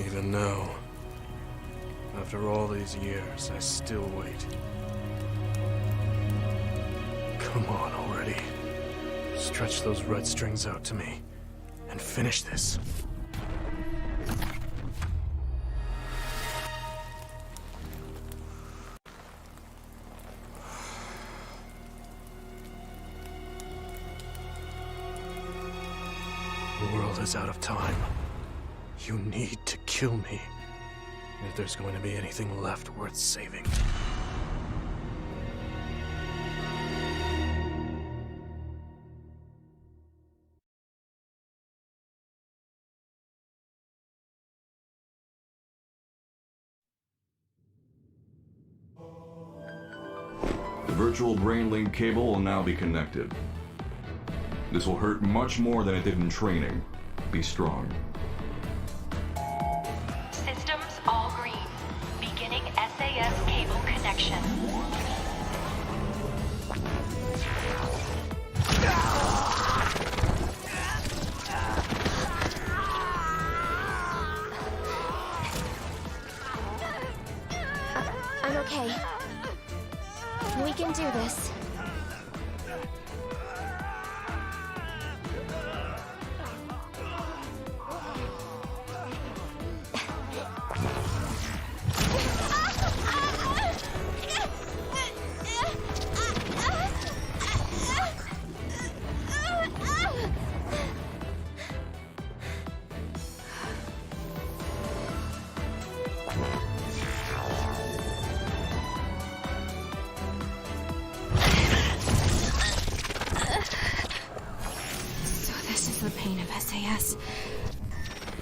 even know. After all these years, I still wait. Come on already. Stretch those red strings out to me, and finish this. The world is out of time. You need to kill me, if there's going to be anything left worth saving. The virtual brain link cable will now be connected. This will hurt much more than it did in training. Be strong. Systems all green. Beginning SAS cable connection. I'm okay. We can do this. The pain of SAS.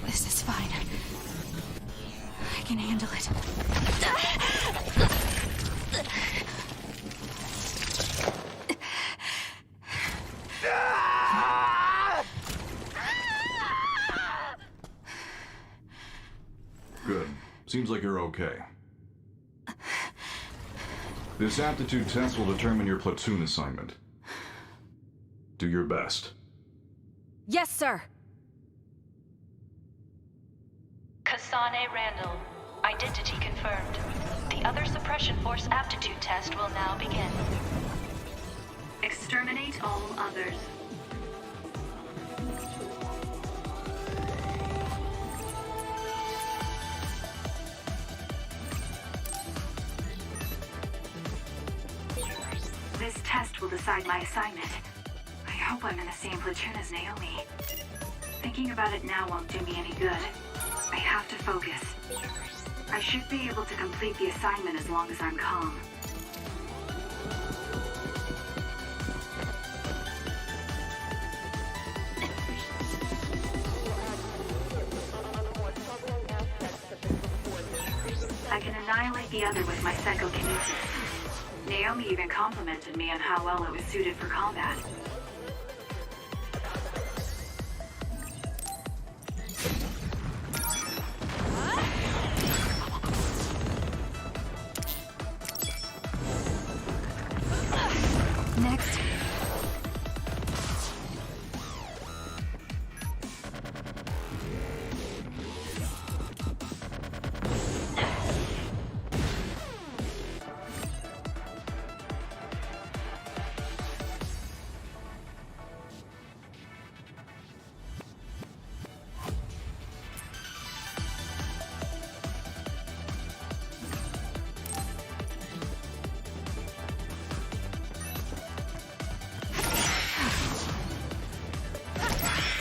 This is fine. I can handle it. Good. Seems like you're okay. This aptitude test will determine your platoon assignment. Do your best. Yes, sir. Kasane Randall. Identity confirmed. The Other Suppression Force aptitude test will now begin. Exterminate all others. This test will decide my assignment. I hope I'm in the same platoon as Naomi. Thinking about it now won't do me any good. I have to focus. I should be able to complete the assignment as long as I'm calm. I can annihilate the other with my psychokinesis. Naomi even complimented me on how well it was suited for combat. Next.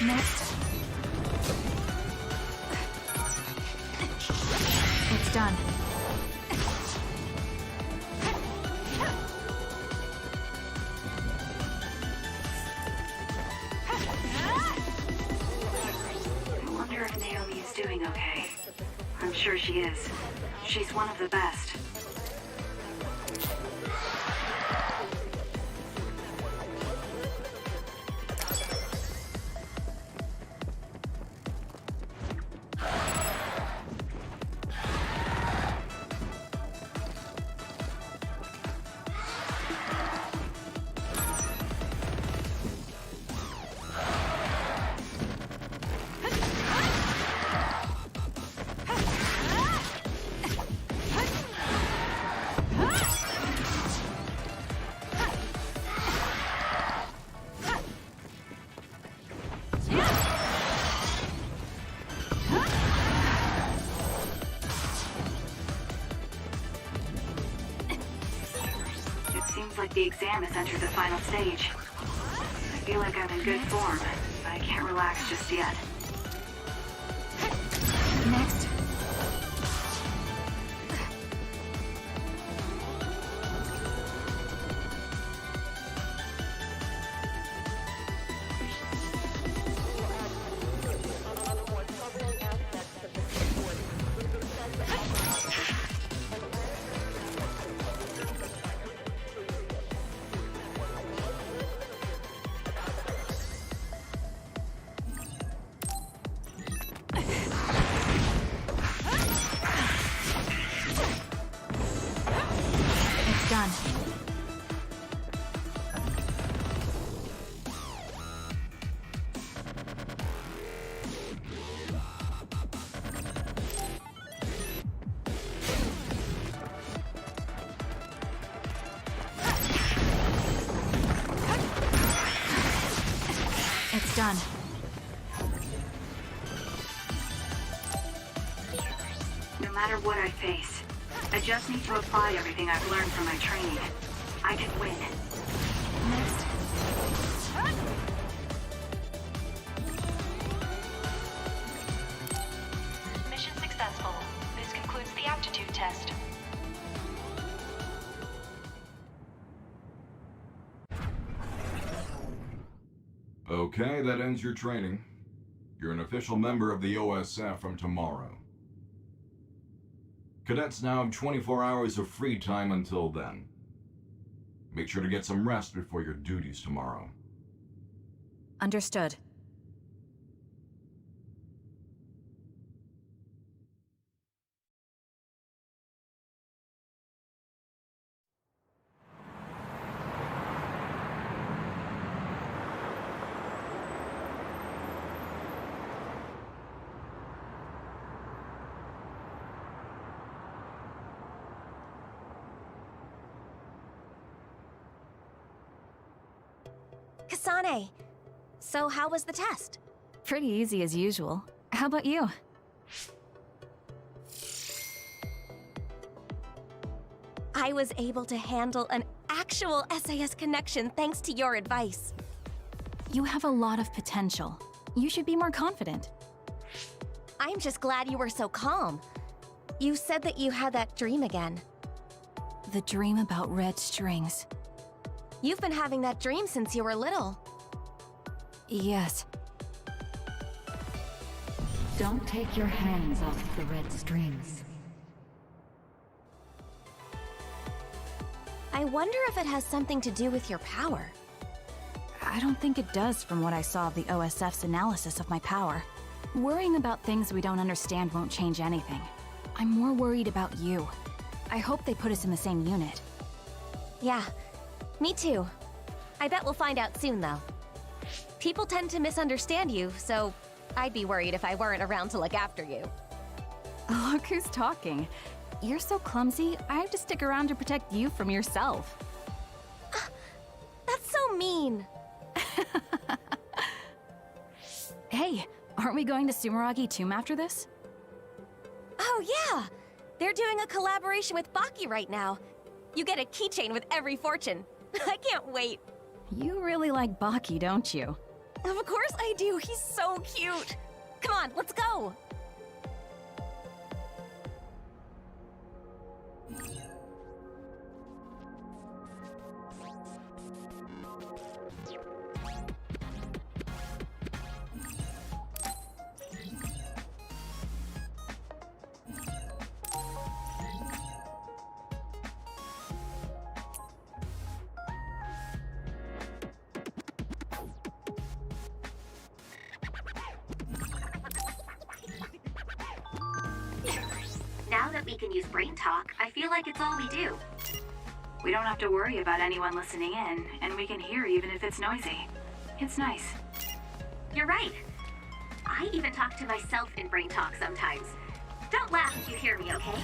Next. It's done. I wonder if Naomi is doing okay. I'm sure she is. She's one of the best. The exam has entered the final stage. I feel like I'm in good form, but I can't relax just yet. Next. Done. It's done. No matter what I face, I just need to apply everything I've learned from my training. I can win. Next. Mission successful. This concludes the aptitude test. Okay, that ends your training. You're an official member of the OSF from tomorrow. Cadets now have 24 hours of free time until then. Make sure to get some rest before your duties tomorrow. Understood. Kasane, so how was the test? Pretty easy as usual. How about you? I was able to handle an actual SAS connection thanks to your advice. You have a lot of potential. You should be more confident. I'm just glad you were so calm. You said that you had that dream again. The dream about red strings. You've been having that dream since you were little. Yes. Don't take your hands off the red strings. I wonder if it has something to do with your power. I don't think it does from what I saw of the OSF's analysis of my power. Worrying about things we don't understand won't change anything. I'm more worried about you. I hope they put us in the same unit. Yeah, me too. I bet we'll find out soon, though. People tend to misunderstand you, so I'd be worried if I weren't around to look after you. Look who's talking. You're so clumsy, I have to stick around to protect you from yourself. That's so mean. Hey, aren't we going to Sumeragi Tomb after this? Oh yeah! They're doing a collaboration with Baki right now. You get a keychain with every fortune. I can't wait. You really like Baki, don't you? Of course I do, he's so cute. Come on, let's go. Now that we can use brain talk, I feel like it's all we do. We don't have to worry about anyone listening in, and we can hear even if it's noisy. It's nice. You're right. I even talk to myself in brain talk sometimes. Don't laugh if you hear me, okay?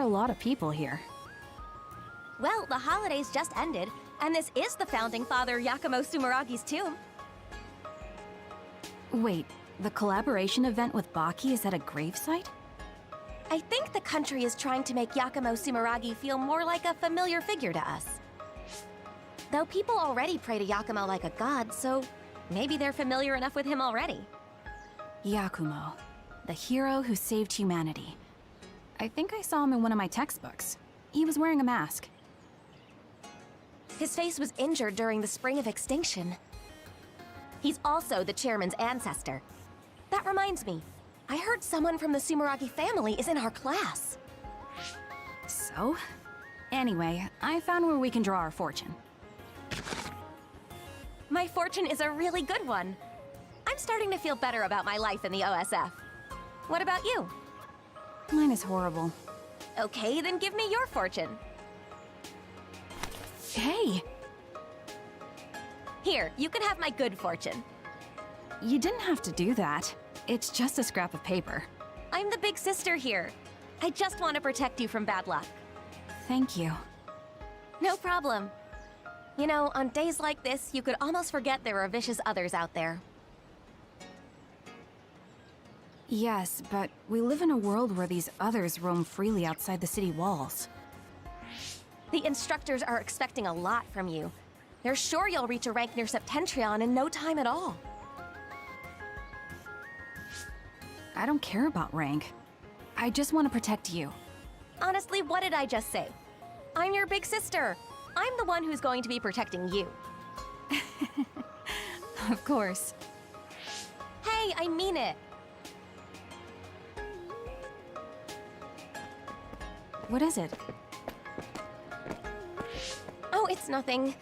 a lot of people here. Well, the holidays just ended, and this is the founding father Yakumo Sumeragi's tomb. Wait, the collaboration event with Baki is at a gravesite? I think the country is trying to make Yakumo Sumeragi feel more like a familiar figure to us. Though people already pray to Yakumo like a god, so maybe they're familiar enough with him already. Yakumo, the hero who saved humanity. I think I saw him in one of my textbooks. He was wearing a mask. His face was injured during the Spring of Extinction. He's also the chairman's ancestor. That reminds me, I heard someone from the Sumeragi family is in our class. So? Anyway, I found where we can draw our fortune. My fortune is a really good one. I'm starting to feel better about my life in the OSF. What about you? Mine is horrible. Okay, then give me your fortune. Hey! Here, you can have my good fortune. You didn't have to do that. It's just a scrap of paper. I'm the big sister here. I just want to protect you from bad luck. Thank you. No problem. You know, on days like this, you could almost forget there are vicious others out there. Yes, but we live in a world where these others roam freely outside the city walls. The instructors are expecting a lot from you. They're sure you'll reach a rank near Septentrion in no time at all. I don't care about rank. I just want to protect you. Honestly, what did I just say? I'm your big sister. I'm the one who's going to be protecting you. Of course. Hey, I mean it. What is it? Oh, it's nothing.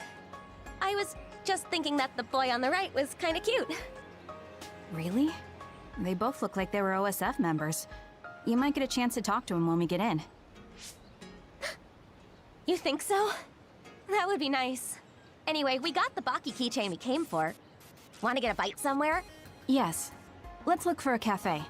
I was just thinking that the boy on the right was kind of cute. Really? They both look like they were OSF members. You might get a chance to talk to him when we get in. You think so? That would be nice. Anyway, we got the Baki keychain we came for. Want to get a bite somewhere? Yes. Let's look for a cafe.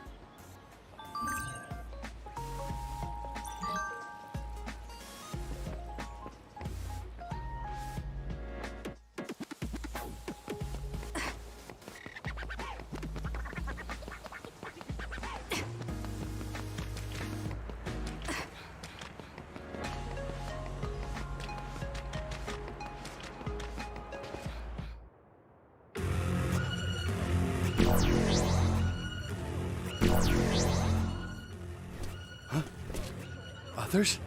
Others?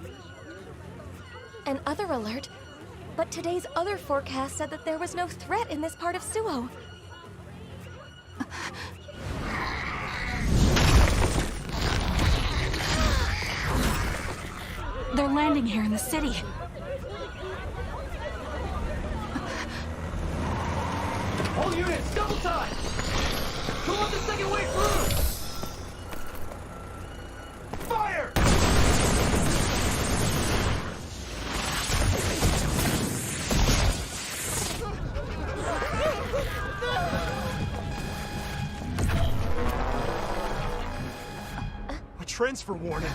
An other alert? But today's other forecast said that there was no threat in this part of Suo. They're landing here in the city. All units, double time! Who wants the second way through? Fire! A transfer warning.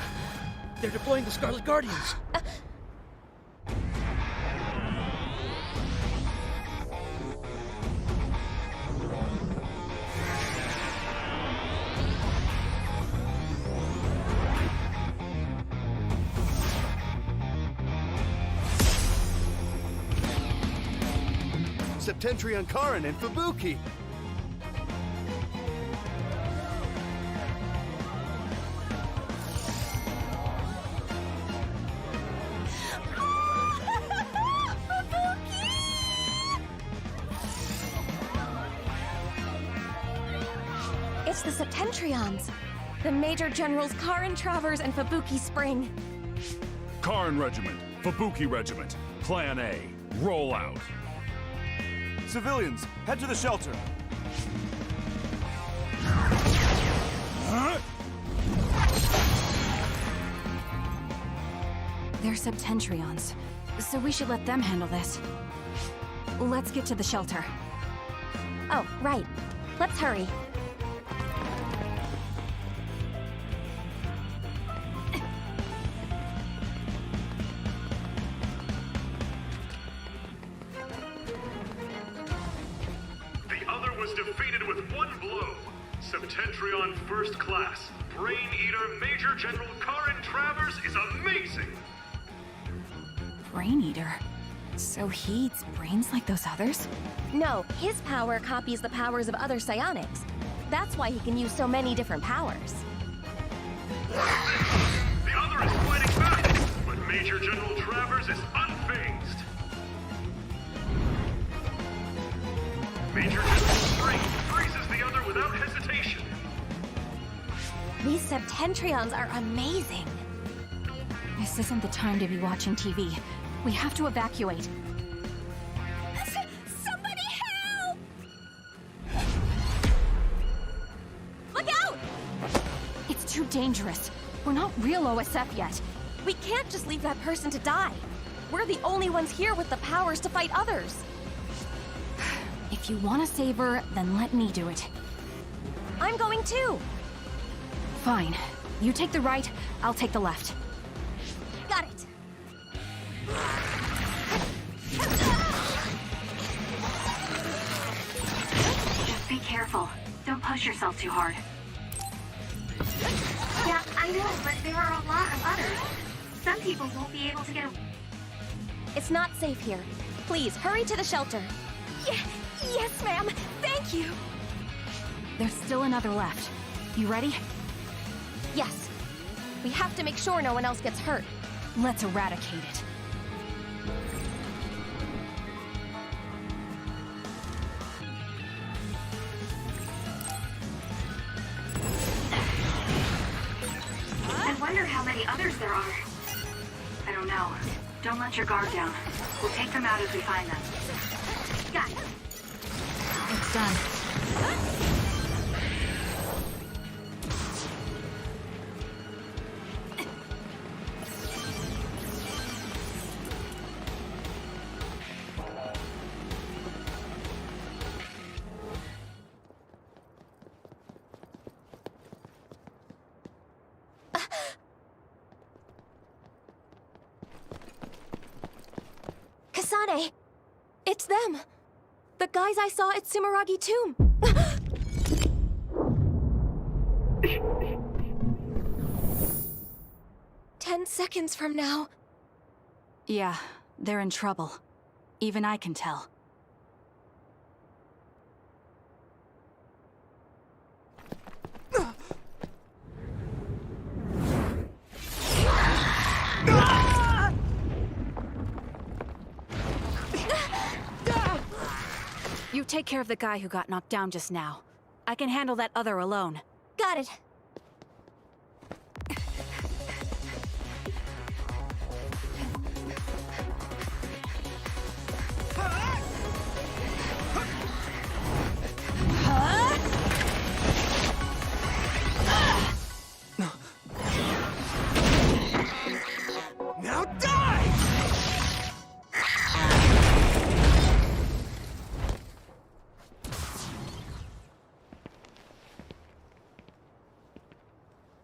They're deploying the Scarlet Guardians. Septentrion Karin and Fubuki. It's the Septentrions. The Major Generals Karin Travers and Fubuki Spring. Karin Regiment, Fubuki Regiment, Plan A, roll out. Civilians, head to the shelter. They're Septentrions, so we should let them handle this. Let's get to the shelter. Oh, right. Let's hurry. was defeated with one blow. Septentrion First Class, Brain Eater Major General Karin Travers is amazing! Brain Eater? So he eats brains like those others? No, his power copies the powers of other psionics. That's why he can use so many different powers. The other is fighting back, but Major General Travers is unfazed. Major General Spring freezes the other without hesitation. These Septentrions are amazing. This isn't the time to be watching TV. We have to evacuate. Somebody help! Look out! It's too dangerous. We're not real OSF yet. We can't just leave that person to die. We're the only ones here with the powers to fight others. If you want to save her, then let me do it. I'm going too. Fine. You take the right, I'll take the left. Got it. Just be careful. Don't push yourself too hard. Yeah, I know, but there are a lot of others. Some people won't be able to get a... It's not safe here. Please, hurry to the shelter. Yes, ma'am. Thank you. There's still another left. You ready? Yes. We have to make sure no one else gets hurt. Let's eradicate it. I wonder how many others there are. I don't know. Don't let your guard down. We'll take them out as we find them. Got it. It's done. Kasane! It's them! The guys I saw at Sumeragi Tomb! 10 seconds from now. Yeah, they're in trouble. Even I can tell. You take care of the guy who got knocked down just now. I can handle that other alone. Got it. Now die!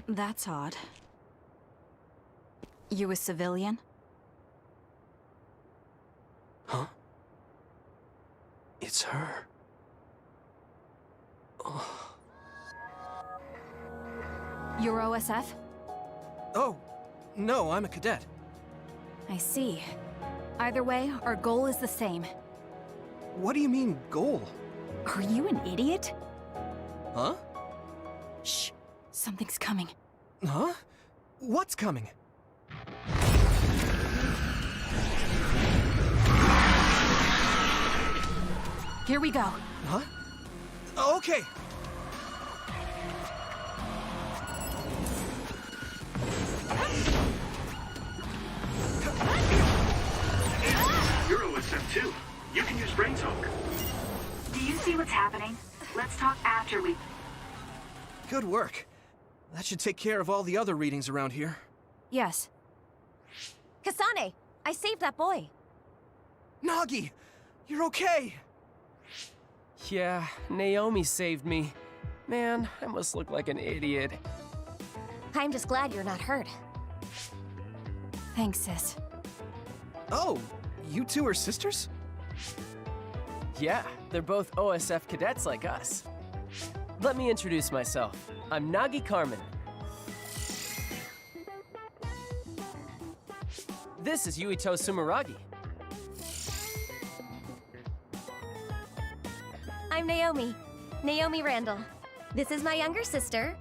That's odd. You a civilian? Huh? It's her. Oh. You're OSF? Oh, no, I'm a cadet. I see. Either way, our goal is the same. What do you mean, goal? Are you an idiot? Huh? Shh. Something's coming. Huh? What's coming? Here we go. Huh? Okay. You're OSF too. You can use brain talk. Do you see what's happening? Let's talk after we... Good work. That should take care of all the other readings around here. Yes. Kasane, I saved that boy. Nagi, you're okay. Yeah, Naomi saved me. Man, I must look like an idiot. I'm just glad you're not hurt. Thanks, sis. Oh, you two are sisters? Yeah, they're both OSF cadets like us. Let me introduce myself. I'm Nagi Carmen. This is Yuito Sumeragi. I'm Naomi. Naomi Randall. This is my younger sister.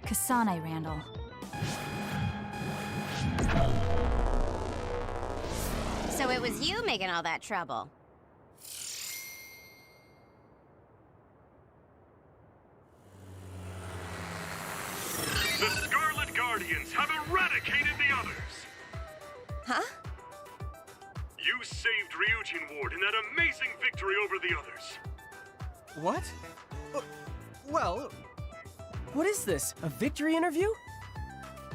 Kasane Randall. So it was you making all that trouble. The Scarlet Guardians have eradicated the others! Huh? You saved Ryujin Ward in that amazing victory over the others. What? Well, what is this? A victory interview?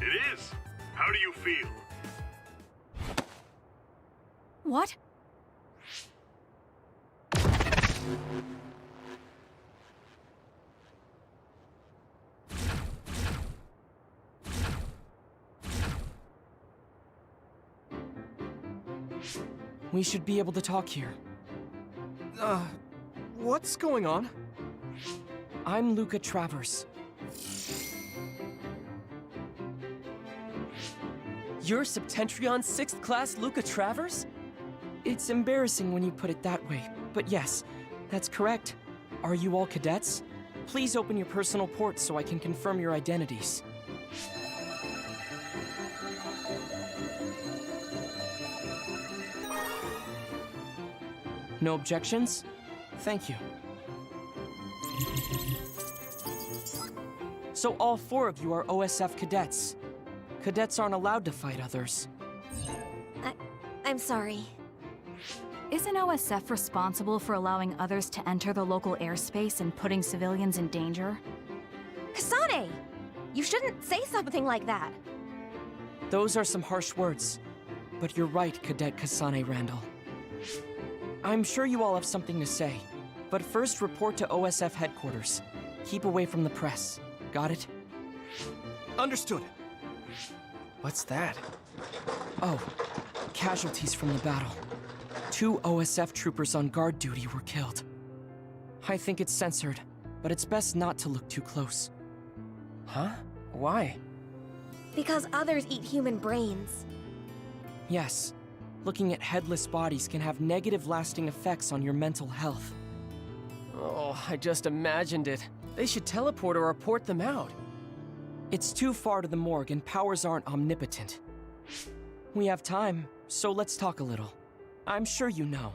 It is. How do you feel? What? We should be able to talk here. What's going on? I'm Luca Travers. You're Septentrion 6th Class Luca Travers? It's embarrassing when you put it that way, but yes, that's correct. Are you all cadets? Please open your personal ports so I can confirm your identities. No objections? Thank you. So all 4 of you are OSF cadets. Cadets aren't allowed to fight others. I'm sorry. Isn't OSF responsible for allowing others to enter the local airspace and putting civilians in danger? Kasane! You shouldn't say something like that. Those are some harsh words. But you're right, Cadet Kasane Randall. I'm sure you all have something to say. But first report to OSF headquarters. Keep away from the press. Got it? Understood. What's that? Oh, casualties from the battle. 2 OSF troopers on guard duty were killed. I think it's censored, but it's best not to look too close. Huh? Why? Because others eat human brains. Yes. Looking at headless bodies can have negative lasting effects on your mental health. Oh, I just imagined it. They should teleport or report them out. It's too far to the morgue and powers aren't omnipotent. We have time, so let's talk a little. I'm sure you know,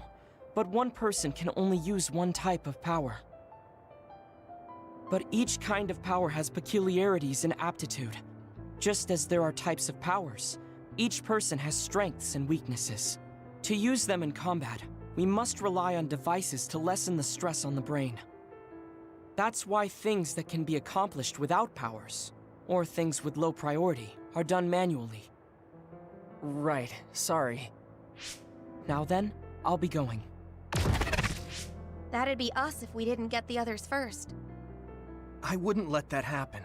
but one person can only use one type of power. But each kind of power has peculiarities and aptitude. Just as there are types of powers, each person has strengths and weaknesses. To use them in combat, we must rely on devices to lessen the stress on the brain. That's why things that can be accomplished without powers, or things with low priority, are done manually. Right, sorry. Now then, I'll be going. That'd be us if we didn't get the others first. I wouldn't let that happen.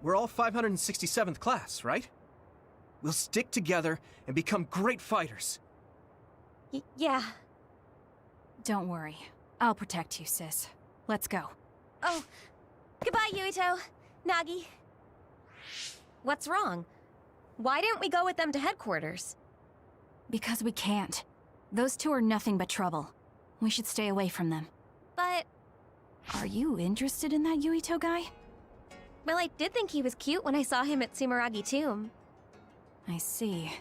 We're all 567th class, right? We'll stick together and become great fighters. Yeah. Don't worry. I'll protect you, sis. Let's go. Oh, goodbye, Yuito. Nagi. What's wrong? Why didn't we go with them to headquarters? Because we can't. Those 2 are nothing but trouble. We should stay away from them. But... Are you interested in that Yuito guy? Well, I did think he was cute when I saw him at Sumeragi Tomb. I see.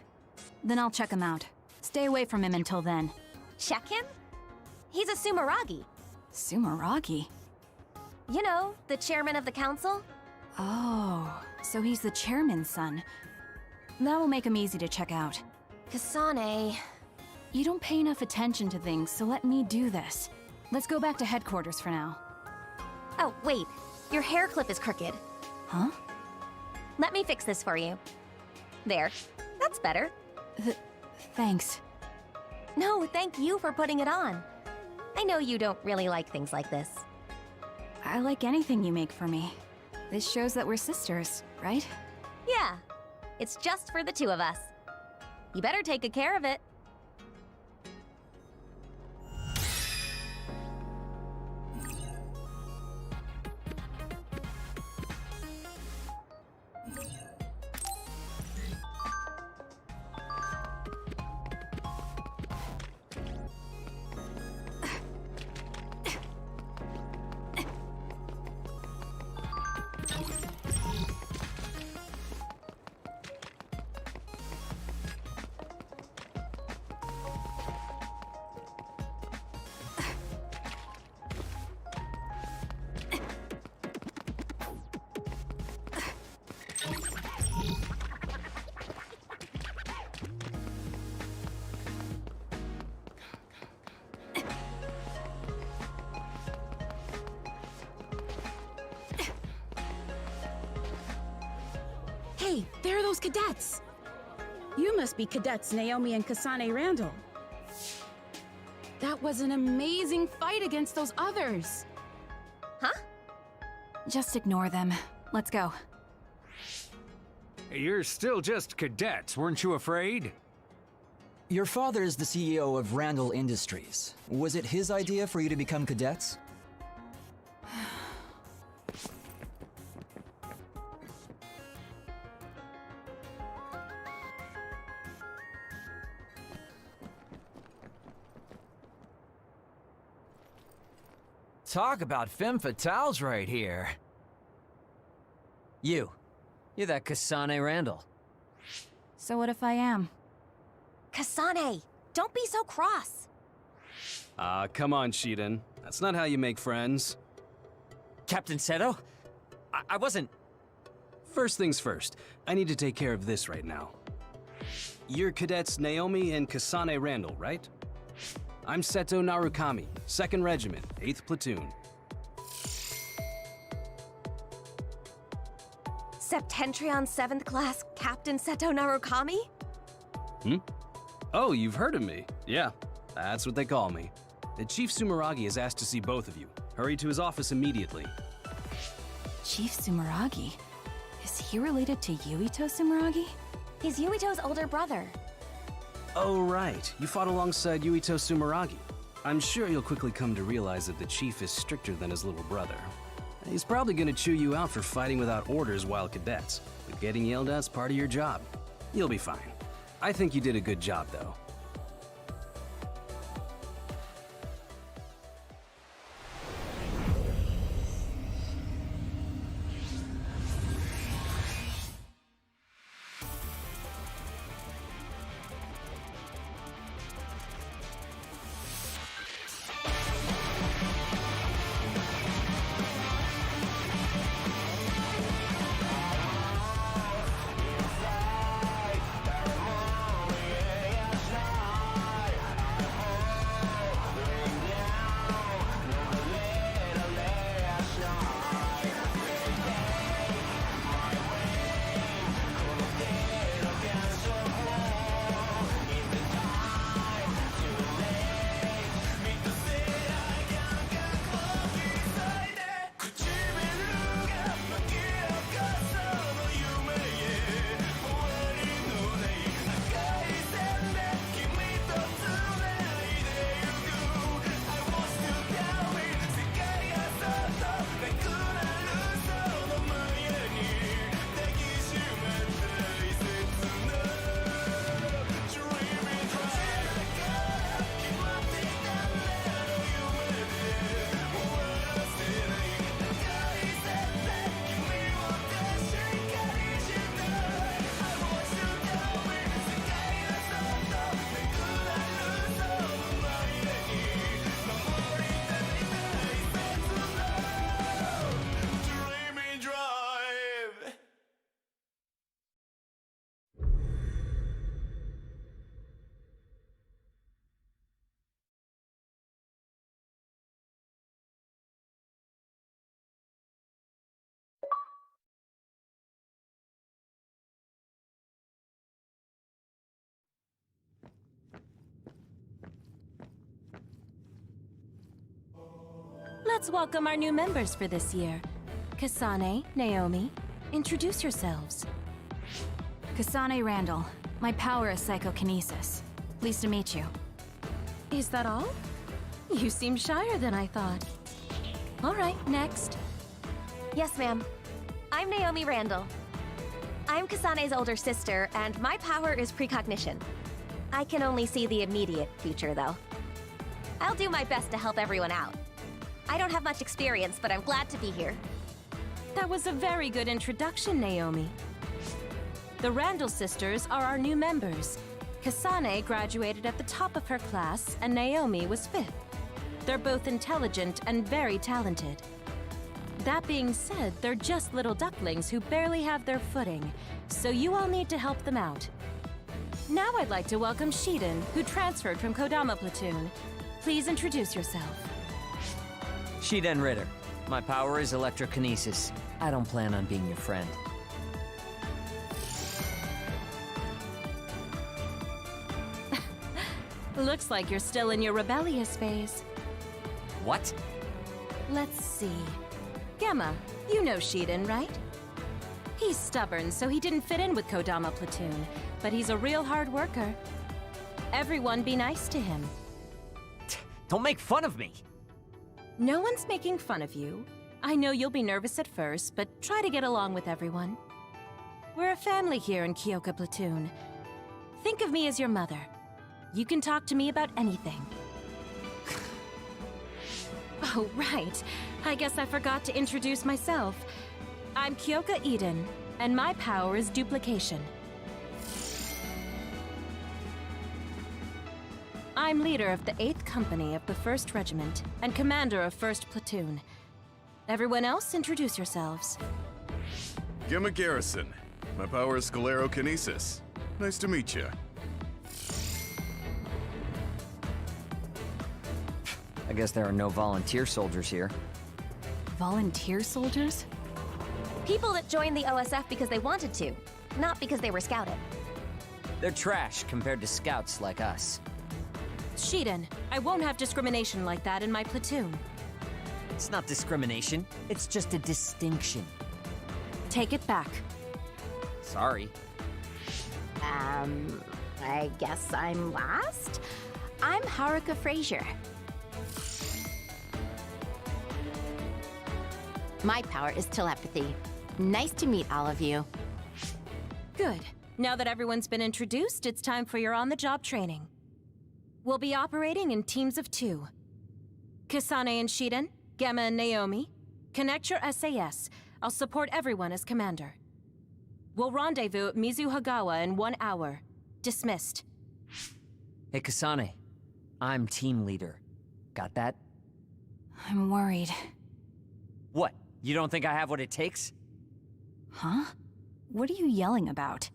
Then I'll check him out. Stay away from him until then. Check him? He's a Sumeragi. Sumeragi? You know, the chairman of the council? Oh, so he's the chairman's son. That will make him easy to check out. Kasane... You don't pay enough attention to things, so let me do this. Let's go back to headquarters for now. Oh, wait. Your hair clip is crooked. Huh? Let me fix this for you. There. That's better. Thanks. No, thank you for putting it on. I know you don't really like things like this. I like anything you make for me. This shows that we're sisters, right? Yeah. It's just for the 2 of us. You better take good care of it. Hey, there are those cadets! You must be cadets Naomi and Kasane Randall. That was an amazing fight against those others! Huh? Just ignore them. Let's go. You're still just cadets, weren't you afraid? Your father is the CEO of Randall Industries. Was it his idea for you to become cadets? Talk about femme fatales right here. You're that Kasane Randall. So what if I am? Kasane, don't be so cross. Come on, Shiden. That's not how you make friends. Captain Seto? I wasn't... First things first, I need to take care of this right now. You're cadets Naomi and Kasane Randall, right? I'm Seto Narukami, 2nd Regiment, 8th Platoon. Septentrion 7th Class Captain Seto Narukami? Oh, you've heard of me. Yeah, that's what they call me. The Chief Sumeragi has asked to see both of you. Hurry to his office immediately. Chief Sumeragi? Is he related to Yuito Sumeragi? He's Yuito's older brother. Oh, right. You fought alongside Yuito Sumeragi. I'm sure you'll quickly come to realize that the Chief is stricter than his little brother. He's probably gonna chew you out for fighting without orders while cadets, but getting yelled at's part of your job. You'll be fine. I think you did a good job, though. Let's welcome our new members for this year. Kasane, Naomi, introduce yourselves. Kasane Randall. My power is psychokinesis. Pleased to meet you. Is that all? You seem shyer than I thought. All right, next. Yes, ma'am. I'm Naomi Randall. I'm Kasane's older sister, and my power is precognition. I can only see the immediate future, though. I'll do my best to help everyone out. I don't have much experience, but I'm glad to be here. That was a very good introduction, Naomi. The Randall sisters are our new members. Kasane graduated at the top of her class, and Naomi was 5th. They're both intelligent and very talented. That being said, they're just little ducklings who barely have their footing, so you all need to help them out. Now I'd like to welcome Shiden, who transferred from Kodama Platoon. Please introduce yourself. Shiden Ritter. My power is electrokinesis. I don't plan on being your friend. Looks like you're still in your rebellious phase. What? Let's see. Gamma, you know Shiden, right? He's stubborn, so he didn't fit in with Kodama Platoon, but he's a real hard worker. Everyone be nice to him. Don't make fun of me! No one's making fun of you. I know you'll be nervous at first, but try to get along with everyone. We're a family here in Kyoka Platoon. Think of me as your mother. You can talk to me about anything. Oh, right. I guess I forgot to introduce myself. I'm Kyoka Eden, and my power is duplication. I'm leader of the 8th Company of the 1st Regiment, and commander of 1st Platoon. Everyone else, introduce yourselves. Gamma Garrison. My power is sclerokinesis. Nice to meet you. I guess there are no volunteer soldiers here. Volunteer soldiers? People that joined the OSF because they wanted to, not because they were scouted. They're trash compared to scouts like us. Shiden, I won't have discrimination like that in my platoon. It's not discrimination, it's just a distinction. Take it back. Sorry. I guess I'm last? I'm Haruka Frazier. My power is telepathy. Nice to meet all of you. Good. Now that everyone's been introduced, it's time for your on-the-job training. We'll be operating in teams of 2. Kasane and Shiden, Gamma and Naomi, connect your SAS. I'll support everyone as commander. We'll rendezvous at Mizuhagawa in 1 hour. Dismissed. Hey, Kasane. I'm team leader. Got that? I'm worried. What? You don't think I have what it takes? Huh? What are you yelling about?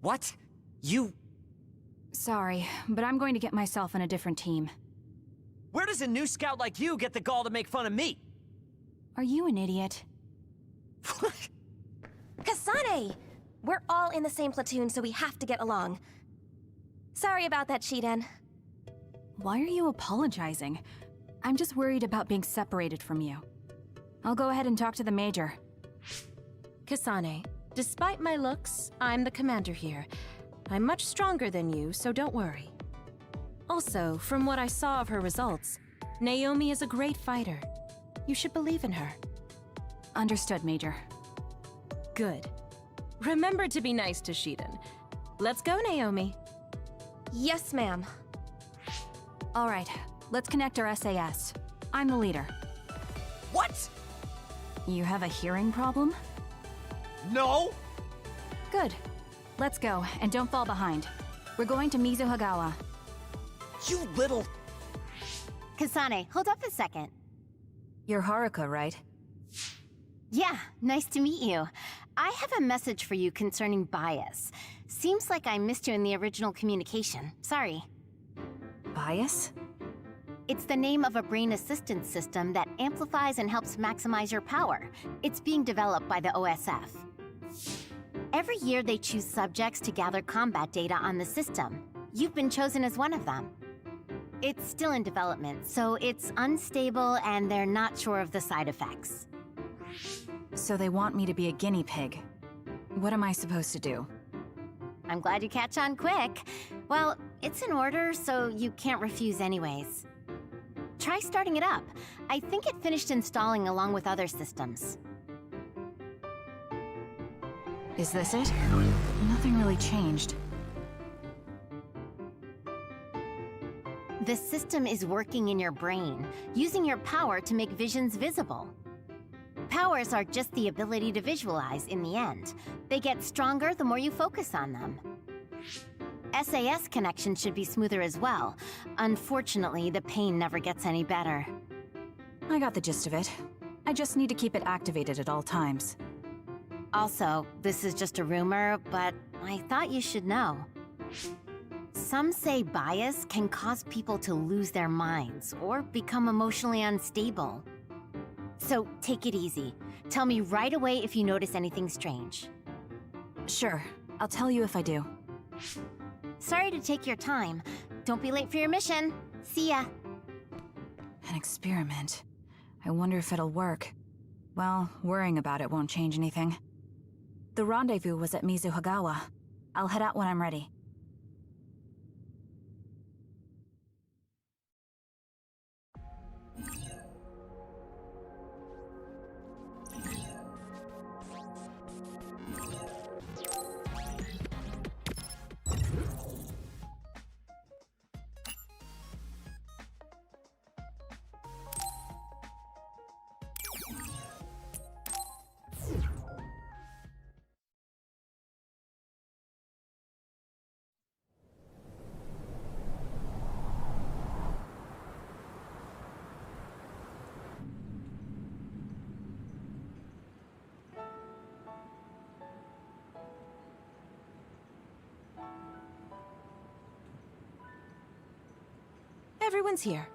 What? You... Sorry, but I'm going to get myself on a different team. Where does a new scout like you get the gall to make fun of me? Are you an idiot? Kasane! We're all in the same platoon, so we have to get along. Sorry about that, Shiden. Why are you apologizing? I'm just worried about being separated from you. I'll go ahead and talk to the Major. Kasane, despite my looks, I'm the commander here. I'm much stronger than you, so don't worry. Also, from what I saw of her results, Naomi is a great fighter. You should believe in her. Understood, Major. Good. Remember to be nice to Shiden. Let's go, Naomi. Yes, ma'am. All right, let's connect our SAS. I'm the leader. What? You have a hearing problem? No! Good. Let's go, and don't fall behind. We're going to Mizuhagawa. You little... Kasane, hold up a second. You're Haruka, right? Yeah, nice to meet you. I have a message for you concerning bias. Seems like I missed you in the original communication. Sorry. Bias? It's the name of a brain assistance system that amplifies and helps maximize your power. It's being developed by the OSF. Every year they choose subjects to gather combat data on the system. You've been chosen as one of them. It's still in development, so it's unstable and they're not sure of the side effects. So they want me to be a guinea pig. What am I supposed to do? I'm glad you catch on quick. Well, it's in order, so you can't refuse anyways. Try starting it up. I think it finished installing along with other systems. Is this it? Nothing really changed. The system is working in your brain, using your power to make visions visible. Powers are just the ability to visualize in the end. They get stronger the more you focus on them. SAS connections should be smoother as well. Unfortunately, the pain never gets any better. I got the gist of it. I just need to keep it activated at all times. Also, this is just a rumor, but I thought you should know. Some say bias can cause people to lose their minds or become emotionally unstable. So take it easy. Tell me right away if you notice anything strange. Sure, I'll tell you if I do. Sorry to take your time. Don't be late for your mission. See ya. An experiment. I wonder if it'll work. Well, worrying about it won't change anything. The rendezvous was at Mizuhagawa. I'll head out when I'm ready. Everyone's here.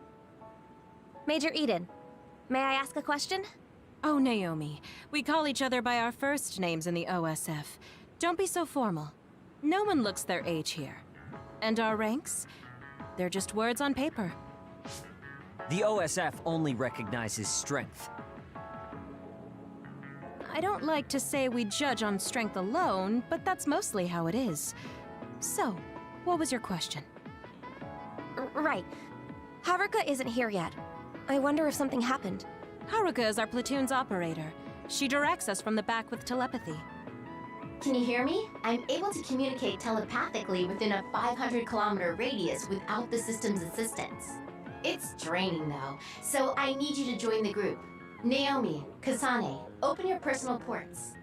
Major Eden, may I ask a question? Oh, Naomi. We call each other by our first names in the OSF. Don't be so formal. No one looks their age here. And our ranks? They're just words on paper. The OSF only recognizes strength. I don't like to say we judge on strength alone, but that's mostly how it is. So, what was your question? Right. Haruka isn't here yet. I wonder if something happened. Haruka is our platoon's operator. She directs us from the back with telepathy. Can you hear me? I'm able to communicate telepathically within a 500-kilometer radius without the system's assistance. It's draining though, so I need you to join the group. Naomi, Kasane, open your personal ports.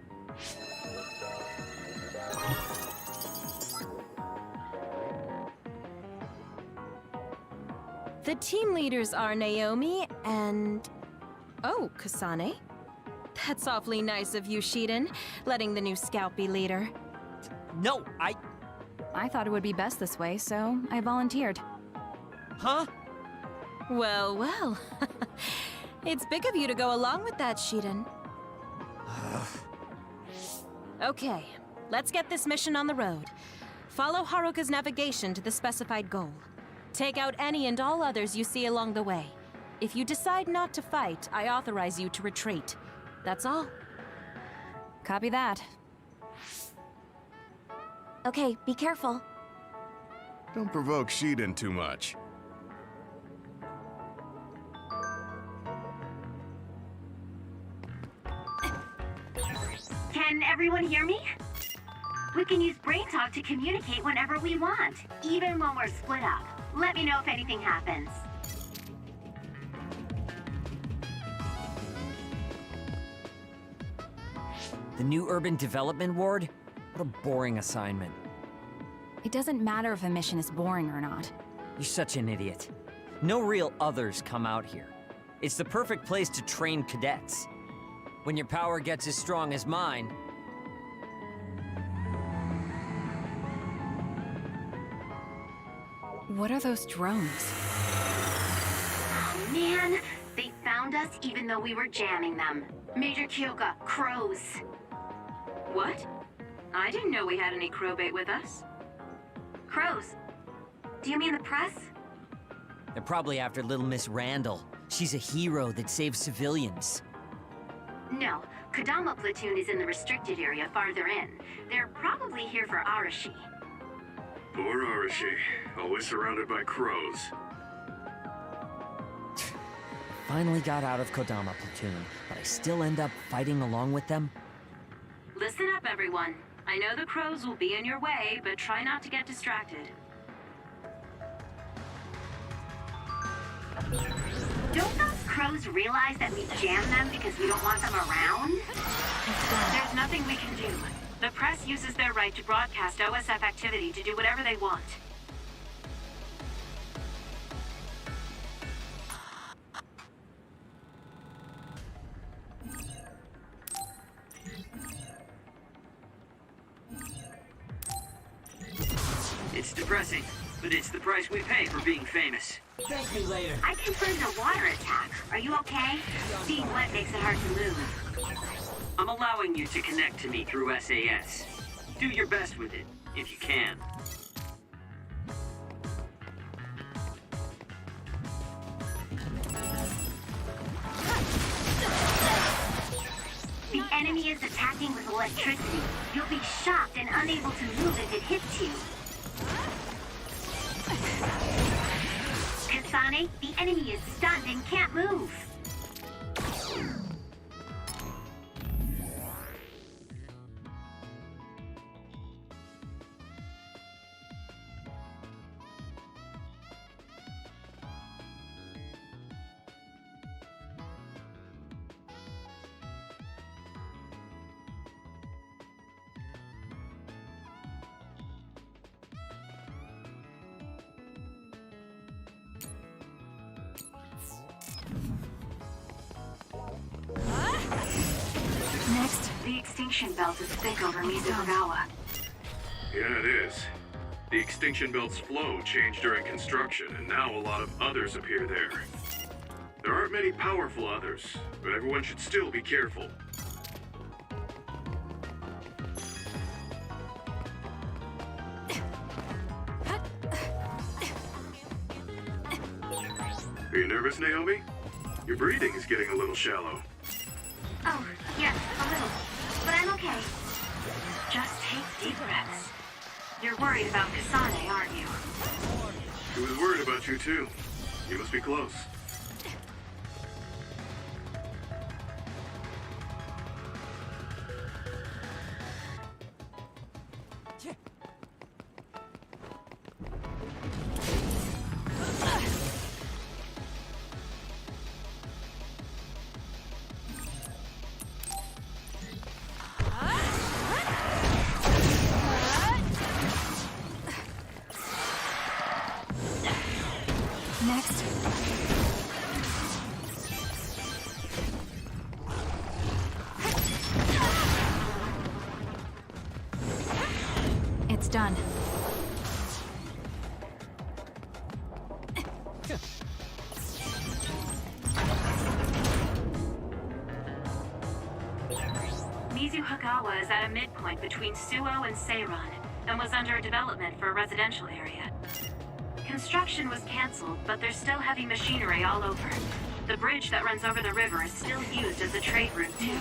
The team leaders are Naomi and... Oh, Kasane? That's awfully nice of you, Shiden, letting the new scout be leader. No, I thought it would be best this way, so I volunteered. Huh? Well, well. It's big of you to go along with that, Shiden. Okay, let's get this mission on the road. Follow Haruka's navigation to the specified goal. Take out any and all others you see along the way. If you decide not to fight, I authorize you to retreat. That's all. Copy that. Okay, be careful. Don't provoke Shiden too much. Can everyone hear me? We can use Brain Talk to communicate whenever we want, even when we're split up. Let me know if anything happens. The new urban development ward? What a boring assignment. It doesn't matter if a mission is boring or not. You're such an idiot. No real others come out here. It's the perfect place to train cadets. When your power gets as strong as mine... What are those drones? Oh, man, they found us even though we were jamming them. Major Kyoka, crows. What? I didn't know we had any crowbait with us. Crows? Do you mean the press? They're probably after little Miss Randall. She's a hero that saves civilians. No, Kodama platoon is in the restricted area farther in. They're probably here for Arashi. Poor Arashi, always surrounded by crows. Finally got out of Kodama platoon, but I still end up fighting along with them. Listen up, everyone. I know the crows will be in your way, but try not to get distracted. Don't those Crows realize that we jam them because we don't want them around? There's nothing we can do. The press uses their right to broadcast OSF activity to do whatever they want. It's depressing, but it's the price we pay for being famous. Thank me later. I confirmed a water attack. Are you okay? Being wet makes it hard to move. I'm allowing you to connect to me through SAS. Do your best with it, if you can. The enemy is attacking with electricity. You'll be shocked and unable to move if it hits you. Kasane, the enemy is stunned and can't move. Next. The extinction belt is thick over Mizuhagawa. Yeah, it is. The extinction belt's flow changed during construction, and now a lot of others appear there. There aren't many powerful others, but everyone should still be careful. Are you nervous, Naomi? Your breathing is getting a little shallow. Oh, yes, a little. But I'm okay. Just take deep breaths. You're worried about Kasane, aren't you? She was worried about you, too. You must be close. Next. It's done. Mizuhagawa is at a midpoint between Suo and Seiron, and was under development for a residential area. Construction was cancelled, but there's still heavy machinery all over. The bridge that runs over the river is still used as a trade route, too.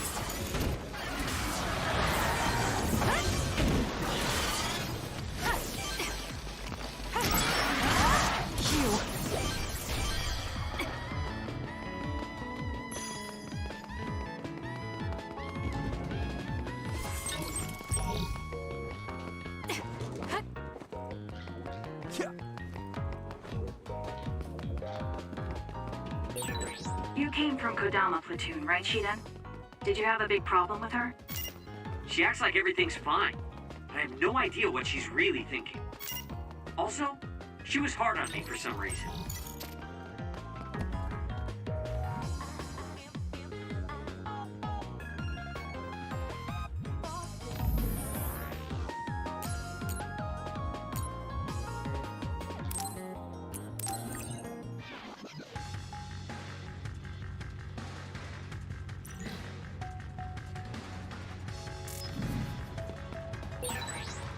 You came from Kodama platoon, right, Shiden? Did you have a big problem with her? She acts like everything's fine, but I have no idea what she's really thinking. Also, she was hard on me for some reason.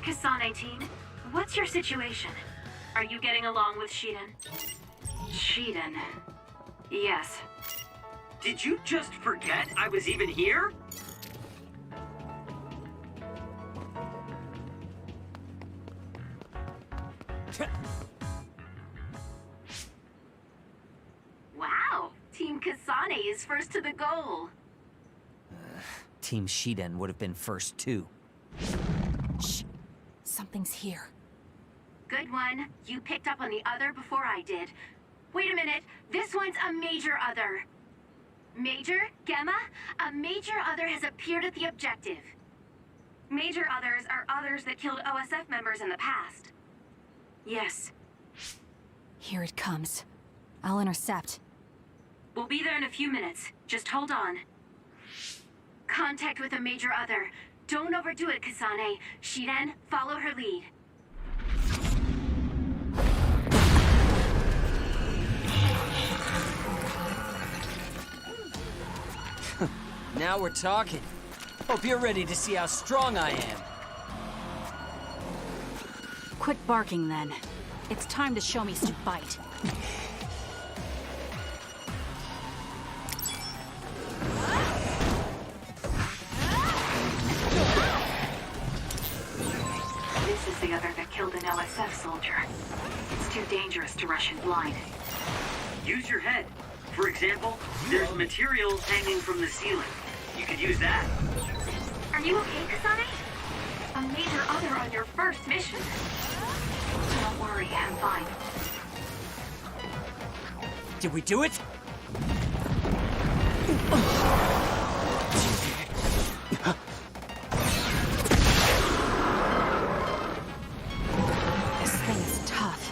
Kasane team, what's your situation? Are you getting along with Shiden? Shiden. Yes. Did you just forget I was even here? Wow, Team Kasane is first to the goal. Team Shiden would have been first too. Shh. Something's here. Good one. You picked up on the other before I did. Wait a minute. This one's a major other. Major, Gemma, a major other has appeared at the objective. Major others are others that killed OSF members in the past. Yes. Here it comes. I'll intercept. We'll be there in a few minutes. Just hold on. Contact with a major other. Don't overdo it, Kasane. Shiden, follow her lead. Now we're talking. Hope you're ready to see how strong I am. Quit barking then. It's time to show me some bite. This is the other that killed an OSF soldier. It's too dangerous to rush in blind. Use your head. For example, there's materials hanging from the ceiling. You could use that. Are you okay, Kasane? A major other on your first mission. Don't worry, I'm fine. Did we do it? This thing is tough.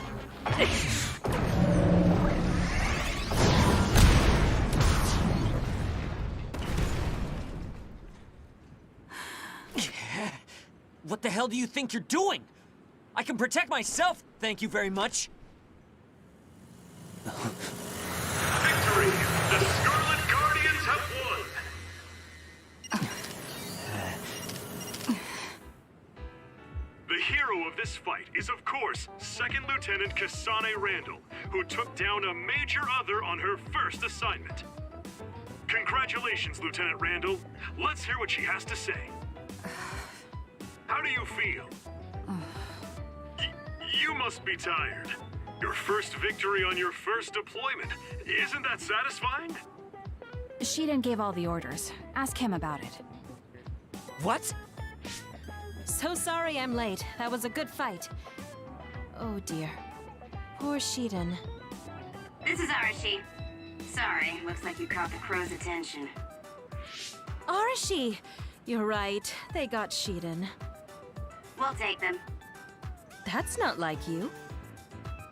What the hell do you think you're doing? I can protect myself, thank you very much. Victory! The Scarlet Guardians have won! The hero of this fight is, of course, Second Lieutenant Kasane Randall, who took down a major other on her first assignment. Congratulations, Lieutenant Randall. Let's hear what she has to say. How do you feel? You must be tired. Your first victory on your first deployment. Isn't that satisfying? Shiden gave all the orders. Ask him about it. What? So sorry I'm late. That was a good fight. Oh dear. Poor Shiden. This is Arashi. Sorry, looks like you caught the crow's attention. Arashi! You're right. They got Shiden. We'll take them. That's not like you.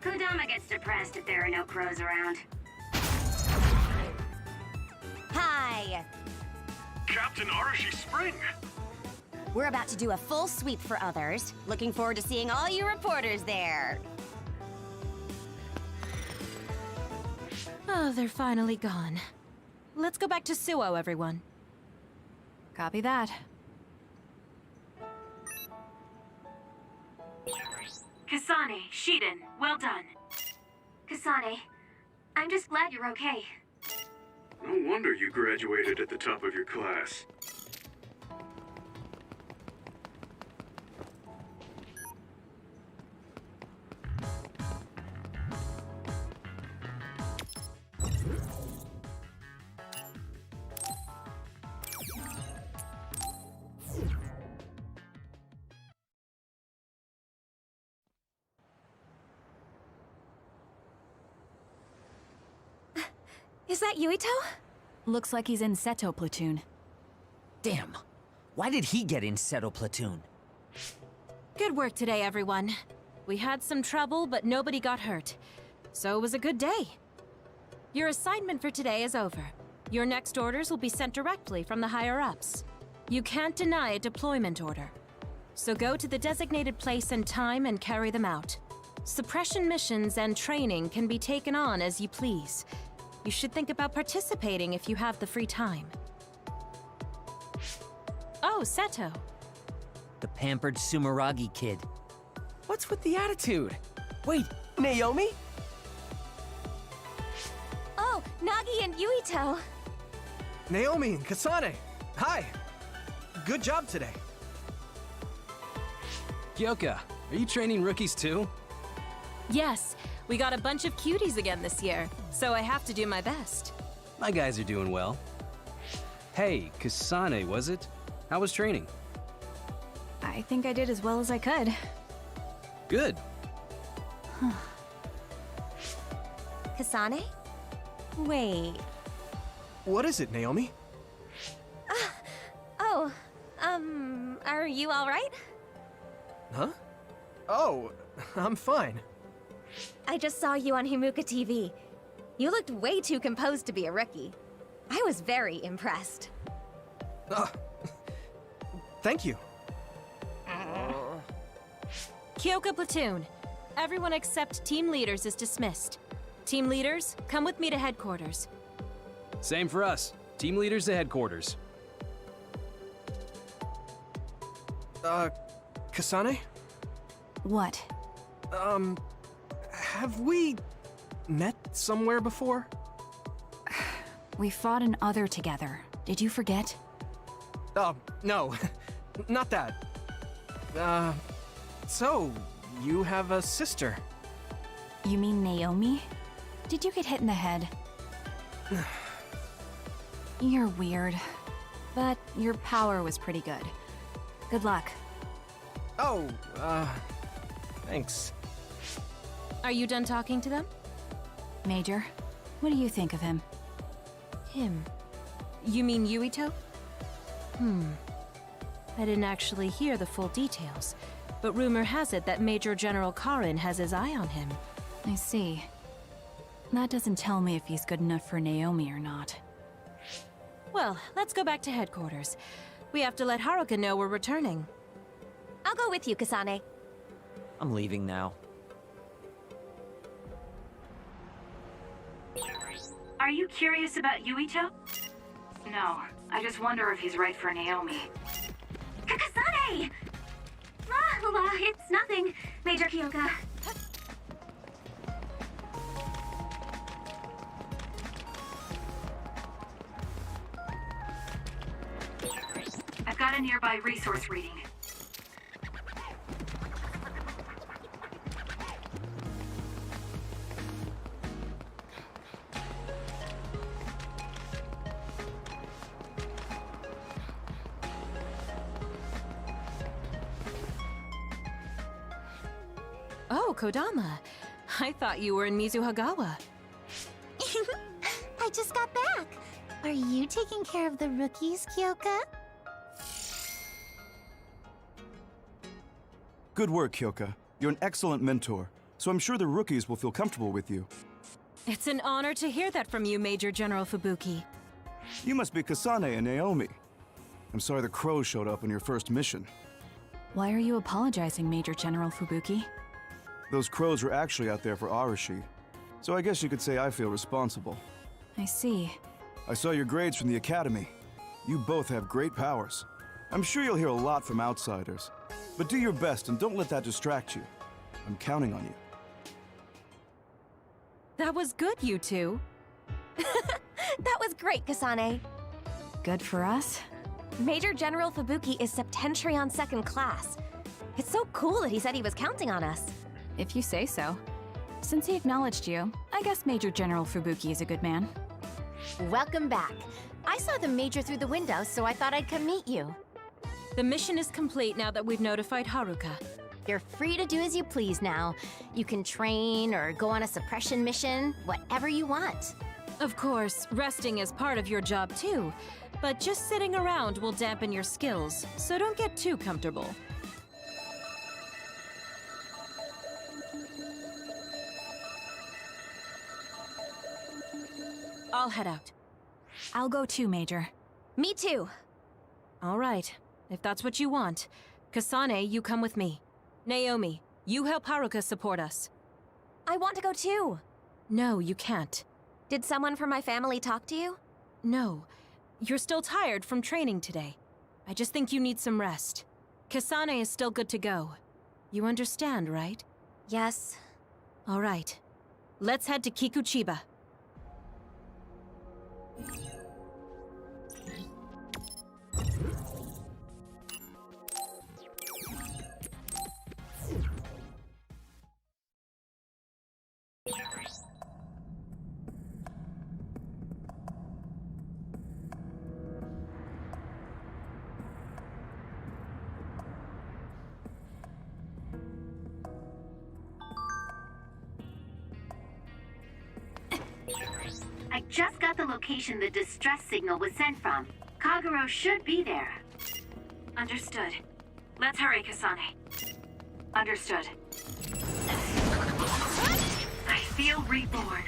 Kodama gets depressed if there are no crows around. Hi! Captain Arashi Spring! We're about to do a full sweep for others. Looking forward to seeing all you reporters there. Oh, they're finally gone. Let's go back to Suo, everyone. Copy that. Kasane, Shiden, well done. Kasane, I'm just glad you're okay. No wonder you graduated at the top of your class. Is that Yuito? Looks like he's in Seto platoon. Damn. Why did he get in Seto platoon? Good work today, everyone. We had some trouble, but nobody got hurt. So it was a good day. Your assignment for today is over. Your next orders will be sent directly from the higher-ups. You can't deny a deployment order. So go to the designated place and time and carry them out. Suppression missions and training can be taken on as you please. You should think about participating if you have the free time. Oh, Seto. The pampered Sumeragi kid. What's with the attitude? Wait, Naomi? Oh, Nagi and Yuito. Naomi and Kasane, hi. Good job today. Kyoka, are you training rookies too? Yes, we got a bunch of cuties again this year, so I have to do my best. My guys are doing well. Hey, Kasane, was it? How was training? I think I did as well as I could. Good. Kasane? Wait. What is it, Naomi? Are you alright? Huh? Oh, I'm fine. I just saw you on Himuka TV. You looked way too composed to be a rookie. I was very impressed. Thank you. Kyoka Platoon. Everyone except team leaders is dismissed. Team leaders, come with me to headquarters. Same for us. Team leaders to headquarters. Kasane? What? Have we met somewhere before? We fought an Other together. Did you forget? Oh, no. Not that. So, you have a sister? You mean Naomi? Did you get hit in the head? You're weird. But your power was pretty good. Good luck. Oh, thanks. Are you done talking to them? Major, what do you think of him? Him? You mean Yuito? I didn't actually hear the full details, but rumor has it that Major General Karin has his eye on him. I see. That doesn't tell me if he's good enough for Naomi or not. Well, let's go back to headquarters. We have to let Haruka know we're returning. I'll go with you, Kasane. I'm leaving now. Are you curious about Yuito? No, I just wonder if he's right for Naomi. Kasane! La, it's nothing, Major Kyoka. I've got a nearby resource reading. Oh, Kodama. I thought you were in Mizuhagawa. I just got back. Are you taking care of the rookies, Kyoka? Good work, Kyoka. You're an excellent mentor, so I'm sure the rookies will feel comfortable with you. It's an honor to hear that from you, Major General Fubuki. You must be Kasane and Naomi. I'm sorry the crows showed up on your first mission. Why are you apologizing, Major General Fubuki? Those crows were actually out there for Arashi, so I guess you could say I feel responsible. I see. I saw your grades from the academy. You both have great powers. I'm sure you'll hear a lot from outsiders, but do your best and don't let that distract you. I'm counting on you. That was good, you two. That was great, Kasane. Good for us? Major General Fubuki is Septentrion second class. It's so cool that he said he was counting on us. If you say so. Since he acknowledged you, I guess Major General Fubuki is a good man. Welcome back. I saw the Major through the window, so I thought I'd come meet you. The mission is complete now that we've notified Haruka. You're free to do as you please now. You can train or go on a suppression mission, whatever you want. Of course, resting is part of your job too, but just sitting around will dampen your skills, so don't get too comfortable. I'll head out. I'll go too, Major. Me too. All right, if that's what you want. Kasane, you come with me. Naomi, you help Haruka support us. I want to go too. No, you can't. Did someone from my family talk to you? No. You're still tired from training today. I just think you need some rest. Kasane is still good to go. You understand, right? Yes. All right. Let's head to Kikuchiba. the location the distress signal was sent from. Kagero should be there. Understood. Let's hurry, Kasane. Understood. I feel reborn.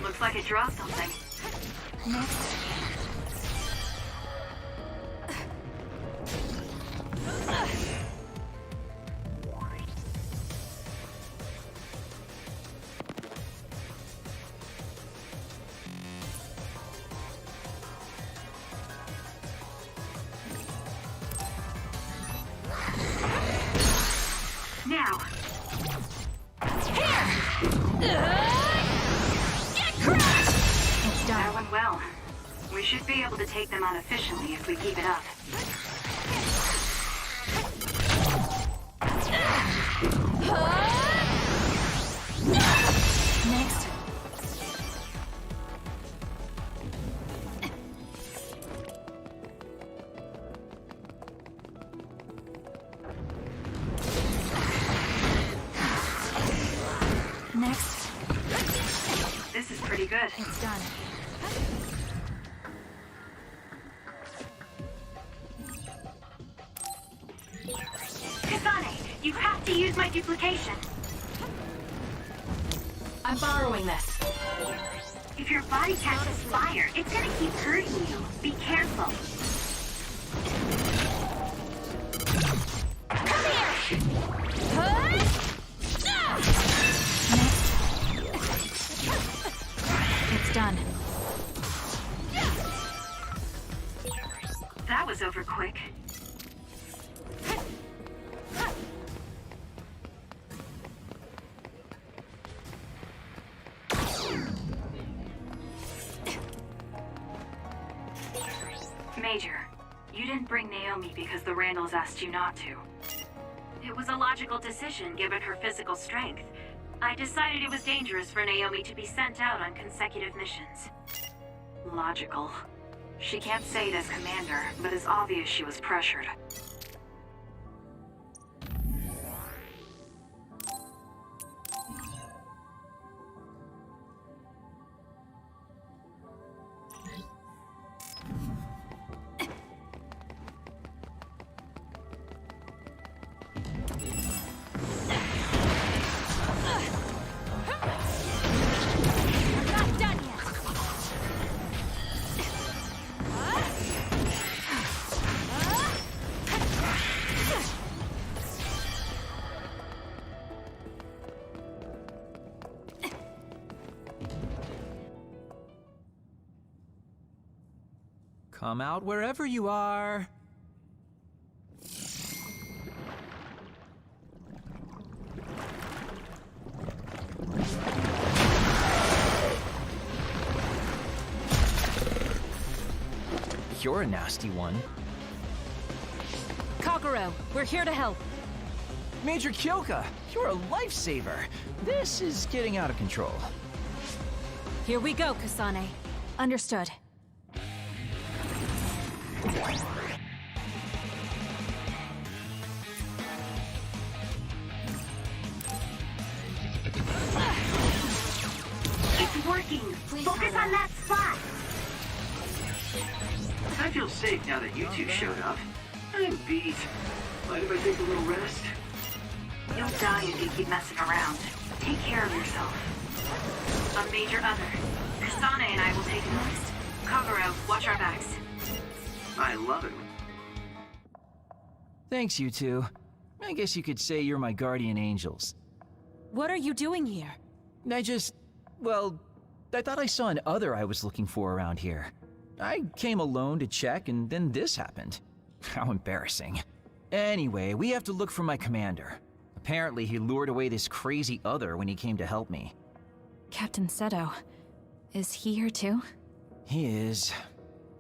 Looks like it dropped something. Now. That went well. We should be able to take them on efficiently if we keep it up. Next. Next. This is pretty good. It's done. Kasane, you have to use my duplication. I'm borrowing this. If your body catches fire, it's gonna keep hurting you. Be careful. Come here! It's done. That was over quick. Major, you didn't bring Naomi because the Randalls asked you not to. It was a logical decision given her physical strength. I decided it was dangerous for Naomi to be sent out on consecutive missions. Logical. She can't say it as commander, but it's obvious she was pressured. Come out wherever you are. You're a nasty one. Kagero, we're here to help. Major Kyoka, you're a lifesaver. This is getting out of control. Here we go, Kasane. Understood. It's working. Focus on that spot. I feel safe now that you two showed up. I'm beat. Mind if I take a little rest? You'll die if you keep messing around. Take care of yourself. A Major Other. Kasane and I will take it next. Kagero, watch our backs. I love it. Thanks, you two. I guess you could say you're my guardian angels. What are you doing here? Well, I thought I saw an Other I was looking for around here. I came alone to check, and then this happened. How embarrassing. Anyway, we have to look for my commander. Apparently, he lured away this crazy Other when he came to help me. Captain Seto. Is he here too? He is.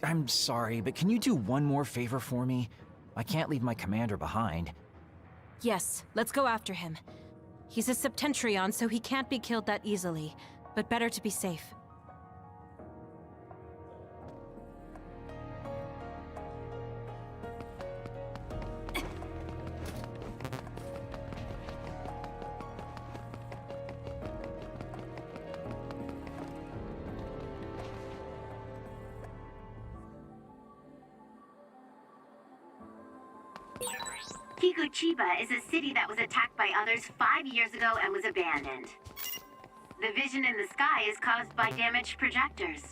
I'm sorry, but can you do one more favor for me? I can't leave my commander behind. Yes, let's go after him. He's a Septentrion, so he can't be killed that easily, but better to be safe. Kikuchiba is a city that was attacked by others 5 years ago and was abandoned. The vision in the sky is caused by damaged projectors.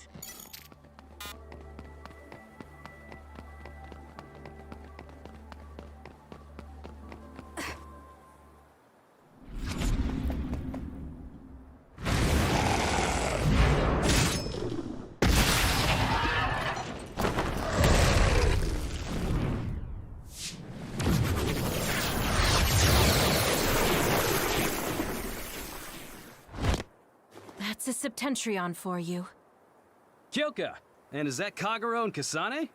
That's a Septentrion for you. Kyoka! And is that Kagero and Kasane?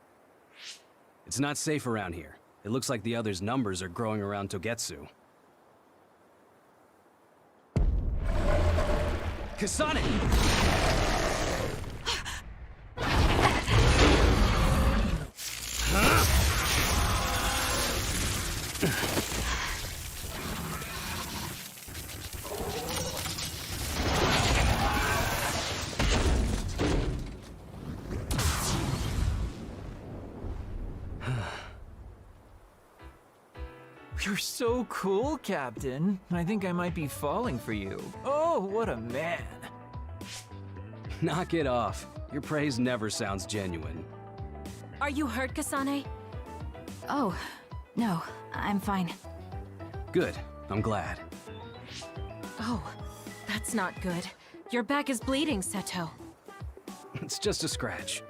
It's not safe around here. It looks like the others' numbers are growing around Togetsu. Kasane! You're so cool, Captain. I think I might be falling for you. Oh, what a man. Knock it off. Your praise never sounds genuine. Are you hurt, Kasane? Oh, no, I'm fine. Good. I'm glad. Oh, that's not good. Your back is bleeding, Seto. It's just a scratch.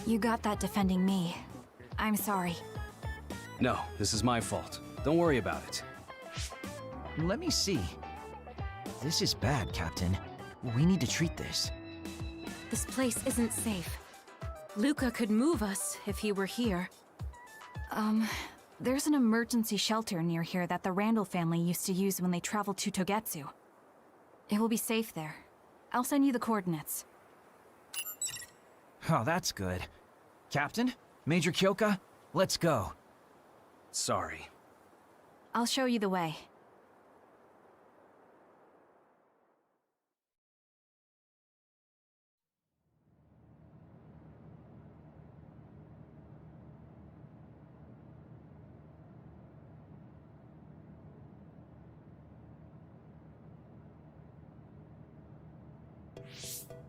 You got that defending me. I'm sorry. No, this is my fault. Don't worry about it. Let me see. This is bad, Captain. We need to treat this. This place isn't safe. Luca could move us if he were here. There's an emergency shelter near here that the Randall family used to use when they traveled to Togetsu. It will be safe there. I'll send you the coordinates. Oh, that's good. Captain? Major Kyoka? Let's go. Sorry. I'll show you the way.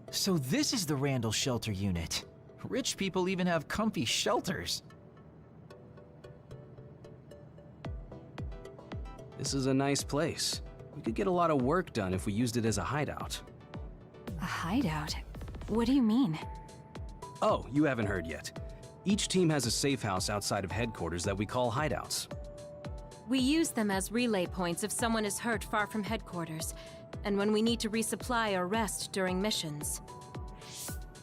So this is the Randall Shelter Unit. Rich people even have comfy shelters. This is a nice place. We could get a lot of work done if we used it as a hideout. A hideout? What do you mean? Oh, you haven't heard yet. Each team has a safe house outside of headquarters that we call hideouts. We use them as relay points if someone is hurt far from headquarters, and when we need to resupply or rest during missions.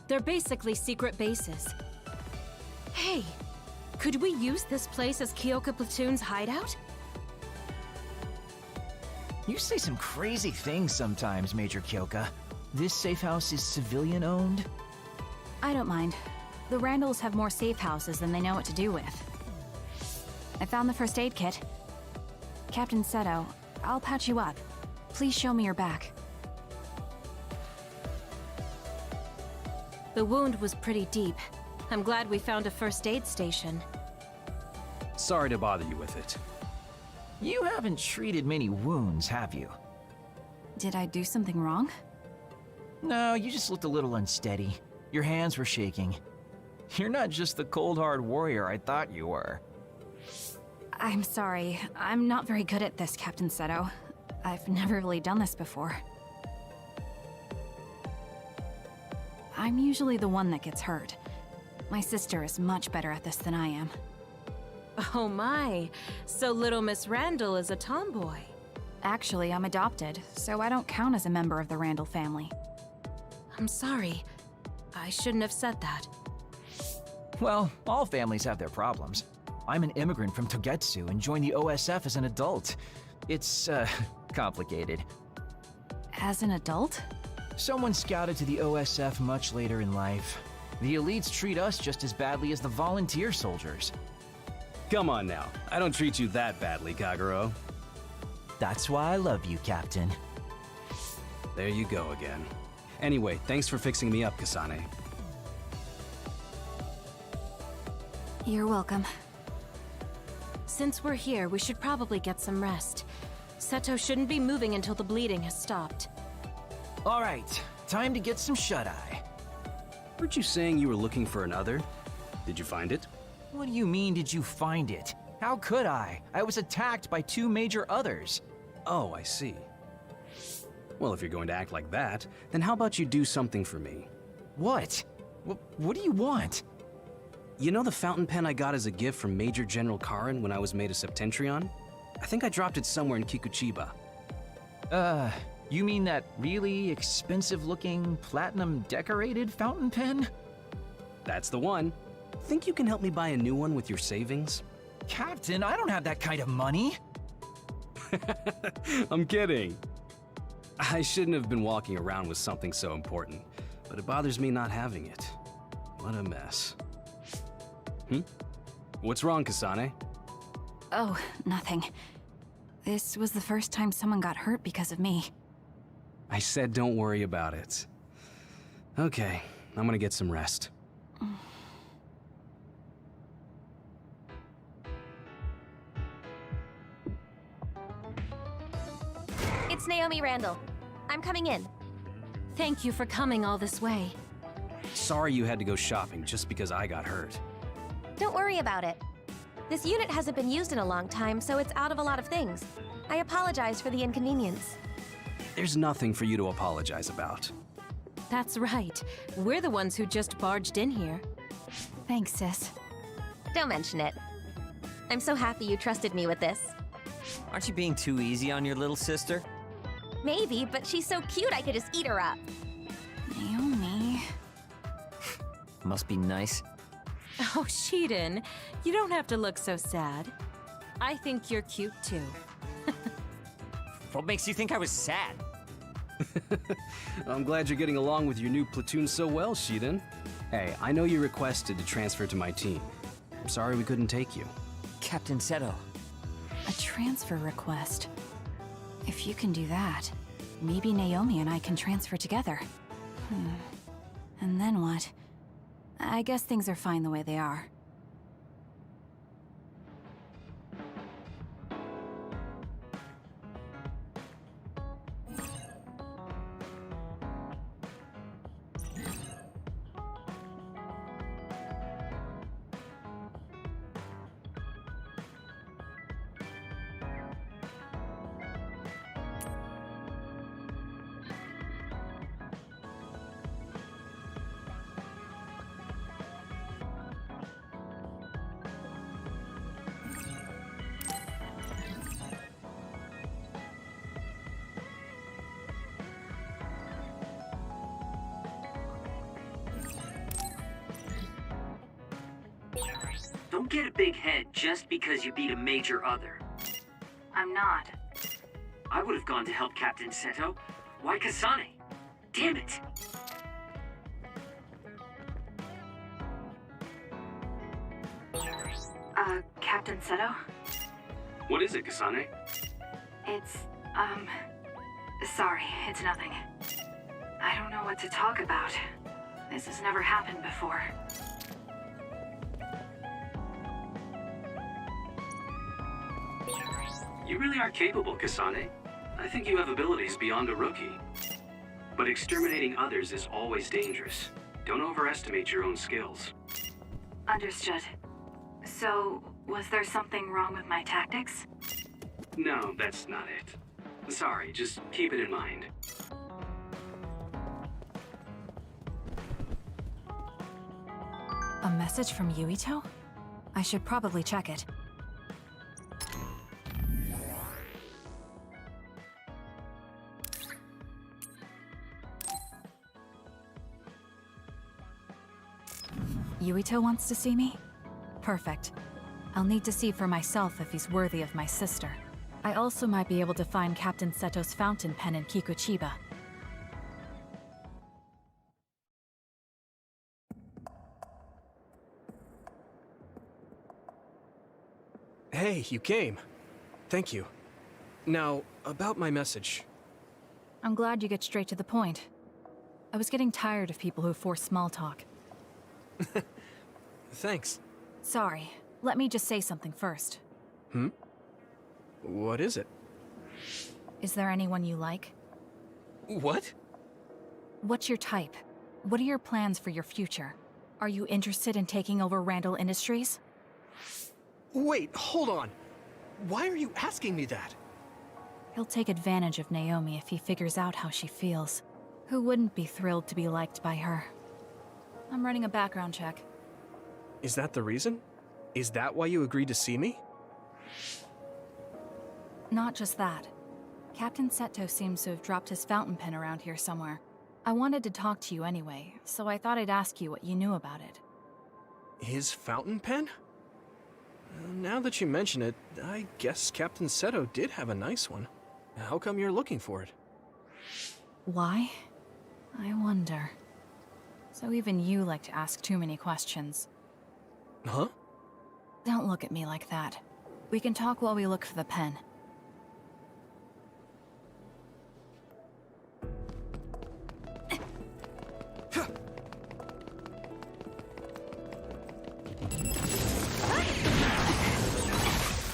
They're basically secret bases. Hey, could we use this place as Kyoka Platoon's hideout? You say some crazy things sometimes, Major Kyoka. This safe house is civilian-owned? I don't mind. The Randalls have more safe houses than they know what to do with. I found the first aid kit. Captain Seto, I'll patch you up. Please show me your back. The wound was pretty deep. I'm glad we found a first aid station. Sorry to bother you with it. You haven't treated many wounds, have you? Did I do something wrong? No, you just looked a little unsteady. Your hands were shaking. You're not just the cold hard warrior I thought you were. I'm sorry. I'm not very good at this, Captain Seto. I've never really done this before. I'm usually the one that gets hurt. My sister is much better at this than I am. Oh my, so little Miss Randall is a tomboy. Actually, I'm adopted, so I don't count as a member of the Randall family. I'm sorry. I shouldn't have said that. Well, all families have their problems. I'm an immigrant from Togetsu and joined the OSF as an adult. It's, complicated. As an adult? Someone scouted to the OSF much later in life. The elites treat us just as badly as the volunteer soldiers. Come on now. I don't treat you that badly, Kagero. That's why I love you, Captain. There you go again. Anyway, thanks for fixing me up, Kasane. You're welcome. Since we're here, we should probably get some rest. Seto shouldn't be moving until the bleeding has stopped. Alright, time to get some shut-eye. Weren't you saying you were looking for another? Did you find it? What do you mean, did you find it? How could I? I was attacked by 2 major others. Oh, I see. Well, if you're going to act like that, then how about you do something for me? What? What do you want? You know the fountain pen I got as a gift from Major General Karin when I was made a Septentrion? I think I dropped it somewhere in Kikuchiba. You mean that really expensive-looking, platinum-decorated fountain pen? That's the one. Think you can help me buy a new one with your savings? Captain, I don't have that kind of money. I'm kidding. I shouldn't have been walking around with something so important, but it bothers me not having it. What a mess. What's wrong, Kasane? Oh, nothing. This was the first time someone got hurt because of me. I said don't worry about it. Okay, I'm gonna get some rest. It's Naomi Randall. I'm coming in. Thank you for coming all this way. Sorry you had to go shopping just because I got hurt. Don't worry about it. This unit hasn't been used in a long time, so it's out of a lot of things. I apologize for the inconvenience. There's nothing for you to apologize about. That's right. We're the ones who just barged in here. Thanks, sis. Don't mention it. I'm so happy you trusted me with this. Aren't you being too easy on your little sister? Maybe, but she's so cute I could just eat her up. Naomi... Must be nice. Oh, Shiden, you don't have to look so sad. I think you're cute too. What makes you think I was sad? I'm glad you're getting along with your new platoon so well, Shiden. Hey, I know you requested to transfer to my team. I'm sorry we couldn't take you. Captain Seto. A transfer request. If you can do that, maybe Naomi and I can transfer together. And then what? I guess things are fine the way they are. Don't get a big head just because you beat a major other. I'm not. I would have gone to help Captain Seto. Why Kasane? Damn it! Captain Seto? What is it, Kasane? It's, sorry, it's nothing. I don't know what to talk about. This has never happened before. You really are capable, Kasane. I think you have abilities beyond a rookie. But exterminating others is always dangerous. Don't overestimate your own skills. Understood. So, was there something wrong with my tactics? No, that's not it. Sorry, just keep it in mind. A message from Yuito? I should probably check it. Yuito wants to see me? Perfect. I'll need to see for myself if he's worthy of my sister. I also might be able to find Captain Seto's fountain pen in Kikuchiba. Hey, you came. Thank you. Now, about my message. I'm glad you get straight to the point. I was getting tired of people who force small talk. Thanks. Sorry. Let me just say something first. Hmm? What is it? Is there anyone you like? What? What's your type? What are your plans for your future? Are you interested in taking over Randall Industries? Wait, hold on. Why are you asking me that? He'll take advantage of Naomi if he figures out how she feels. Who wouldn't be thrilled to be liked by her? I'm running a background check. Is that the reason? Is that why you agreed to see me? Not just that. Captain Seto seems to have dropped his fountain pen around here somewhere. I wanted to talk to you anyway, so I thought I'd ask you what you knew about it. His fountain pen? Now that you mention it, I guess Captain Seto did have a nice one. How come you're looking for it? Why? I wonder. So even you like to ask too many questions. Huh? Don't look at me like that. We can talk while we look for the pen.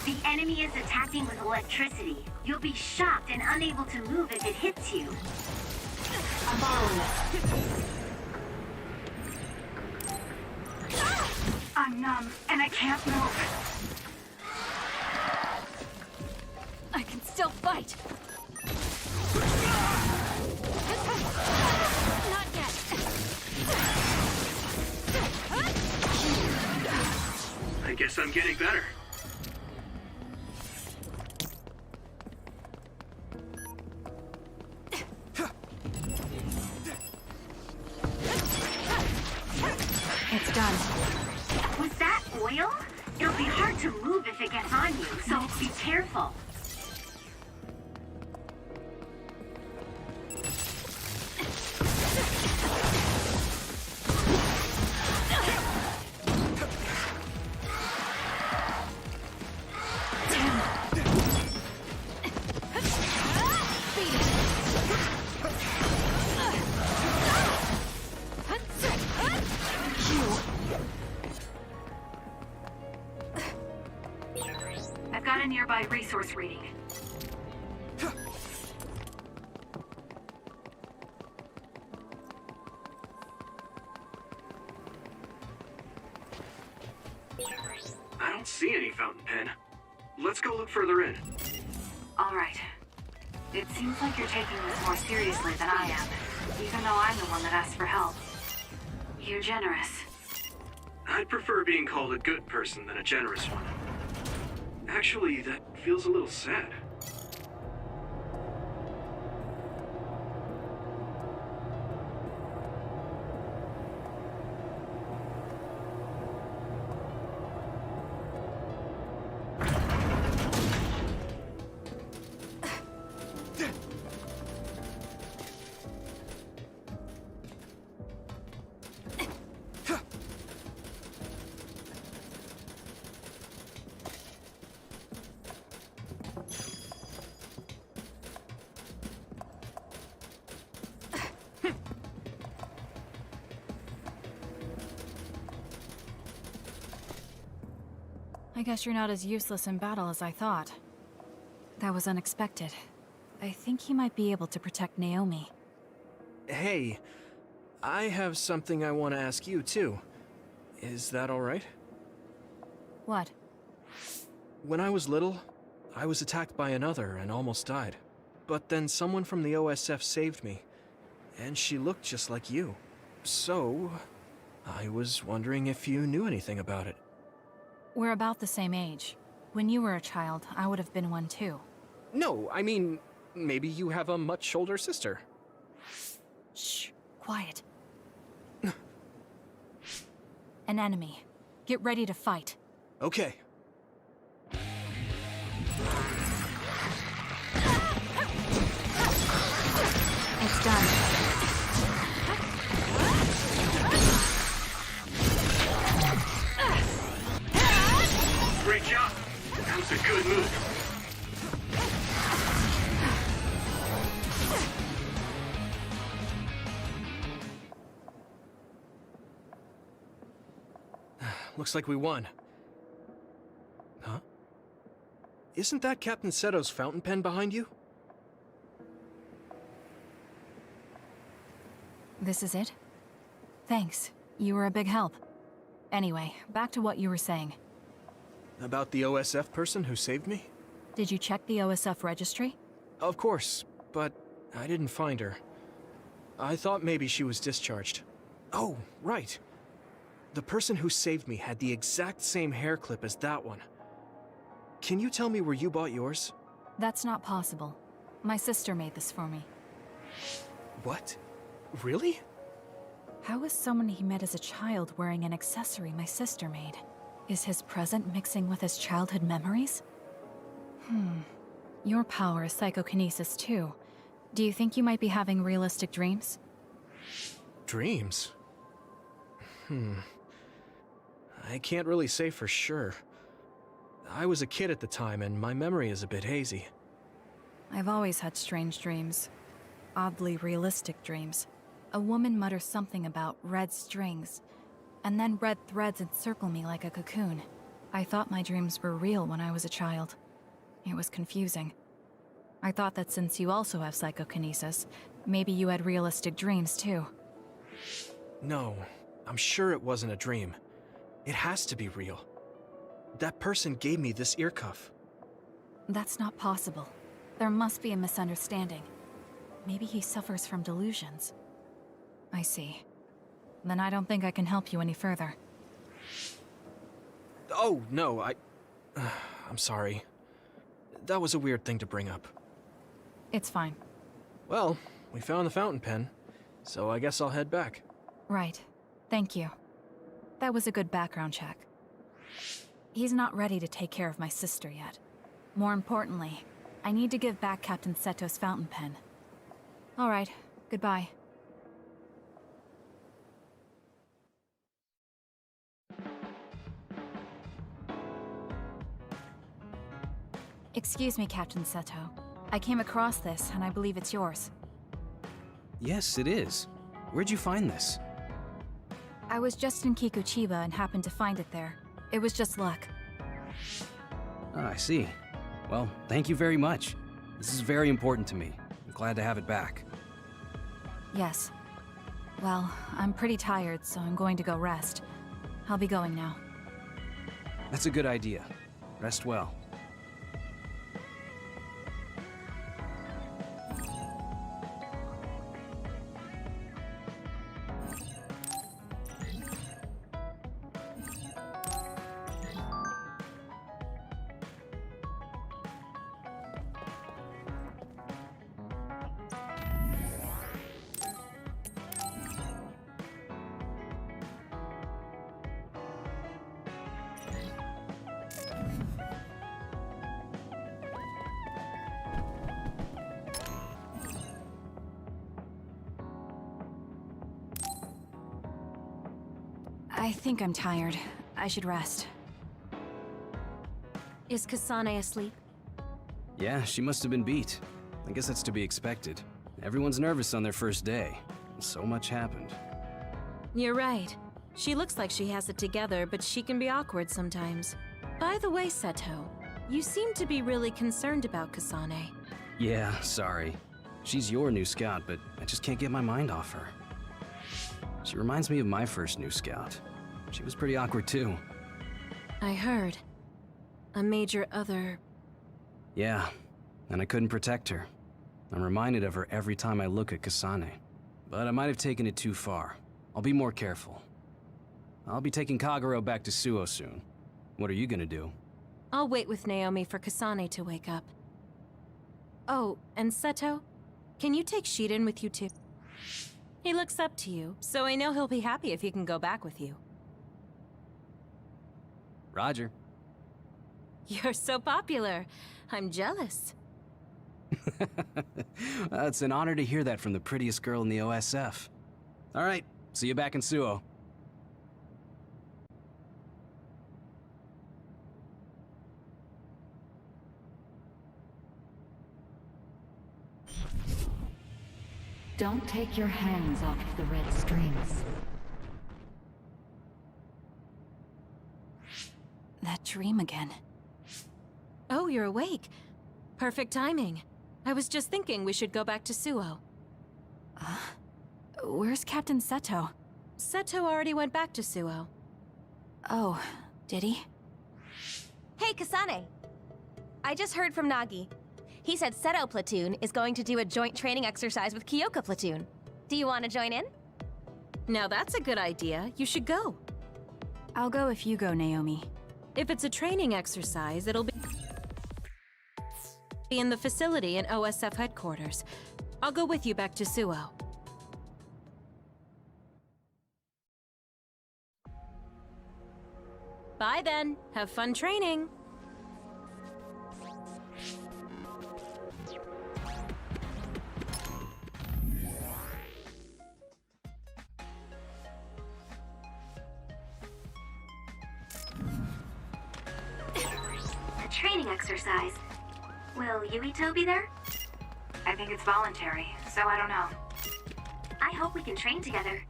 The enemy is attacking with electricity. You'll be shocked and unable to move if it hits you. I'm borrowing it. I'm numb, and I can't move. I can still fight! Not yet! I guess I'm getting better. It's done. Was that oil? It'll be hard to move if it gets on you, so be careful. I've got a nearby resource reading. I don't see any fountain pen. Let's go look further in. All right. It seems like you're taking this more seriously than I am, even though I'm the one that asked for help. You're generous. I'd prefer being called a good person than a generous one. Actually, that feels a little sad. I guess you're not as useless in battle as I thought. That was unexpected. I think he might be able to protect Naomi. Hey, I have something I want to ask you, too. Is that all right? What? When I was little, I was attacked by another and almost died. But then someone from the OSF saved me, and she looked just like you. So, I was wondering if you knew anything about it. We're about the same age. When you were a child, I would have been one too. No, I mean, maybe you have a much older sister. Shh, quiet. An enemy. Get ready to fight. Okay. It's done. Great job! That was a good move. Looks like we won. Huh? Isn't that Captain Seto's fountain pen behind you? This is it? Thanks. You were a big help. Anyway, back to what you were saying. About the OSF person who saved me? Did you check the OSF registry? Of course, but I didn't find her. I thought maybe she was discharged. Oh, right. The person who saved me had the exact same hair clip as that one. Can you tell me where you bought yours? That's not possible. My sister made this for me. What? Really? How is someone he met as a child wearing an accessory my sister made? Is his present mixing with his childhood memories? Your power is psychokinesis too. Do you think you might be having realistic dreams? Dreams? I can't really say for sure. I was a kid at the time, and my memory is a bit hazy. I've always had strange dreams. Oddly realistic dreams. A woman mutters something about red strings, and then red threads encircle me like a cocoon. I thought my dreams were real when I was a child. It was confusing. I thought that since you also have psychokinesis, maybe you had realistic dreams too. No, I'm sure it wasn't a dream. It has to be real. That person gave me this ear cuff. That's not possible. There must be a misunderstanding. Maybe he suffers from delusions. I see. Then I don't think I can help you any further. Oh, no, I'm sorry. That was a weird thing to bring up. It's fine. Well, we found the fountain pen, so I guess I'll head back. Right. Thank you. That was a good background check. He's not ready to take care of my sister yet. More importantly, I need to give back Captain Seto's fountain pen. All right, goodbye. Excuse me, Captain Seto. I came across this, and I believe it's yours. Yes, it is. Where'd you find this? I was just in Kikuchiba and happened to find it there. It was just luck. Ah, I see. Well, thank you very much. This is very important to me. I'm glad to have it back. Yes. Well, I'm pretty tired, so I'm going to go rest. I'll be going now. That's a good idea. Rest well. I think I'm tired. I should rest. Is Kasane asleep? Yeah, she must have been beat. I guess that's to be expected. Everyone's nervous on their first day. So much happened. You're right. She looks like she has it together, but she can be awkward sometimes. By the way, Seto, you seem to be really concerned about Kasane. Yeah, sorry. She's your new scout, but I just can't get my mind off her. She reminds me of my first new scout. She was pretty awkward too. I heard. A major other... Yeah, and I couldn't protect her. I'm reminded of her every time I look at Kasane. But I might have taken it too far. I'll be more careful. I'll be taking Kagero back to Suo soon. What are you gonna do? I'll wait with Naomi for Kasane to wake up. Oh, and Seto, can you take Shiden with you too? He looks up to you, so I know he'll be happy if he can go back with you. Roger. You're so popular. I'm jealous. It's an honor to hear that from the prettiest girl in the OSF. All right, see you back in Suo. Don't take your hands off the red strings. That dream again. Oh, you're awake. Perfect timing. I was just thinking we should go back to Suo. Where's Captain Seto? Seto already went back to Suo. Oh, did he? Hey, Kasane. I just heard from Nagi. He said Seto Platoon is going to do a joint training exercise with Kyoka Platoon. Do you want to join in? Now that's a good idea. You should go. I'll go if you go, Naomi. If it's a training exercise, it'll be in the facility in OSF headquarters. I'll go with you back to Suo. Bye then. Have fun training. A training exercise. Will Yuito be there? I think it's voluntary, so I don't know. I hope we can train together.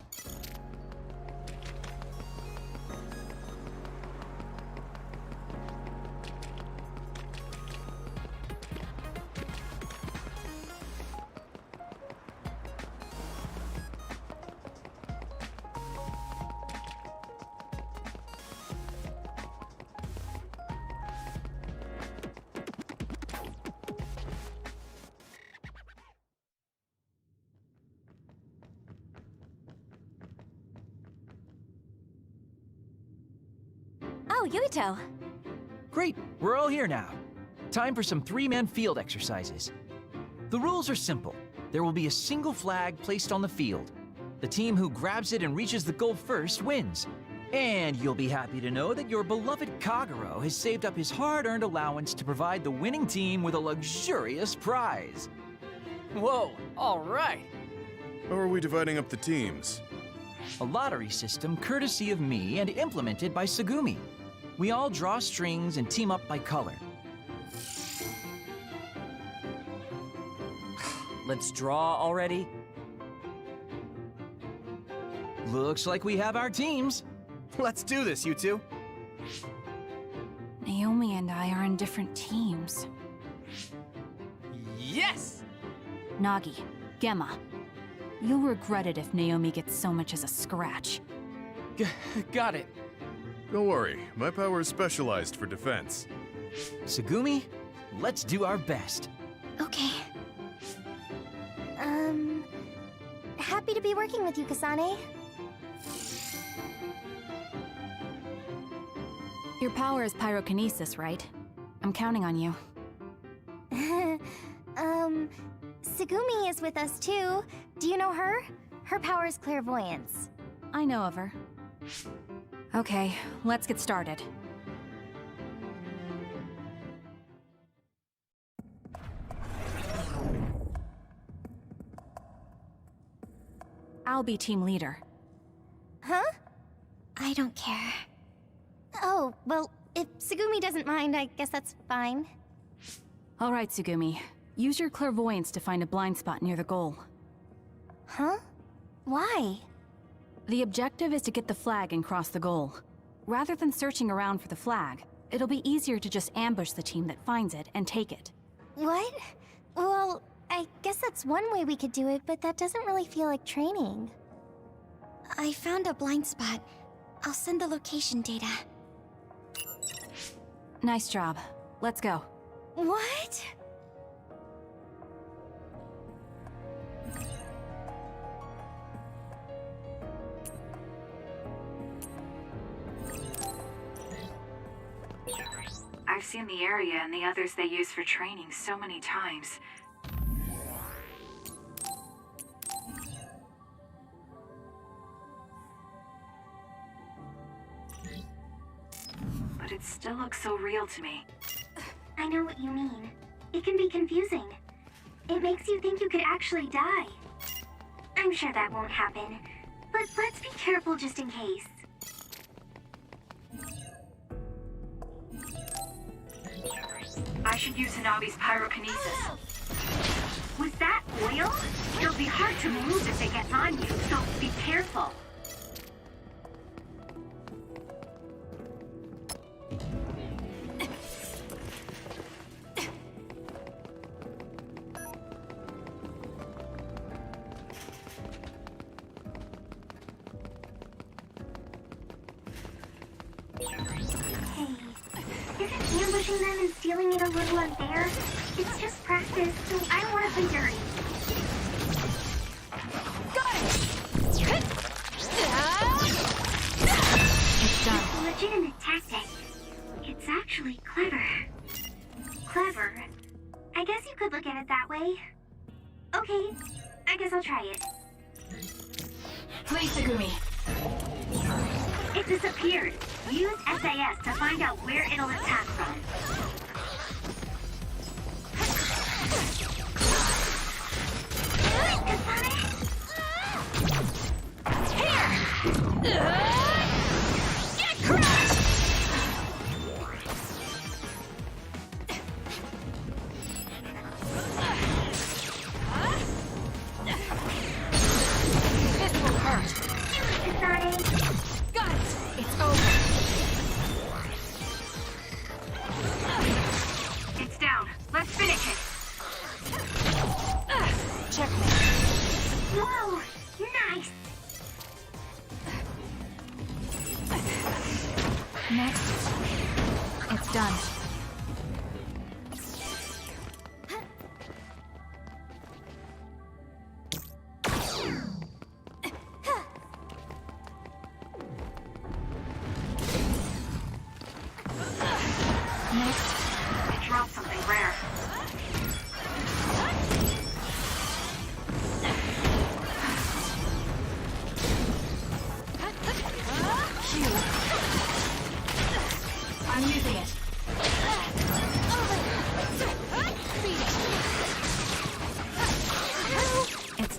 Oh, Yuito. Great, we're all here now. Time for some three-man field exercises. The rules are simple. There will be a single flag placed on the field. The team who grabs it and reaches the goal first wins. And you'll be happy to know that your beloved Kagero has saved up his hard-earned allowance to provide the winning team with a luxurious prize. Whoa, all right. How are we dividing up the teams? A lottery system courtesy of me and implemented by Tsugumi. We all draw strings and team up by color. Let's draw already. Looks like we have our teams. Let's do this, you two. Naomi and I are in different teams. Yes! Nagi, Gemma. You'll regret it if Naomi gets so much as a scratch. Got it. Don't worry, my power is specialized for defense. Tsugumi, let's do our best. Okay. Happy to be working with you, Kasane. Your power is pyrokinesis, right? I'm counting on you. Tsugumi is with us too. Do you know her? Her power is clairvoyance. I know of her. Okay, let's get started. I'll be team leader. Huh? I don't care. Oh, well, if Tsugumi doesn't mind, I guess that's fine. All right, Tsugumi. Use your clairvoyance to find a blind spot near the goal. Huh? Why? The objective is to get the flag and cross the goal. Rather than searching around for the flag, it'll be easier to just ambush the team that finds it and take it. What? Well, I guess that's one way we could do it, but that doesn't really feel like training. I found a blind spot. I'll send the location data. Nice job. Let's go. What? I've seen the area and the others they use for training so many times. But it still looks so real to me. I know what you mean. It can be confusing. It makes you think you could actually die. I'm sure that won't happen, but let's be careful just in case. I should use Hanabi's pyrokinesis. Was that oil? It'll be hard to move if it gets on you, so be careful. Hey, isn't ambushing them and stealing it a little unfair? It's just practice, so I don't want to play dirty. Got it! It's done. It's a legitimate tactic. It's actually clever. Clever. I guess you could look at it that way. Okay, I guess I'll try it. Please, Segumi. It disappeared. Use SAS to find out where it'll attack from.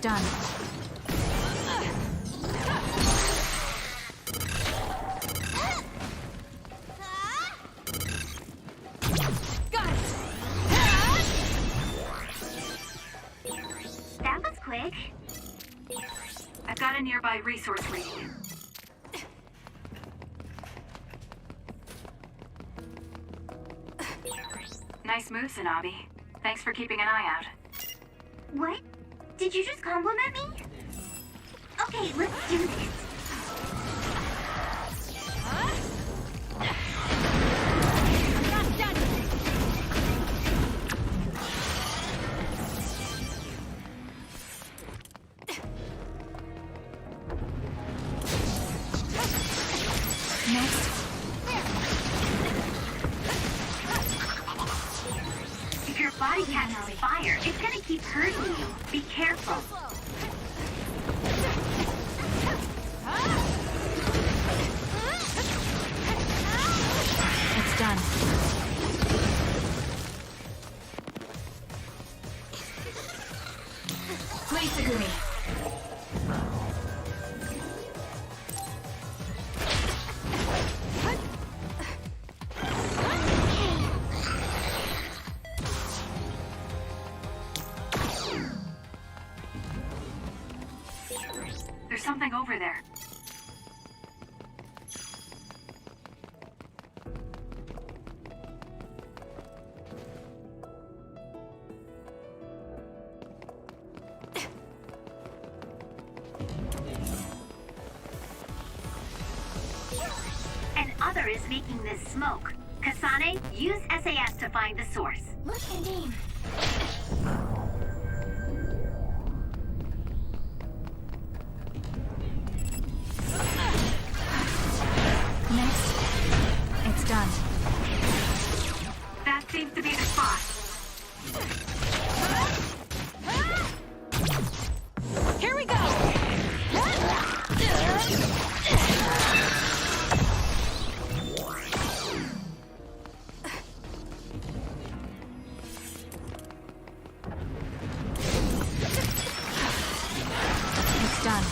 Done. Got it. That was quick. I've got a nearby resource reading. Nice move, Sanabi. Thanks for keeping an eye out. What? Did you just compliment me? Okay, let's do this. Next. If your body catches fire, it's gonna keep hurting you. Be careful. It's done. Please, Segumi. There's something over there. An other is making this smoke. Kasane, use SAS to find the source. Look at him. Next. It's done. That seems to be the spot. Here we go! It's done.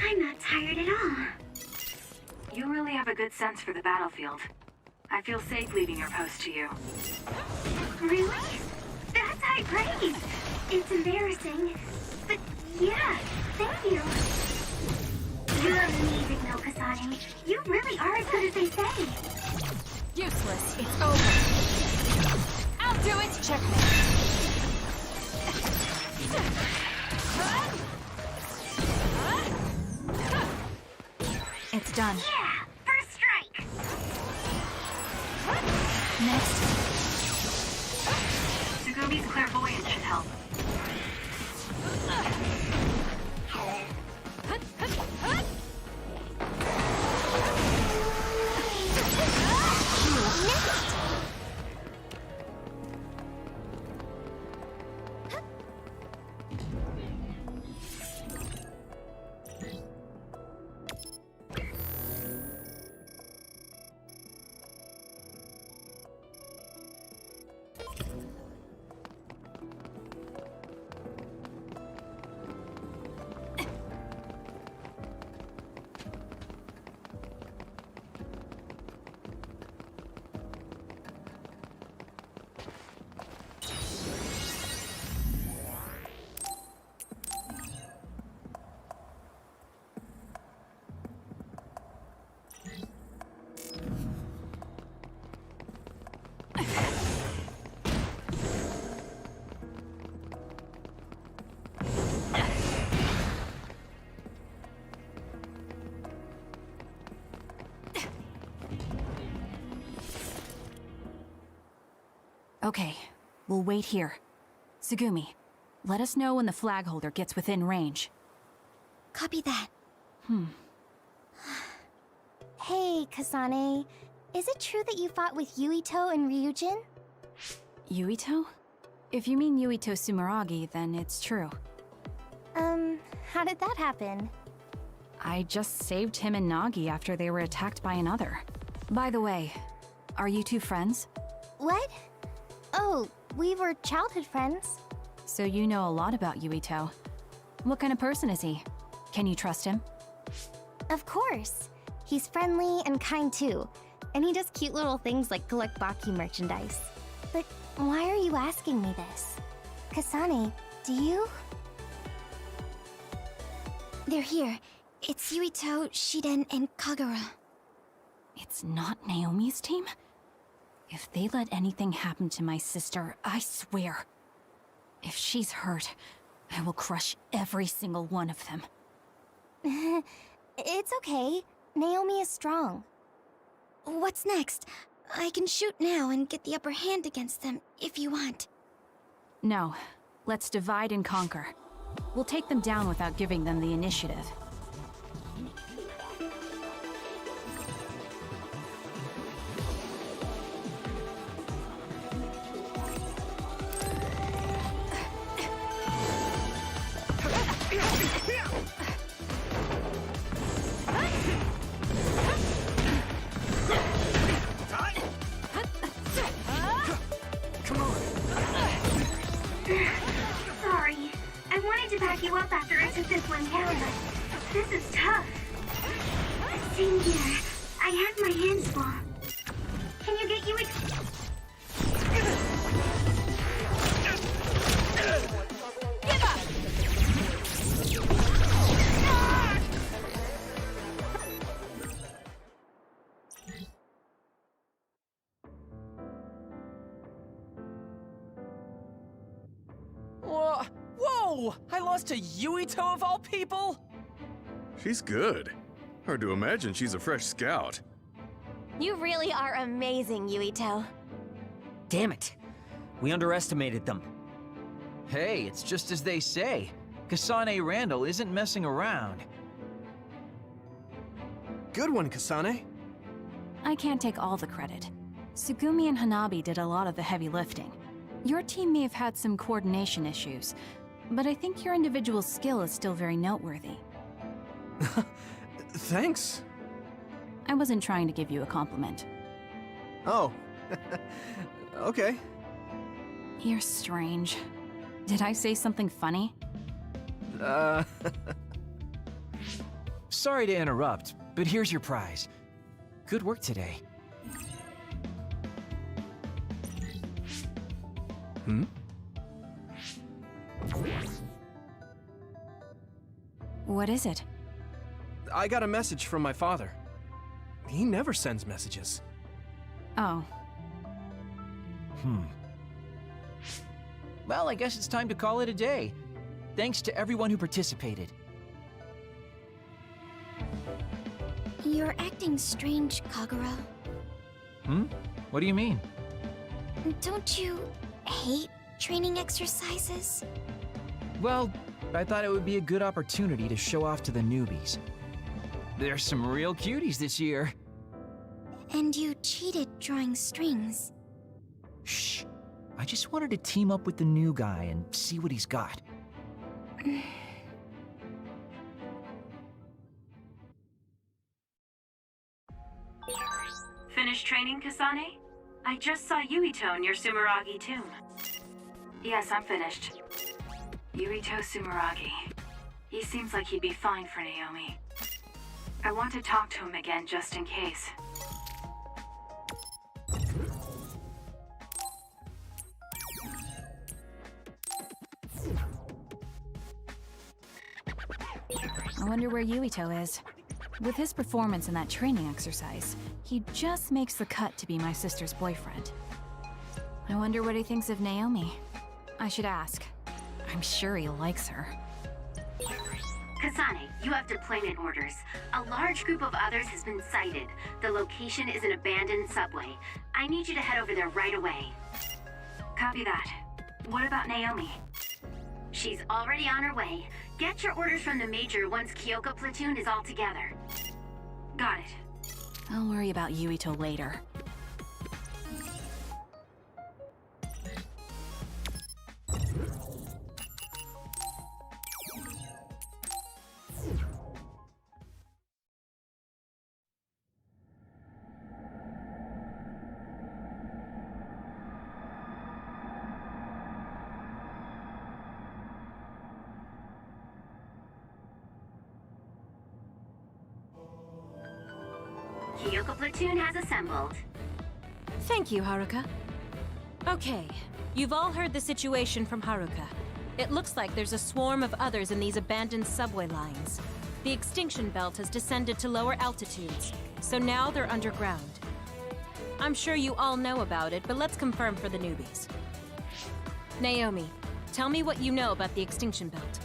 I'm not tired at all. You really have a good sense for the battlefield. I feel safe leaving your post to you. Really? That's high praise. It's embarrassing. But yeah, thank you. You're amazing, though, Kasane. You really are as good as they say. Useless. It's over. I'll do it. Checkmate. It's done. Yeah, first strike. Next. Sugumi's clairvoyance should help. Okay, we'll wait here. Sugumi, let us know when the flag holder gets within range. Copy that. Hmm. Hey, Kasane. Is it true that you fought with Yuito and Ryujin? Yuito? If you mean Yuito Sumeragi, then it's true. How did that happen? I just saved him and Nagi after they were attacked by another. By the way, are you two friends? What? Oh, we were childhood friends. So you know a lot about Yuito. What kind of person is he? Can you trust him? Of course. He's friendly and kind too. And he does cute little things like collect Baki merchandise. But why are you asking me this? Kasane, do you? They're here. It's Yuito, Shiden, and Kagura. It's not Naomi's team? If they let anything happen to my sister, I swear. If she's hurt, I will crush every single one of them. It's okay. Naomi is strong. What's next? I can shoot now and get the upper hand against them, if you want. No. Let's divide and conquer. We'll take them down without giving them the initiative. Sorry. I wanted to back you up after I took this one down, but this is tough. Same here. I have my hands full. Can you get Give up! Whoa! I lost to Yuito of all people? She's good. Hard to imagine she's a fresh scout. You really are amazing, Yuito. Damn it. We underestimated them. Hey, it's just as they say. Kasane Randall isn't messing around. Good one, Kasane. I can't take all the credit. Sugumi and Hanabi did a lot of the heavy lifting. Your team may have had some coordination issues, but I think your individual skill is still very noteworthy. Thanks. I wasn't trying to give you a compliment. Oh. Okay. You're strange. Did I say something funny? Sorry to interrupt, but here's your prize. Good work today. Hmm? What is it? I got a message from my father. He never sends messages. Oh. Well, I guess it's time to call it a day. Thanks to everyone who participated. You're acting strange, Kagura. What do you mean? Don't you hate training exercises? Well, I thought it would be a good opportunity to show off to the newbies. There's some real cuties this year. And you cheated drawing strings. Shh. I just wanted to team up with the new guy and see what he's got. Finished training, Kasane? I just saw Yuito in your Sumeragi tomb. Yes, I'm finished. Yuito Sumeragi. He seems like he'd be fine for Naomi. I want to talk to him again just in case. I wonder where Yuito is. With his performance in that training exercise, he just makes the cut to be my sister's boyfriend. I wonder what he thinks of Naomi. I should ask. I'm sure he likes her. Kasane, you have deployment orders. A large group of others has been sighted. The location is an abandoned subway. I need you to head over there right away. Copy that. What about Naomi? She's already on her way. Get your orders from the Major once Kyoka Platoon is all together. Got it. I'll worry about Yuito later. Kyoka Platoon has assembled. Thank you, Haruka. Okay, you've all heard the situation from Haruka. It looks like there's a swarm of others in these abandoned subway lines. The extinction belt has descended to lower altitudes, so now they're underground. I'm sure you all know about it, but let's confirm for the newbies. Naomi, tell me what you know about the extinction belt.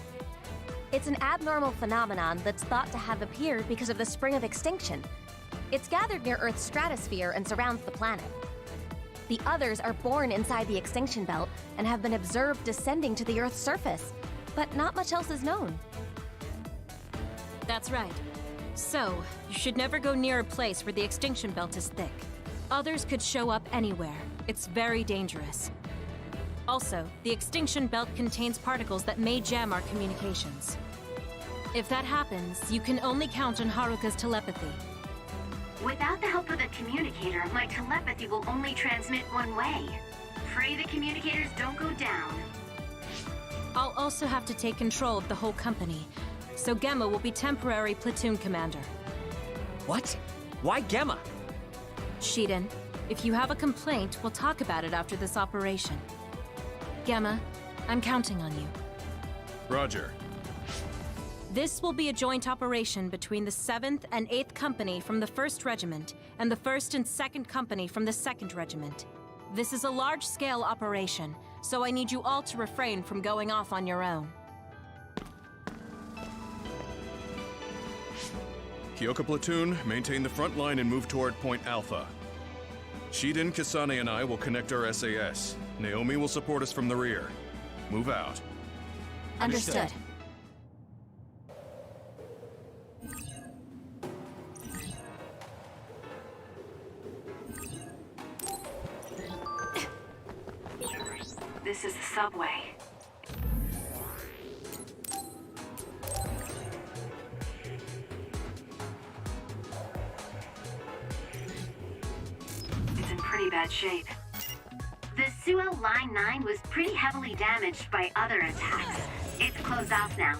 It's an abnormal phenomenon that's thought to have appeared because of the spring of extinction. It's gathered near Earth's stratosphere and surrounds the planet. The others are born inside the extinction belt and have been observed descending to the Earth's surface, but not much else is known. That's right. So, you should never go near a place where the extinction belt is thick. Others could show up anywhere. It's very dangerous. Also, the extinction belt contains particles that may jam our communications. If that happens, you can only count on Haruka's telepathy. Without the help of the communicator, my telepathy will only transmit one way. Pray the communicators don't go down. I'll also have to take control of the whole company, so Gemma will be temporary platoon commander. What? Why Gemma? Shiden, if you have a complaint, we'll talk about it after this operation. Gemma, I'm counting on you. Roger. This will be a joint operation between the 7th and 8th Company from the 1st Regiment and the 1st and 2nd Company from the 2nd Regiment. This is a large-scale operation, so I need you all to refrain from going off on your own. Kyoka Platoon, maintain the front line and move toward Point Alpha. Shiden, Kasane, and I will connect our SAS. Naomi will support us from the rear. Move out. Understood. This is the subway. It's in pretty bad shape. The Suo Line 9 was pretty heavily damaged by other attacks. It's closed off now.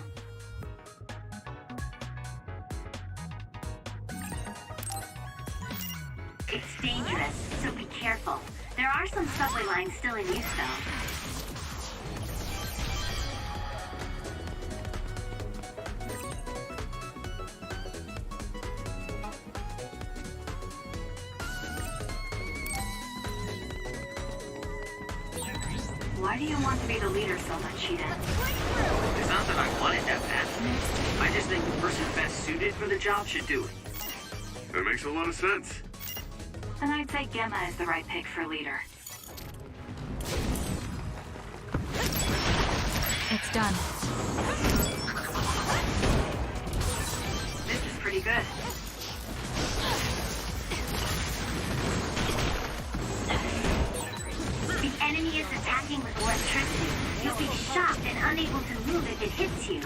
It's dangerous, so be careful. There are some subway lines still in use, though. Why do you want to be the leader so much, Eden? It's not that I want it that bad. I just think the person best suited for the job should do it. That makes a lot of sense. Then I'd say Gemma is the right pick for leader. It's done. This is pretty good. The enemy is attacking with electricity. You'll be shocked and unable to move if it hits you.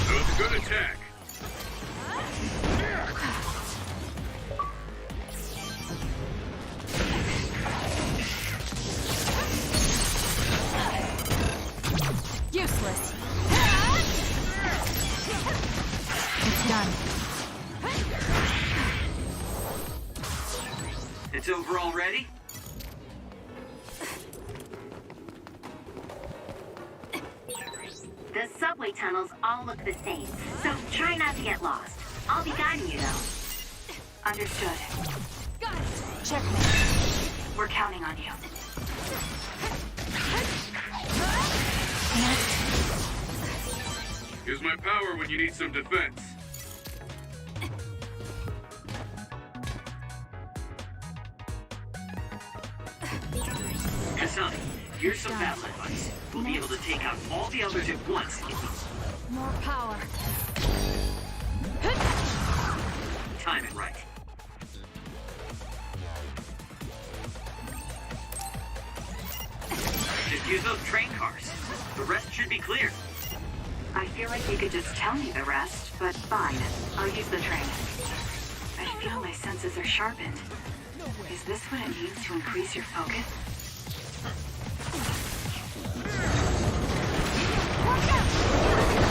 That was a good attack. Useless. It's done. It's over already? The subway tunnels all look the same, so try not to get lost. I'll be guiding you, though. Understood. Got it. Checkmate. We're counting on you. Use my power when you need some defense. Kasane, here's some battle advice. We'll be able to take out all the others at once if More power. we time it right. Just use those train cars. The rest should be clear. I feel like you could just tell me the rest, but fine. I'll use the train. I feel my senses are sharpened. Is this what it means to increase your focus?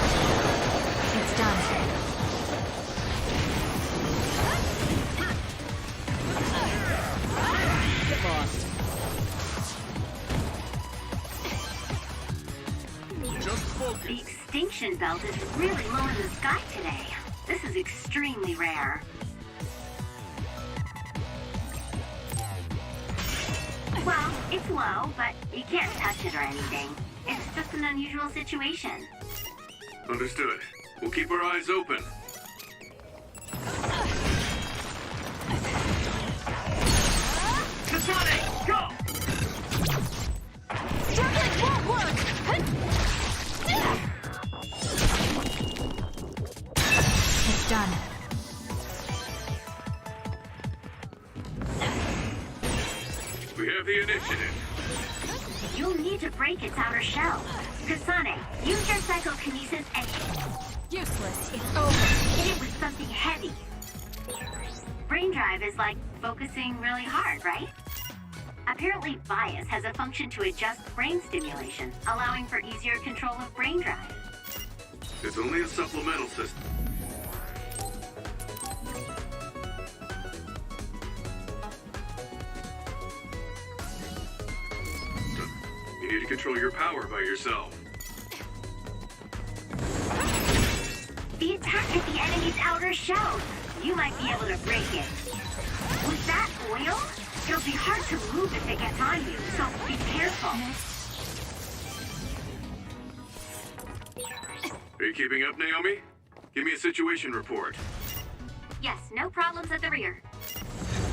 It's done. Get lost. Just focus. The extinction belt is really low in the sky today. This is extremely rare. Well, it's low, but you can't touch it or anything. It's just an unusual situation. Understood. We'll keep our eyes open. Kasane, go! Struggling won't work! It's done. We have the initiative. You'll need to break its outer shell. Kasane, use your psychokinesis and Useless. It's over. hit it with something heavy. Brain drive is like focusing really hard, right? Apparently, bias has a function to adjust brain stimulation, allowing for easier control of brain drive. It's only a supplemental system. You need to control your power by yourself. The attack hit the enemy's outer shell. You might be able to break it. With that oil, it'll be hard to move if it gets on you, so be careful. Are you keeping up, Naomi? Give me a situation report. Yes, no problems at the rear.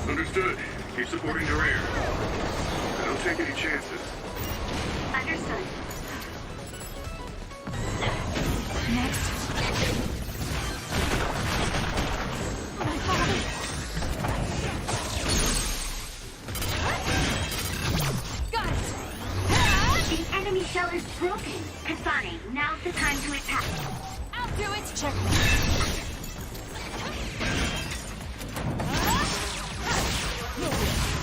Understood. Keep supporting the rear. Don't take any chances. Understood. Next. Got it! The enemy shell is broken. Kasane, now's the time to attack. I'll do it! Checkmate.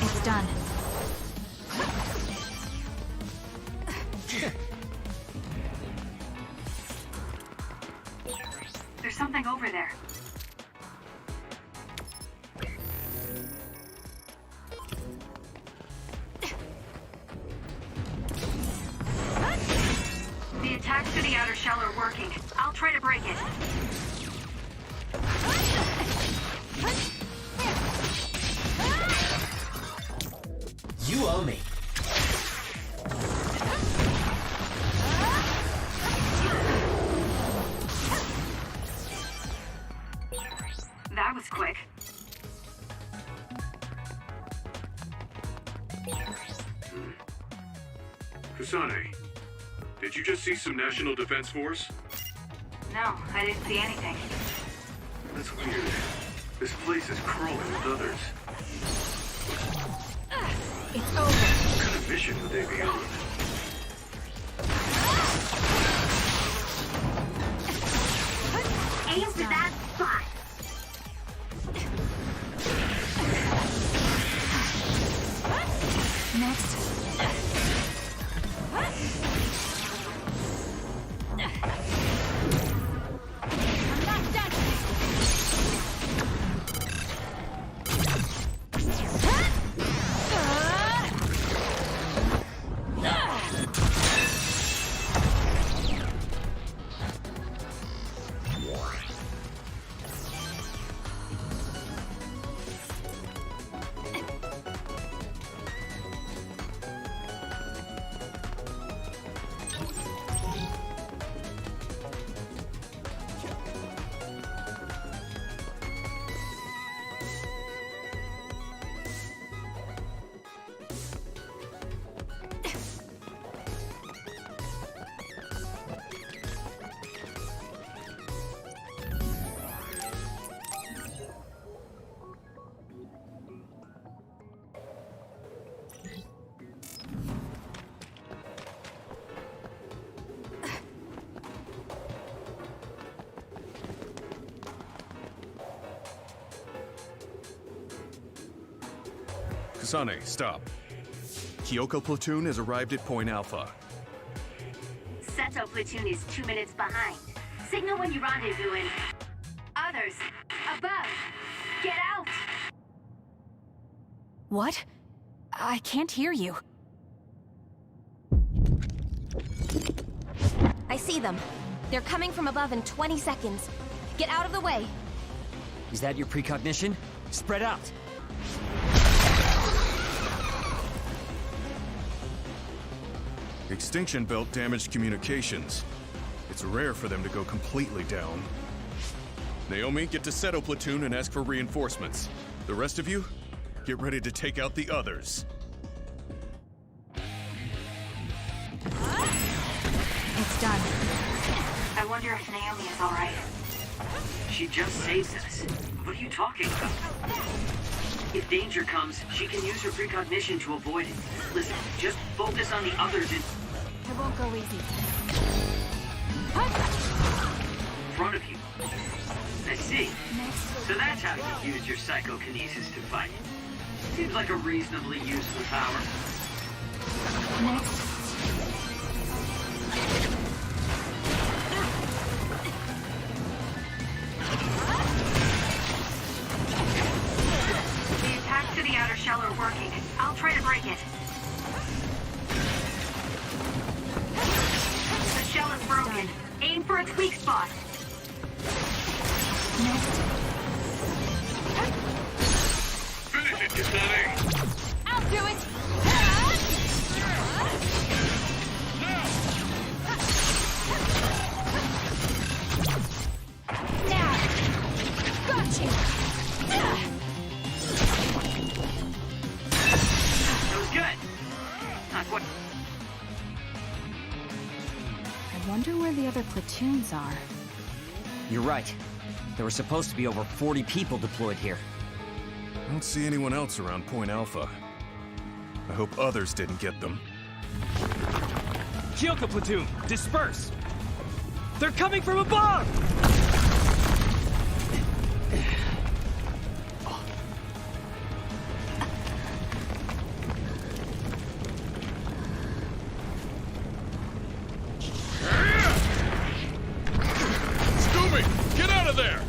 It's done. There's something over there. The attacks to the outer shell are working. I'll try to break it. You owe me. That was quick. Kasane, did you just see some National Defense Force? No, I didn't see anything. That's weird. This place is crawling with others. It's over. What kind of mission would they be on? Aim to that spot. Next. I'm not done. Kasane, stop. Kyoko platoon has arrived at Point Alpha. Seto platoon is 2 minutes behind. Signal when you rendezvous in. Others, above. Get out! What? I can't hear you. I see them. They're coming from above in 20 seconds. Get out of the way. Is that your precognition? Spread out. Extinction belt damaged communications. It's rare for them to go completely down. Naomi, get to Seto platoon and ask for reinforcements. The rest of you, get ready to take out the others. It's done. I wonder if Naomi is alright. She just saved us. What are you talking about? If danger comes, she can use her precognition to avoid it. Listen, just focus on the others in It won't go easy. front of you. I see. So that's how you use your psychokinesis to fight. Seems like a reasonably useful power. Next. The attacks to the outer shell are working. I'll try to break it. The shell is broken. Aim for its weak spot. Finish it, Kasane! I'll do it. Now. Gotcha. That was good. Not quite. I wonder where the other platoons are. You're right. There were supposed to be over 40 people deployed here. I don't see anyone else around Point Alpha. I hope others didn't get them. Kyoko platoon, disperse! They're coming from above! Scooby, get out of of there!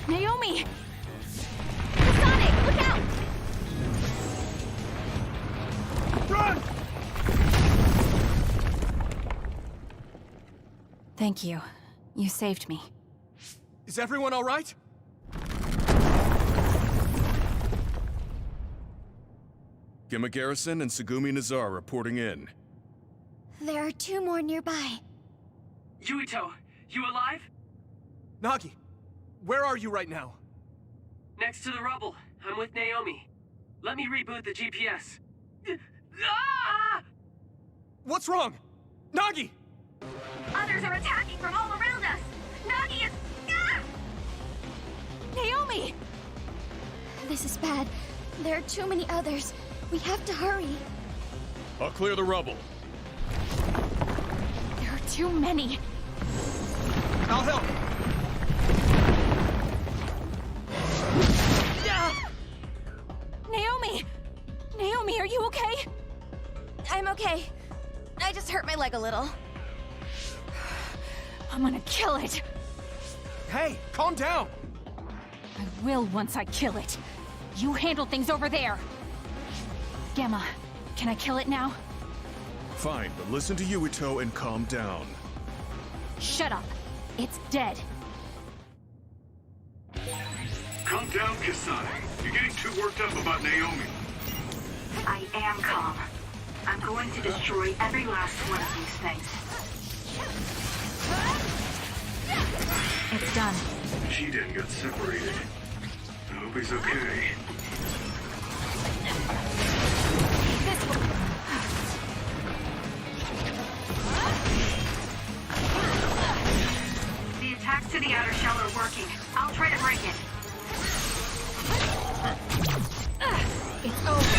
Naomi! Kasane, look out! Run! Thank you. You saved me. Is everyone all right? Gema Garrison and Tsugumi Nazar reporting in. There are 2 more nearby. Yuito, you alive? Nagi, where are you right now? Next to the rubble. I'm with Naomi. Let me reboot the GPS. Ah! What's wrong? Nagi! Others are attacking from all around us! Nagi is... Ah! Naomi! This is bad. There are too many others. We have to hurry. I'll clear the rubble. There are too many. I'll help! Naomi! Naomi, are you okay? I'm okay. I just hurt my leg a little. I'm gonna kill it. Hey, calm down! I will once I kill it. You handle things over there. Gemma, can I kill it now? Fine, but listen to Yuito and calm down. Shut up. It's dead. Calm down, Kasane. You're getting too worked up about Naomi. I am calm. I'm going to destroy every last one of these things. It's done. Shiden got separated. I hope he's okay. The attacks to the outer shell are working. I'll try to break it. It's over.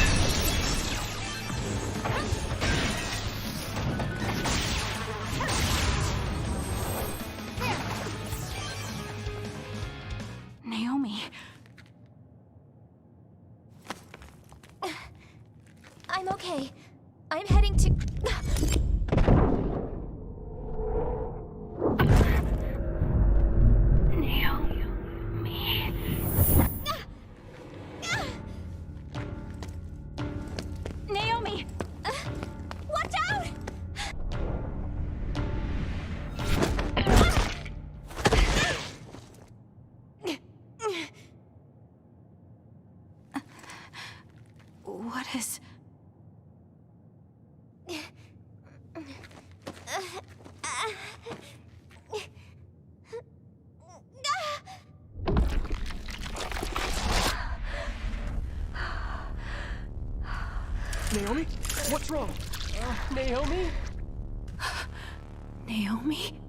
Naomi. I'm okay. I'm heading to... Naomi! Watch out! What is... Naomi? What's wrong? Naomi? Naomi?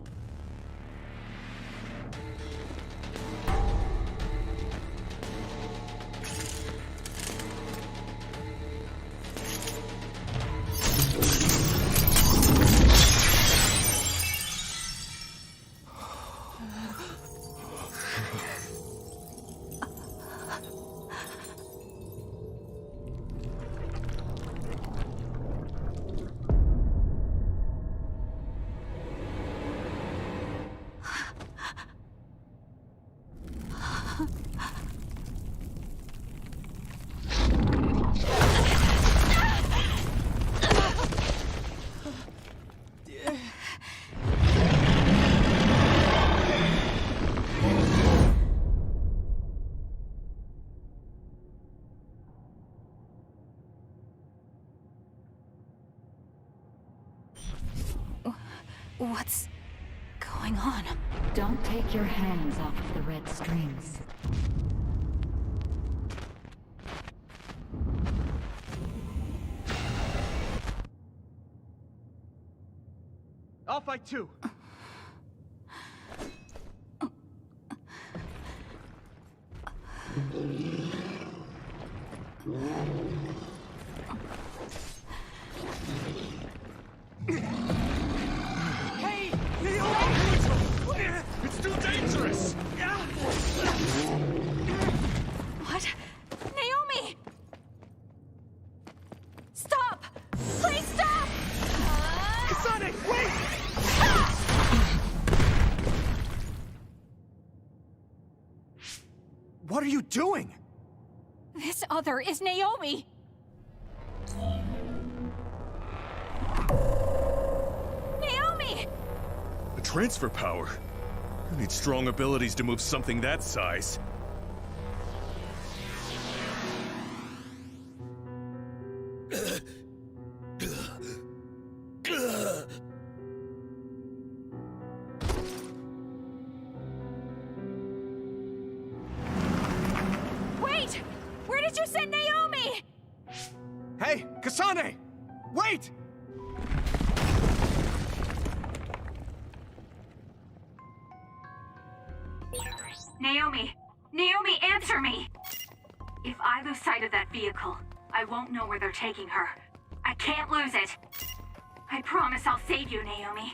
What's going on? Don't take your hands off of the red strings. I'll fight too. Hey! It's too dangerous! What? Naomi! are you doing? This other is Naomi! Naomi! A transfer power? You need strong abilities to move something that size. Wait! Where did you send Naomi? Hey, Kasane! Wait! Naomi! Naomi, answer me! If I lose sight of that vehicle, I won't know where they're taking her. I can't lose it. I promise I'll save you, Naomi.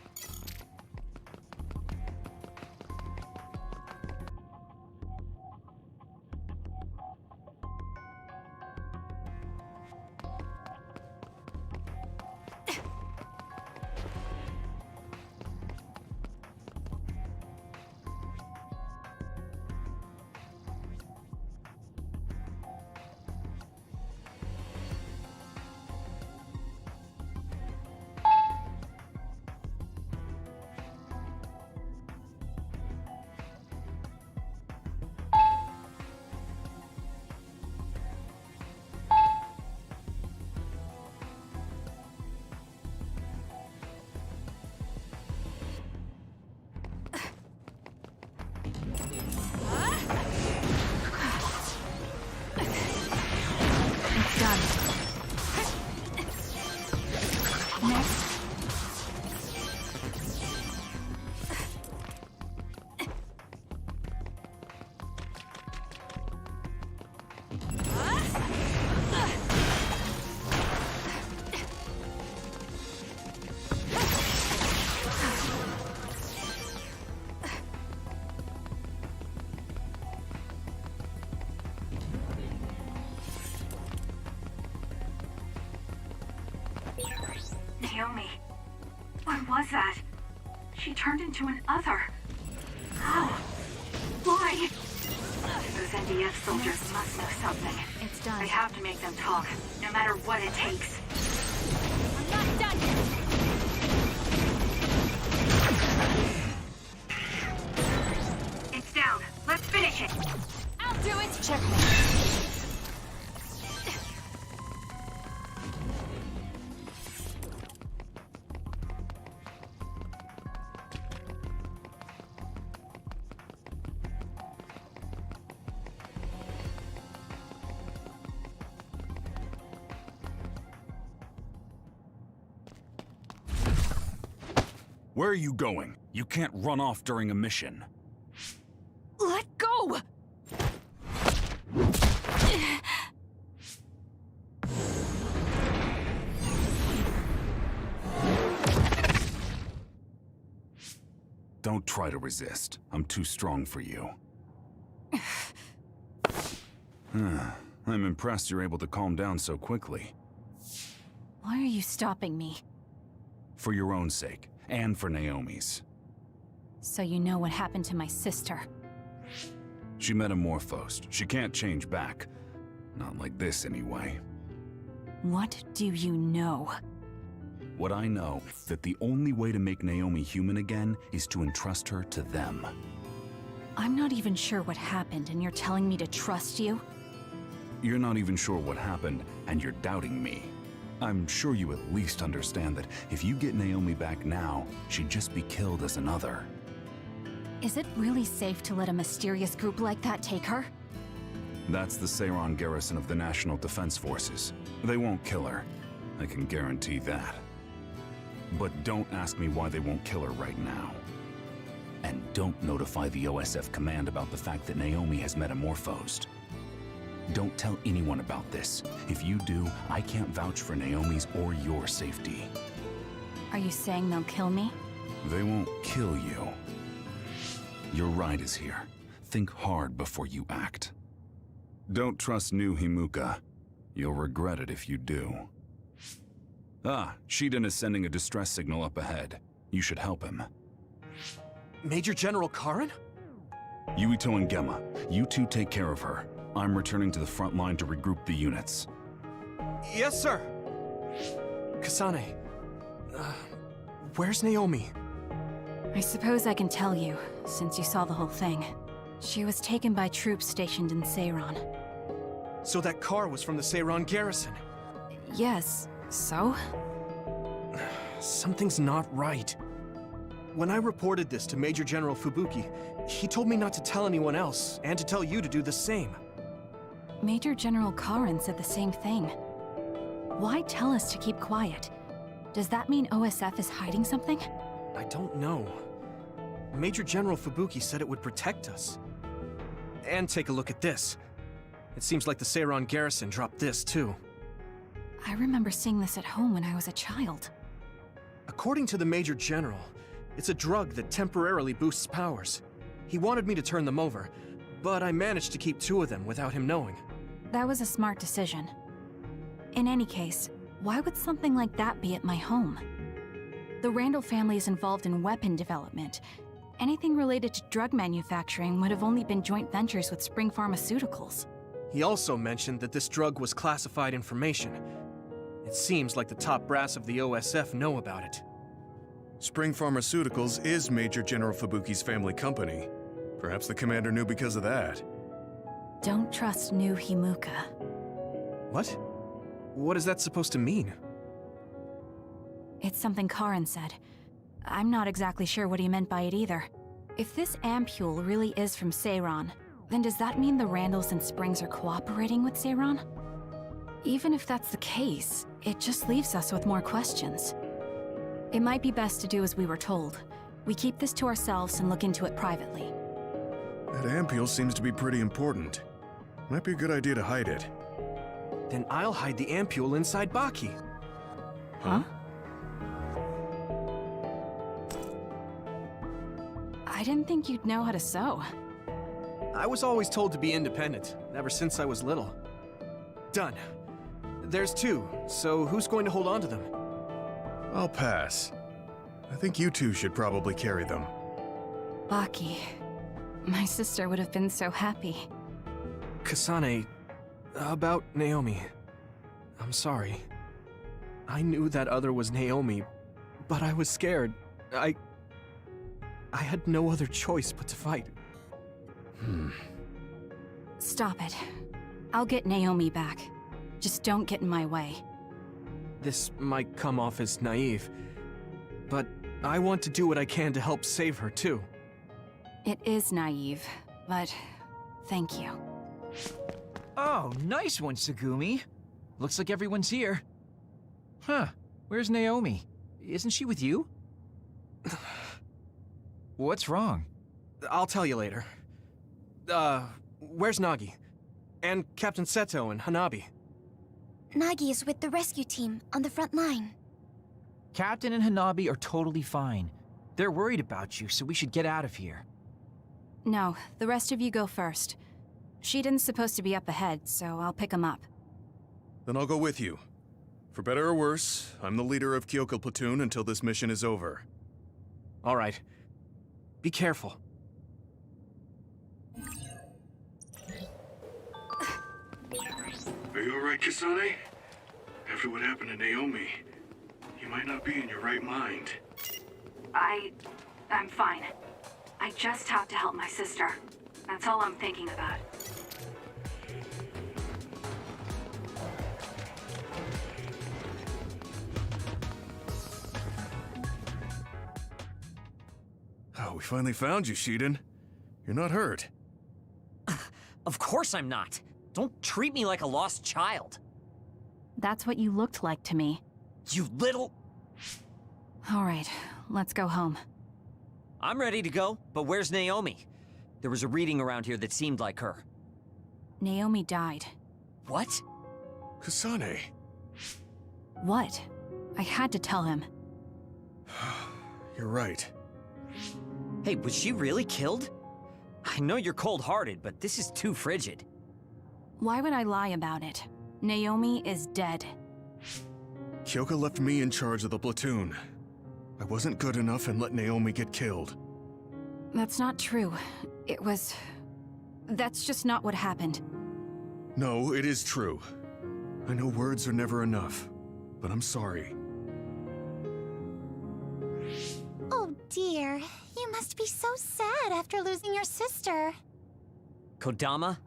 Naomi, what was that? She turned into an other. How? Why? Those NDF soldiers must know something. It's done. I have to make them talk, no matter what it takes. I'm not done yet! It's down. Let's finish it. I'll do it! Checkmate. Where are you going? You can't run off during a mission. Let go! Don't try to resist. I'm too strong for you. I'm impressed you're able to calm down so quickly. Why are you stopping me? For your own sake, and for Naomi's. So you know what happened to my sister. She metamorphosed. She can't change back. Not like this, anyway. What do you know? What I know, that the only way to make Naomi human again is to entrust her to them. I'm not even sure what happened, and you're telling me to trust you? You're not even sure what happened, and you're doubting me. I'm sure you at least understand that if you get Naomi back now, she'd just be killed as another. Is it really safe to let a mysterious group like that take her? That's the Seiran garrison of the National Defense Forces. They won't kill her. I can guarantee that. But don't ask me why they won't kill her right now. And don't notify the OSF command about the fact that Naomi has metamorphosed. Don't tell anyone about this. If you do, I can't vouch for Naomi's or your safety. Are you saying they'll kill me? They won't kill you. Your ride is here. Think hard before you act. Don't trust new Himuka. You'll regret it if you do. Ah, Shiden is sending a distress signal up ahead. You should help him. Major General Karin? Yuito and Gemma, you two take care of her. I'm returning to the front line to regroup the units. Yes, sir. Kasane, where's Naomi? I suppose I can tell you, since you saw the whole thing. She was taken by troops stationed in Seiran. So that car was from the Seiran garrison? Yes, so? Something's not right. When I reported this to Major General Fubuki, he told me not to tell anyone else, and to tell you to do the same. Major General Karin said the same thing. Why tell us to keep quiet? Does that mean OSF is hiding something? I don't know. Major General Fubuki said it would protect us. And take a look at this. It seems like the Seiran garrison dropped this, too. I remember seeing this at home when I was a child. According to the Major General, it's a drug that temporarily boosts powers. He wanted me to turn them over, but I managed to keep 2 of them without him knowing. That was a smart decision. In any case, why would something like that be at my home? The Randall family is involved in weapon development. Anything related to drug manufacturing would have only been joint ventures with Spring Pharmaceuticals. He also mentioned that this drug was classified information. It seems like the top brass of the OSF know about it. Spring Pharmaceuticals is Major General Fubuki's family company. Perhaps the commander knew because of that. Don't trust new Himuka. What? What is that supposed to mean? It's something Karin said. I'm not exactly sure what he meant by it either. If this ampule really is from Seiran, then does that mean the Randalls and Springs are cooperating with Seiran? Even if that's the case, it just leaves us with more questions. It might be best to do as we were told. We keep this to ourselves and look into it privately. That ampule seems to be pretty important. Might be a good idea to hide it. Then I'll hide the ampule inside Baki. Huh? I didn't think you'd know how to sew. I was always told to be independent, ever since I was little. Done. There's 2, so who's going to hold on to them? I'll pass. I think you two should probably carry them. Baki. My sister would have been so happy. Kasane, about Naomi. I'm sorry. I knew that other was Naomi, but I was scared. I had no other choice but to fight. Stop it. I'll get Naomi back. Just don't get in my way. This might come off as naive, but I want to do what I can to help save her, too. It is naive, but thank you. Oh, nice one, Tsugumi. Looks like everyone's here. Huh, where's Naomi? Isn't she with you? What's wrong? I'll tell you later. Where's Nagi? And Captain Seto and Hanabi? Nagi is with the rescue team on the front line. Captain and Hanabi are totally fine. They're worried about you, so we should get out of here. No, the rest of you go first. Shiden's supposed to be up ahead, so I'll pick him up. Then I'll go with you. For better or worse, I'm the leader of Kyoko Platoon until this mission is over. All right. Be careful. Are you alright, Kasane? After what happened to Naomi, you might not be in your right mind. I'm fine. I just have to help my sister. That's all I'm thinking about. Oh, we finally found you, Shiden. You're not hurt. Of course I'm not. Don't treat me like a lost child. That's what you looked like to me. You little... All right, let's go home. I'm ready to go, but where's Naomi? There was a reading around here that seemed like her. Naomi died. What? Kasane. What? I had to tell him. You're right. Hey, was she really killed? I know you're cold-hearted, but this is too frigid. Why would I lie about it? Naomi is dead. Kyoko left me in charge of the platoon. I wasn't good enough and let Naomi get killed. That's not true. That's just not what happened. No, it is true. I know words are never enough, but I'm sorry. Oh dear, you must be so sad after losing your sister. Kodama?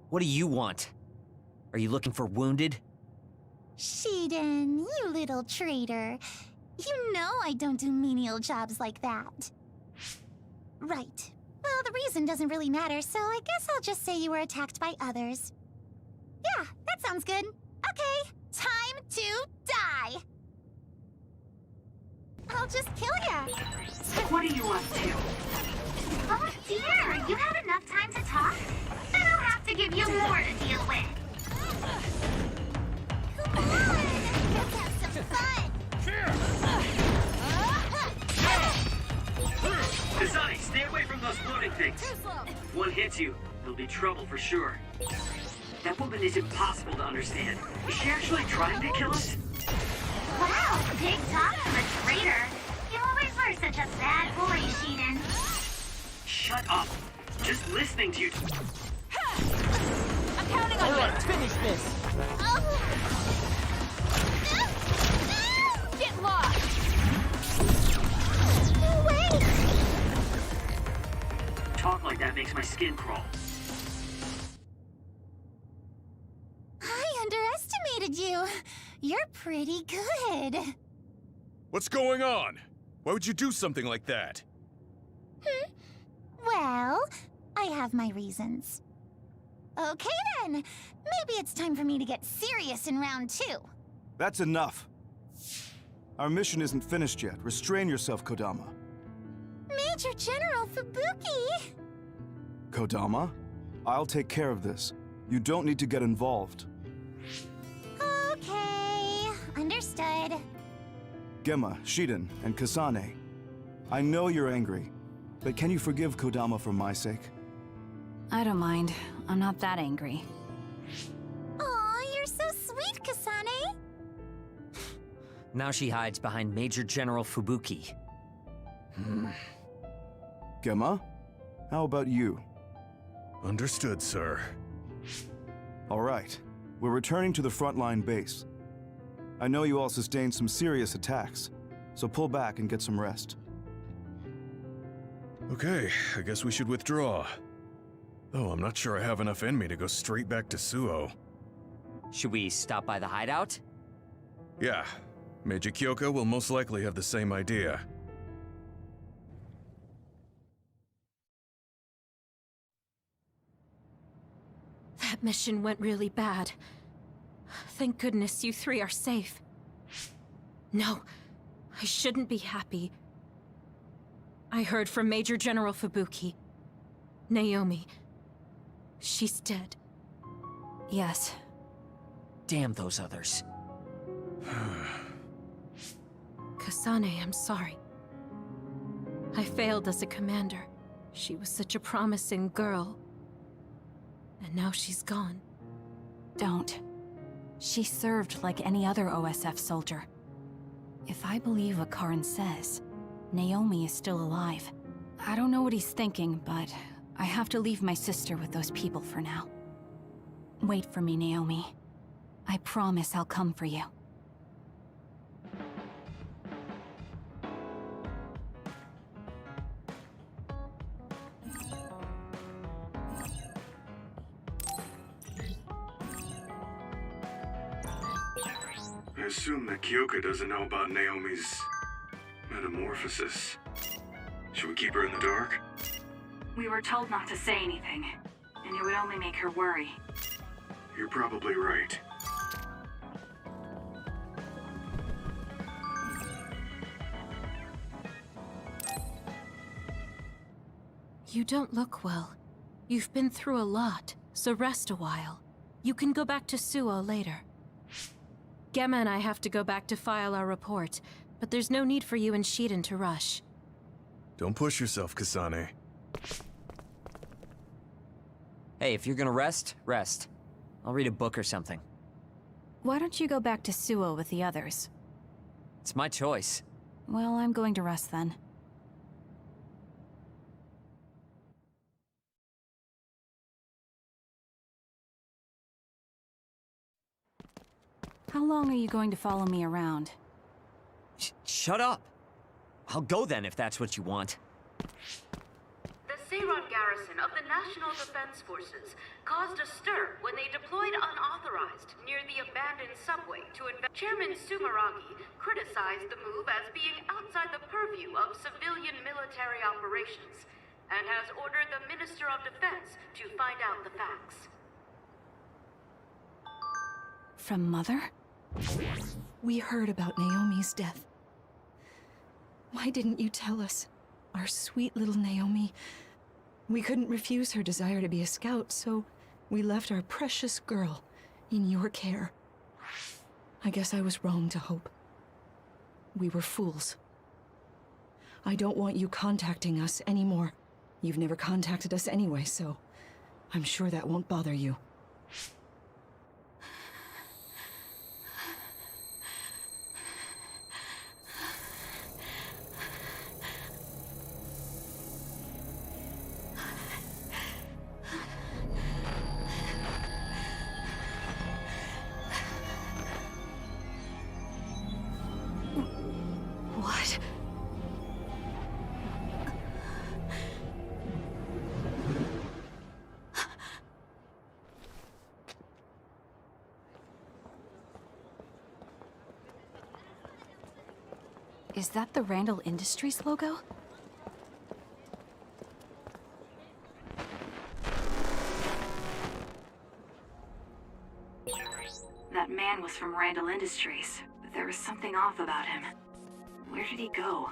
What do you want? Are you looking for wounded? Shiden, you little traitor. You know I don't do menial jobs like that. Right. Well, the reason doesn't really matter, so I guess I'll just say you were attacked by others. Yeah, that sounds good. Okay, time to die! I'll just kill ya! What are you up to? Oh dear, you had enough time to talk? Then I'll have to give you more to deal with. Come on! Let's have some fun! Kasane, stay away from those floating things. One hits you, there'll be trouble for sure. That woman is impossible to understand. Is she actually trying to kill us? Wow, big talk from a traitor. You always were such a bad boy, Shiden. Shut up. Just listening to you. I'm counting on you. Let's finish this. Get lost. No way! Talk like that makes my skin crawl. I underestimated you. You're pretty good. What's going on? Why would you do something like that? Well, I have my reasons. Okay then, maybe it's time for me to get serious in round 2. That's enough. Our mission isn't finished yet. Restrain yourself, Kodama. Major General Fubuki! Kodama, I'll take care of this. You don't need to get involved. Okay, understood. Gemma, Shiden, and Kasane. I know you're angry, but can you forgive Kodama for my sake? I don't mind. I'm not that angry. Aw, you're so sweet, Kasane! Now she hides behind Major General Fubuki. Gemma, how about you? Understood, sir. All right. We're returning to the frontline base. I know you all sustained some serious attacks, so pull back and get some rest. Okay, I guess we should withdraw. Though I'm not sure I have enough in me to go straight back to Suo. Should we stop by the hideout? Yeah. Major Kyoka will most likely have the same idea. That mission went really bad. Thank goodness you 3 are safe. No, I shouldn't be happy. I heard from Major General Fubuki. Naomi. She's dead. Yes. Damn those others. Kasane, I'm sorry. I failed as a commander. She was such a promising girl. And now she's gone. Don't. She served like any other OSF soldier. If I believe what Karin says, Naomi is still alive. I don't know what he's thinking, but I have to leave my sister with those people for now. Wait for me, Naomi. I promise I'll come for you. I assume that Kyoka doesn't know about Naomi's metamorphosis. Should we keep her in the dark? We were told not to say anything, and it would only make her worry. You're probably right. You don't look well. You've been through a lot, so rest a while. You can go back to Suo later. Gemma and I have to go back to file our report, but there's no need for you and Shiden to rush. Don't push yourself, Kasane. Hey, if you're gonna rest, rest. I'll read a book or something. Why don't you go back to Suo with the others? It's my choice. Well, I'm going to rest then. How long are you going to follow me around? Shut up! I'll go then if that's what you want. The Seiron garrison of the National Defense Forces caused a stir when they deployed unauthorized near the abandoned subway to Chairman Sumeragi criticized the move as being outside the purview of civilian military operations and has ordered the Minister of Defense to find out the facts. From Mother? We heard about Naomi's death. Why didn't you tell us? Our sweet little Naomi. We couldn't refuse her desire to be a scout, so we left our precious girl in your care. I guess I was wrong to hope. We were fools. I don't want you contacting us anymore. You've never contacted us anyway, so I'm sure that won't bother you. What? Is that the Randall Industries logo? That man was from Randall Industries, but there was something off about him. Where did he go?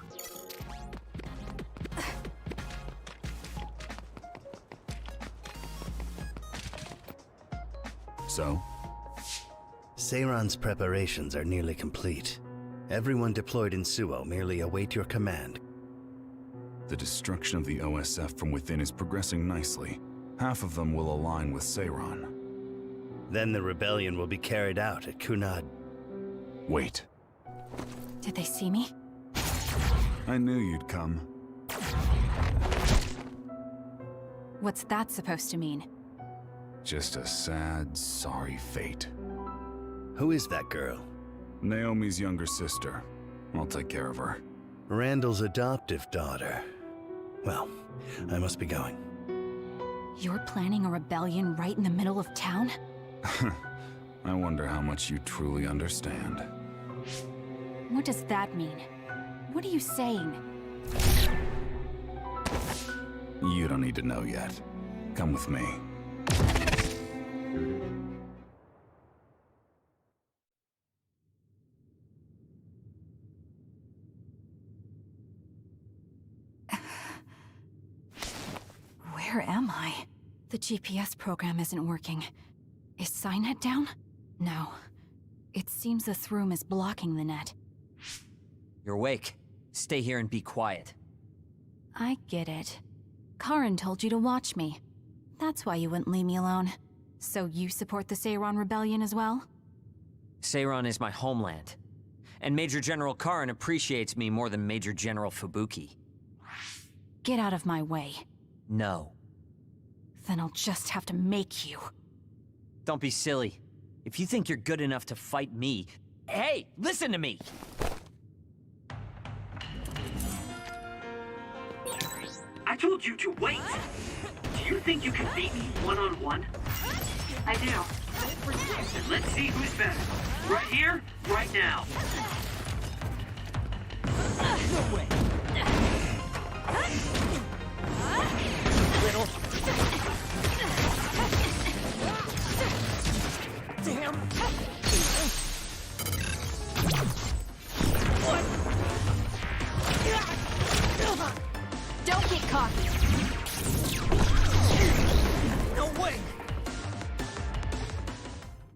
So? Seiron's preparations are nearly complete. Everyone deployed in Suo merely await your command. The destruction of the OSF from within is progressing nicely. Half of them will align with Seiron. Then the rebellion will be carried out at Kunad. Wait. Did they see me? I knew you'd come. What's that supposed to mean? Just a sad, sorry fate. Who is that girl? Naomi's younger sister. I'll take care of her. Randall's adoptive daughter. Well, I must be going. You're planning a rebellion right in the middle of town? I wonder how much you truly understand. What does that mean? What are you saying? You don't need to know yet. Come with me. Where am I? The GPS program isn't working. Is Psynet down? No. It seems the Throom is blocking the net. You're awake. Stay here and be quiet. I get it. Karin told you to watch me. That's why you wouldn't leave me alone. So you support the Seiron Rebellion as well? Seiron is my homeland. And Major General Karin appreciates me more than Major General Fubuki. Get out of my way. No. Then I'll just have to make you. Don't be silly. If you think you're good enough to fight me... Hey, listen to me! I told you to wait! Do you think you can beat me one-on-one? I do. Then let's see who's better. Right here, right now. No way! Little... Damn! What? Don't get cocky! No way!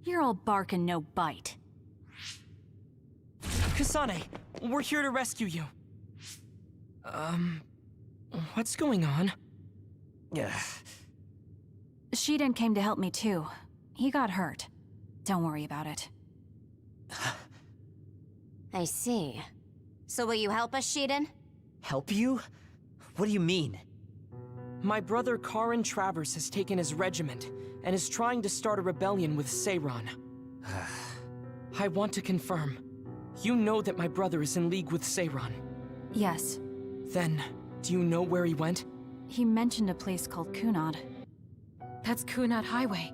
You're all bark and no bite. Kasane, we're here to rescue you. What's going on? Shiden came to help me too. He got hurt. Don't worry about it. I see. So will you help us, Shiden? Help you? What do you mean? My brother Karin Travers has taken his regiment and is trying to start a rebellion with Seiron. I want to confirm. You know that my brother is in league with Seiran. Yes. Then, do you know where he went? He mentioned a place called Kunad. That's Kunad Highway.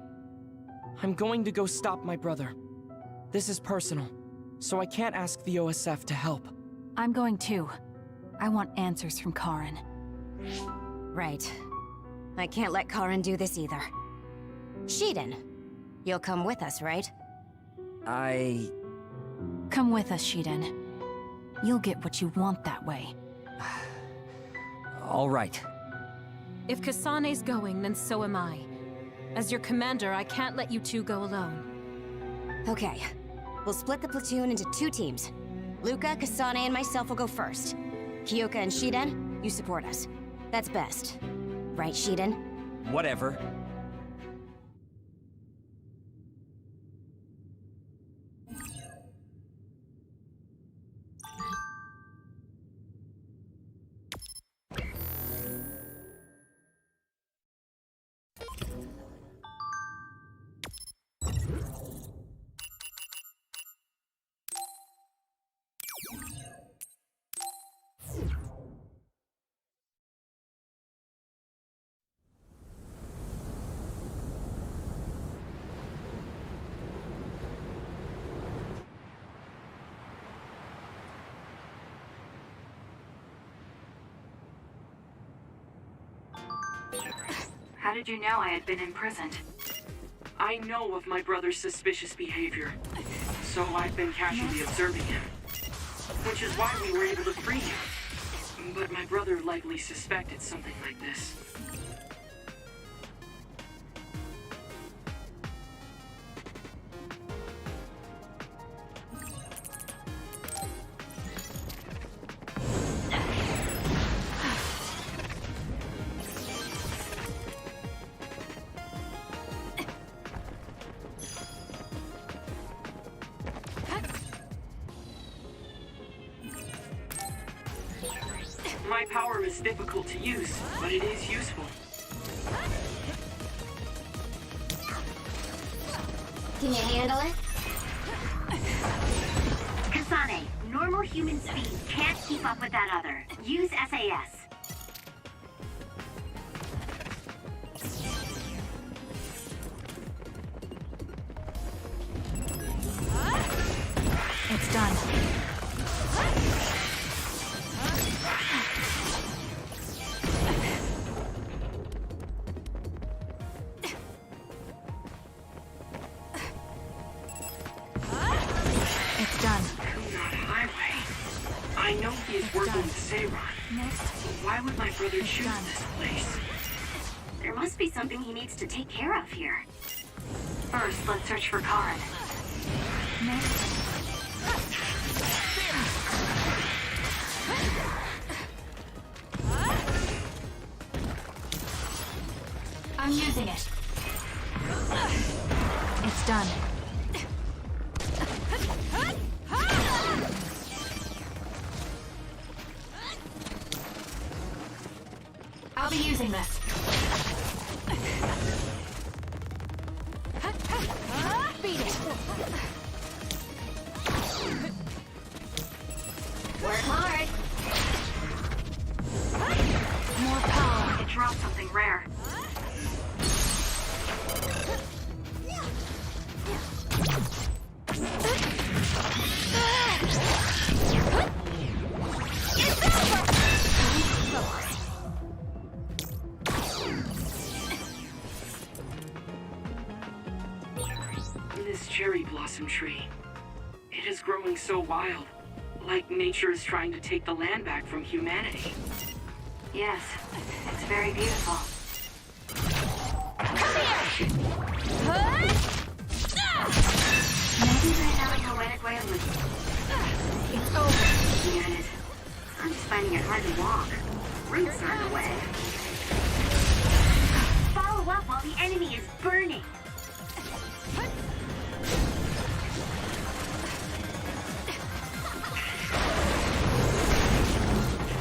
I'm going to go stop my brother. This is personal, so I can't ask the OSF to help. I'm going too. I want answers from Karin. Right. I can't let Karin do this either. Shiden, you'll come with us, right? Come with us, Shiden. You'll get what you want that way. All right. If Kasane's going, then so am I. As your commander, I can't let you two go alone. Okay. We'll split the platoon into 2 teams. Luca, Kasane, and myself will go first. Kyoka and Shiden, you support us. That's best. Right, Shiden? Whatever. How did you know I had been imprisoned? I know of my brother's suspicious behavior, so I've been casually observing him. Which is why we were able to free him. But my brother likely suspected something like this. My power is difficult to use, but it is useful. Can you handle it? Kasane, normal human speed can't keep up with that other. Use SAS. It's done. It's done. Kunad Highway. I know he is working with Seiran. Why would my brother choose this place? There must be something he needs to take care of here. First, let's search for Karin. I'm using it. It's done. I'll be using this. Beat it. Work hard. More power. It dropped something rare. This cherry blossom tree. It is growing so wild, like nature is trying to take the land back from humanity. Yes, it's very beautiful. Maybe right now a poetic way of living. It's over. Get it. I'm just finding it hard to walk. Roots are in the way. Follow up while the enemy is burning.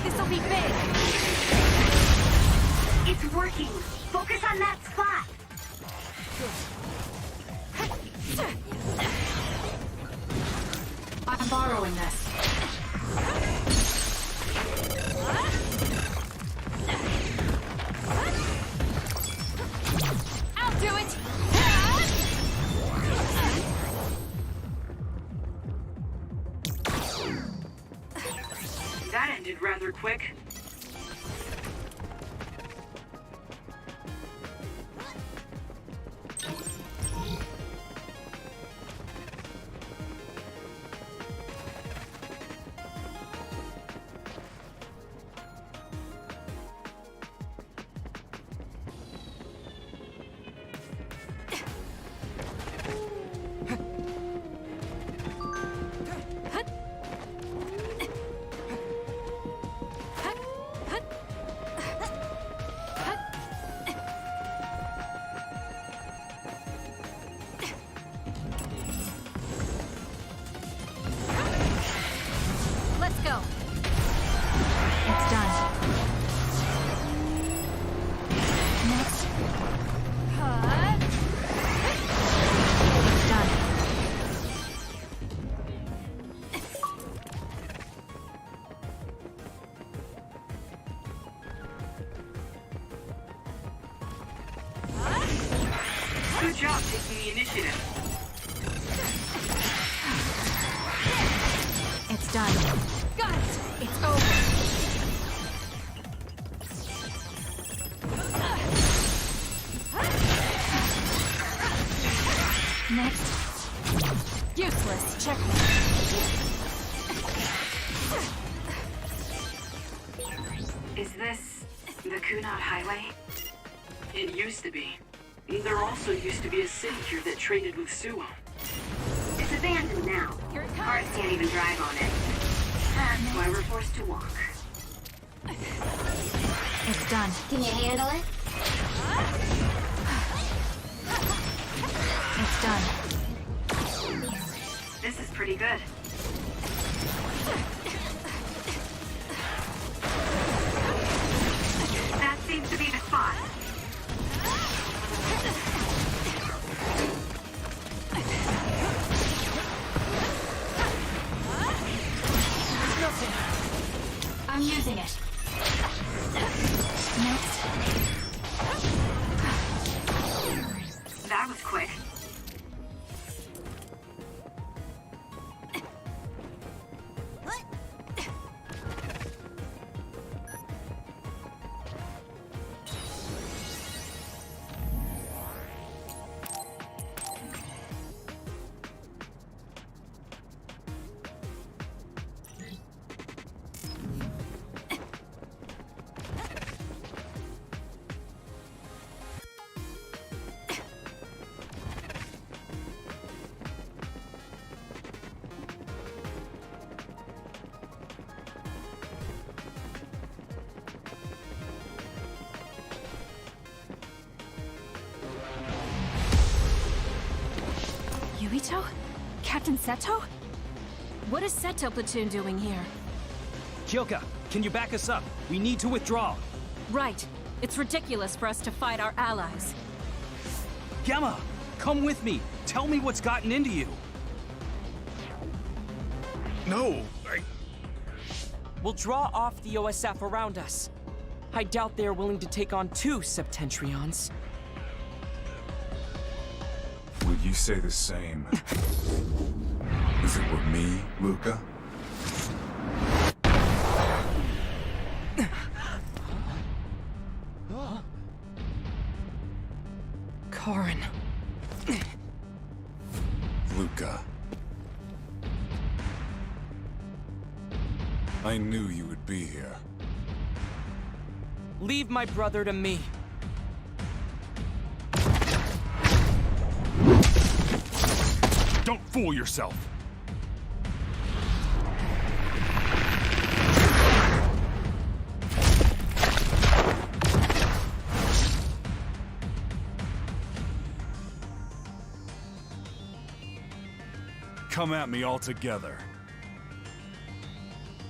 This'll be big. It's working. Focus on that spot. borrowing this. I'll do it! That ended rather quick. Let's go. It's done. Next. It's done. Good job taking the initiative. It's done. Got it! It's over. Next. Useless. Checkmate. Is this the Kunad Highway? It used to be. There also used to be a city here that traded with Suo. It's abandoned now. Cars can't even drive on it. That's why we're forced to walk. It's done. Can you handle it? It's done. This is pretty good. That seems to be the spot. I'm using it. Next. That was quick. Yuito? Captain Seto? What is Seto Platoon doing here? Kyoka, can you back us up? We need to withdraw. Right. It's ridiculous for us to fight our allies. Gemma, come with me. Tell me what's gotten into you. No, We'll draw off the OSF around us. I doubt they are willing to take on 2 Septentrions. Would you say the same if it were me, Luca? Karin. Luca. I knew you would be here. Leave my brother to me. Don't fool yourself! Come at me all together.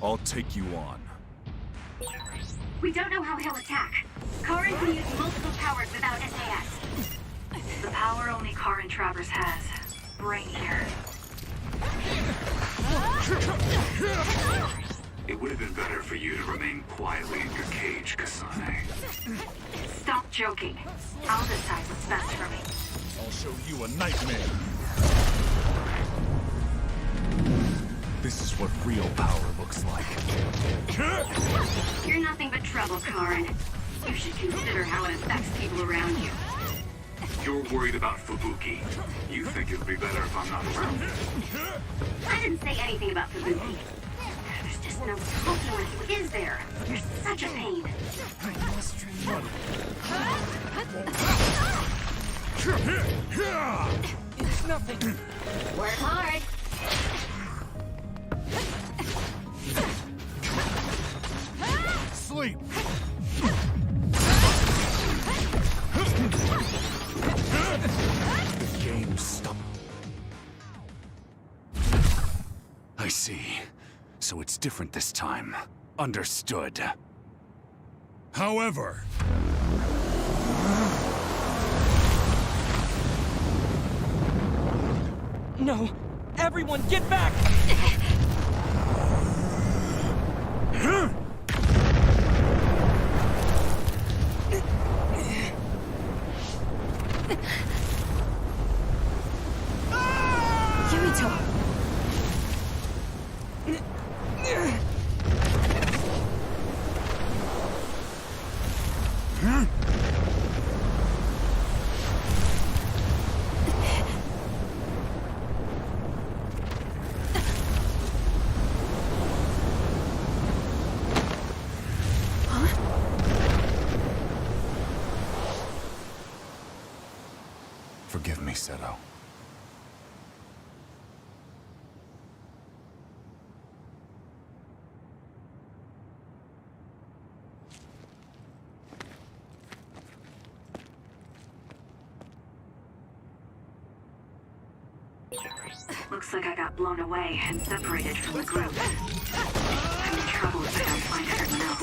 I'll take you on. We don't know how he'll attack. Karin can use multiple powers without SAS. The power only Karin Travers has. Brainier. It would have been better for you to remain quietly in your cage, Kasane. Stop joking. I'll decide what's best for me. I'll show you a nightmare. This is what real power looks like. You're nothing but trouble, Karen. You should consider how it affects people around you. You're worried about Fubuki. You think it would be better if I'm not around. I didn't say anything about Fubuki. There's just no talking with you, is there? You're such a pain. It's nothing. Work hard. Sleep. The game stopped. I see. So it's different this time. Understood. However... No! Everyone, get back! Yurito! Forgive me, Seto. Looks like I got blown away and separated from the group. I'm in trouble if I don't find everyone else.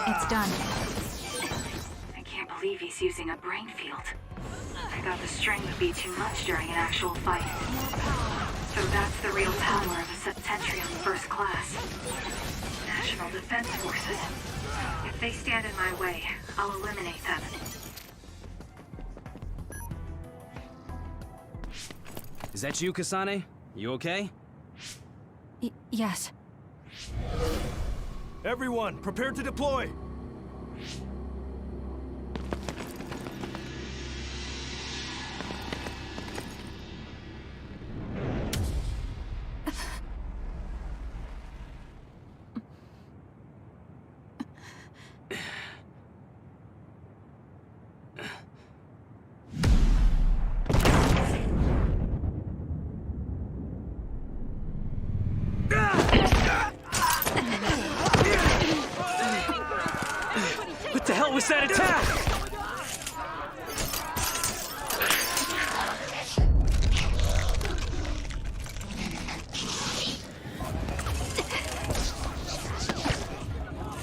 It's done. I can't believe he's using a brain field. I thought the strain would be too much during an actual fight. So that's the real power of a septentrion first class. National Defense Forces. If they stand in my way, I'll eliminate them. Is that you, Kasane? You okay? Yes. Everyone, prepare to deploy! What the hell was that attack?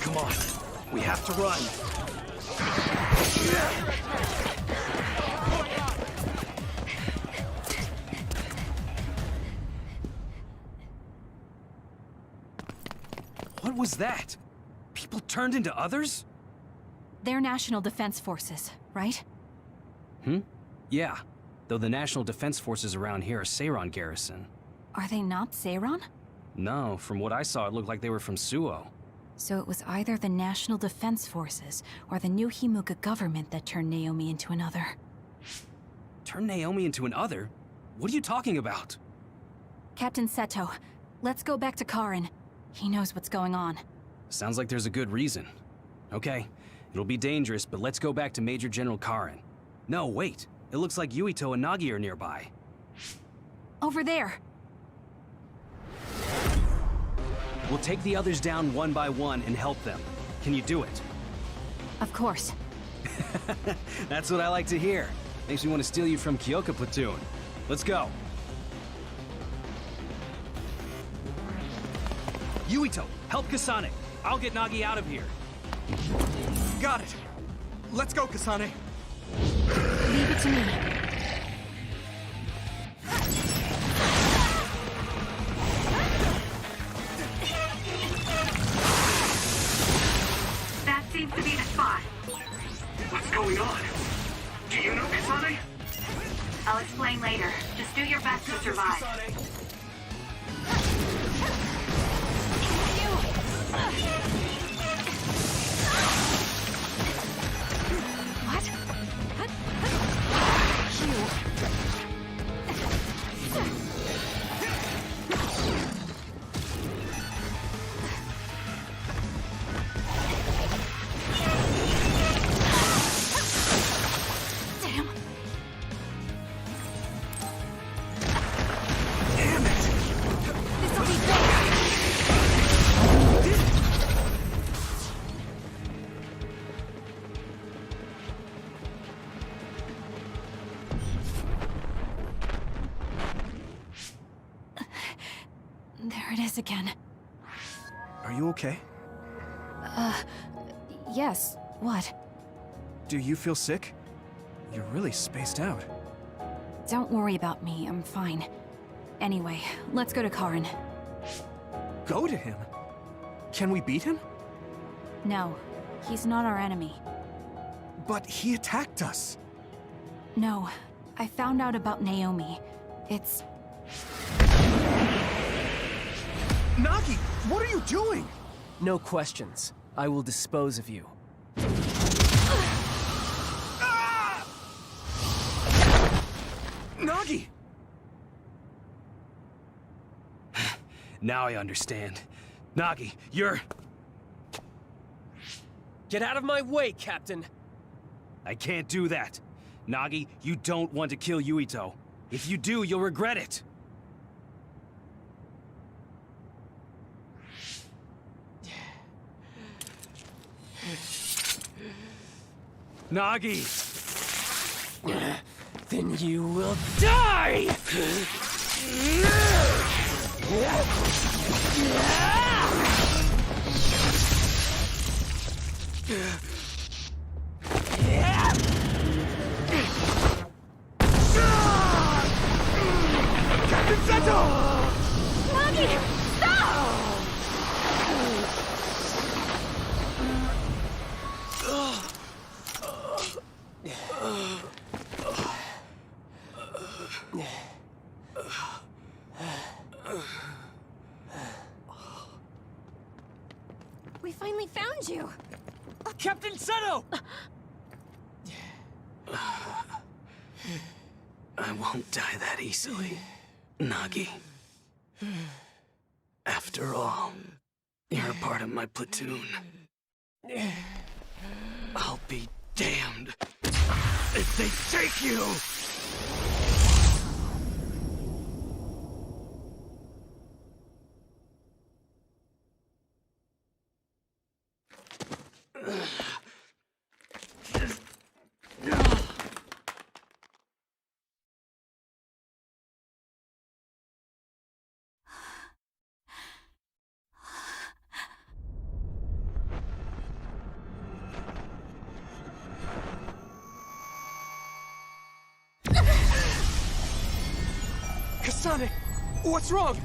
Come on, we have to run. What was that? People turned into others? They're National Defense Forces, right? Yeah. Though the National Defense Forces around here are Seiron Garrison. Are they not Seiron? No, from what I saw, it looked like they were from Suo. So it was either the National Defense Forces or the new Himuka government that turned Naomi into another. Turn Naomi into an other? What are you talking about? Captain Seto, let's go back to Karin. He knows what's going on. Sounds like there's a good reason. Okay, it'll be dangerous, but let's go back to Major General Karin. No, wait. It looks like Yuito and Nagi are nearby. Over there. We'll take the others down one by one and help them. Can you do it? Of course. That's what I like to hear. Makes me want to steal you from Kyoka Platoon. Let's go. Yuito, help Kasane. I'll get Nagi out of here. Got it. Let's go, Kasane. Leave it to me. explain later. Just do your best to survive. There it is again. Are you okay? Yes. What? Do you feel sick? You're really spaced out. Don't worry about me, I'm fine. Anyway, let's go to Karin. Go to him? Can we beat him? No, he's not our enemy. But he attacked us. No, I found out about Naomi. It's... Nagi, what are you doing? No questions. I will dispose of you. Nagi! Now I understand. Nagi, you're... Get out of my way, Captain! I can't do that. Nagi, you don't want to kill Yuito. If you do, you'll regret it. Nagi! Then you will die! Captain Zeto! Nagi! Stop! We finally found you! Captain Seto! I won't die that easily, Nagi. After all, you're a part of my platoon. I'll be damned if they take you! Kasane! What's wrong?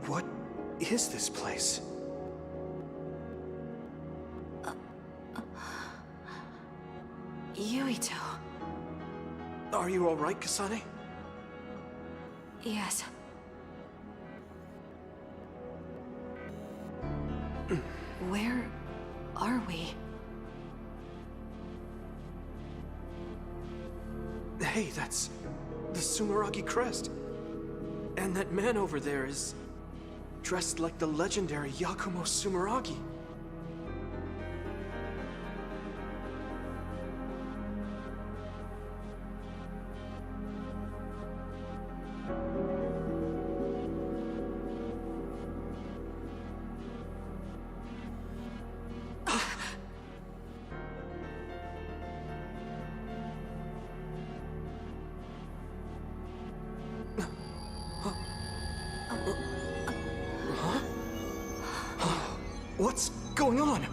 What is this place? Yuito. Are you all right, Kasane? Yes. Where are we? Hey, that's the Sumeragi crest. And that man over there is dressed like the legendary Yakumo Sumeragi. What's going on?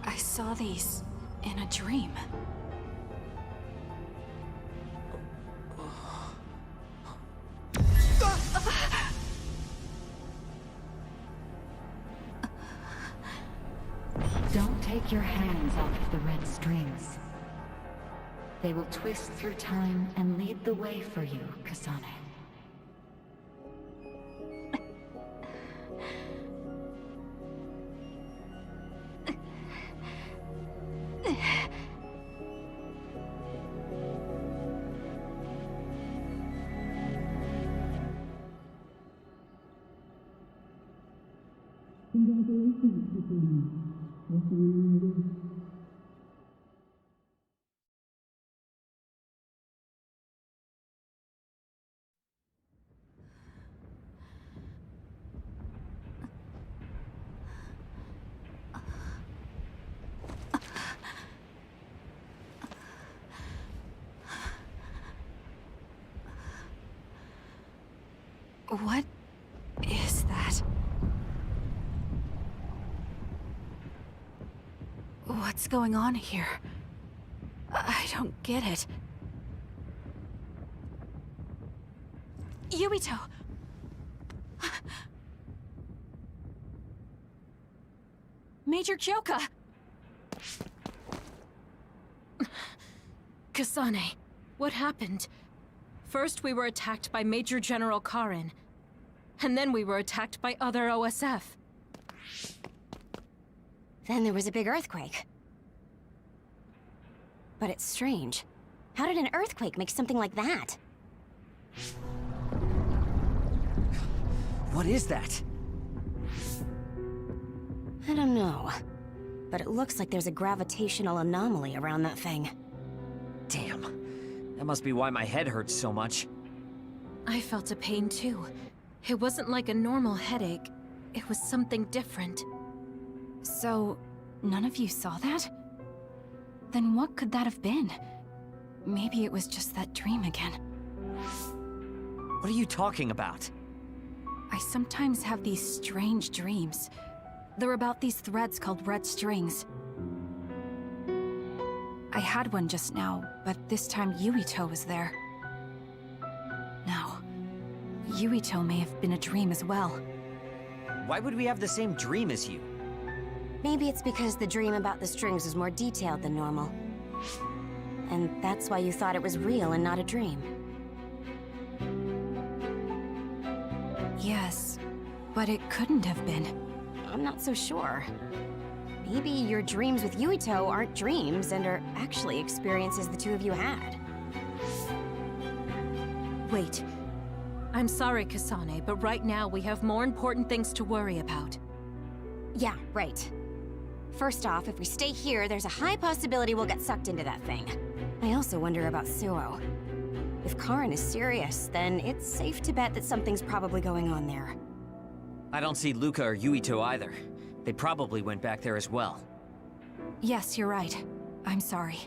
I saw these in a dream. Don't take your hands off the red strings. They will twist through time and lead the way for you, Kasane. What is that? What's going on here? I don't get it. Yuito! Major Kyoka! Kasane, what happened? First we were attacked by Major General Karin, and then we were attacked by other OSF. Then there was a big earthquake. But it's strange. How did an earthquake make something like that? What is that? I don't know. But it looks like there's a gravitational anomaly around that thing. Damn. That must be why my head hurts so much. I felt a pain too. It wasn't like a normal headache. It was something different. So, none of you saw that? Then what could that have been? Maybe it was just that dream again. What are you talking about? I sometimes have these strange dreams. They're about these threads called red strings. I had one just now, but this time Yuito was there. Now, Yuito may have been a dream as well. Why would we have the same dream as you? Maybe it's because the dream about the strings was more detailed than normal. And that's why you thought it was real and not a dream. Yes, but it couldn't have been. I'm not so sure. Maybe your dreams with Yuito aren't dreams and are actually experiences the two of you had. Wait. I'm sorry, Kasane, but right now we have more important things to worry about. Yeah, right. First off, if we stay here, there's a high possibility we'll get sucked into that thing. I also wonder about Suo. If Karin is serious, then it's safe to bet that something's probably going on there. I don't see Luca or Yuito either. They probably went back there as well. Yes, you're right. I'm sorry.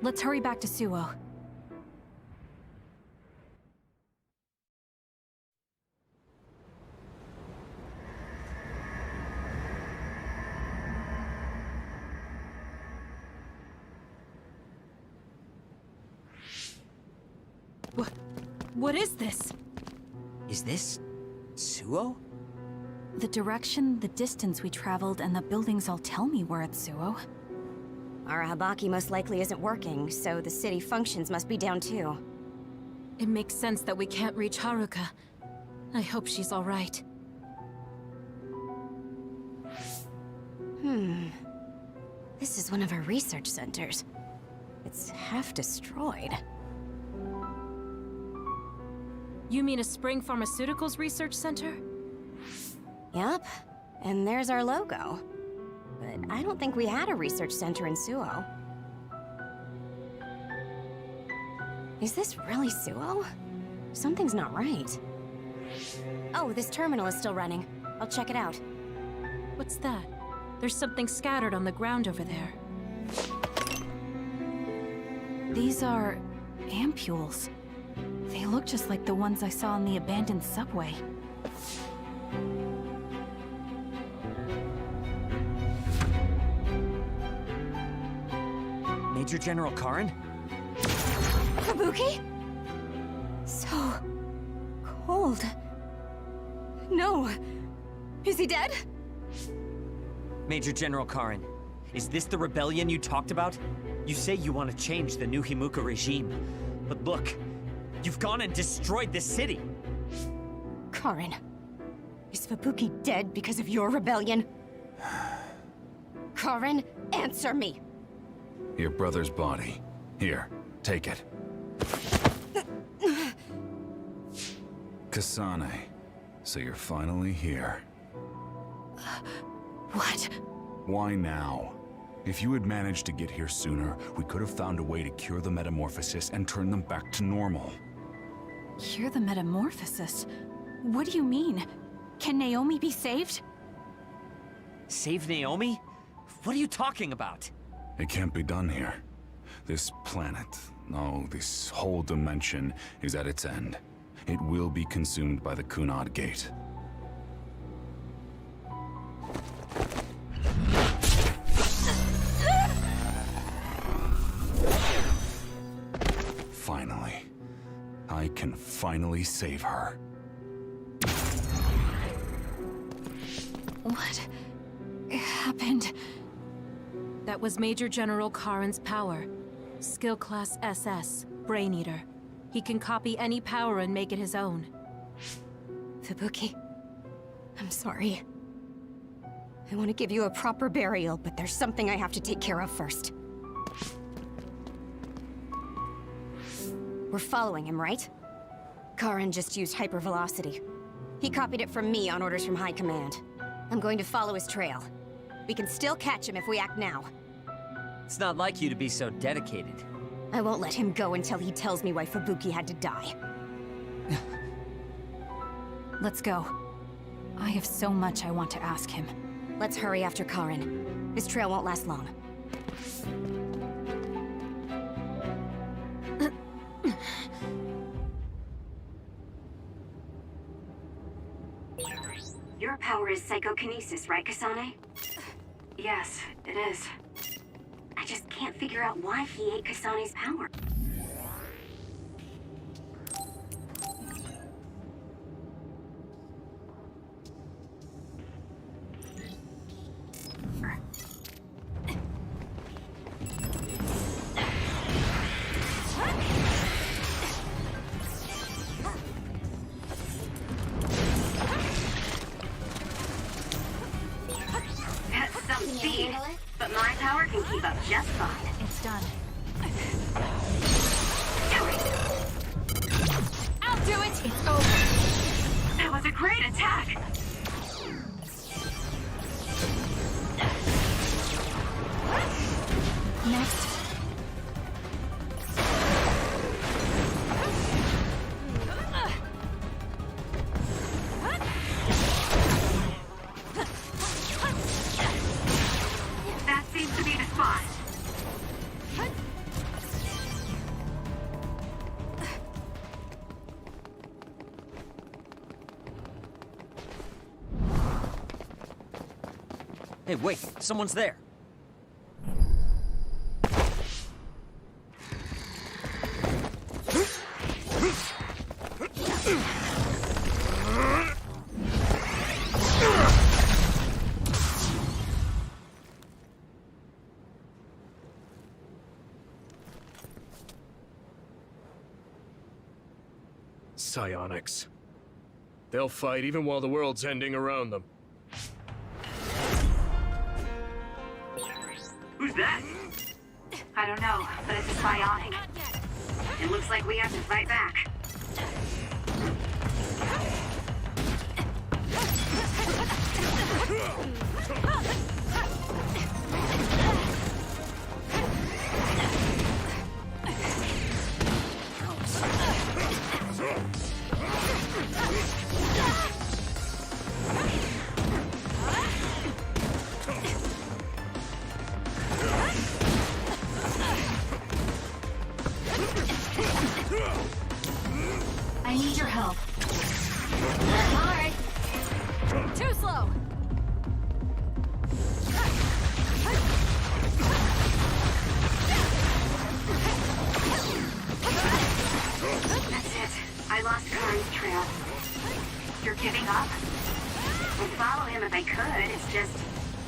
Let's hurry back to Suo. What is this? Is this... Suo? The direction, the distance we traveled, and the buildings all tell me we're at Suo. Our Habaki most likely isn't working, so the city functions must be down too. It makes sense that we can't reach Haruka. I hope she's all right. This is one of our research centers. It's half destroyed. You mean a Spring Pharmaceuticals Research Center? Yup, and there's our logo. But I don't think we had a research center in Suo. Is this really Suo? Something's not right. Oh, this terminal is still running. I'll check it out. What's that? There's something scattered on the ground over there. These are ampules. They look just like the ones I saw in the abandoned subway. Major General Karin? Fubuki? So cold. No. Is he dead? Major General Karin, is this the rebellion you talked about? You say you want to change the new Himuka regime, but look, you've gone and destroyed this city. Karin, is Fubuki dead because of your rebellion? Karin, answer me. Your brother's body. Here, take it. Kasane, so you're finally here. What? Why now? If you had managed to get here sooner, we could have found a way to cure the metamorphosis and turn them back to normal. Cure the metamorphosis? What do you mean? Can Naomi be saved? Save Naomi? What are you talking about? It can't be done here. This planet, no, this whole dimension is at its end. It will be consumed by the Kunad Gate. Finally. I can finally save her. What happened? That was Major General Karin's power. Skill Class SS, Brain Eater. He can copy any power and make it his own. Fubuki, I'm sorry. I want to give you a proper burial, but there's something I have to take care of first. We're following him, right? Karin just used hypervelocity. He copied it from me on orders from High Command. I'm going to follow his trail. We can still catch him if we act now. It's not like you to be so dedicated. I won't let him go until he tells me why Fubuki had to die. Let's go. I have so much I want to ask him. Let's hurry after Karin. This trail won't last long. Your power is psychokinesis, right, Kasane? Yes, it is. I just can't figure out why he ate Kasane's power. That's some speed, but my power can keep up just fine. It's done. I'll do it! It's over. That was a great attack! Next. That seems to be the spot. Hey, wait, someone's there. psionics. They'll fight even while the world's ending around them. Who's that? I don't know, but it's a psionic. It looks like we have to fight back. I need your help. Work hard. Too slow! That's it. I lost Karen's trail. You're giving up? I'd follow him if I could. It's just,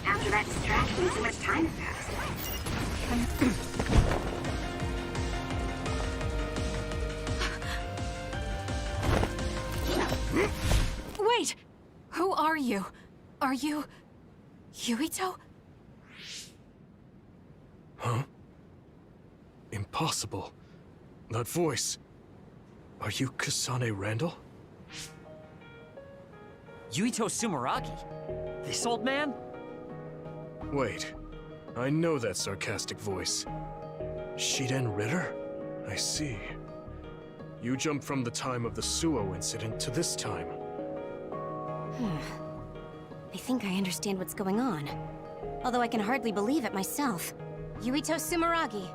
after that distraction, too much time has passed. Wait! Who are you? Are you... Yuito? Huh? Impossible. That voice. Are you Kasane Randall? Yuito Sumeragi? This old man? Wait. I know that sarcastic voice. Shiden Ritter? I see. You jumped from the time of the Suo incident to this time. I think I understand what's going on. Although I can hardly believe it myself. Yuito Sumeragi.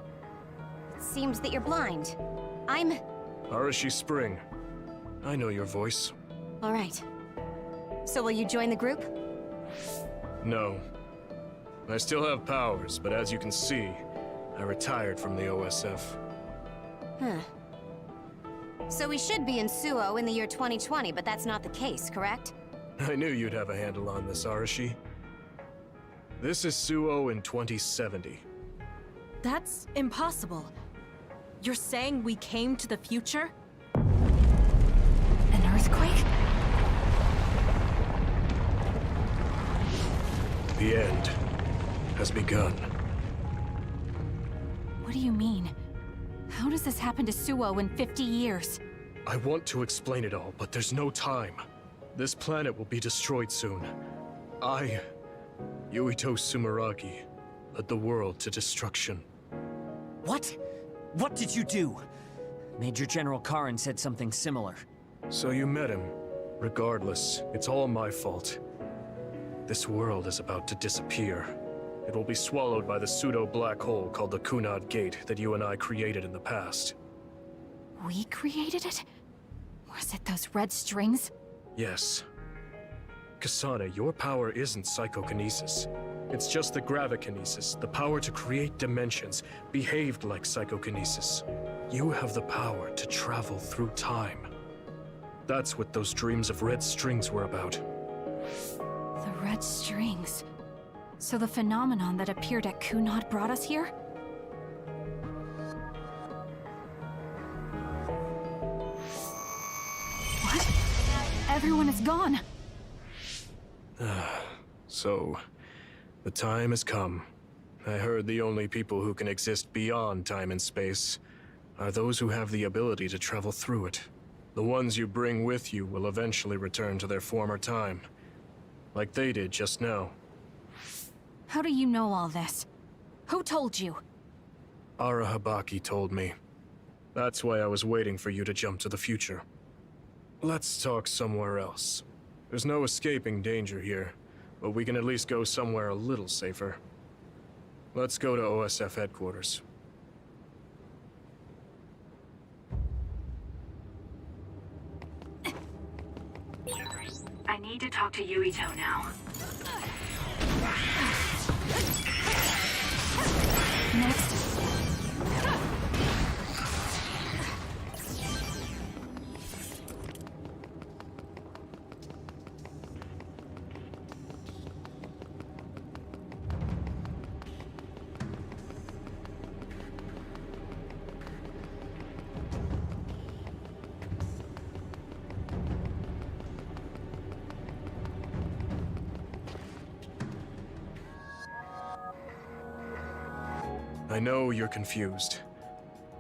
It seems that you're blind. I'm... Arashi Spring. I know your voice. All right. So will you join the group? No. I still have powers, but as you can see, I retired from the OSF. Huh. So we should be in Suo in the year 2020, but that's not the case, correct? I knew you'd have a handle on this, Arashi. This is Suo in 2070. That's impossible. You're saying we came to the future? An earthquake? The end has begun. What do you mean? How does this happen to Suo in 50 years? I want to explain it all, but there's no time. This planet will be destroyed soon. I, Yuito Sumeragi, led the world to destruction. What? What did you do? Major General Karen said something similar. So you met him. Regardless, it's all my fault. This world is about to disappear. It will be swallowed by the pseudo-black hole called the Kunad Gate that you and I created in the past. We created it? Was it those red strings? Yes. Kasane, your power isn't psychokinesis. It's just the gravikinesis, the power to create dimensions, behaved like psychokinesis. You have the power to travel through time. That's what those dreams of red strings were about. The red strings. So the phenomenon that appeared at Kunad brought us here? What? Everyone is gone. So, the time has come. I heard the only people who can exist beyond time and space are those who have the ability to travel through it. The ones you bring with you will eventually return to their former time, like they did just now. How do you know all this? Who told you? Ara Habaki told me. That's why I was waiting for you to jump to the future. Let's talk somewhere else. There's no escaping danger here, but we can at least go somewhere a little safer. Let's go to OSF headquarters. I need to talk to Yuito now. Next. I know you're confused.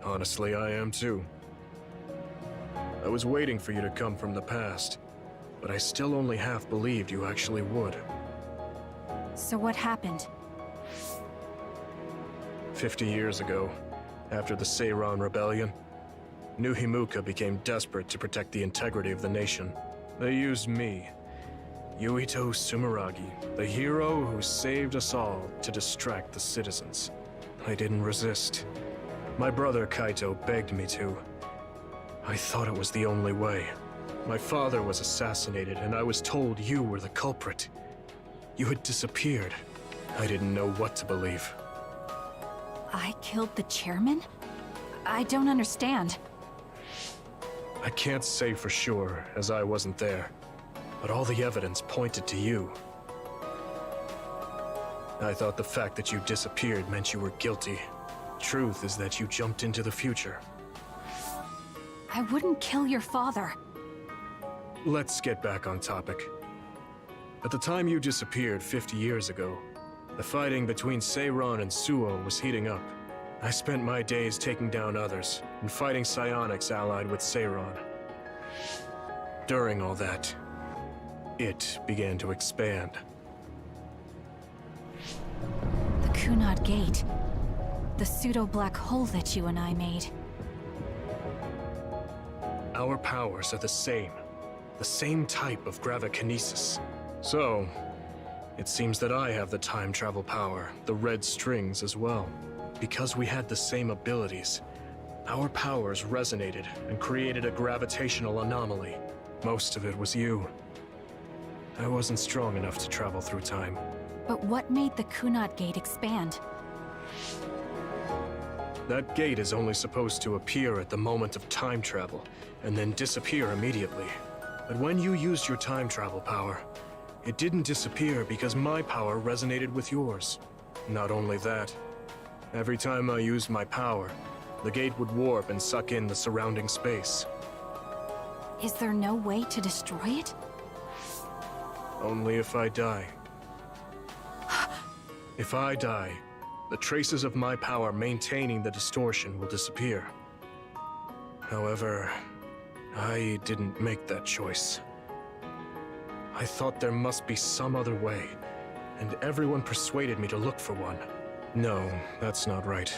Honestly, I am too. I was waiting for you to come from the past, but I still only half believed you actually would. So what happened? 50 years ago, after the Seiran Rebellion, New Himuka became desperate to protect the integrity of the nation. They used me, Yuito Sumeragi, the hero who saved us all, to distract the citizens. I didn't resist. My brother Kaito begged me to. I thought it was the only way. My father was assassinated, and I was told you were the culprit. You had disappeared. I didn't know what to believe. I killed the chairman? I don't understand. I can't say for sure, as I wasn't there, but all the evidence pointed to you. I thought the fact that you disappeared meant you were guilty. Truth is that you jumped into the future. I wouldn't kill your father. Let's get back on topic. At the time you disappeared 50 years ago, the fighting between Seiran and Suo was heating up. I spent my days taking down others and fighting psionics allied with Seiran. During all that, it began to expand. The Kunad Gate. The pseudo-black hole that you and I made. Our powers are the same type of gravikinesis. So, it seems that I have the time travel power, the red strings as well. Because we had the same abilities, our powers resonated and created a gravitational anomaly. Most of it was you. I wasn't strong enough to travel through time. But what made the Kunad Gate expand? That gate is only supposed to appear at the moment of time travel, and then disappear immediately. But when you used your time travel power, it didn't disappear because my power resonated with yours. Not only that, every time I used my power, the gate would warp and suck in the surrounding space. Is there no way to destroy it? Only if I die. If I die, the traces of my power maintaining the distortion will disappear. However, I didn't make that choice. I thought there must be some other way, and everyone persuaded me to look for one. No, that's not right.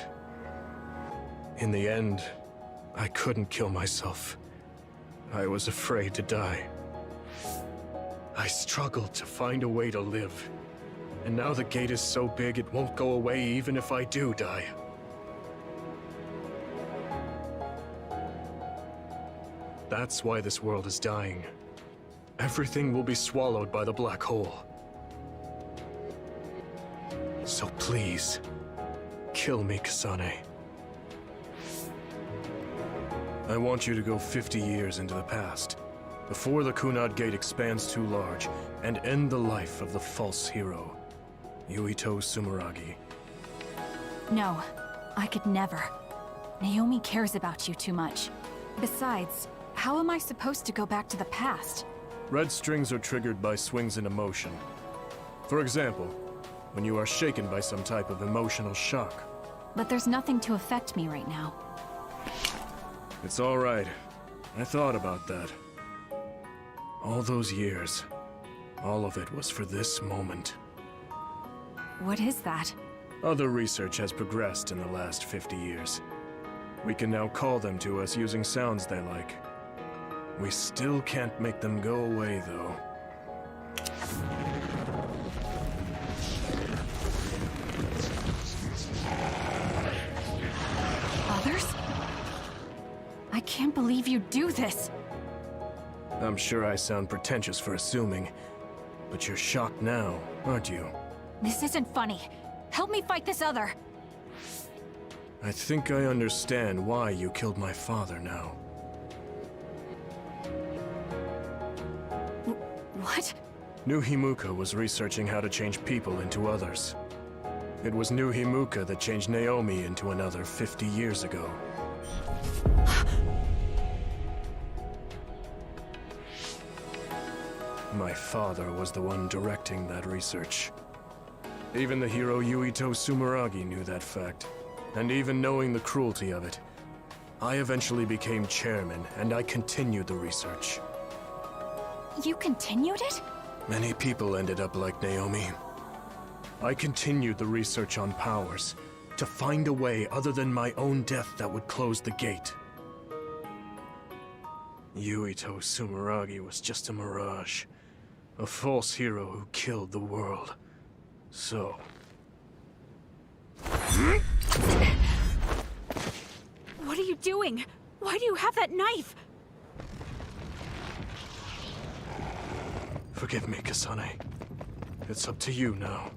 In the end, I couldn't kill myself. I was afraid to die. I struggled to find a way to live. And now the gate is so big it won't go away even if I do die. That's why this world is dying. Everything will be swallowed by the black hole. So please, kill me, Kasane. I want you to go 50 years into the past, before the Kunad Gate expands too large, and end the life of the false hero, Yuito Sumeragi. No, I could never. Naomi cares about you too much. Besides, how am I supposed to go back to the past? Red strings are triggered by swings in emotion. For example, when you are shaken by some type of emotional shock. But there's nothing to affect me right now. It's all right. I thought about that. All those years, all of it was for this moment. What is that? Other research has progressed in the last 50 years. We can now call them to us using sounds they like. We still can't make them go away, though. Others? I can't believe you do this! I'm sure I sound pretentious for assuming, but you're shocked now, aren't you? This isn't funny. Help me fight this other! I think I understand why you killed my father now. What? New Himuka was researching how to change people into others. It was New Himuka that changed Naomi into another 50 years ago. My father was the one directing that research. Even the hero Yuito Sumeragi knew that fact, And even knowing the cruelty of it, I eventually became chairman, and I continued the research. You continued it? Many people ended up like Naomi. I continued the research on powers, to find a way other than my own death that would close the gate. Yuito Sumeragi was just a mirage. A false hero who killed the world. So... What are you doing? Why do you have that knife? Forgive me, Kasane. It's up to you now.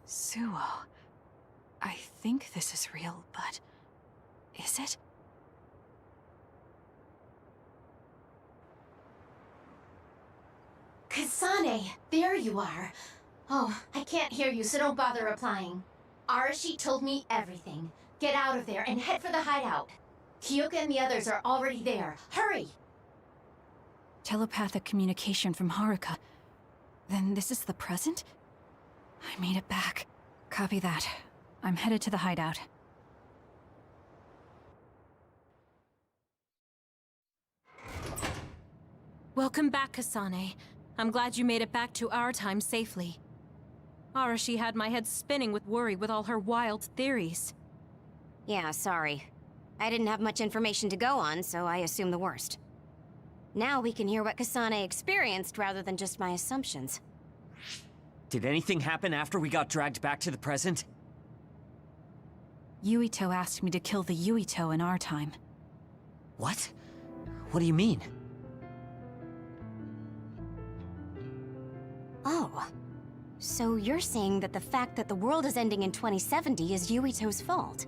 Suo. I think this is real, but... is it? Kasane, there you are. Oh, I can't hear you, so don't bother replying. Arashi told me everything. Get out of there and head for the hideout. Kyoka and the others are already there. Hurry! Telepathic communication from Haruka. Then this is the present? I made it back. Copy that. I'm headed to the hideout. Welcome back, Kasane. I'm glad you made it back to our time safely. Arashi had my head spinning with worry with all her wild theories. Yeah, sorry. I didn't have much information to go on, so I assumed the worst. Now we can hear what Kasane experienced rather than just my assumptions. Did anything happen after we got dragged back to the present? Yuito asked me to kill the Yuito in our time. What? What do you mean? Oh. So you're saying that the fact that the world is ending in 2070 is Yuito's fault?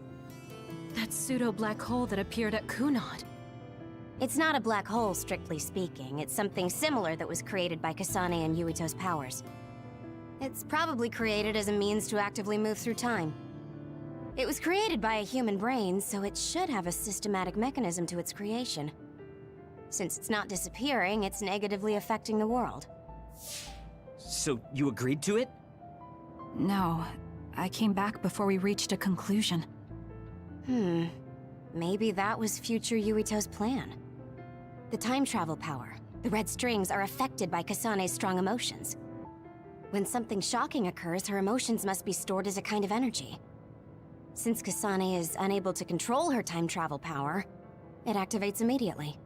That pseudo-black hole that appeared at Kunad. It's not a black hole, strictly speaking. It's something similar that was created by Kasane and Yuito's powers. It's probably created as a means to actively move through time. It was created by a human brain, so it should have a systematic mechanism to its creation. Since it's not disappearing, it's negatively affecting the world. So you agreed to it? No. I came back before we reached a conclusion. Maybe that was future Yuito's plan. The time travel power, the red strings, are affected by Kasane's strong emotions. When something shocking occurs, her emotions must be stored as a kind of energy. Since Kasane is unable to control her time travel power, it activates immediately.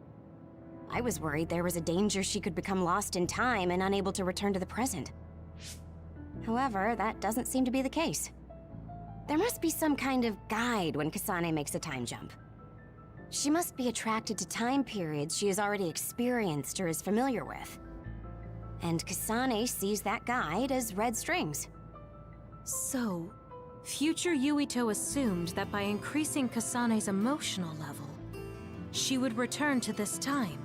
I was worried there was a danger she could become lost in time and unable to return to the present. However, that doesn't seem to be the case. There must be some kind of guide when Kasane makes a time jump. She must be attracted to time periods she has already experienced or is familiar with. And Kasane sees that guide as red strings. So, future Yuito assumed that by increasing Kasane's emotional level, she would return to this time.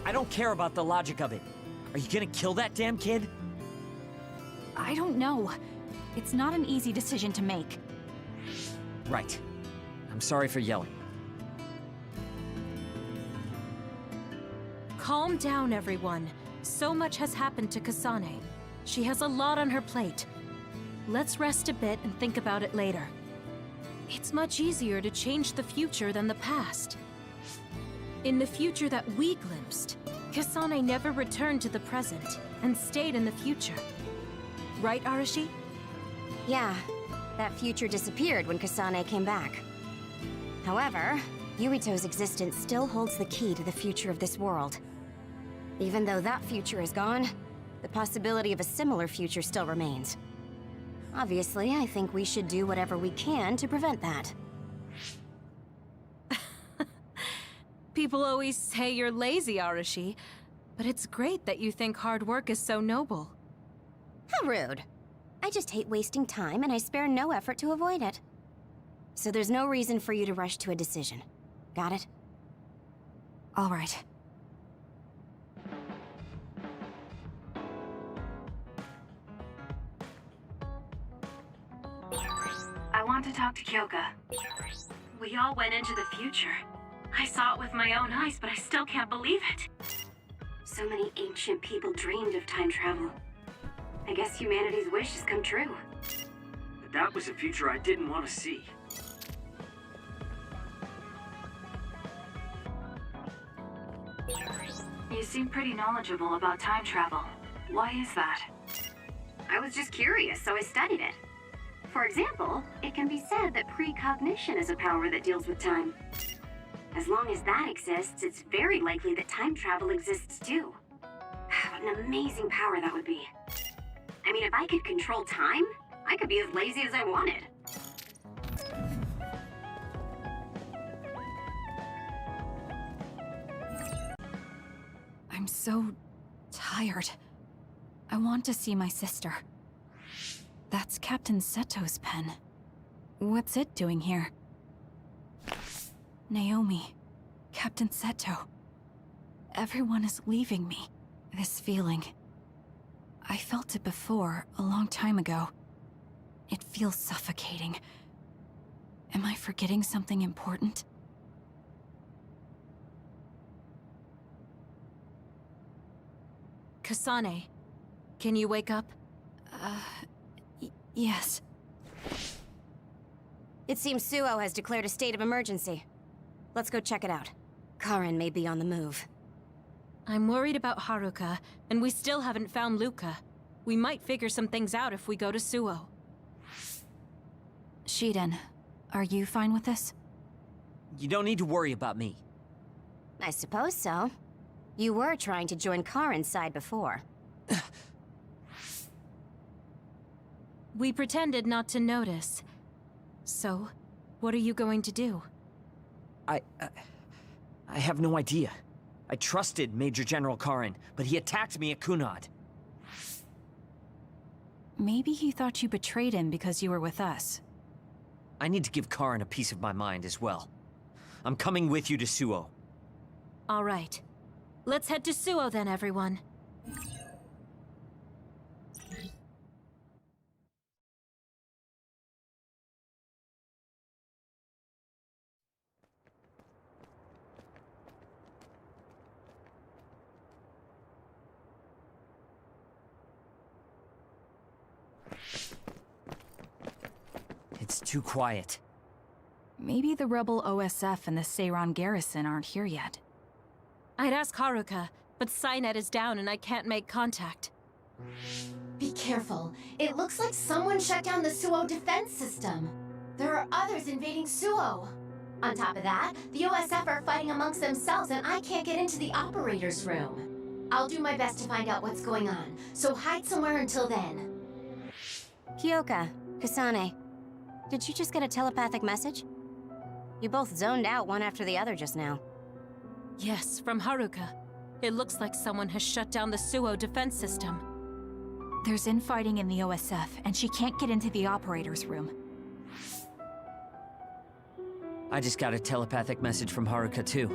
I don't care about the logic of it. Are you gonna kill that damn kid? I don't know. It's not an easy decision to make. Right. I'm sorry for yelling. Calm down, everyone. So much has happened to Kasane. She has a lot on her plate. Let's rest a bit and think about it later. It's much easier to change the future than the past. In the future that we glimpsed, Kasane never returned to the present and stayed in the future. Right, Arashi? Yeah, that future disappeared when Kasane came back. However, Yuito's existence still holds the key to the future of this world. Even though that future is gone, the possibility of a similar future still remains. Obviously, I think we should do whatever we can to prevent that. People always say you're lazy, Arashi, but it's great that you think hard work is so noble. How rude. I just hate wasting time, and I spare no effort to avoid it. So there's no reason for you to rush to a decision. Got it? All right. I want to talk to Kyoka. We all went into the future. I saw it with my own eyes, but I still can't believe it. So many ancient people dreamed of time travel. I guess humanity's wish has come true. But that was a future I didn't want to see. You seem pretty knowledgeable about time travel. Why is that? I was just curious, so I studied it. For example, it can be said that precognition is a power that deals with time. As long as that exists, it's very likely that time travel exists too. What an amazing power that would be. I mean, if I could control time, I could be as lazy as I wanted. I'm so tired. I want to see my sister. That's Captain Seto's pen. What's it doing here? Naomi, Captain Seto. Everyone is leaving me. This feeling. I felt it before, a long time ago. It feels suffocating. Am I forgetting something important? Kasane, can you wake up? Yes. It seems Suo has declared a state of emergency. Let's go check it out. Karin may be on the move. I'm worried about Haruka, and we still haven't found Luca. We might figure some things out if we go to Suo. Shiden, are you fine with this? You don't need to worry about me. I suppose so. You were trying to join Karin's side before. We pretended not to notice. So, what are you going to do? I have no idea. I trusted Major General Karin, but he attacked me at Kunad. Maybe he thought you betrayed him because you were with us. I need to give Karin a piece of my mind as well. I'm coming with you to Suo. All right. Let's head to Suo then, everyone. It's too quiet. Maybe the rebel OSF and the Seiran garrison aren't here yet. I'd ask Haruka, but Psynet is down and I can't make contact. Be careful. It looks like someone shut down the Suo defense system. There are others invading Suo. On top of that, the OSF are fighting amongst themselves and I can't get into the operator's room. I'll do my best to find out what's going on, so hide somewhere until then. Kyoka, Kasane, did you just get a telepathic message? You both zoned out one after the other just now. Yes, from Haruka. It looks like someone has shut down the Suo defense system. There's infighting in the OSF, and she can't get into the operator's room. I just got a telepathic message from Haruka too.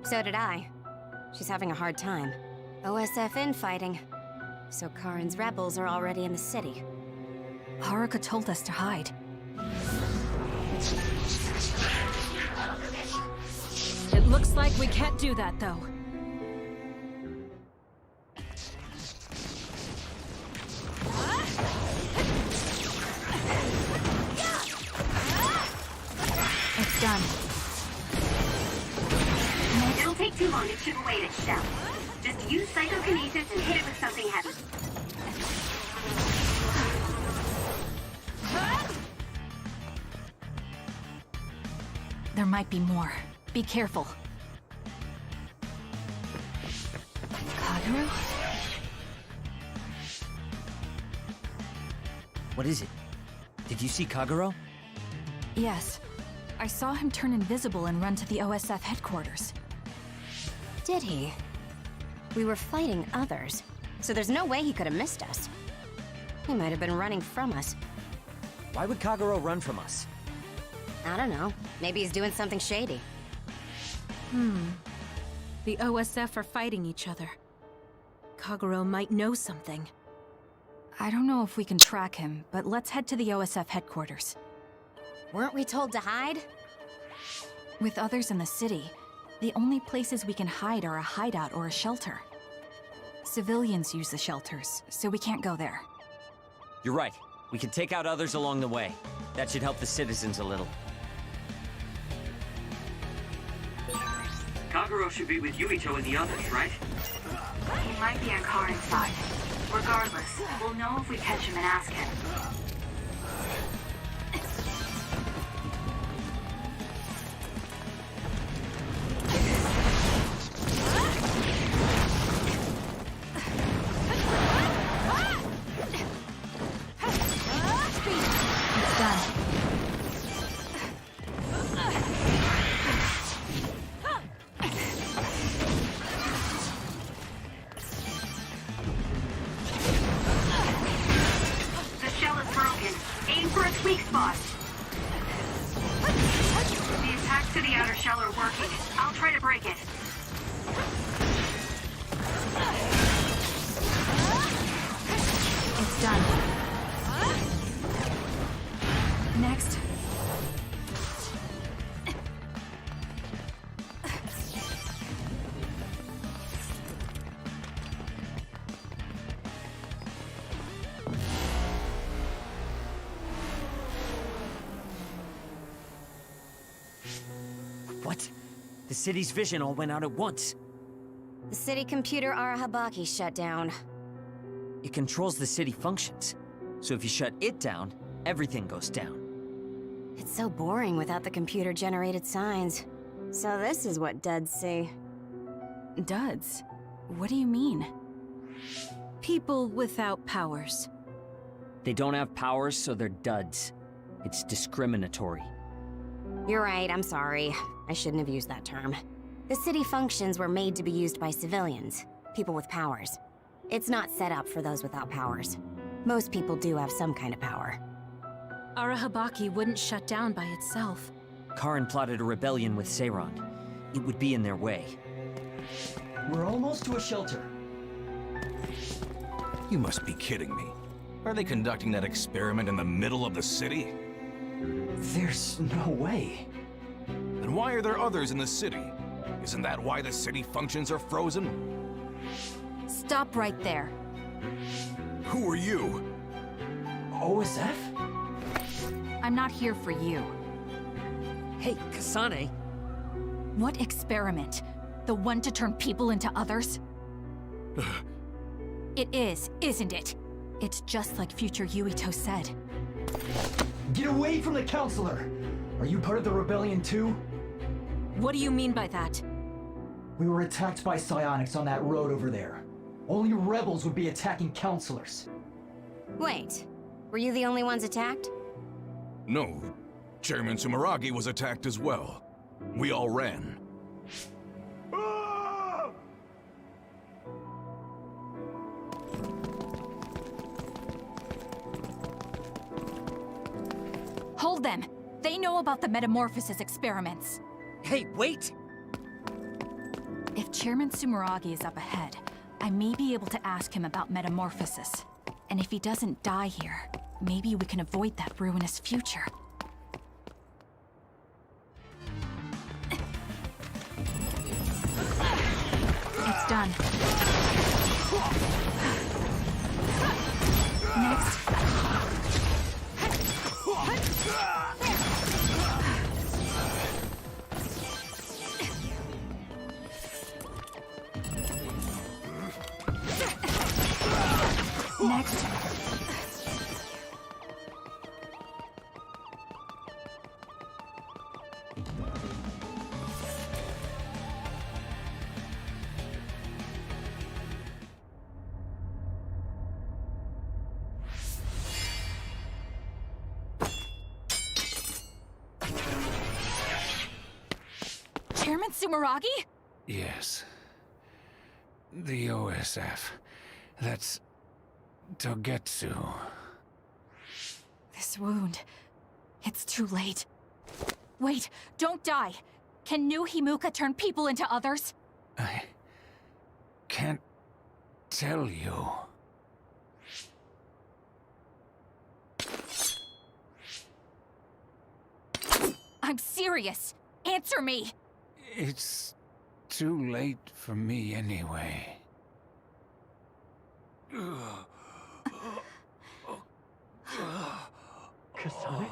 So did I. She's having a hard time. OSF infighting. So Karin's rebels are already in the city. Haruka told us to hide. It looks like we can't do that, though. It's done. too long to chip away at its shell. Just use psychokinesis and hit it with something heavy. There might be more. Be careful. Kagero? What is it? Did you see Kagero? Yes. I saw him turn invisible and run to the OSF headquarters. Did he? We were fighting others, so there's no way he could have missed us. He might have been running from us. Why would Kagero run from us? I don't know. Maybe he's doing something shady. The OSF are fighting each other. Kagero might know something. I don't know if we can track him, but let's head to the OSF headquarters. Weren't we told to hide? With others in the city, the only places we can hide are a hideout or a shelter. Civilians use the shelters, so we can't go there. You're right. We can take out others along the way. That should help the citizens a little. Kagero should be with Yuito and the others, right? He might be on Karin's side. Regardless, we'll know if we catch him and ask him. It's done. The shell is broken. Aim for its weak spot. The attacks to the outer shell are working. I'll try to break it. It's done. Next. What? The city's vision all went out at once. The city computer Arahabaki shut down. It controls the city functions. So if you shut it down, everything goes down. It's so boring without the computer-generated signs. So this is what duds see. Duds? What do you mean? People without powers. They don't have powers, so they're duds. It's discriminatory. You're right, I'm sorry. I shouldn't have used that term. The city functions were made to be used by civilians, people with powers. It's not set up for those without powers. Most people do have some kind of power. Arahabaki wouldn't shut down by itself. Karin plotted a rebellion with Seiron. It would be in their way. We're almost to a shelter. You must be kidding me. Are they conducting that experiment in the middle of the city? There's no way. Then why are there others in the city? Isn't that why the city functions are frozen? Stop right there. Who are you? OSF? I'm not here for you. Hey, Kasane. What experiment? The one to turn people into others? It is, isn't it? It's just like future Yuito said. Get away from the counselor! Are you part of the rebellion too? What do you mean by that? We were attacked by psionics on that road over there. Only rebels would be attacking counselors. Wait, were you the only ones attacked? No. Chairman Sumeragi was attacked as well. We all ran. Hold them! They know about the metamorphosis experiments. Hey, wait! If Chairman Sumeragi is up ahead, I may be able to ask him about metamorphosis. And if he doesn't die here, maybe we can avoid that ruinous future. It's done. Next. again, Sumeragi? Yes. The OSF. That's Togetsu. This wound. It's too late. Wait, don't die. Can new Himuka turn people into others? I can't tell you. I'm serious. Answer me. It's too late for me anyway. Kasane?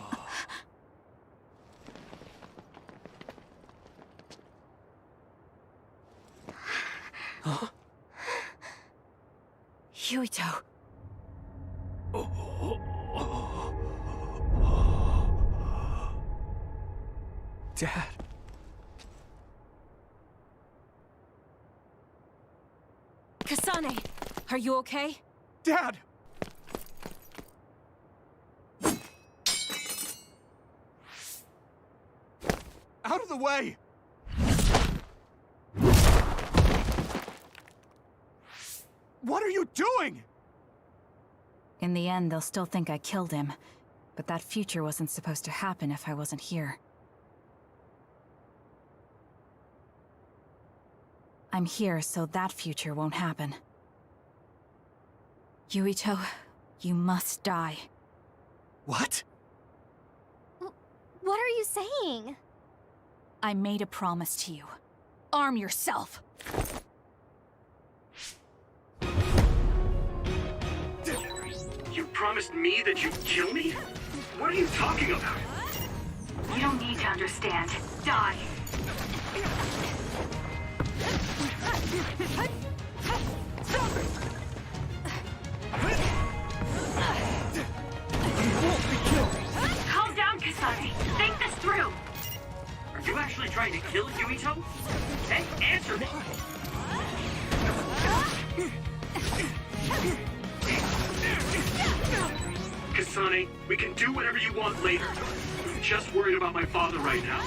Huh? Yuito. Dad. Kasane, are you okay? Dad! Out of the way! What are you doing? In the end, they'll still think I killed him. But that future wasn't supposed to happen if I wasn't here. I'm here so that future won't happen. Yuito, you must die. What? What are you saying? I made a promise to you. Arm yourself! You promised me that you'd kill me? What are you talking about? You don't need to understand. Die. Stop it! You won't be killed! Calm down, Kasane. Think this through. Are you actually trying to kill Yuito? Hey, answer me! Kasane, we can do whatever you want later. I'm just worried about my father right now.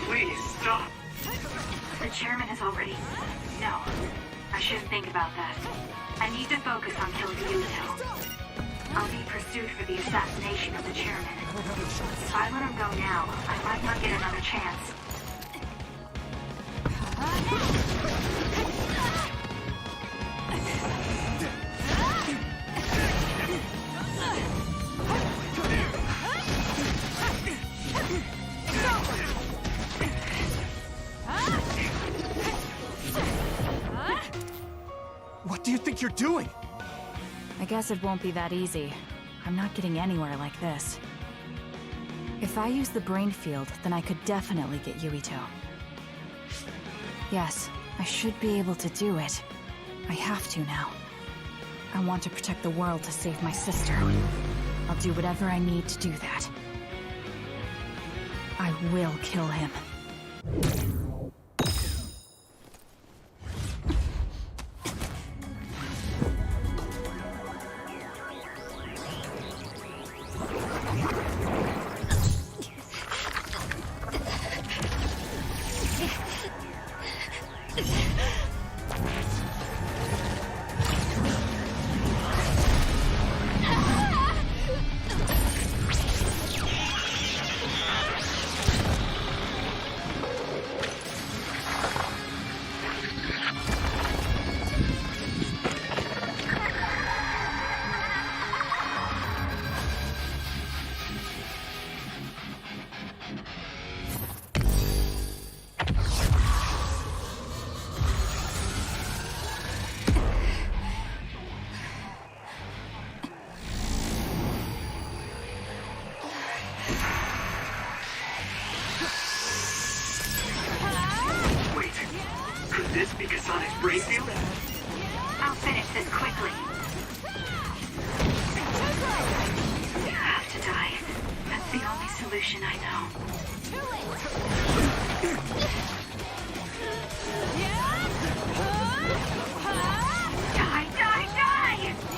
Please, stop. The chairman is already... No, I shouldn't think about that. I need to focus on killing Yuito. I'll be pursued for the assassination of the chairman. If I let him go now, I might not get another chance. What do you think you're doing? I guess it won't be that easy. I'm not getting anywhere like this. If I use the brain field, then I could definitely get Yuito. Yes, I should be able to do it. I have to now. I want to protect the world to save my sister. I'll do whatever I need to do that. I will kill him. this be Kasane's brain field? I'll finish this quickly. You have to die. That's the only solution I know. Die, die, die!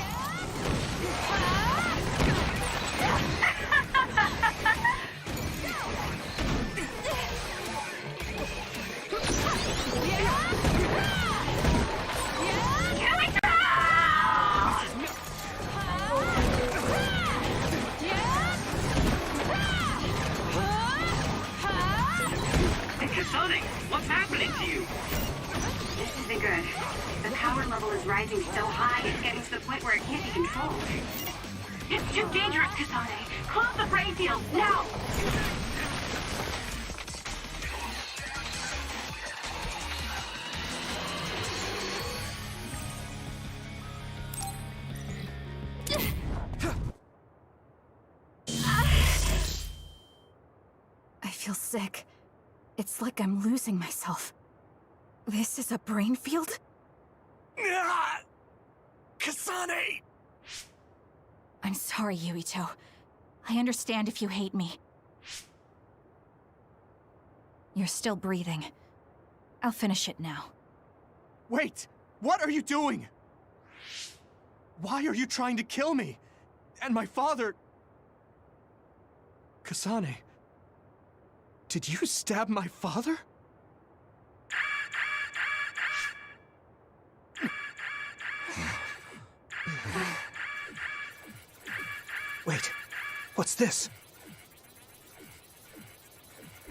good. The power level is rising so high, it's getting to the point where it can't be controlled. It's too dangerous, Kasane. Close the brain field, now! I feel sick. It's like I'm losing myself. This is a brain field? Kasane! I'm sorry, Yuito. I understand if you hate me. You're still breathing. I'll finish it now. Wait! What are you doing? Why are you trying to kill me? And my father... Kasane... Did you stab my father? Wait, what's this?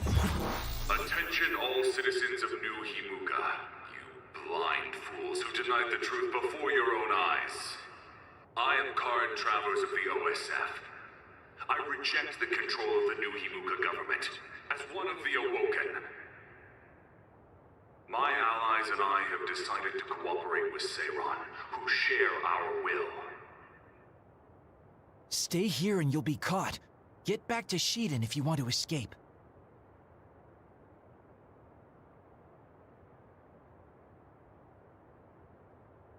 Attention all citizens of New Himuka, you blind fools who denied the truth before your own eyes. I am Karin Travers of the OSF. I reject the control of the New Himuka government as one of the Awoken. My allies and I have decided to cooperate with Seiran, who share our will. Stay here and you'll be caught. Get back to Shiden if you want to escape.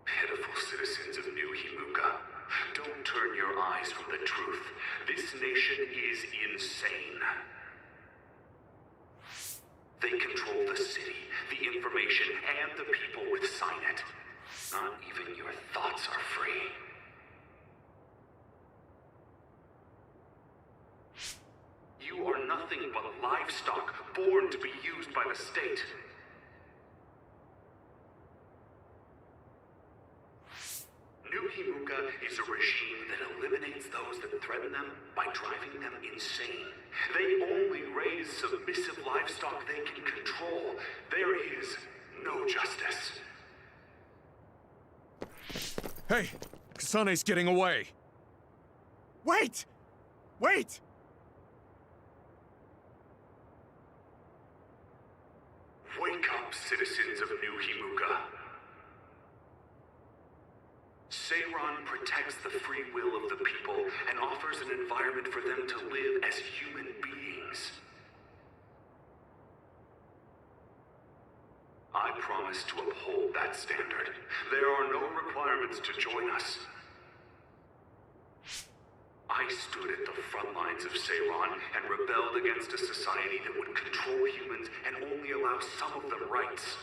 Pitiful citizens of New Himuka, don't turn your eyes from the truth. This nation is insane. They control the city, the information, and the people with Signet. Not even your thoughts are free. You are nothing but livestock, born to be used by the state. New Himuka is a regime that eliminates those that threaten them by driving them insane. They only raise submissive livestock they can control. There is no justice. Hey! Kasane's getting away! Wait! Wait! Wake up, citizens of New Himuka. Seiran protects the free will of the people and offers an environment for them to live as human beings. I promise to uphold that standard. There are no requirements to join us. I stood at the front lines of Seiran and rebelled against a society that would control humans and only allow some of them rights.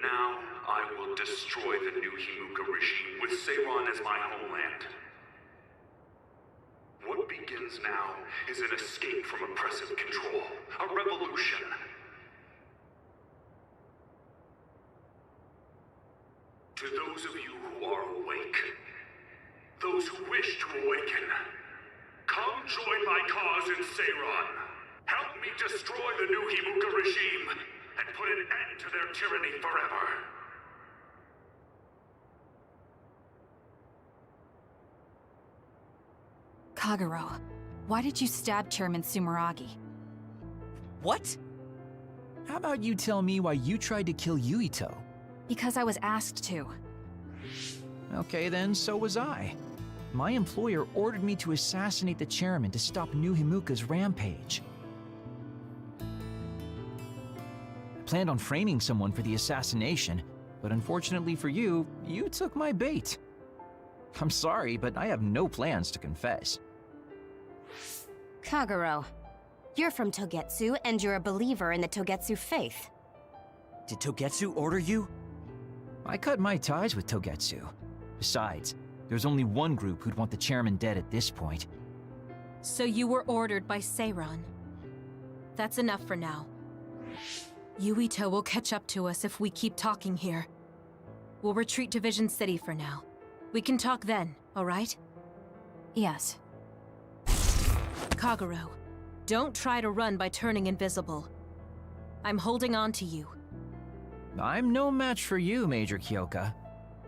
Now, I will destroy the New Himuka regime with Seiran as my homeland. What begins now is an escape from oppressive control, a revolution. To those of you who are awake, those who wish to awaken, come join my cause in Seiran. Help me destroy the New Himuka regime and put an end to their tyranny forever. Kagero, why did you stab Chairman Sumeragi? What? How about you tell me why you tried to kill Yuito? Because I was asked to. Okay then, so was I. My employer ordered me to assassinate the chairman to stop New Himuka's rampage. I planned on framing someone for the assassination, but unfortunately for you, you took my bait. I'm sorry, but I have no plans to confess. Kagero, you're from Togetsu, and you're a believer in the Togetsu faith. Did Togetsu order you? I cut my ties with Togetsu. Besides, there's only one group who'd want the chairman dead at this point. So you were ordered by Seiran. That's enough for now. Yuito will catch up to us if we keep talking here. We'll retreat to Vision City for now. We can talk then, alright? Yes. Kagero, don't try to run by turning invisible. I'm holding on to you. I'm no match for you, Major Kyoka.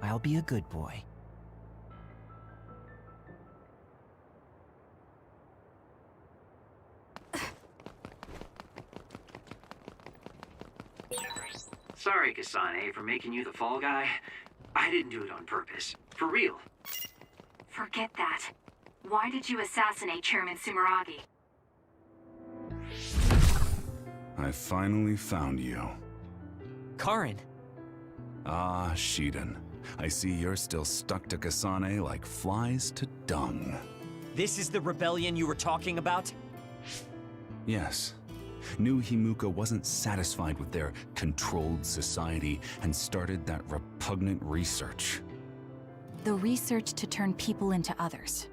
I'll be a good boy. Sorry, Kasane, for making you the fall guy. I didn't do it on purpose. For real. Forget that. Why did you assassinate Chairman Sumeragi? I finally found you. Karin! Ah, Shiden. I see you're still stuck to Kasane like flies to dung. This is the rebellion you were talking about? Yes. New Himuka wasn't satisfied with their controlled society and started that repugnant research. The research to turn people into others.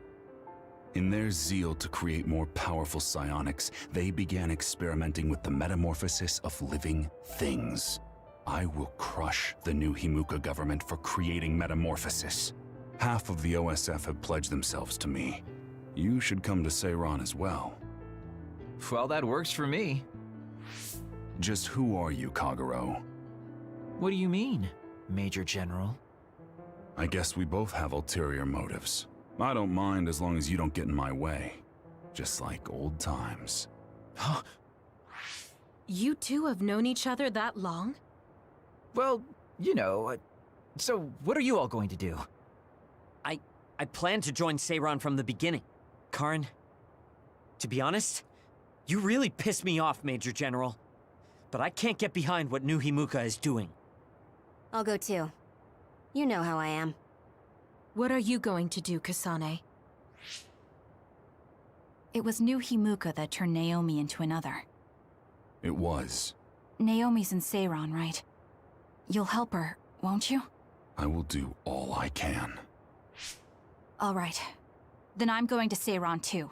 In their zeal to create more powerful psionics, they began experimenting with the metamorphosis of living things. I will crush the New Himuka government for creating metamorphosis. Half of the OSF have pledged themselves to me. You should come to Seiran as well. Well, that works for me. Just who are you, Kagero? What do you mean, Major General? I guess we both have ulterior motives. I don't mind as long as you don't get in my way. Just like old times. You two have known each other that long? Well, you know, so what are you all going to do? I planned to join Seiran from the beginning. Karin, to be honest, you really piss me off, Major General. But I can't get behind what New Himuka is doing. I'll go too. You know how I am. What are you going to do, Kasane? It was New Himuka that turned Naomi into another. It was. Naomi's in Seiran, right? You'll help her, won't you? I will do all I can. All right. Then I'm going to Seiran too.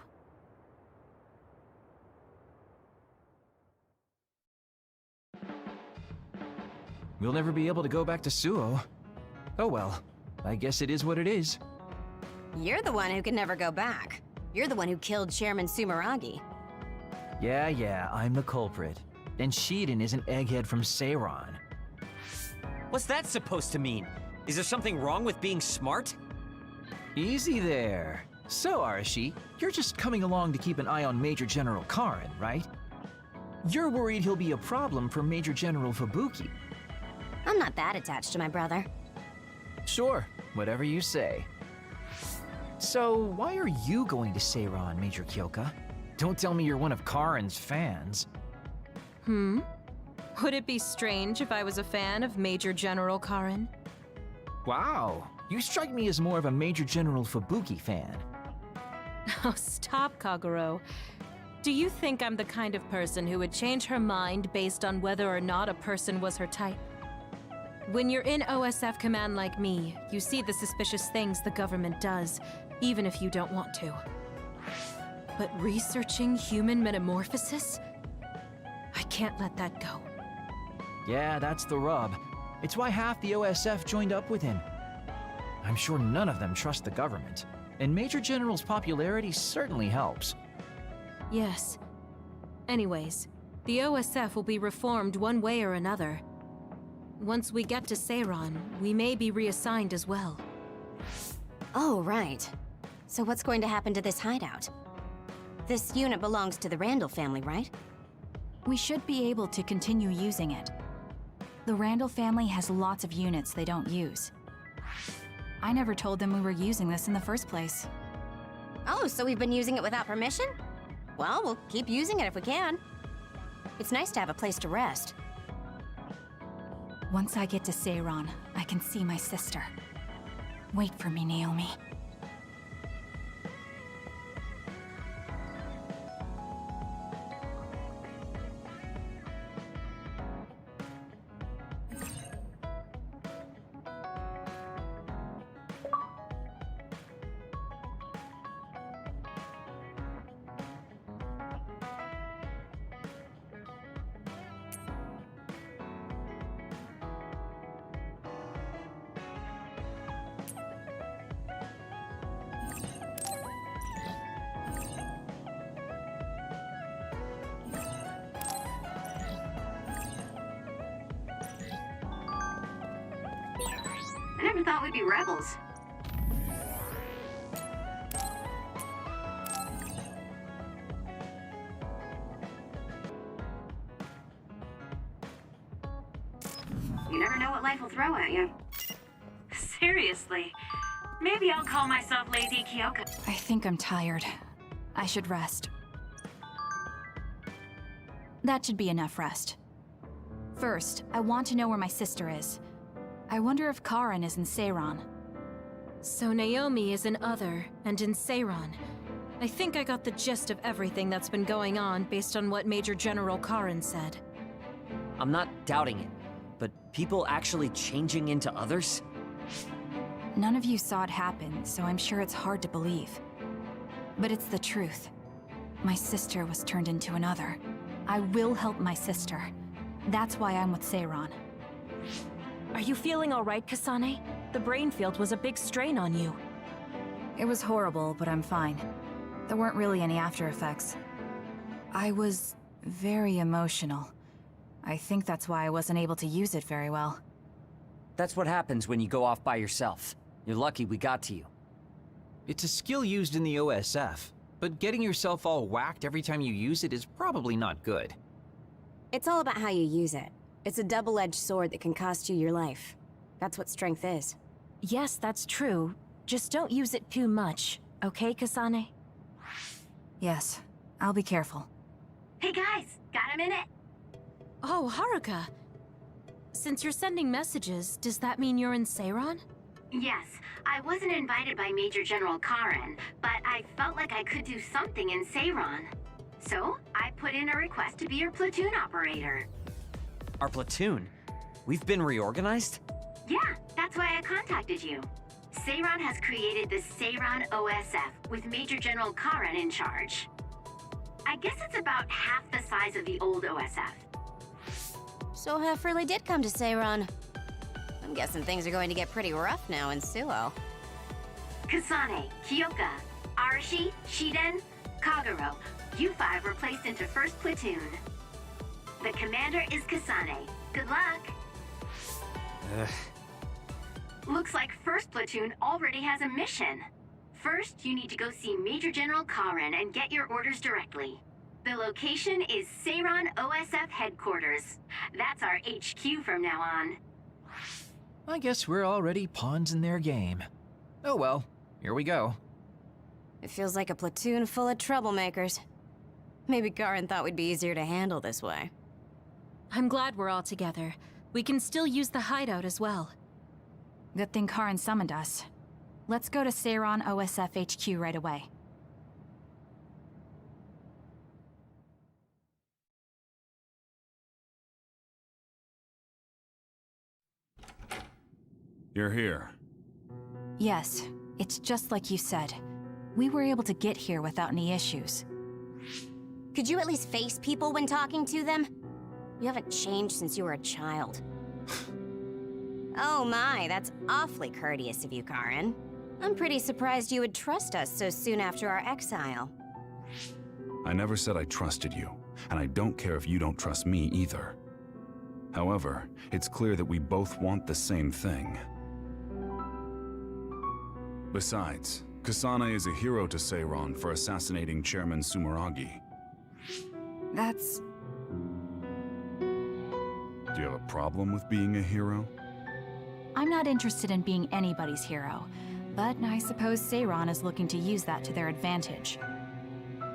We'll never be able to go back to Suo. Oh well, I guess it is what it is. You're the one who can never go back. You're the one who killed Chairman Sumeragi. Yeah, I'm the culprit. And Shiden is an egghead from Seiran. What's that supposed to mean? Is there something wrong with being smart? Easy there. So, Arashi, you're just coming along to keep an eye on Major General Karin, right? You're worried he'll be a problem for Major General Fubuki. I'm not that attached to my brother. Sure, whatever you say. So, why are you going to Seiran, Major Kyoka? Don't tell me you're one of Karin's fans. Would it be strange if I was a fan of Major General Karin? Wow, you strike me as more of a Major General Fubuki fan. Oh, stop, Kagero. Do you think I'm the kind of person who would change her mind based on whether or not a person was her type? When you're in OSF command like me, you see the suspicious things the government does, even if you don't want to. But researching human metamorphosis? I can't let that go. Yeah, that's the rub. It's why half the OSF joined up with him. I'm sure none of them trust the government, and Major General's popularity certainly helps. Yes. Anyways, the OSF will be reformed one way or another. Once we get to Seiran, we may be reassigned as well. Oh, right. So what's going to happen to this hideout? This unit belongs to the Randall family, right? We should be able to continue using it. The Randall family has lots of units they don't use. I never told them we were using this in the first place. Oh, so we've been using it without permission? Well, we'll keep using it if we can. It's nice to have a place to rest. Once I get to Seiran, I can see my sister. Wait for me, Naomi. would be rebels. You never know what life will throw at you. Seriously. Maybe I'll call myself Lazy Kyoka. I think I'm tired. I should rest. That should be enough rest. First, I want to know where my sister is. I wonder if Karin is in Seiran. So Naomi is in Other and in Seiran. I think I got the gist of everything that's been going on based on what Major General Karin said. I'm not doubting it, but people actually changing into others? None of you saw it happen, so I'm sure it's hard to believe. But it's the truth. My sister was turned into another. I will help my sister. That's why I'm with Seiran. Are you feeling all right, Kasane? The brain field was a big strain on you. It was horrible, but I'm fine. There weren't really any after effects. I was very emotional. I think that's why I wasn't able to use it very well. That's what happens when you go off by yourself. You're lucky we got to you. It's a skill used in the OSF, but getting yourself all whacked every time you use it is probably not good. It's all about how you use it. It's a double-edged sword that can cost you your life. That's what strength is. Yes, that's true. Just don't use it too much, okay, Kasane? Yes, I'll be careful. Hey guys, got a minute? Oh, Haruka. Since you're sending messages, does that mean you're in Seiran? Yes, I wasn't invited by Major General Karin, but I felt like I could do something in Seiran. So, I put in a request to be your platoon operator. Our platoon? We've been reorganized? Yeah, that's why I contacted you. Seiran has created the Seiran OSF with Major General Karin in charge. I guess it's about half the size of the old OSF. So Hef really did come to Seiran. I'm guessing things are going to get pretty rough now in Suo. Kasane, Kyoka, Arashi, Shiden, Kagero, you five were placed into 1st Platoon. The commander is Kasane. Good luck. Looks like 1st Platoon already has a mission. First, you need to go see Major General Karin and get your orders directly. The location is Seiran OSF headquarters. That's our HQ from now on. I guess we're already pawns in their game. Oh well, here we go. It feels like a platoon full of troublemakers. Maybe Karin thought we'd be easier to handle this way. I'm glad we're all together. We can still use the hideout as well. Good thing Karin summoned us. Let's go to Seiran OSF HQ right away. You're here. Yes, it's just like you said. We were able to get here without any issues. Could you at least face people when talking to them? You haven't changed since you were a child. Oh my, that's awfully courteous of you, Karin. I'm pretty surprised you would trust us so soon after our exile. I never said I trusted you, and I don't care if you don't trust me either. However, it's clear that we both want the same thing. Besides, Kasane is a hero to Seiran for assassinating Chairman Sumeragi. That's... Do you have a problem with being a hero? I'm not interested in being anybody's hero, but I suppose Seiran is looking to use that to their advantage.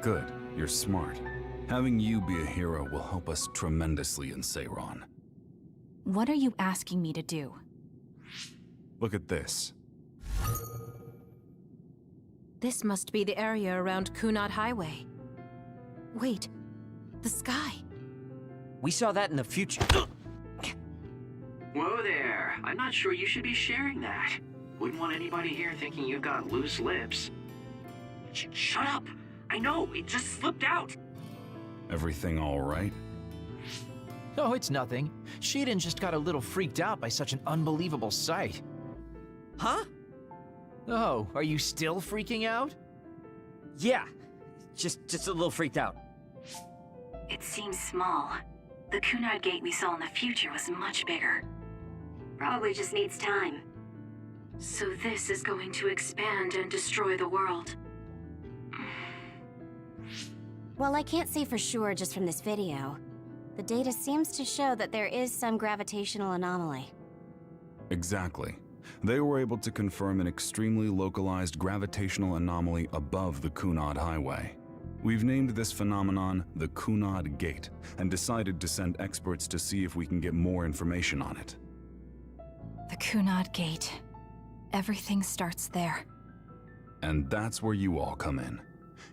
Good, you're smart. Having you be a hero will help us tremendously in Seiran. What are you asking me to do? Look at this. This must be the area around Kunad Highway. Wait, the sky. We saw that in the future. Whoa there. I'm not sure you should be sharing that. Wouldn't want anybody here thinking you've got loose lips. Shut up! I know, it just slipped out! Everything all right? Oh, it's nothing. Shiden just got a little freaked out by such an unbelievable sight. Huh? Oh, are you still freaking out? Yeah, just a little freaked out. It seems small. The Kunad gate we saw in the future was much bigger. Probably just needs time. So this is going to expand and destroy the world. Well, I can't say for sure just from this video. The data seems to show that there is some gravitational anomaly. Exactly. They were able to confirm an extremely localized gravitational anomaly above the Kunad Highway. We've named this phenomenon the Kunad Gate, and decided to send experts to see if we can get more information on it. The Kunad Gate. Everything starts there. And that's where you all come in.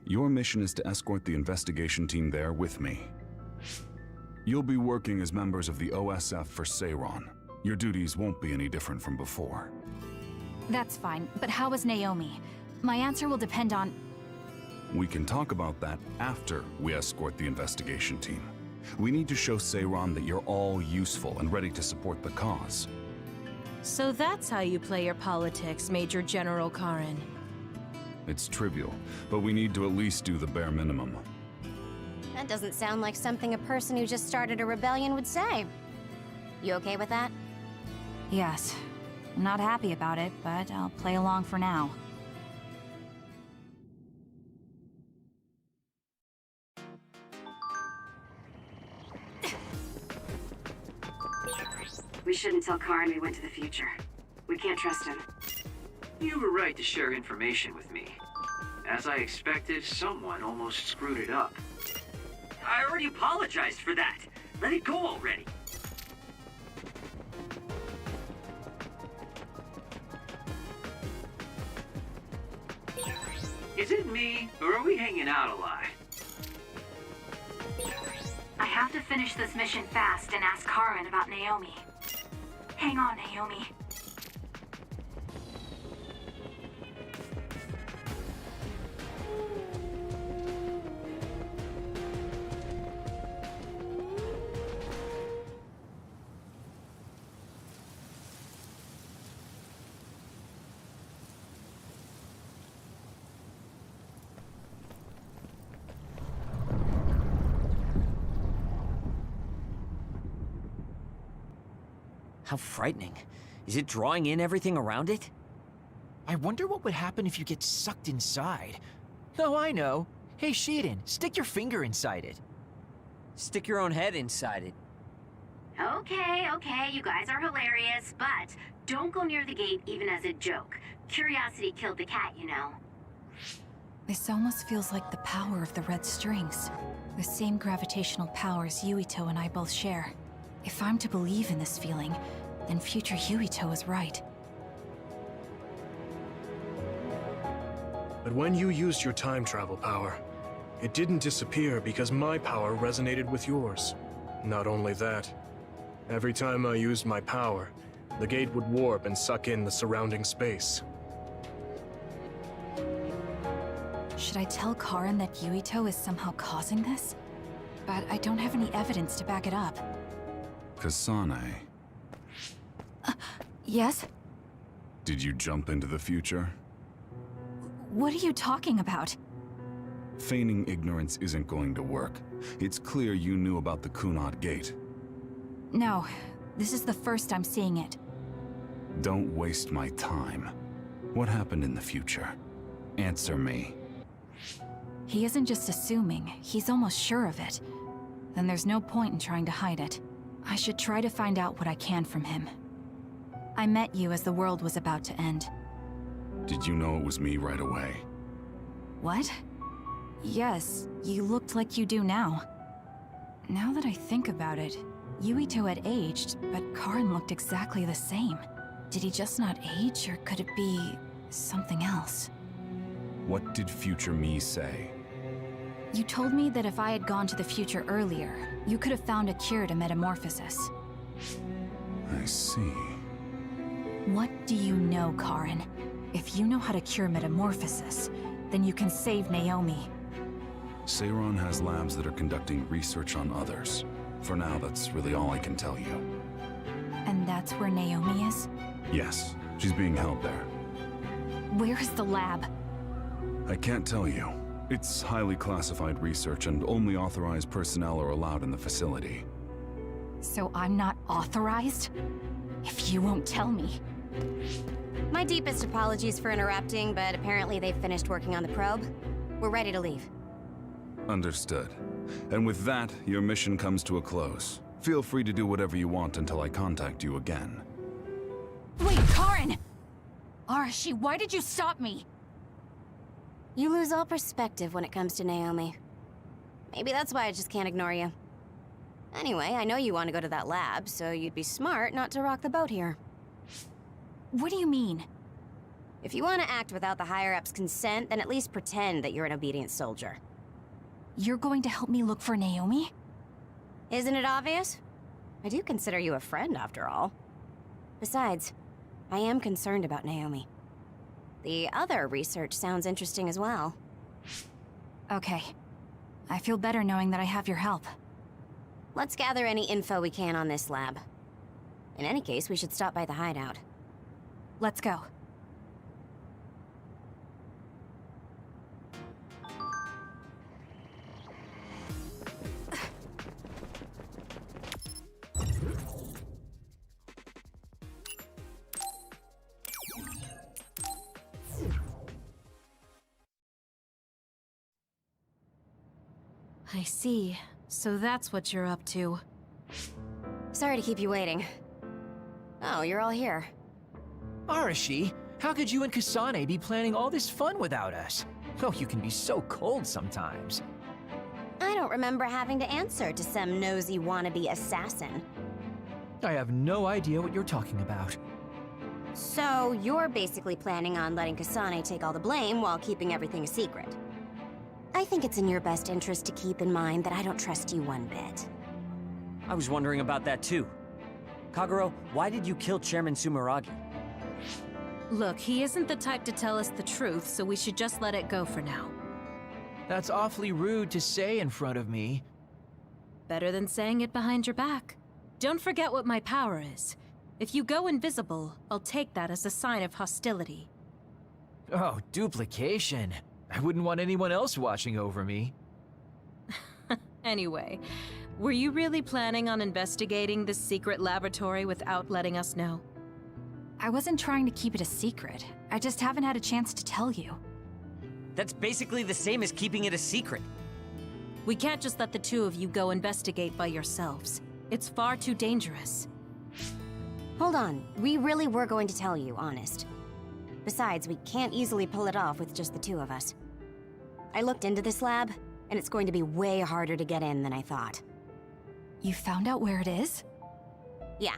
Your mission is to escort the investigation team there with me. You'll be working as members of the OSF for Seiron. Your duties won't be any different from before. That's fine, but how is Naomi? My answer will depend on... We can talk about that after we escort the investigation team. We need to show Seiron that you're all useful and ready to support the cause. So that's how you play your politics, Major General Karen. It's trivial, but we need to at least do the bare minimum. That doesn't sound like something a person who just started a rebellion would say. You okay with that? Yes. I'm not happy about it, but I'll play along for now. We shouldn't tell Karen we went to the future. We can't trust him. You have a right to share information with me. As I expected, someone almost screwed it up. I already apologized for that. Let it go already. Is it me, or are we hanging out a lot? I have to finish this mission fast and ask Karen about Naomi. Hang on, Naomi. How frightening. Is it drawing in everything around it? I wonder what would happen if you get sucked inside. Oh, I know. Hey, Shiden, stick your finger inside it. Stick your own head inside it. Okay, you guys are hilarious, but don't go near the gate even as a joke. Curiosity killed the cat, you know. This almost feels like the power of the red strings. The same gravitational powers Yuito and I both share. If I'm to believe in this feeling, then future Yuito is right. But when you used your time travel power, it didn't disappear because my power resonated with yours. Not only that, every time I used my power, the gate would warp and suck in the surrounding space. Should I tell Karen that Yuito is somehow causing this? But I don't have any evidence to back it up. Kasane, Yes? did you jump into the future? What are you talking about? Feigning ignorance isn't going to work. It's clear you knew about the Kunad Gate. No, this is the first I'm seeing it. Don't waste my time. What happened in the future? Answer me. He isn't just assuming, he's almost sure of it. Then there's no point in trying to hide it. I should try to find out what I can from him. I met you as the world was about to end. Did you know it was me right away? What? Yes, you looked like you do now. Now that I think about it, Yuito had aged, but Karen looked exactly the same. Did he just not age, or could it be something else? What did future me say? You told me that if I had gone to the future earlier, you could have found a cure to metamorphosis. I see. What do you know, Karen? If you know how to cure metamorphosis, then you can save Naomi. Seiron has labs that are conducting research on others. For now, that's really all I can tell you. And that's where Naomi is? Yes, she's being held there. Where is the lab? I can't tell you. It's highly classified research, and only authorized personnel are allowed in the facility. So I'm not authorized? If you won't tell me... My deepest apologies for interrupting, but apparently they've finished working on the probe. We're ready to leave. Understood. And with that, your mission comes to a close. Feel free to do whatever you want until I contact you again. Wait, Karin! Arashi, why did you stop me? You lose all perspective when it comes to Naomi. Maybe that's why I just can't ignore you. Anyway, I know you want to go to that lab, so you'd be smart not to rock the boat here. What do you mean? If you want to act without the higher-ups' consent, then at least pretend that you're an obedient soldier. You're going to help me look for Naomi? Isn't it obvious? I do consider you a friend, after all. Besides, I am concerned about Naomi. The other research sounds interesting as well. Okay. I feel better knowing that I have your help. Let's gather any info we can on this lab. In any case, we should stop by the hideout. Let's go. I see. So that's what you're up to. Sorry to keep you waiting. Oh, you're all here. Arashi, how could you and Kasane be planning all this fun without us? Oh, you can be so cold sometimes. I don't remember having to answer to some nosy wannabe assassin. I have no idea what you're talking about. So, you're basically planning on letting Kasane take all the blame while keeping everything a secret. I think it's in your best interest to keep in mind that I don't trust you one bit. I was wondering about that too. Kagero, why did you kill Chairman Sumeragi? Look, he isn't the type to tell us the truth, so we should just let it go for now. That's awfully rude to say in front of me. Better than saying it behind your back. Don't forget what my power is. If you go invisible, I'll take that as a sign of hostility. Oh, duplication. I wouldn't want anyone else watching over me. Anyway, were you really planning on investigating this secret laboratory without letting us know? I wasn't trying to keep it a secret. I just haven't had a chance to tell you. That's basically the same as keeping it a secret. We can't just let the two of you go investigate by yourselves. It's far too dangerous. Hold on, we really were going to tell you, honest. Besides, we can't easily pull it off with just the two of us. I looked into this lab, and it's going to be way harder to get in than I thought. You found out where it is? Yeah.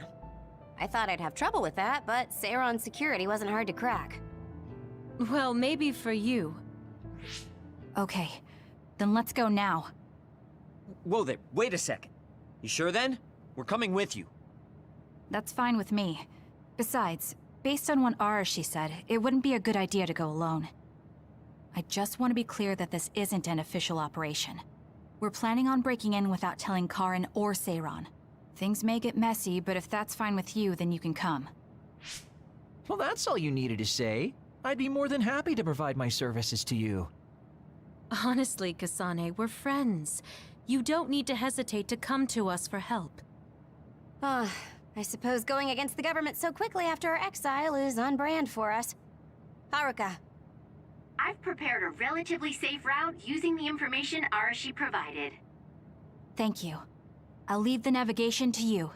I thought I'd have trouble with that, but Seiron's security wasn't hard to crack. Well, maybe for you. Okay, then let's go now. Whoa there, wait a second. You sure then? We're coming with you. That's fine with me. Besides, based on what Arashi said, it wouldn't be a good idea to go alone. I just want to be clear that this isn't an official operation. We're planning on breaking in without telling Karin or Seiron. Things may get messy, but if that's fine with you, then you can come. Well, that's all you needed to say. I'd be more than happy to provide my services to you. Honestly, Kasane, we're friends. You don't need to hesitate to come to us for help. Ah, I suppose going against the government so quickly after our exile is on brand for us. Haruka. I've prepared a relatively safe route using the information Arashi provided. Thank you. I'll leave the navigation to you.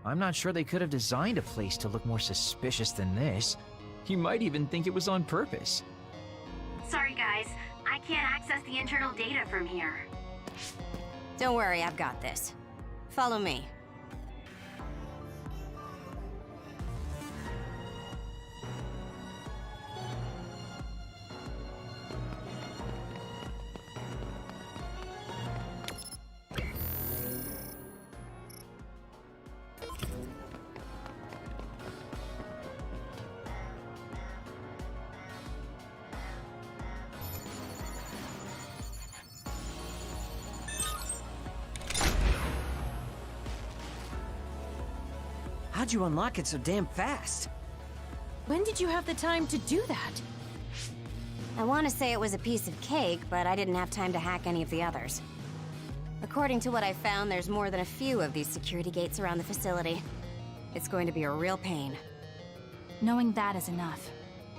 I'm not sure they could have designed a place to look more suspicious than this. You might even think it was on purpose. Sorry guys, I can't access the internal data from here. Don't worry, I've got this. Follow me. How'd you unlock it so damn fast? When did you have the time to do that? I want to say it was a piece of cake, but I didn't have time to hack any of the others. According to what I found, there's more than a few of these security gates around the facility. It's going to be a real pain. Knowing that is enough.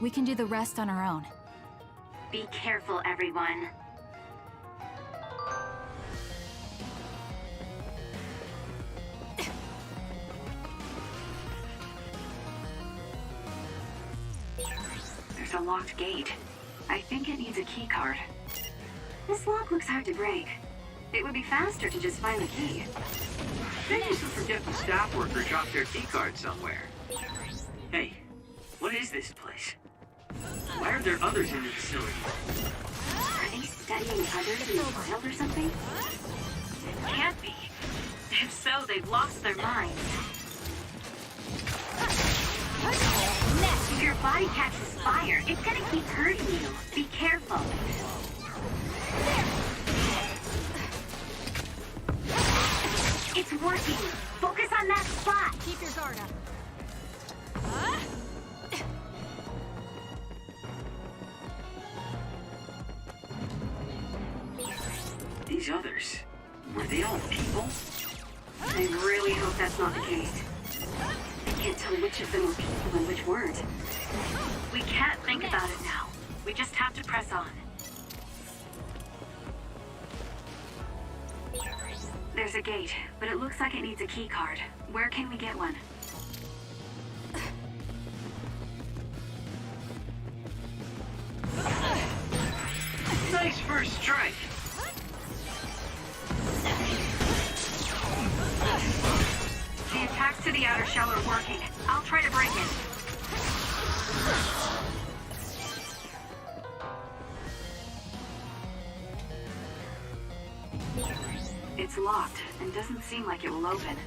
We can do the rest on our own. Be careful, everyone. There's a locked gate. I think it needs a key card. This lock looks hard to break. It would be faster to just find the key. Maybe some forgetful staff worker dropped their key card somewhere. Hey, what is this place? Why are there others in the facility? Are they studying others in the wild or something? It can't be. If so, they've lost their minds. If your body catches fire, it's gonna keep hurting you. Be careful. It's working. Focus on that spot. Keep your guard up. These others, were they all people? I really hope that's not the case. I can't tell which of them were people and which weren't. We can't think about it now. We just have to press on. There's a gate, but it looks like it needs a key card. Where can we get one? Nice first strike. The attacks to the outer shell are working. I'll try to break it. It's locked and doesn't seem like it will open.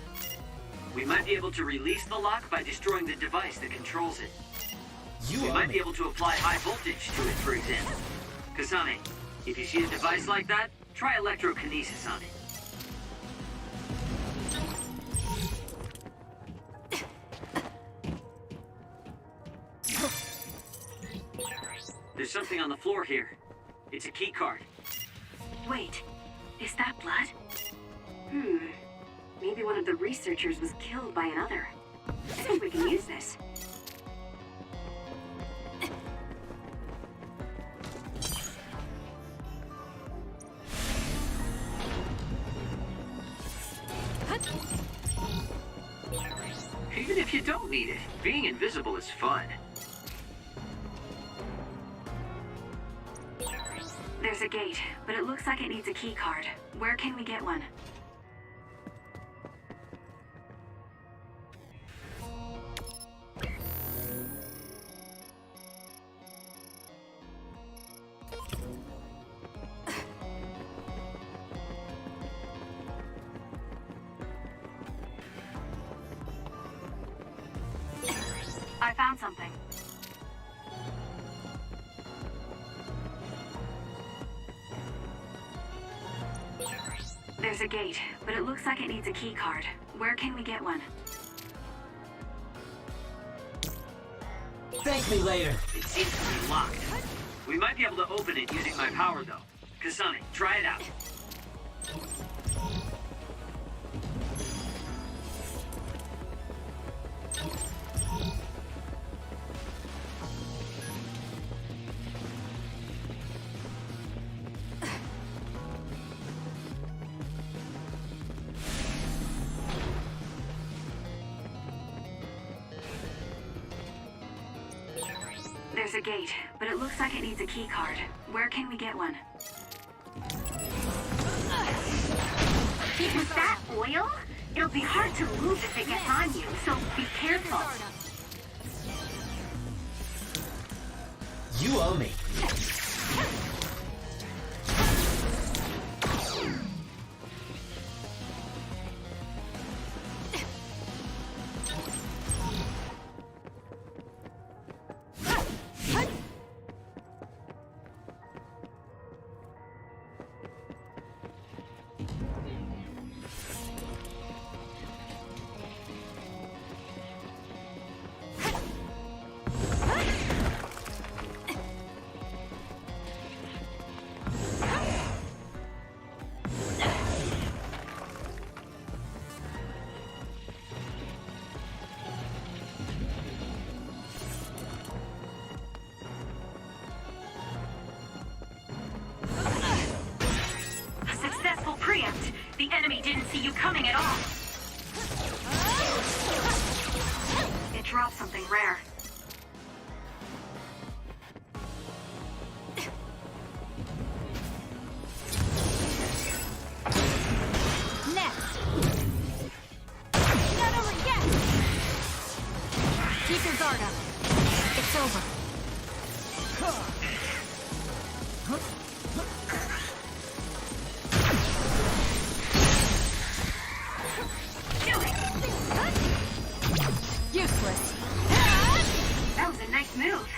We might be able to release the lock by destroying the device that controls it. We might be able to apply high voltage to it, for example. Kasane, if you see a device like that, try electrokinesis on it. There's something on the floor here. It's a key card. Wait, is that blood? Maybe one of the researchers was killed by another. I think we can use this. Even if you don't need it, being invisible is fun. There's a gate, but it looks like it needs a key card. Where can we get one? I found something. There's a gate, but it looks like it needs a key card. Where can we get one? Thank me later. It seems to be locked. We might be able to open it using my power, though. Kasane, try it out. There's a gate, but it looks like it needs a key card. Where can we get one? Was that oil? It'll be hard to move if it gets on you, so be careful. You owe me. drop something rare. Next! Not over yet! Keep your guard up. It's over. Useless. That was a nice move.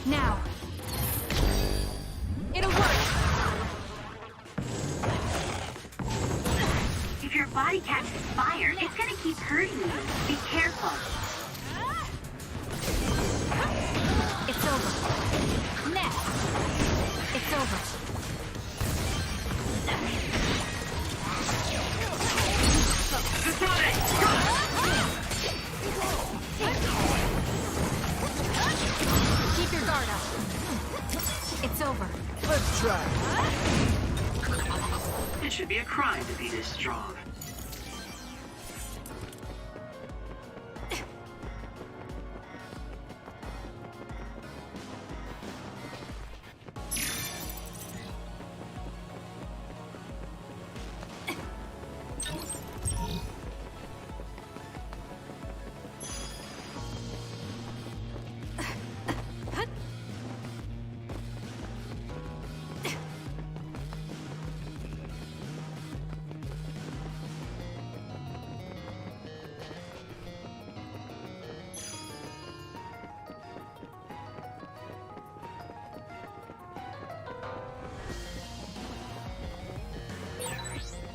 Now. It'll work. If your body catches fire, it's gonna keep hurting you. Be careful. It's over. Next. It's over. Keep your guard up. It's over. Let's try. It should be a crime to be this strong.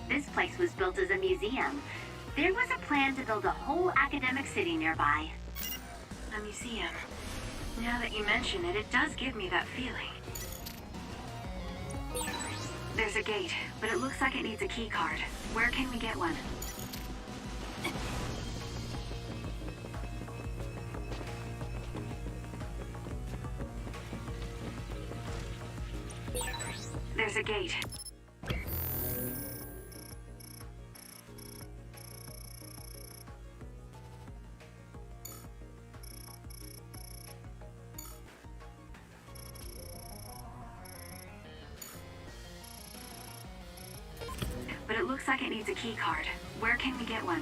This place was built as a museum. There was a plan to build a whole academic city nearby. A museum. Now that you mention it, it does give me that feeling. There's a gate, but it looks like it needs a key card. Where can we get one? There's a gate. But it looks like it needs a key card. Where can we get one?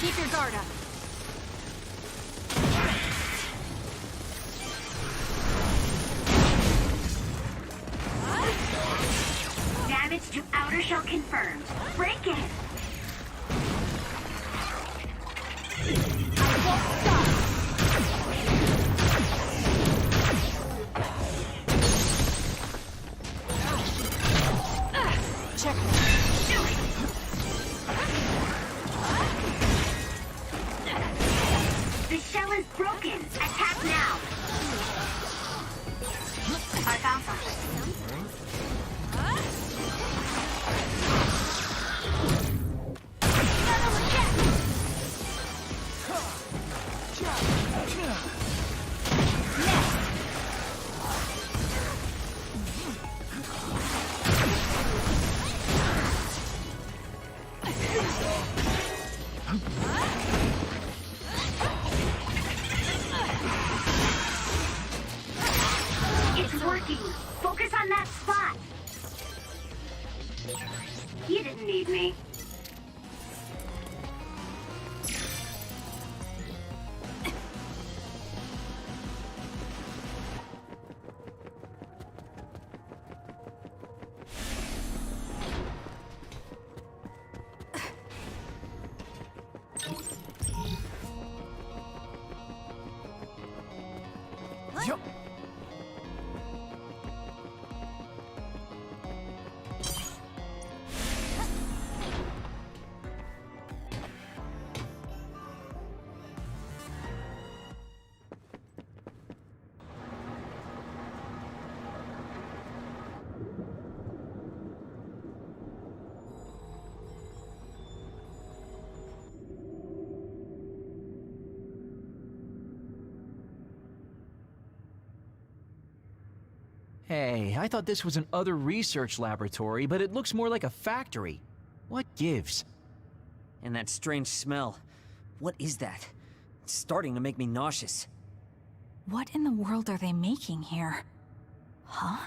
Keep your guard up. Damage to outer shell confirmed. Break it! I won't stop. Check. The shell is broken. Attack now. I found something. It's working. Focus on that spot. You didn't need me. Yup. Hey, I thought this was an other research laboratory, but it looks more like a factory. What gives? And that strange smell. What is that? It's starting to make me nauseous. What in the world are they making here? Huh?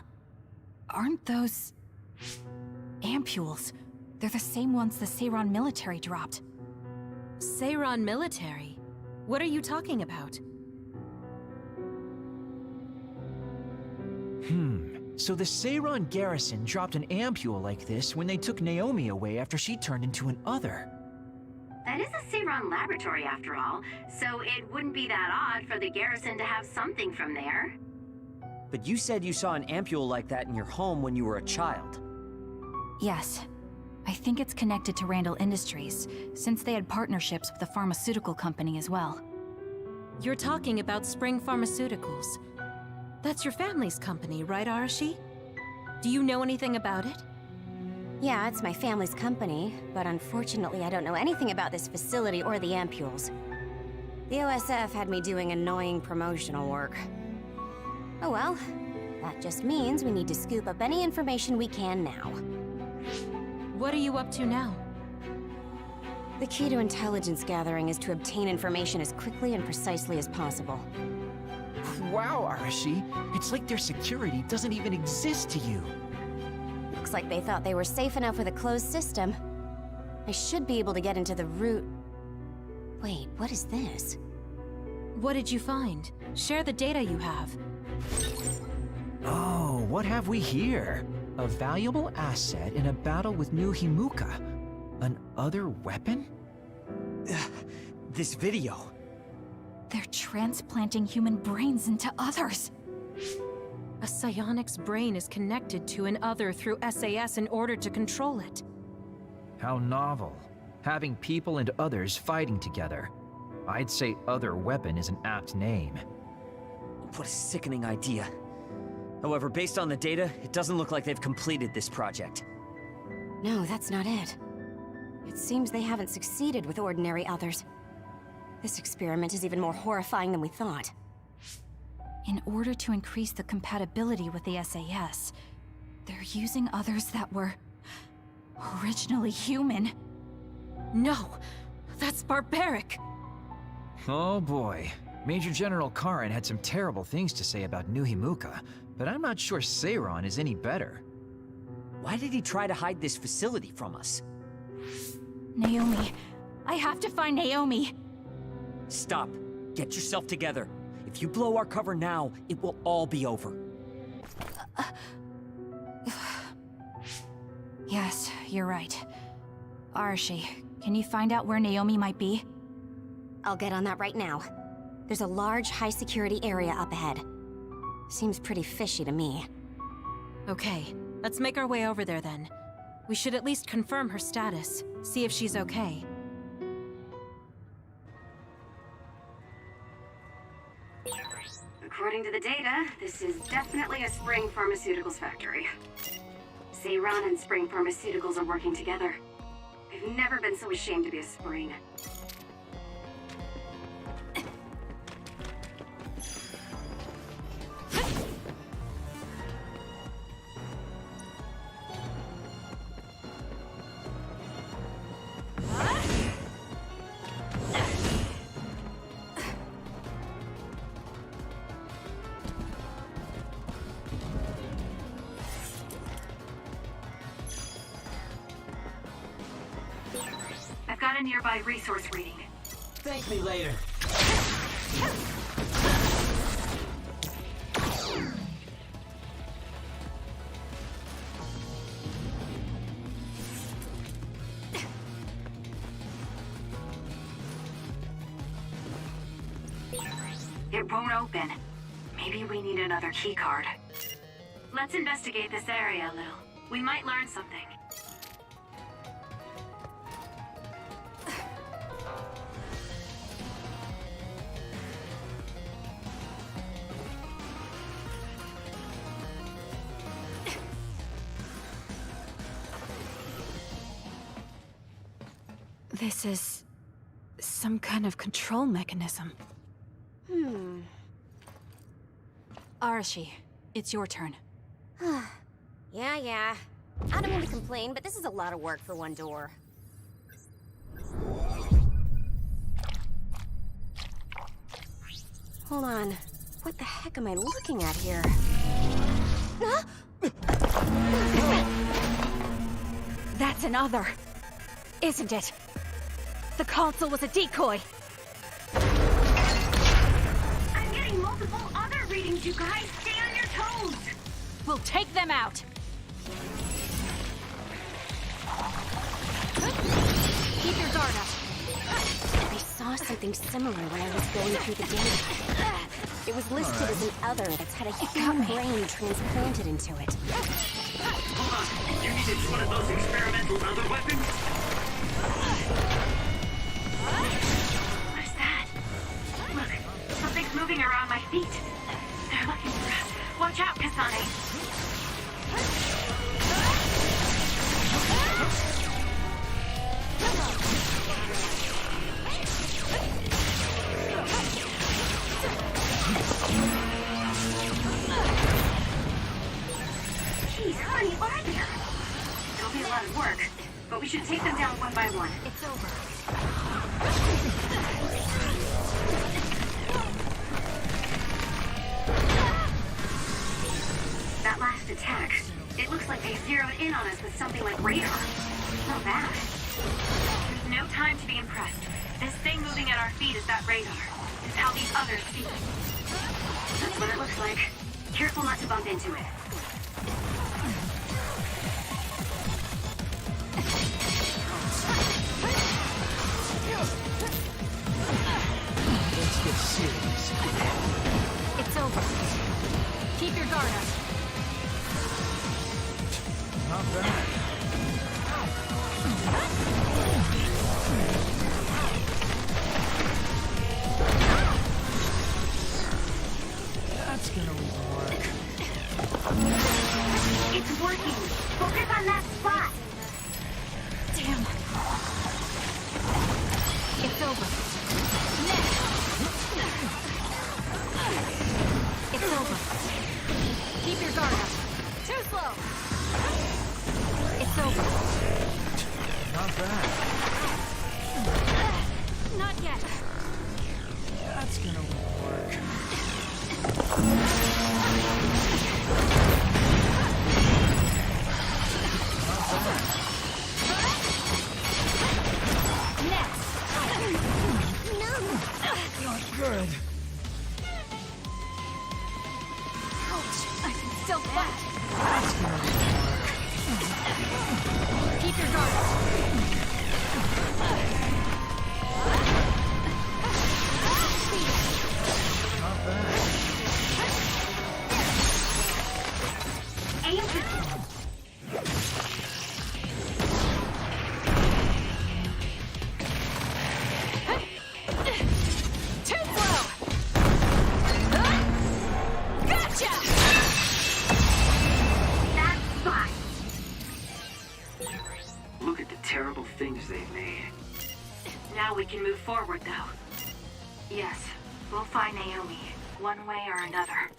Aren't those... ampules? They're the same ones the Seiran military dropped. Seiran military? What are you talking about? So the Seiran garrison dropped an ampule like this when they took Naomi away after she turned into an Other. That is a Seiran laboratory after all, so it wouldn't be that odd for the garrison to have something from there. But you said you saw an ampule like that in your home when you were a child. Yes. I think it's connected to Randall Industries, since they had partnerships with a pharmaceutical company as well. You're talking about Spring Pharmaceuticals. That's your family's company, right, Arashi? Do you know anything about it? Yeah, it's my family's company, but unfortunately I don't know anything about this facility or the ampules. The OSF had me doing annoying promotional work. Oh well, that just means we need to scoop up any information we can now. What are you up to now? The key to intelligence gathering is to obtain information as quickly and precisely as possible. Wow, Arashi, it's like their security doesn't even exist to you. Looks like they thought they were safe enough with a closed system. I should be able to get into the root... Wait, what is this? What did you find? Share the data you have. Oh, what have we here? A valuable asset in a battle with New Himuka. An Other weapon? This video. They're transplanting human brains into Others. A psionic's brain is connected to an Other through SAS in order to control it. How novel. Having people and Others fighting together. I'd say Other weapon is an apt name. What a sickening idea. However, based on the data, it doesn't look like they've completed this project. No, that's not it. It seems they haven't succeeded with ordinary Others. This experiment is even more horrifying than we thought. In order to increase the compatibility with the SAS, they're using Others that were... originally human. No! That's barbaric! Oh boy. Major General Karen had some terrible things to say about New Himuka, but I'm not sure Seiran is any better. Why did he try to hide this facility from us? Naomi. I have to find Naomi. Stop. Get yourself together. If you blow our cover now, it will all be over. Yes, you're right. Arashi, can you find out where Naomi might be? I'll get on that right now. There's a large, high-security area up ahead. Seems pretty fishy to me. Okay, let's make our way over there then. We should at least confirm her status, see if she's okay. According to the data, this is definitely a Spring Pharmaceuticals factory. Seiran and Spring Pharmaceuticals are working together. I've never been so ashamed to be a Spring. I've got a nearby resource reading. Thank me later. It won't open. Maybe we need another key card. Let's investigate this area a little. We might learn something. This is some kind of control mechanism. Arashi, it's your turn. Yeah. I don't mean to complain, but this is a lot of work for one door. Hold on. What the heck am I looking at here? That's an Other, isn't it? The console was a decoy. I'm getting multiple Other readings, you guys. Stay on your toes. We'll take them out. Keep your guard up. I saw something similar when I was going through the data. It was listed as an Other that's had a human brain transplanted into it. Hold on. You mean it's one of those experimental Other weapons? What is that? Look, something's moving around my feet. They're looking for us. Watch out, Kasane. Jeez, how many are there? It'll be a lot of work, but we should take them down one by one. It's over. That last attack, it looks like they zeroed in on us with something like radar. Not bad. There's no time to be impressed. This thing moving at our feet is that radar. It's how these others see us. That's what it looks like. Careful not to bump into it. Let's get serious. It's over. Keep your guard up. Not bad. That's gonna work. It's working. Focus on that spot. Damn. It's over. It's over. Keep your guard up. Too slow. It's over. Not bad. Not yet. That's gonna work. Not bad. Next. Not good. Ouch. I can still fight. That's gonna work. Keep your guard up. Not bad. Aim to... Too slow. Gotcha. That's fine. Look at the terrible things they've made. Now we can move forward, though. Yes, we'll find Naomi, one way or another.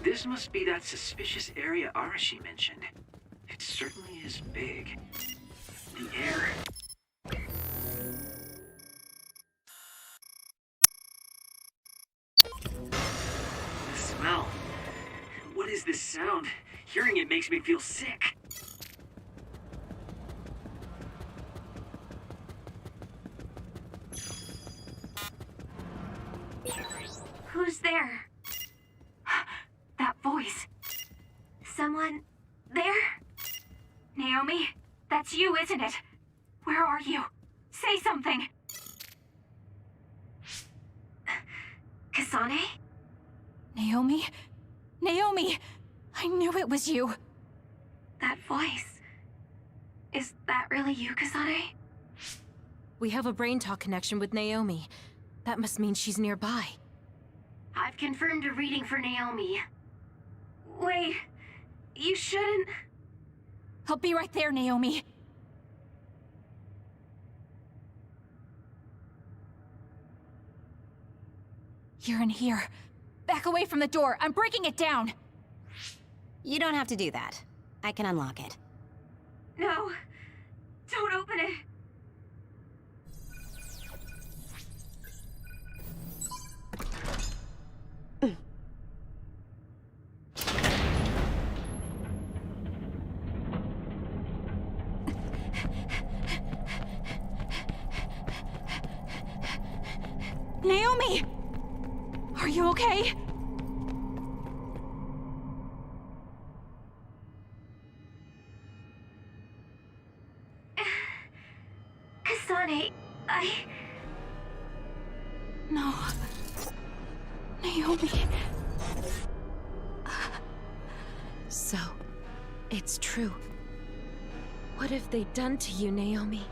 This must be that suspicious area Arashi mentioned. It's certainly is big. The air. The smell. What is this sound? Hearing it makes me feel sick. Who's there? That voice. Someone there? Naomi, that's you, isn't it? Where are you? Say something. Kasane? Naomi? Naomi! I knew it was you. That voice. Is that really you, Kasane? We have a brain talk connection with Naomi. That must mean she's nearby. I've confirmed a reading for Naomi. Wait, you shouldn't... I'll be right there, Naomi. You're in here. Back away from the door. I'm breaking it down. You don't have to do that. I can unlock it. No, don't open it. Naomi! Are you okay? Kasane, No. Naomi. So, it's true. What have they done to you, Naomi?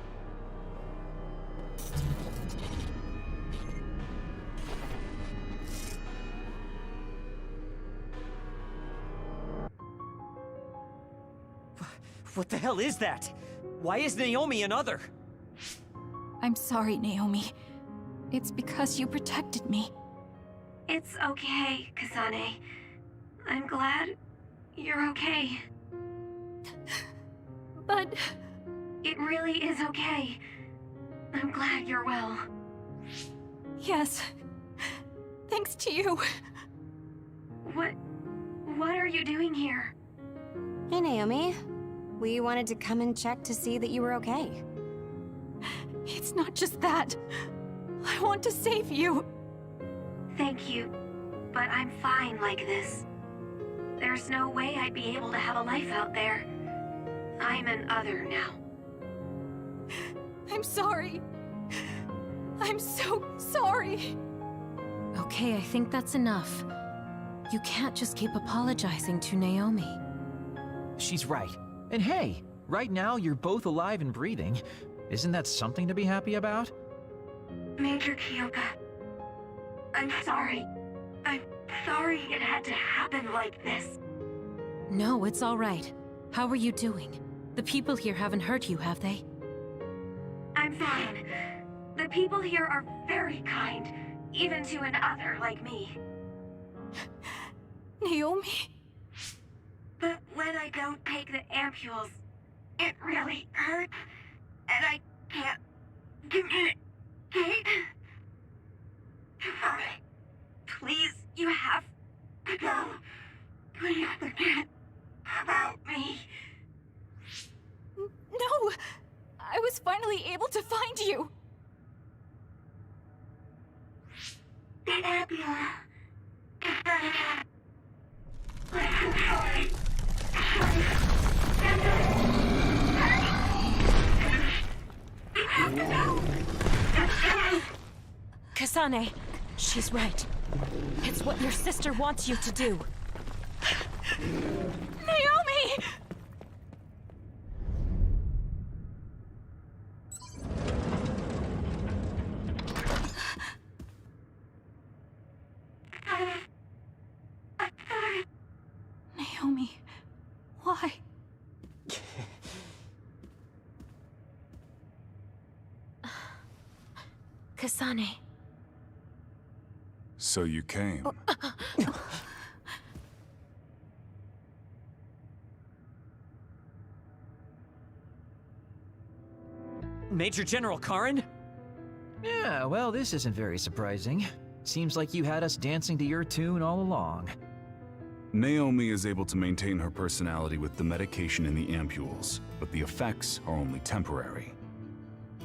What the hell is that? Why is Naomi an other? I'm sorry, Naomi. It's because you protected me. It's okay, Kasane. I'm glad you're okay. But... It really is okay. I'm glad you're well. Yes. Thanks to you. What are you doing here? Hey, Naomi. We wanted to come and check to see that you were okay. It's not just that. I want to save you. Thank you, but I'm fine like this. There's no way I'd be able to have a life out there. I'm an other now. I'm sorry. I'm so sorry. Okay, I think that's enough. You can't just keep apologizing to Naomi. She's right. And hey, right now you're both alive and breathing. Isn't that something to be happy about? Major Kyoka, I'm sorry. I'm sorry it had to happen like this. No, it's all right. How are you doing? The people here haven't hurt you, have they? I'm fine. The people here are very kind, even to an other like me. Naomi? But when I don't take the ampules, it really hurts, and I can't communicate. Please, you have to go. Please forget about me. No! I was finally able to find you! The ambulance. Kasane, she's right. It's what your sister wants you to do. Naomi! Naomi, why? Kasane. So you came. Major General Karin? Yeah, well, this isn't very surprising. Seems like you had us dancing to your tune all along. Naomi is able to maintain her personality with the medication in the ampules, but the effects are only temporary.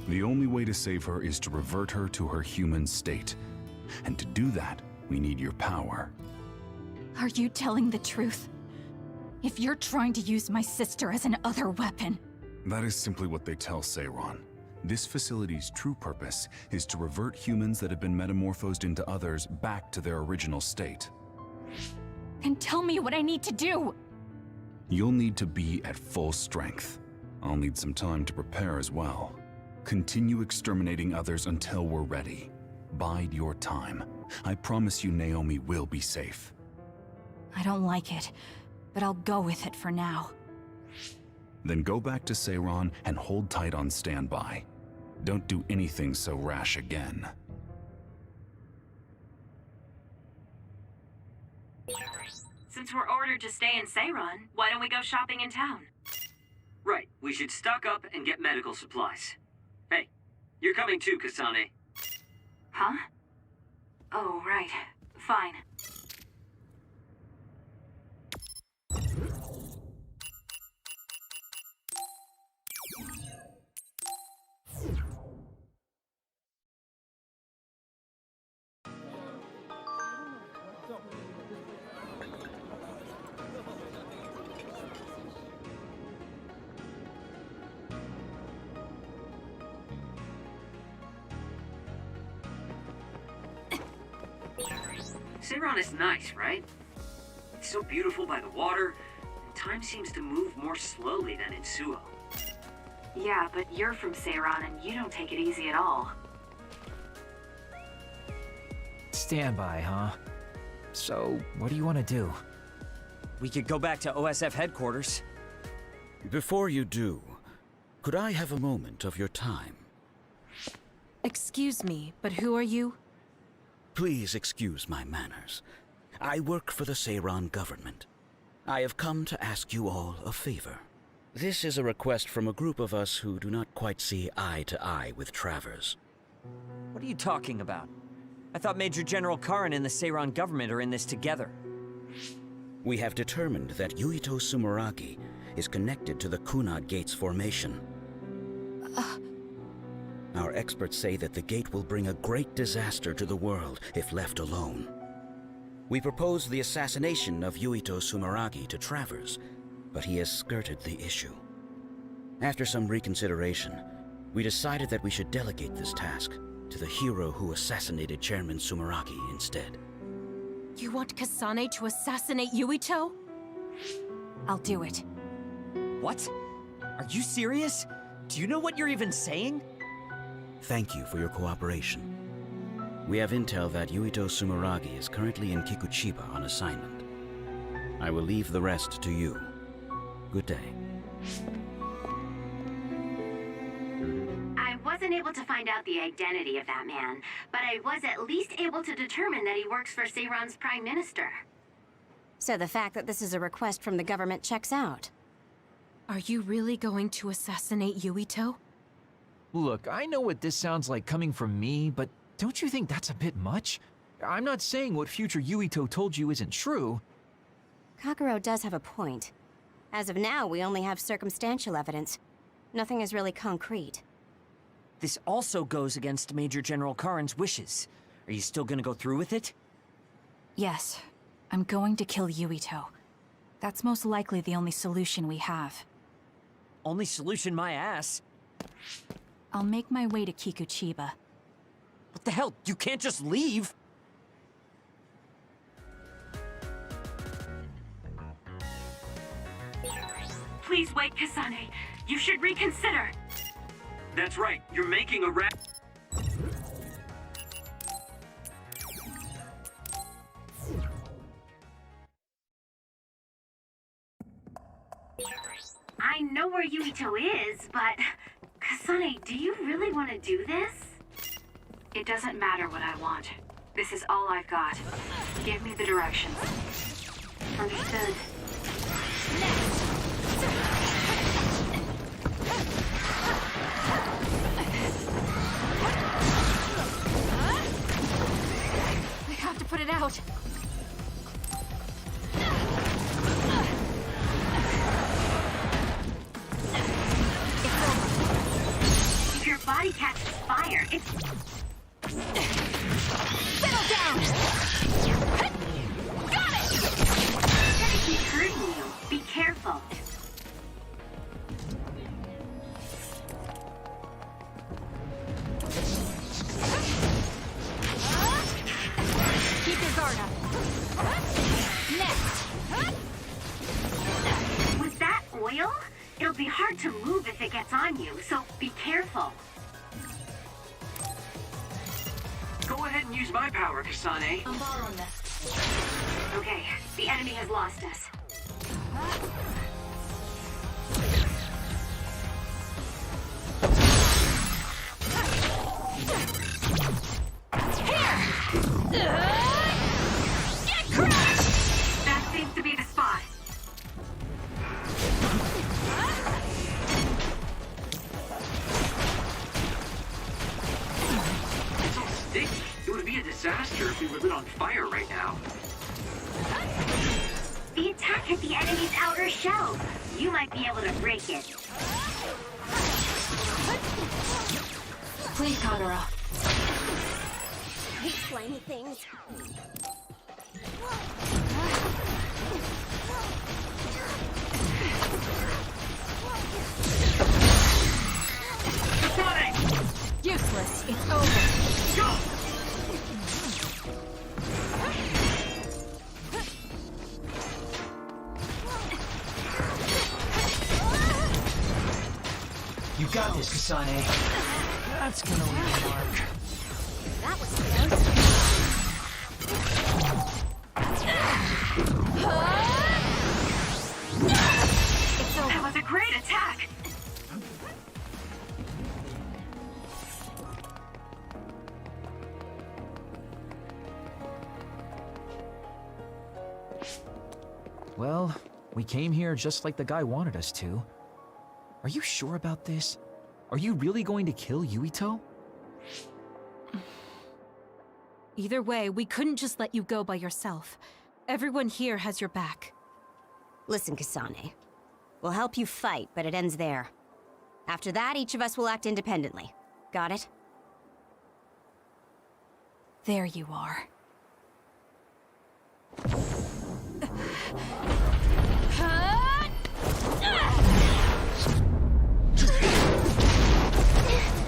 The only way to save her is to revert her to her human state. And to do that, we need your power. Are you telling the truth? If you're trying to use my sister as an other weapon... That is simply what they tell Seiron. This facility's true purpose is to revert humans that have been metamorphosed into others back to their original state. And tell me what I need to do! You'll need to be at full strength. I'll need some time to prepare as well. Continue exterminating others until we're ready. Bide your time. I promise you Naomi will be safe. I don't like it, but I'll go with it for now. Then go back to Seiron and hold tight on standby. Don't do anything so rash again. Since we're ordered to stay in Seiron, why don't we go shopping in town? Right, we should stock up and get medical supplies. Hey, you're coming too, Kasane. Huh? Oh, right. Fine. Seiron is nice, right? It's so beautiful by the water, and time seems to move more slowly than in Suo. Yeah, but you're from Seiron and you don't take it easy at all. Standby, huh? So, what do you want to do? We could go back to OSF headquarters. Before you do, could I have a moment of your time? Excuse me, but who are you? Please excuse my manners. I work for the Seiron government. I have come to ask you all a favor. This is a request from a group of us who do not quite see eye to eye with Travers. What are you talking about? I thought Major General Karin and the Seiron government are in this together. We have determined that Yuito Sumeragi is connected to the Kunad Gate's formation. Our experts say that the gate will bring a great disaster to the world if left alone. We proposed the assassination of Yuito Sumeragi to Travers, but he has skirted the issue. After some reconsideration, we decided that we should delegate this task to the hero who assassinated Chairman Sumeragi instead. You want Kasane to assassinate Yuito? I'll do it. What? Are you serious? Do you know what you're even saying? Thank you for your cooperation. We have intel that Yuito Sumeragi is currently in Kikuchiba on assignment. I will leave the rest to you. Good day. I wasn't able to find out the identity of that man, but I was at least able to determine that he works for Seiron's Prime Minister. So the fact that this is a request from the government checks out. Are you really going to assassinate Yuito? Look, I know what this sounds like coming from me, but don't you think that's a bit much? I'm not saying what future Yuito told you isn't true. Kagero does have a point. As of now, we only have circumstantial evidence. Nothing is really concrete. This also goes against Major General Karin's wishes. Are you still gonna go through with it? Yes, I'm going to kill Yuito. That's most likely the only solution we have. Only solution, my ass. I'll make my way to Kikuchiba. What the hell? You can't just leave! Please wait, Kasane. You should reconsider. That's right, you're making a I know where Yuito is, but... Kasane, do you really want to do this? It doesn't matter what I want. This is all I've got. Give me the directions. Understood. body catches fire. It's... Settle down! Got it! It's gonna keep hurting you. Be careful. Keep your guard up. Next! Was that oil? It'll be hard to move if it gets on you, so be careful. Go ahead and use my power, Kasane. I'm borrowing this. Okay, the enemy has lost us. Get crushed! That seems to be the spot. It's all sticky. It would be a disaster if we were lit on fire right now. The attack hit the enemy's outer shell. You might be able to break it. Please, Kagura. Hate slimy things. Kasane! Useless. It's over. Go! You got this, Kasane. That's gonna leave a mark. That was close. It's over. That was a great attack. Well, we came here just like the guy wanted us to. Are you sure about this? Are you really going to kill Yuito? Either way, we couldn't just let you go by yourself. Everyone here has your back. Listen, Kasane. We'll help you fight, but it ends there. After that, each of us will act independently. Got it? There you are.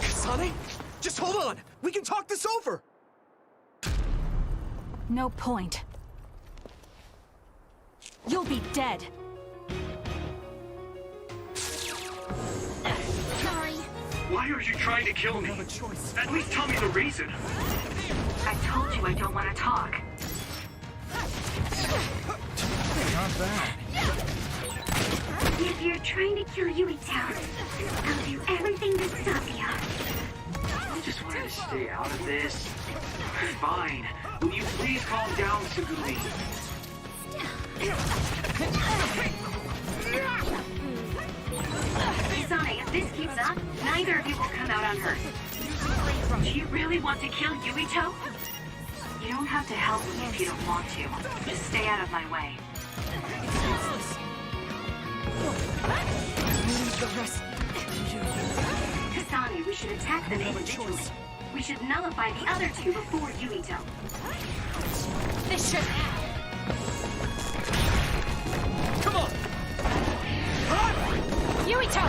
Kasane? Just hold on! We can talk this over! No point. You'll be dead. Sorry. Why are you trying to kill me? At least tell me the reason. I told you I don't want to talk. Not bad. If you're trying to kill Yuito, I'll do everything to stop you. I just wanted to stay out of this. Fine. Will you please calm down, Sugumi? Kasane, if this keeps up, neither of you will come out unhurt. Do you really want to kill Yuito? You don't have to help me if you don't want to. Just stay out of my way. Kasane, we should attack them individually. We should nullify the other two before Yuito. This should... Come on! Yuito!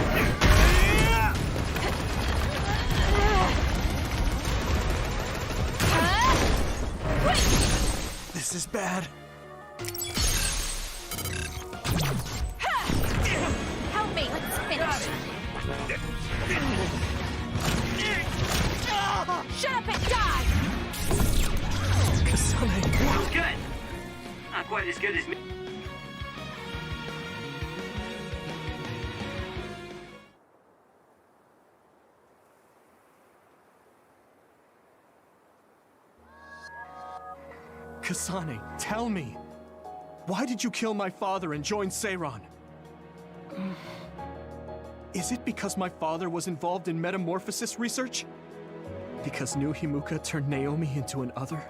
This is bad. Help me! Let's finish! Shut up and die! Kasane. That was good. Not quite as good as me. Kasane, tell me. Why did you kill my father and join Seiran? Is it because my father was involved in metamorphosis research? Because New Himuka turned Naomi into an other?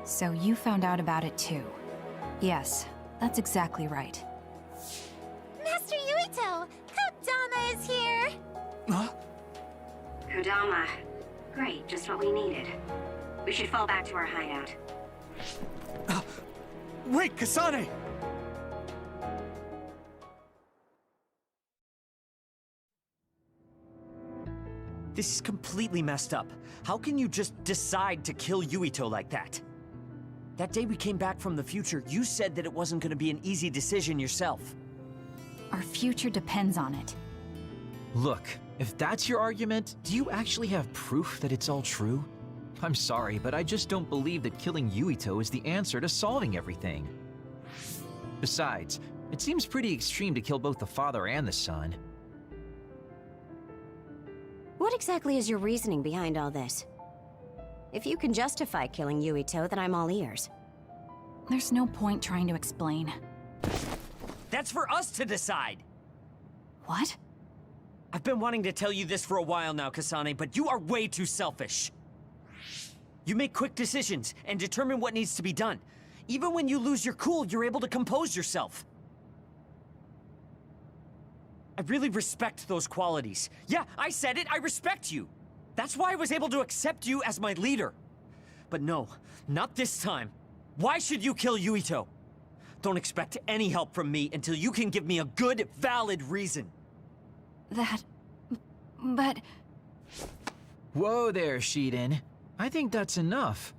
So you found out about it too. Yes, that's exactly right. Master Yuito, Kodama is here! Huh? Could Kodama. Great, just what we needed. We should fall back to our hideout. Wait, Kasane! This is completely messed up. How can you just decide to kill Yuito like that? That day we came back from the future, you said that it wasn't gonna be an easy decision yourself. Our future depends on it. Look, if that's your argument, do you actually have proof that it's all true? I'm sorry, but I just don't believe that killing Yuito is the answer to solving everything. Besides, it seems pretty extreme to kill both the father and the son. What exactly is your reasoning behind all this? If you can justify killing Yuito, then I'm all ears. There's no point trying to explain. That's for us to decide! What? I've been wanting to tell you this for a while now, Kasane, but you are way too selfish. You make quick decisions and determine what needs to be done. Even when you lose your cool, you're able to compose yourself. I really respect those qualities. Yeah, I said it, I respect you. That's why I was able to accept you as my leader. But no, not this time. Why should you kill Yuito? Don't expect any help from me until you can give me a good, valid reason. But... Whoa there, Shiden. I think that's enough.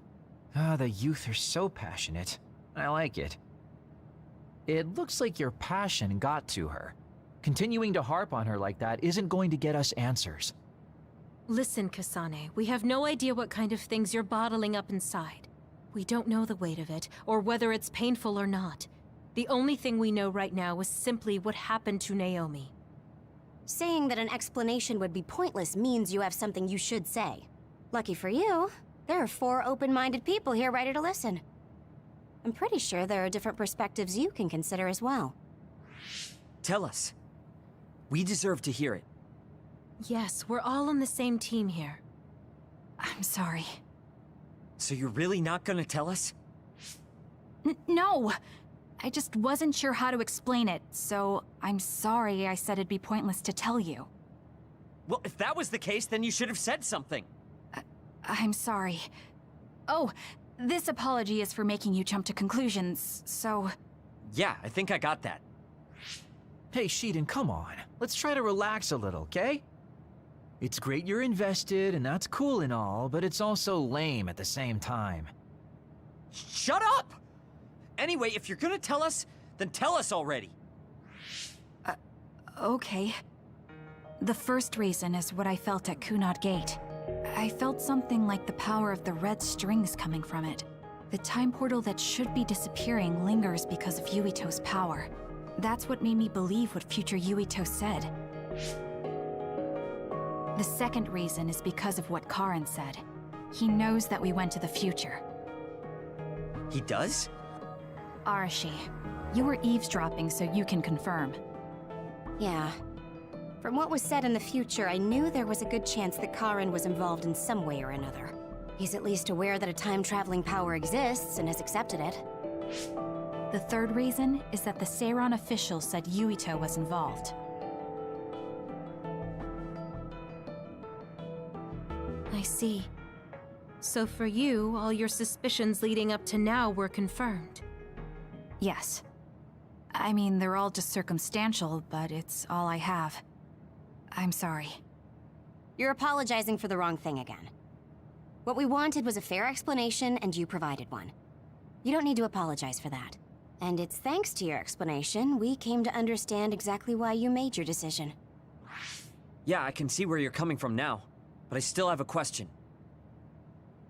The youth are so passionate. I like it. It looks like your passion got to her. Continuing to harp on her like that isn't going to get us answers. Listen, Kasane, we have no idea what kind of things you're bottling up inside. We don't know the weight of it, or whether it's painful or not. The only thing we know right now is simply what happened to Naomi. Saying that an explanation would be pointless means you have something you should say. Lucky for you, there are 4 open-minded people here ready to listen. I'm pretty sure there are different perspectives you can consider as well. Tell us. We deserve to hear it. Yes, we're all on the same team here. I'm sorry. So you're really not gonna tell us? No! I just wasn't sure how to explain it, so I'm sorry I said it'd be pointless to tell you. Well, if that was the case, then you should have said something. I'm sorry. Oh, this apology is for making you jump to conclusions, so... Yeah, I think I got that. Hey, Shiden, come on. Let's try to relax a little, okay? It's great you're invested, and that's cool and all, but it's also lame at the same time. Shut up! Anyway, if you're gonna tell us, then tell us already. Okay. The first reason is what I felt at Kunad Gate. I felt something like the power of the red strings coming from it. The time portal that should be disappearing lingers because of Yuito's power. That's what made me believe what future Yuito said. The second reason is because of what Karin said. He knows that we went to the future. He does? Arashi, you were eavesdropping so you can confirm. Yeah. From what was said in the future, I knew there was a good chance that Karin was involved in some way or another. He's at least aware that a time-traveling power exists and has accepted it. The third reason is that the Seiran official said Yuito was involved. I see. So for you, all your suspicions leading up to now were confirmed. Yes. I mean, they're all just circumstantial, but it's all I have. I'm sorry. You're apologizing for the wrong thing again. What we wanted was a fair explanation, and you provided one. You don't need to apologize for that. And it's thanks to your explanation, we came to understand exactly why you made your decision. Yeah, I can see where you're coming from now, but I still have a question.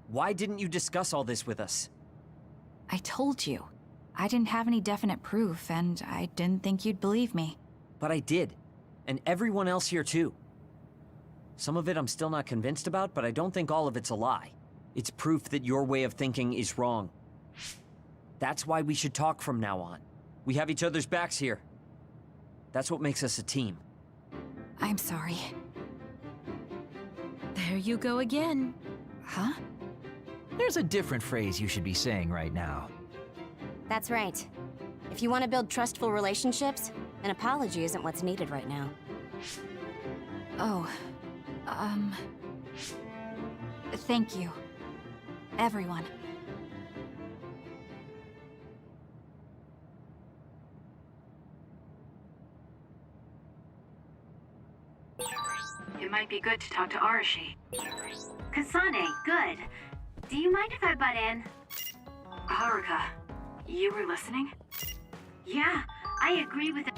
Why didn't you discuss all this with us? I told you. I didn't have any definite proof, and I didn't think you'd believe me. But I did. And everyone else here too. Some of it I'm still not convinced about, but I don't think all of it's a lie. It's proof that your way of thinking is wrong. That's why we should talk from now on. We have each other's backs here. That's what makes us a team. I'm sorry. There you go again. Huh? There's a different phrase you should be saying right now. That's right. If you want to build trustful relationships, an apology isn't what's needed right now. Oh, Thank you. Everyone. It might be good to talk to Arashi. Kasane, good. Do you mind if I butt in? Haruka, you were listening? Yeah, I agree with it.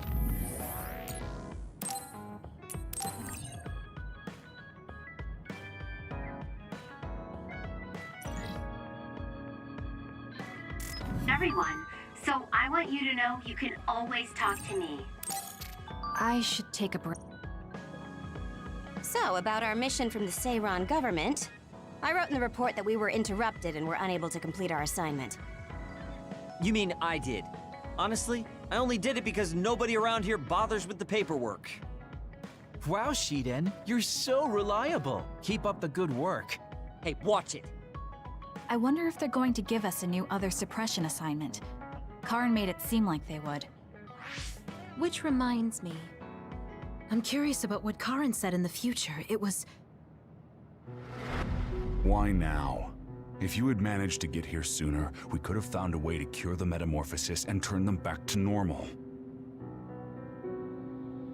Everyone, so I want you to know you can always talk to me. I should take a break. So, about our mission from the Seiran government, I wrote in the report that we were interrupted and were unable to complete our assignment. You mean I did? Honestly, I only did it because nobody around here bothers with the paperwork. Wow, Shiden, you're so reliable. Keep up the good work. Hey, watch it. I wonder if they're going to give us a new Other Suppression assignment. Karin made it seem like they would. Which reminds me, I'm curious about what Karin said in the future. It was... Why now? If you had managed to get here sooner, we could have found a way to cure the metamorphosis and turn them back to normal.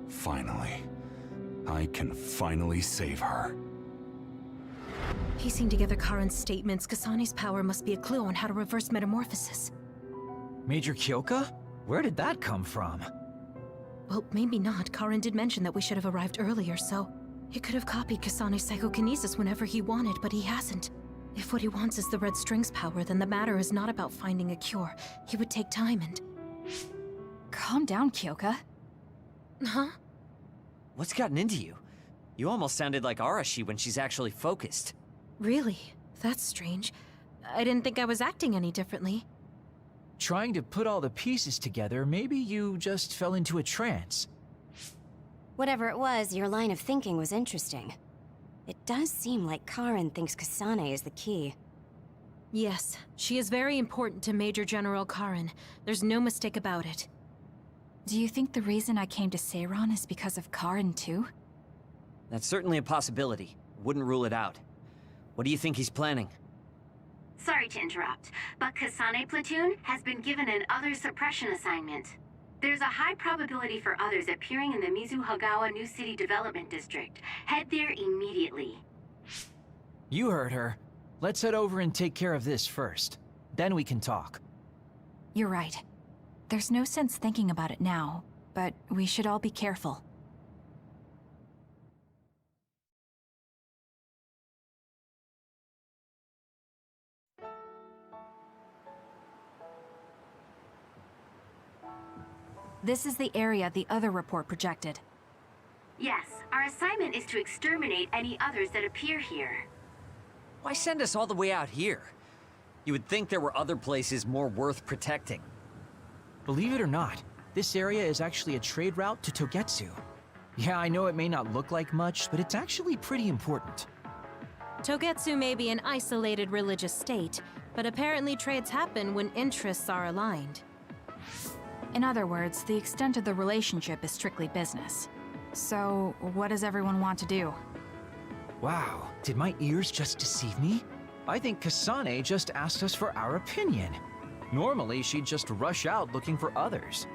Finally. I can finally save her. Piecing together Karin's statements, Kasane's power must be a clue on how to reverse metamorphosis. Major Kyoka? Where did that come from? Well, maybe not. Karin did mention that we should have arrived earlier, so... He could have copied Kasane's psychokinesis whenever he wanted, but he hasn't. If what he wants is the Red String's power, then the matter is not about finding a cure. He would take time and... Calm down, Kyoka. Huh? What's gotten into you? You almost sounded like Arashi when she's actually focused. Really? That's strange. I didn't think I was acting any differently. Trying to put all the pieces together, maybe you just fell into a trance. Whatever it was, your line of thinking was interesting. It does seem like Karin thinks Kasane is the key. Yes, she is very important to Major General Karin. There's no mistake about it. Do you think the reason I came to Seiran is because of Karin too? That's certainly a possibility. Wouldn't rule it out. What do you think he's planning? Sorry to interrupt, but Kasane Platoon has been given an Other Suppression assignment. There's a high probability for others appearing in the Mizuhagawa New City Development District. Head there immediately. You heard her. Let's head over and take care of this first. Then we can talk. You're right. There's no sense thinking about it now, but we should all be careful. This is the area the other report projected. Yes, our assignment is to exterminate any others that appear here. Why send us all the way out here? You would think there were other places more worth protecting. Believe it or not, this area is actually a trade route to Togetsu. Yeah, I know it may not look like much, but it's actually pretty important. Togetsu may be an isolated religious state, but apparently trades happen when interests are aligned. In other words, the extent of the relationship is strictly business. So, what does everyone want to do? Wow, did my ears just deceive me? I think Kasane just asked us for our opinion. Normally, she'd just rush out looking for others.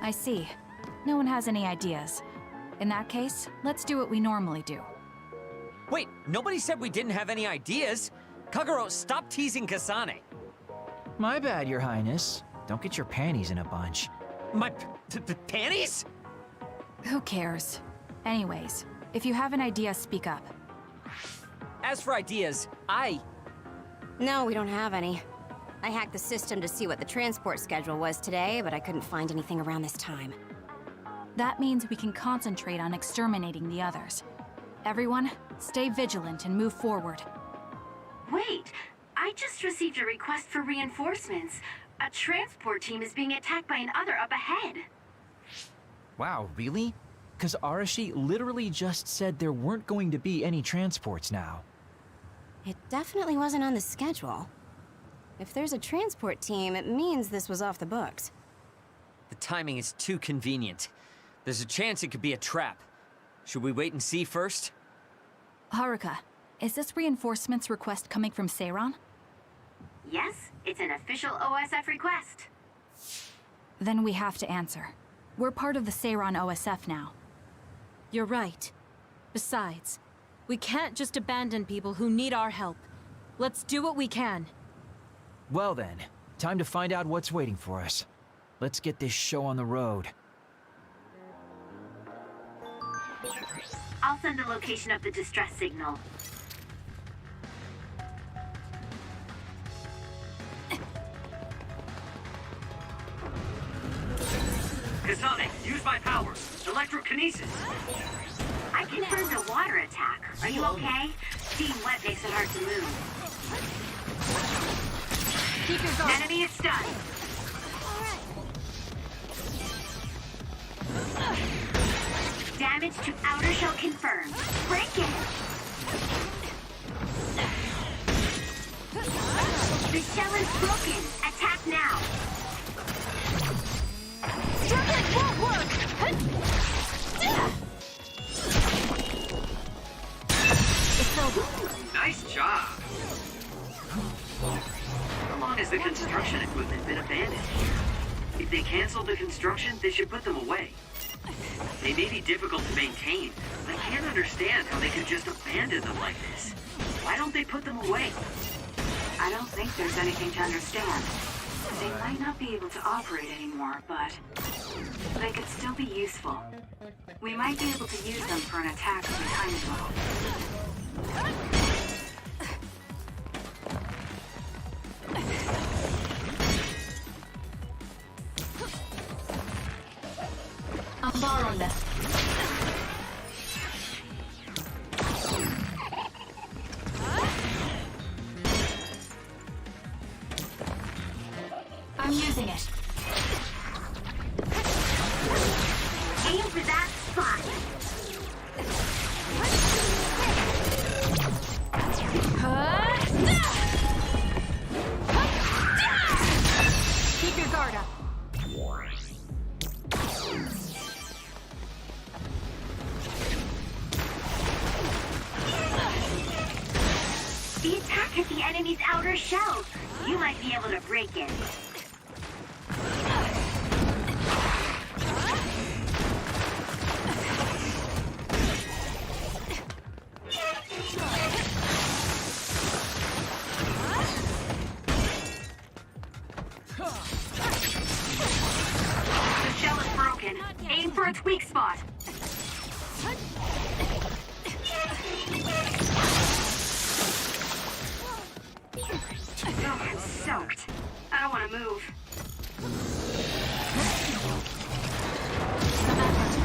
I see. No one has any ideas. In that case, let's do what we normally do. Wait, nobody said we didn't have any ideas. Kagero, stop teasing Kasane. My bad, Your Highness. Don't get your panties in a bunch. My panties? Who cares? Anyways, if you have an idea, speak up. As for ideas, No, we don't have any. I hacked the system to see what the transport schedule was today, but I couldn't find anything around this time. That means we can concentrate on exterminating the others. Everyone, stay vigilant and move forward. Wait, I just received a request for reinforcements. A transport team is being attacked by an other up ahead. Wow, really? Because Arashi literally just said there weren't going to be any transports now. It definitely wasn't on the schedule. If there's a transport team, it means this was off the books. The timing is too convenient. There's a chance it could be a trap. Should we wait and see first? Haruka, is this reinforcements request coming from Seiran? Yes, it's an official OSF request. Then we have to answer. We're part of the Seiran OSF now. You're right. Besides, we can't just abandon people who need our help. Let's do what we can. Well then, time to find out what's waiting for us. Let's get this show on the road. I'll send the location of the distress signal. Kasane, use my power. Electrokinesis. I confirmed a water attack. Are you okay? Being wet makes it hard to move. Keep your guard. Enemy is stunned. Damage to outer shell confirmed. Break it! The shell is broken. Attack now. Struggling won't work! It's over. Nice job. How long has the construction equipment been abandoned? If they canceled the construction, they should put them away. They may be difficult to maintain, but I can't understand how they could just abandon them like this. Why don't they put them away? I don't think there's anything to understand. They might not be able to operate anymore, but they could still be useful. We might be able to use them for an attack when the time is low. I'm borrowing this. I'm using it. Aim for that spot. Keep your guard up. The attack hit the enemy's outer shell. You might be able to break it. The shell is broken. Aim for its weak spot. Oh, I'm soaked. I don't want to move.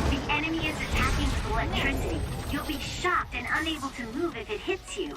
The enemy is attacking with electricity. You'll be shocked and unable to move if it hits you.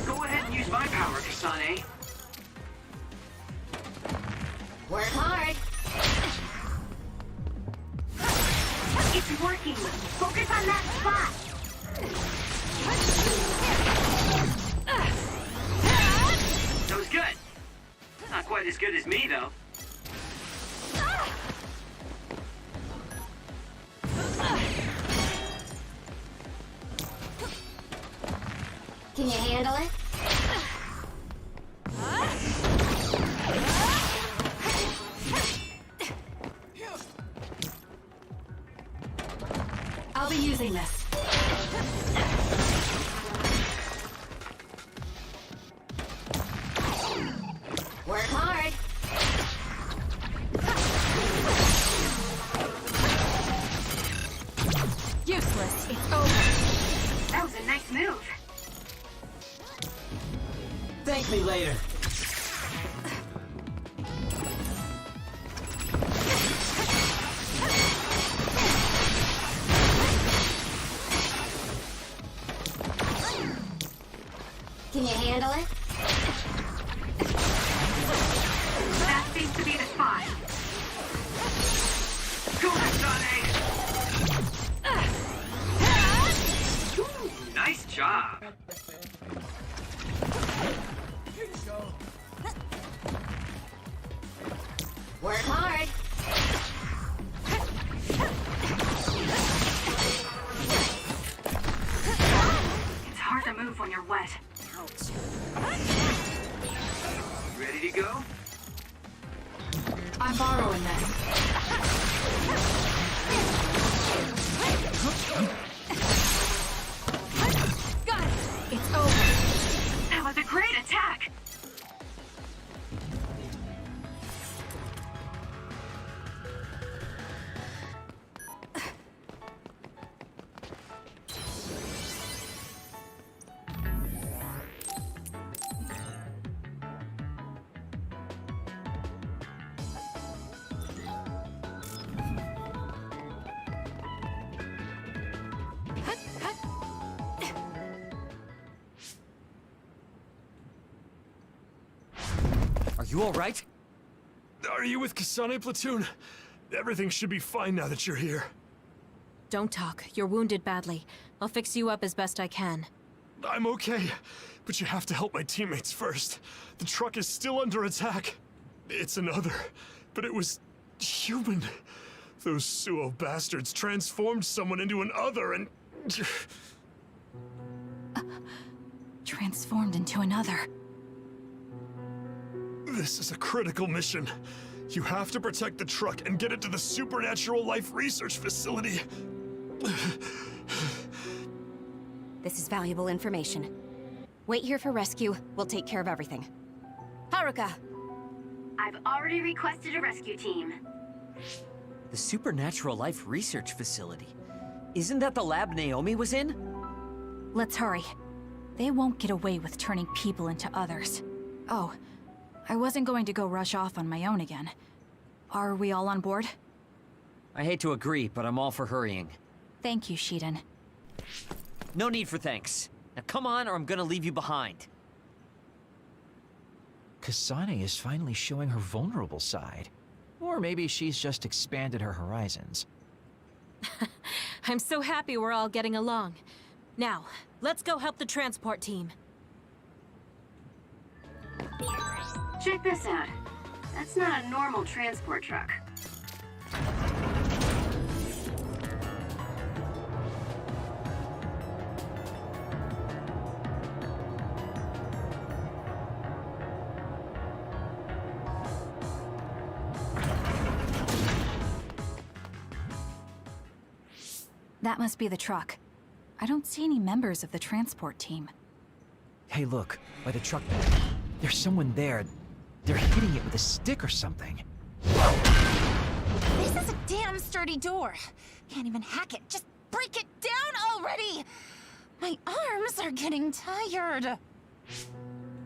Go ahead and use my power, Kasane. Work hard. It's working. Focus on that spot. That was good. Not quite as good as me, though. Can you handle it? I'll be using this. Work hard. Useless. It's over. That was a nice move. Thank me later. go? I'm borrowing them. Got it! It's over. That was a great attack! Are you alright? Are you with Kasane platoon? Everything should be fine now that you're here. Don't talk. You're wounded badly. I'll fix you up as best I can. I'm okay, but you have to help my teammates first. The truck is still under attack. It's another, but it was human. Those Suo bastards transformed someone into an other and... Transformed into another. This is a critical mission. You have to protect the truck and get it to the Supernatural Life Research Facility. This is valuable information. Wait here for rescue. We'll take care of everything. Haruka! I've already requested a rescue team. The Supernatural Life Research Facility. Isn't that the lab Naomi was in? Let's hurry. They won't get away with turning people into others. Oh, I wasn't going to go rush off on my own again. Are we all on board? I hate to agree, but I'm all for hurrying. Thank you, Shiden. No need for thanks. Now come on, or I'm gonna leave you behind. Kasane is finally showing her vulnerable side. Or maybe she's just expanded her horizons. I'm so happy we're all getting along. Now, let's go help the transport team. Check this out. That's not a normal transport truck. That must be the truck. I don't see any members of the transport team. Hey, look, by the truck. There's someone there. They're hitting it with a stick or something. This is a damn sturdy door. Can't even hack it. Just break it down already! My arms are getting tired.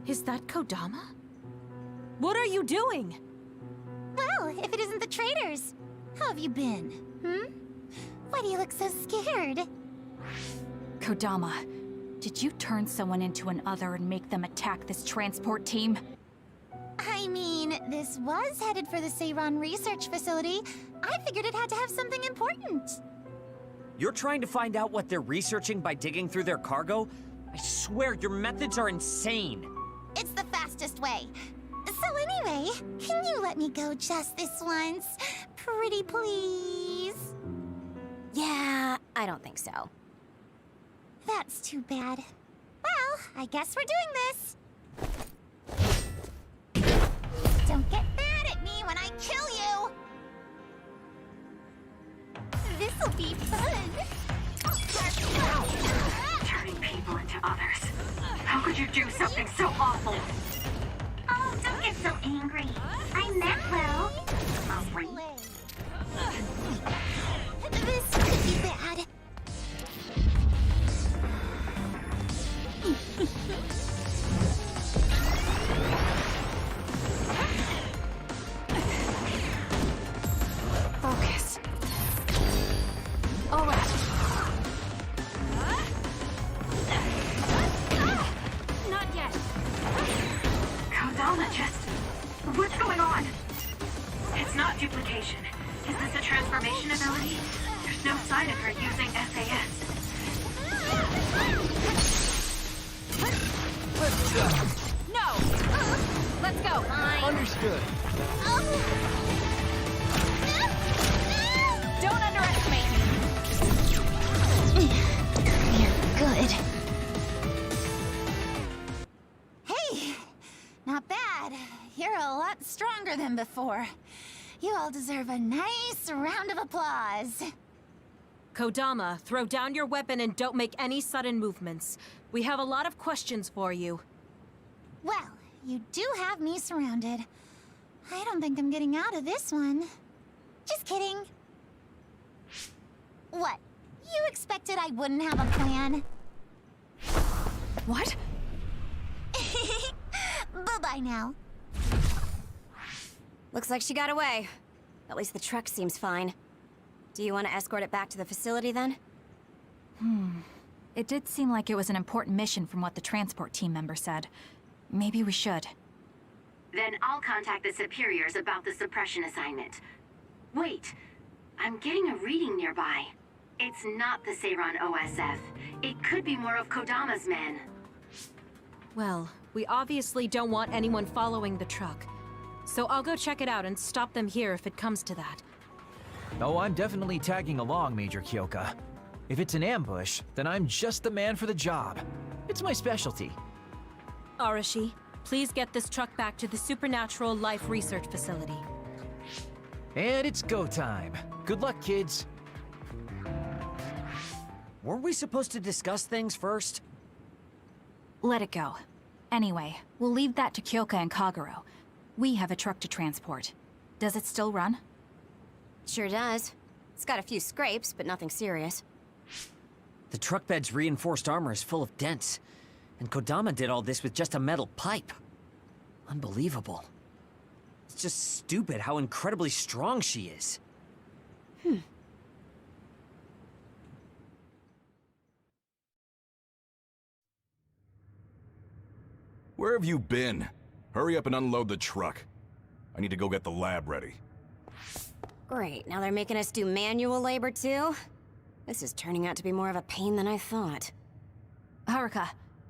Is that Kodama? What are you doing? Well, if it isn't the traitors. How have you been? Why do you look so scared? Kodama, did you turn someone into an other and make them attack this transport team? I mean, this was headed for the Seiran Research Facility. I figured it had to have something important. You're trying to find out what they're researching by digging through their cargo? I swear, your methods are insane. It's the fastest way. So anyway, can you let me go just this once? Pretty please? Yeah, I don't think so. That's too bad. Well, I guess we're doing this. Don't get mad at me when I kill you! This'll be fun! Turning people into others. How could you do something so awful? Oh, don't get so angry. I meant well. This could be bad. Focus. All right. Not yet. Kodama just... What's going on? It's not duplication. Is this a transformation ability? There's no sign of her using SAS. Let's go. No! Let's go. Understood. Don't underestimate me. You're good. Hey, not bad. you're a lot stronger than before. You all deserve a nice round of applause. Kodama, throw down your weapon and don't make any sudden movements. We have a lot of questions for you. Well, you do have me surrounded. I don't think I'm getting out of this one. Just kidding. What? You expected I wouldn't have a plan? What? Bye-bye now. Looks like she got away. At least the truck seems fine. Do you want to escort it back to the facility then? It did seem like it was an important mission from what the transport team member said. Maybe we should. Then I'll contact the superiors about the suppression assignment. Wait, I'm getting a reading nearby. It's not the Seiran OSF. It could be more of Kodama's men. Well, we obviously don't want anyone following the truck. So I'll go check it out and stop them here if it comes to that. Oh, I'm definitely tagging along, Major Kyoka. If it's an ambush, then I'm just the man for the job. It's my specialty. Arashi, please get this truck back to the Supernatural Life Research Facility. And it's go time. Good luck, kids. Weren't we supposed to discuss things first? Let it go. Anyway, we'll leave that to Kyoka and Kagero. We have a truck to transport. Does it still run? Sure does. It's got a few scrapes, but nothing serious. The truck bed's reinforced armor is full of dents. And Kodama did all this with just a metal pipe. Unbelievable. It's just stupid how incredibly strong she is. Where have you been? Hurry up and unload the truck. I need to go get the lab ready. Great, now they're making us do manual labor too? This is turning out to be more of a pain than I thought. Haruka,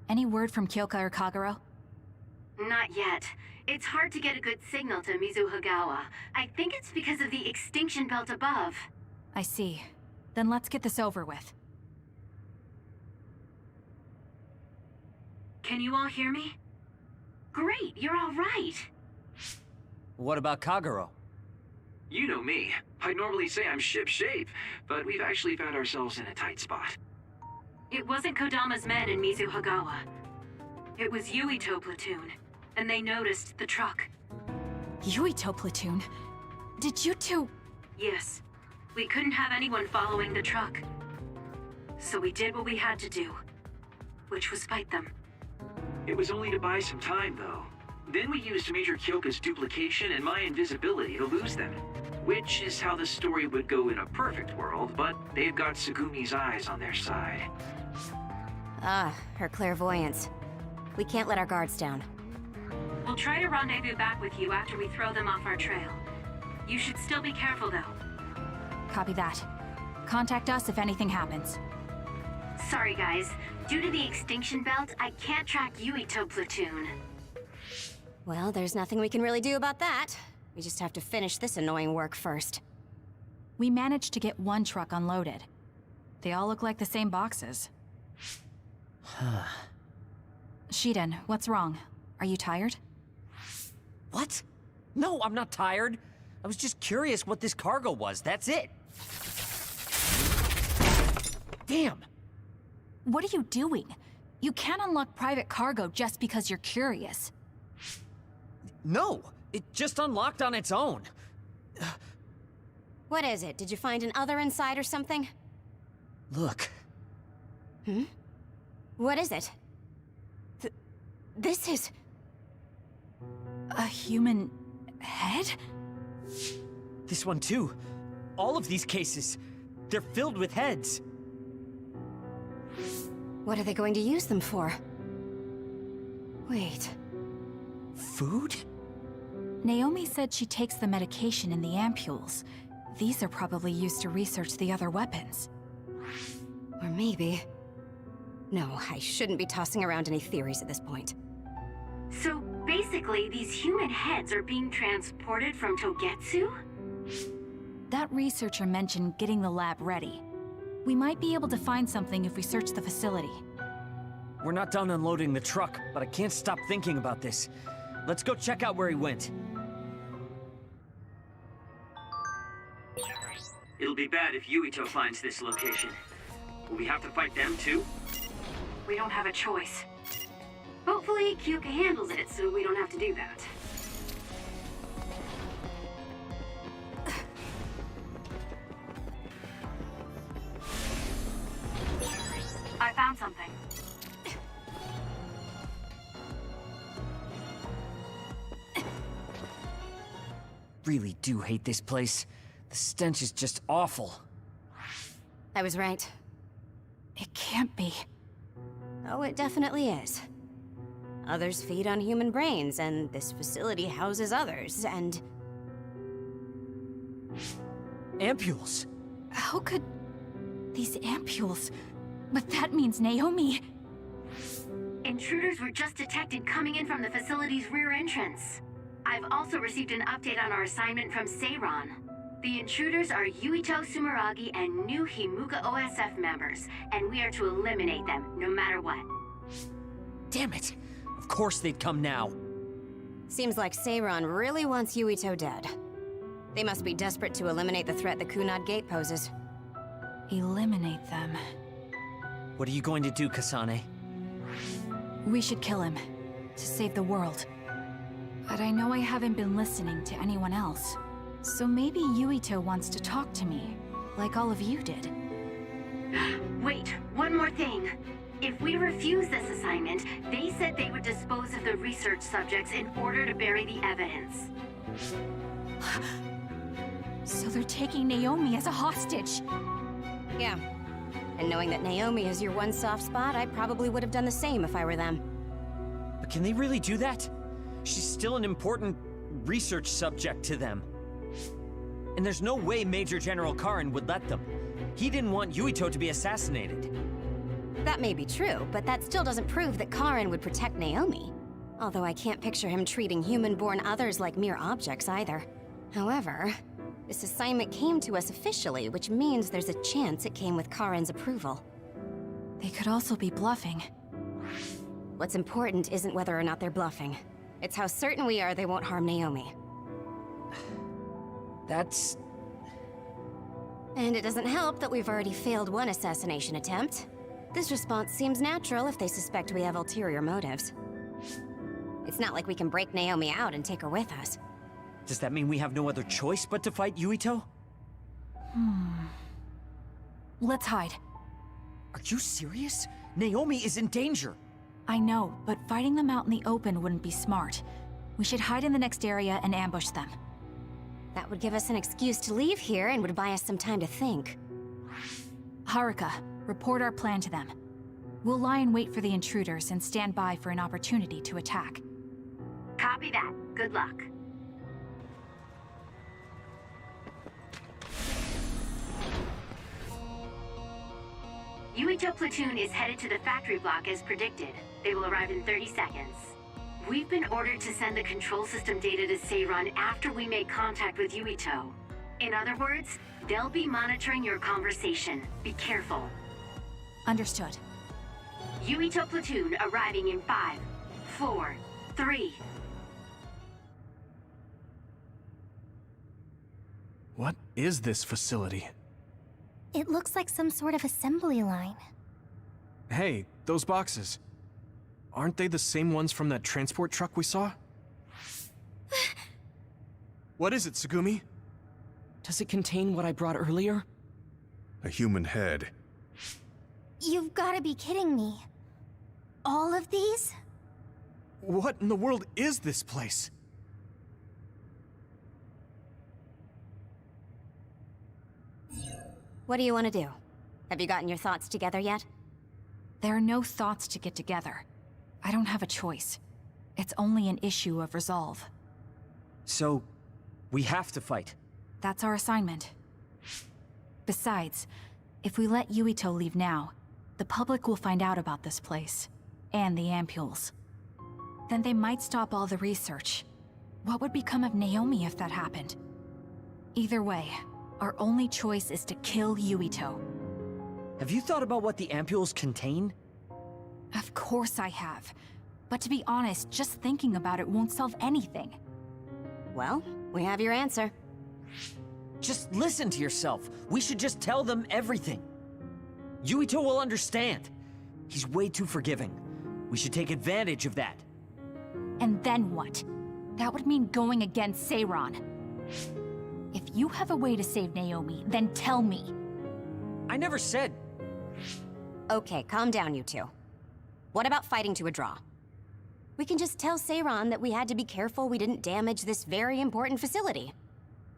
any word from Kyoka or Kagero? Not yet. It's hard to get a good signal to Mizuhagawa. I think it's because of the extinction belt above. I see. Then let's get this over with. Can you all hear me? Great, you're all right. What about Kagero? You know me. I'd normally say I'm ship-shape, but we've actually found ourselves in a tight spot. It wasn't Kodama's men in Mizuhagawa. It was Yuito platoon, and they noticed the truck. Yuito platoon? Did you two... Yes. We couldn't have anyone following the truck. So we did what we had to do, which was fight them. It was only to buy some time, though. Then we used Major Kyoka's duplication and my invisibility to lose them. Which is how the story would go in a perfect world, but they've got Segumi's eyes on their side. Ah, her clairvoyance. We can't let our guards down. We'll try to rendezvous back with you after we throw them off our trail. You should still be careful, though. Copy that. Contact us if anything happens. Sorry, guys. Due to the extinction belt, I can't track Yuito platoon. Well, there's nothing we can really do about that. We just have to finish this annoying work first. We managed to get one truck unloaded. They all look like the same boxes. Shiden, what's wrong? Are you tired? What? No, I'm not tired. I was just curious what this cargo was, that's it. Damn! What are you doing? You can't unlock private cargo just because you're curious. No, it just unlocked on its own. What is it? Did you find an other inside or something? Look. What is it? This is... a human head? This one too. All of these cases, they're filled with heads. What are they going to use them for? Wait. Food? Naomi said she takes the medication in the ampules. These are probably used to research the other weapons. Or maybe... No, I shouldn't be tossing around any theories at this point. So basically, these human heads are being transported from Togetsu? That researcher mentioned getting the lab ready. We might be able to find something if we search the facility. We're not done unloading the truck, but I can't stop thinking about this. let's go check out where he went. It'll be bad if Yuito finds this location. Will we have to fight them too? We don't have a choice. Hopefully, Kyuka handles it so we don't have to do that. I found something. Really do hate this place. The stench is just awful. I was right. It can't be. Oh, it definitely is. Others feed on human brains, and this facility houses others, and... Ampules! How could... these ampules... But that means Naomi... Intruders were just detected coming in from the facility's rear entrance. I've also received an update on our assignment from Seiron. The intruders are Yuito Sumeragi and new Himuka OSF members, and we are to eliminate them, no matter what. Damn it! Of course they'd come now. Seems like Seiron really wants Yuito dead. They must be desperate to eliminate the threat the Kunad Gate poses. Eliminate them. What are you going to do, Kasane? We should kill him, to save the world. But I know I haven't been listening to anyone else. So maybe Yuito wants to talk to me, like all of you did. Wait, one more thing. If we refuse this assignment, they said they would dispose of the research subjects in order to bury the evidence. So they're taking Naomi as a hostage. Yeah. And knowing that Naomi is your one soft spot, I probably would have done the same if I were them. But can they really do that? She's still an important research subject to them. And there's no way Major General Karin would let them. He didn't want Yuito to be assassinated. That may be true, but that still doesn't prove that Karin would protect Naomi. Although I can't picture him treating human-born others like mere objects either. However, this assignment came to us officially, which means there's a chance it came with Karin's approval. They could also be bluffing. What's important isn't whether or not they're bluffing. It's how certain we are they won't harm Naomi. That's... And it doesn't help that we've already failed one assassination attempt. This response seems natural if they suspect we have ulterior motives. It's not like we can break Naomi out and take her with us. Does that mean we have no other choice but to fight Yuito? Let's hide. Are you serious? Naomi is in danger. I know, but fighting them out in the open wouldn't be smart. We should hide in the next area and ambush them. That would give us an excuse to leave here and would buy us some time to think. Haruka, report our plan to them. We'll lie in wait for the intruders and stand by for an opportunity to attack. Copy that. Good luck. Yuito platoon is headed to the factory block as predicted. They will arrive in 30 seconds. We've been ordered to send the control system data to Seiron after we make contact with Yuito. In other words, they'll be monitoring your conversation. Be careful. Understood. Yuito platoon arriving in 5, 4, 3. What is this facility? It looks like some sort of assembly line. Hey, those boxes. Aren't they the same ones from that transport truck we saw? What is it, Tsugumi? Does it contain what I brought earlier? A human head. You've got to be kidding me. All of these? What in the world is this place? What do you want to do? Have you gotten your thoughts together yet? There are no thoughts to get together. I don't have a choice. It's only an issue of resolve. So, we have to fight. That's our assignment. Besides, if we let Yuito leave now, the public will find out about this place, and the ampules. Then they might stop all the research. What would become of Naomi if that happened? Either way, our only choice is to kill Yuito. Have you thought about what the ampules contain? Of course I have. But to be honest, just thinking about it won't solve anything. Well, we have your answer. Just listen to yourself. We should just tell them everything. Yuito will understand. He's way too forgiving. We should take advantage of that. And then what? That would mean going against Seiran. If you have a way to save Naomi, then tell me. I never said... Okay, calm down, you two. What about fighting to a draw? We can just tell Seiran that we had to be careful we didn't damage this very important facility.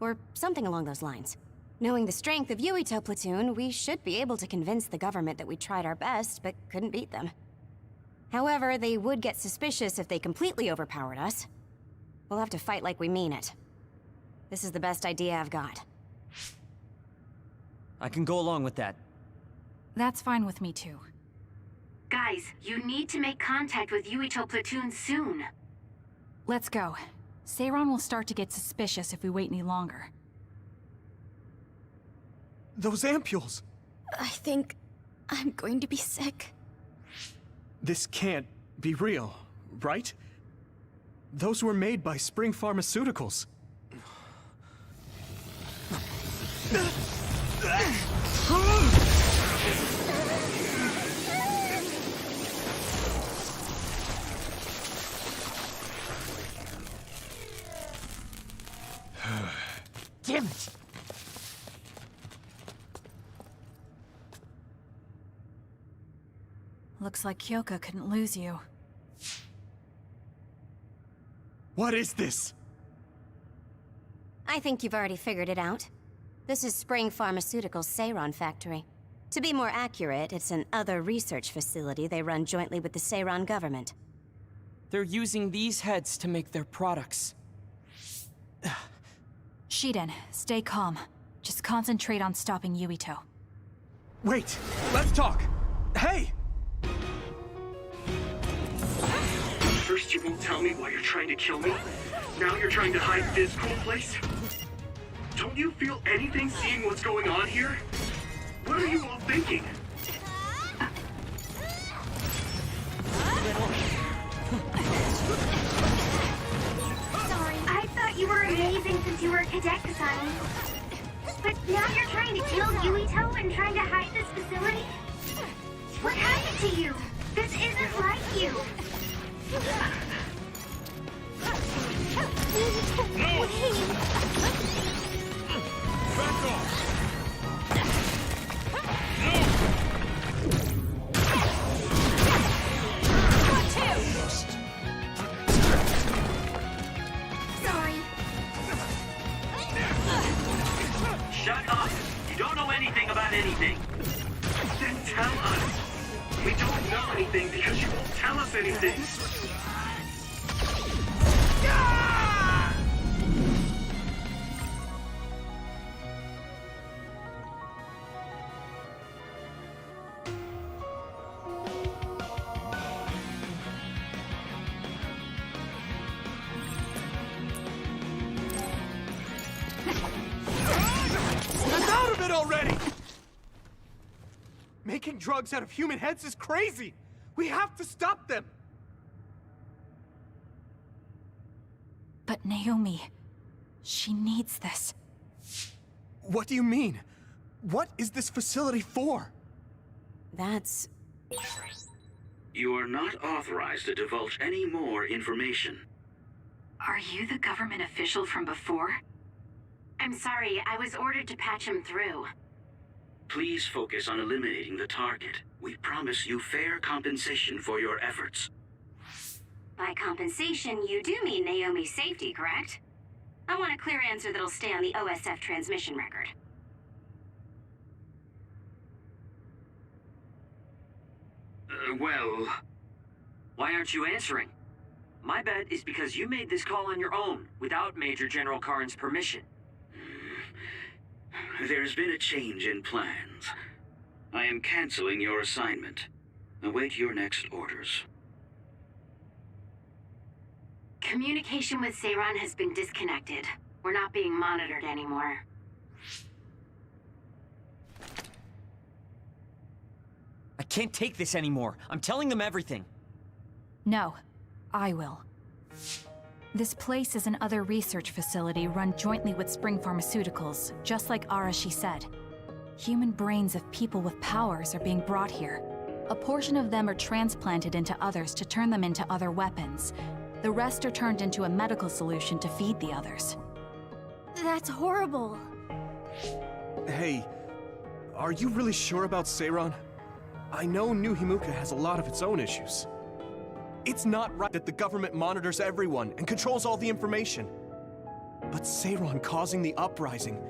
Or something along those lines. Knowing the strength of Yuito Platoon, we should be able to convince the government that we tried our best, but couldn't beat them. However, they would get suspicious if they completely overpowered us. We'll have to fight like we mean it. This is the best idea I've got. I can go along with that. That's fine with me too. Guys, you need to make contact with Yuito Platoon soon. Let's go. Seiran will start to get suspicious if we wait any longer. Those ampules! I think I'm going to be sick. This can't be real, right? Those were made by Spring Pharmaceuticals. Damn it! Looks like Kyoka couldn't lose you. What is this? I think you've already figured it out. This is Spring Pharmaceuticals' Seiran factory. To be more accurate, it's an other research facility they run jointly with the Seiran government. They're using these heads to make their products. Shiden, stay calm. Just concentrate on stopping Yuito. Wait! Let's talk! Hey! First you won't tell me why you're trying to kill me. Now you're trying to hide this cool place? Don't you feel anything seeing what's going on here? What are you all thinking? Sorry, I thought you were amazing since you were a cadet, Kasane. But now you're trying to kill Yuito and trying to hide this facility? What happened to you? This isn't like you. No! Back off! Sorry. Shut up! You don't know anything about anything. Then tell us. We don't know anything because you won't tell us anything. Snap out of it already! Making drugs out of human heads is crazy! We have to stop them! But Naomi, she needs this. What do you mean? What is this facility for? That's... You are not authorized to divulge any more information. Are you the government official from before? I'm sorry, I was ordered to patch him through. Please focus on eliminating the target. We promise you fair compensation for your efforts. By compensation, you do mean Naomi's safety, correct? I want a clear answer that'll stay on the OSF transmission record. Well... Why aren't you answering? My bet is because you made this call on your own, without Major General Karin's permission. There's been a change in plans. I am canceling your assignment. Await your next orders. Communication with Seiran has been disconnected. We're not being monitored anymore. I can't take this anymore. I'm telling them everything. No, I will. This place is an Other research facility run jointly with Spring Pharmaceuticals, just like Arashi said. Human brains of people with powers are being brought here. A portion of them are transplanted into Others to turn them into other weapons. The rest are turned into a medical solution to feed the Others. That's horrible. Hey, are you really sure about Seiran? I know New Himuka has a lot of its own issues. It's not right that the government monitors everyone and controls all the information. But Seiran causing the uprising,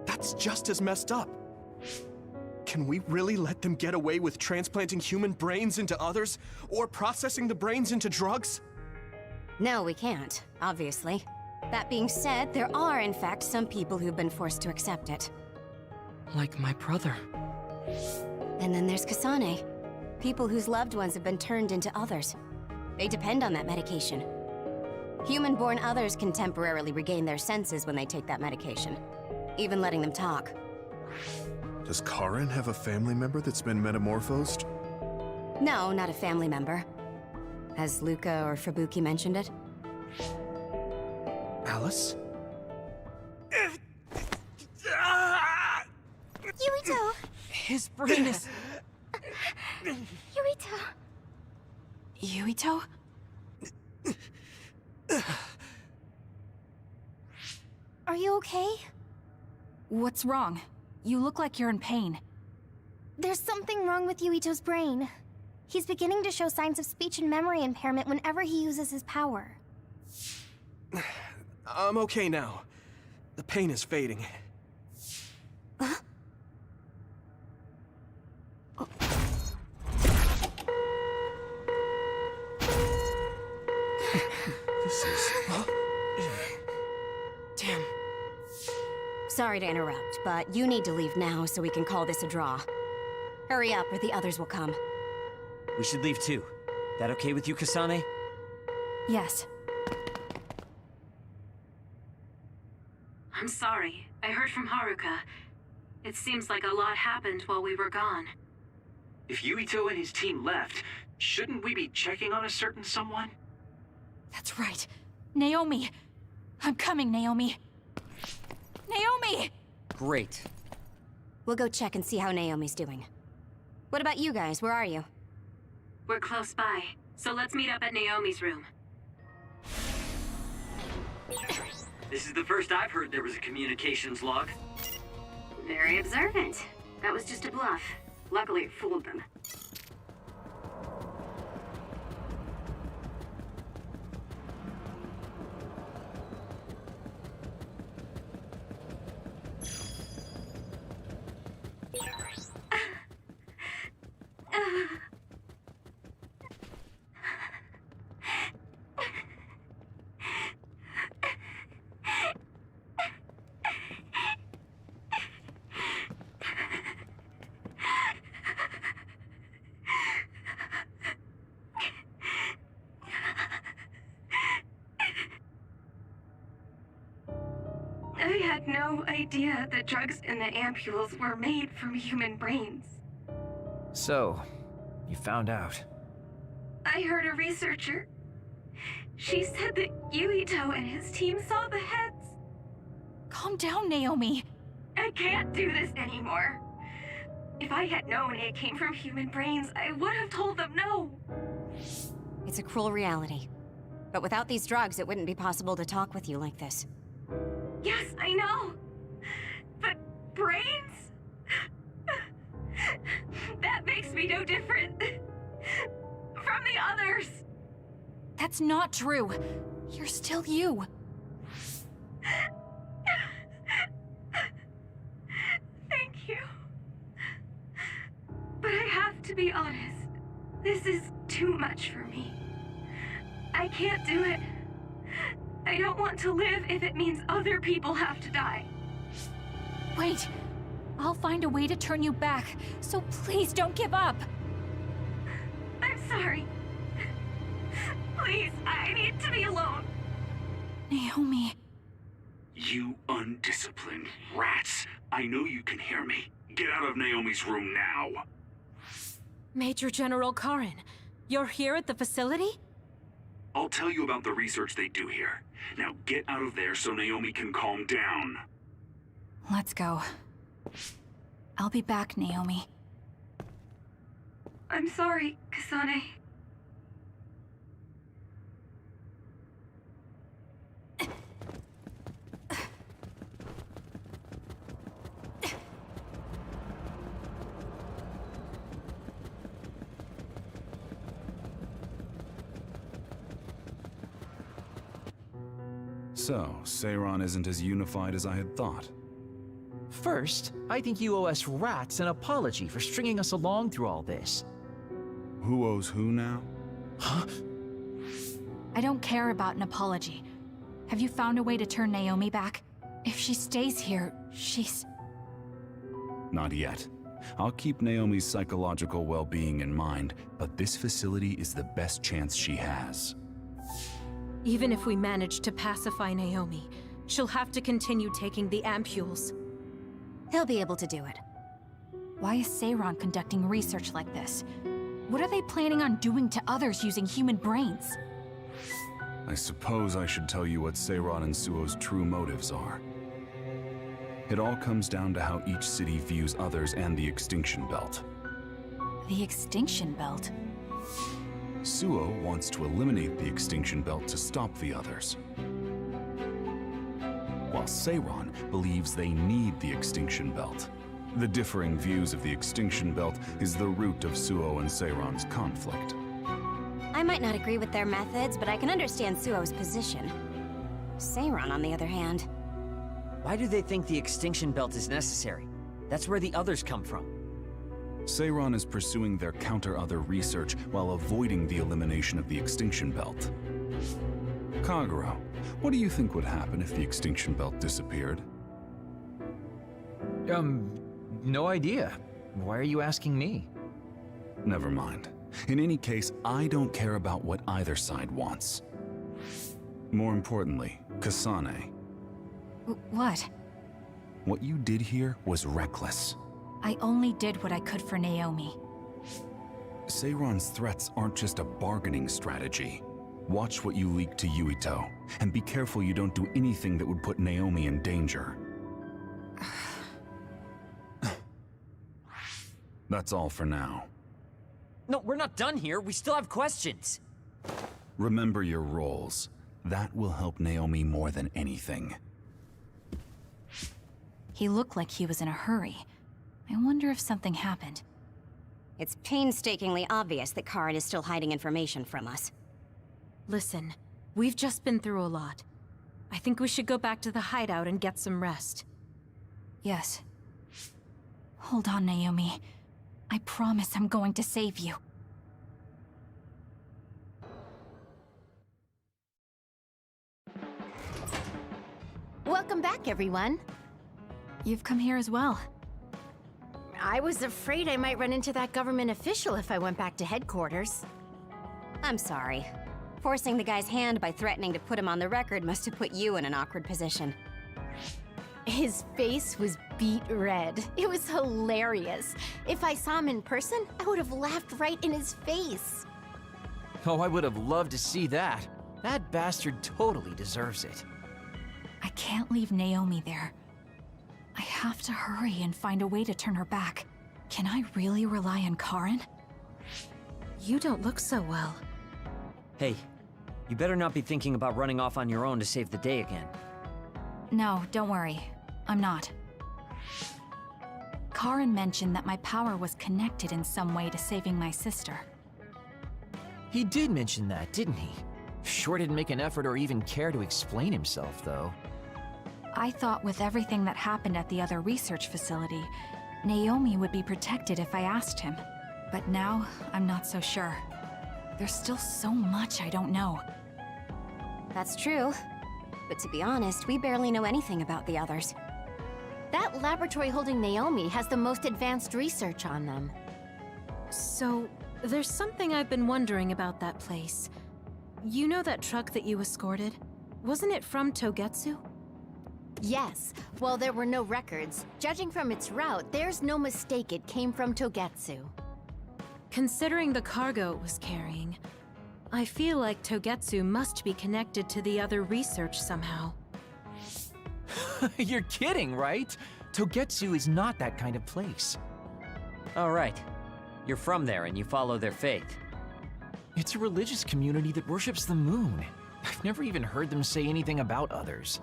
that's just as messed up. Can we really let them get away with transplanting human brains into Others, or processing the brains into drugs? No, we can't, obviously. That being said, there are, in fact, some people who've been forced to accept it. Like my brother. And then there's Kasane. People whose loved ones have been turned into Others. They depend on that medication. Human-born Others can temporarily regain their senses when they take that medication, even letting them talk. Does Karin have a family member that's been metamorphosed? No, not a family member. Has Luca or Fubuki mentioned it? Alice? Yuito! His brain is... Yuito! Yuito? Are you okay? What's wrong? You look like you're in pain. There's something wrong with Yuito's brain. He's beginning to show signs of speech and memory impairment whenever he uses his power. I'm okay now. The pain is fading. This is... Damn. Sorry to interrupt, but you need to leave now so we can call this a draw. Hurry up or the Others will come. We should leave too. That okay with you, Kasane? Yes. I'm sorry. I heard from Haruka. It seems like a lot happened while we were gone. If Yuito and his team left, shouldn't we be checking on a certain someone? That's right. Naomi! I'm coming, Naomi! Naomi! Great. We'll go check and see how Naomi's doing. What about you guys? Where are you? We're close by, so let's meet up at Naomi's room. This is the first I've heard there was a communications log. Very observant. That was just a bluff. Luckily, it fooled them. I had no idea the drugs in the ampules were made from human brains. So, you found out. I heard a researcher. She said that Yuito and his team saw the heads. Calm down, Naomi. I can't do this anymore. If I had known it came from human brains, I would have told them no. It's a cruel reality. But without these drugs, it wouldn't be possible to talk with you like this. Yes, I know. But brains? That makes me no different from the others. That's not true. You're still you. Thank you. But I have to be honest. This is too much for me. I can't do it. I don't want to live if it means other people have to die. Wait. I'll find a way to turn you back, so please don't give up. I'm sorry. Please, I need to be alone. Naomi. You undisciplined rats. I know you can hear me. Get out of Naomi's room now. Major General Karin, you're here at the facility? I'll tell you about the research they do here. Now get out of there so Naomi can calm down. Let's go. I'll be back, Naomi. I'm sorry, Kasane. So, Seiron isn't as unified as I had thought. First, I think you owe us rats an apology for stringing us along through all this. Who owes who now? Huh? I don't care about an apology. Have you found a way to turn Naomi back? If she stays here, she's... Not yet. I'll keep Naomi's psychological well-being in mind, but this facility is the best chance she has. Even if we manage to pacify Naomi, she'll have to continue taking the ampules. He'll be able to do it. Why is Seiron conducting research like this? What are they planning on doing to others using human brains? I suppose I should tell you what Seiron and Suo's true motives are. It all comes down to how each city views others and the Extinction Belt. The Extinction Belt? Suo wants to eliminate the Extinction Belt to stop the others, while Seiron believes they need the Extinction Belt. The differing views of the Extinction Belt is the root of Suo and Seiron's conflict. I might not agree with their methods, but I can understand Suo's position. Seiron, on the other hand... Why do they think the Extinction Belt is necessary? That's where the others come from. Seiron is pursuing their counter-other research while avoiding the elimination of the Extinction Belt. Kagero, what do you think would happen if the Extinction Belt disappeared? No idea. Why are you asking me? Never mind. In any case, I don't care about what either side wants. More importantly, Kasane. What? What you did here was reckless. I only did what I could for Naomi. Seiron's threats aren't just a bargaining strategy. Watch what you leak to Yuito, and be careful you don't do anything that would put Naomi in danger. That's all for now. No, we're not done here. We still have questions. Remember your roles. That will help Naomi more than anything. He looked like he was in a hurry. I wonder if something happened. It's painstakingly obvious that Karin is still hiding information from us. Listen, we've just been through a lot. I think we should go back to the hideout and get some rest. Yes. Hold on, Naomi. I promise I'm going to save you. Welcome back, everyone. You've come here as well. I was afraid I might run into that government official if I went back to headquarters. I'm sorry. Forcing the guy's hand by threatening to put him on the record must have put you in an awkward position. His face was beet red. It was hilarious. If I saw him in person, I would have laughed right in his face. Oh, I would have loved to see that. That bastard totally deserves it. I can't leave Naomi there. I have to hurry and find a way to turn her back. Can I really rely on Karin? You don't look so well. Hey, you better not be thinking about running off on your own to save the day again. No, don't worry. I'm not. Karin mentioned that my power was connected in some way to saving my sister. He did mention that, didn't he? Sure didn't make an effort or even care to explain himself, though. I thought with everything that happened at the other research facility, Naomi would be protected if I asked him. But now, I'm not so sure. There's still so much I don't know. That's true. But to be honest, we barely know anything about the others. That laboratory holding Naomi has the most advanced research on them. So, there's something I've been wondering about that place. You know that truck that you escorted? Wasn't it from Togetsu? Yes. While there were no records, judging from its route, there's no mistake it came from Togetsu. Considering the cargo it was carrying, I feel like Togetsu must be connected to the other research somehow. You're kidding, right? Togetsu is not that kind of place. All right. You're from there and you follow their faith. It's a religious community that worships the moon. I've never even heard them say anything about others.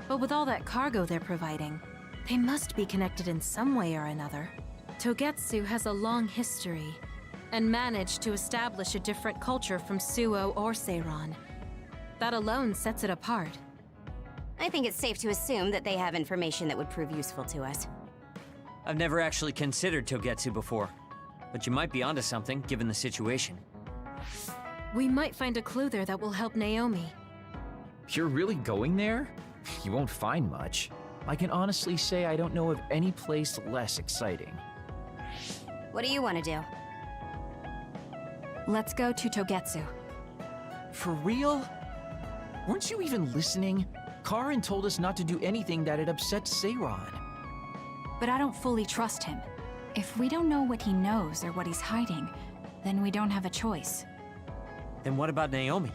But with all that cargo they're providing, they must be connected in some way or another. Togetsu has a long history, and managed to establish a different culture from Suo or Seiran. That alone sets it apart. I think it's safe to assume that they have information that would prove useful to us. I've never actually considered Togetsu before, but you might be onto something given the situation. We might find a clue there that will help Naomi. You're really going there? You won't find much. I can honestly say I don't know of any place less exciting. What do you want to do? Let's go to Togetsu. For real? Weren't you even listening? Karin told us not to do anything that'd upset Seiran. But I don't fully trust him. If we don't know what he knows or what he's hiding, then we don't have a choice. Then what about Naomi?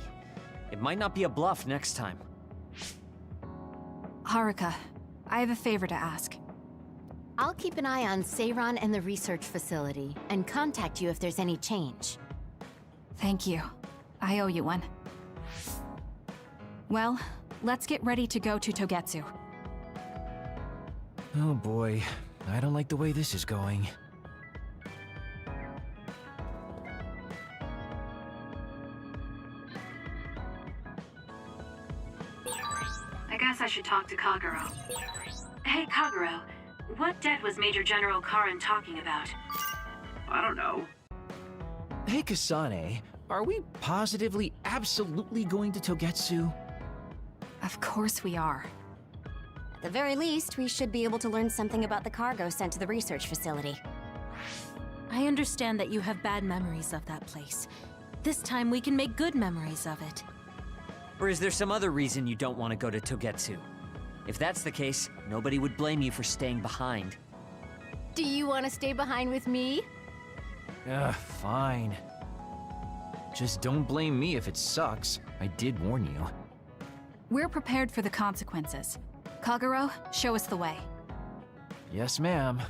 It might not be a bluff next time. Haruka, I have a favor to ask. I'll keep an eye on Seiran and the research facility, and contact you if there's any change. Thank you. I owe you one. Well, let's get ready to go to Togetsu. Oh boy, I don't like the way this is going. I guess I should talk to Kagero. Hey, Kagero, what debt was Major General Karin talking about? I don't know. Hey Kasane, are we positively, absolutely going to Togetsu? Of course we are. At the very least, we should be able to learn something about the cargo sent to the research facility. I understand that you have bad memories of that place. This time we can make good memories of it. Or is there some other reason you don't want to go to Togetsu? If that's the case, nobody would blame you for staying behind. Do you want to stay behind with me? Fine. Just don't blame me if it sucks. I did warn you. We're prepared for the consequences. Kagero, show us the way. Yes, ma'am.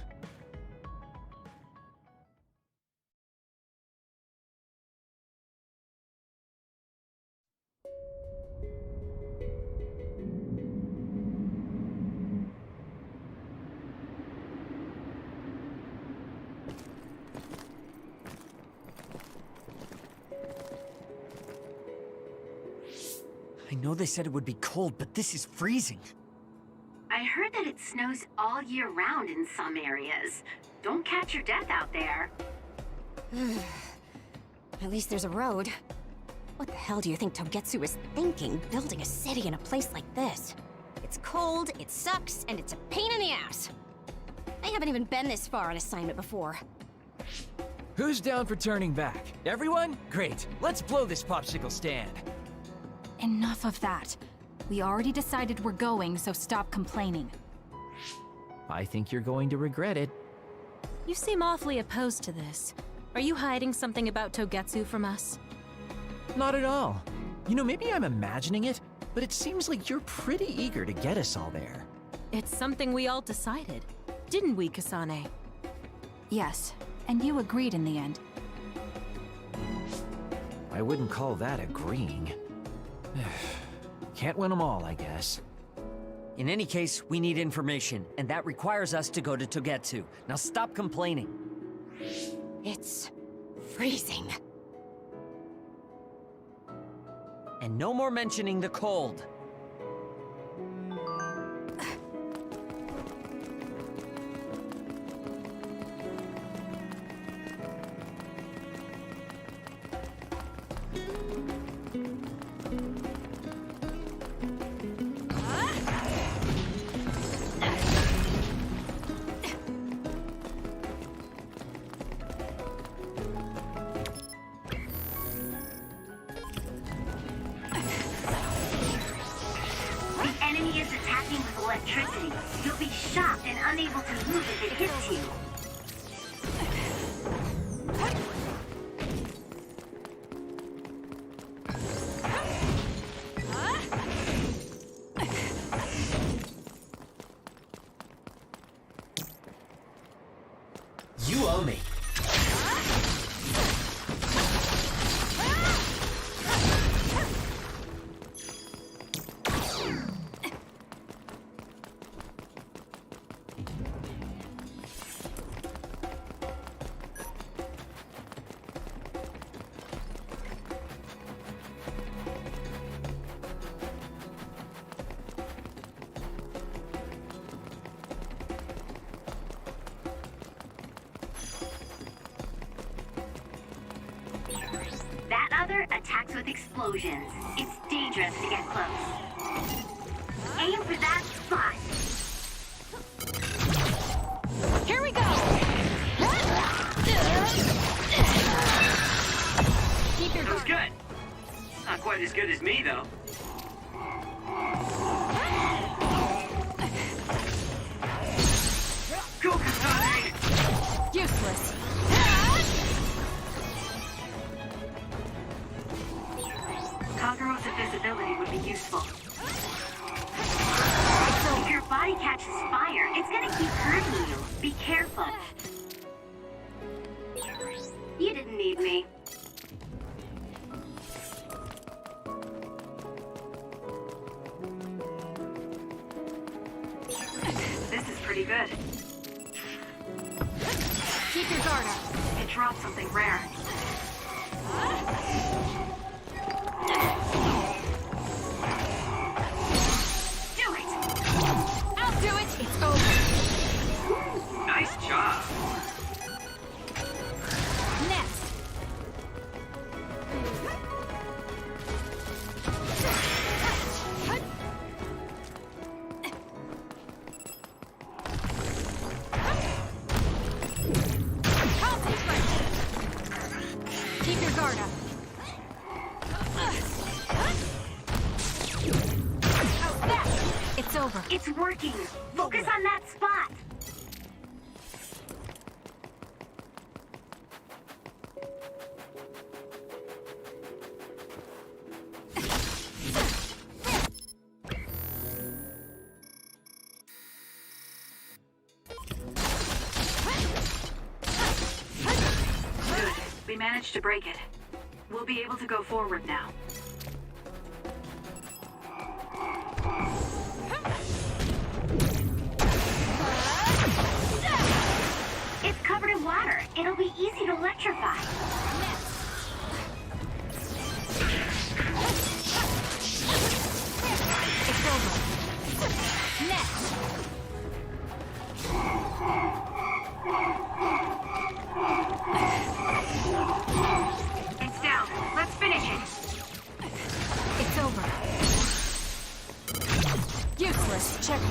I know they said it would be cold, but this is freezing. I heard that it snows all year round in some areas. Don't catch your death out there. At least there's a road. What the hell do you think Togetsu is thinking, building a city in a place like this? It's cold, it sucks, and it's a pain in the ass. I haven't even been this far on assignment before. Who's down for turning back? Everyone? Great. Let's blow this popsicle stand. Enough of that. We already decided we're going, so stop complaining. I think you're going to regret it. You seem awfully opposed to this. Are you hiding something about Togetsu from us? Not at all. You know, maybe I'm imagining it, but it seems like you're pretty eager to get us all there. It's something we all decided. Didn't we, Kasane? Yes, and you agreed in the end. I wouldn't call that agreeing. Can't win them all, I guess. In any case, we need information, and that requires us to go to Togetsu. Now stop complaining. It's freezing. And no more mentioning the cold. Electricity. You'll be shocked and unable to move if it hits you. explosions. It's dangerous to get close. Aim for that spot. Here we go! Keep your That was good. Not quite as good as me, though. Go, Kasane! Useless. Conqueror's invisibility would be useful. If your body catches fire, it's gonna keep hurting you. Be careful. You didn't need me. This is pretty good. Keep your guard up. It dropped something rare. Do it! I'll do it! It's over. Nice job. Next. Keep your guard up. How's that? It's over. It's working. Focus on that spot. Good. We managed to break it. We'll be able to go forward now. It's covered in water. It'll be easy to electrify. It's over. Next. It's down. Let's finish it. It's over. Useless. Checkmate.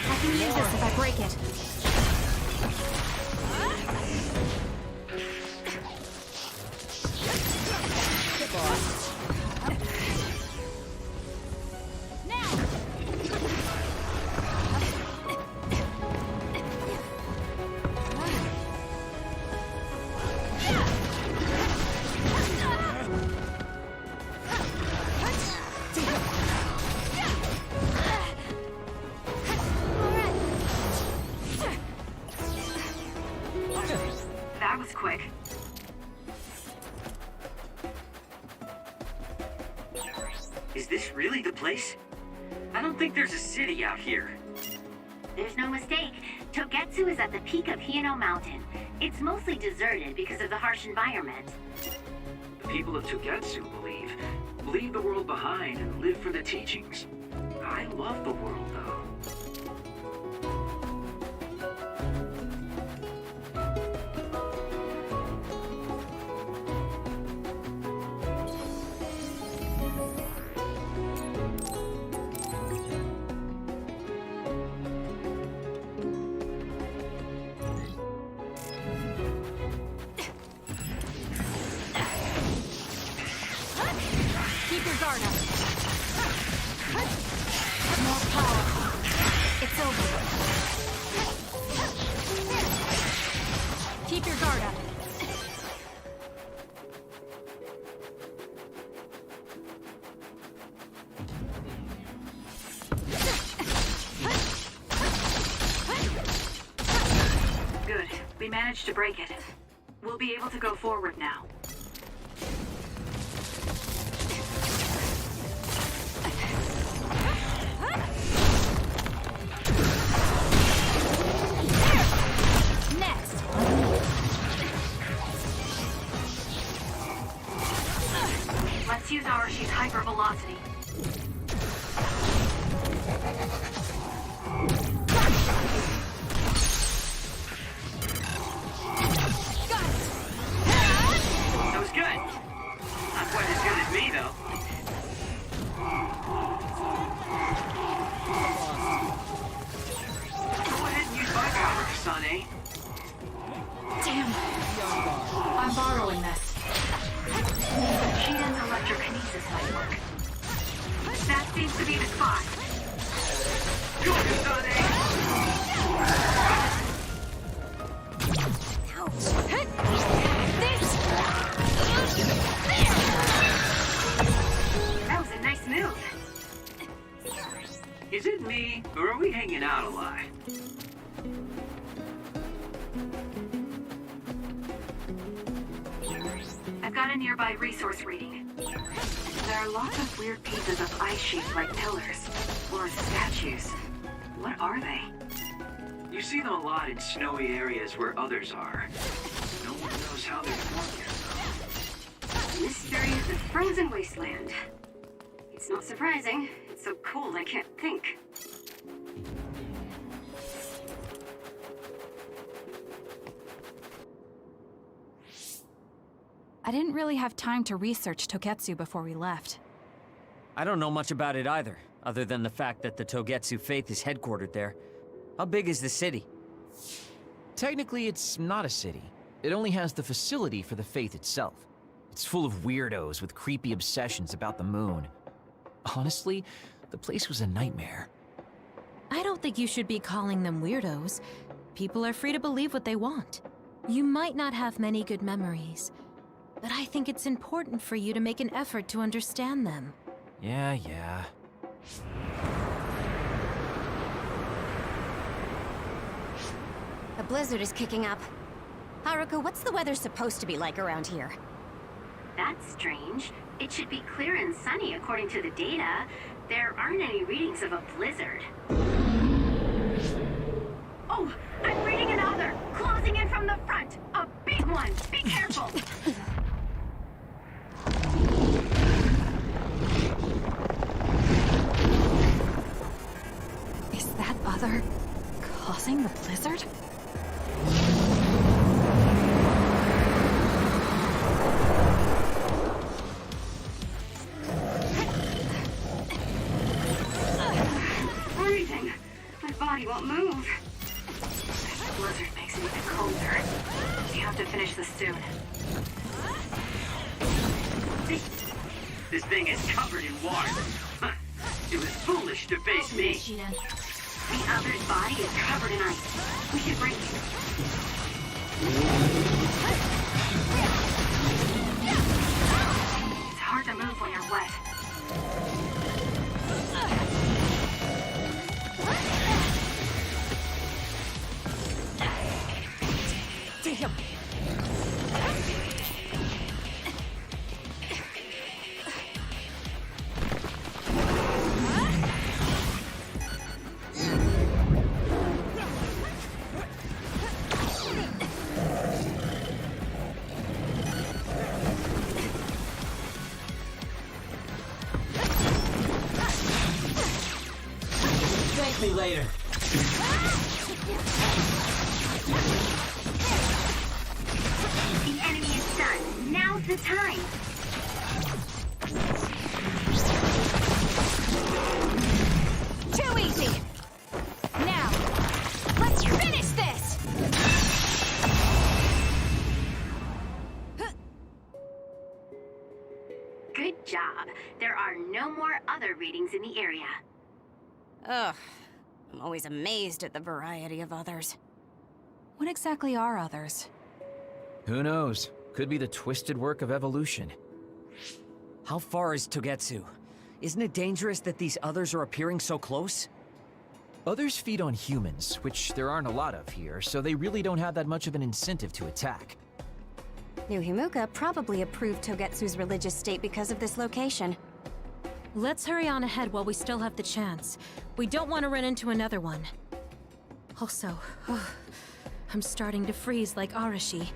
I can use this if I break it. That was quick. Is this really the place? I don't think there's a city out here. There's no mistake. Togetsu is at the peak of Hino Mountain. It's mostly deserted because of the harsh environment. The people of Togetsu leave the world behind and live for the teachings. I love the world, though. Keep your guard up. More power. It's over. Keep your guard up. Good. We managed to break it. We'll be able to go forward now. Next. Let's use Arashi's hypervelocity. I'm borrowing this. Shiden's electrokinesis might work. That seems to be the spot. Go, Kasane! That was a nice move. Is it me, or are we hanging out a lot? I've got a nearby resource reading. There are lots of weird pieces of ice shaped like pillars, or statues. What are they? You see them a lot in snowy areas where others are. No one knows how they're formed yet, though. Mystery of the frozen wasteland. It's not surprising. It's so cold I can't think. I didn't really have time to research Togetsu before we left. I don't know much about it either, other than the fact that the Togetsu faith is headquartered there. How big is the city? Technically, it's not a city. It only has the facility for the faith itself. It's full of weirdos with creepy obsessions about the moon. Honestly, the place was a nightmare. I don't think you should be calling them weirdos. People are free to believe what they want. You might not have many good memories, but I think it's important for you to make an effort to understand them. Yeah. A blizzard is kicking up. Haruka, what's the weather supposed to be like around here? That's strange. It should be clear and sunny according to the data. There aren't any readings of a blizzard. Oh, I'm reading another! Closing in from the front! A big one! Be careful! Is that Other causing the blizzard? Freezing! My body won't move. This blizzard makes it even colder. You have to finish this soon. This thing is covered in water. It was foolish to face me. The other's body is covered in ice. We should break it. It's hard to move when you're wet. Damn! Thank me later. The enemy is done. Now's the time. Too easy! Now, let's finish this! Good job. There are no more other readings in the area. Ugh. I'm always amazed at the variety of others. What exactly are others? Who knows? Could be the twisted work of evolution. How far is Togetsu? Isn't it dangerous that these others are appearing so close? Others feed on humans, which there aren't a lot of here, so they really don't have that much of an incentive to attack. New Himuka probably approved Togetsu's religious state because of this location. Let's hurry on ahead while we still have the chance. We don't want to run into another one. Also, I'm starting to freeze like Arashi.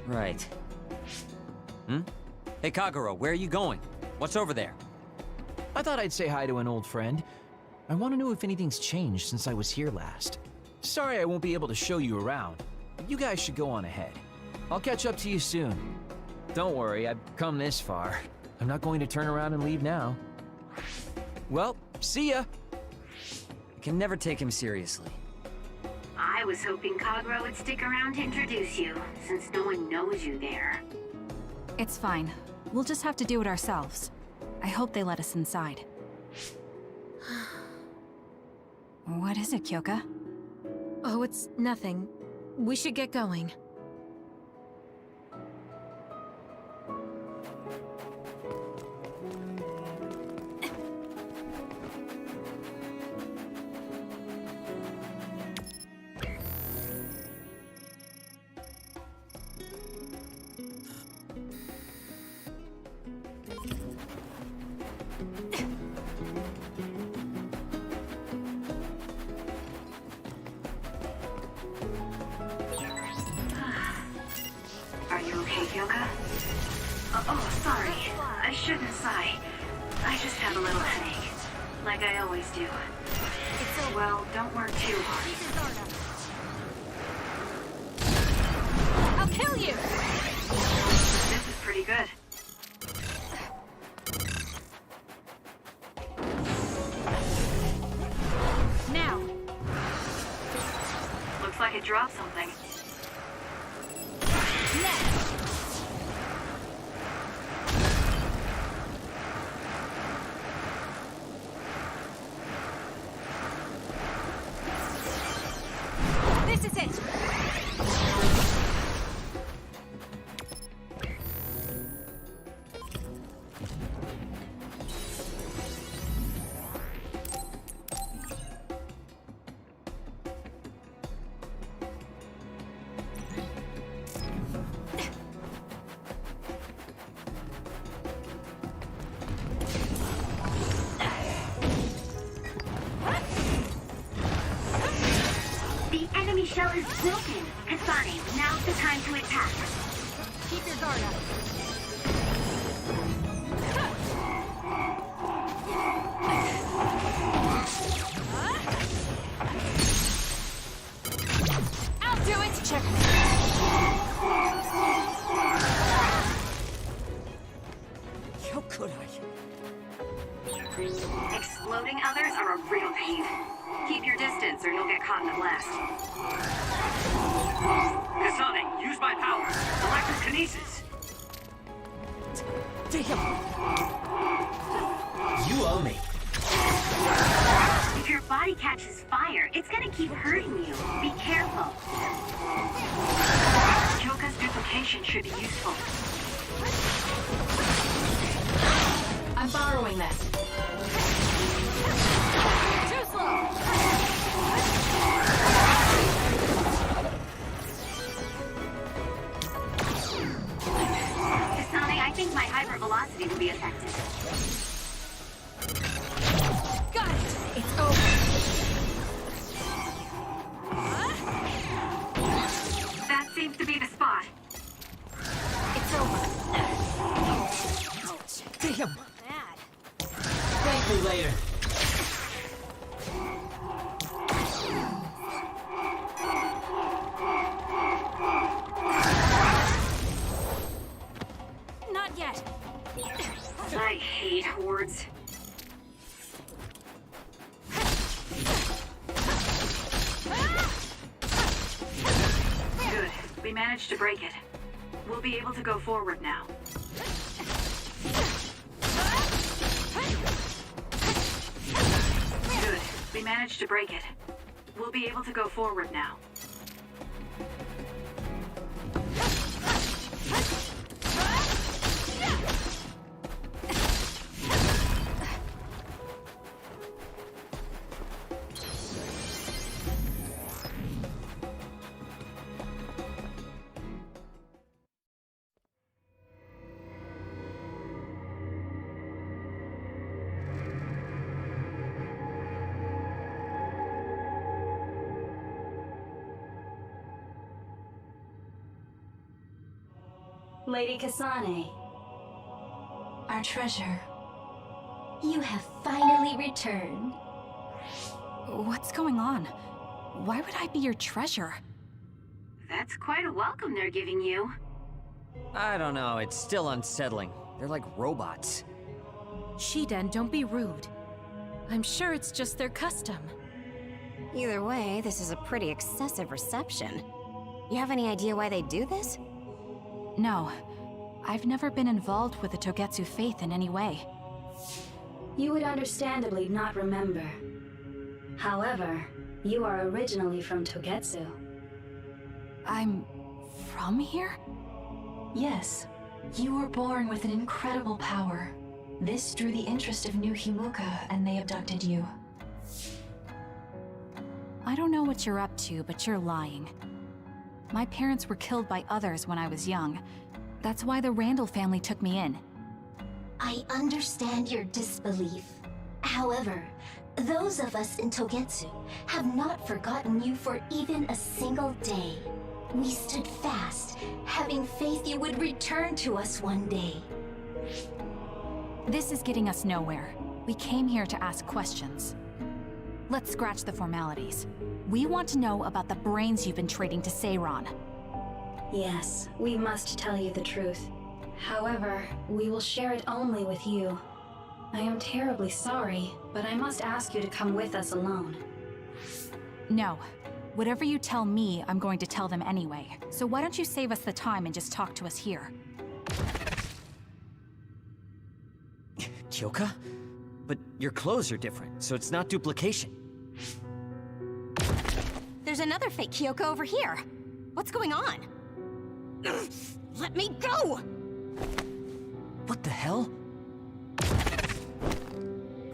Right. Hey Kagero, where are you going? What's over there? I thought I'd say hi to an old friend. I want to know if anything's changed since I was here last. Sorry I won't be able to show you around, but you guys should go on ahead. I'll catch up to you soon. Don't worry, I've come this far. I'm not going to turn around and leave now. Well, see ya! I can never take him seriously. I was hoping Kagura would stick around to introduce you, since no one knows you there. It's fine. We'll just have to do it ourselves. I hope they let us inside. What is it, Kyoka? Oh, it's nothing. We should get going. Are you okay, Kyoka? Oh, sorry. I shouldn't sigh. I just have a little headache. Like I always do. Well, don't work too hard. I'll kill you! This is pretty good. Now! Looks like it dropped something. This is it! The enemy shell is broken. Kasane, now's the time to attack. Keep your guard up. I'll do it! Check. How could I? Exploding others are a real pain. Keep your distance or you'll get caught in the blast. Kasane, use my power. Electrokinesis. Damn! You owe me. If your body catches fire, it's gonna keep hurting you. Be careful. Kyoka's duplication should be useful. I'm borrowing that. Too slow! Kasane, I think my hypervelocity will be effective. Got it! It's over! That seems to be the spot. It's over. Damn! Thank me later. Not yet. I hate hordes. Good. We managed to break it. We'll be able to go forward now. Good. We managed to break it. We'll be able to go forward now. Lady Kasane, our treasure. You have finally returned. What's going on? Why would I be your treasure? That's quite a welcome they're giving you. I don't know, it's still unsettling. They're like robots. Shiden, don't be rude. I'm sure it's just their custom. Either way, this is a pretty excessive reception. You have any idea why they do this? No. I've never been involved with the Togetsu faith in any way. You would understandably not remember. However, you are originally from Togetsu. I'm from here? Yes. You were born with an incredible power. This drew the interest of New Himuka, and they abducted you. I don't know what you're up to, but you're lying. My parents were killed by others when I was young. That's why the Randall family took me in. I understand your disbelief. However, those of us in Togetsu have not forgotten you for even a single day. We stood fast, having faith you would return to us one day. This is getting us nowhere. We came here to ask questions. Let's scratch the formalities. We want to know about the brains you've been trading to Seiron. Yes, we must tell you the truth. However, we will share it only with you. I am terribly sorry, but I must ask you to come with us alone. No. Whatever you tell me, I'm going to tell them anyway. So why don't you save us the time and just talk to us here? Kyoka? But your clothes are different, so it's not duplication. There's another fake Kyoko over here. What's going on? Let me go! What the hell?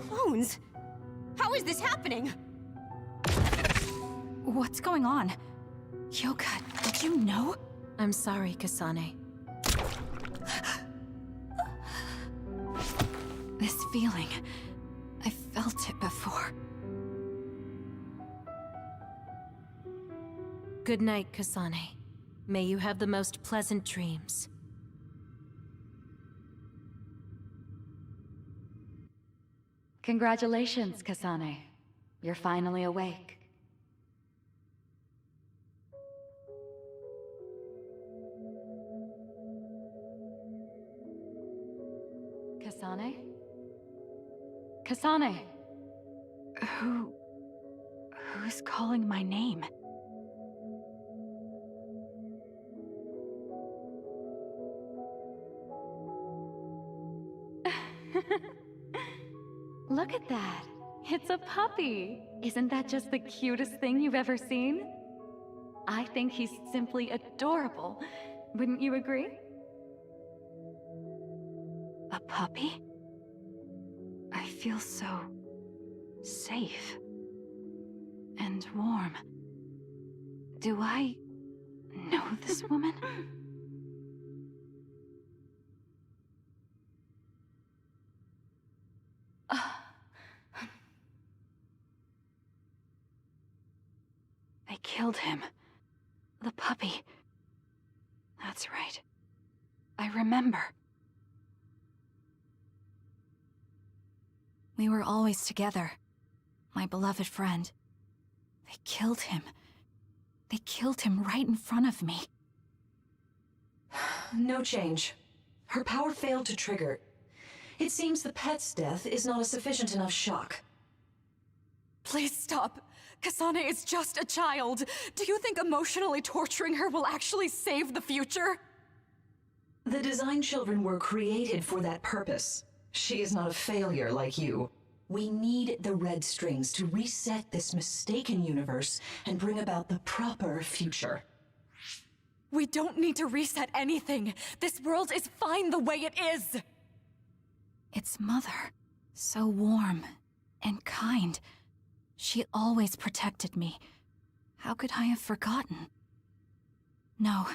Clones? How is this happening? What's going on? Kyoka, did you know? I'm sorry, Kasane. This feeling, I felt it before. Good night, Kasane. May you have the most pleasant dreams. Congratulations, Kasane. You're finally awake. Kasane? Kasane! Who's calling my name? Look at that! It's a puppy! Isn't that just the cutest thing you've ever seen? I think he's simply adorable. Wouldn't you agree? A puppy? I feel so safe and warm. Do I know this woman? They killed him. The puppy. That's right. I remember. We were always together. My beloved friend. They killed him. They killed him right in front of me. No change. Her power failed to trigger. It seems the pet's death is not a sufficient enough shock. Please stop. Kasane is just a child. Do you think emotionally torturing her will actually save the future? The design children were created for that purpose. She is not a failure like you. We need the red strings to reset this mistaken universe and bring about the proper future. We don't need to reset anything. This world is fine the way it is. It's Mother. So warm and kind. She always protected me. How could I have forgotten? No,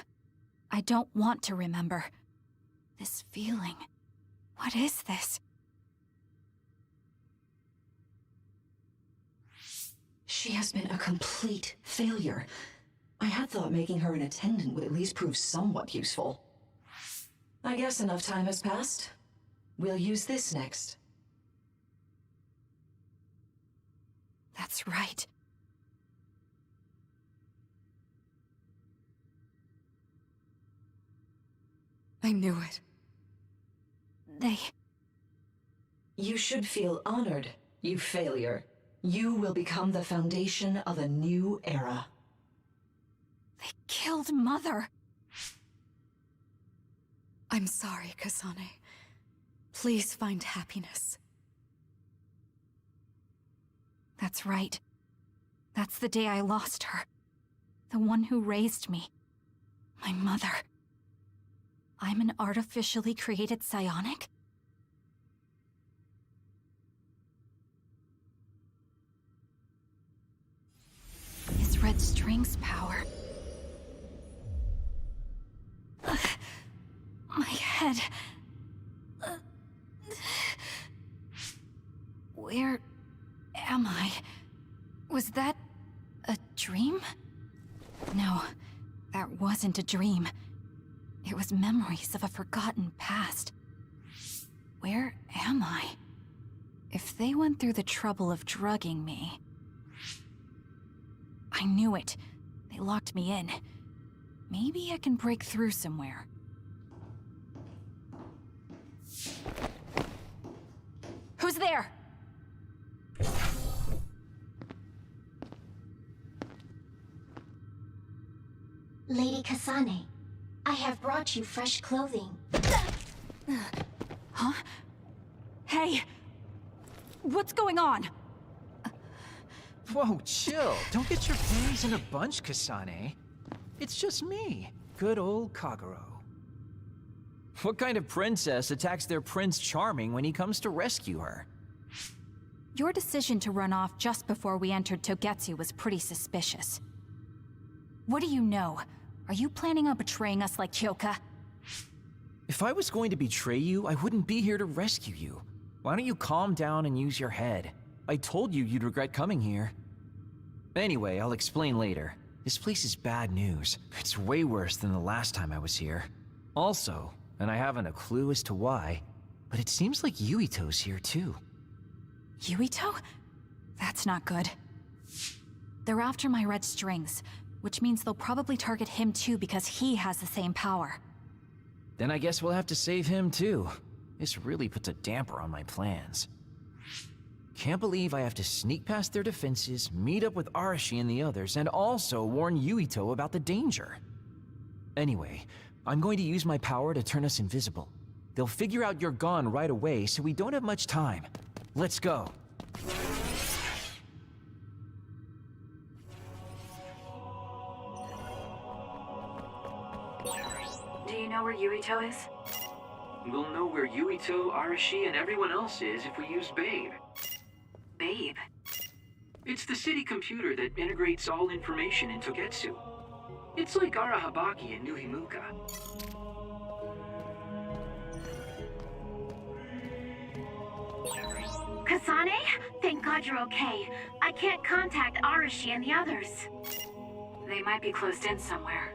I don't want to remember. This feeling. What is this? She has been a complete failure. I had thought making her an attendant would at least prove somewhat useful. I guess enough time has passed. We'll use this next. That's right. I knew it. You should feel honored, you failure. You will become the foundation of a new era. They killed Mother. I'm sorry, Kasane. Please find happiness. That's right. That's the day I lost her. The one who raised me. My mother. I'm an artificially created psionic? His red string's power. My head. Where am I? Was that a dream? No, that wasn't a dream. It was memories of a forgotten past. Where am I? If they went through the trouble of drugging me... I knew it. They locked me in. Maybe I can break through somewhere. Who's there? Lady Kasane, I have brought you fresh clothing. Huh? Hey! What's going on? Whoa, chill. Don't get your panties in a bunch, Kasane. It's just me, good old Kagero. What kind of princess attacks their Prince Charming when he comes to rescue her? Your decision to run off just before we entered Togetsu was pretty suspicious. What do you know? Are you planning on betraying us like Kyoka? If I was going to betray you, I wouldn't be here to rescue you. Why don't you calm down and use your head? I told you you'd regret coming here. Anyway, I'll explain later. This place is bad news. It's way worse than the last time I was here. Also, and I haven't a clue as to why, but it seems like Yuito's here too. Yuito? That's not good. They're after my red strings, which means they'll probably target him too because he has the same power. Then I guess we'll have to save him too. This really puts a damper on my plans. Can't believe I have to sneak past their defenses, meet up with Arashi and the others, and also warn Yuito about the danger. Anyway, I'm going to use my power to turn us invisible. They'll figure out you're gone right away, so we don't have much time. Let's go. Do you know where Yuito is? We'll know where Yuito, Arashi, and everyone else is if we use Babe. Babe? It's the city computer that integrates all information in Togetsu. It's like Arahabaki in New Himuka. Kasane? Thank God you're okay. I can't contact Arashi and the others. They might be closed in somewhere.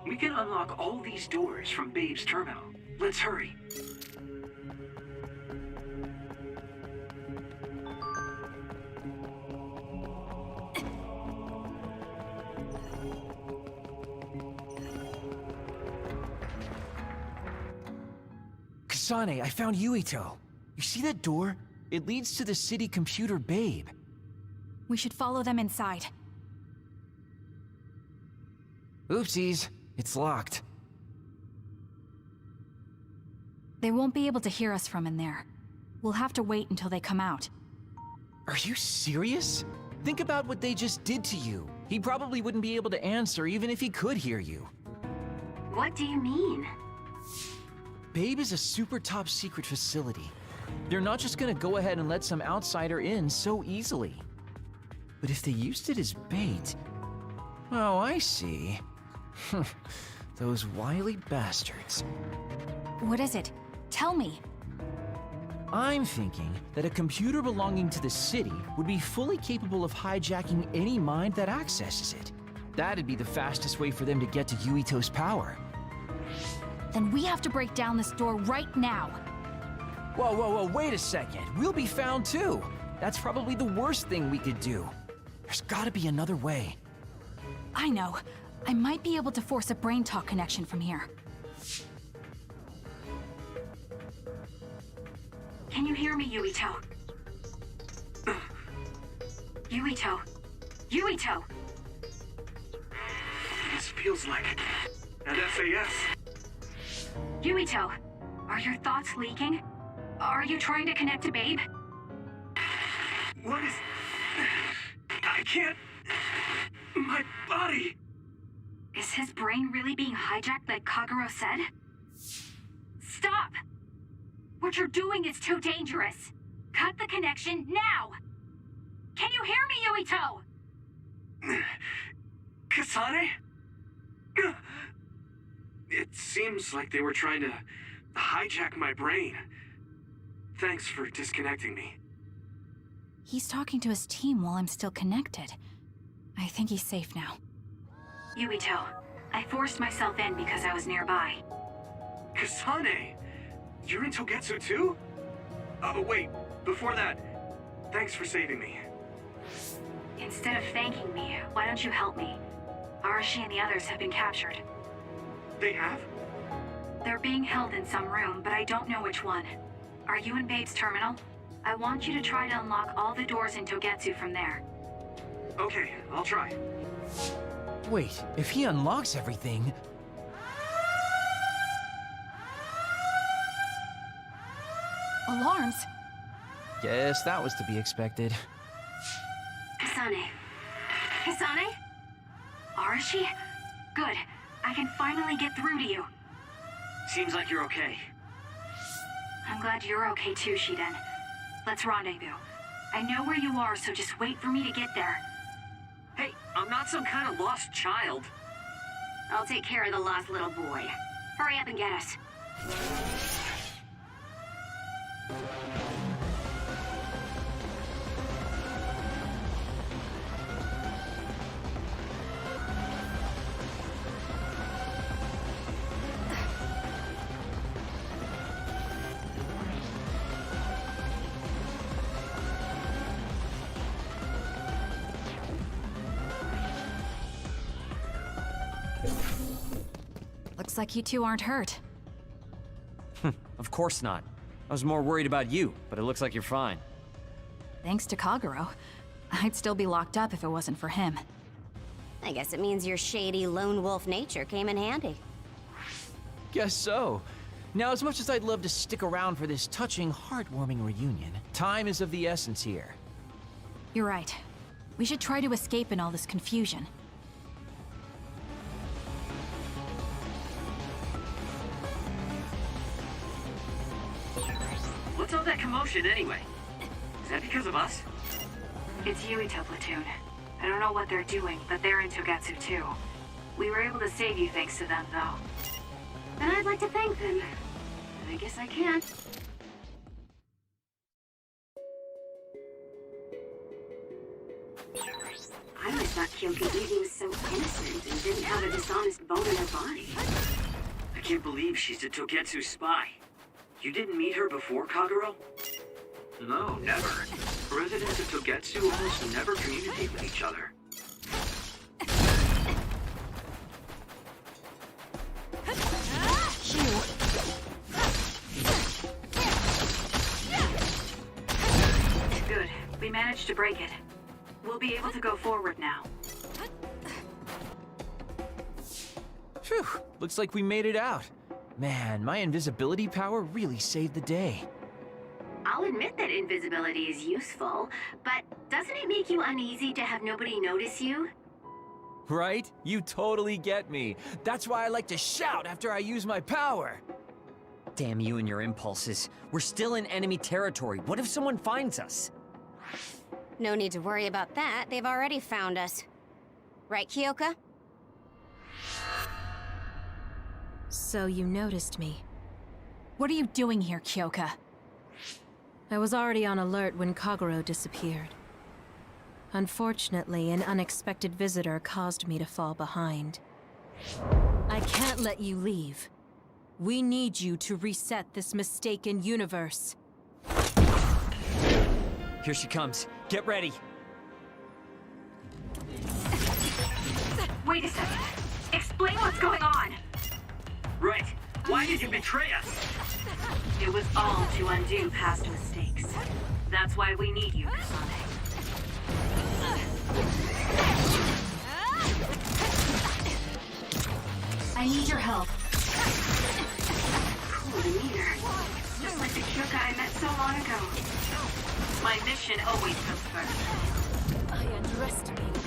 We can unlock all these doors from Babe's terminal. Let's hurry. Kasane, I found Yuito. You see that door? It leads to the city computer Babe. We should follow them inside. Oopsies, it's locked. They won't be able to hear us from in there. We'll have to wait until they come out. Are you serious? Think about what they just did to you. He probably wouldn't be able to answer even if he could hear you. What do you mean? Babe is a super top secret facility. They're not just gonna go ahead and let some outsider in so easily. But if they used it as bait... Oh, I see. Those wily bastards. What is it? Tell me. I'm thinking that a computer belonging to the city would be fully capable of hijacking any mind that accesses it. That'd be the fastest way for them to get to Yuito's power. Then we have to break down this door right now. Whoa, wait a second. We'll be found too. That's probably the worst thing we could do. There's gotta be another way. I know. I might be able to force a brain talk connection from here. Can you hear me, Yuito? Yuito! Yuito! This feels like an SAS. Yuito! Are your thoughts leaking? Are you trying to connect to Babe? What is... I can't... My body... Is his brain really being hijacked like Kagero said? Stop! What you're doing is too dangerous. Cut the connection now! Can you hear me, Yuito? Kasane? It seems like they were trying to hijack my brain. Thanks for disconnecting me. He's talking to his team while I'm still connected. I think he's safe now. Yuito, I forced myself in because I was nearby. Kasane! You're in Togetsu too? Oh, wait. Before that, thanks for saving me. Instead of thanking me, why don't you help me? Arashi and the others have been captured. They have? They're being held in some room, but I don't know which one. Are you in Babe's terminal? I want you to try to unlock all the doors in Togetsu from there. Okay, I'll try. Wait, if he unlocks everything... Alarms? Guess that was to be expected. Kasane. Kasane? Arashi? Good. I can finally get through to you. Seems like you're okay. I'm glad you're okay too, Shiden. Let's rendezvous. I know where you are, so just wait for me to get there. Hey, I'm not some kind of lost child. I'll take care of the lost little boy. Hurry up and get us. Looks like you two aren't hurt. Of course not. I was more worried about you, but it looks like you're fine. Thanks to Kagero. I'd still be locked up if it wasn't for him. I guess it means your shady lone wolf nature came in handy. Guess so. Now, as much as I'd love to stick around for this touching, heartwarming reunion, time is of the essence here. You're right. We should try to escape in all this confusion. What's all that commotion anyway? Is that because of us? It's Yuito platoon. I don't know what they're doing, but they're in Togetsu too. We were able to save you thanks to them, though. And I'd like to thank them. But I guess I can't. I always thought Kyoka Evie was so innocent and didn't have a dishonest bone in her body. I can't believe she's a Togetsu spy. You didn't meet her before, Kagero? No, never. Residents of Togetsu almost never communicate with each other. Good. We managed to break it. We'll be able to go forward now. Phew, looks like we made it out. Man, my invisibility power really saved the day. I'll admit that invisibility is useful, but doesn't it make you uneasy to have nobody notice you? Right? You totally get me. That's why I like to shout after I use my power. Damn you and your impulses. We're still in enemy territory. What if someone finds us? No need to worry about that. They've already found us. Right, Kyoka? So you noticed me. What are you doing here, Kyoka? I was already on alert when Kagero disappeared. Unfortunately, an unexpected visitor caused me to fall behind. I can't let you leave. We need you to reset this mistaken universe. Here she comes. Get ready. Wait a second. Explain what's going on. Right. Why did you betray us? It was all to undo past mistakes. That's why we need you, Kasane. I need your help. Cool meter. Just like the Kyoka I met so long ago. My mission always comes first. I underestimated you.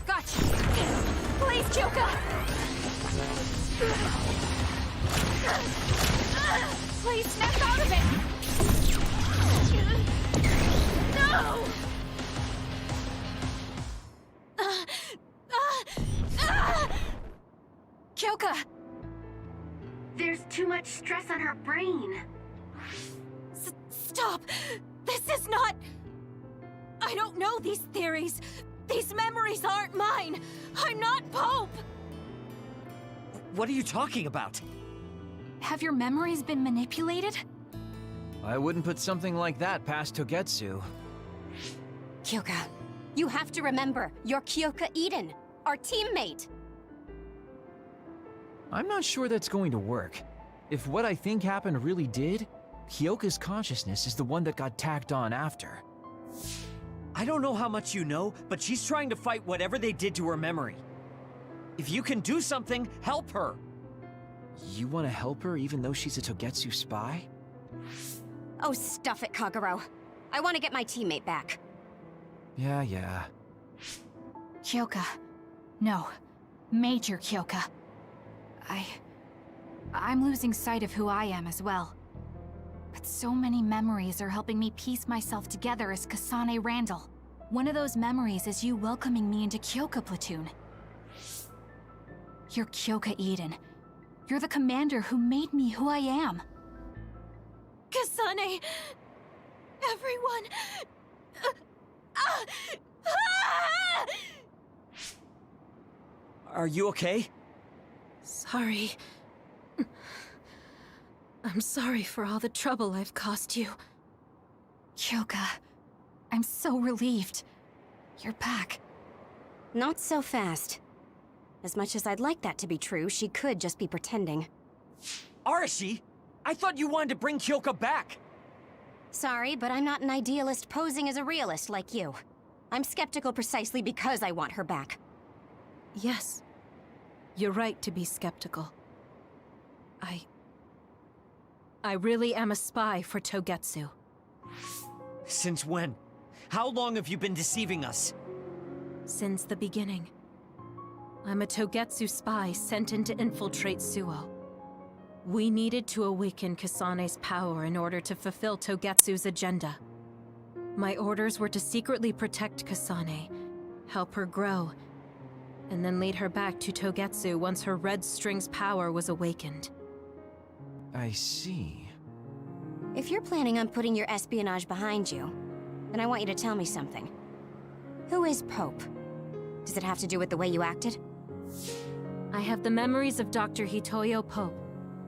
Gotcha! Please, Kyoka! Please, snap out of it! No! Kyoka! There's too much stress on her brain. Stop! This is not... I don't know these theories. These memories aren't mine. I'm not Pope! What are you talking about? Have your memories been manipulated? I wouldn't put something like that past Togetsu. Kyoka, you have to remember, you're Kyoka Eden, our teammate. I'm not sure that's going to work. If what I think happened really did, Kyoka's consciousness is the one that got tacked on after. I don't know how much you know, but she's trying to fight whatever they did to her memory. If you can do something, help her! You want to help her even though she's a Togetsu spy? Oh, stuff it, Kagero. I want to get my teammate back. Yeah. Kyoka. No. Major Kyoka. I'm losing sight of who I am as well. But so many memories are helping me piece myself together as Kasane Randall. One of those memories is you welcoming me into Kyoka Platoon. You're Kyoka Eden. You're the commander who made me who I am. Kasane! Everyone! Are you okay? Sorry. I'm sorry for all the trouble I've caused you. Kyoka, I'm so relieved. You're back. Not so fast. As much as I'd like that to be true, she could just be pretending. Arashi! I thought you wanted to bring Kyoka back! Sorry, but I'm not an idealist posing as a realist like you. I'm skeptical precisely because I want her back. Yes. You're right to be skeptical. I really am a spy for Togetsu. Since when? How long have you been deceiving us? Since the beginning. I'm a Togetsu spy sent in to infiltrate Suo. We needed to awaken Kasane's power in order to fulfill Togetsu's agenda. My orders were to secretly protect Kasane, help her grow, and then lead her back to Togetsu once her Red String's power was awakened. I see. If you're planning on putting your espionage behind you, then I want you to tell me something. Who is Pope? Does it have to do with the way you acted? I have the memories of Dr. Hitoyo Pope,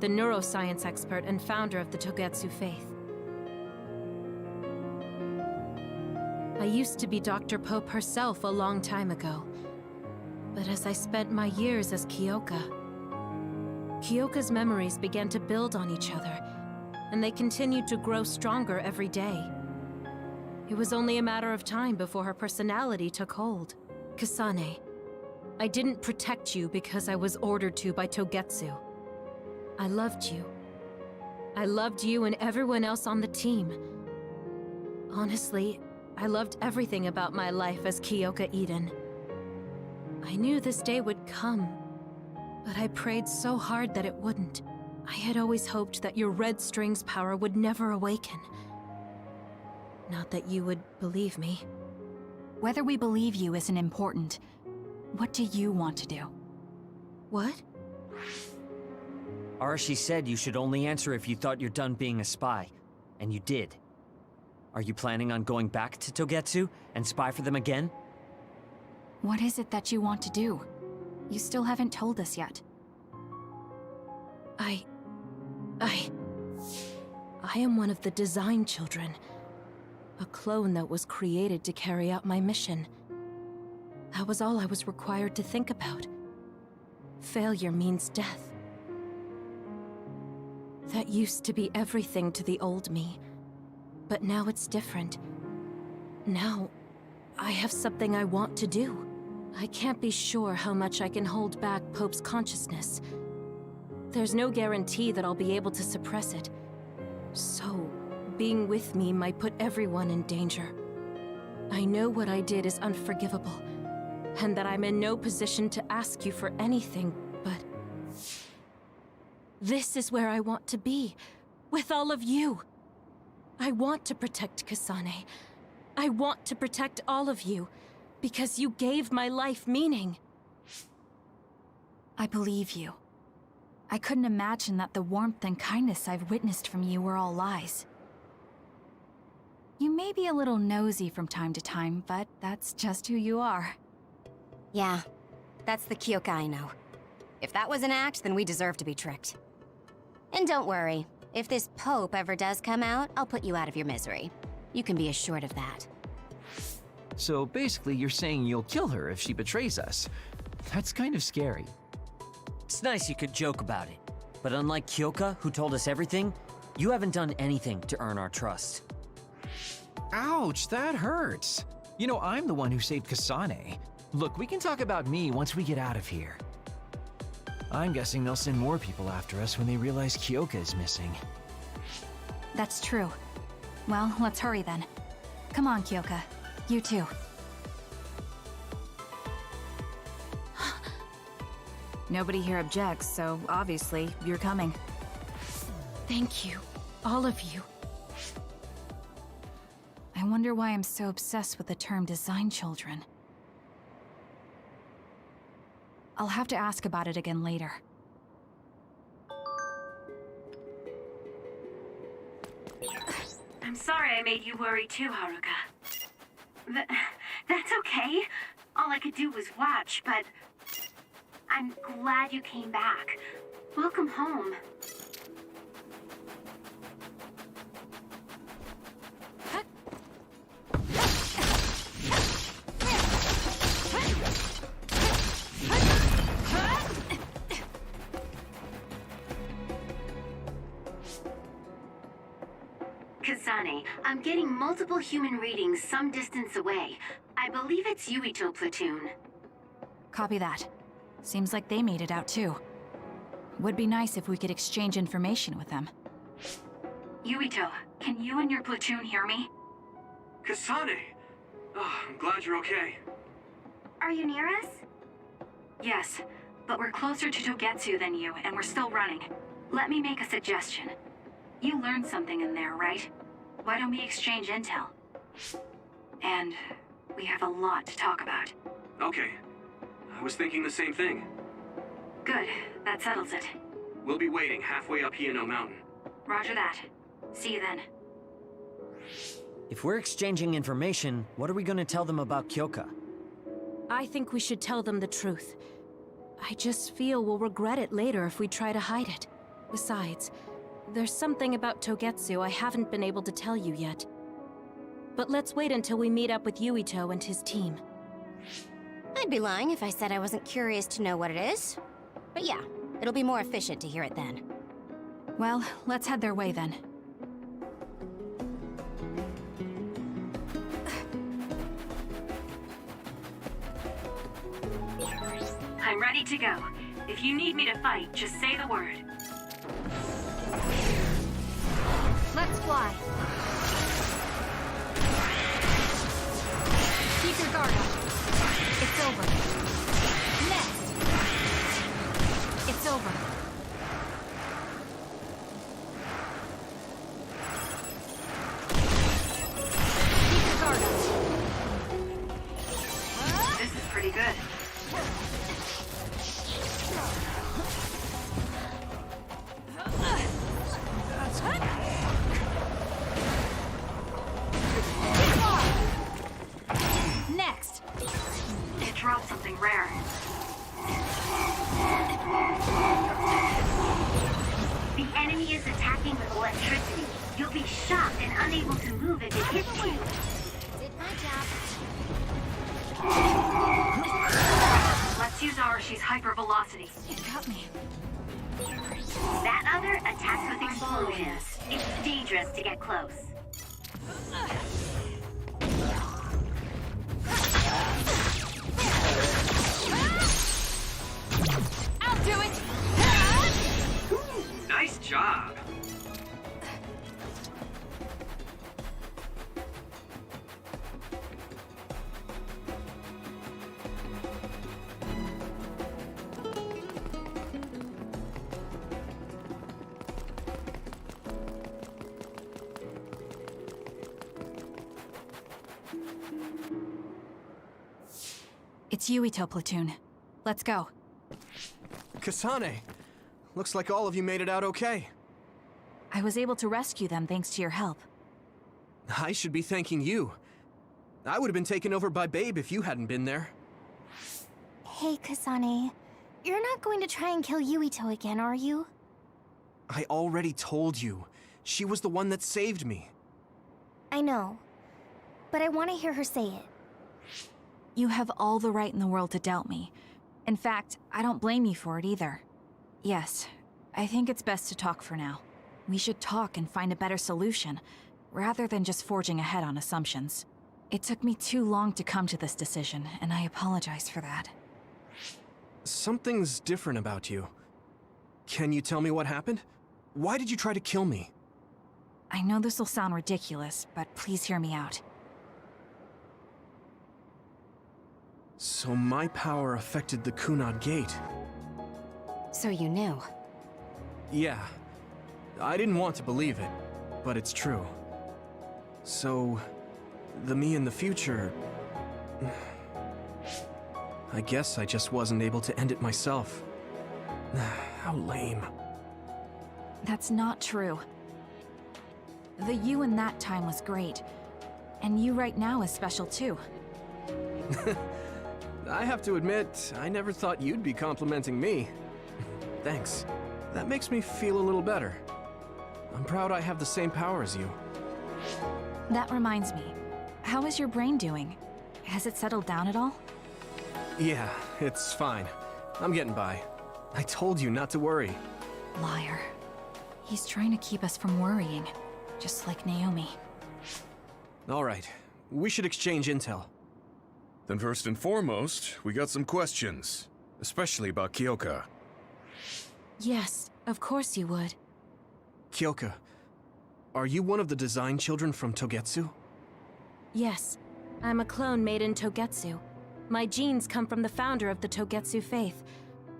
the neuroscience expert and founder of the Togetsu faith. I used to be Dr. Pope herself a long time ago. But as I spent my years as Kyoka's memories began to build on each other, and they continued to grow stronger every day. It was only a matter of time before her personality took hold. Kasane, I didn't protect you because I was ordered to by Togetsu. I loved you. I loved you and everyone else on the team. Honestly, I loved everything about my life as Kyoka Eden. I knew this day would come, but I prayed so hard that it wouldn't. I had always hoped that your Red String's power would never awaken. Not that you would believe me. Whether we believe you isn't important. What do you want to do? What? Arashi said you should only answer if you thought you're done being a spy, and you did. Are you planning on going back to Togetsu and spy for them again? What is it that you want to do? You still haven't told us yet. I am one of the design children. A clone that was created to carry out my mission. That was all I was required to think about. Failure means death. That used to be everything to the old me. But now it's different. Now, I have something I want to do. I can't be sure how much I can hold back Pope's consciousness. There's no guarantee that I'll be able to suppress it. So, being with me might put everyone in danger. I know what I did is unforgivable, and that I'm in no position to ask you for anything, but... this is where I want to be, with all of you. I want to protect Kasane. I want to protect all of you, because you gave my life meaning. I believe you. I couldn't imagine that the warmth and kindness I've witnessed from you were all lies. You may be a little nosy from time to time, but that's just who you are. Yeah, that's the Kyoka I know. If that was an act, then we deserve to be tricked. And don't worry, if this Pope ever does come out, I'll put you out of your misery. You can be assured of that. So basically, you're saying you'll kill her if she betrays us. That's kind of scary. It's nice you could joke about it. But unlike Kyoka, who told us everything, you haven't done anything to earn our trust. Ouch, that hurts. You know, I'm the one who saved Kasane. Look, we can talk about me once we get out of here. I'm guessing they'll send more people after us when they realize Kyoka is missing. That's true. Well, let's hurry then. Come on, Kyoka. You too. Nobody here objects, so obviously you're coming. Thank you, all of you. I wonder why I'm so obsessed with the term design children. I'll have to ask about it again later. I'm sorry I made you worry too, Haruka. That's okay. All I could do was watch, but I'm glad you came back. Welcome home. Kasane, I'm getting multiple human readings some distance away. I believe it's Yuito platoon. Copy that. Seems like they made it out too. Would be nice if we could exchange information with them. Yuito, can you and your platoon hear me? Kasane! Oh, I'm glad you're okay. Are you near us? Yes, but we're closer to Togetsu than you, and we're still running. Let me make a suggestion. You learned something in there, right? Why don't we exchange intel? And we have a lot to talk about. Okay. I was thinking the same thing. Good, that settles it. We'll be waiting halfway up Hieno Mountain. Roger that. See you then. If we're exchanging information, what are we going to tell them about Kyoka? I think we should tell them the truth. I just feel we'll regret it later if we try to hide it. Besides, there's something about Togetsu I haven't been able to tell you yet. But let's wait until we meet up with Yuito and his team. I'd be lying if I said I wasn't curious to know what it is. But yeah, it'll be more efficient to hear it then. Well, let's head their way then. I'm ready to go. If you need me to fight, just say the word. Let's fly. Keep your guard up. It's over. Next. It's over. Keep your guard up. This is pretty good. Next. It dropped something rare. The enemy is attacking with electricity. You'll be shocked and unable to move if it hits you. Did my job. Let's use Arashi's hypervelocity. It got me. That other attacks with explosions. It's dangerous to get close. I'll do it! Nice job. It's Yuito platoon. Let's go. Kasane! Looks like all of you made it out okay. I was able to rescue them thanks to your help. I should be thanking you. I would have been taken over by Babe if you hadn't been there. Hey, Kasane. You're not going to try and kill Yuito again, are you? I already told you. She was the one that saved me. I know. But I want to hear her say it. You have all the right in the world to doubt me. In fact, I don't blame you for it either. Yes, I think it's best to talk for now. We should talk and find a better solution, rather than just forging ahead on assumptions. It took me too long to come to this decision, and I apologize for that. Something's different about you. Can you tell me what happened? Why did you try to kill me? I know this will sound ridiculous, but please hear me out. So my power affected the Kunad Gate. So you knew. Yeah. I didn't want to believe it, but it's true. So, the me in the future... I guess I just wasn't able to end it myself. How lame. That's not true. The you in that time was great, and you right now is special too. I have to admit, I never thought you'd be complimenting me. Thanks. That makes me feel a little better. I'm proud I have the same power as you. That reminds me, how is your brain doing? Has it settled down at all? Yeah, it's fine. I'm getting by. I told you not to worry. Liar. He's trying to keep us from worrying, just like Naomi. All right, we should exchange intel. Then first and foremost, we got some questions, especially about Kyoka. Yes, of course you would. Kyoka, are you one of the design children from Togetsu? Yes, I'm a clone made in Togetsu. My genes come from the founder of the Togetsu faith,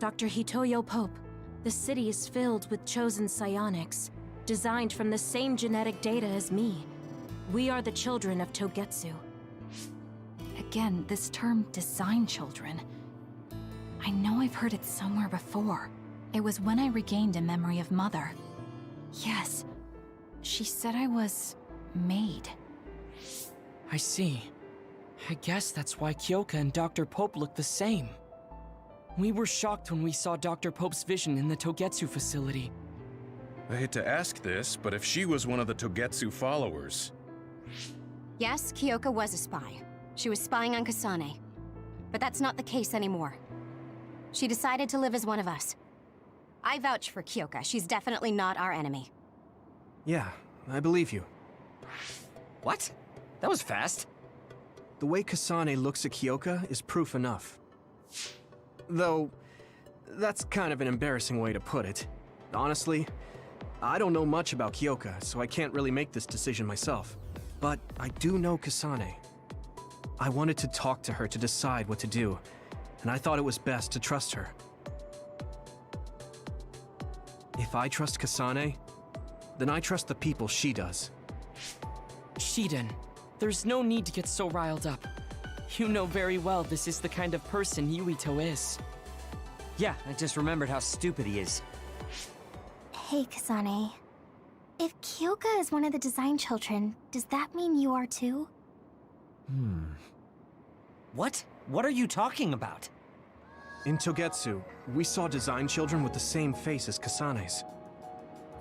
Dr. Hitoyo Pope. The city is filled with chosen psionics, designed from the same genetic data as me. We are the children of Togetsu. Again, this term, design children. I know I've heard it somewhere before. It was when I regained a memory of Mother. Yes, she said I was... made. I see. I guess that's why Kyoka and Dr. Pope look the same. We were shocked when we saw Dr. Pope's vision in the Togetsu facility. I hate to ask this, but if she was one of the Togetsu followers... Yes, Kyoka was a spy. She was spying on Kasane. But that's not the case anymore. She decided to live as one of us. I vouch for Kyoka. She's definitely not our enemy. Yeah, I believe you. What? That was fast. The way Kasane looks at Kyoka is proof enough. Though, that's kind of an embarrassing way to put it. Honestly, I don't know much about Kyoka, so I can't really make this decision myself. But I do know Kasane. I wanted to talk to her to decide what to do, and I thought it was best to trust her. If I trust Kasane, then I trust the people she does. Shiden, there's no need to get so riled up. You know very well this is the kind of person Yuito is. Yeah, I just remembered how stupid he is. Hey, Kasane. If Kyoka is one of the design children, does that mean you are too? What? What are you talking about? In Togetsu, we saw design children with the same face as Kasane's.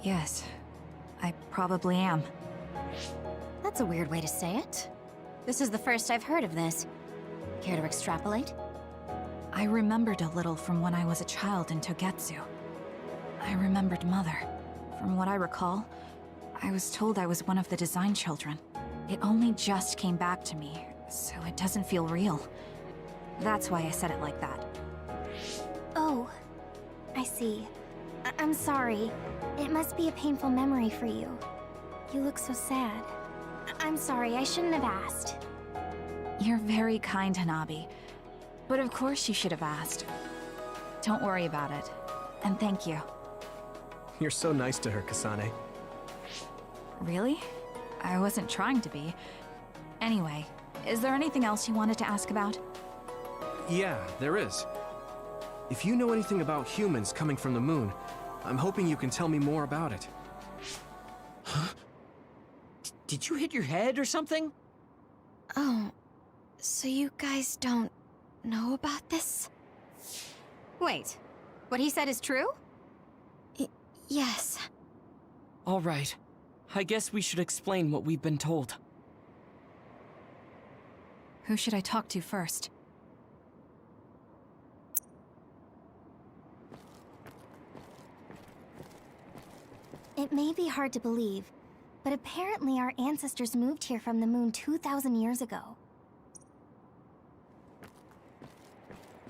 Yes, I probably am. That's a weird way to say it. This is the first I've heard of this. Care to extrapolate? I remembered a little from when I was a child in Togetsu. I remembered Mother. From what I recall, I was told I was one of the design children. It only just came back to me, so it doesn't feel real. That's why I said it like that. Oh, I see. I'm sorry. It must be a painful memory for you. You look so sad. I'm sorry, I shouldn't have asked. You're very kind, Hanabi. But of course you should have asked. Don't worry about it. And thank you. You're so nice to her, Kasane. Really? I wasn't trying to be. Anyway, is there anything else you wanted to ask about? Yeah, there is. If you know anything about humans coming from the moon, I'm hoping you can tell me more about it. Huh? Did you hit your head or something? Oh, so you guys don't know about this? Wait, what he said is true? Yes. All right. I guess we should explain what we've been told. Who should I talk to first? It may be hard to believe, but apparently our ancestors moved here from the moon 2,000 years ago.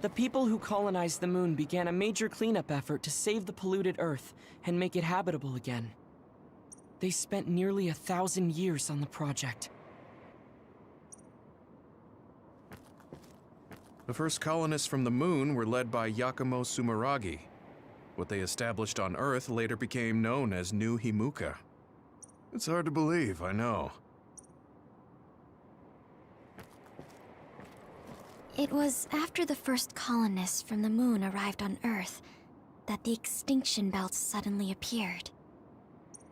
The people who colonized the moon began a major cleanup effort to save the polluted Earth and make it habitable again. They spent nearly 1,000 years on the project. The first colonists from the moon were led by Yakumo Sumeragi. What they established on Earth later became known as New Himuka. It's hard to believe, I know. It was after the first colonists from the moon arrived on Earth that the extinction belt suddenly appeared.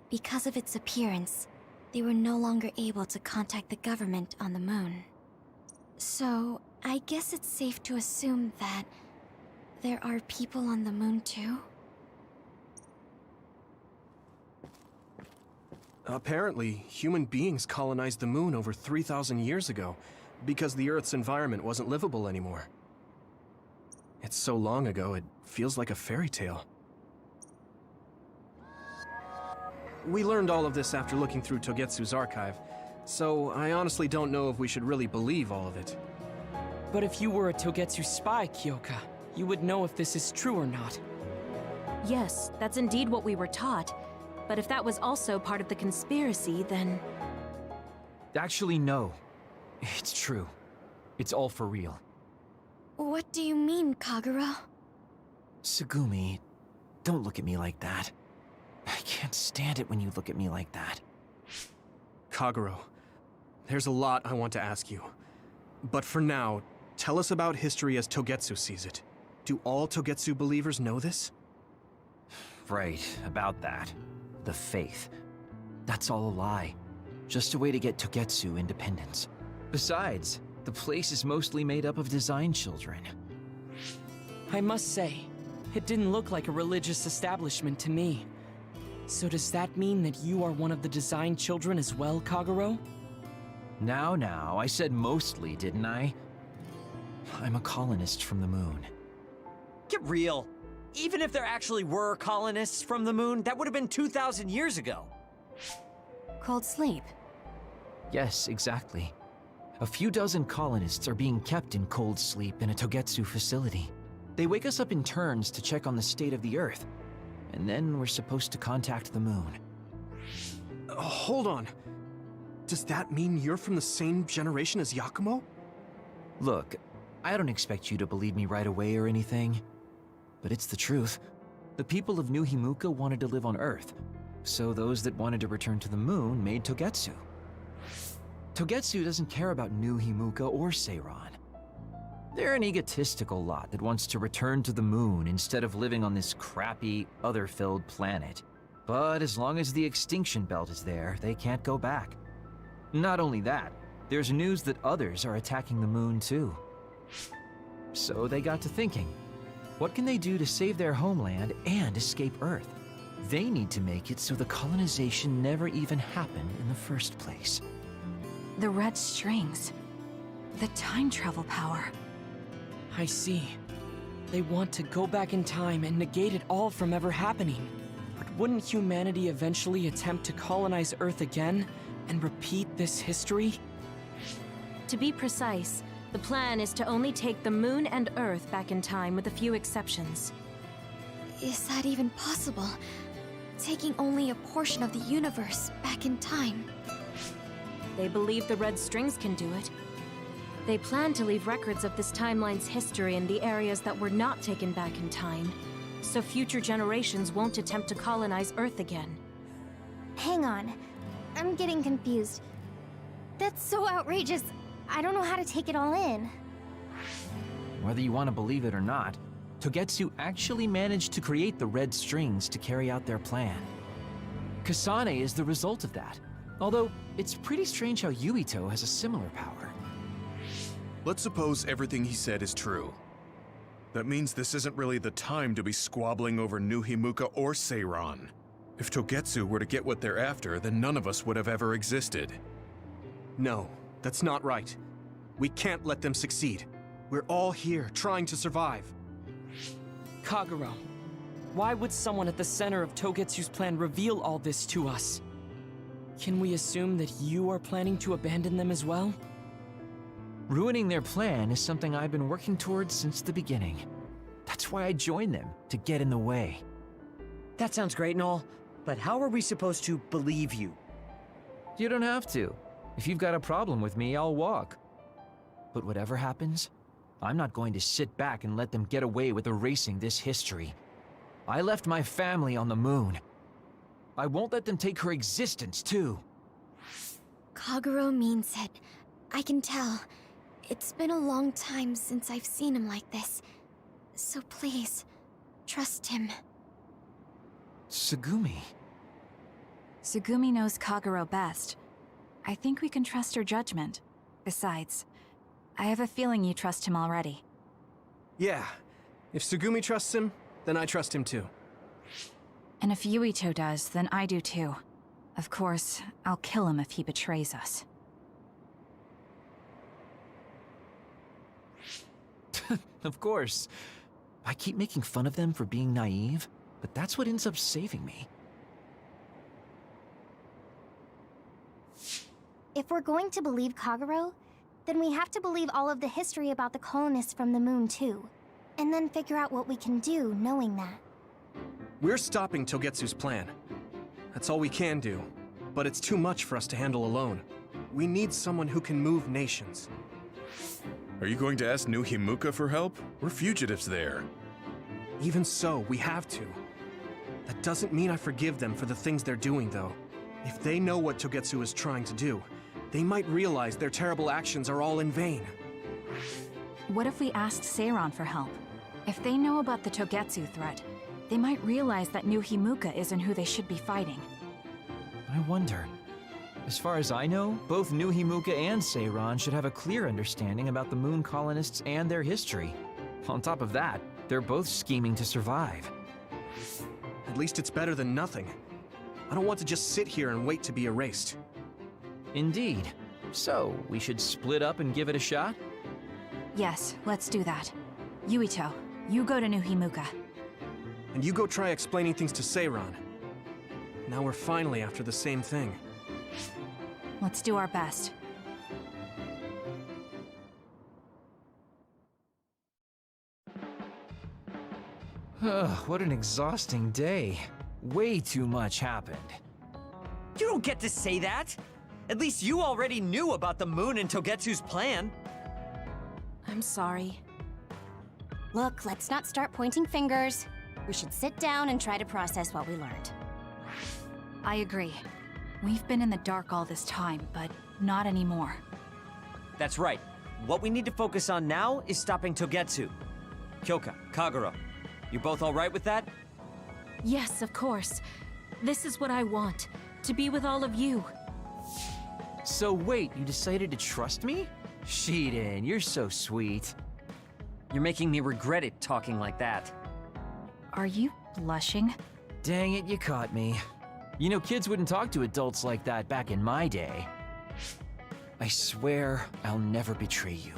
Because of its appearance, they were no longer able to contact the government on the moon. So, I guess it's safe to assume that there are people on the moon too? Apparently, human beings colonized the moon over 3,000 years ago, because the Earth's environment wasn't livable anymore. It's so long ago, it feels like a fairy tale. We learned all of this after looking through Togetsu's archive, so I honestly don't know if we should really believe all of it. But if you were a Togetsu spy, Kyoka, you would know if this is true or not. Yes, that's indeed what we were taught. But if that was also part of the conspiracy, then... Actually, no. It's true. It's all for real. What do you mean, Kagura? Tsugumi, don't look at me like that. I can't stand it when you look at me like that. Kaguro, there's a lot I want to ask you. But for now, tell us about history as Togetsu sees it. Do all Togetsu believers know this? Right, about that. The faith. That's all a lie. Just a way to get Togetsu independence. Besides, the place is mostly made up of design children. I must say, it didn't look like a religious establishment to me. So does that mean that you are one of the design children as well, Kaguro? Now, I said mostly, didn't I? I'm a colonist from the moon. Get real. Even if there actually were colonists from the moon, that would have been 2,000 years ago. Cold sleep. Yes, exactly. A few dozen colonists are being kept in cold sleep in a Togetsu facility. They wake us up in turns to check on the state of the Earth, and then we're supposed to contact the moon. Hold on. Does that mean you're from the same generation as Yakumo? Look, I don't expect you to believe me right away or anything, but it's the truth. The people of New Himuka wanted to live on Earth, so those that wanted to return to the moon made Togetsu. Togetsu doesn't care about New Himuka or Seiran. They're an egotistical lot that wants to return to the moon instead of living on this crappy, other-filled planet. But as long as the extinction belt is there, they can't go back. Not only that, there's news that others are attacking the moon too. So they got to thinking, what can they do to save their homeland and escape Earth? They need to make it so the colonization never even happened in the first place. The red strings. The time travel power. I see. They want to go back in time and negate it all from ever happening. But wouldn't humanity eventually attempt to colonize Earth again and repeat this history? To be precise, the plan is to only take the Moon and Earth back in time with a few exceptions. Is that even possible? Taking only a portion of the universe back in time? They believe the Red Strings can do it. They plan to leave records of this timeline's history in the areas that were not taken back in time, so future generations won't attempt to colonize Earth again. Hang on. I'm getting confused. That's so outrageous. I don't know how to take it all in. Whether you want to believe it or not, Togetsu actually managed to create the Red Strings to carry out their plan. Kasane is the result of that, although it's pretty strange how Yuito has a similar power. Let's suppose everything he said is true. That means this isn't really the time to be squabbling over New Himuka or Seiran. If Togetsu were to get what they're after, then none of us would have ever existed. No, that's not right. We can't let them succeed. We're all here, trying to survive. Kagero, why would someone at the center of Togetsu's plan reveal all this to us? Can we assume that you are planning to abandon them as well? Ruining their plan is something I've been working towards since the beginning. That's why I joined them, to get in the way. That sounds great and all, but how are we supposed to believe you? You don't have to. If you've got a problem with me, I'll walk. But whatever happens, I'm not going to sit back and let them get away with erasing this history. I left my family on the moon. I won't let them take her existence, too. Kagero means it. I can tell. It's been a long time since I've seen him like this. So please, trust him. Tsugumi. Tsugumi knows Kagero best. I think we can trust her judgment. Besides, I have a feeling you trust him already. Yeah. If Tsugumi trusts him, then I trust him too. And if Yuito does, then I do too. Of course, I'll kill him if he betrays us. Of course. I keep making fun of them for being naive, but that's what ends up saving me. If we're going to believe Kagero, then we have to believe all of the history about the colonists from the moon too. And then figure out what we can do knowing that. We're stopping Togetsu's plan. That's all we can do. But it's too much for us to handle alone. We need someone who can move nations. Are you going to ask New Himuka for help? We're fugitives there. Even so, we have to. That doesn't mean I forgive them for the things they're doing, though. If they know what Togetsu is trying to do, they might realize their terrible actions are all in vain. What if we asked Seiran for help? If they know about the Togetsu threat, they might realize that New Himuka isn't who they should be fighting. I wonder. As far as I know, both New Himuka and Seiran should have a clear understanding about the moon colonists and their history. On top of that, they're both scheming to survive. At least it's better than nothing. I don't want to just sit here and wait to be erased. Indeed. So, we should split up and give it a shot? Yes, let's do that. Yuito, you go to New Himuka. And you go try explaining things to Seiran. Now we're finally after the same thing. Let's do our best. What an exhausting day. Way too much happened. You don't get to say that! At least you already knew about the moon and Togetsu's plan. I'm sorry. Look, let's not start pointing fingers. We should sit down and try to process what we learned. I agree. We've been in the dark all this time, but not anymore. That's right. What we need to focus on now is stopping Togetsu. Kyoka, Kagero, you both alright with that? Yes, of course. This is what I want. To be with all of you. So wait, you decided to trust me? Shiden, you're so sweet. You're making me regret it talking like that. Are you blushing? Dang it, you caught me. You know, kids wouldn't talk to adults like that back in my day. I swear I'll never betray you.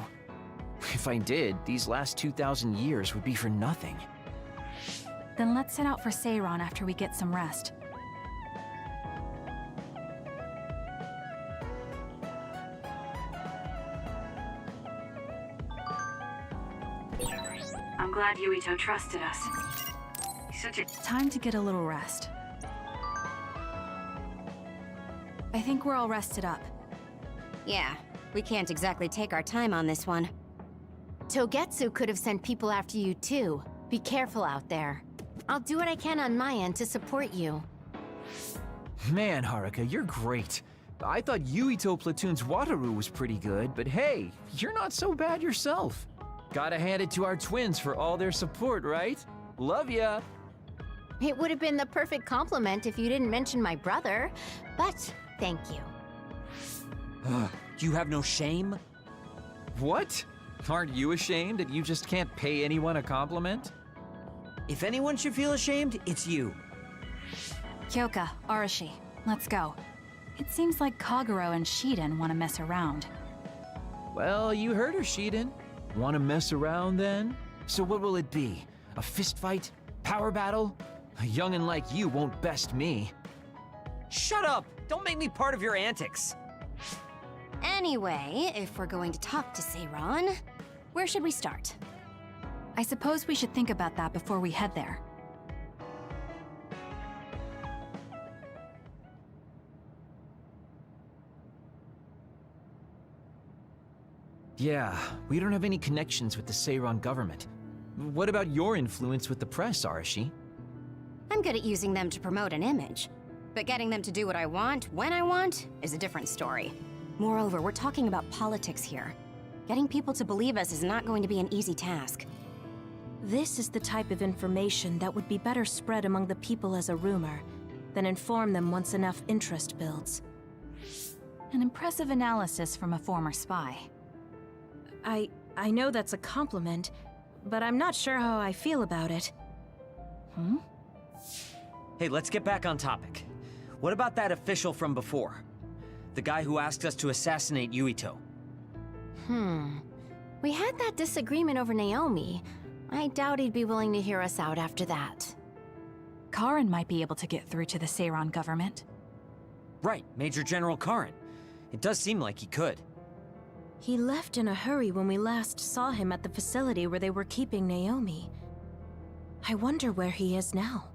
If I did, these last 2,000 years would be for nothing. Then let's set out for Seiron after we get some rest. I'm glad Yuito trusted us. He's such a... Time to get a little rest. I think we're all rested up. Yeah, we can't exactly take our time on this one. Togetsu could have sent people after you too. Be careful out there. I'll do what I can on my end to support you. Man, Haruka, you're great. I thought Yuito Platoon's Wataru was pretty good, but hey, you're not so bad yourself. Gotta hand it to our twins for all their support, right? Love ya! It would have been the perfect compliment if you didn't mention my brother, but thank you. You have no shame? What? Aren't you ashamed that you just can't pay anyone a compliment? If anyone should feel ashamed, it's you. Kyoka, Arashi, let's go. It seems like Kagero and Shiden want to mess around. Well, you heard her, Shiden. Want to mess around then? So what will it be? A fist fight? Power battle? A youngin' like you won't best me. Shut up! Don't make me part of your antics. Anyway, if we're going to talk to Seiron, where should we start? I suppose we should think about that before we head there. Yeah, we don't have any connections with the Seiron government. What about your influence with the press, Arashi? I'm good at using them to promote an image. But getting them to do what I want, when I want, is a different story. Moreover, we're talking about politics here. Getting people to believe us is not going to be an easy task. This is the type of information that would be better spread among the people as a rumor, than inform them once enough interest builds. An impressive analysis from a former spy. I know that's a compliment, but I'm not sure how I feel about it. Hey, let's get back on topic. What about that official from before? The guy who asked us to assassinate Yuito? We had that disagreement over Naomi. I doubt he'd be willing to hear us out after that. Karin might be able to get through to the Seiron government. Right, Major General Karin. It does seem like he could. He left in a hurry when we last saw him at the facility where they were keeping Naomi. I wonder where he is now.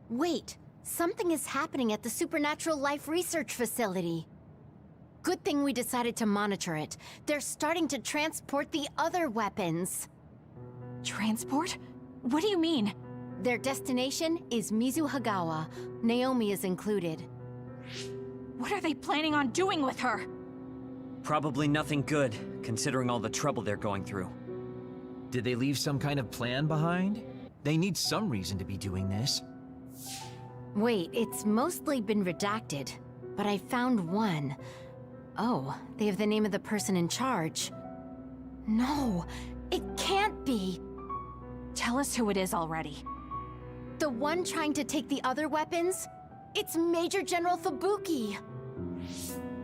Wait, something is happening at the Supernatural Life Research Facility. Good thing we decided to monitor it. They're starting to transport the other weapons. Transport? What do you mean? Their destination is Mizuhagawa. Naomi is included. What are they planning on doing with her? Probably nothing good, considering all the trouble they're going through. Did they leave some kind of plan behind? They need some reason to be doing this. Wait, it's mostly been redacted, but I found one. Oh, they have the name of the person in charge. No, it can't be. Tell us who it is already. The one trying to take the other weapons? It's Major General Fubuki.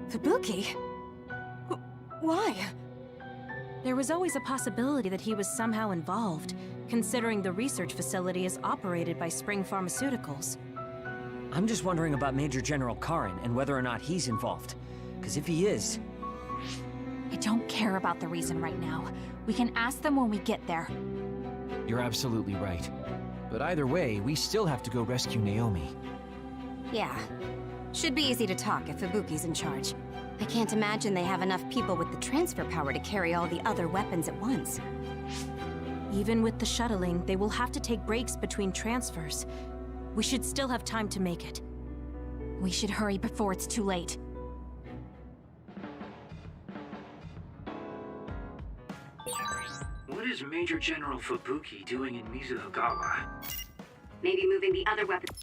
Fubuki? Why? There was always a possibility that he was somehow involved, considering the research facility is operated by Spring Pharmaceuticals. I'm just wondering about Major General Karin and whether or not he's involved. Because if he is... I don't care about the reason right now. We can ask them when we get there. You're absolutely right. But either way, we still have to go rescue Naomi. Yeah. Should be easy to talk if Fubuki's in charge. I can't imagine they have enough people with the transfer power to carry all the other weapons at once. Even with the shuttling, they will have to take breaks between transfers. We should still have time to make it. We should hurry before it's too late. What is Major General Fubuki doing in Mizuhagawa? Maybe moving the other weapons.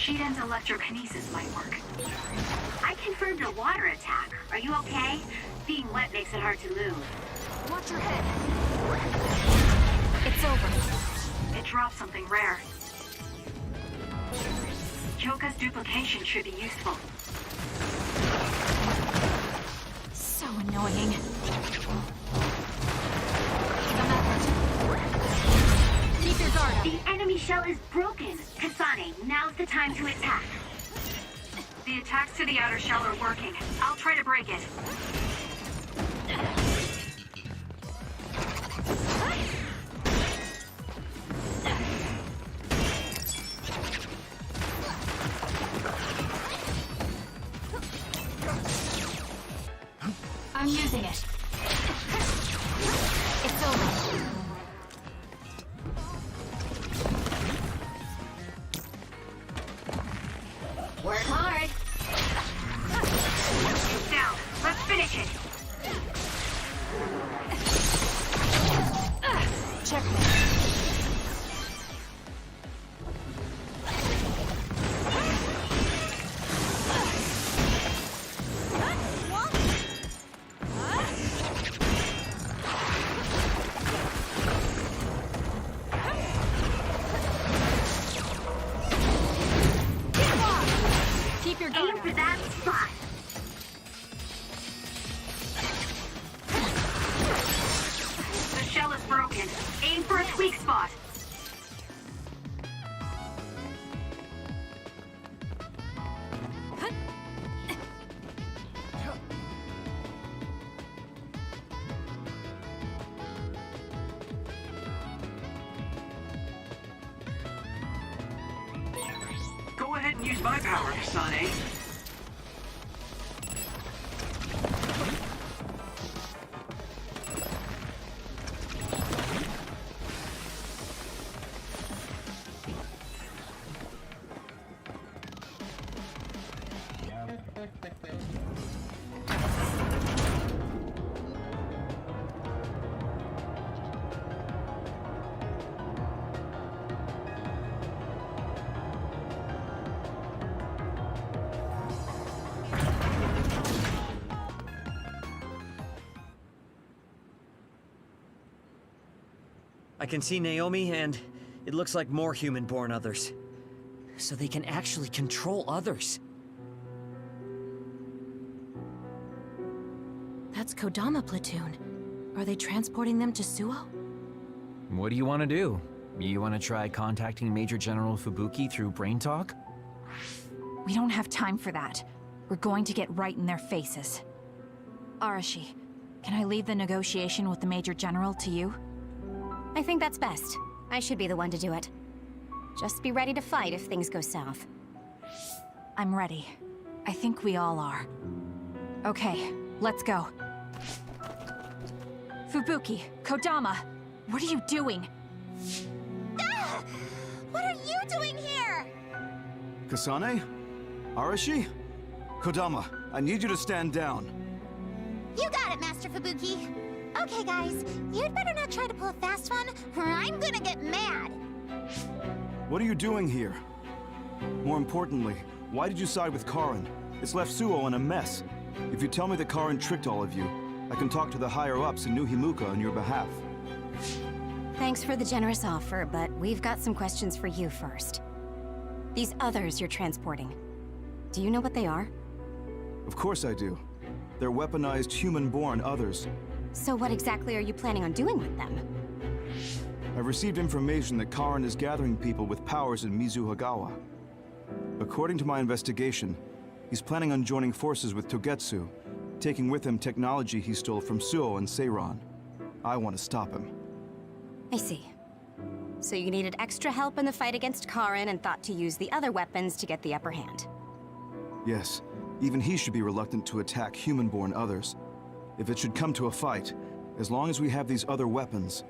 Shiden's electrokinesis might work. I confirmed a water attack. Are you okay? Being wet makes it hard to move. Watch your head. It's over. It dropped something rare. Choka's duplication should be useful. So annoying. Keep your guard up. The enemy shell is broken. Kasane, now's the time to attack. The attacks to the outer shell are working. I'll try to break it. I'm using it. It's over. Work hard. It's down. Let's finish it. Check. Keep your guard. Aim for that spot. The shell is broken. Aim for its weak spot. Go ahead and use my power, Kasane. I can see Naomi, and it looks like more human-born others. So they can actually control others. That's Kodama platoon. Are they transporting them to Suo? What do you want to do? You want to try contacting Major General Fubuki through Brain Talk? We don't have time for that. We're going to get right in their faces. Arashi, can I leave the negotiation with the Major General to you? I think that's best. I should be the one to do it. Just be ready to fight if things go south. I'm ready. I think we all are. Okay, let's go. Fubuki, Kodama, what are you doing? Ah! What are you doing here? Kasane? Arashi? Kodama, I need you to stand down. You got it, Master Fubuki. Okay, guys, you'd better not try to pull a fast one, or I'm gonna get mad. What are you doing here? More importantly, why did you side with Karin? It's left Suo in a mess. If you tell me that Karin tricked all of you, I can talk to the higher-ups in New Himuka on your behalf. Thanks for the generous offer, but we've got some questions for you first. These others you're transporting, do you know what they are? Of course I do. They're weaponized human-born others. So what exactly are you planning on doing with them? I've received information that Karin is gathering people with powers in Mizuhagawa. According to my investigation, he's planning on joining forces with Togetsu, taking with him technology he stole from Suo and Seiran. I want to stop him. I see. So you needed extra help in the fight against Karin and thought to use the other weapons to get the upper hand. Yes, even he should be reluctant to attack human-born others. If it should come to a fight, as long as we have these other weapons...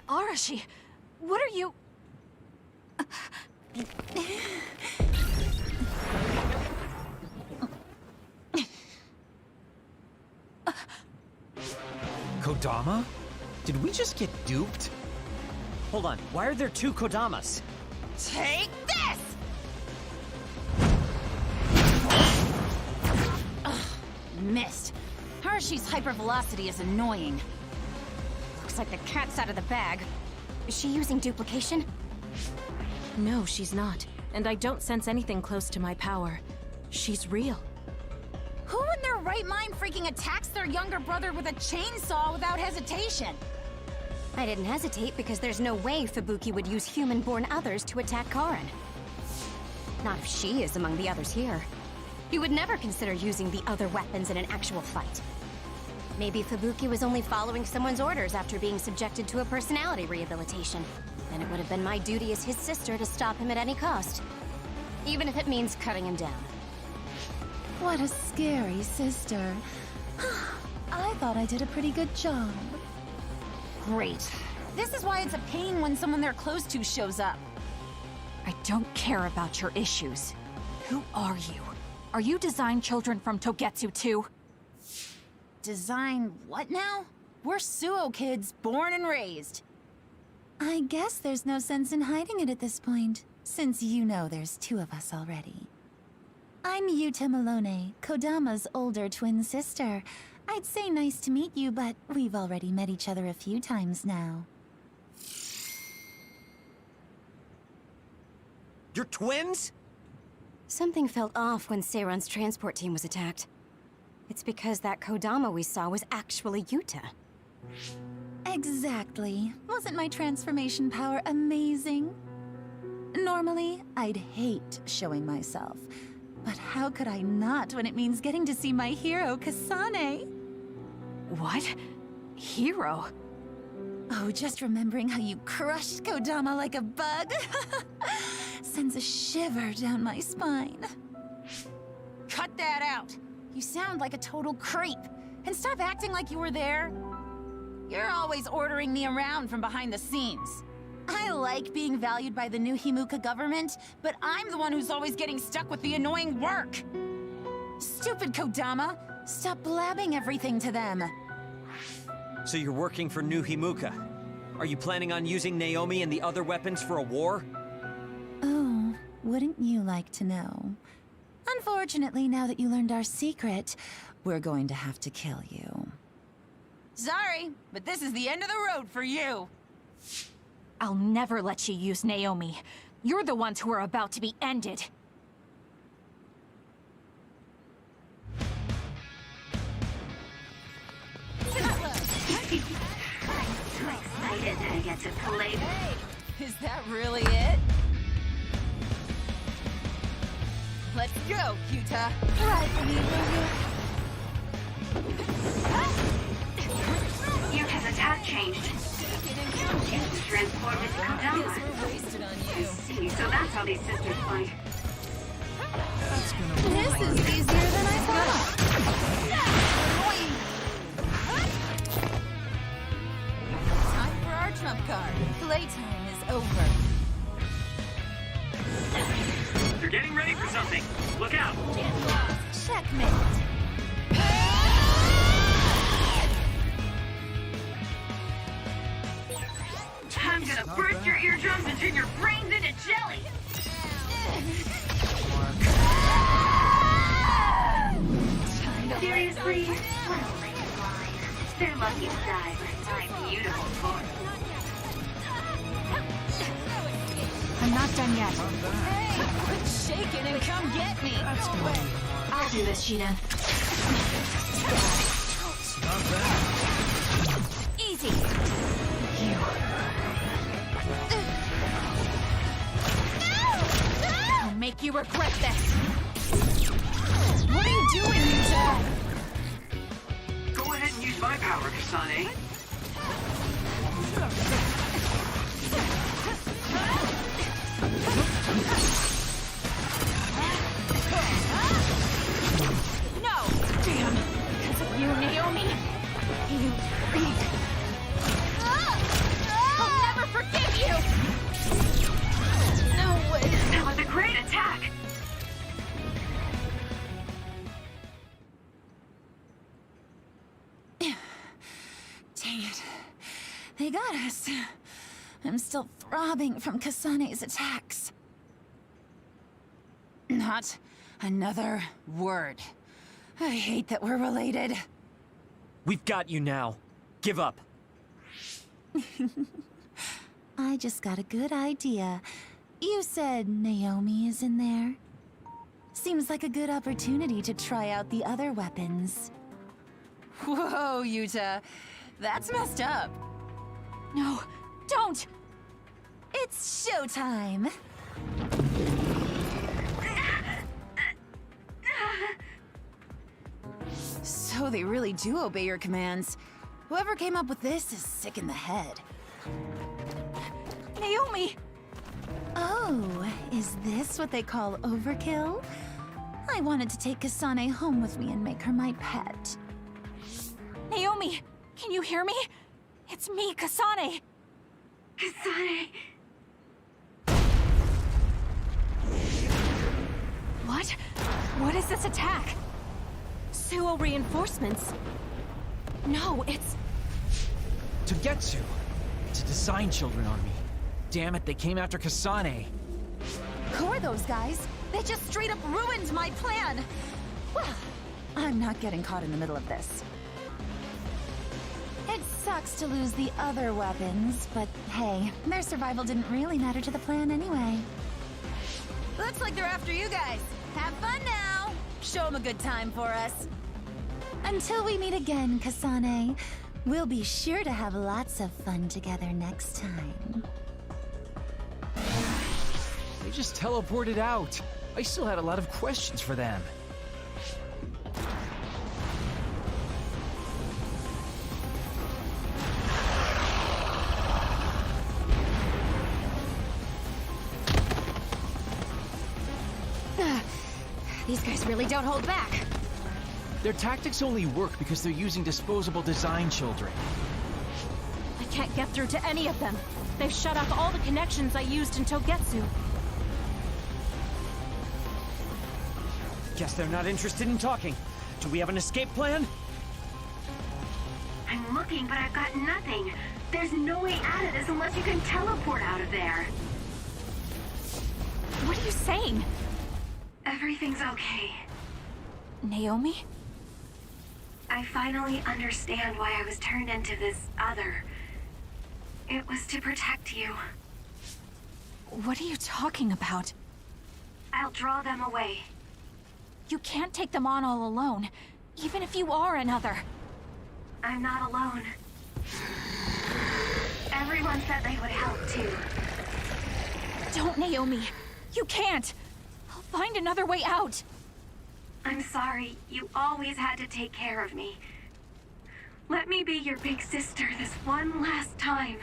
Arashi, what are you... Kodama? Did we just get duped? Hold on, why are there 2 Kodamas? Take this! Ugh, missed. Hershey's hypervelocity is annoying. Looks like the cat's out of the bag. Is she using duplication? No, she's not. And I don't sense anything close to my power. She's real. Who in their right mind freaking attacks their younger brother with a chainsaw without hesitation? I didn't hesitate because there's no way Fubuki would use human-born others to attack Karin. Not if she is among the others here. He would never consider using the other weapons in an actual fight. Maybe Fubuki was only following someone's orders after being subjected to a personality rehabilitation. Then it would have been my duty as his sister to stop him at any cost. Even if it means cutting him down. What a scary sister. I thought I did a pretty good job. Great. This is why it's a pain when someone they're close to shows up. I don't care about your issues. Who are you? Are you design children from Togetsu too? Design what now? We're Suo kids, born and raised. I guess there's no sense in hiding it at this point, since you know there's 2 of us already. I'm Yuta Malone, Kodama's older twin sister. I'd say nice to meet you, but we've already met each other a few times now. You're twins? Something felt off when Seiran's transport team was attacked. It's because that Kodama we saw was actually Yuta. Exactly. Wasn't my transformation power amazing? Normally, I'd hate showing myself. But how could I not when it means getting to see my hero, Kasane? What? Hero? Oh, just remembering how you crushed Kodama like a bug sends a shiver down my spine. Cut that out! You sound like a total creep. And stop acting like you were there. You're always ordering me around from behind the scenes. I like being valued by the new Himuka government, but I'm the one who's always getting stuck with the annoying work. Stupid Kodama! Stop blabbing everything to them. So you're working for New Himuka. Are you planning on using Naomi and the other weapons for a war? Oh, wouldn't you like to know? Unfortunately, now that you learned our secret, we're going to have to kill you. Sorry, but this is the end of the road for you. I'll never let you use Naomi. You're the ones who are about to be ended. I'm so excited that I get to play. Hey, is that really it? Let's go, Yuta. Ride with me, will you? Yuta's attack changed. It's transformed into Kodama. I see, so that's how these sisters fight. This is easier than I thought. Time for our trump card. Playtime is over. You're getting ready for something. Look out. Checkmate. I'm gonna burst your eardrums and turn your brains into jelly! Seriously? What a lame line. They're lucky to die with my beautiful corpse. I'm not done yet. Hey, quit shaking and come get me. I'll do this, Shiden. Not bad. Easy. You. I'll make you regret this. What are you doing, Yuta? Go ahead and use my power, Kasane. No! Damn! Because of you, Naomi! You freak! I'll never forgive you! No way! That was a great attack! Dang it. They got us. I'm still throbbing from Kasane's attacks. Not another word. I hate that we're related. We've got you now. Give up. I just got a good idea. You said Naomi is in there? Seems like a good opportunity to try out the other weapons. Whoa, Yuta. That's messed up. No, don't! It's showtime! So they really do obey your commands. Whoever came up with this is sick in the head. Naomi! Oh, is this what they call overkill? I wanted to take Kasane home with me and make her my pet. Naomi, can you hear me? It's me, Kasane! Kasane! What? What is this attack? Suo reinforcements? No, it's... Togetsu! It's a design children army. Damn it, they came after Kasane. Who are those guys? They just straight up ruined my plan! Well, I'm not getting caught in the middle of this. It sucks to lose the other weapons, but hey, their survival didn't really matter to the plan anyway. Looks like they're after you guys. Have fun now! Show them a good time for us. Until we meet again, Kasane, we'll be sure to have lots of fun together next time. They just teleported out. I still had a lot of questions for them. These guys really don't hold back. Their tactics only work because they're using disposable design children. I can't get through to any of them. They've shut off all the connections I used in Togetsu. Guess they're not interested in talking. Do we have an escape plan? I'm looking, but I've got nothing. There's no way out of this unless you can teleport out of there. What are you saying? Everything's okay. Naomi? I finally understand why I was turned into this other. It was to protect you. What are you talking about? I'll draw them away. You can't take them on all alone, even if you are another. I'm not alone. Everyone said they would help too. Don't, Naomi. You can't. I'll find another way out. I'm sorry. You always had to take care of me. Let me be your big sister this one last time.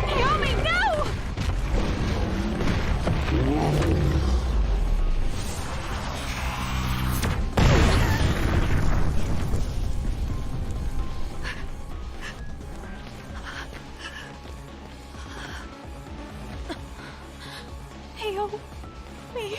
Naomi, no! Naomi.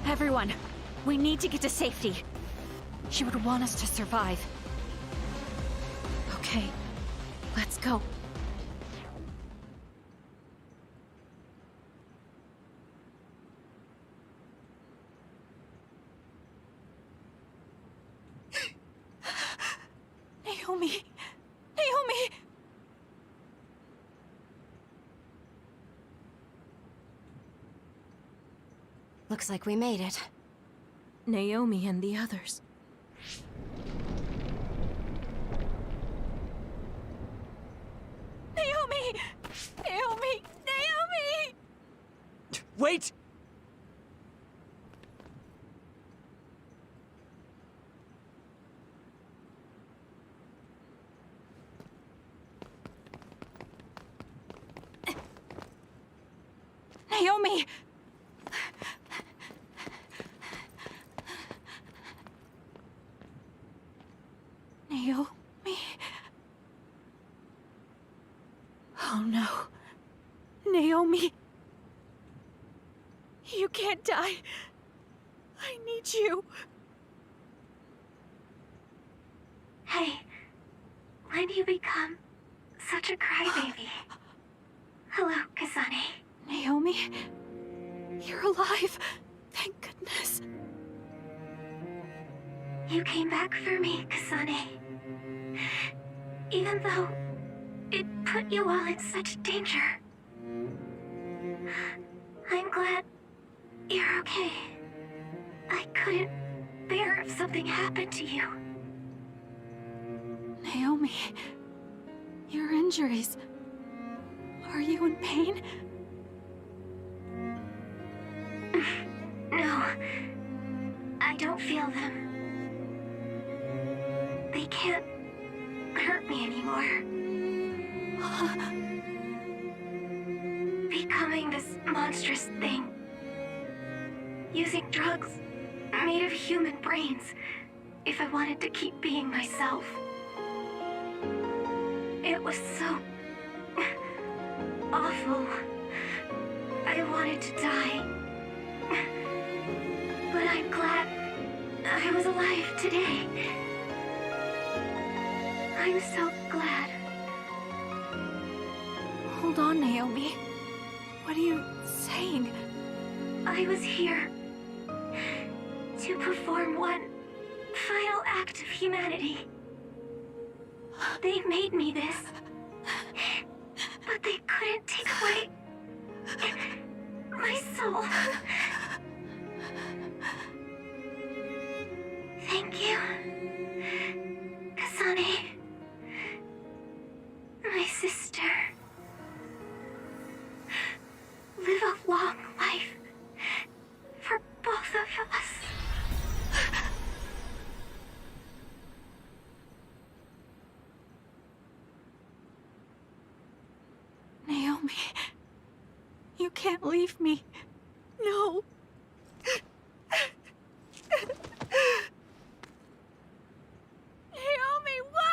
Everyone, we need to get to safety. She would want us to survive. Okay, let's go. Naomi! Naomi! Looks like we made it. Naomi and the others. Wait! Naomi! Naomi? Oh no. Naomi! You can't die. I need you. Hey, when do you become such a crybaby? Hello, Kasane. Naomi? You're alive. Thank goodness. You came back for me, Kasane. Even though it put you all in such danger. I'm glad you're okay. I couldn't bear if something happened to you. Naomi, your injuries. Are you in pain? No, I don't feel them. They can't hurt me anymore. Becoming this monstrous thing. Using drugs made of human brains if I wanted to keep being myself. It was so awful. I wanted to die. But I'm glad I was alive today. I'm so glad. Hold on, Naomi. What are you saying? I was here to perform one final act of humanity. They made me this, but they couldn't take away my soul. Thank you, Kasane, my sister. Live a long life for both of us. Naomi, you can't leave me. No. Naomi, why?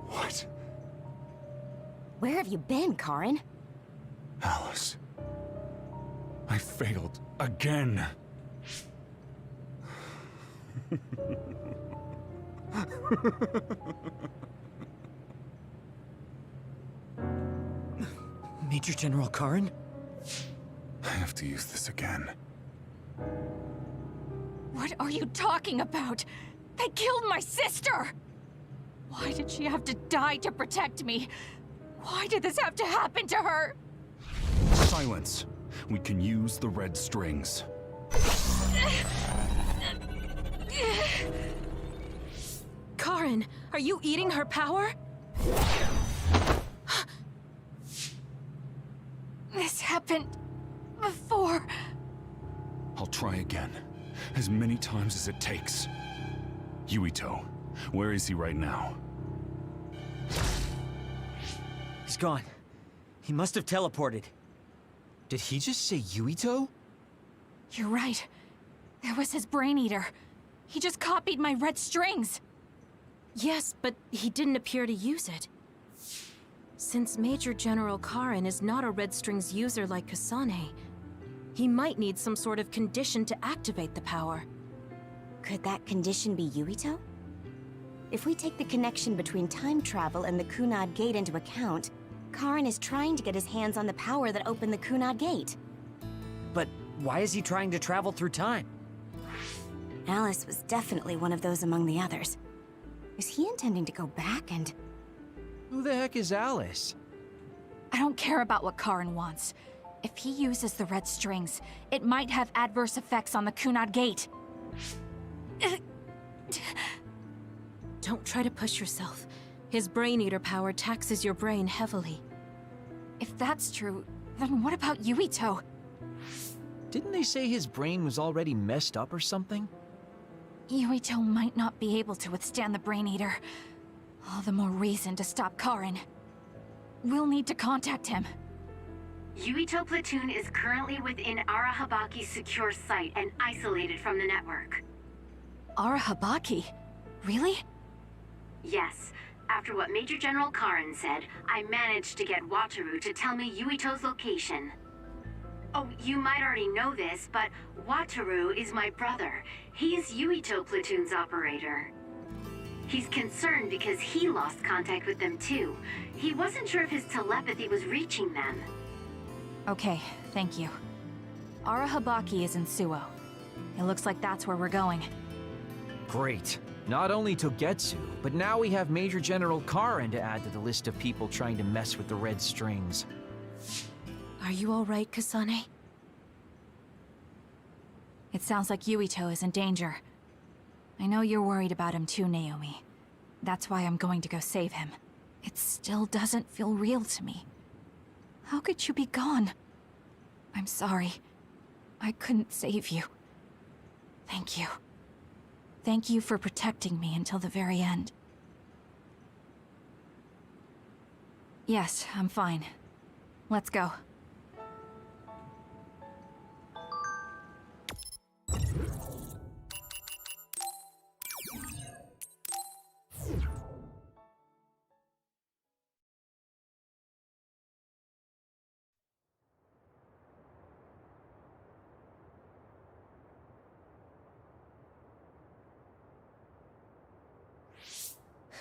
What? Where have you been, Karin? Alice. I failed again. Major General Karin? I have to use this again. What are you talking about? They killed my sister! Why did she have to die to protect me? Why did this have to happen to her? Silence. We can use the red strings. Karin, are you eating her power? This happened before. I'll try again. As many times as it takes. Yuito, where is he right now? He's gone. He must have teleported. Did he just say Yuito? You're right. There was his brain eater. He just copied my red strings. Yes, but he didn't appear to use it. Since Major General Karin is not a Red Strings user like Kasane, he might need some sort of condition to activate the power. Could that condition be Yuito? If we take the connection between time travel and the Kunad Gate into account, Karin is trying to get his hands on the power that opened the Kunad Gate. But why is he trying to travel through time? Alice was definitely one of those among the others. Is he intending to go back and... Who the heck is Alice? I don't care about what Karin wants. If he uses the red strings, it might have adverse effects on the Kunad Gate. Don't try to push yourself. His Brain Eater power taxes your brain heavily. If that's true, then what about Yuito? Didn't they say his brain was already messed up or something? Yuito might not be able to withstand the Brain Eater. All the more reason to stop Karin. We'll need to contact him. Yuito Platoon is currently within Arahabaki's secure site and isolated from the network. Arahabaki? Really? Yes. After what Major General Karin said, I managed to get Wataru to tell me Yuito's location. Oh, you might already know this, but Wataru is my brother. He's Yuito Platoon's operator. He's concerned because he lost contact with them too. He wasn't sure if his telepathy was reaching them. Okay, thank you. Arahabaki is in Suo. It looks like that's where we're going. Great. Not only Togetsu, but now we have Major General Karin to add to the list of people trying to mess with the red strings. Are you all right, Kasane? It sounds like Yuito is in danger. I know you're worried about him too, Naomi. That's why I'm going to go save him. It still doesn't feel real to me. How could you be gone? I'm sorry. I couldn't save you. Thank you. Thank you for protecting me until the very end. Yes, I'm fine. Let's go.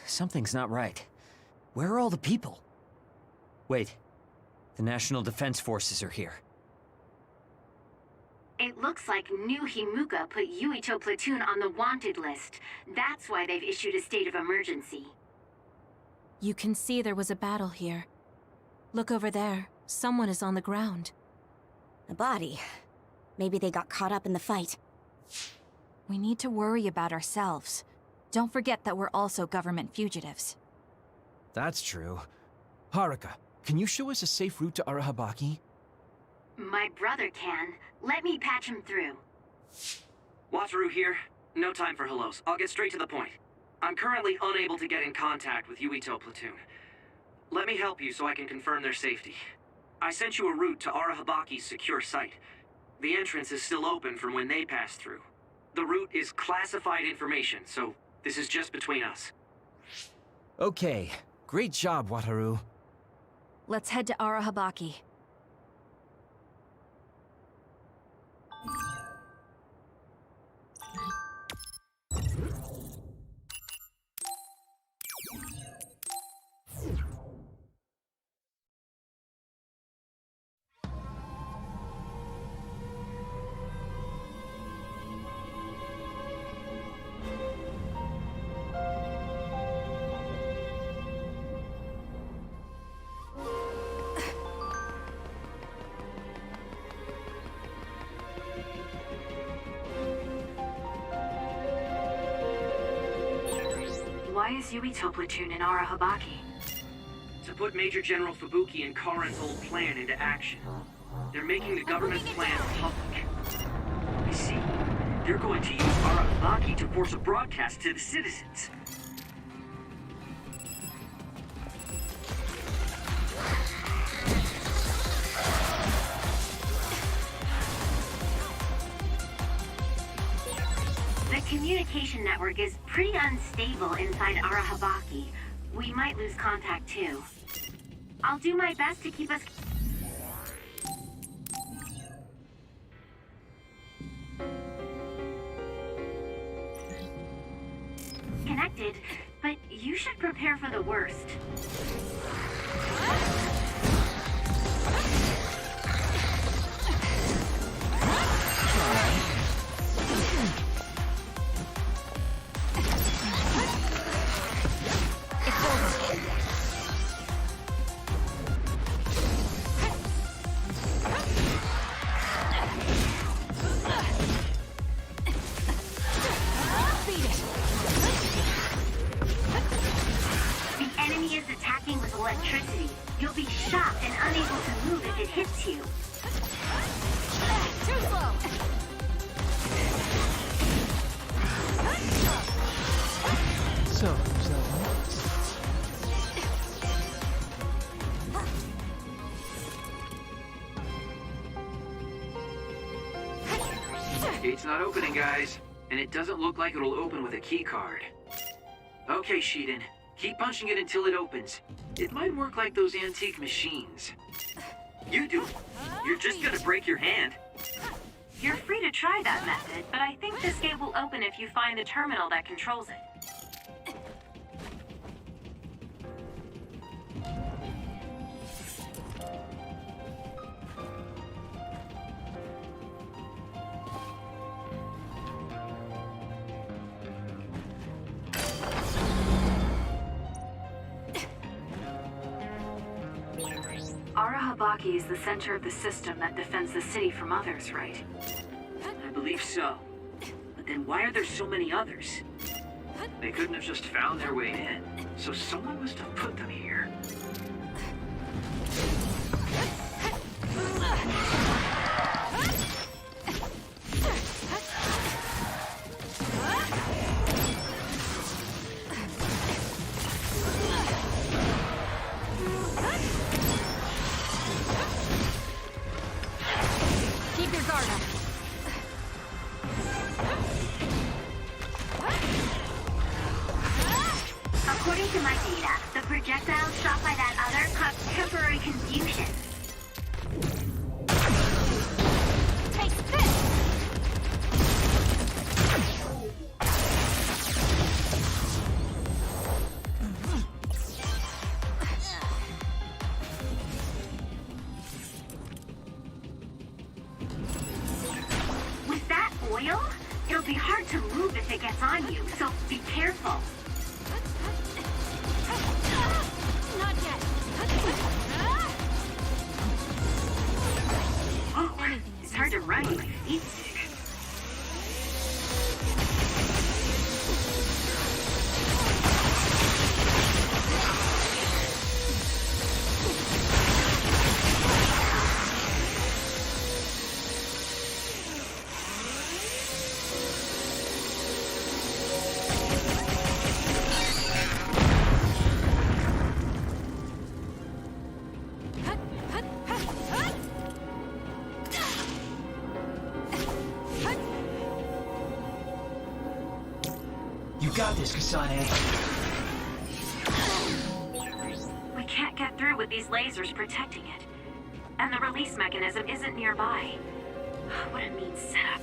Something's not right. Where are all the people? Wait. The National Defense Forces are here. It looks like New Himuka put Yuito Platoon on the wanted list. That's why they've issued a state of emergency. You can see there was a battle here. Look over there. Someone is on the ground. A body. Maybe they got caught up in the fight. We need to worry about ourselves. Don't forget that we're also government fugitives. That's true. Haruka, can you show us a safe route to Arahabaki? My brother can. Let me patch him through. Wataru here. No time for hellos. I'll get straight to the point. I'm currently unable to get in contact with Yuito Platoon. Let me help you so I can confirm their safety. I sent you a route to Arahabaki's secure site. The entrance is still open from when they passed through. The route is classified information, so this is just between us. Okay. Great job, Wataru. Let's head to Arahabaki. Why is Yuito Platoon in Arahabaki? To put Major General Fubuki and Karin's old plan into action. They're making the government's plan public. I see. They're going to use Arahabaki to force a broadcast to the citizens. The communication network is pretty unstable inside Arahabaki. We might lose contact too. I'll do my best to keep us connected, but you should prepare for the worst. electricity. You'll be shocked and unable to move if it hits you. Too slow! So, Gate's not opening, guys. And it doesn't look like it'll open with a key card. Okay, Sheedan. Keep punching it until it opens. It might work like those antique machines. You do. You're just gonna break your hand. You're free to try that method, but I think this gate will open if you find the terminal that controls it. Arahabaki is the center of the system that defends the city from others, right? I believe so. But then why are there so many others? They couldn't have just found their way in, so someone must have put them here. Keep your guard up. According to my data, the projectile shot by that other caused temporary confusion. Take this! With that oil, it'll be hard to move if it gets on you, so be careful. Not yet. Oh, it's hard to run with my feet stick. you got this, Kasane. We can't get through with these lasers protecting it. And the release mechanism isn't nearby. What a mean setup.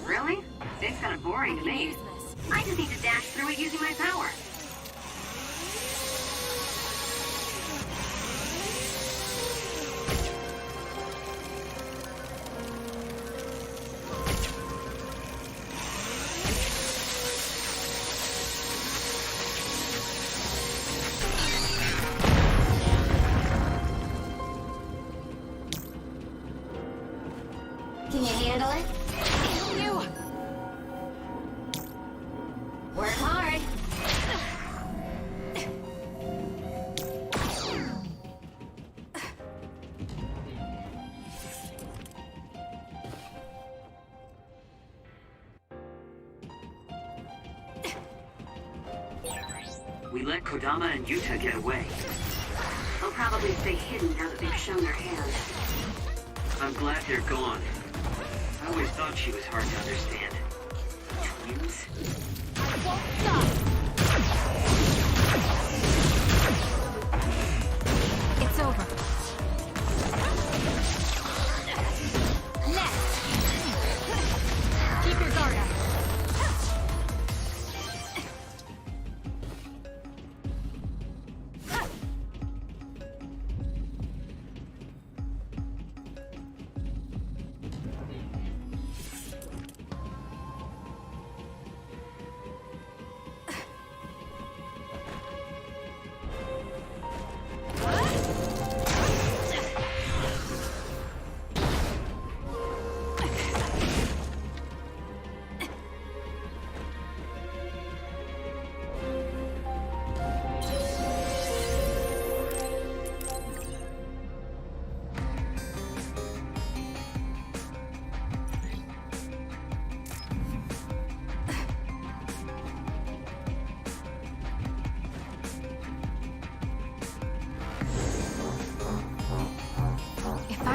Really? Seems kind of boring to me. I just need to dash through it using my power. Can you handle it? You! Work hard. We let Kodama and Yuta get away. They'll probably stay hidden now that they've shown their hand. I'm glad they're gone. I always thought she was hard to understand. Twins? Won't stop! It's over. Next! Keep your guard up.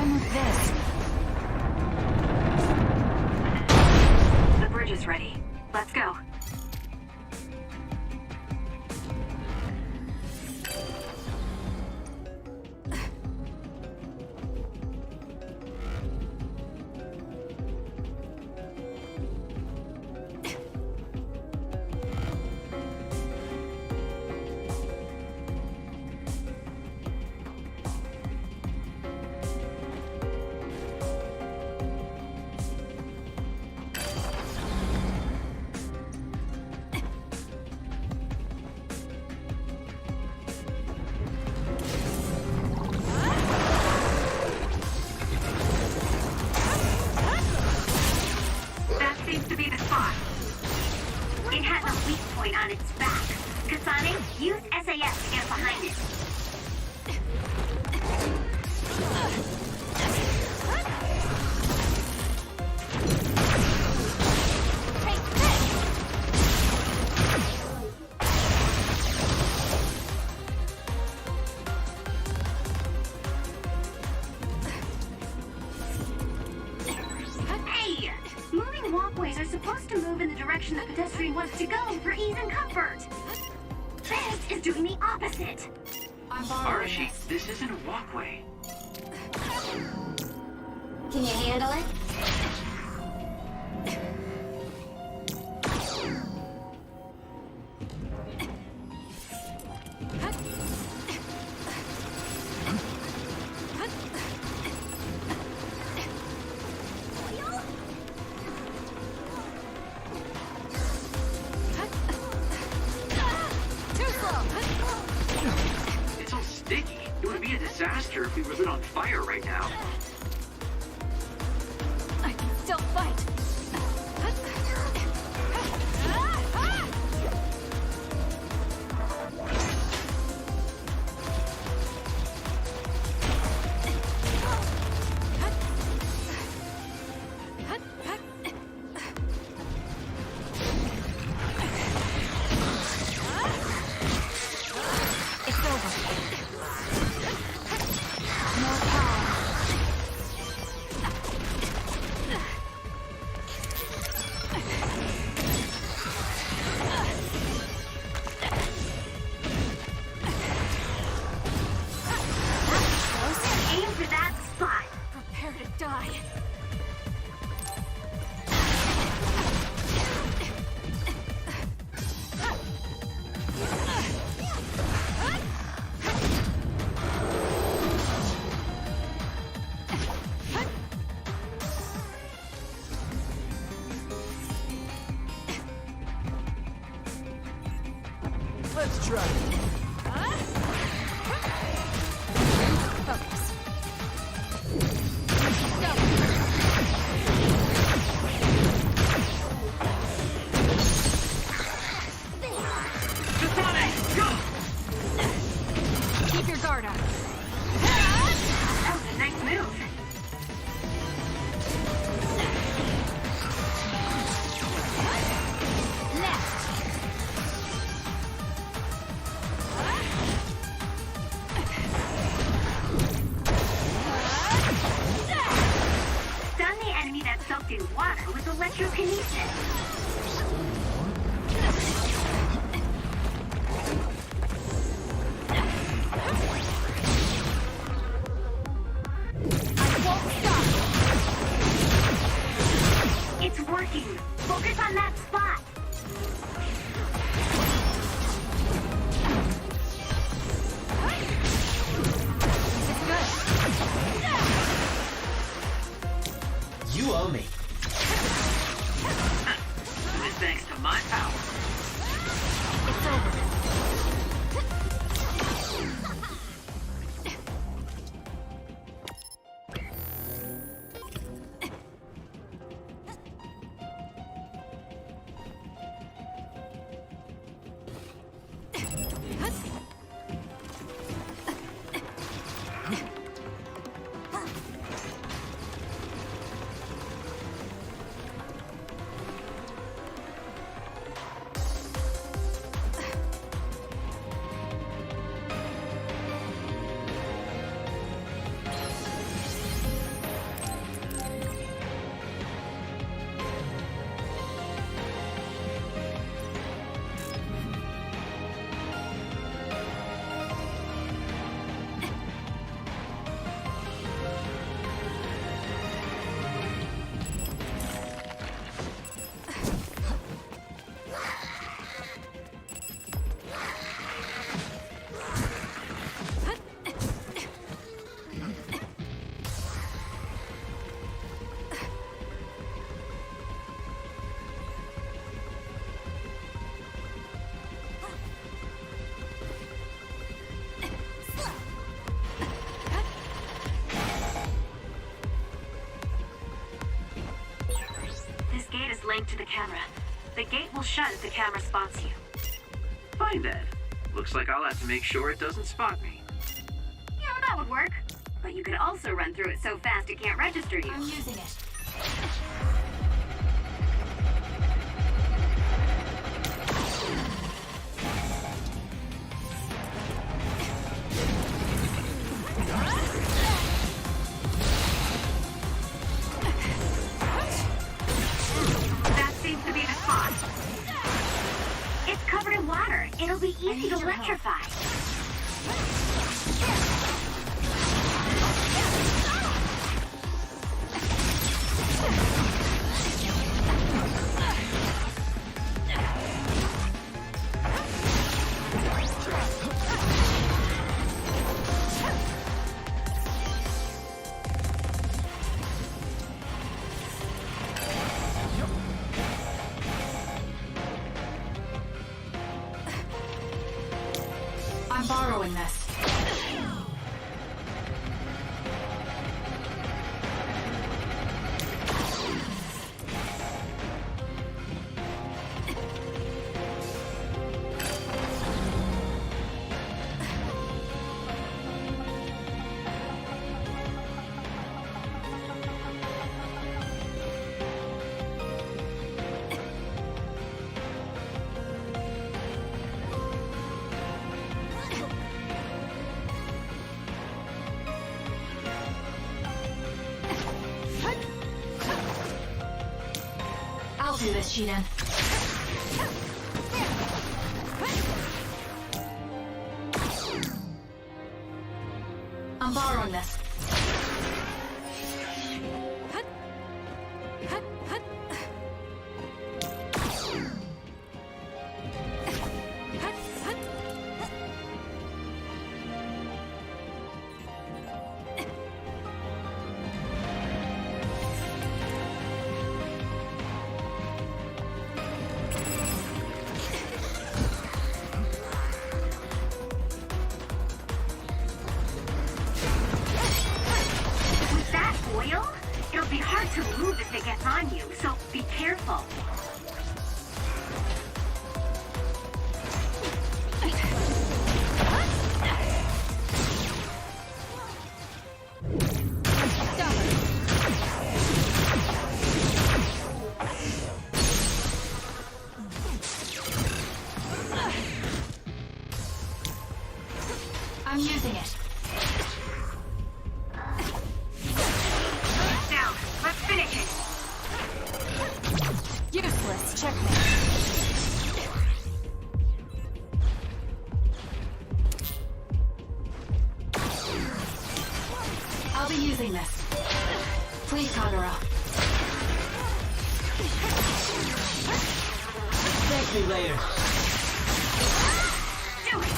done with this? The bridge is ready. Let's go. On its back. Kasane, use SAS to get behind it. Hey! Moving walkways are supposed to move in the direction the pedestrian wants to go for ease and comfort. This is doing the opposite. Arashi, this isn't a walkway. Can you handle it? It's all sticky. It would be a disaster if we were lit on fire right now. I can still fight. It's over. More power. Aim for that spot. Prepare to die. Let's try it. Focus. Keep your guard up. That was a nice move. Stun the enemy that's soaked in water with electrokinesis. link to the camera. The gate will shut if the camera spots you. Fine then. Looks like I'll have to make sure it doesn't spot me. Yeah, that would work. But you could also run through it so fast it can't register you. I'm using it. That seems to be the spot. It's covered in water. It'll be easy to electrify. I'm borrowing this. I'll do this, Shiden. I'm borrowing this. With that oil, it'll be hard to move if it gets on you, so be careful. I'm using it. Now, let's finish it. Useless. Checkmate. I'll be using this. Please, Kagura. Thank you later. Do it!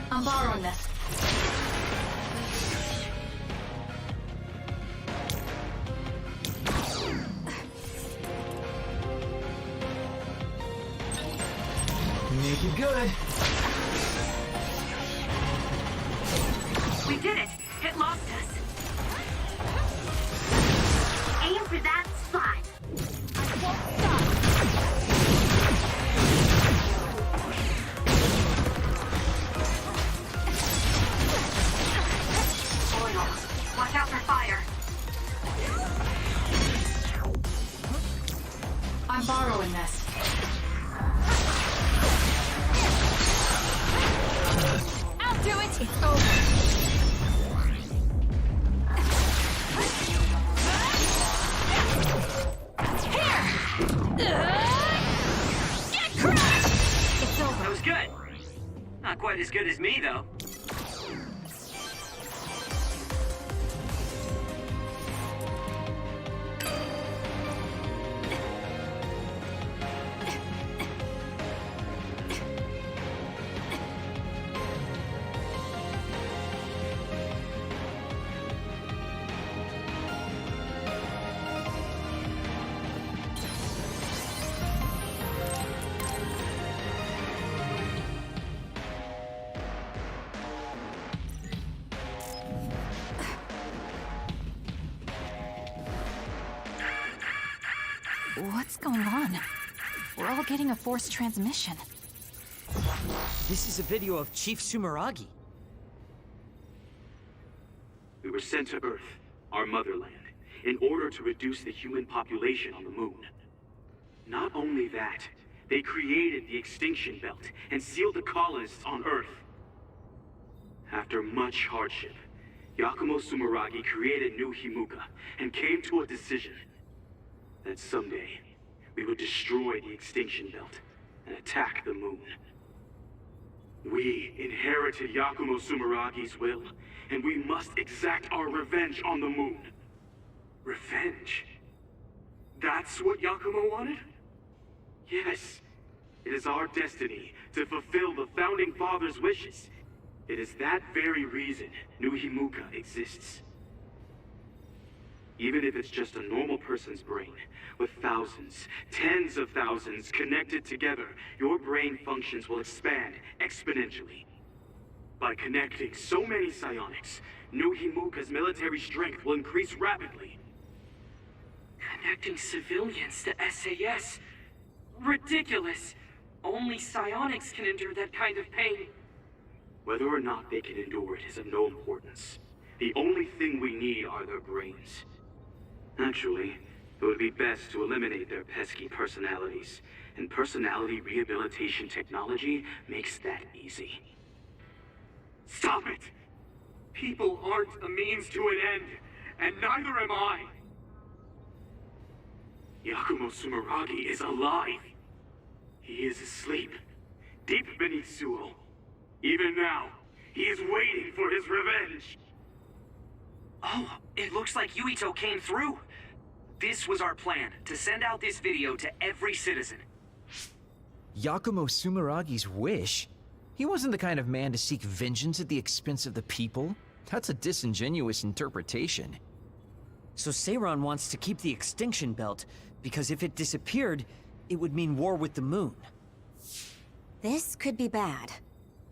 I'm borrowing this. Make it good. We did it! It lost us! Aim for that spot! I won't stop! Oil. Watch out for fire! I'm borrowing this. It's over. That was good. Not quite as good as me, though. What's going on? We're all getting a forced transmission. This is a video of Chief Sumeragi. We were sent to Earth, our motherland, in order to reduce the human population on the moon. Not only that, they created the extinction belt and sealed the colonists on Earth. After much hardship, Yakumo Sumeragi created New Himuka and came to a decision that someday we would destroy the extinction belt and attack the moon. We inherited Yakumo Sumeragi's will, and we must exact our revenge on the moon. Revenge? That's what Yakumo wanted? Yes. It is our destiny to fulfill the Founding Father's wishes. It is that very reason New Himuka exists. Even if it's just a normal person's brain, with thousands, tens of thousands connected together, your brain functions will expand exponentially. By connecting so many psionics, New Himuka's military strength will increase rapidly. Connecting civilians to SAS? Ridiculous! Only psionics can endure that kind of pain. Whether or not they can endure it is of no importance. The only thing we need are their brains. Actually, it would be best to eliminate their pesky personalities, and personality rehabilitation technology makes that easy. Stop it! People aren't a means to an end, and neither am I! Yakumo Sumeragi is alive! He is asleep, deep beneath Suo. Even now, he is waiting for his revenge! Oh, it looks like Yuito came through. This was our plan, to send out this video to every citizen. Yakumo Sumeragi's wish? He wasn't the kind of man to seek vengeance at the expense of the people. That's a disingenuous interpretation. So Seiran wants to keep the extinction belt, because if it disappeared, it would mean war with the moon. This could be bad.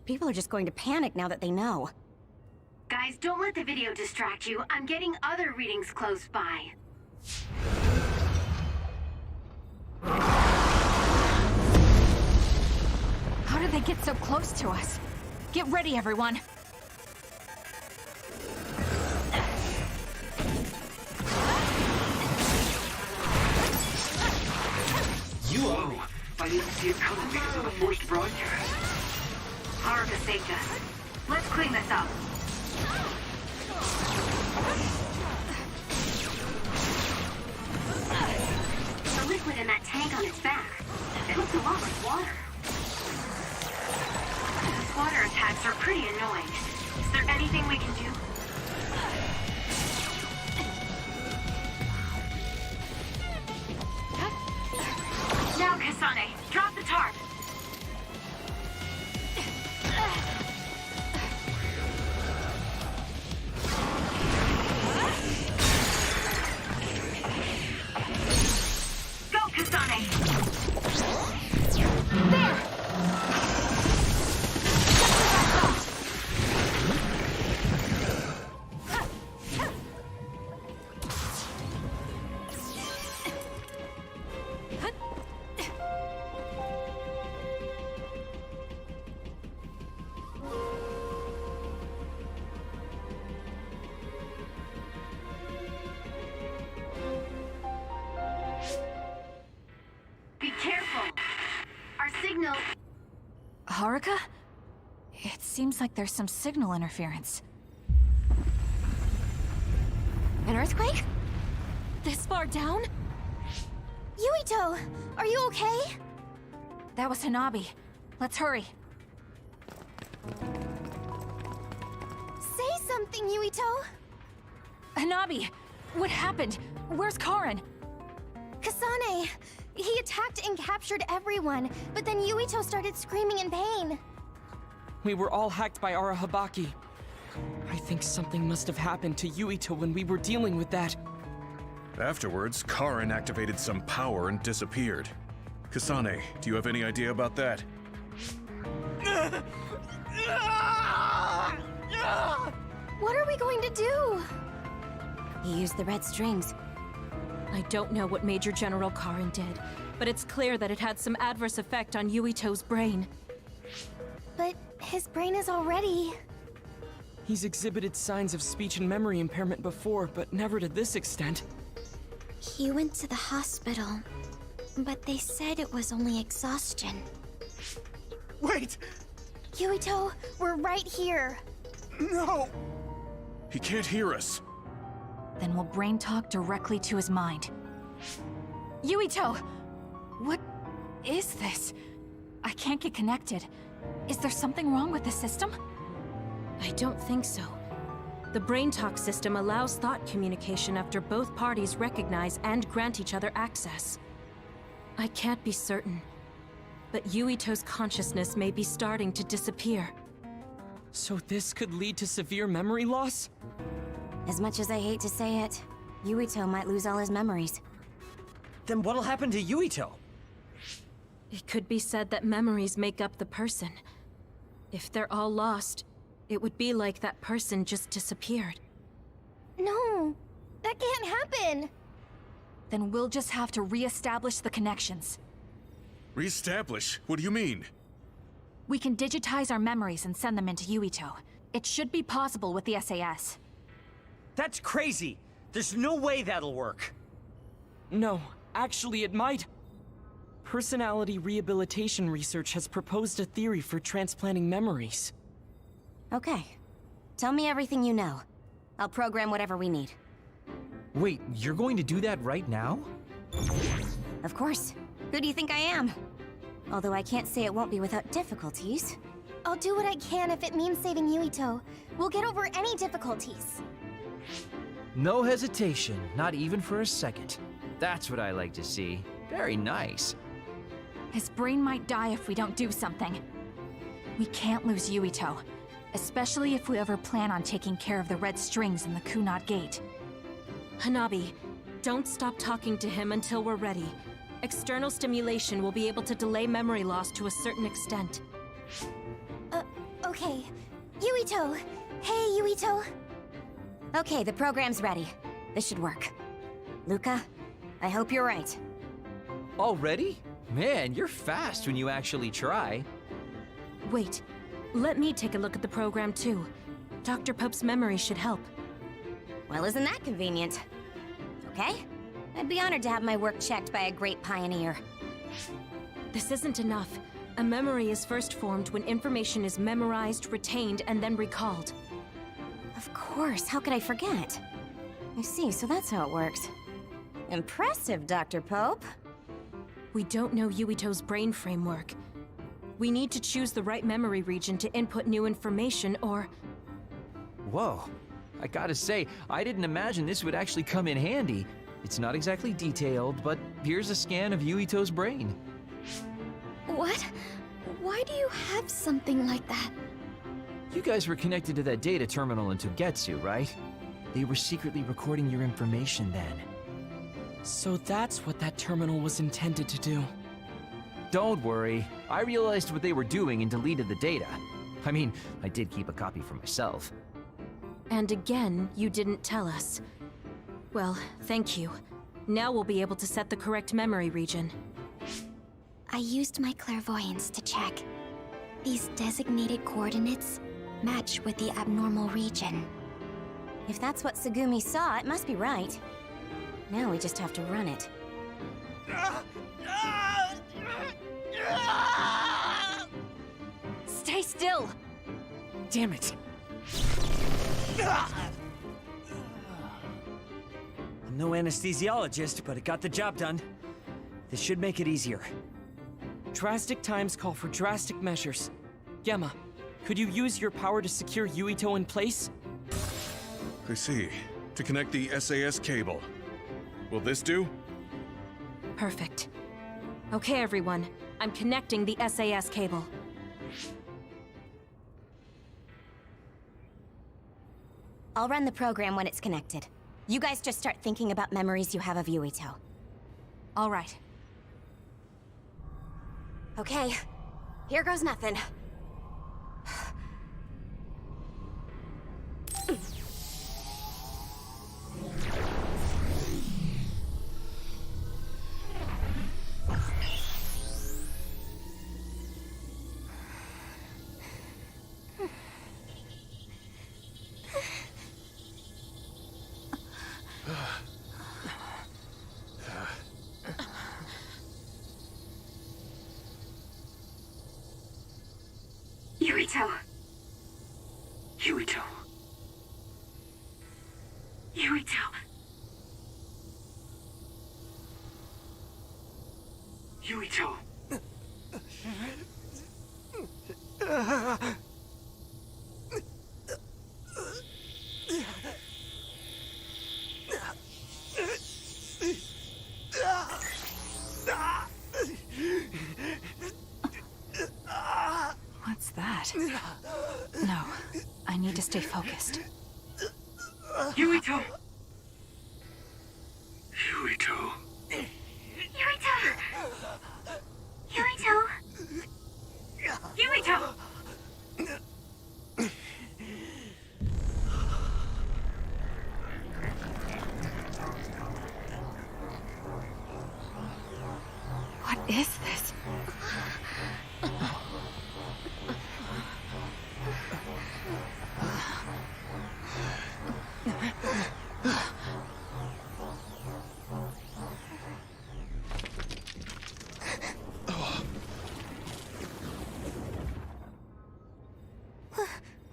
People are just going to panic now that they know. Guys, don't let the video distract you. I'm getting other readings close by. How did they get so close to us? Get ready, everyone. Whoa! I didn't see it coming because of the forced broadcast. Haruka saved us. Let's clean this up. The liquid in that tank on its back. It looks a lot like water. Water attacks are pretty annoying. Is there anything we can do? Now, Kasane, drop the tarp. Go, Kasane! There! Be careful. Our signal... Haruka? It's seems like there's some signal interference. An earthquake? This far down? Yuito, are you okay? That was Hanabi. Let's hurry. Say something, Yuito! Hanabi! What happened? Where's Karin? Kasane! He attacked and captured everyone, but then Yuito started screaming in pain. We were all hacked by Arahabaki. I think something must have happened to Yuito when we were dealing with that. Afterwards, Karin activated some power and disappeared. Kasane, do you have any idea about that? What are we going to do? He used the red strings. I don't know what Major General Karin did, but it's clear that it had some adverse effect on Yuito's brain. But his brain is already... He's exhibited signs of speech and memory impairment before, but never to this extent. He went to the hospital, but they said it was only exhaustion. Wait! Yuito, we're right here. No! He can't hear us. Then we'll brain talk directly to his mind. Yuito! What is this? I can't get connected. Is there something wrong with the system? I don't think so. The brain talk system allows thought communication after both parties recognize and grant each other access. I can't be certain, but Yuito's consciousness may be starting to disappear. So this could lead to severe memory loss? As much as I hate to say it, Yuito might lose all his memories. Then what'll happen to Yuito? It could be said that memories make up the person. If they're all lost, it would be like that person just disappeared. No, that can't happen. Then we'll just have to re-establish the connections. Re-establish? What do you mean? We can digitize our memories and send them into Yuito. It should be possible with the SAS. That's crazy! There's no way that'll work! No, actually it might. Personality rehabilitation research has proposed a theory for transplanting memories. Okay. Tell me everything you know. I'll program whatever we need. Wait, you're going to do that right now? Of course. Who do you think I am? Although I can't say it won't be without difficulties. I'll do what I can if it means saving Yuito. We'll get over any difficulties. No hesitation, not even for a second. That's what I like to see. Very nice. His brain might die if we don't do something. We can't lose Yuito, especially if we ever plan on taking care of the red strings in the Kunad Gate. Hanabi, don't stop talking to him until we're ready. External stimulation will be able to delay memory loss to a certain extent. Okay. Yuito! Hey, Yuito! Okay, the program's ready. This should work. Luca, I hope you're right. Already? Man, you're fast when you actually try. Wait, let me take a look at the program too. Dr. Pope's memory should help. Well, isn't that convenient? Okay? I'd be honored to have my work checked by a great pioneer. This isn't enough. A memory is first formed when information is memorized, retained, and then recalled. Of course, how could I forget? I see, so that's how it works. Impressive, Dr. Pope. We don't know Yuito's brain framework. We need to choose the right memory region to input new information, or... Whoa. I gotta say, I didn't imagine this would actually come in handy. It's not exactly detailed, but here's a scan of Yuito's brain. What? Why do you have something like that? You guys were connected to that data terminal in Togetsu, right? They were secretly recording your information then. So that's what that terminal was intended to do. Don't worry. I realized what they were doing and deleted the data. I mean, I did keep a copy for myself. And again, you didn't tell us. Well, thank you. Now we'll be able to set the correct memory region. I used my clairvoyance to check. These designated coordinates match with the abnormal region. If that's what Tsugumi saw, it must be right. Now we just have to run it. Stay still! Damn it. I'm no anesthesiologist, but it got the job done. This should make it easier. Drastic times call for drastic measures. Gemma, could you use your power to secure Yuito in place? I see. To connect the SAS cable. Will this do? Perfect. Okay, everyone. I'm connecting the SAS cable. I'll run the program when it's connected. You guys just start thinking about memories you have of Yuito. All right. Okay, here goes nothing. Yuito. Yuito. Yuito. Yuito. What's that? No, I need to stay focused. Yuito. Yuito. Yuito! Yuito! What is this?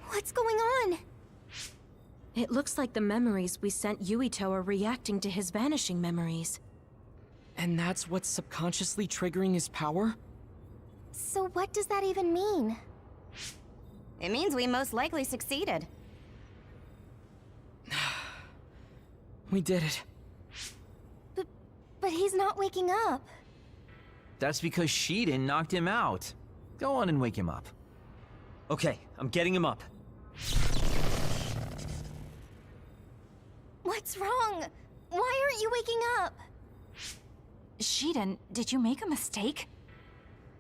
What's going on? It looks like the memories we sent Yuito are reacting to his vanishing memories. And that's what's subconsciously triggering his power? So what does that even mean? It means we most likely succeeded. We did it. But he's not waking up. That's because Shiden knocked him out. Go on and wake him up. Okay, I'm getting him up. What's wrong? Why aren't you waking up? Shiden, did you make a mistake?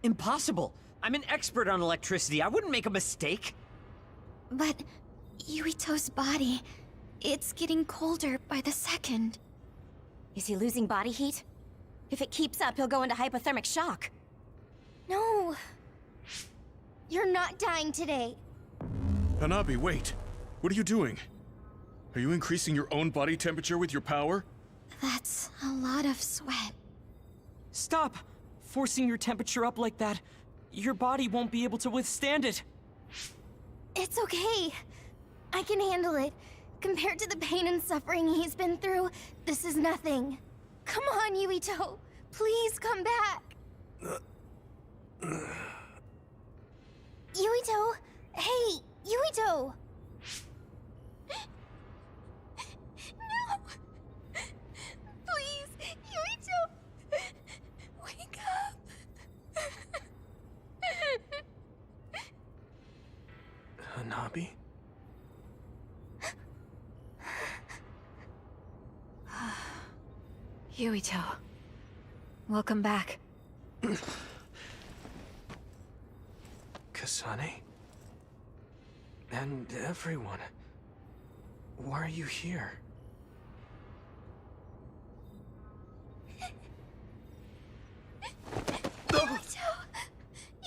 Impossible! I'm an expert on electricity. I wouldn't make a mistake. But Yuito's body, it's getting colder by the second. Is he losing body heat? If it keeps up, he'll go into hypothermic shock. No. You're not dying today. Hanabi, wait. What are you doing? Are you increasing your own body temperature with your power? That's a lot of sweat. Stop! Forcing your temperature up like that. Your body won't be able to withstand it. It's okay. I can handle it. Compared to the pain and suffering he's been through, this is nothing. Come on, Yuito. Please come back. Yuito! Hey, Yuito! No! Please, Yuito! Wake up! Hanabi? Yuito. Welcome back. Kasane? And everyone. Why are you here? Yuito!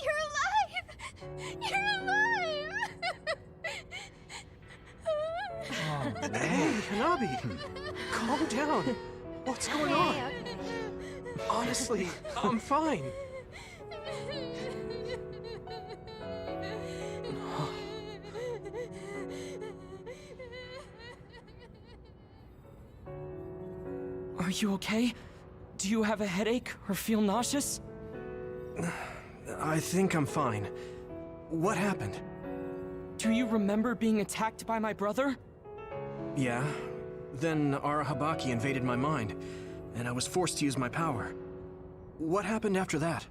You're alive! You're alive! Hey, Hanabi! Calm down. What's going on? Honestly, I'm fine. Are you okay? Do you have a headache or feel nauseous? I think I'm fine. What happened? Do you remember being attacked by my brother? Yeah. Then Arahabaki invaded my mind, and I was forced to use my power. What happened after that?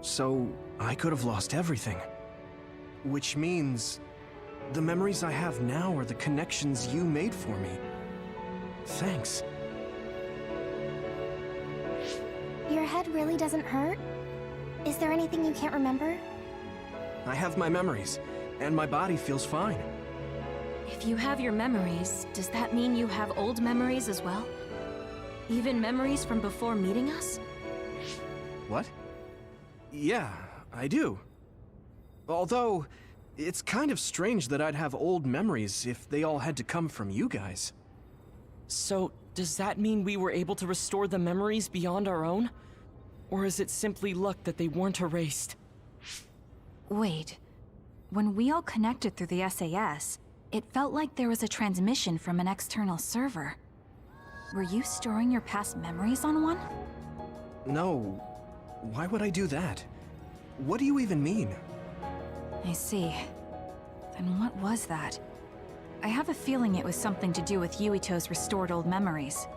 So, I could have lost everything. Which means, the memories I have now are the connections you made for me. Thanks. Your head really doesn't hurt? Is there anything you can't remember? I have my memories, and my body feels fine. If you have your memories, does that mean you have old memories as well? Even memories from before meeting us? What? Yeah, I do. Although, it's kind of strange that I'd have old memories if they all had to come from you guys. So, does that mean we were able to restore the memories beyond our own? Or is it simply luck that they weren't erased? Wait. When we all connected through the SAS, it felt like there was a transmission from an external server. Were you storing your past memories on one? No. Why would I do that? What do you even mean? I see. Then what was that? I have a feeling it was something to do with Yuito's restored old memories.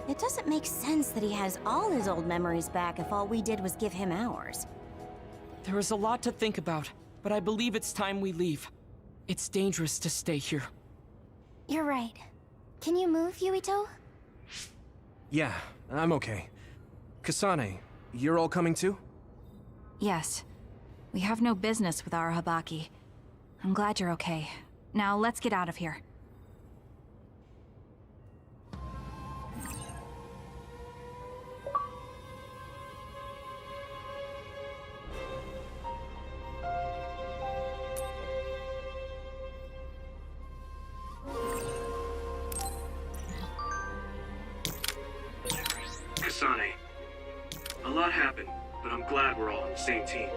It doesn't make sense that he has all his old memories back if all we did was give him ours. There is a lot to think about, but I believe it's time we leave. It's dangerous to stay here. You're right. Can you move, Yuito? Yeah, I'm okay. Kasane, you're all coming too? Yes. We have no business with Arahabaki. I'm glad you're okay. Now let's get out of here. Kasane, a lot happened, but I'm glad we're all on the same team.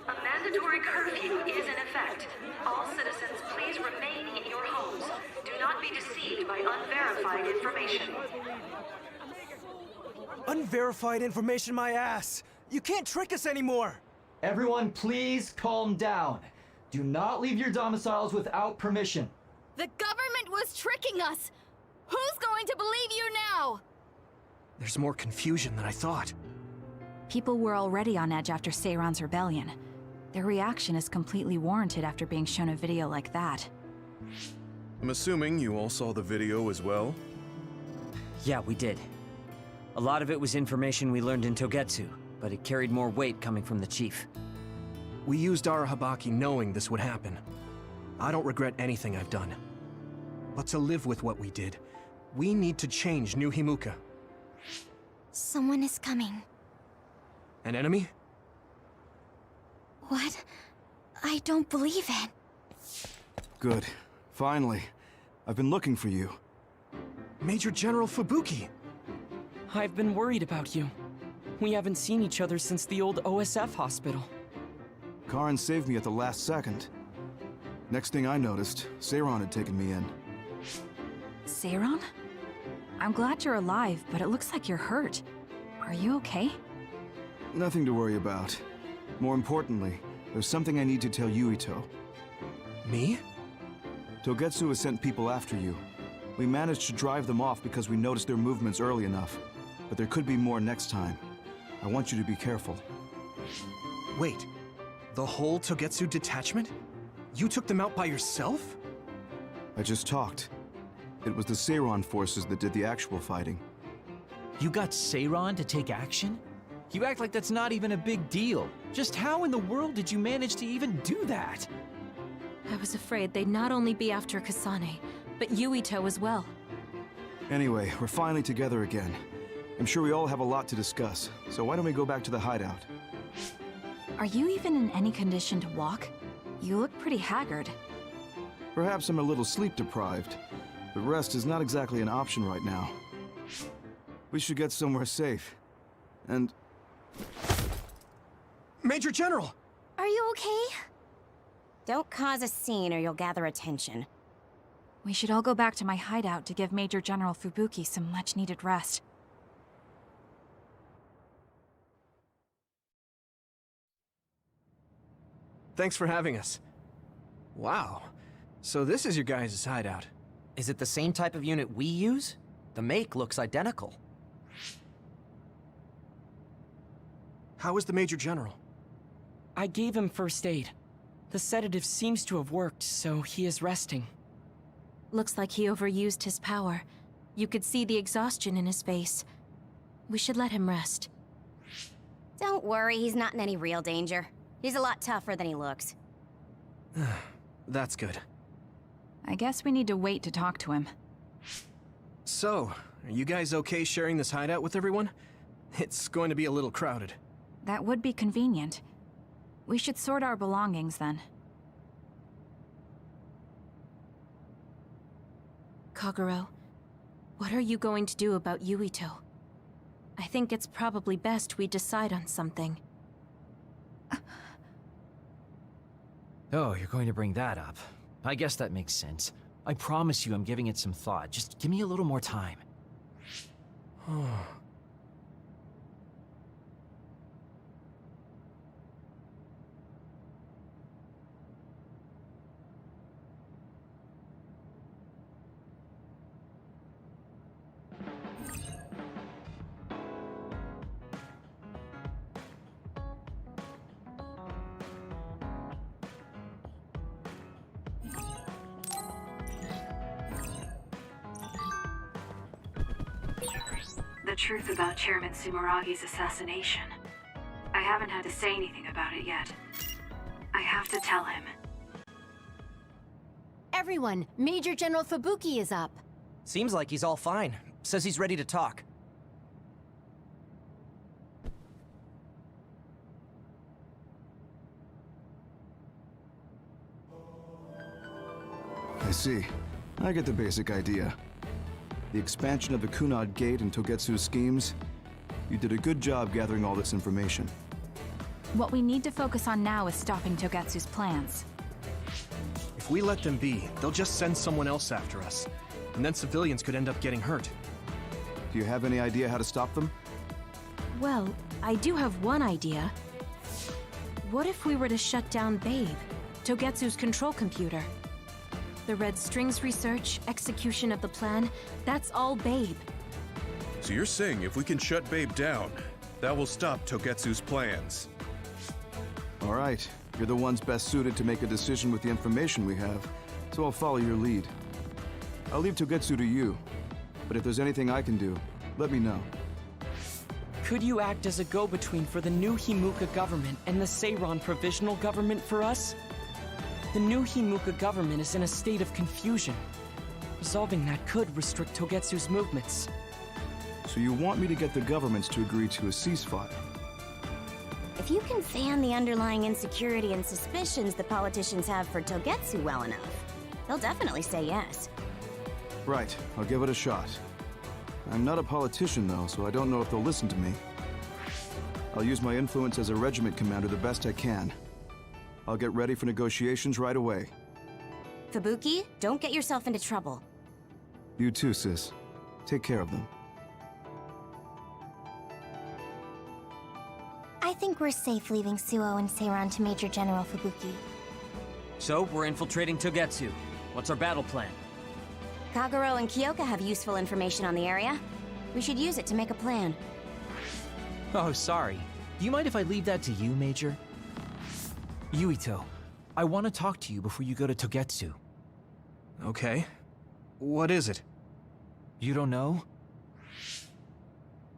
A mandatory curfew is in effect. All citizens, please remain in your homes. Do not be deceived by unverified information. Unverified information, my ass! You can't trick us anymore! Everyone, please calm down. Do not leave your domiciles without permission. The government was tricking us! Who's going to believe you now? There's more confusion than I thought. People were already on edge after Seiran's rebellion. Their reaction is completely warranted after being shown a video like that. I'm assuming you all saw the video as well? Yeah, we did. A lot of it was information we learned in Togetsu, but it carried more weight coming from the chief. We used Arahabaki knowing this would happen. I don't regret anything I've done. But to live with what we did, we need to change New Himuka. Someone is coming. An enemy? What? I don't believe it. Good. Finally. I've been looking for you. Major General Fubuki! I've been worried about you. We haven't seen each other since the old OSF hospital. Karin saved me at the last second. Next thing I noticed, Seiran had taken me in. Seiran? I'm glad you're alive, but it looks like you're hurt. Are you okay? Nothing to worry about. More importantly, there's something I need to tell Yuito. Me? Togetsu has sent people after you. We managed to drive them off because we noticed their movements early enough. But there could be more next time. I want you to be careful. Wait, the whole Togetsu detachment? You took them out by yourself? I just talked. It was the Seiran forces that did the actual fighting. You got Seiran to take action? You act like that's not even a big deal. Just how in the world did you manage to even do that? I was afraid they'd not only be after Kasane, but Yuito as well. Anyway, we're finally together again. I'm sure we all have a lot to discuss, so why don't we go back to the hideout? Are you even in any condition to walk? You look pretty haggard. Perhaps I'm a little sleep deprived, but rest is not exactly an option right now. We should get somewhere safe. And... Major General! Are you okay? Don't cause a scene or you'll gather attention. We should all go back to my hideout to give Major General Fubuki some much-needed rest. Thanks for having us. Wow. So this is your guys' hideout. Is it the same type of unit we use? The make looks identical. How is the Major General? I gave him first aid. The sedative seems to have worked, so he is resting. Looks like he overused his power. You could see the exhaustion in his face. We should let him rest. Don't worry, he's not in any real danger. He's a lot tougher than he looks. That's good. I guess we need to wait to talk to him. So, are you guys okay sharing this hideout with everyone? It's going to be a little crowded. That would be convenient. We should sort our belongings then. Kagero, what are you going to do about Yuito? I think it's probably best we decide on something. Oh, you're going to bring that up. I guess that makes sense. I promise you I'm giving it some thought. Just give me a little more time. The truth about Chairman Sumeragi's assassination. I haven't had to say anything about it yet. I have to tell him. Everyone, Major General Fubuki is up. Seems like he's all fine. Says he's ready to talk. I see. I get the basic idea. The expansion of the Kunad Gate and Togetsu's schemes. You did a good job gathering all this information. What we need to focus on now is stopping Togetsu's plans. If we let them be, they'll just send someone else after us. And then civilians could end up getting hurt. Do you have any idea how to stop them? Well, I do have one idea. What if we were to shut down Babe, Togetsu's control computer? The Red Strings research, execution of the plan, that's all Babe. So you're saying if we can shut Babe down, that will stop Togetsu's plans? All right. You're the ones best suited to make a decision with the information we have, so I'll follow your lead. I'll leave Togetsu to you, but if there's anything I can do, let me know. Could you act as a go-between for the new Himuka government and the Seiran provisional government for us? The new Himuka government is in a state of confusion. Resolving that could restrict Togetsu's movements. So you want me to get the governments to agree to a ceasefire? If you can fan the underlying insecurity and suspicions the politicians have for Togetsu well enough, they'll definitely say yes. Right, I'll give it a shot. I'm not a politician though, so I don't know if they'll listen to me. I'll use my influence as a regiment commander the best I can. I'll get ready for negotiations right away. Fubuki, don't get yourself into trouble. You too, sis. Take care of them. I think we're safe leaving Suo and Seiran to Major General Fubuki. So, we're infiltrating Togetsu. What's our battle plan? Kagero and Kyoka have useful information on the area. We should use it to make a plan. Oh, sorry. Do you mind if I leave that to you, Major? Yuito, I want to talk to you before you go to Togetsu. Okay. What is it? You don't know?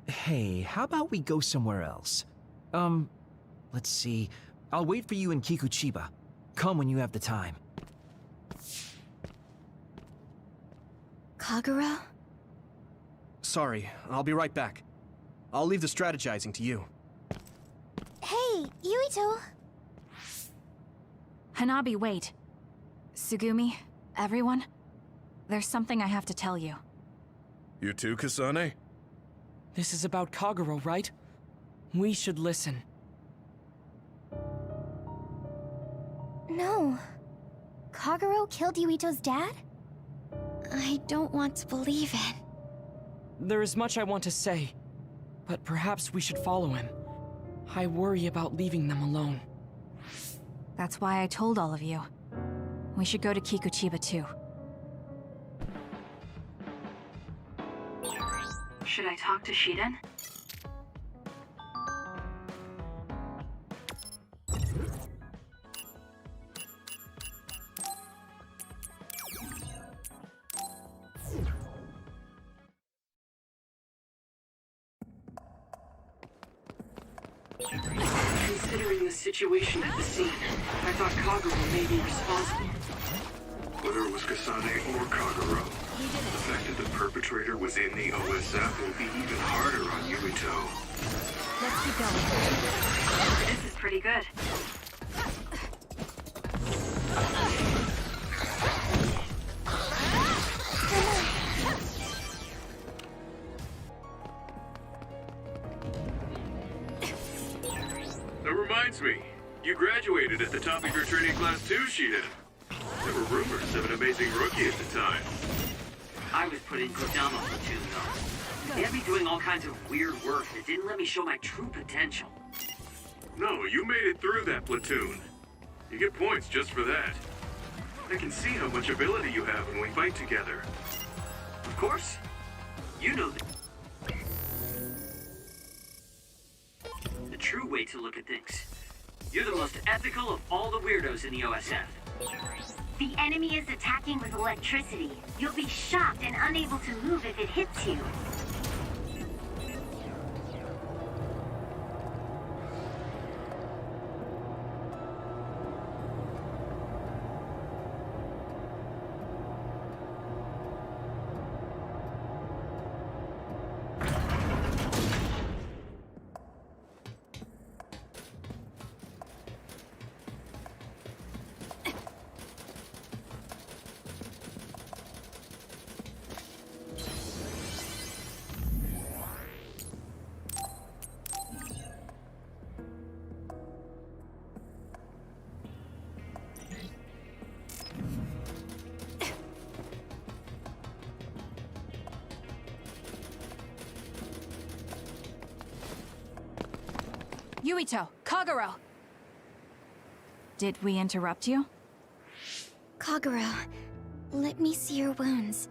Hey, how about we go somewhere else? Let's see. I'll wait for you in Kikuchiba. Come when you have the time. Kagero? Sorry, I'll be right back. I'll leave the strategizing to you. Hey, Yuito! Hanabi, wait. Tsugumi, everyone? There's something I have to tell you. You too, Kasane? This is about Kagero, right? We should listen. No. Kagero killed Yuito's dad? I don't want to believe it. There is much I want to say, but perhaps we should follow him. I worry about leaving them alone. That's why I told all of you. We should go to Kikuchiba too. Should I talk to Shiden? Considering the situation at the scene, I thought Kagero may be responsible. Whether it was Kasane or Kagero, the fact that the perpetrator was in the OSF will be even harder on Yuito. Let's keep going. This is pretty good. That reminds me, you graduated at the top of your training class too, Shiden. There were rumors of an amazing rookie at the time. I was put in Kodama platoon, though. They had me doing all kinds of weird work that didn't let me show my true potential. No, you made it through that platoon. You get points just for that. I can see how much ability you have when we fight together. Of course. You know the true way to look at things. You're the most ethical of all the weirdos in the OSF. The enemy is attacking with electricity. You'll be shocked and unable to move if it hits you. Yuito, Kagero! Did we interrupt you? Kagero, let me see your wounds.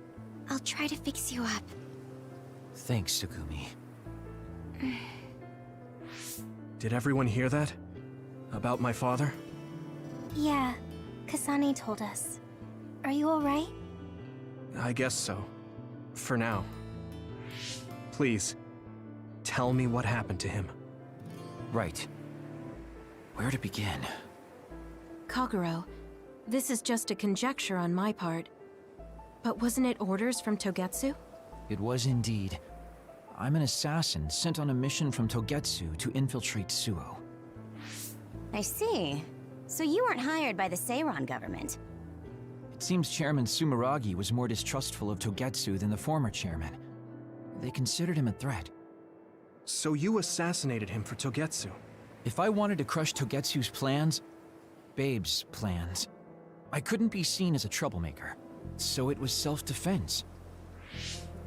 I'll try to fix you up. Thanks, Tsugumi. Did everyone hear that? About my father? Yeah, Kasane told us. Are you alright? I guess so. For now. Please, tell me what happened to him. Right. Where to begin? Kagero, this is just a conjecture on my part. But wasn't it orders from Togetsu? It was indeed. I'm an assassin sent on a mission from Togetsu to infiltrate Suo. I see. So you weren't hired by the Seiran government. It seems Chairman Sumeragi was more distrustful of Togetsu than the former chairman. They considered him a threat. So you assassinated him for Togetsu? If I wanted to crush Togetsu's plans, Babe's plans, I couldn't be seen as a troublemaker. So it was self-defense.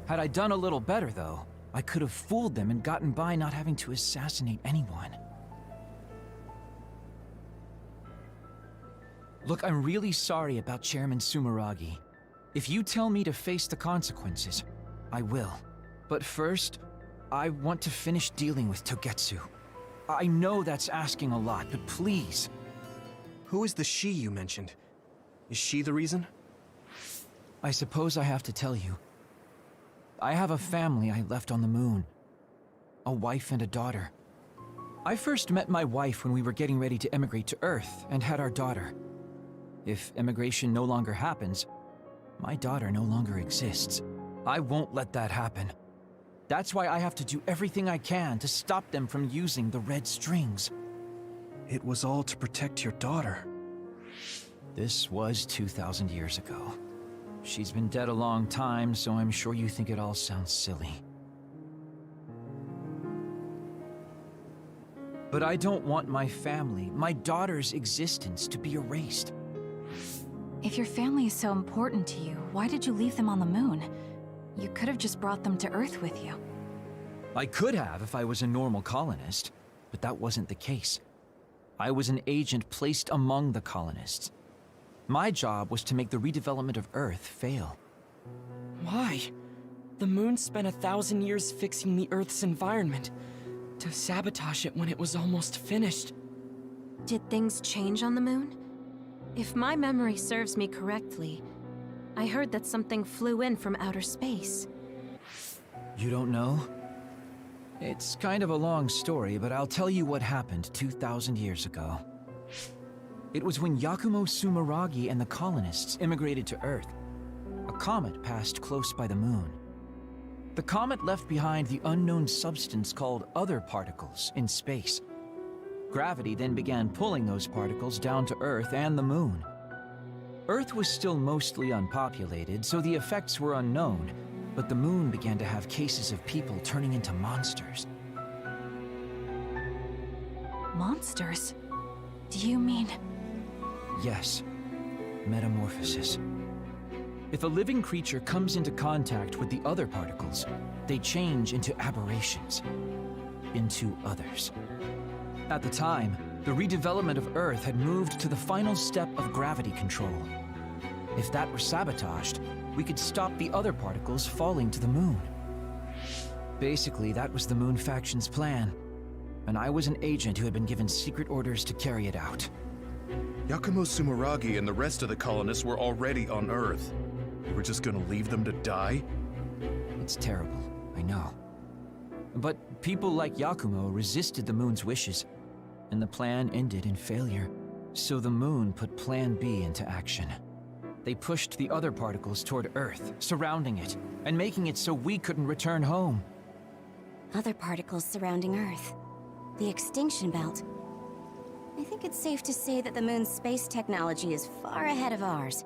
Had I done a little better, though, I could have fooled them and gotten by not having to assassinate anyone. Look, I'm really sorry about Chairman Sumeragi. If you tell me to face the consequences, I will. But first, I want to finish dealing with Togetsu. I know that's asking a lot, but please. Who is the she you mentioned? Is she the reason? I suppose I have to tell you. I have a family I left on the moon. A wife and a daughter. I first met my wife when we were getting ready to emigrate to Earth and had our daughter. If emigration no longer happens, my daughter no longer exists. I won't let that happen. That's why I have to do everything I can to stop them from using the red strings. It was all to protect your daughter. This was 2,000 years ago. She's been dead a long time, so I'm sure you think it all sounds silly. But I don't want my family, my daughter's existence, to be erased. If your family is so important to you, why did you leave them on the moon? You could have just brought them to Earth with you. I could have if I was a normal colonist, but that wasn't the case. I was an agent placed among the colonists. My job was to make the redevelopment of Earth fail. Why? The moon spent 1,000 years fixing the Earth's environment, to sabotage it when it was almost finished. Did things change on the moon? If my memory serves me correctly, I heard that something flew in from outer space. You don't know? It's kind of a long story, but I'll tell you what happened 2,000 years ago. It was when Yakumo Sumeragi and the colonists immigrated to Earth. A comet passed close by the moon. The comet left behind the unknown substance called other particles in space. Gravity then began pulling those particles down to Earth and the moon. Earth was still mostly unpopulated, so the effects were unknown, but the moon began to have cases of people turning into monsters. Monsters? Do you mean... Yes. Metamorphosis. If a living creature comes into contact with the other particles, they change into aberrations. Into others. At the time, the redevelopment of Earth had moved to the final step of gravity control. If that were sabotaged, we could stop the other particles falling to the moon. Basically, that was the Moon Faction's plan, and I was an agent who had been given secret orders to carry it out. Yakumo Sumeragi and the rest of the colonists were already on Earth. You were just gonna leave them to die? It's terrible, I know. But people like Yakumo resisted the moon's wishes, and the plan ended in failure. So the moon put Plan B into action. They pushed the other particles toward Earth, surrounding it, and making it so we couldn't return home. Other particles surrounding Earth. The extinction belt. I think it's safe to say that the moon's space technology is far ahead of ours.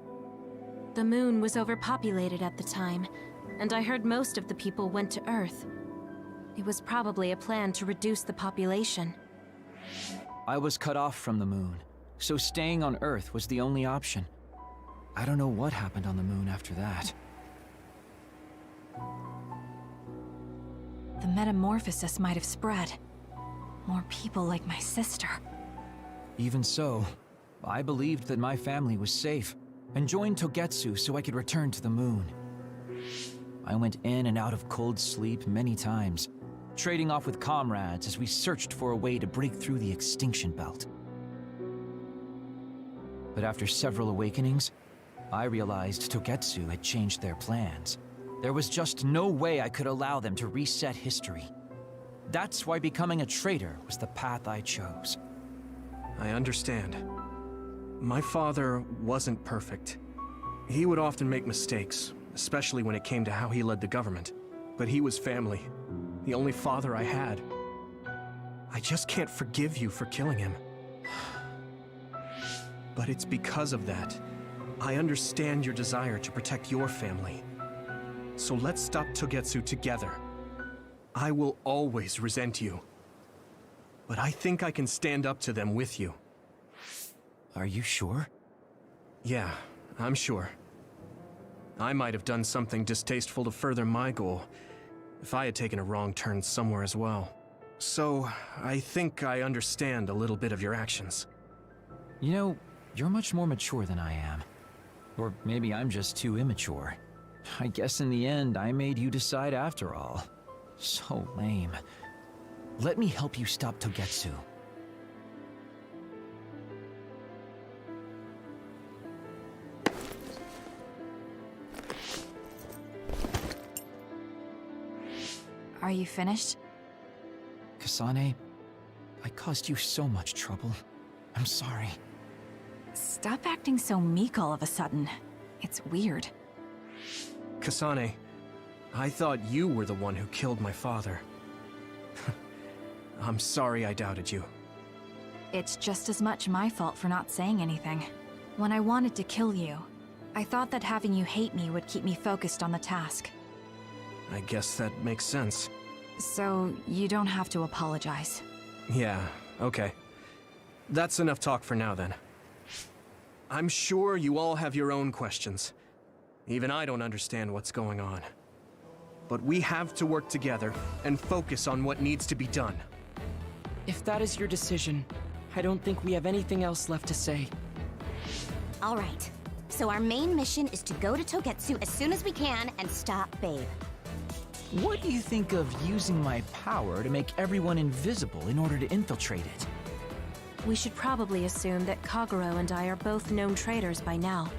The moon was overpopulated at the time, and I heard most of the people went to Earth. It was probably a plan to reduce the population. I was cut off from the moon, so staying on Earth was the only option. I don't know what happened on the moon after that. The metamorphosis might have spread. More people like my sister. Even so, I believed that my family was safe, and joined Togetsu so I could return to the moon. I went in and out of cold sleep many times, trading off with comrades as we searched for a way to break through the extinction belt. But after several awakenings, I realized Togetsu had changed their plans. There was just no way I could allow them to reset history. That's why becoming a traitor was the path I chose. I understand. My father wasn't perfect. He would often make mistakes, especially when it came to how he led the government. But he was family, the only father I had. I just can't forgive you for killing him. But it's because of that. I understand your desire to protect your family. So let's stop Togetsu together. I will always resent you. But I think I can stand up to them with you. Are you sure? Yeah, I'm sure. I might have done something distasteful to further my goal, if I had taken a wrong turn somewhere as well. So, I think I understand a little bit of your actions. You know, you're much more mature than I am. Or maybe I'm just too immature. I guess in the end, I made you decide after all. So lame. Let me help you stop Togetsu. Are you finished? Kasane, I caused you so much trouble. I'm sorry. Stop acting so meek all of a sudden. It's weird. Kasane, I thought you were the one who killed my father. I'm sorry I doubted you. It's just as much my fault for not saying anything. When I wanted to kill you, I thought that having you hate me would keep me focused on the task. I guess that makes sense. So, you don't have to apologize. Yeah, okay. That's enough talk for now, then. I'm sure you all have your own questions. Even I don't understand what's going on. But we have to work together and focus on what needs to be done. If that is your decision, I don't think we have anything else left to say. All right. So our main mission is to go to Togetsu as soon as we can and stop Babe. What do you think of using my power to make everyone invisible in order to infiltrate it? We should probably assume that Kagero and I are both known traitors by now.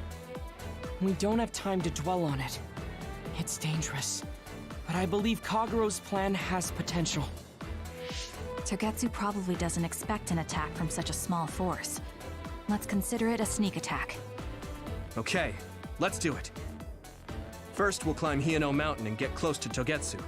We don't have time to dwell on it. It's dangerous. But I believe Kagero's plan has potential. Togetsu probably doesn't expect an attack from such a small force. Let's consider it a sneak attack. Okay, let's do it. First, we'll climb Hiyano Mountain and get close to Togetsu.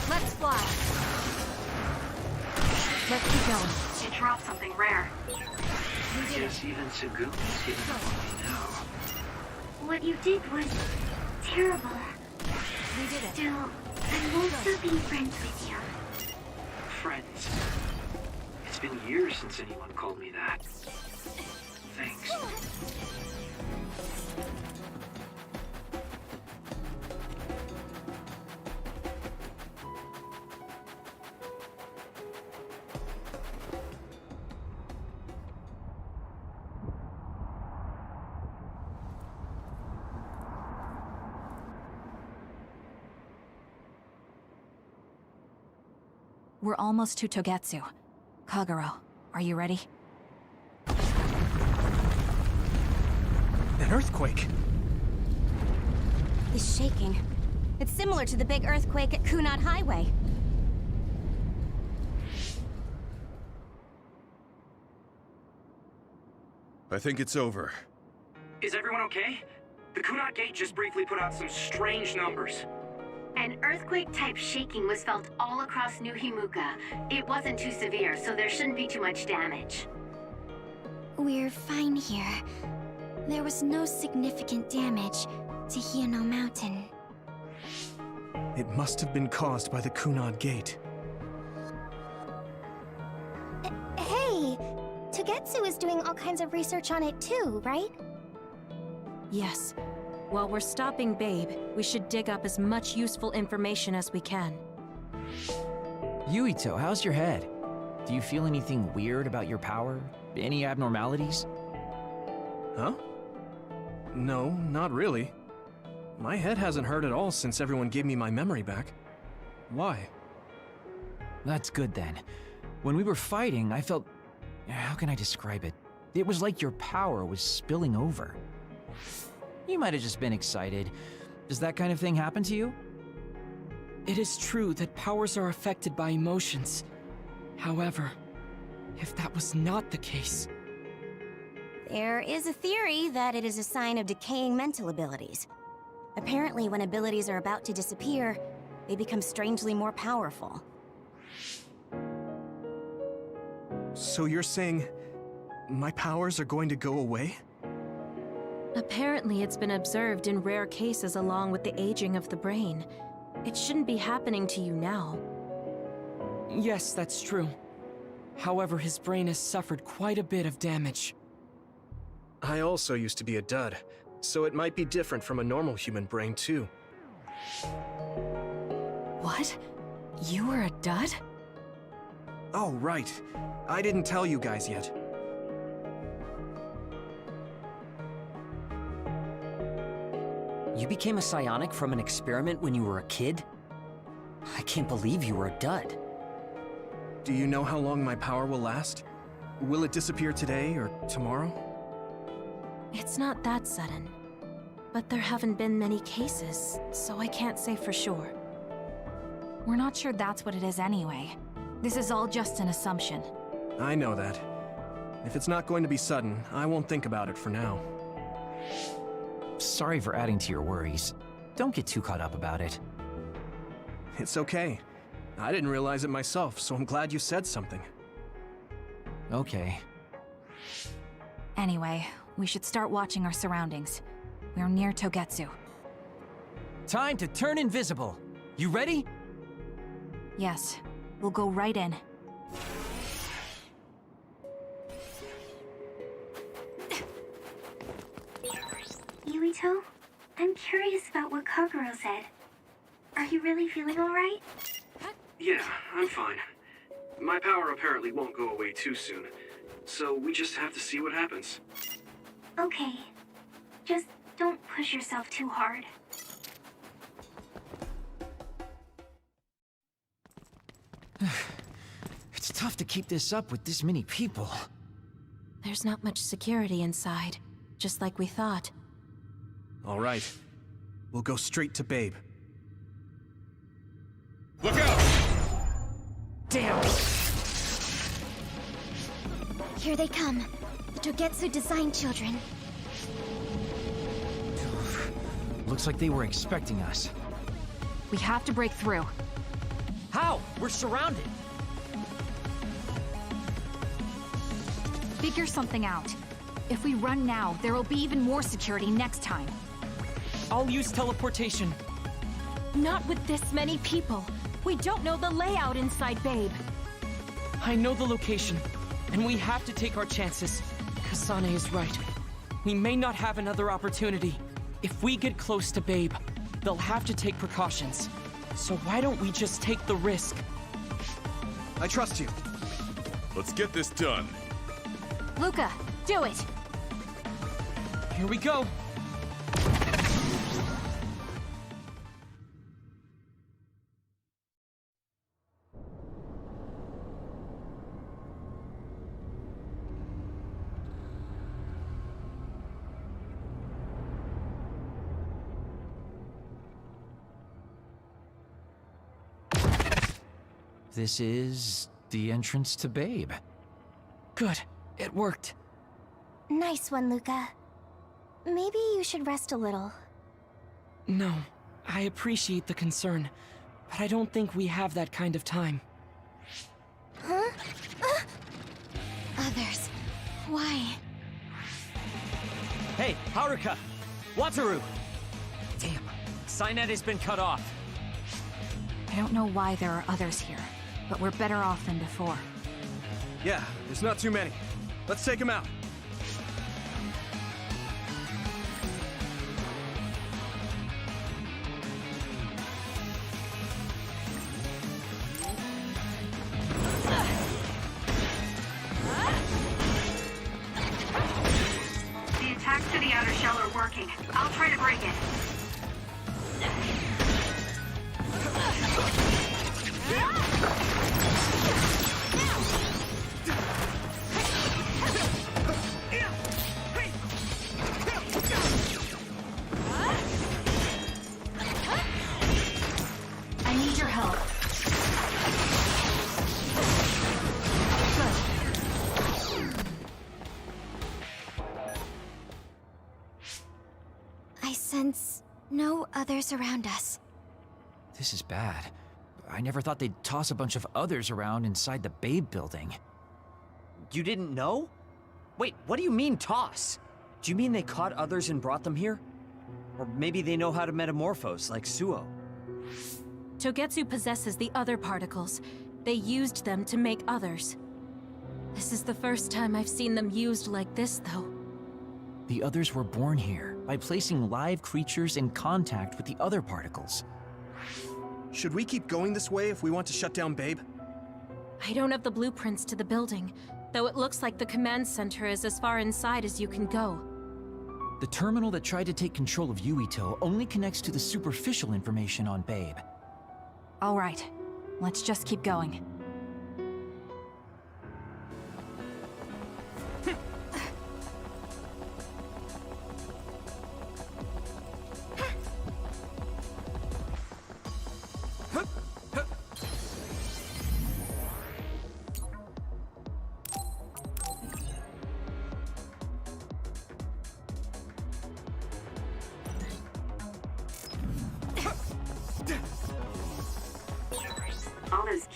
Let's fly. Let's keep going. You dropped something rare. Yes, even Sugumi's giving up on me now. What you did was terrible. We did it. Still, I won't stop being friends with you. Friends. It's been years since anyone called me that. Thanks. We're almost to Togetsu. Kagero, are you ready? An earthquake! It's shaking. It's similar to the big earthquake at Kunad Highway. I think it's over. Is everyone okay? The Kunad Gate just briefly put out some strange numbers. An earthquake-type shaking was felt all across New Himuka. It wasn't too severe, so there shouldn't be too much damage. We're fine here. There was no significant damage to Hiyano Mountain. It must have been caused by the Kunad Gate. Hey! Togetsu is doing all kinds of research on it too, right? Yes. While we're stopping Babe, we should dig up as much useful information as we can. Yuito, how's your head? Do you feel anything weird about your power? Any abnormalities? Huh? No, not really. My head hasn't hurt at all since everyone gave me my memory back. Why? That's good then. When we were fighting, I felt... How can I describe it? It was like your power was spilling over. You might have just been excited. Does that kind of thing happen to you? It is true that powers are affected by emotions. However, if that was not the case... There is a theory that it is a sign of decaying mental abilities. Apparently, when abilities are about to disappear, they become strangely more powerful. So you're saying my powers are going to go away? Apparently, it's been observed in rare cases along with the aging of the brain. It shouldn't be happening to you now. Yes, that's true. However, his brain has suffered quite a bit of damage. I also used to be a dud, so it might be different from a normal human brain, too. What? You were a dud? Oh, right. I didn't tell you guys yet. You became a psionic from an experiment when you were a kid? I can't believe you were a dud. Do you know how long my power will last? Will it disappear today or tomorrow? It's not that sudden. But there haven't been many cases, so I can't say for sure. We're not sure that's what it is anyway. This is all just an assumption. I know that. If it's not going to be sudden, I won't think about it for now. Sorry for adding to your worries. Don't get too caught up about it. It's okay. I didn't realize it myself, so I'm glad you said something. Okay. Anyway, we should start watching our surroundings. We're near Togetsu. Time to turn invisible. You ready? Yes, we'll go right in. Yuito, I'm curious about what Kaguro said. Are you really feeling alright? Yeah, I'm fine. My power apparently won't go away too soon, so we just have to see what happens. Okay. Just don't push yourself too hard. It's tough to keep this up with this many people. There's not much security inside, just like we thought. All right. We'll go straight to Babe. Look out! Damn! Here they come. The Togetsu design children. Looks like they were expecting us. We have to break through. How? We're surrounded. Figure something out. If we run now, there will be even more security next time. I'll use teleportation. Not with this many people. We don't know the layout inside Babe. I know the location, and we have to take our chances. Kasane is right. We may not have another opportunity. If we get close to Babe, they'll have to take precautions. So why don't we just take the risk? I trust you. Let's get this done. Luca, do it! Here we go. This is the entrance to Babe. Good. It worked. Nice one, Luca. Maybe you should rest a little. No, I appreciate the concern, but I don't think we have that kind of time. Huh? Others. Why? Hey, Haruka! Wataru! Damn, Psynet has been cut off. I don't know why there are others here, but we're better off than before. Yeah, there's not too many. Let's take him out. The attacks to the outer shell are working. I'll try to break it. I need your help. I sense no others around us. This is bad. I never thought they'd toss a bunch of others around inside the Babe building. You didn't know? Wait, what do you mean toss? Do you mean they caught others and brought them here? Or maybe they know how to metamorphose, like Suo. Togetsu possesses the other particles. They used them to make others. This is the first time I've seen them used like this, though. The others were born here by placing live creatures in contact with the other particles. Should we keep going this way if we want to shut down Babe? I don't have the blueprints to the building, though it looks like the command center is as far inside as you can go. The terminal that tried to take control of Yuito only connects to the superficial information on Babe. All right, let's just keep going.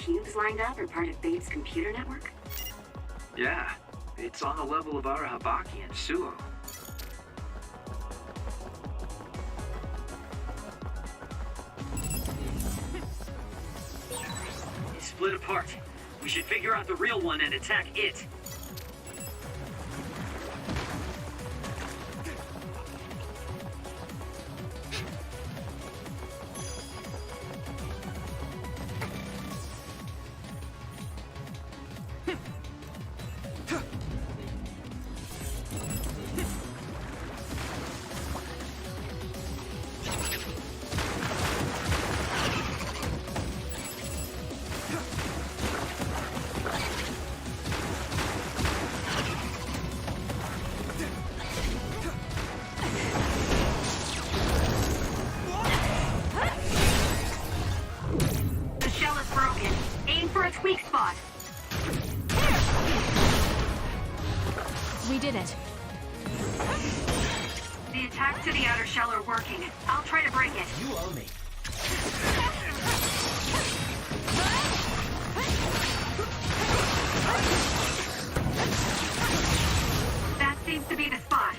cubes lined up are part of Babe's computer network? Yeah, it's on the level of our Habaki and Suo. It's split apart. We should figure out the real one and attack it. We did it. The attacks to the outer shell are working. I'll try to break it. You owe me. That seems to be the spot.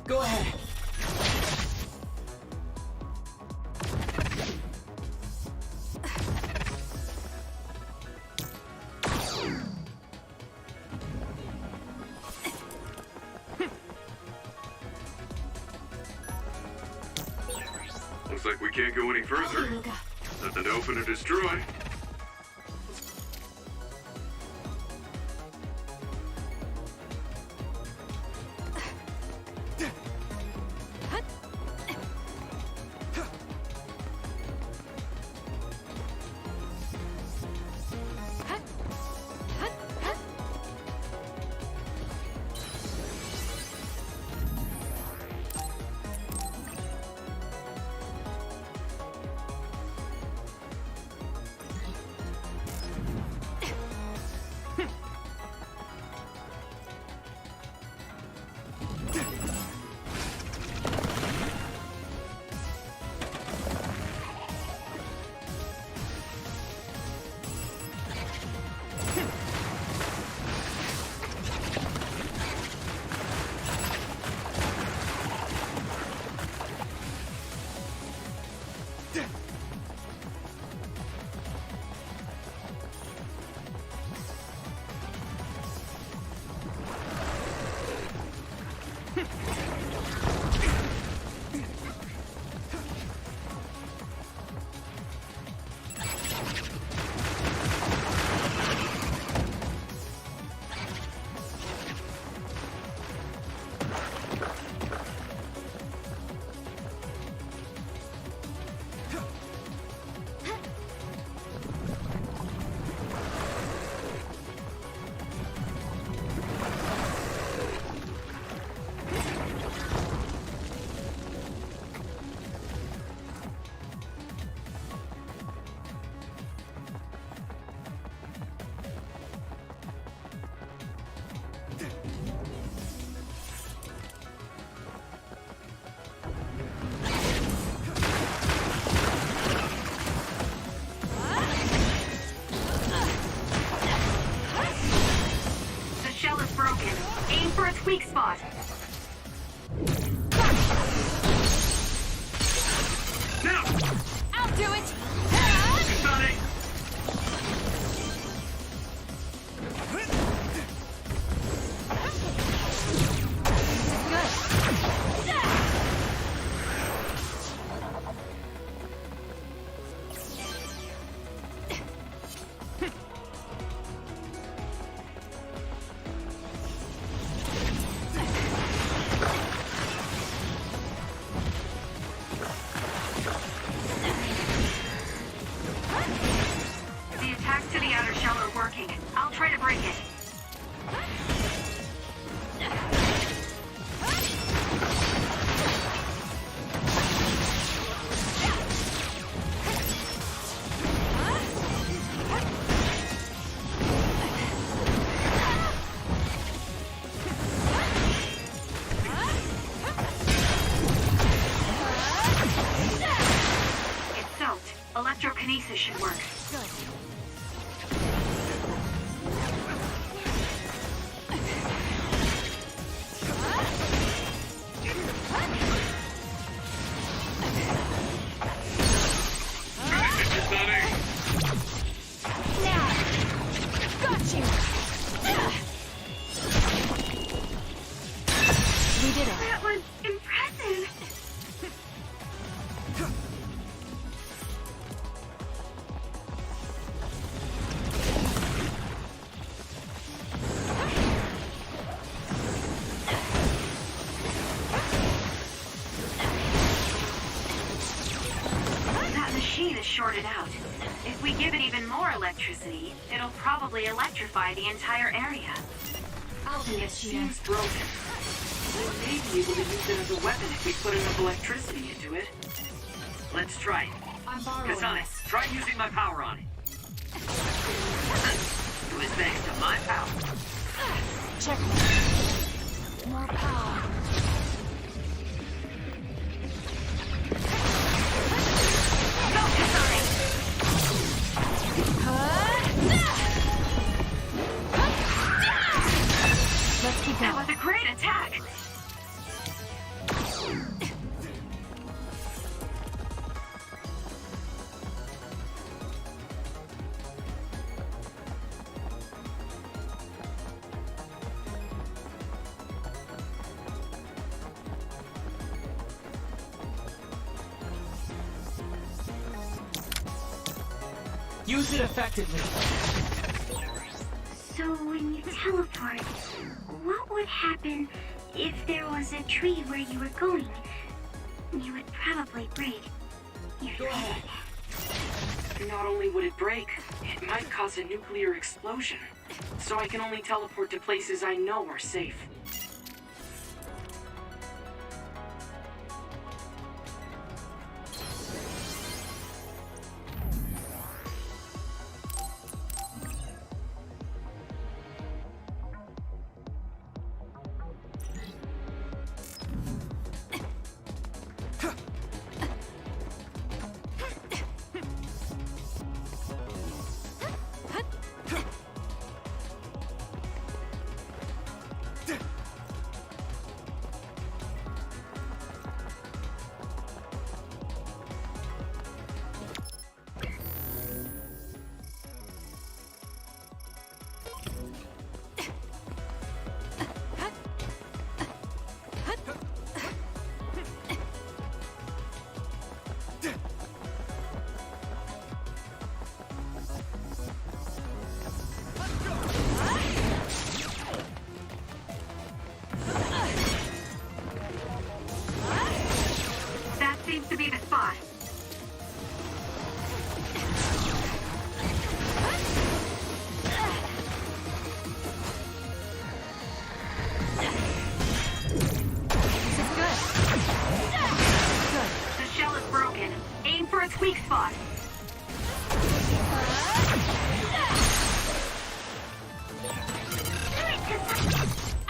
Go ahead. Looks like we can't go any further. Nothing to open or destroy. weak spot. Now! I'll do it! Kasane! The attacks to the outer shell are working. I'll try to break it. It's soaked. Electrokinesis should work. Got you! We did it. That was impressive. That machine is shorted out. If we give it even more electricity, it'll probably electrify the entire area. It seems broken. We may be able to use it as a weapon if we put enough electricity into it. Let's try it. Kasane, try using my power on it. It was thanks to my power. Check me. More power. Go, Kasane! Let's keep That going. was a great attack! Use it effectively. So when you teleport, what would happen if there was a tree where you were going? You would probably break. If you hit it. Not only would it break, it might cause a nuclear explosion. So I can only teleport to places I know are safe. Seems to be the spot. The shell is broken. Aim for its weak spot.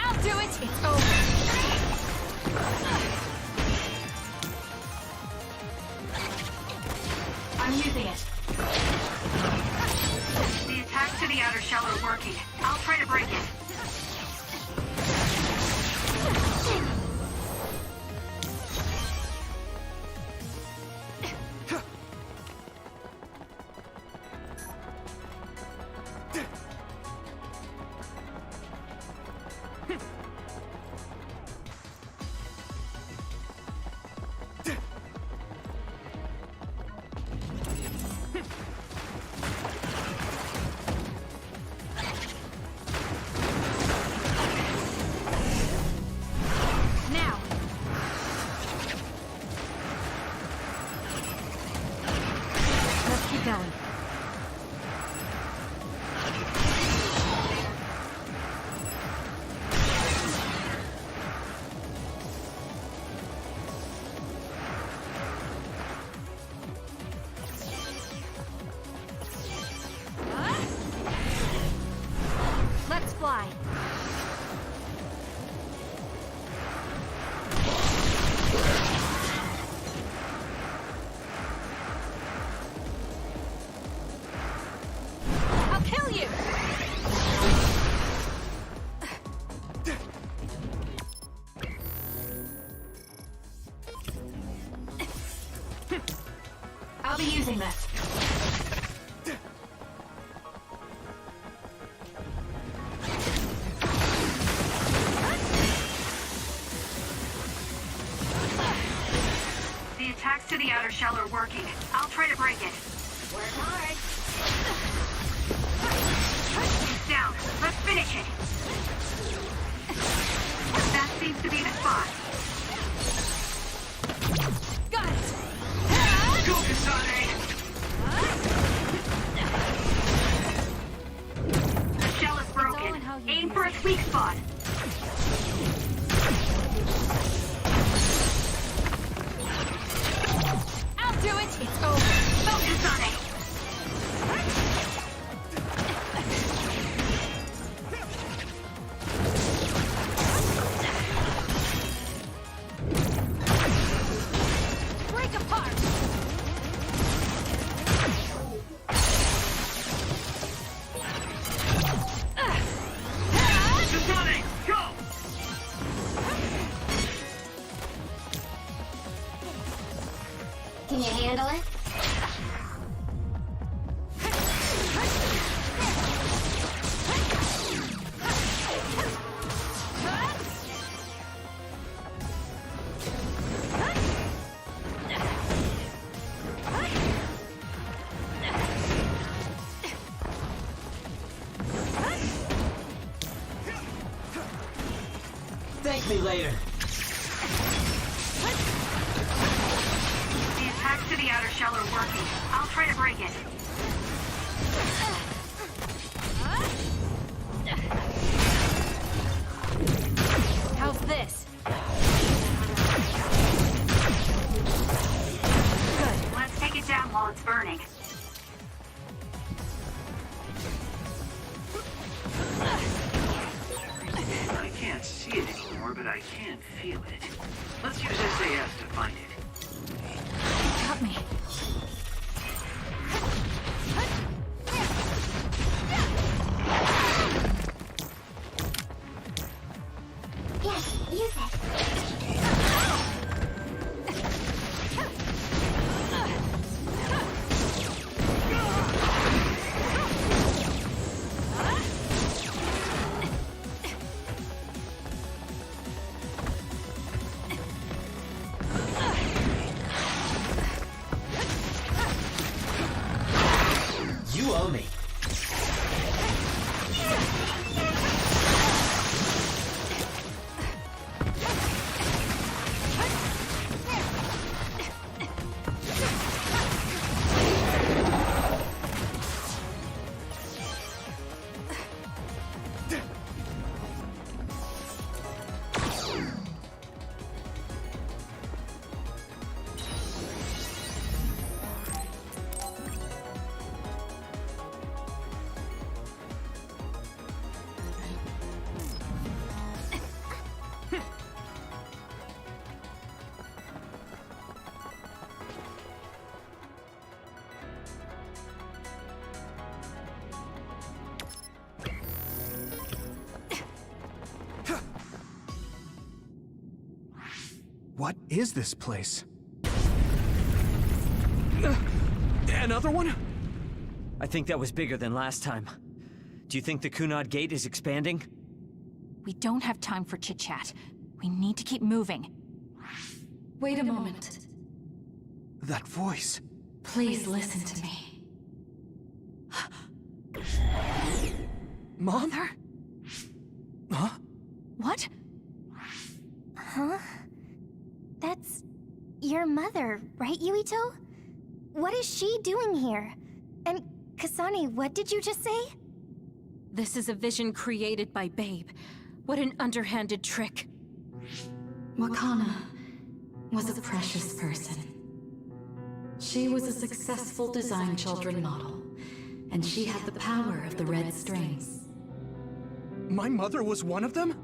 I'll do it! It's over. I'm using it. The attacks to the outer shell are working. I'll try to break it. going. Let's fly. I'll kill you! I'll be using this. The attacks to the outer shell are working. I'll try to break it. Work hard. It's down. Let's finish it. That seems to be the spot. Got it. Go, Kasane! The shell is broken. Aim for its weak spot. I'll do it. It's over. Focus on it. Break apart. Kasane, go! Can you handle it? Thank me later. The attacks to the outer shell are working. I'll try to break it. How's this? Good. Let's take it down while it's burning. I can't see it anymore, but I can feel it. Let's use SAS to find it. Got me. Yes, use it. You owe me. What is this place? Another one? I think that was bigger than last time. Do you think the Kunad Gate is expanding? We don't have time for chit-chat. We need to keep moving. Wait a moment. That voice. Please listen to me. Mom? Mother? Huh? What? Huh? That's your mother, right, Yuito? What is she doing here? And Kasane, what did you just say? This is a vision created by Babe. What an underhanded trick. Wakana was a precious person. She was a successful design children model, and she had the power of the red strings. My mother was one of them?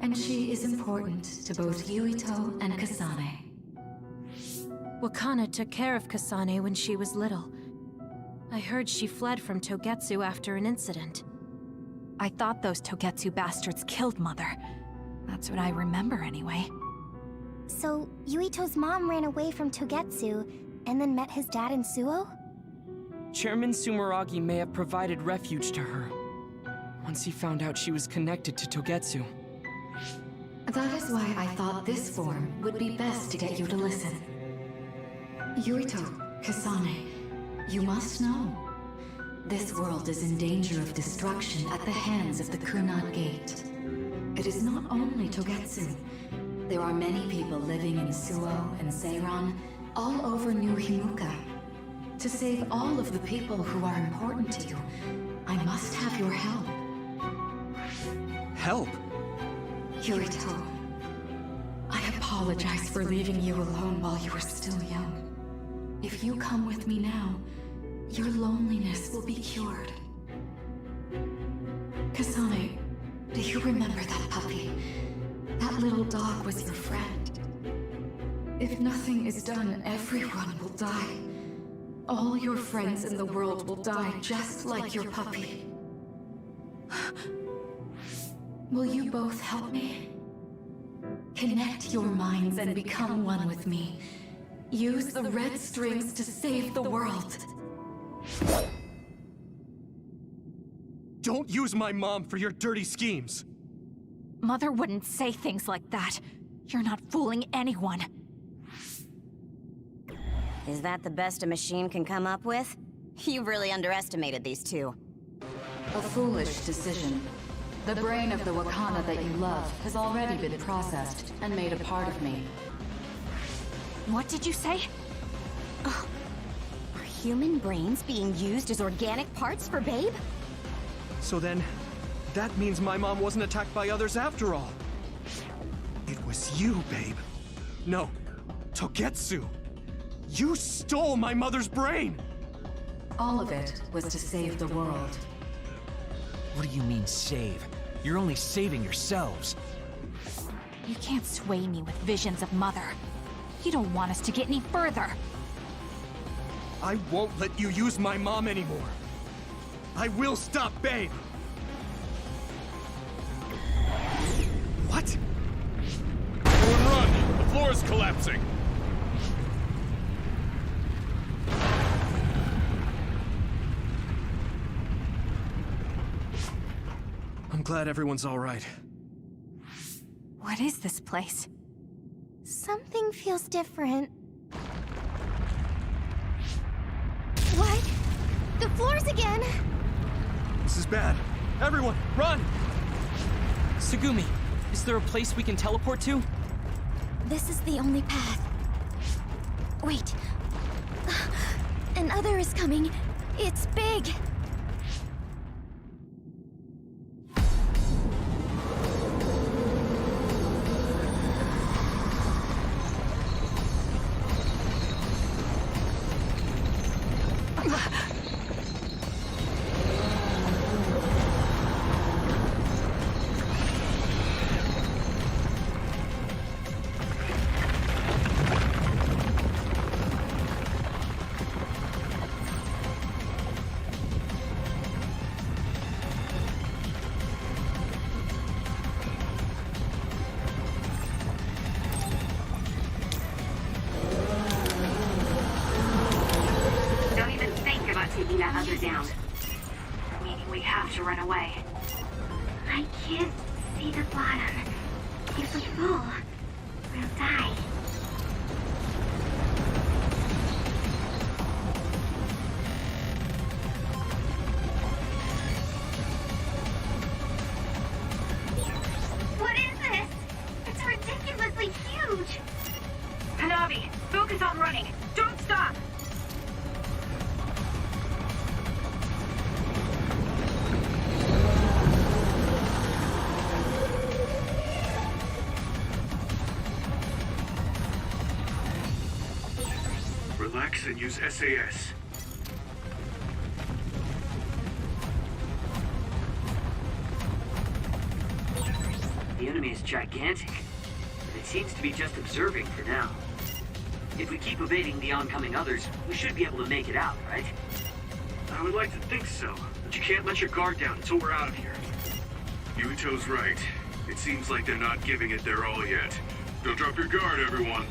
And she is important to both Yuito and Kasane. Wakana took care of Kasane when she was little. I heard she fled from Togetsu after an incident. I thought those Togetsu bastards killed Mother. That's what I remember anyway. So, Yuito's mom ran away from Togetsu and then met his dad in Suo? Chairman Sumeragi may have provided refuge to her once he found out she was connected to Togetsu. That is why I thought this form would be best to get you to listen. Yuito, Kasane, you must know. This world is in danger of destruction at the hands of the Kunad Gate. It is not only Togetsu. There are many people living in Suo and Seiran, all over New Himuka. To save all of the people who are important to you, I must have your help. Help? Yuito, I apologize for leaving you alone while you were still young. If you come with me now, your loneliness will be cured. Kasane, do you remember that puppy? That little dog was your friend. If nothing is done, everyone will die. All your friends in the world will die just like your puppy. Will you both help me? Connect your minds and become one with me. Use the red strings to save the world. Don't use my mom for your dirty schemes! Mother wouldn't say things like that. You're not fooling anyone. Is that the best a machine can come up with? You really underestimated these two. A foolish decision. The brain of the Wakana that you love has already been processed and made a part of me. What did you say? Oh, are human brains being used as organic parts for Babe? So then, that means my mom wasn't attacked by others after all. It was you, Babe. No, Togetsu. You stole my mother's brain! All of it was to save the world. What do you mean, save? You're only saving yourselves. You can't sway me with visions of Mother. You don't want us to get any further. I won't let you use my mom anymore. I will stop Babe! What? Everyone run! The floor is collapsing! I'm glad everyone's all right. What is this place? Something feels different. What? The floors again! This is bad. Everyone, run! Tsugumi, is there a place we can teleport to? This is the only path. Wait. Another is coming. It's big. Taking that other down. Meaning we have to run away. I can't see the bottom. If we fall, we'll die. What is this? It's ridiculously huge! Hanabi, focus on running. Don't stop! use SAS. The enemy is gigantic, but it seems to be just observing for now. If we keep evading the oncoming others, we should be able to make it out, right? I would like to think so, but you can't let your guard down until we're out of here. Yuito's right. It seems like they're not giving it their all yet. Don't drop your guard, everyone.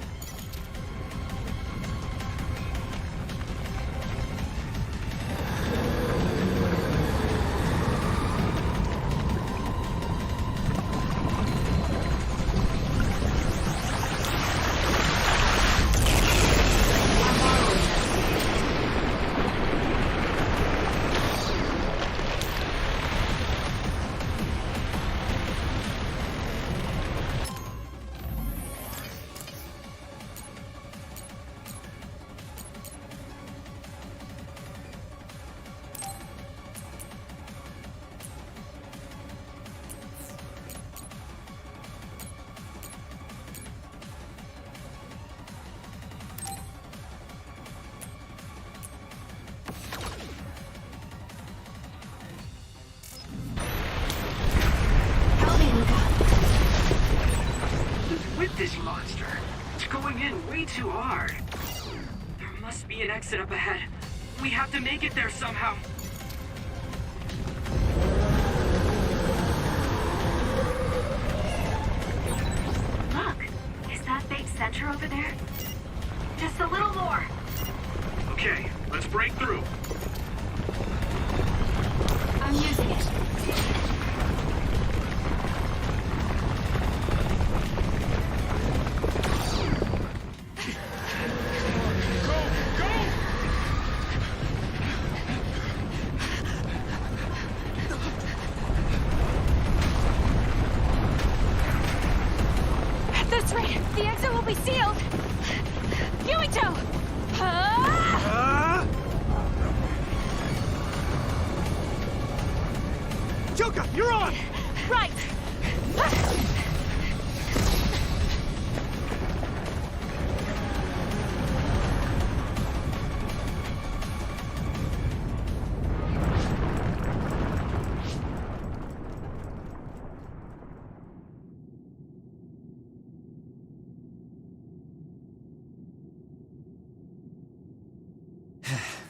This monster. It's going in way too hard. There must be an exit up ahead. We have to make it there somehow. Look, is that big center over there? Just a little more. Okay, let's break through. I'm using it. You're on! Right!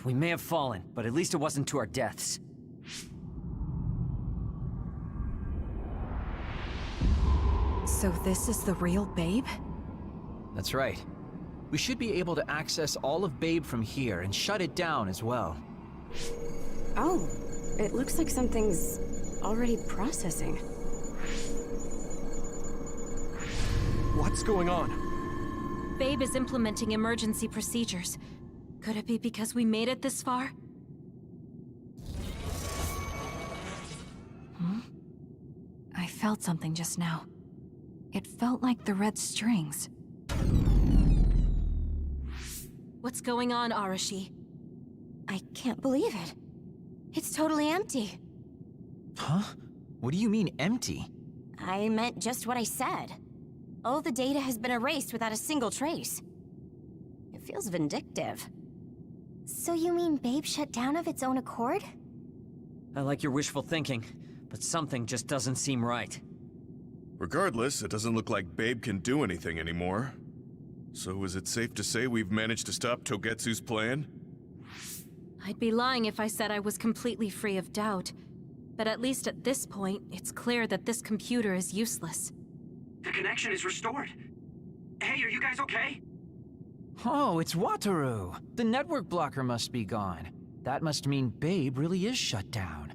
We may have fallen, but at least it wasn't to our deaths. So this is the real Babe? That's right. We should be able to access all of Babe from here and shut it down as well. Oh, it looks like something's already processing. What's going on? Babe is implementing emergency procedures. Could it be because we made it this far? I felt something just now. It felt like the red strings. What's going on, Arashi? I can't believe it. It's totally empty. Huh? What do you mean, empty? I meant just what I said. All the data has been erased without a single trace. It feels vindictive. So you mean Babe shut down of its own accord? I like your wishful thinking, but something just doesn't seem right. Regardless, it doesn't look like Babe can do anything anymore. So is it safe to say we've managed to stop Togetsu's plan? I'd be lying if I said I was completely free of doubt. But at least at this point, it's clear that this computer is useless. The connection is restored. Hey, are you guys okay? Oh, it's Wataru! The network blocker must be gone. That must mean Babe really is shut down.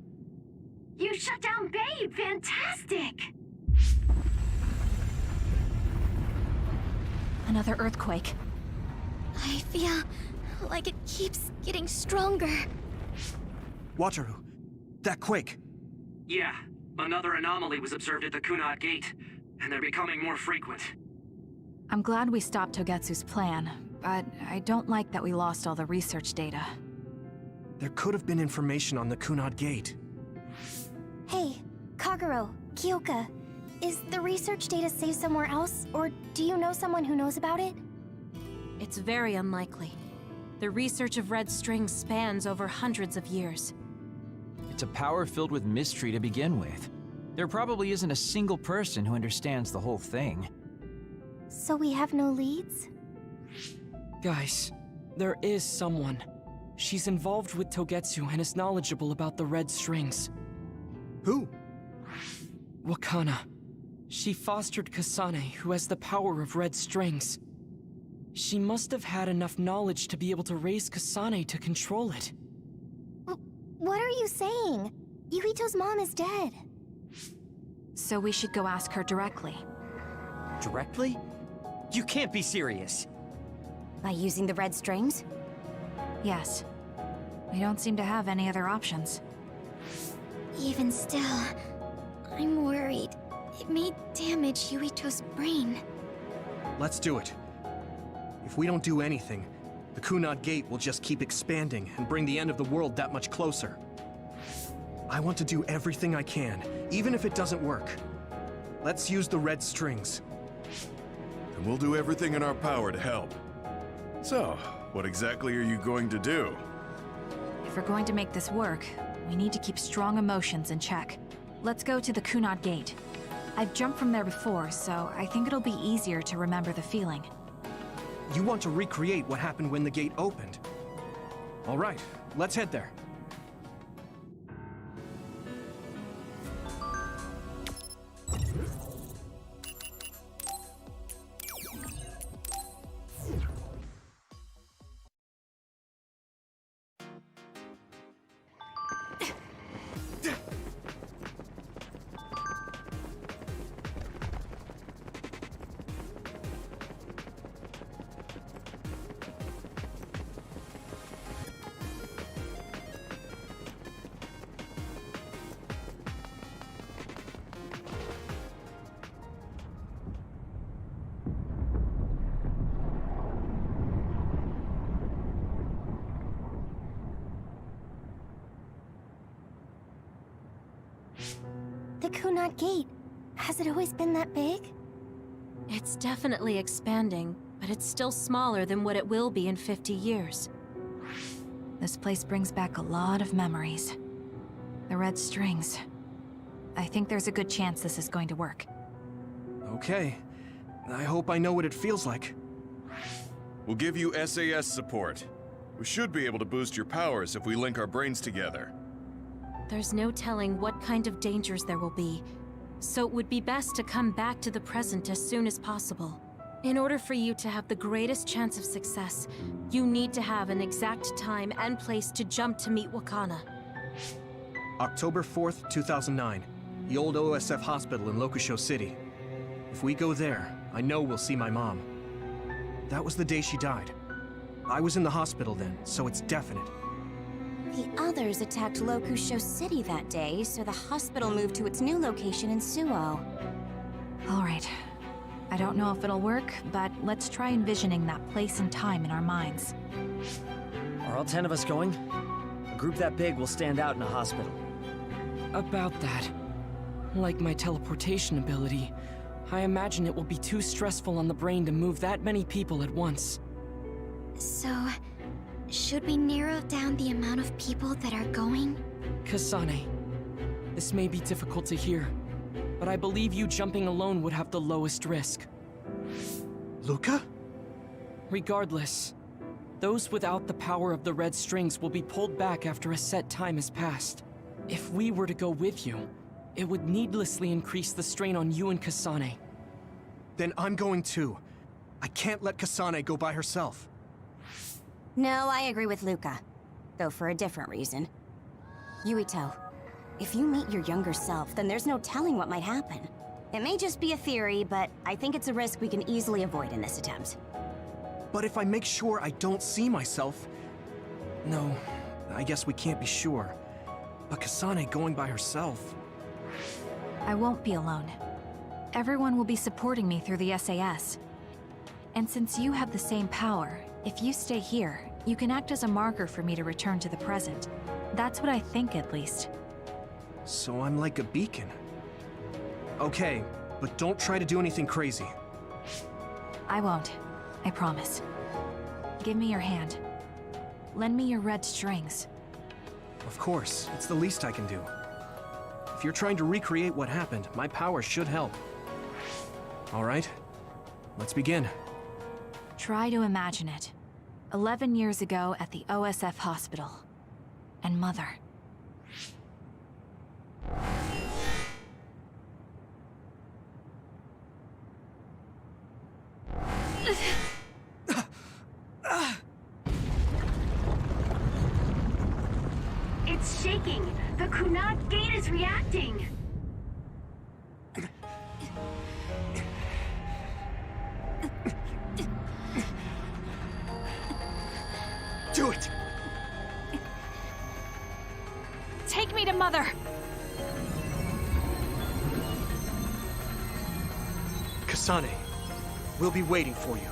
You shut down Babe! Fantastic! Another earthquake. I feel like it keeps getting stronger. Wataru, that quake. Yeah, another anomaly was observed at the Kunad Gate, and they're becoming more frequent. I'm glad we stopped Togetsu's plan, but I don't like that we lost all the research data. There could have been information on the Kunad Gate. Hey, Kagero, Kyoka, is the research data saved somewhere else, or do you know someone who knows about it? It's very unlikely. The research of red strings spans over hundreds of years. It's a power filled with mystery to begin with. There probably isn't a single person who understands the whole thing. So we have no leads? Guys, there is someone. She's involved with Togetsu and is knowledgeable about the red strings. Who? Wakana. She fostered Kasane, who has the power of red strings. She must have had enough knowledge to be able to raise Kasane to control it. What are you saying? Yuito's mom is dead. So we should go ask her directly. Directly? You can't be serious. By using the red strings? Yes. We don't seem to have any other options. Even still, I'm worried. It may damage Yuito's brain. Let's do it. If we don't do anything, the Kunad Gate will just keep expanding and bring the end of the world that much closer. I want to do everything I can, even if it doesn't work. Let's use the red strings. And we'll do everything in our power to help. So, what exactly are you going to do? If we're going to make this work, we need to keep strong emotions in check. Let's go to the Kunad Gate. I've jumped from there before, so I think it'll be easier to remember the feeling. You want to recreate what happened when the gate opened? All right, let's head there. The Kunad Gate. Has it always been that big? It's definitely expanding, but it's still smaller than what it will be in 50 years. This place brings back a lot of memories. The red strings. I think there's a good chance this is going to work. Okay. I hope I know what it feels like. We'll give you SAS support. We should be able to boost your powers if we link our brains together. There's no telling what kind of dangers there will be, so it would be best to come back to the present as soon as possible. In order for you to have the greatest chance of success, you need to have an exact time and place to jump to meet Wakana. October 4th, 2009. The old OSF hospital in Lokusho City. If we go there, I know we'll see my mom. That was the day she died. I was in the hospital then, so it's definite. The others attacked Lokusho City that day, so the hospital moved to its new location in Suo. All right. I don't know if it'll work, but let's try envisioning that place and time in our minds. Are all 10 of us going? A group that big will stand out in a hospital. About that. Like my teleportation ability, I imagine it will be too stressful on the brain to move that many people at once. So, should we narrow down the amount of people that are going? Kasane, this may be difficult to hear, but I believe you jumping alone would have the lowest risk. Luca? Regardless, those without the power of the red strings will be pulled back after a set time has passed. If we were to go with you, it would needlessly increase the strain on you and Kasane. Then I'm going too. I can't let Kasane go by herself. No, I agree with Luca. Though for a different reason. Yuito, if you meet your younger self, then there's no telling what might happen. It may just be a theory, but I think it's a risk we can easily avoid in this attempt. But if I make sure I don't see myself... No, I guess we can't be sure. But Kasane going by herself... I won't be alone. Everyone will be supporting me through the SAS. And since you have the same power, if you stay here, you can act as a marker for me to return to the present. That's what I think, at least. So I'm like a beacon. Okay, but don't try to do anything crazy. I won't. I promise. Give me your hand. lend me your red strings. Of course, it's the least I can do. If you're trying to recreate what happened, my power should help. All right, let's begin. Try to imagine it. 11 years ago at the OSF hospital. And Mother. It's shaking. The Kunad gate is reacting. Do it! Take me to Mother! Kasane, we'll be waiting for you.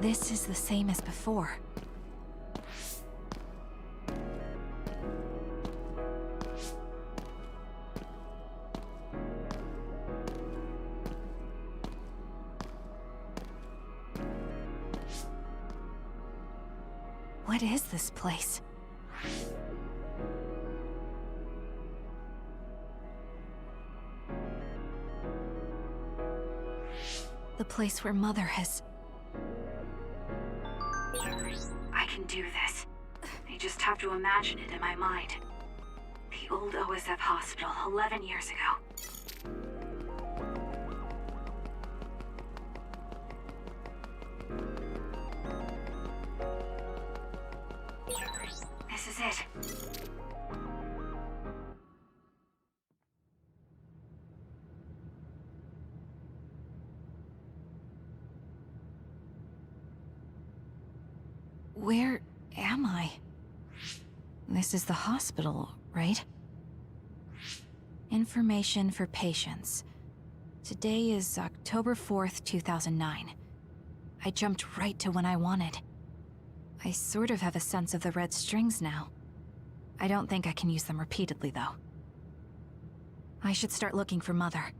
This is the same as before. What is this place? The place where Mother has... I can do this. I just have to imagine it in my mind. The old OSF hospital 11 years ago. This is it. Where am I? This is the hospital, right? Information for patients. Today is October 4th, 2009. I jumped right to when I wanted. I sort of have a sense of the red strings now. I don't think I can use them repeatedly, though. I should start looking for Mother.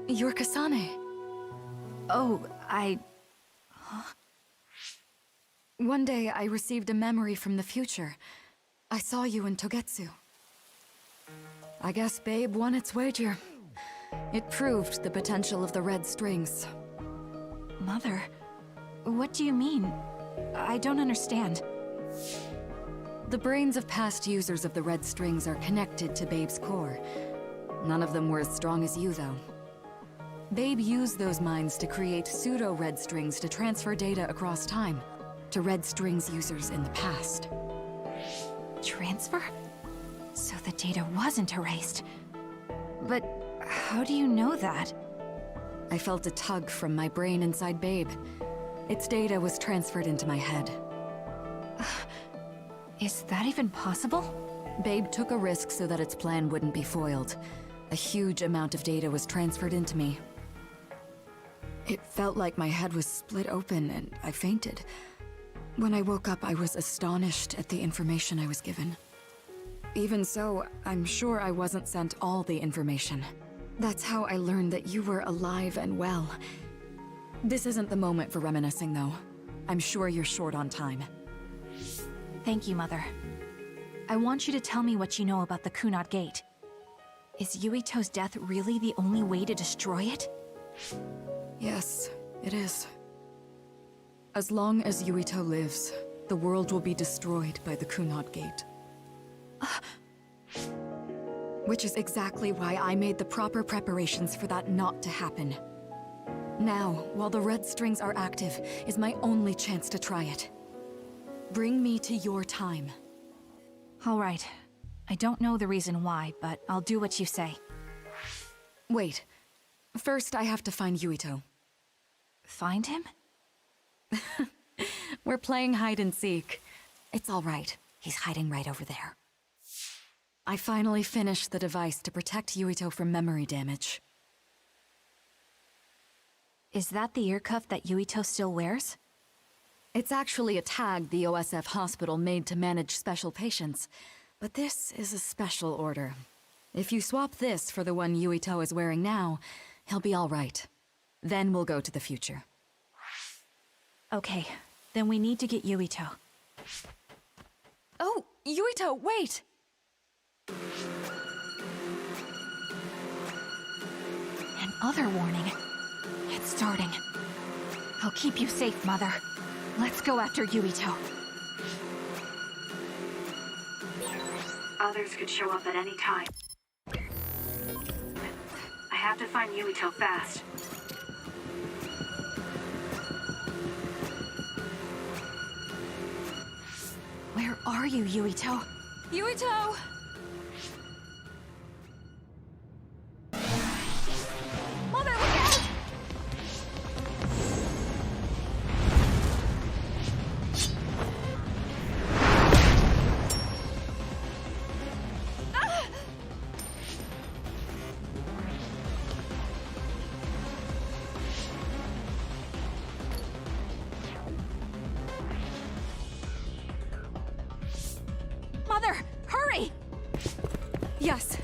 You're Kasane. Oh, Huh? One day I received a memory from the future. I saw you in Togetsu. I guess Babe won its wager. It proved the potential of the red strings. Mother, what do you mean? I don't understand. The brains of past users of the red strings are connected to Babe's core. None of them were as strong as you, though. Babe used those minds to create pseudo-red strings to transfer data across time to red strings users in the past. Transfer? So the data wasn't erased. But how do you know that? I felt a tug from my brain inside Babe. Its data was transferred into my head. Is that even possible? Babe took a risk so that its plan wouldn't be foiled. A huge amount of data was transferred into me. It felt like my head was split open and I fainted. When I woke up, I was astonished at the information I was given. Even so, I'm sure I wasn't sent all the information. That's how I learned that you were alive and well. This isn't the moment for reminiscing, though. I'm sure you're short on time. Thank you, Mother. I want you to tell me what you know about the Kunad Gate. Is Yuito's death really the only way to destroy it? Yes, it is. As long as Yuito lives, the world will be destroyed by the Kunad Gate. Which is exactly why I made the proper preparations for that not to happen. Now, while the red strings are active, is my only chance to try it. Bring me to your time. All right. I don't know the reason why, but I'll do what you say. Wait. First, I have to find Yuito. Find him? We're playing hide and seek. It's all right. He's hiding right over there. I finally finished the device to protect Yuito from memory damage. Is that the ear cuff that Yuito still wears? It's actually a tag the OSF hospital made to manage special patients. But this is a special order. If you swap this for the one Yuito is wearing now, he'll be all right. Then we'll go to the future. Okay, then we need to get Yuito. Oh, Yuito, wait! Another warning. It's starting. I'll keep you safe, Mother. Let's go after Yuito. Others could show up at any time. I have to find Yuito fast. Where are you, Yuito? Yuito! Mother, look out! Mother, hurry! Yes.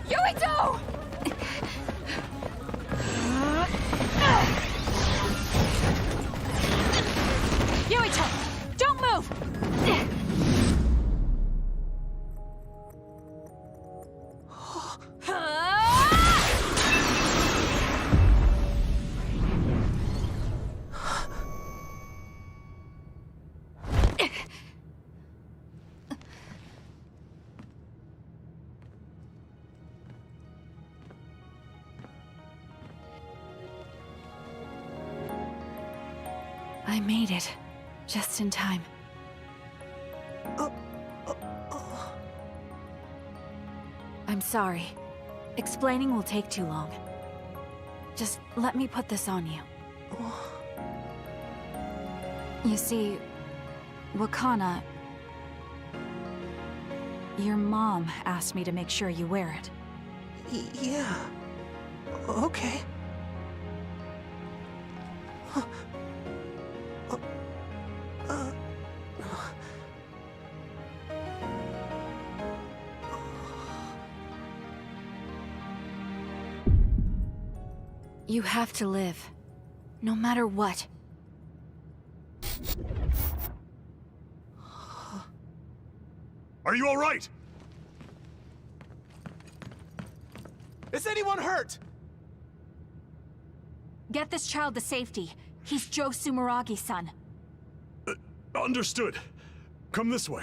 Yuito! Yuito, don't move! I made it. Just in time. I'm sorry. Explaining will take too long. Just let me put this on you. You see, Wakana... Your mom asked me to make sure you wear it. Yeah. Okay. You have to live. No matter what. Are you all right? Is anyone hurt? Get this child to safety. He's Joe Sumeragi's son. Understood. Come this way.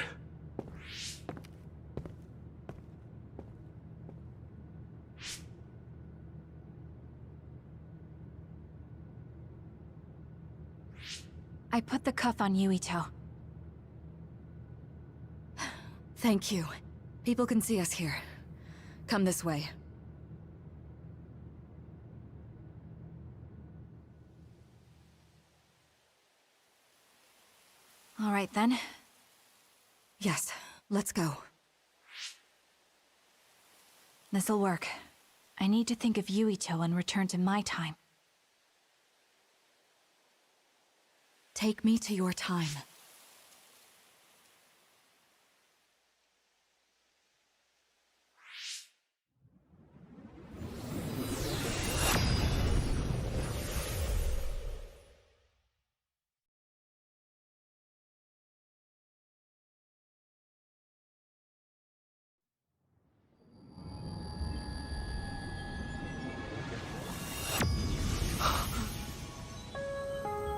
I put the cuff on Yuito. Thank you. People can see us here. Come this way. All right then. Yes, let's go. This'll work. I need to think of Yuito and return to my time. Take me to your time.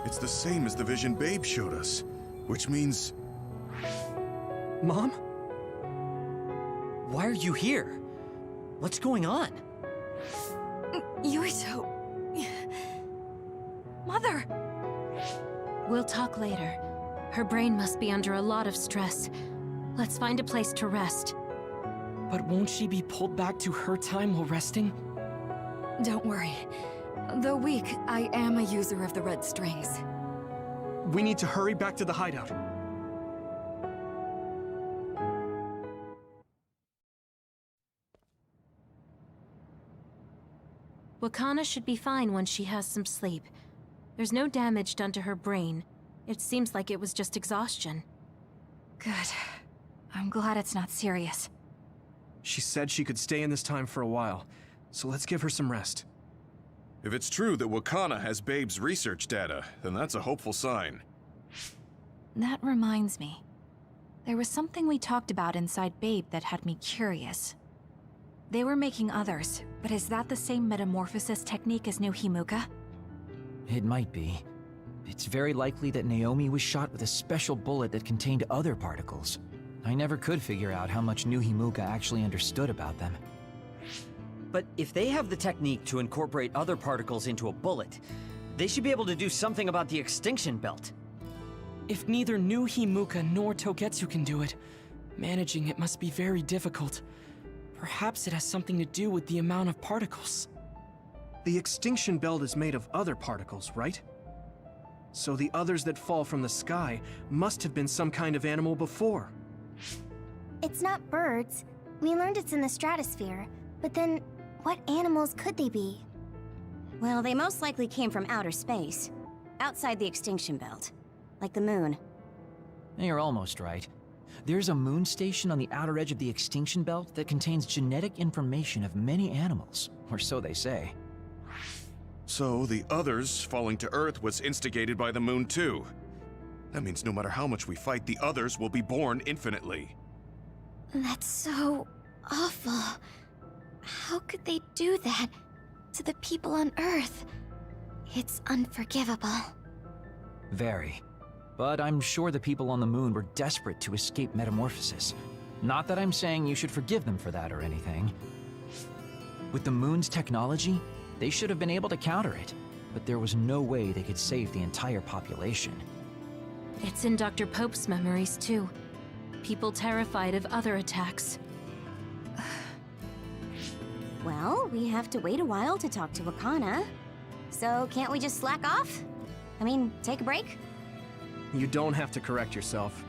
It's the same as the vision Babe showed us, which means... Mom? Why are you here? What's going on? Yuito... Mother! We'll talk later. Her brain must be under a lot of stress. Let's find a place to rest. But won't she be pulled back to her time while resting? Don't worry. Though weak, I am a user of the red strings. We need to hurry back to the hideout. Wakana should be fine when she has some sleep. There's no damage done to her brain. It seems like it was just exhaustion. Good. I'm glad it's not serious. She said she could stay in this time for a while, so let's give her some rest. If it's true that Wakana has Babe's research data, then that's a hopeful sign. That reminds me. There was something we talked about inside Babe that had me curious. They were making others, but is that the same metamorphosis technique as New Himuka? It might be. It's very likely that Naomi was shot with a special bullet that contained other particles. I never could figure out how much New Himuka actually understood about them. But if they have the technique to incorporate other particles into a bullet, they should be able to do something about the extinction belt. If neither New Himuka nor Togetsu can do it, managing it must be very difficult. Perhaps it has something to do with the amount of particles. The extinction belt is made of other particles, right? So the others that fall from the sky must have been some kind of animal before. It's not birds. We learned it's in the stratosphere. But then, what animals could they be? Well, they most likely came from outer space. Outside the extinction belt. Like the moon. You're almost right. There's a moon station on the outer edge of the extinction belt that contains genetic information of many animals, or so they say. So the others falling to Earth was instigated by the moon too. That means no matter how much we fight, the others will be born infinitely. That's so awful. How could they do that to the people on Earth? It's unforgivable. Very. But I'm sure the people on the moon were desperate to escape metamorphosis. Not that I'm saying you should forgive them for that or anything. With the moon's technology, they should have been able to counter it, but there was no way they could save the entire population. It's in Dr. Pope's memories, too. People terrified of other attacks. Well, we have to wait a while to talk to Wakana. So can't we just slack off? I mean, take a break? You don't have to correct yourself.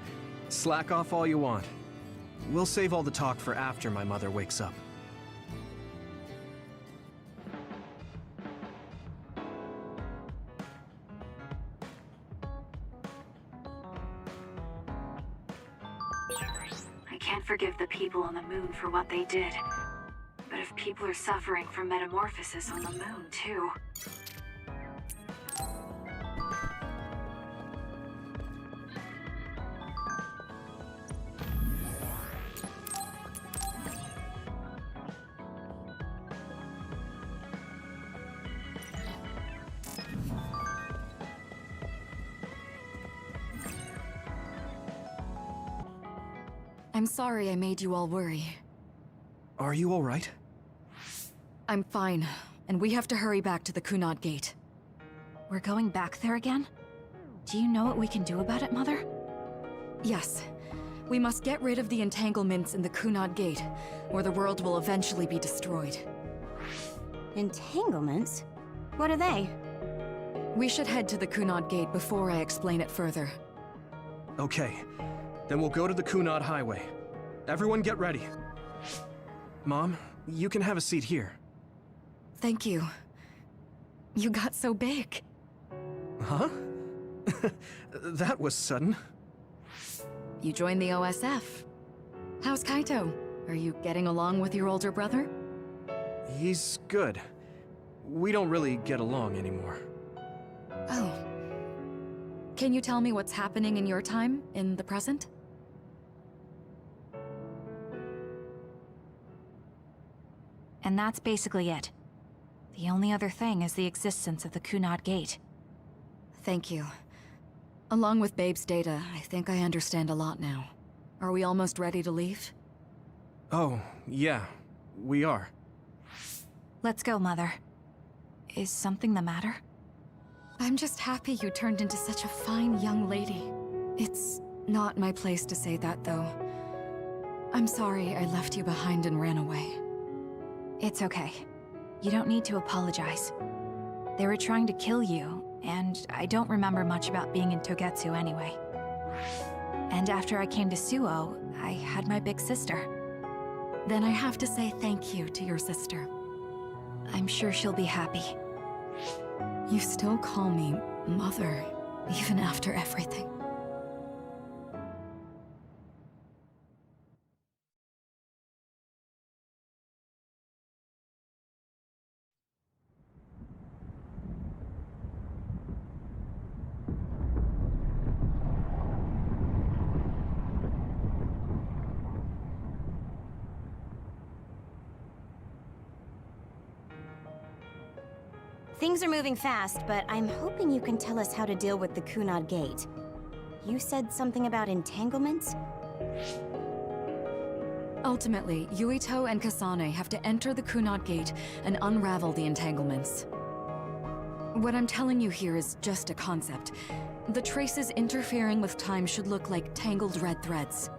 Slack off all you want. We'll save all the talk for after my mother wakes up. I can't forgive the people on the moon for what they did. But if people are suffering from metamorphosis on the moon, too... I'm sorry I made you all worry. Are you all right? I'm fine, and we have to hurry back to the Kunad Gate. We're going back there again? Do you know what we can do about it, Mother? Yes. We must get rid of the entanglements in the Kunad Gate, or the world will eventually be destroyed. Entanglements? What are they? We should head to the Kunad Gate before I explain it further. Okay. Then we'll go to the Kunad Highway. Everyone get ready. Mom, You can have a seat here. Thank you. You got so big. Huh? That was sudden. You joined the OSF. How's Kaito? Are you getting along with your older brother? He's good. We don't really get along anymore. Oh. Can you tell me what's happening in your time, in the present? And that's basically it. The only other thing is the existence of the Kunad Gate. Thank you. Along with Babe's data, I think I understand a lot now. Are we almost ready to leave? Oh, yeah. We are. Let's go, Mother. Is something the matter? I'm just happy you turned into such a fine young lady. It's not my place to say that, though. I'm sorry I left you behind and ran away. It's okay. You don't need to apologize. They were trying to kill you, and I don't remember much about being in Togetsu anyway. And after I came to Suo, I had my big sister. Then I have to say thank you to your sister. I'm sure she'll be happy. You still call me Mother, even after everything. Things are moving fast, but I'm hoping you can tell us how to deal with the Kunad Gate. You said something about entanglements? Ultimately, Yuito and Kasane have to enter the Kunad Gate and unravel the entanglements. What I'm telling you here is just a concept. The traces interfering with time should look like tangled red threads.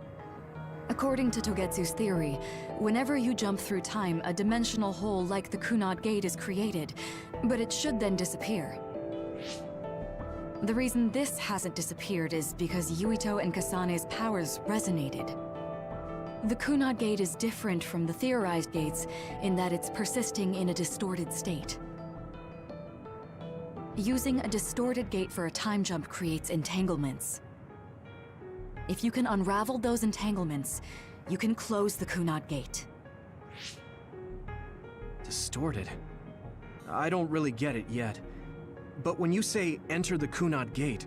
According to Togetsu's theory, whenever you jump through time, a dimensional hole like the Kunad Gate is created, but it should then disappear. The reason this hasn't disappeared is because Yuito and Kasane's powers resonated. The Kunad Gate is different from the theorized gates in that it's persisting in a distorted state. Using a distorted gate for a time jump creates entanglements. If you can unravel those entanglements, you can close the Kunad Gate. Distorted? I don't really get it yet. But when you say enter the Kunad Gate,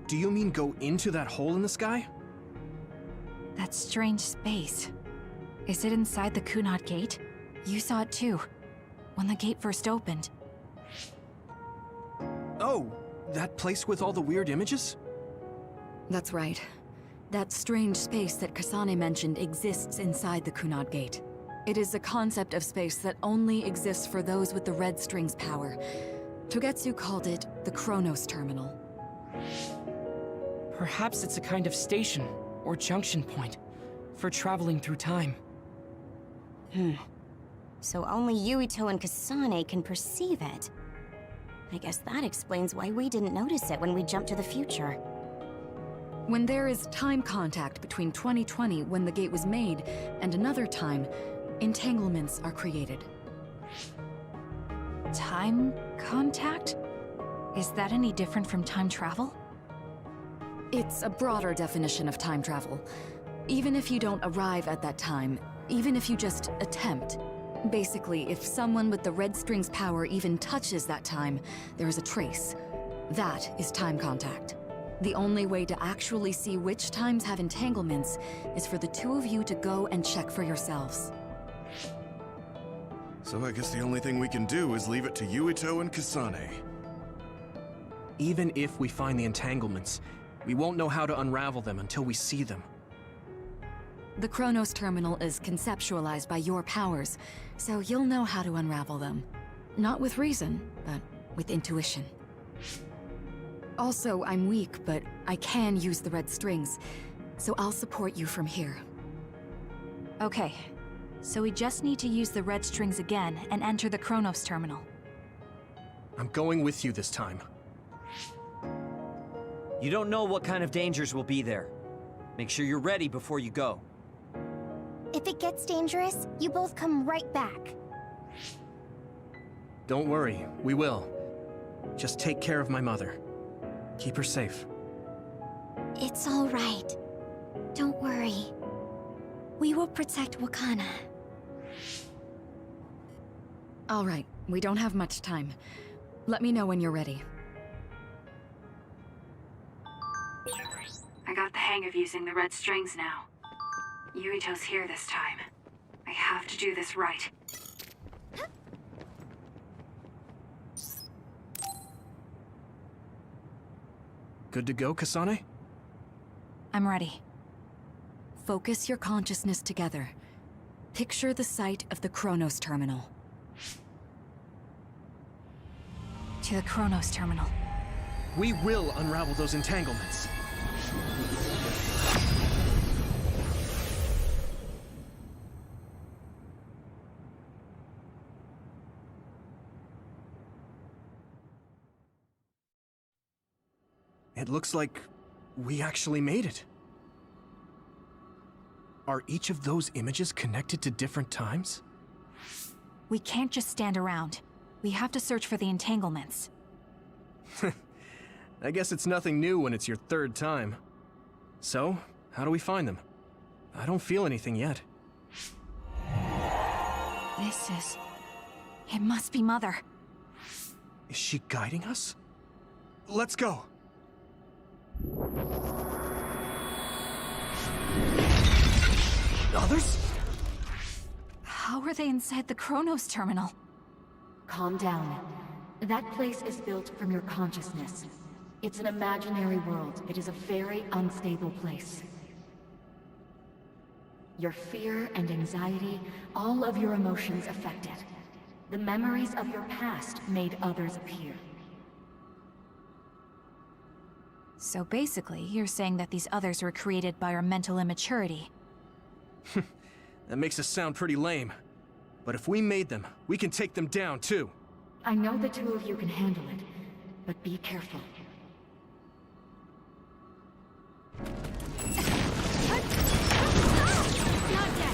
do you mean go into that hole in the sky? That strange space. Is it inside the Kunad Gate? You saw it too, when the gate first opened. Oh, that place with all the weird images? That's right. That strange space that Kasane mentioned exists inside the Kunad Gate. It is a concept of space that only exists for those with the Red String's power. Togetsu called it the Chronos Terminal. Perhaps it's a kind of station, or junction point, for traveling through time. So only Yuito and Kasane can perceive it. I guess that explains why we didn't notice it when we jumped to the future. When there is time contact between 2020, when the gate was made, and another time, entanglements are created. Time contact? Is that any different from time travel? It's a broader definition of time travel. Even if you don't arrive at that time, even if you just attempt. Basically, if someone with the Red String's power even touches that time, there is a trace. That is time contact. The only way to actually see which times have entanglements is for the two of you to go and check for yourselves. So I guess the only thing we can do is leave it to Yuito and Kasane. Even if we find the entanglements, we won't know how to unravel them until we see them. The Chronos Terminal is conceptualized by your powers, so you'll know how to unravel them. Not with reason, but with intuition. Also, I'm weak, but I can use the red strings, so I'll support you from here. Okay, so we just need to use the red strings again and enter the Chronos Terminal. I'm going with you this time. You don't know what kind of dangers will be there. Make sure you're ready before you go. If it gets dangerous, you both come right back. Don't worry, we will. Just take care of my mother. Keep her safe. It's all right. Don't worry. We will protect Wakana. All right, we don't have much time. Let me know when you're ready. I got the hang of using the red strings now. Yuito's here this time. I have to do this right. Good to go, Kasane? I'm ready. Focus your consciousness together. Picture the site of the Chronos Terminal. To the Chronos Terminal. We will unravel those entanglements. It looks like we actually made it. Are each of those images connected to different times? We can't just stand around. We have to search for the entanglements. I guess it's nothing new when it's your third time. So, how do we find them? I don't feel anything yet. It must be Mother. Is she guiding us? Let's go! Others? How are they inside the Chronos Terminal? Calm down. That place is built from your consciousness. It's an imaginary world. It is a very unstable place. Your fear and anxiety, all of your emotions affected. The memories of your past made others appear. So basically, you're saying that these others were created by our mental immaturity. That makes us sound pretty lame. But if we made them, we can take them down, too. I know the two of you can handle it, but be careful.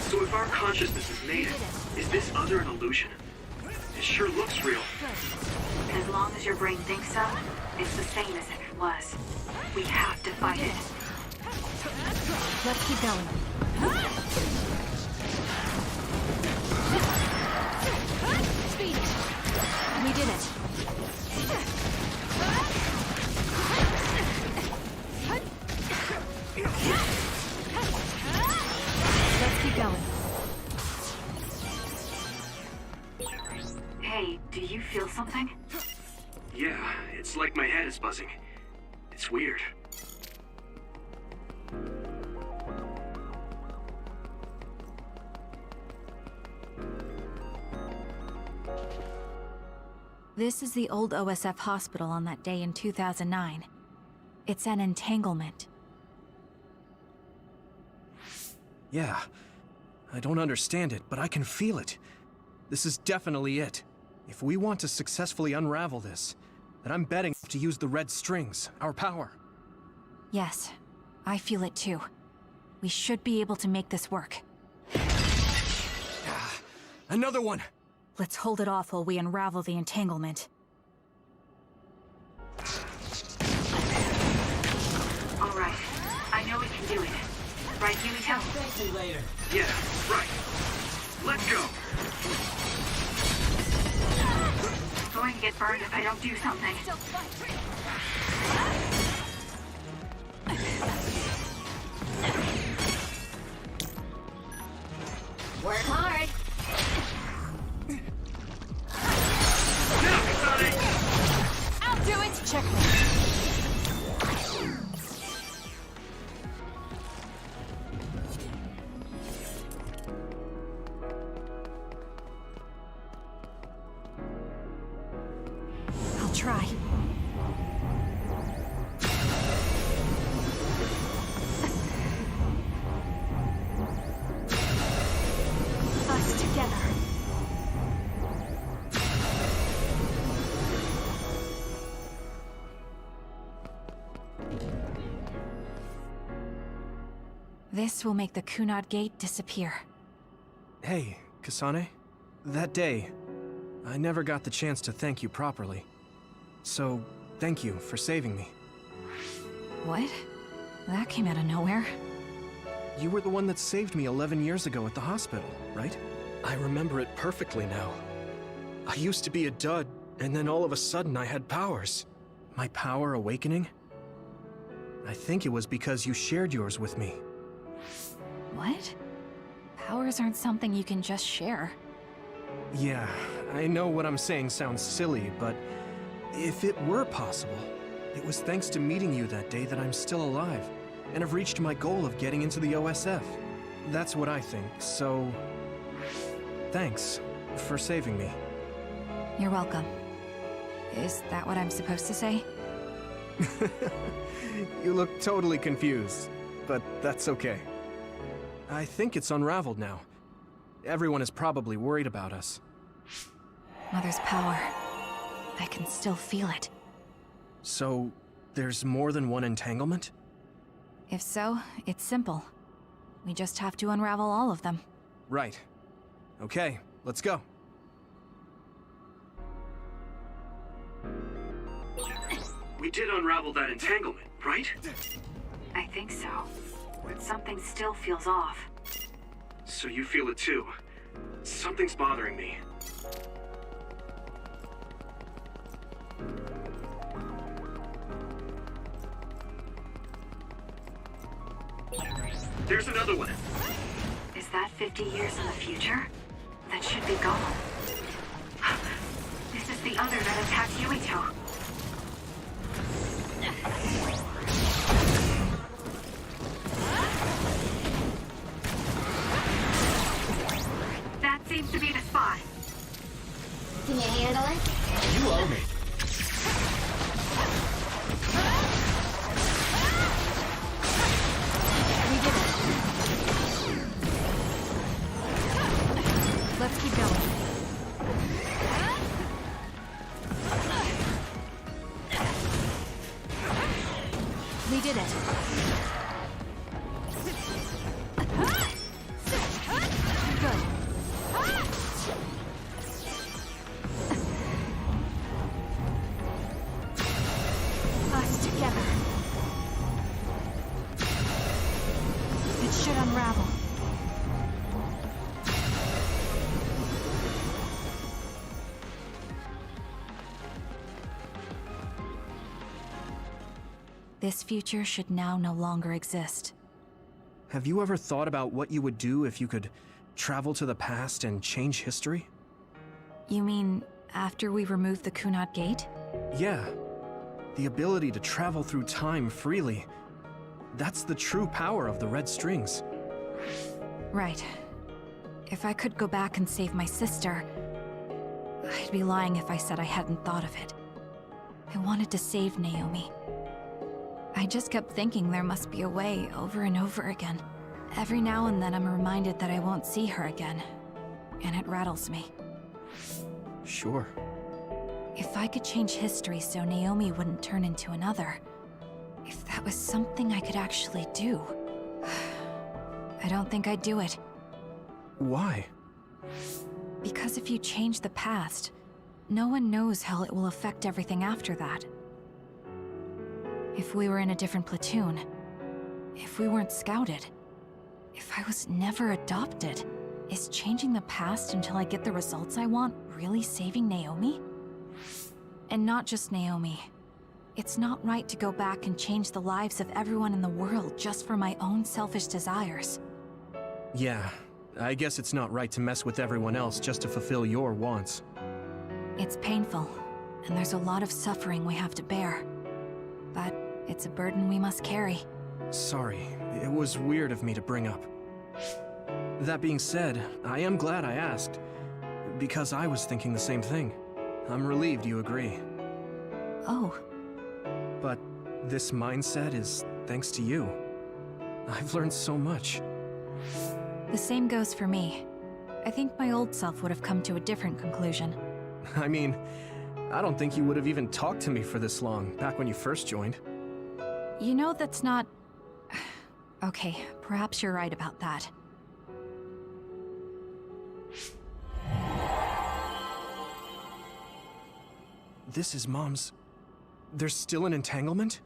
So if our consciousness is native, is this other an illusion? It sure looks real. As long as your brain thinks so, it's the same as if it was. We have to fight it. Let's keep going. Speed! We did it. Let's keep going. Hey, do you feel something? Yeah, it's like my head is buzzing. It's weird. This is the old OSF hospital on that day in 2009. It's an entanglement. Yeah. I don't understand it, but I can feel it. This is definitely it. If we want to successfully unravel this, then I'm betting to use the red strings, our power. Yes, I feel it too. We should be able to make this work. Another one! Let's hold it off while we unravel the entanglement. All right. I know we can do it. Right, Yuito? Thank you later. Yeah, right. Let's go. I'm going to get burned if I don't do something. Work hard! I'll do it! Check. I'll try. Us together. This will make the Kunad Gate disappear. Hey, Kasane. That day, I never got the chance to thank you properly. So, thank you for saving me. What? That came out of nowhere. You were the one that saved me 11 years ago at the hospital, right? I remember it perfectly now. I used to be a dud, and then all of a sudden I had powers. My power awakening? I think it was because you shared yours with me. What? Powers aren't something you can just share. Yeah, I know what I'm saying sounds silly, but if it were possible, it was thanks to meeting you that day that I'm still alive, and have reached my goal of getting into the OSF. That's what I think, so... thanks for saving me. You're welcome. Is that what I'm supposed to say? You look totally confused, but that's okay. I think it's unraveled now. Everyone is probably worried about us. Mother's power. I can still feel it. So, there's more than one entanglement? If so, it's simple. We just have to unravel all of them. Right. Okay, let's go. We did unravel that entanglement, right? I think so. But something still feels off. So you feel it too. Something's bothering me. There's another one. Is that 50 years in the future? That should be gone. This is the other that attacked Yuito. That seems to be the spot. Can you handle it? You owe me. We did it. Let's keep going. We did it. Good. Us together. It should unravel. This future should now no longer exist. Have you ever thought about what you would do if you could travel to the past and change history? You mean after we remove the Kunad Gate? Yeah. The ability to travel through time freely. That's the true power of the Red Strings. Right. If I could go back and save my sister, I'd be lying if I said I hadn't thought of it. I wanted to save Naomi. I just kept thinking there must be a way over and over again. Every now and then I'm reminded that I won't see her again, and it rattles me. Sure. If I could change history so Naomi wouldn't turn into another, if that was something I could actually do, I don't think I'd do it. Why? Because if you change the past, no one knows how it will affect everything after that. If we were in a different platoon, if we weren't scouted, if I was never adopted, is changing the past until I get the results I want really saving Naomi? And not just Naomi. It's not right to go back and change the lives of everyone in the world just for my own selfish desires. Yeah, I guess it's not right to mess with everyone else just to fulfill your wants. It's painful, and there's a lot of suffering we have to bear. But it's a burden we must carry. Sorry, it was weird of me to bring up. That being said, I am glad I asked, because I was thinking the same thing. I'm relieved you agree. Oh. But this mindset is thanks to you. I've learned so much. The same goes for me. I think my old self would have come to a different conclusion. I mean, I don't think you would have even talked to me for this long, back when you first joined. You know that's not... Okay, perhaps you're right about that. this is Mom's... There's still an entanglement?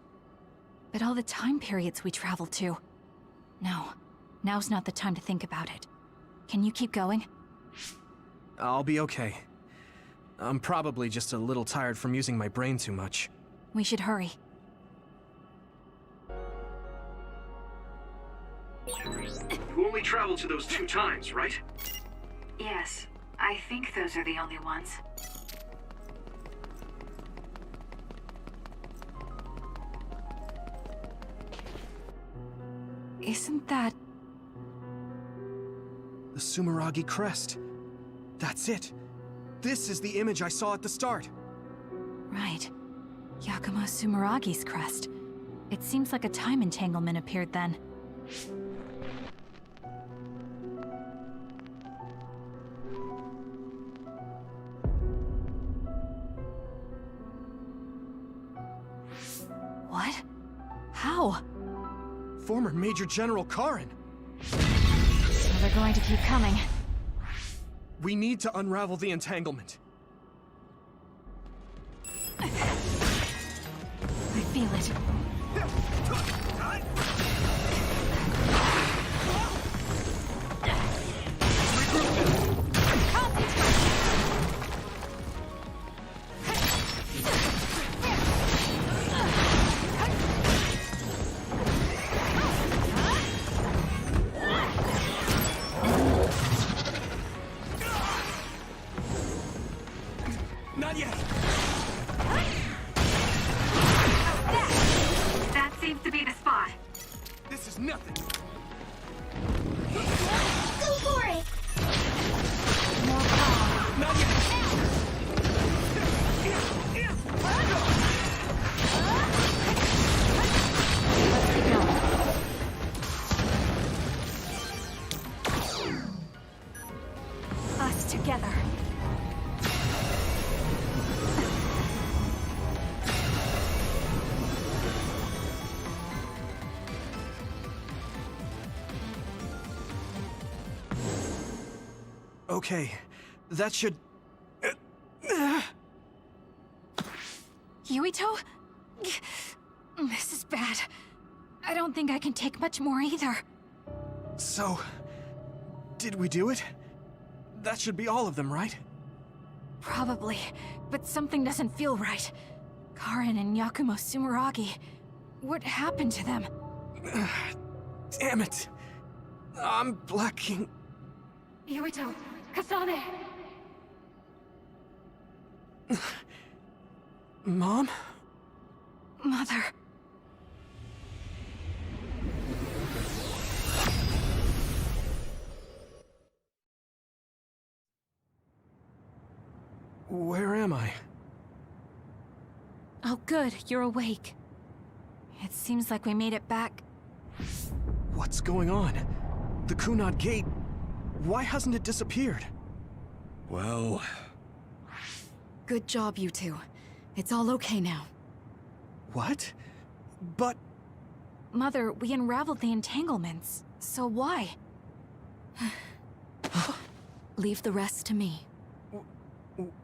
But all the time periods we travel to. No, now's not the time to think about it. Can you keep going? I'll be okay. I'm probably just a little tired from using my brain too much. We should hurry. You only traveled to those 2 times, right? Yes, I think those are the only ones. Isn't that... The Sumeragi crest. That's it. This is the image I saw at the start. Right. Yakumo Sumeragi's crest. It seems like a time entanglement appeared then. What? How? Former Major General Karin. So they're going to keep coming. We need to unravel the entanglement. I feel it. Not yet! That seems to be the spot. This is nothing! Go for it! Not yet! Us together. Okay, that should... Yuito? This is bad. I don't think I can take much more either. So... did we do it? That should be all of them, right? Probably, but something doesn't feel right. Karin and Yakumo Sumeragi. What happened to them? Damn it! I'm blacking... Yuito, Kasane! Mom? Mother... Where am I? Oh good, you're awake. It seems like we made it back. What's going on? The Kunad Gate... Why hasn't it disappeared? Well... Good job, you two. It's all okay now. What? But... Mother, we unraveled the entanglements. So why? Leave the rest to me.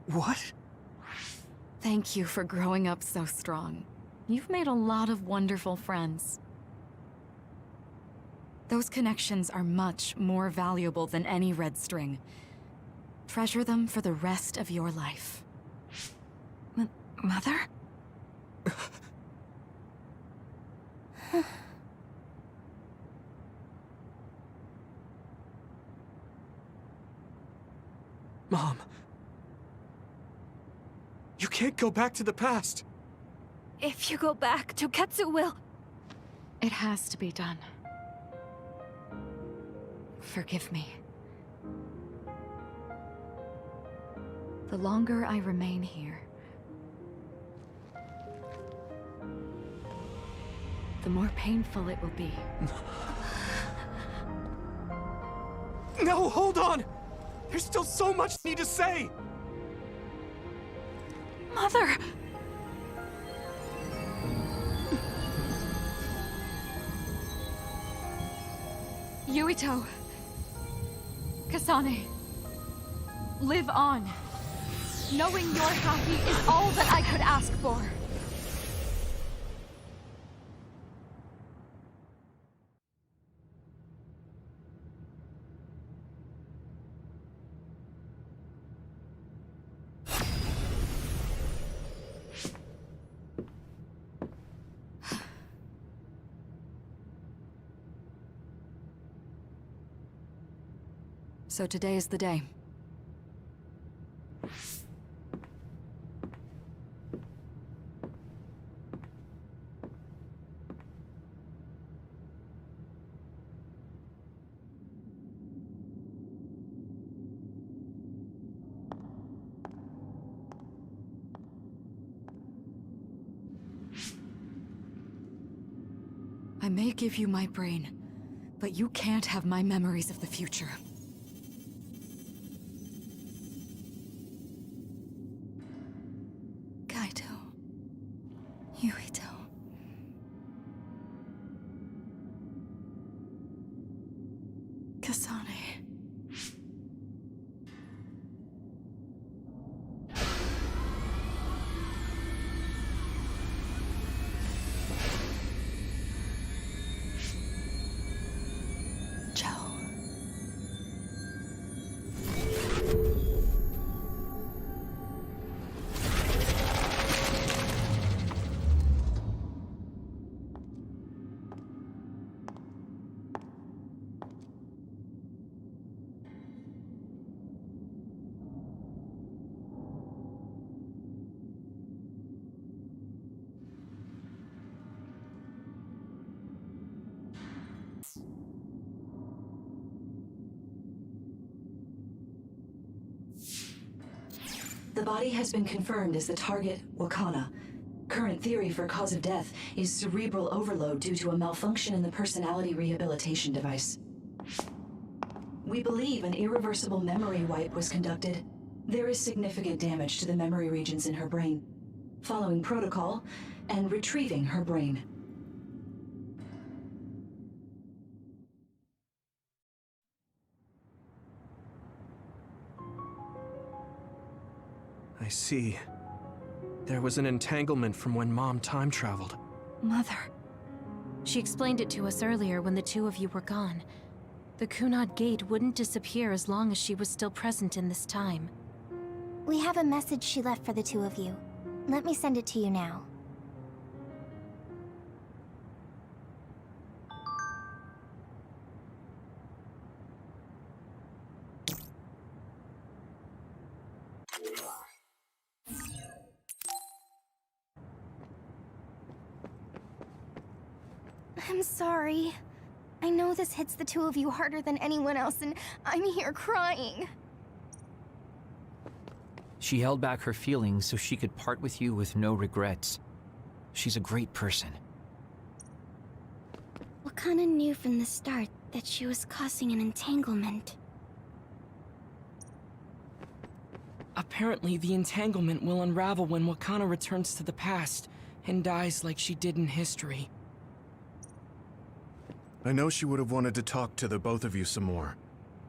What? Thank you for growing up so strong. You've made a lot of wonderful friends. Those connections are much more valuable than any red string. Treasure them for the rest of your life. Mother? Mom. You can't go back to the past. If you go back, Toketsu will... It has to be done. Forgive me. The longer I remain here, the more painful it will be. No, hold on! There's still so much I need to say! Mother! Yuito. Kasane. Live on. Knowing you're happy is all that I could ask for. So today is the day. I may give you my brain, but you can't have my memories of the future. Yuito. Kasane. Ciao. The body has been confirmed as the target, Wakana. Current theory for cause of death is cerebral overload due to a malfunction in the personality rehabilitation device. We believe an irreversible memory wipe was conducted. There is significant damage to the memory regions in her brain. Following protocol and retrieving her brain. I see. There was an entanglement from when Mom time traveled. Mother. She explained it to us earlier when the two of you were gone. The Kunad Gate wouldn't disappear as long as she was still present in this time. We have a message she left for the two of you. Let me send it to you now. I'm sorry. I know this hits the two of you harder than anyone else, and I'm here crying. She held back her feelings so she could part with you with no regrets. She's a great person. Wakana knew from the start that she was causing an entanglement. Apparently, the entanglement will unravel when Wakana returns to the past and dies like she did in history. I know she would have wanted to talk to the both of you some more,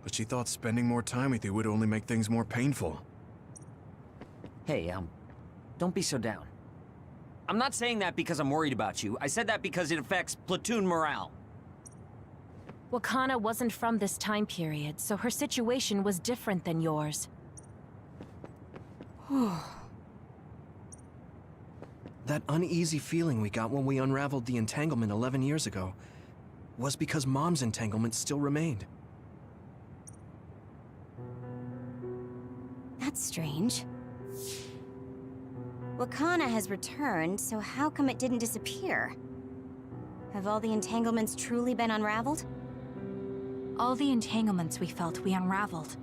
but she thought spending more time with you would only make things more painful. Hey, don't be so down. I'm not saying that because I'm worried about you. I said that because it affects platoon morale. Wakana wasn't from this time period, so her situation was different than yours. That uneasy feeling we got when we unraveled the entanglement 11 years ago was because Mom's entanglement still remained. That's strange. Wakana has returned, so how come it didn't disappear? Have all the entanglements truly been unraveled? All the entanglements we felt we unraveled.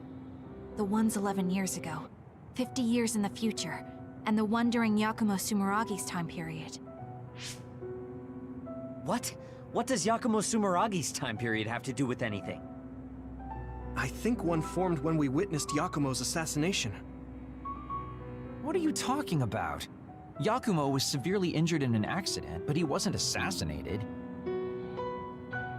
The ones 11 years ago, 50 years in the future, and the one during Yakumo Sumeragi's time period. What? What does Yakumo Sumeragi's time period have to do with anything? I think one formed when we witnessed Yakumo's assassination. What are you talking about? Yakumo was severely injured in an accident, but he wasn't assassinated.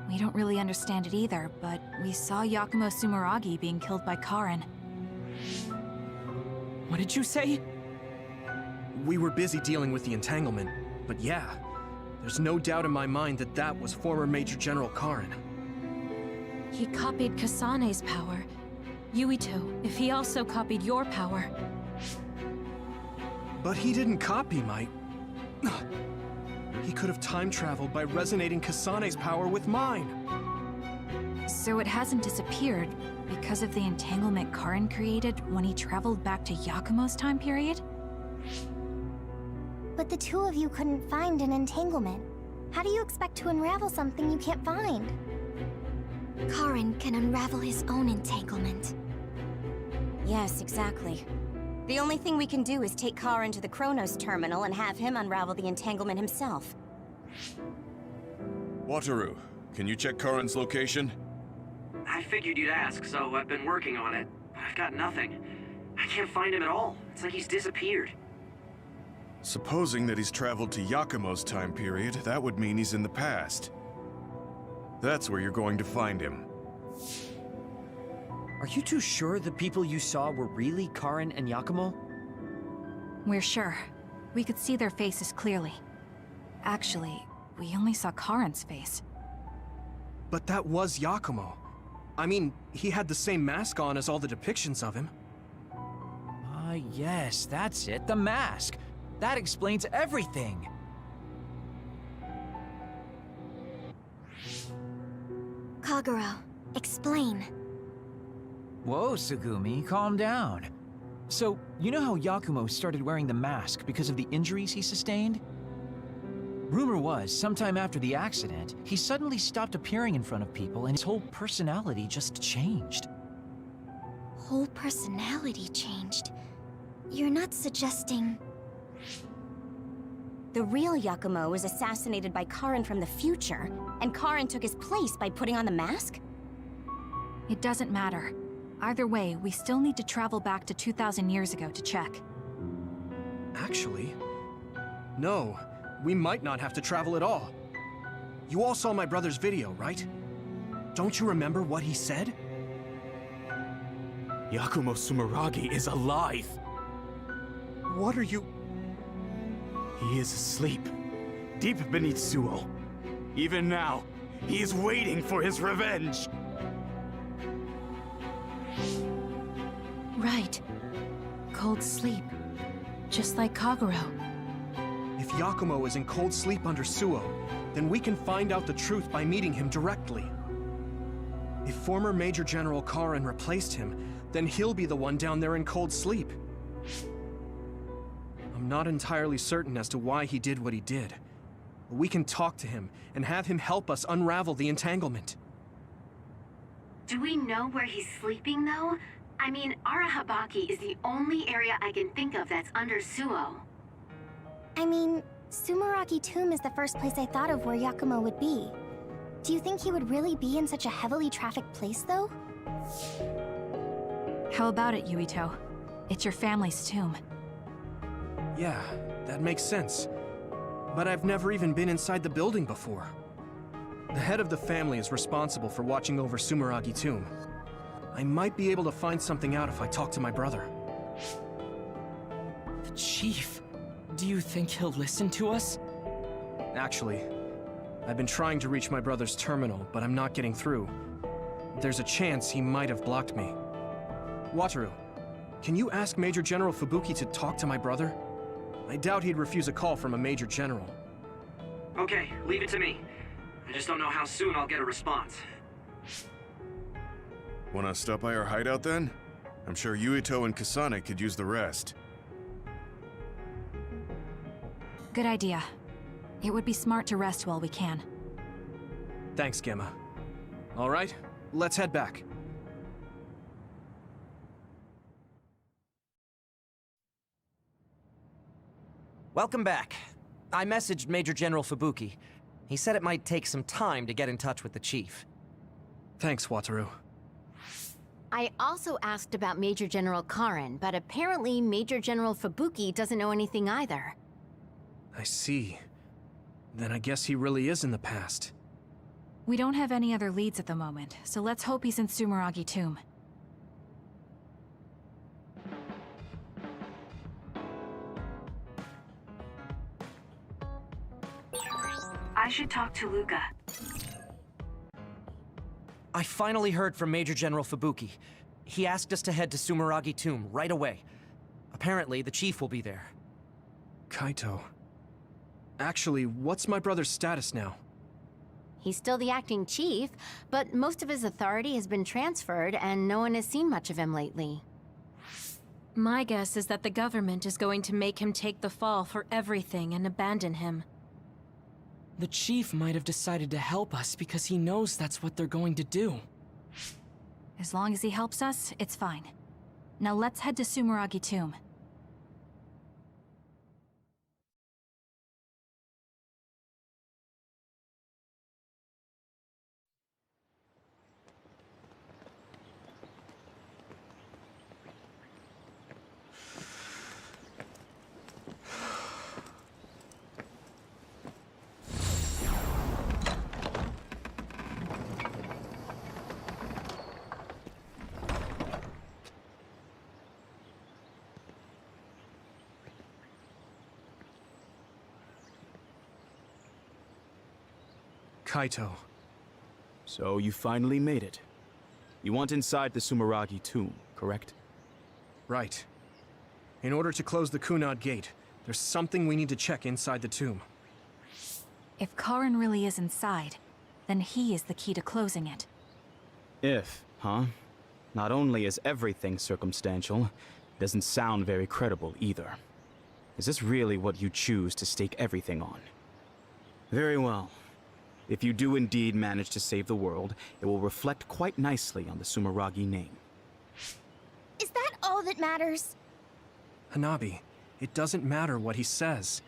We don't really understand it either, but we saw Yakumo Sumeragi being killed by Karin. What did you say? We were busy dealing with the entanglement, but yeah, there's no doubt in my mind that that was former Major General Karin. He copied Kasane's power. Yuito, if he also copied your power. But he didn't copy my... He could have time-traveled by resonating Kasane's power with mine. So it hasn't disappeared because of the entanglement Karin created when he traveled back to Yakumo's time period? But the two of you couldn't find an entanglement. How do you expect to unravel something you can't find? Karin can unravel his own entanglement. Yes, exactly. The only thing we can do is take Karin to the Chronos terminal and have him unravel the entanglement himself. Wataru, can you check Karin's location? I figured you'd ask, so I've been working on it. But I've got nothing. I can't find him at all. It's like he's disappeared. Supposing that he's traveled to Yakumo's time period, that would mean he's in the past. That's where you're going to find him. Are you too sure the people you saw were really Karin and Yakumo? We're sure. We could see their faces clearly. Actually, we only saw Karin's face. But that was Yakumo. I mean, he had the same mask on as all the depictions of him. Ah, yes, that's it, the mask. That explains everything. Kagero, explain. Whoa, Tsugumi, calm down. So, you know how Yakumo started wearing the mask because of the injuries he sustained? Rumor was, sometime after the accident, he suddenly stopped appearing in front of people and his whole personality just changed. Whole personality changed. You're not suggesting... The real Yakumo was assassinated by Karin from the future, and Karin took his place by putting on the mask? It doesn't matter. Either way, we still need to travel back to 2,000 years ago to check. Actually, no. We might not have to travel at all. You all saw my brother's video, right? Don't you remember what he said? Yakumo Sumeragi is alive! What are you... He is asleep, deep beneath Suo. Even now, he is waiting for his revenge! Right. Cold sleep. Just like Kagero. If Yakumo is in cold sleep under Suo, then we can find out the truth by meeting him directly. If former Major General Karin replaced him, then he'll be the one down there in cold sleep. I'm not entirely certain as to why he did what he did. But we can talk to him and have him help us unravel the entanglement. Do we know where he's sleeping, though? I mean, Arahabaki is the only area I can think of that's under Suo. I mean, Sumeragi Tomb is the first place I thought of where Yakumo would be. Do you think he would really be in such a heavily trafficked place, though? How about it, Yuito? It's your family's tomb. Yeah, that makes sense. But I've never even been inside the building before. The head of the family is responsible for watching over Sumeragi Tomb. I might be able to find something out if I talk to my brother. The Chief. Do you think he'll listen to us? Actually, I've been trying to reach my brother's terminal, but I'm not getting through. There's a chance he might have blocked me. Wataru, can you ask Major General Fubuki to talk to my brother? I doubt he'd refuse a call from a Major General. Okay, leave it to me. I just don't know how soon I'll get a response. Wanna stop by our hideout then? I'm sure Yuito and Kasane could use the rest. Good idea. It would be smart to rest while we can. Thanks, Gemma. All right, let's head back. Welcome back. I messaged Major General Fubuki. He said it might take some time to get in touch with the Chief. Thanks, Wataru. I also asked about Major General Karin, but apparently Major General Fubuki doesn't know anything either. I see. Then I guess he really is in the past. We don't have any other leads at the moment, so let's hope he's in Sumeragi Tomb. I should talk to Luca. I finally heard from Major General Fubuki. He asked us to head to Sumeragi Tomb right away. Apparently, the chief will be there. Kaito. Actually, what's my brother's status now? He's still the acting chief, but most of his authority has been transferred and no one has seen much of him lately. My guess is that the government is going to make him take the fall for everything and abandon him. The chief might have decided to help us because he knows that's what they're going to do. As long as he helps us, it's fine. Now let's head to Sumeragi Tomb. Kaito. So you finally made it. You want inside the Sumeragi tomb, correct? Right. In order to close the Kunad Gate, there's something we need to check inside the tomb. If Karin really is inside, then he is the key to closing it. If, huh? Not only is everything circumstantial, it doesn't sound very credible either. Is this really what you choose to stake everything on? Very well. If you do indeed manage to save the world, it will reflect quite nicely on the Sumeragi name. Is that all that matters? Hanabi, it doesn't matter what he says,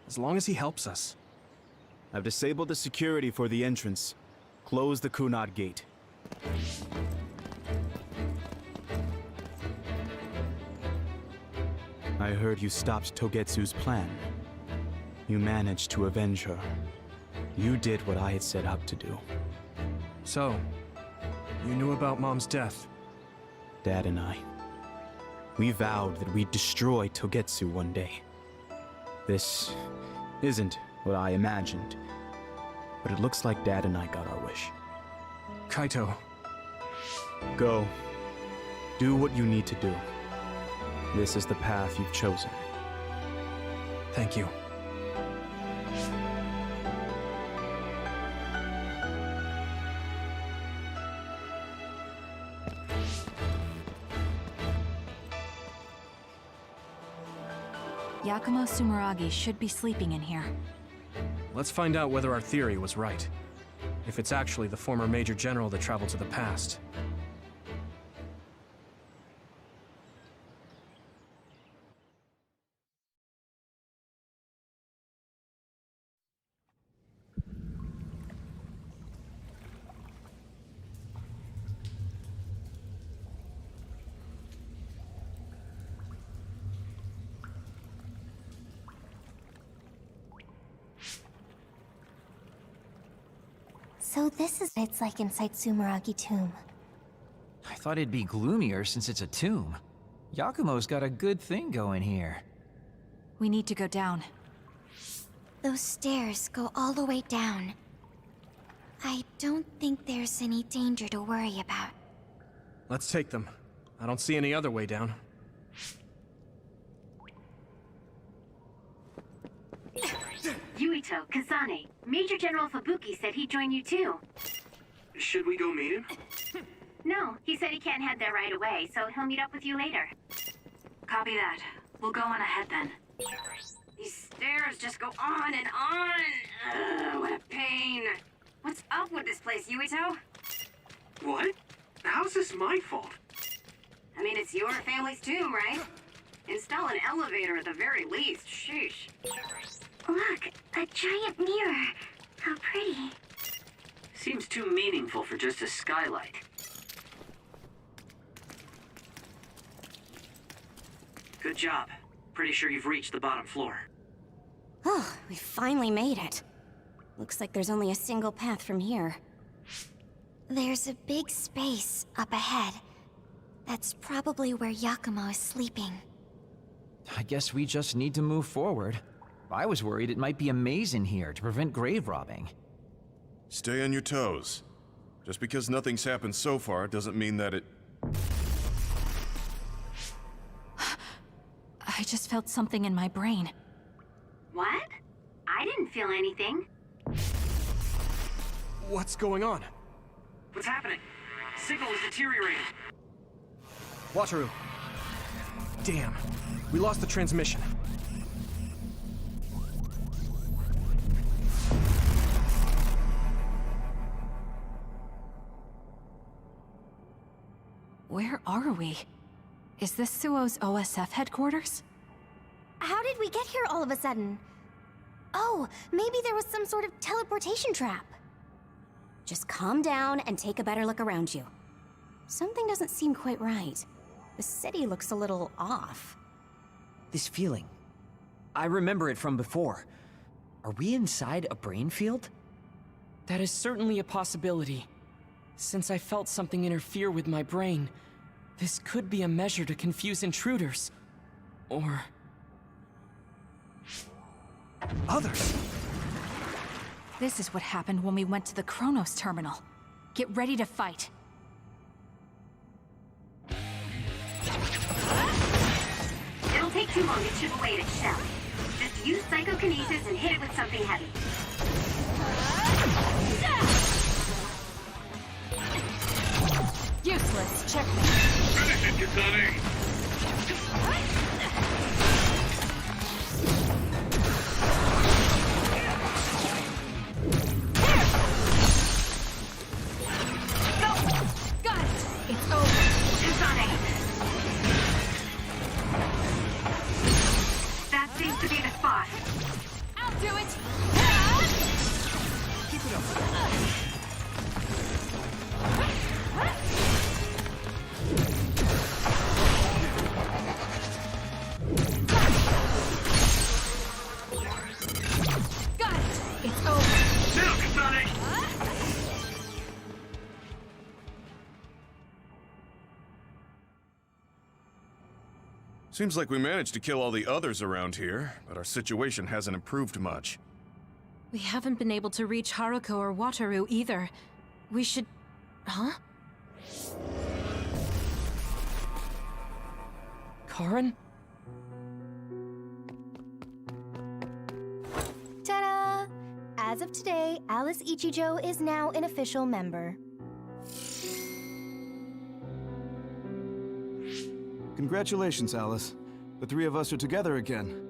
as long as he helps us. I've disabled the security for the entrance. Close the Kunad Gate. I heard you stopped Togetsu's plan. You managed to avenge her. You did what I had set out to do. So, you knew about Mom's death? Dad and I. We vowed that we'd destroy Togetsu one day. This isn't what I imagined, but it looks like Dad and I got our wish. Kaito. Go. Do what you need to do. This is the path you've chosen. Thank you. Yakumo Sumeragi should be sleeping in here. Let's find out whether our theory was right. If it's actually the former Major General that traveled to the past. So this is what it's like inside Sumeragi Tomb. I thought it'd be gloomier since it's a tomb. Yakumo's got a good thing going here. We need to go down. Those stairs go all the way down. I don't think there's any danger to worry about. Let's take them. I don't see any other way down. Yuito, Kasane, Major General Fubuki said he'd join you too. Should we go meet him? No, he said he can't head there right away, so he'll meet up with you later. Copy that. We'll go on ahead then. These stairs just go on and on. Ugh, what a pain. What's up with this place, Yuito? What? How's this my fault? I mean, it's your family's tomb, right? Install an elevator at the very least. Sheesh. Look, a giant mirror. How pretty. Seems too meaningful for just a skylight. Good job. Pretty sure you've reached the bottom floor. Oh, we finally made it. Looks like there's only a single path from here. There's a big space up ahead. That's probably where Yakumo is sleeping. I guess we just need to move forward. I was worried it might be a maze in here to prevent grave robbing. Stay on your toes. Just because nothing's happened so far doesn't mean that it... I just felt something in my brain. What? I didn't feel anything. What's going on? What's happening? Signal is deteriorating. Wataru. Damn. We lost the transmission. Where are we? Is this Suo's OSF headquarters? How did we get here all of a sudden? Oh, maybe there was some sort of teleportation trap. Just calm down and take a better look around you. Something doesn't seem quite right. The city looks a little off. This feeling. I remember it from before. Are we inside a brain field? That is certainly a possibility. Since I felt something interfere with my brain, this could be a measure to confuse intruders. Or... others! This is what happened when we went to the Kronos terminal. Get ready to fight. It'll take too long to chip away at its shell. Just use psychokinesis and hit it with something heavy. Useless. Check me. Finish it, Kasane! Got it. It's over. Kasane. That seems to be the spot. I'll do it! Keep it up. Got it. It's over. Now, Kasane! Seems like we managed to kill all the others around here, but our situation hasn't improved much. We haven't been able to reach Haruko or Wataru either. We should... Huh? Karin? Ta-da! As of today, Alice Ichijo is now an official member. Congratulations, Alice. The three of us are together again.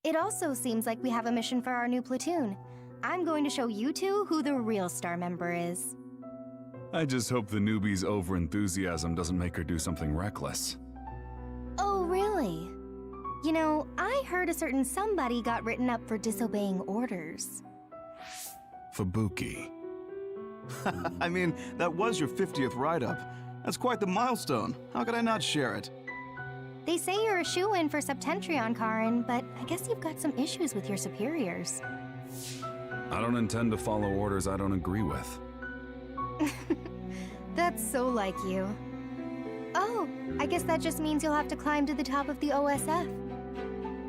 It also seems like we have a mission for our new platoon. I'm going to show you two who the real star member is. I just hope the newbie's overenthusiasm doesn't make her do something reckless. Oh, really? You know, I heard a certain somebody got written up for disobeying orders. Fubuki. I mean, that was your 50th write-up. That's quite the milestone. How could I not share it? They say you're a shoo-in for Septentrion, Karin, but I guess you've got some issues with your superiors. I don't intend to follow orders I don't agree with. That's so like you. Oh, I guess that just means you'll have to climb to the top of the OSF.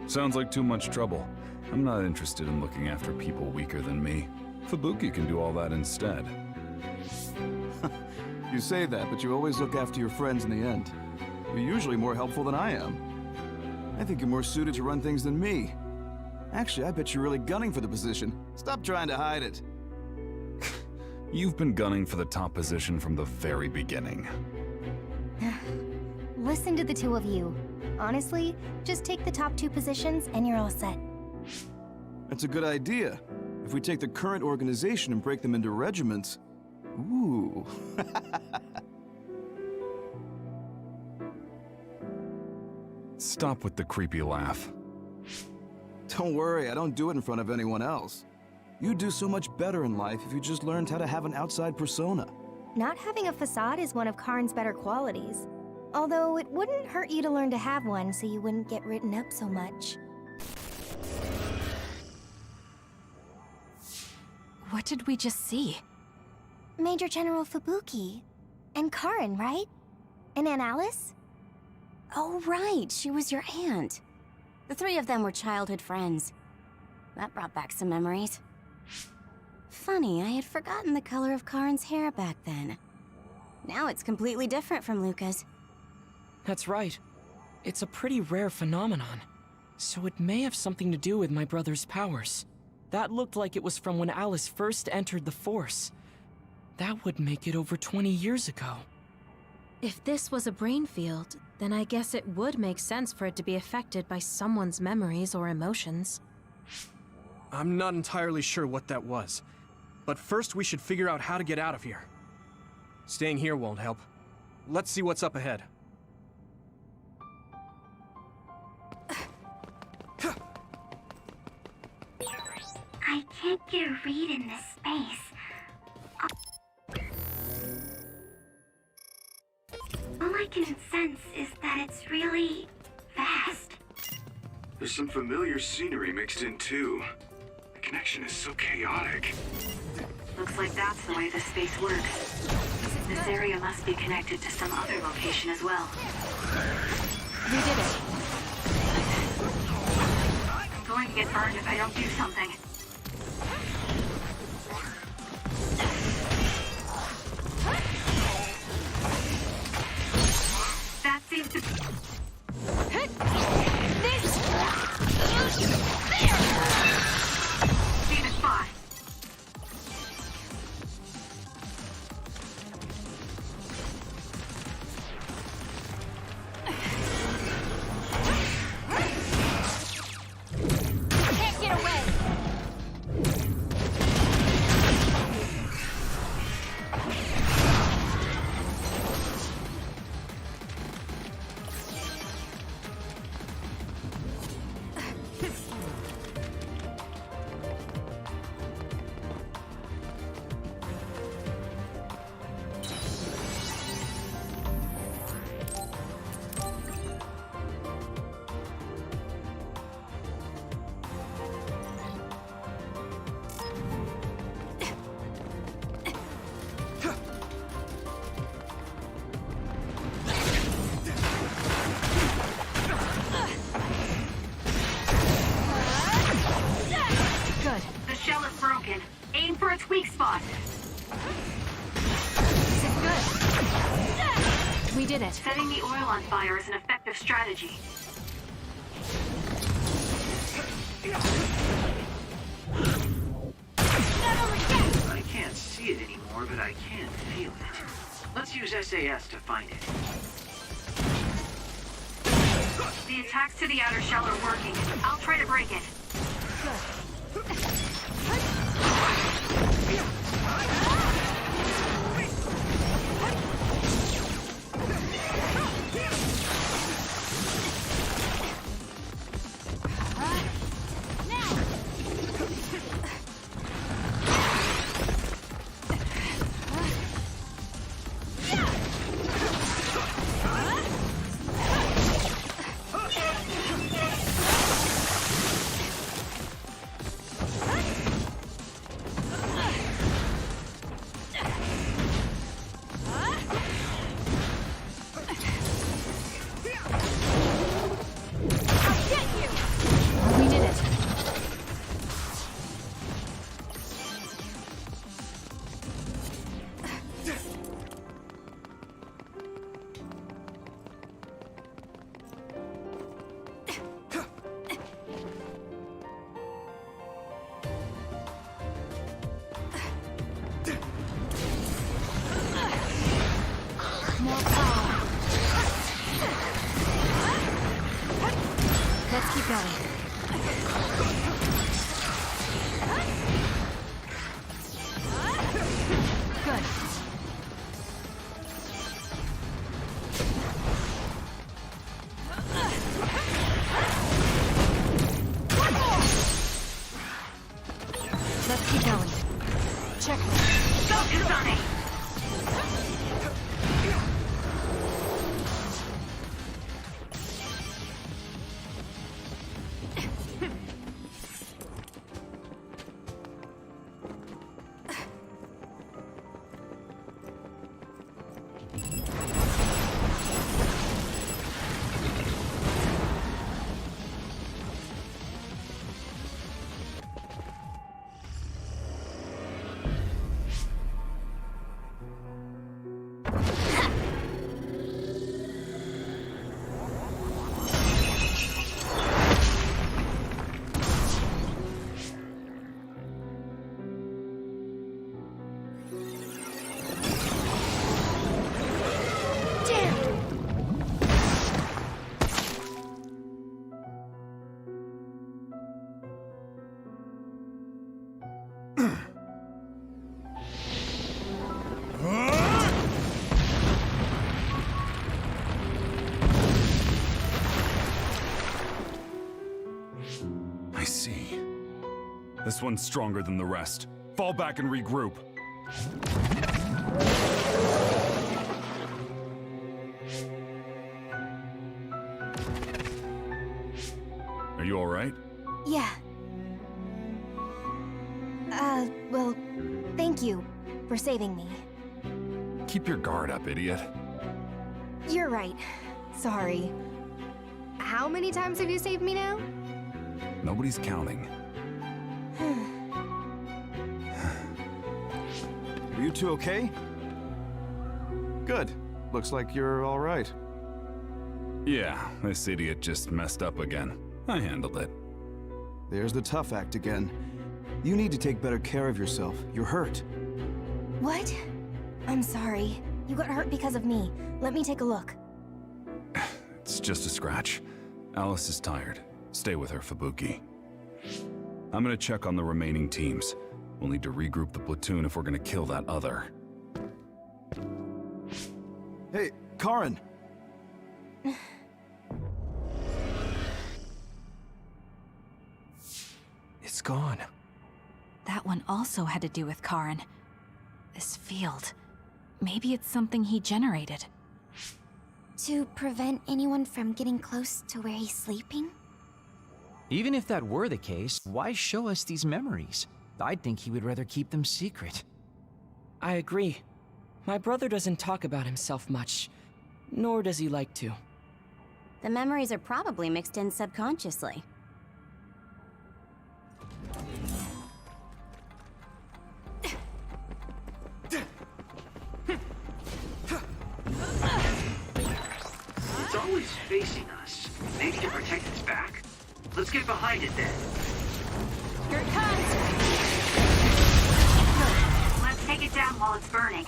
Sounds like too much trouble. I'm not interested in looking after people weaker than me. Fubuki can do all that instead. You say that, but you always look after your friends in the end. You're usually more helpful than I am. I think you're more suited to run things than me. Actually, I bet you're really gunning for the position. Stop trying to hide it. You've been gunning for the top position from the very beginning. Listen to the two of you. Honestly, just take the top two positions and you're all set. That's a good idea. If we take the current organization and break them into regiments... Ooh. Stop with the creepy laugh. Don't worry, I don't do it in front of anyone else. You'd do so much better in life if you just learned how to have an outside persona. Not having a facade is one of Karin's better qualities. Although it wouldn't hurt you to learn to have one so you wouldn't get written up so much. What did we just see? Major General Fubuki. And Karin, right? And Aunt Alice? Oh, right. She was your aunt. The three of them were childhood friends. That brought back some memories. Funny, I had forgotten the color of Karin's hair back then. Now it's completely different from Luca's. That's right. It's a pretty rare phenomenon. So it may have something to do with my brother's powers. That looked like it was from when Alice first entered the Force. That would make it over 20 years ago. If this was a brain field, then I guess it would make sense for it to be affected by someone's memories or emotions. I'm not entirely sure what that was. But first we should figure out how to get out of here. Staying here won't help. Let's see what's up ahead. I can't get a read in this space. All I can sense is that it's really vast. There's some familiar scenery mixed in too. The connection is so chaotic. Looks like that's the way this space works. This area must be connected to some other location as well. We did it. I'm going to get burned if I don't do something. That seems to... See the spot. Can't get away! The shell is broken. Aim for its weak spot. This is good. We did it. Setting the oil on fire is an effective strategy. I can't see it anymore, but I can feel it. Let's use SAS to find it. The attacks to the outer shell are working. I'll try to break it. We did it. More power. Let's keep going. Good. Let's keep going. Check. Go, Kasane! I see. This one's stronger than the rest. Fall back and regroup. Are you alright? Yeah. Well, thank you for saving me. Keep your guard up, idiot. You're right. Sorry. How many times have you saved me now? Nobody's counting. Are you two okay? Good. Looks like you're all right. Yeah, this idiot just messed up again. I handled it. There's the tough act again. You need to take better care of yourself. You're hurt. What? I'm sorry. You got hurt because of me. Let me take a look. It's just a scratch. Alice is tired. Stay with her, Fubuki. I'm gonna check on the remaining teams. We'll need to regroup the platoon if we're gonna kill that other. Hey, Karin! It's gone. That one also had to do with Karin. This field. Maybe it's something he generated. To prevent anyone from getting close to where he's sleeping? Even if that were the case, why show us these memories? I'd think he would rather keep them secret. I agree. My brother doesn't talk about himself much, nor does he like to. The memories are probably mixed in subconsciously. It's always facing us. Maybe to protect its back? Let's get behind it then. Here it comes! Let's take it down while it's burning.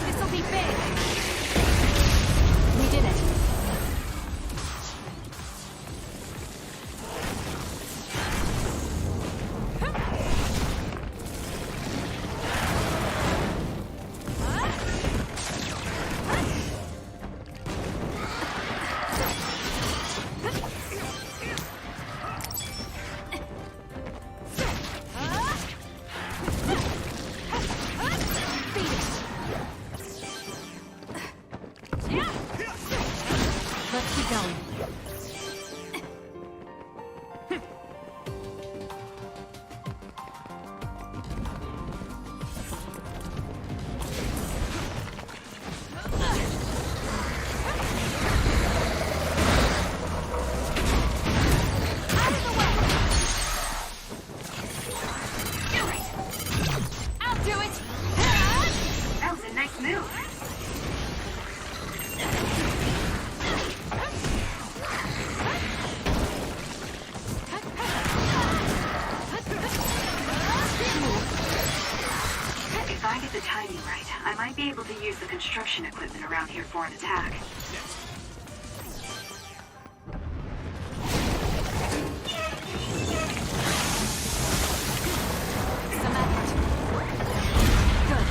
This'll be big! We did it. Let's keep going. I'll do it! That was a nice move. If I get the timing right, I might be able to use the construction equipment around here for an attack. Some effort. Good.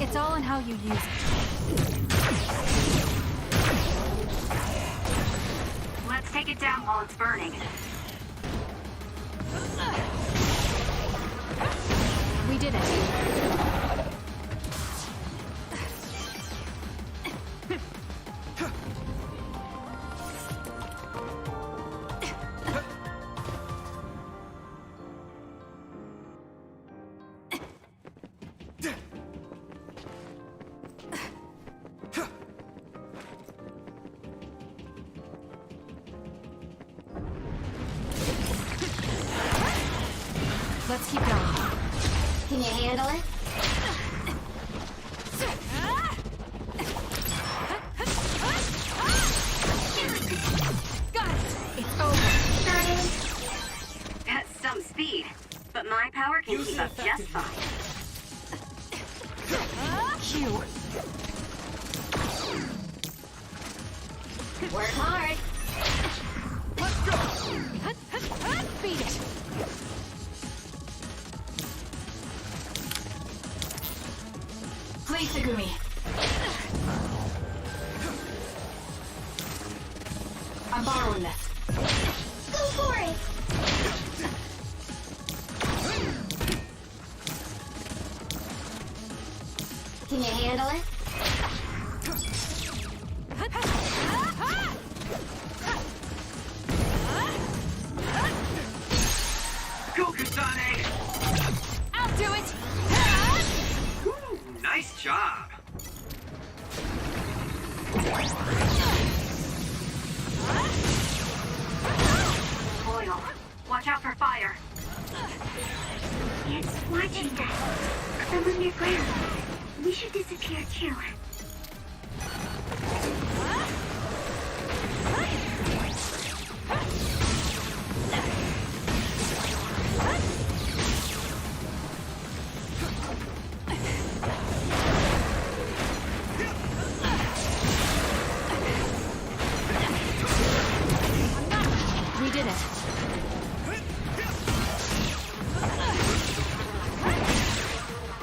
It's all in how you use it. Let's take it down while it's burning. We did it. Let's keep going. Can you handle it? Got it! It's over. That's some speed, but my power can keep up just fine. Q. Work hard. handle it? Go, Kasane! I'll do it! Ooh, nice job! Loyal, watch out for fire. It's watching us. From underground. We should disappear too. We did it.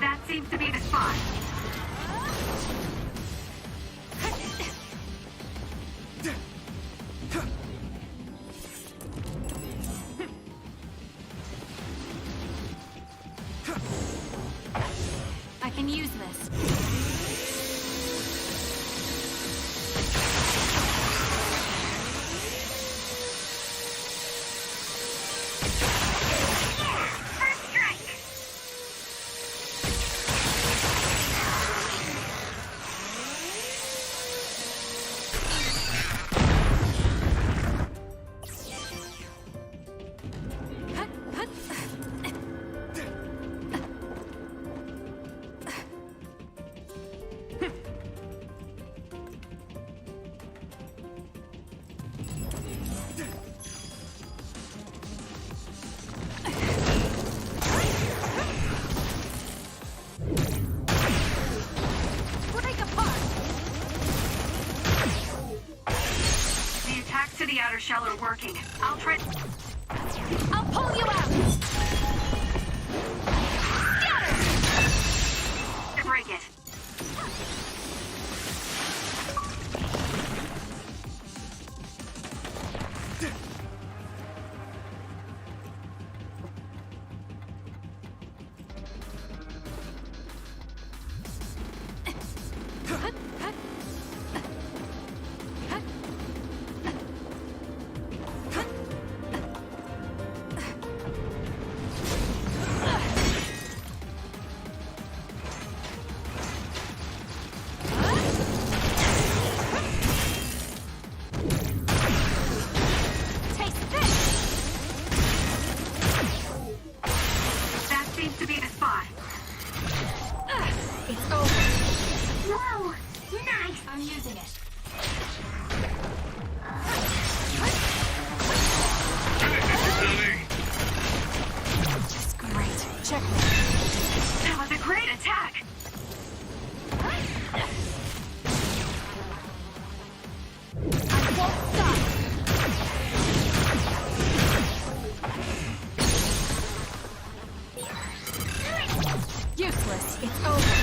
That seems to be the spot. I can use this. First strike! Break apart! The attacks to the outer shell are working. I'll try. I'll pull you out! To break it. Taste this! That seems to be the spot. It's over. Whoa! Nice! I'm using it. Just great. Check me. That was a great attack! I won't stop! Useless. It's over.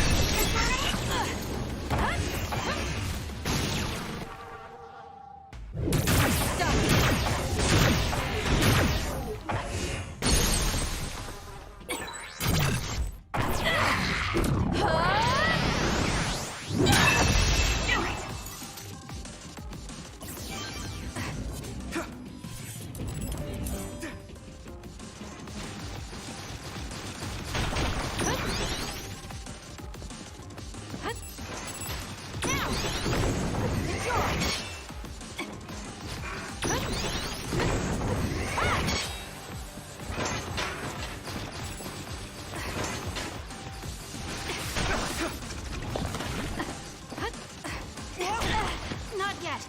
Not yet!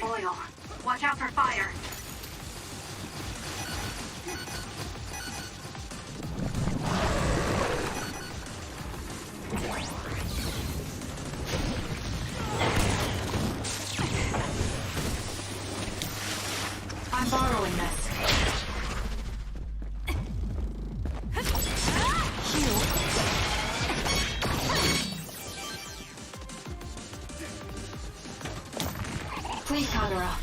Oil, watch out for fire. I'm borrowing this. Heal. Please, Kagura.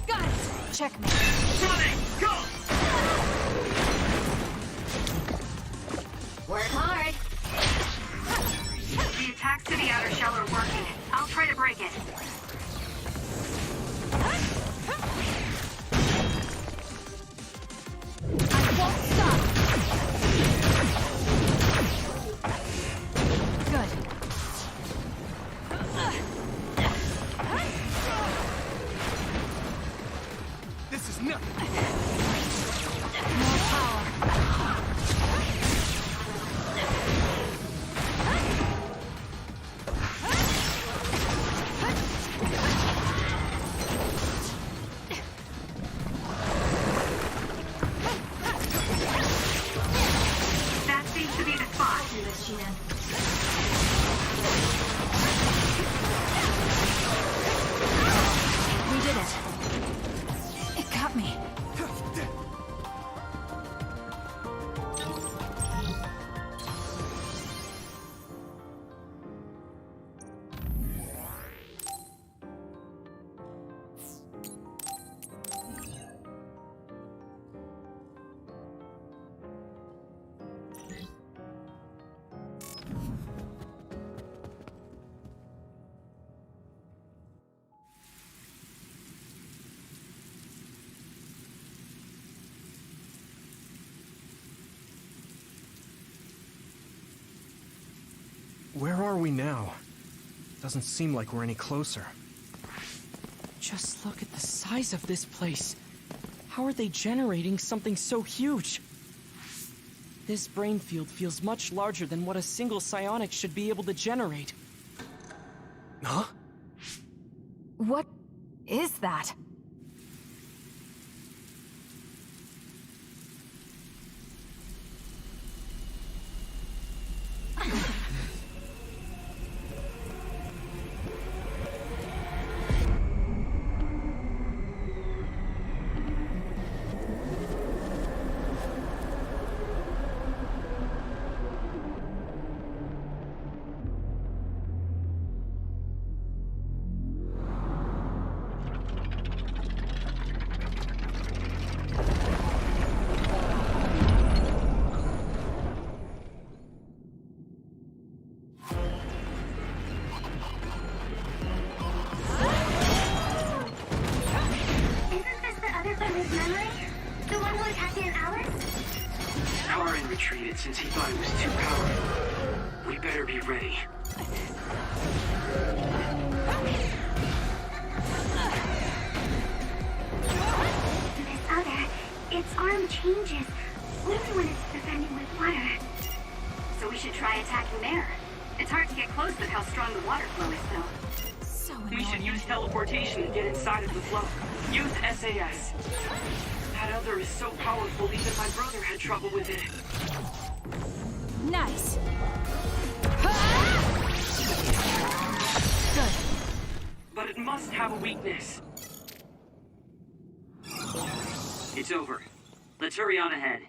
Got it! locks to the outer shell are working. I'll try to break it. I won't stop! Good. This is nothing. More power. That seems to be the spot. We did it. It got me. Where are we now? Doesn't seem like we're any closer. Just look at the size of this place. How are they generating something so huge? This brain field feels much larger than what a single psionic should be able to generate. Huh? What is that? Retreated since he thought it was too powerful. We better be ready. This other, its arm changes, only when it's defending with water. So we should try attacking there. It's hard to get close with how strong the water flow is, though. So annoying. We should use teleportation to get inside of the flow. Use SAS. That other is so powerful, even my brother had trouble with it. Nice. Good. But it must have a weakness. It's over. Let's hurry on ahead.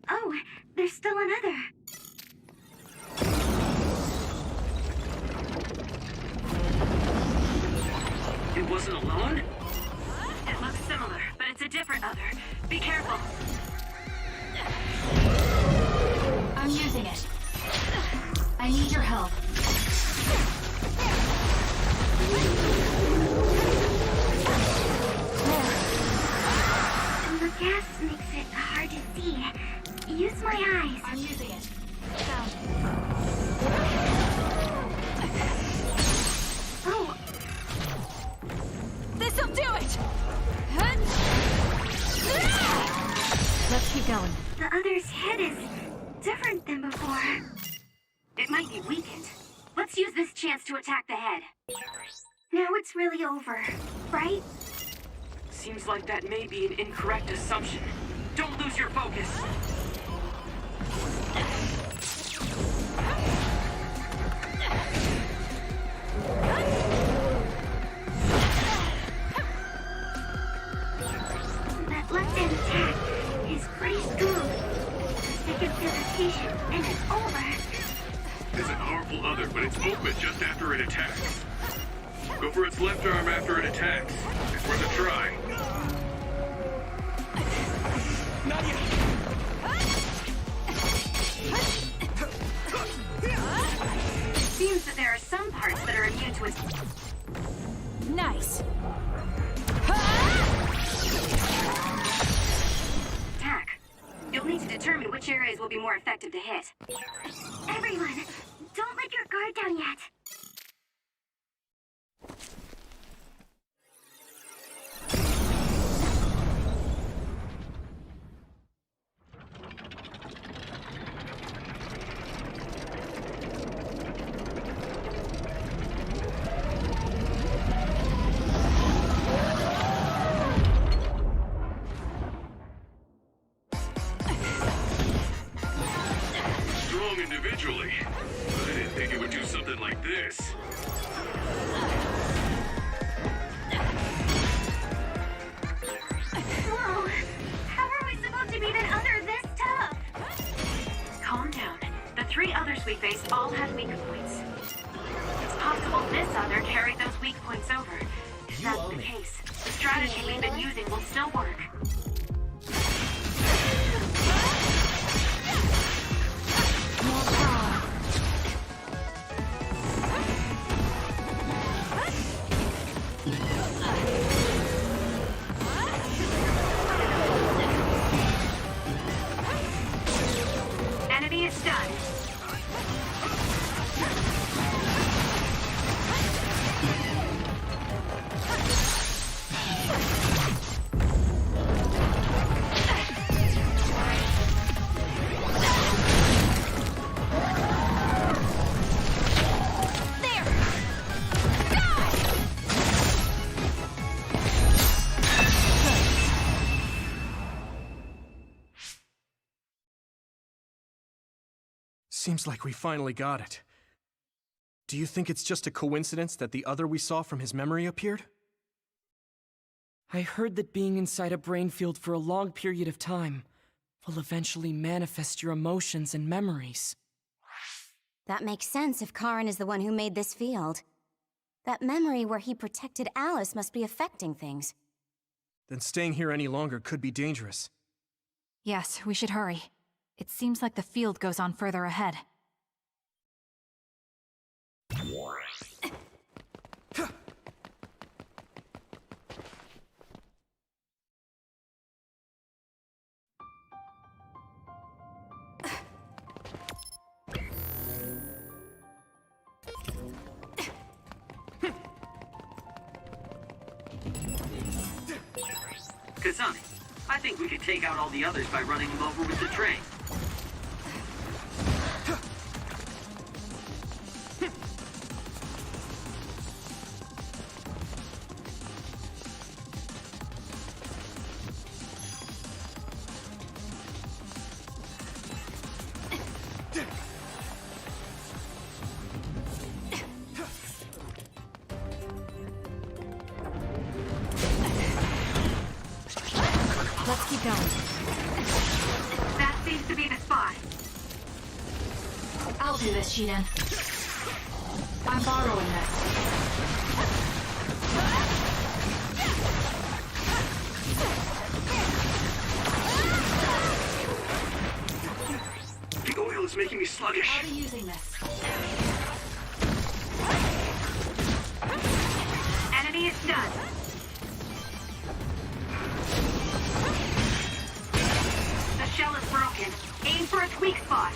Oh, there's still another. It wasn't alone? It looks similar, but it's a different other. Be careful. I'm using it. I need your help. The gas makes it hard to see. Use my eyes. I'm using it. Found it. Oh, This'll do it! Let's keep going. the other's head is different than before. It might be weakened. Let's use this chance to attack the head. Now it's really over, right? Seems like that may be an incorrect assumption. Don't lose your focus. That left-hand attack is pretty strong. Second purification, and it's over. It's a harmful other, but it's open just after it attacks. Go for its left arm after it attacks. It's worth a try. Nadia! Seems seems that there are some parts that are immune to its... Nice. attack. You'll need to determine which areas will be more effective to hit. Everyone, don't let your guard down yet. Strong individually, but I didn't think it would do something like this. Whoa! How are we supposed to beat an Other this tough? Calm down. The 3 others we faced all had weak points. It's possible this Other carried those weak points over. If that's the case, the strategy we've been using will still work. Enemy is stunned. Seems like we finally got it. Do you think it's just a coincidence that the Other we saw from his memory appeared? I heard that being inside a brain field for a long period of time will eventually manifest your emotions and memories. That makes sense if Karin is the one who made this field. That memory where he protected Alice must be affecting things. Then staying here any longer could be dangerous. Yes, we should hurry. It seems like the field goes on further ahead. Kasane, I think we could take out all the others by running them over with the train. Let's keep going. That seems to be the spot. I'll do this, Shiden. I'm borrowing this. The oil is making me sluggish. I'll be using this. Enemy is stunned. The shell is broken. Aim for its weak spot.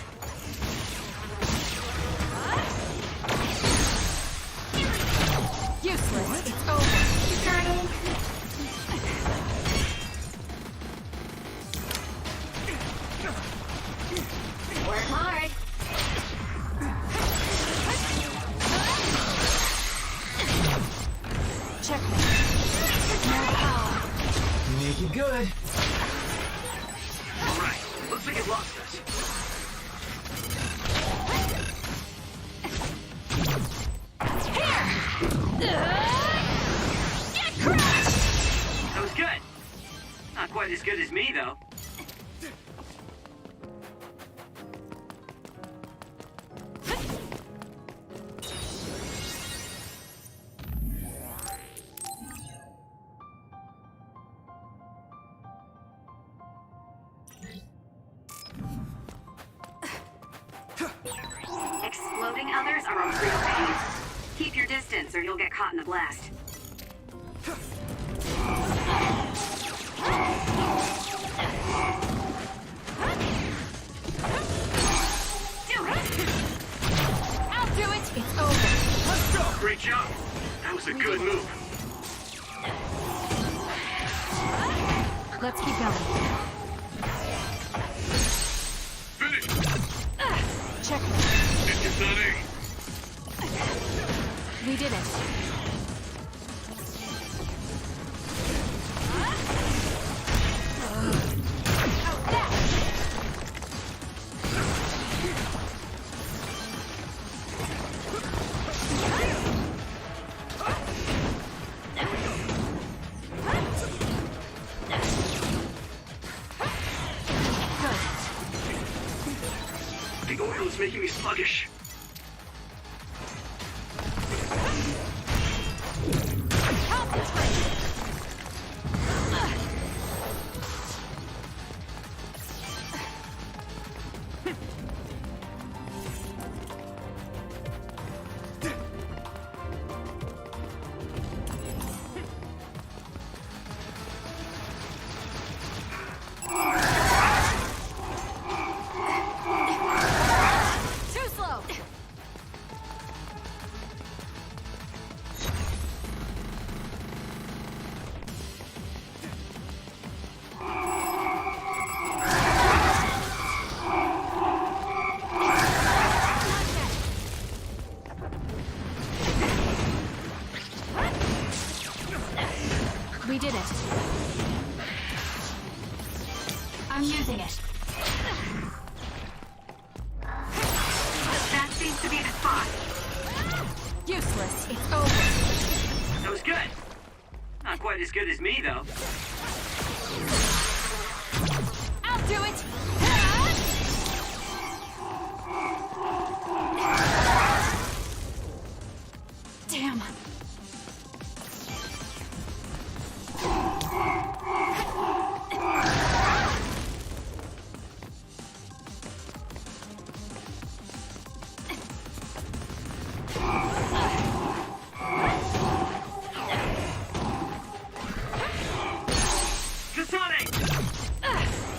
Useless. It's over. Starting. Work hard. Checkmate. No power. Make it good. Alright, looks like it lost us. Get crushed! That was good. Not quite as good as me, though. Floating others are a real pain. Keep your distance or you'll get caught in the blast. Do it! I'll do it! It's over. Let's go! Great job! That was a good move. Let's keep going. Finish! Check. Hit Kasane! We did it. The oil is making me sluggish. Too slow! We did it. I'm using it. That seems to be the spot. Useless. It's over. That was good. Not quite as good as me, though. I'll do it! Damn. Kasane!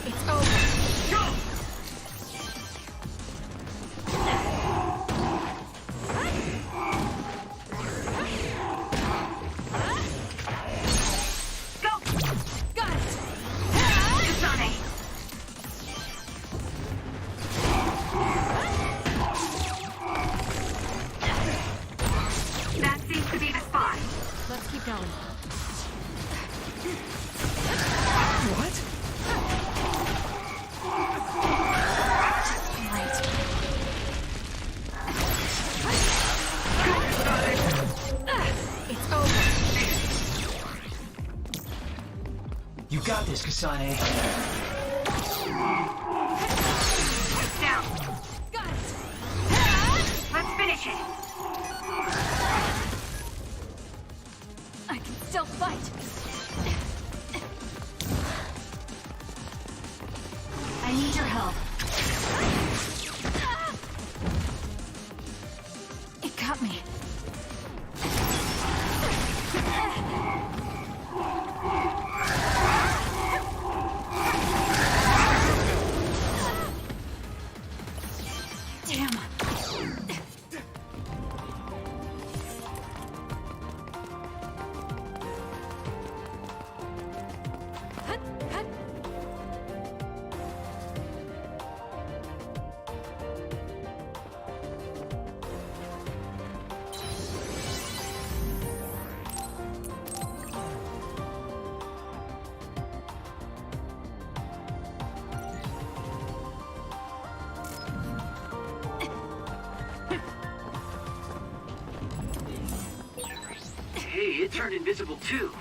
It's over. Go! Go! Got it! Kasane! That seems to be the spot. Let's keep going. What? It's over. You got this, Kasane. It's down. Got it! Let's finish it. I can still fight! I need your help. It got me. Damn. Hey, it turned invisible too.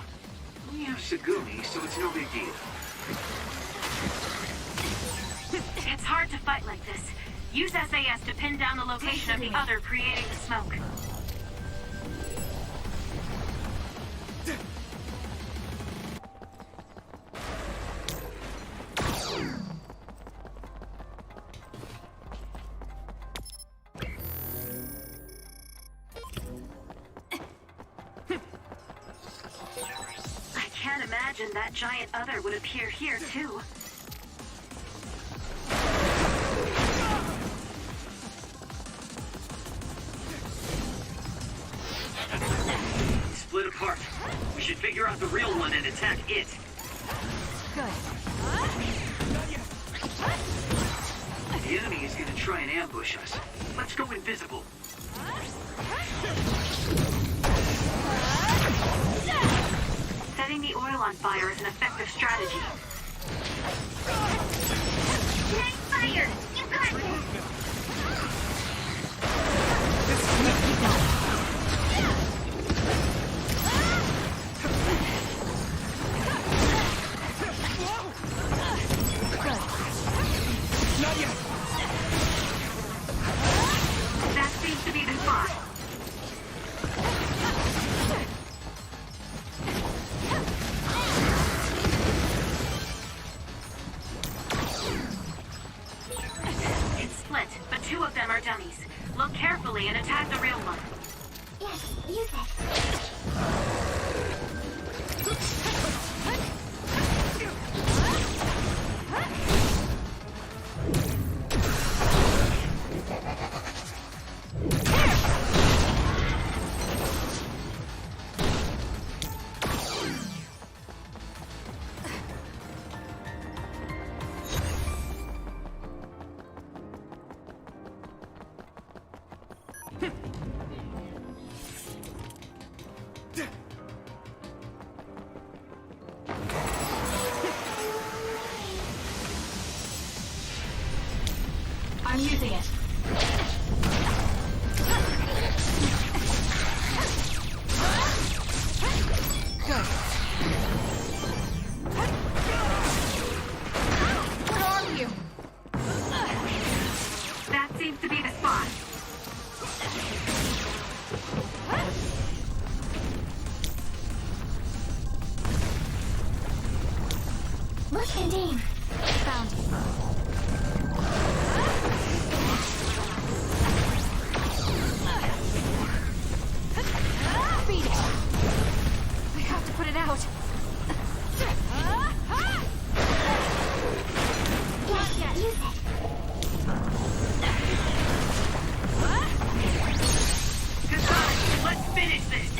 We have Sagumi, so it's no big deal. It's hard to fight like this. Use SAS to pin down the location of the other creating the smoke. imagine that giant other would appear here, too. Split apart. We should figure out the real one and attack it. Good. The enemy is gonna try and ambush us. Let's go invisible. Setting the oil on fire is an effective strategy. Nice fire! You got this! Not yet. That seems to be the spot. It's split, but two of them are dummies. Look carefully and attack the real one. Yes, use it. I'm using it. Good. Where are you? That seems to be the spot. Look and aim. Found it. Beat it. I have to put it out. Yes, use it. Kasane, let's finish this.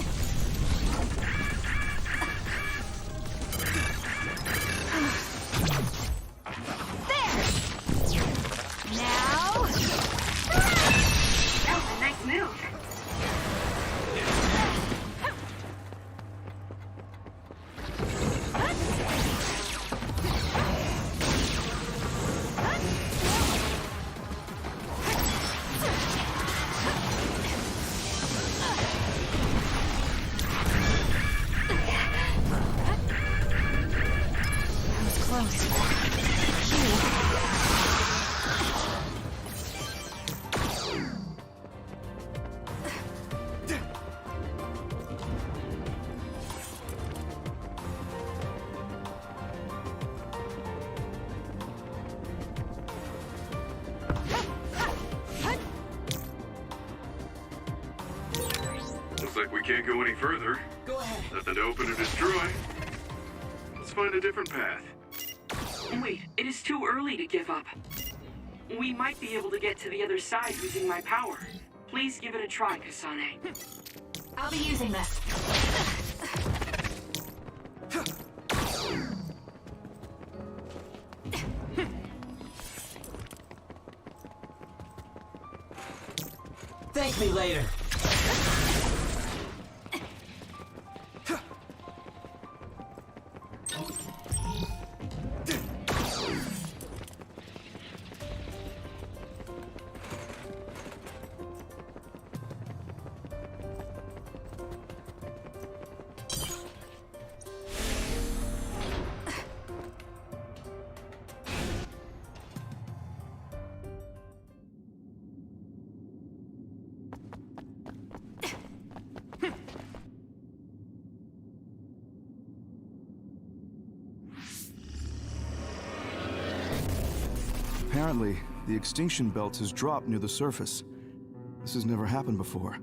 Now. That was a nice move. That was close. Looks like we can't go any further. Go ahead. Nothing to open or destroy. Let's find a different path. Wait, it is too early to give up. We might be able to get to the other side using my power. Please give it a try, Kasane. I'll be using this. Thank me later. Apparently, the extinction belt has dropped near the surface. This has never happened before.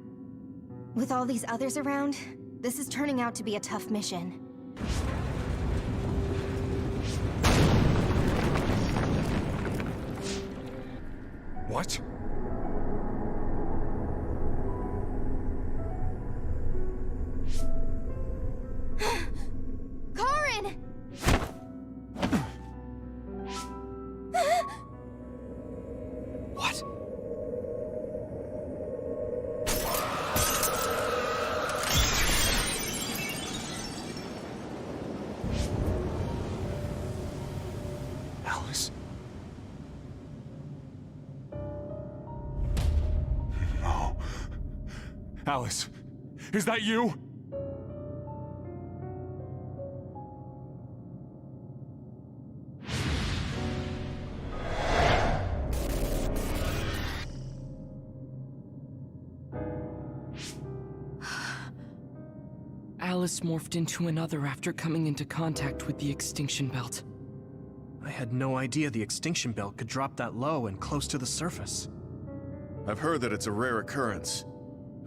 With all these others around, this is turning out to be a tough mission. What? Karin! What? Alice? No. Alice, is that you? Alice morphed into another after coming into contact with the extinction belt. I had no idea the extinction belt could drop that low and close to the surface. I've heard that it's a rare occurrence.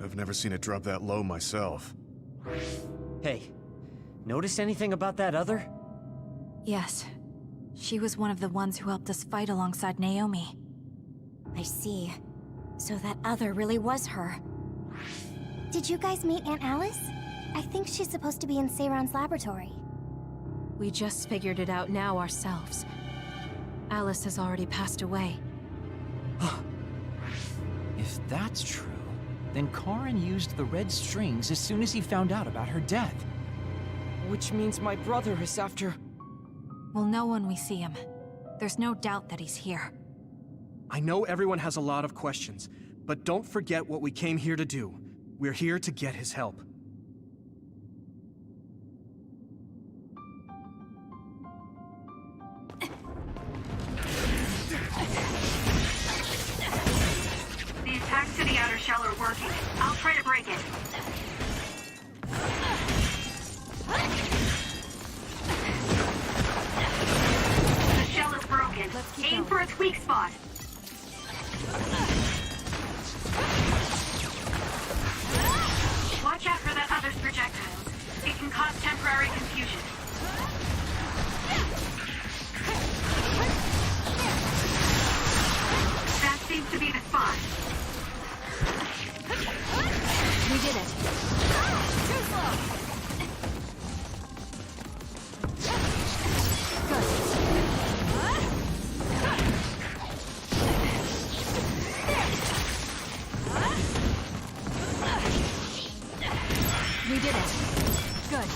I've never seen it drop that low myself. Hey, notice anything about that other? Yes. She was one of the ones who helped us fight alongside Naomi. I see. So that other really was her. Did you guys meet Aunt Alice? I think she's supposed to be in Seiron's laboratory. We just figured it out now ourselves. Alice has already passed away. If that's true, then Karin used the red strings as soon as he found out about her death. Which means my brother is after... We'll know when we see him. There's no doubt that he's here. I know everyone has a lot of questions, but don't forget what we came here to do. We're here to get his help. The attacks to the outer shell are working. I'll try to break it. The shell is broken. Aim for its weak spot. Watch out for that other's projectiles. It can cause temporary confusion. That seems to be the spot. We did it. Too slow! We did it. Good.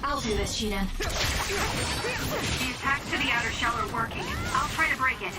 I'll do this, Shiiden. The attacks to the outer shell are working. I'll try to break it.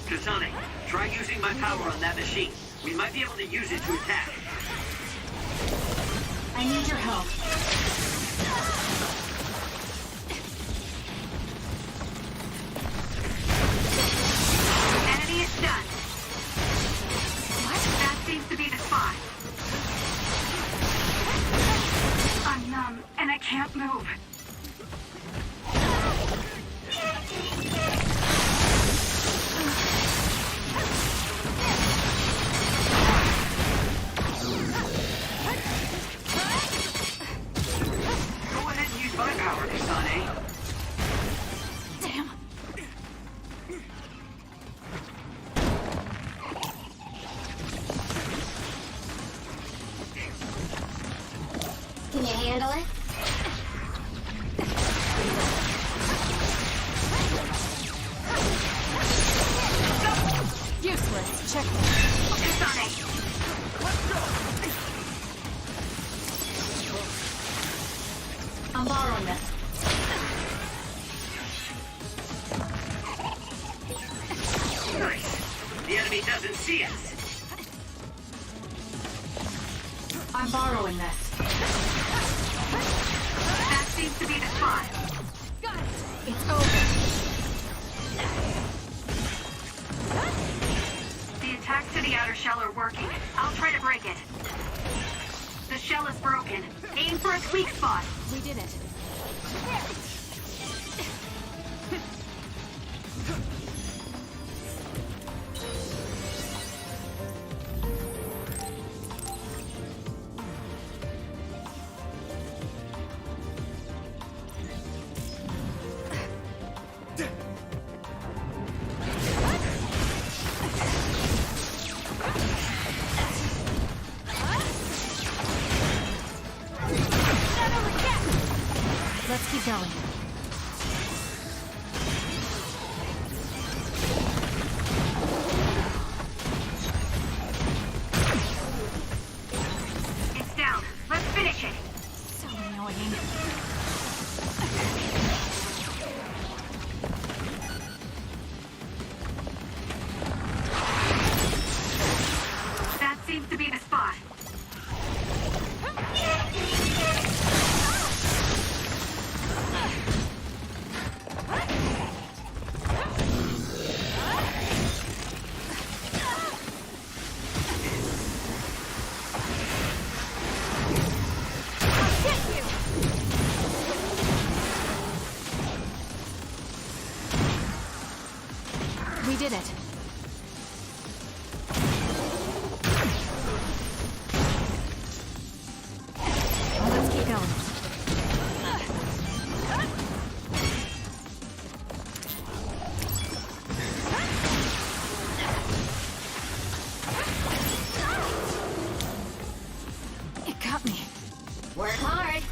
Kasane, try using my power on that machine. We might be able to use it to attack. I need your help. Enemy is stunned. What? That seems to be the spot. I'm numb, and I can't move. Go ahead and use my power, Kasane. Damn. Can you handle it? Useless. Check. Kasane. I'm borrowing this. Nice. The enemy doesn't see us. I'm borrowing this. That seems to be the spot. It's over. of the outer shell are working. I'll try to break it. The shell is broken. Aim for its weak spot. We did it. Let's keep going. It's down. Let's finish it. So annoying. That seems to be the spot. We did it. Let's keep going. It got me. Work hard.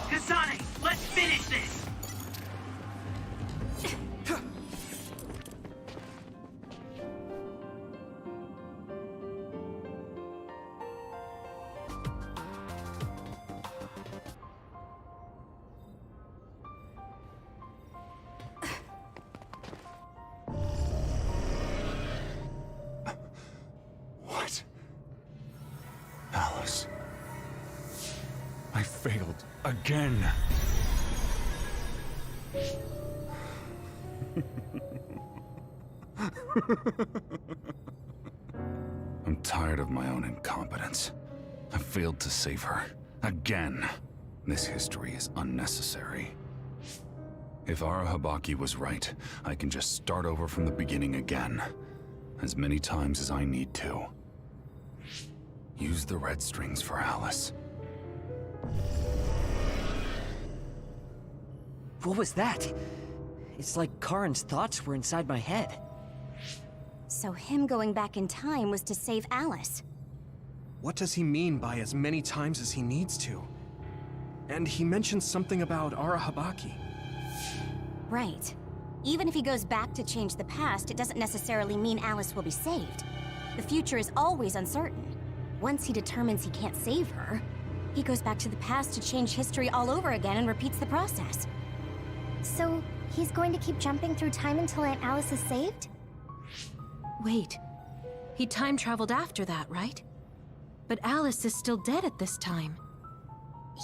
Kasane, let's finish this. What? Alice. I failed again. I'm tired of my own incompetence. I failed to save her. Again. This history is unnecessary. If Arahabaki was right, I can just start over from the beginning again. As many times as I need to. Use the red strings for Alice. What was that? It's like Karen's thoughts were inside my head. So him going back in time was to save Alice. What does he mean by as many times as he needs to? And he mentions something about Arahabaki. Right. Even if he goes back to change the past, it doesn't necessarily mean Alice will be saved. The future is always uncertain. Once he determines he can't save her, he goes back to the past to change history all over again and repeats the process. So, he's going to keep jumping through time until Aunt Alice is saved? Wait. He time traveled after that, right? But Alice is still dead at this time.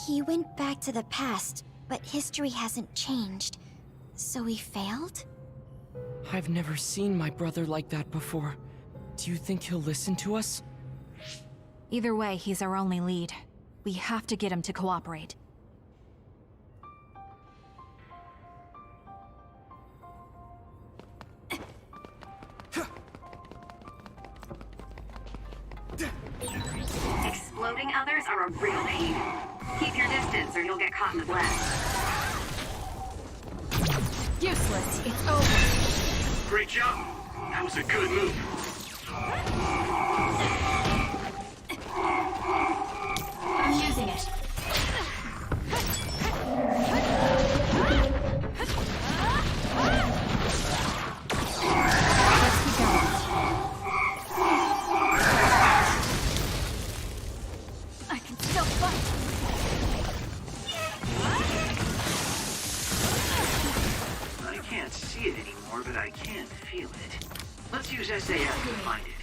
He went back to the past, but history hasn't changed. So he failed? I've never seen my brother like that before. Do you think he'll listen to us? Either way, he's our only lead. We have to get him to cooperate. Exploding others are a real pain. Keep your distance or you'll get caught in the blast. Useless. It's over. Great job. That was a good move. I'm using it. Let's keep going. I can still fight. I can't see it anymore, but I can feel it. Let's use use SAS to find it.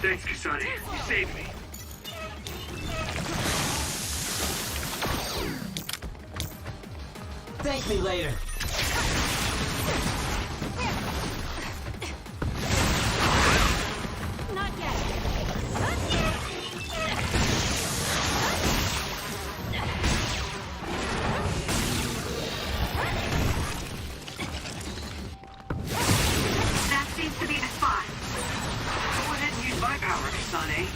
Thanks, Kasane. You saved me. Thank me later. Not yet. That seems to be the spot. Go ahead and use my power, Kasane.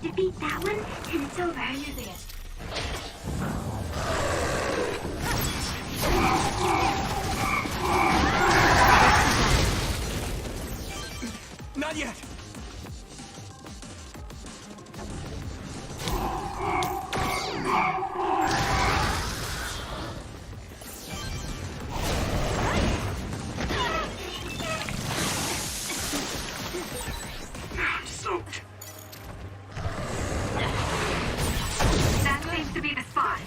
Defeat that one, and it's over. I'm using it. Not yet! I'm soaked. That seems to be the spot.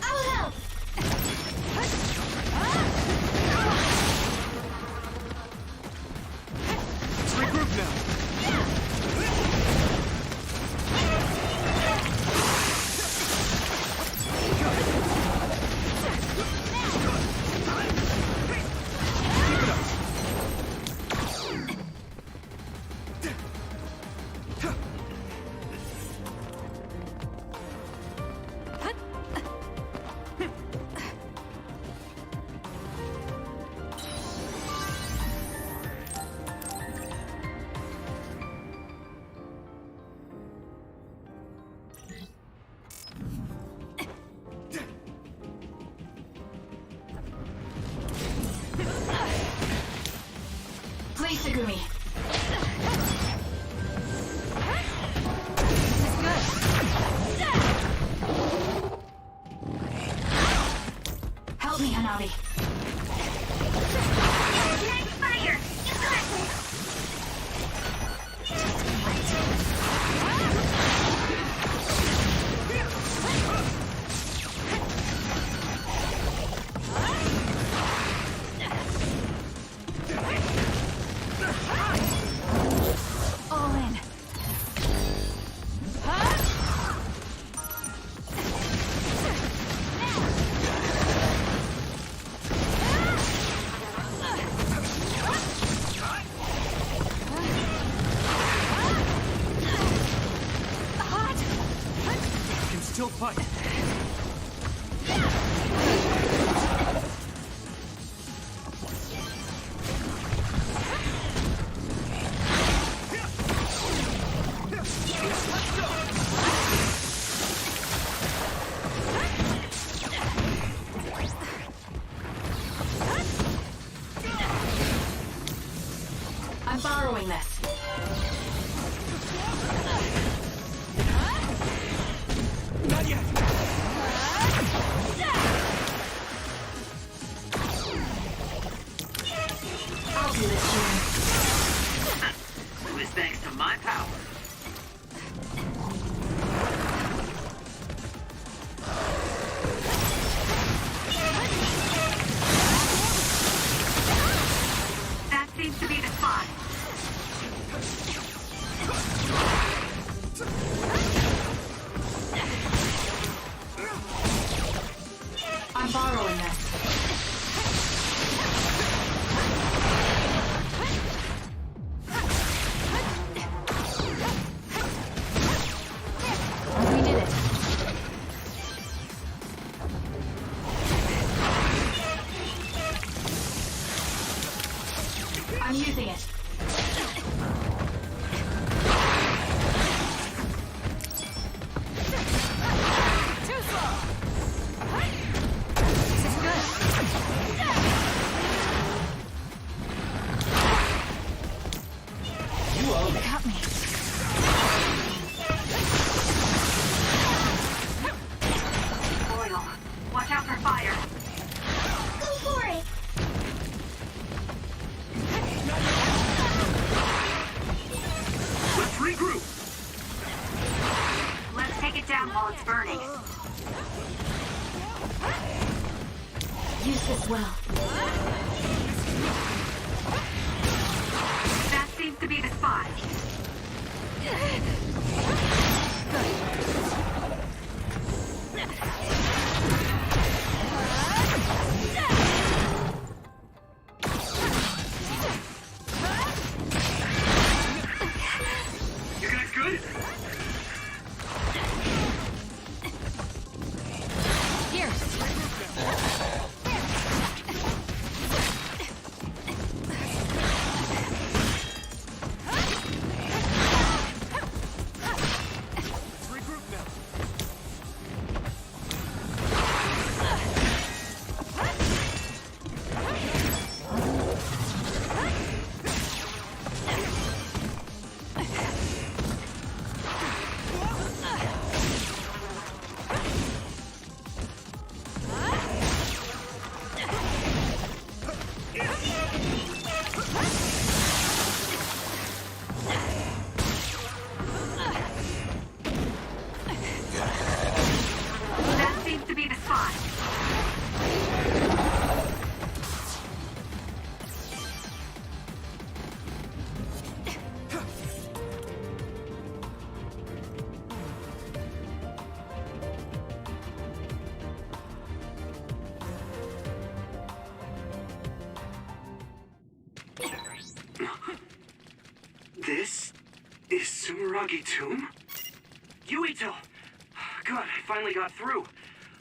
I'll help! Let's regroup now. Please, Segumi. Help me, Hanabi. Nice fire! You got this! All in. I can still fight. I'm borrowing this. Not yet! I'm borrowing that. We did it. I'm using it. Too slow. This is good. You own it. Got me. Oil. Watch out for fire. Go for it! Let's regroup. Let's take it down while it's burning. Use this well. That seems to be the spot. You guys good? Here. That seems to be the spot. This is Sumeragi Tomb? Yuito! Good, I finally got through.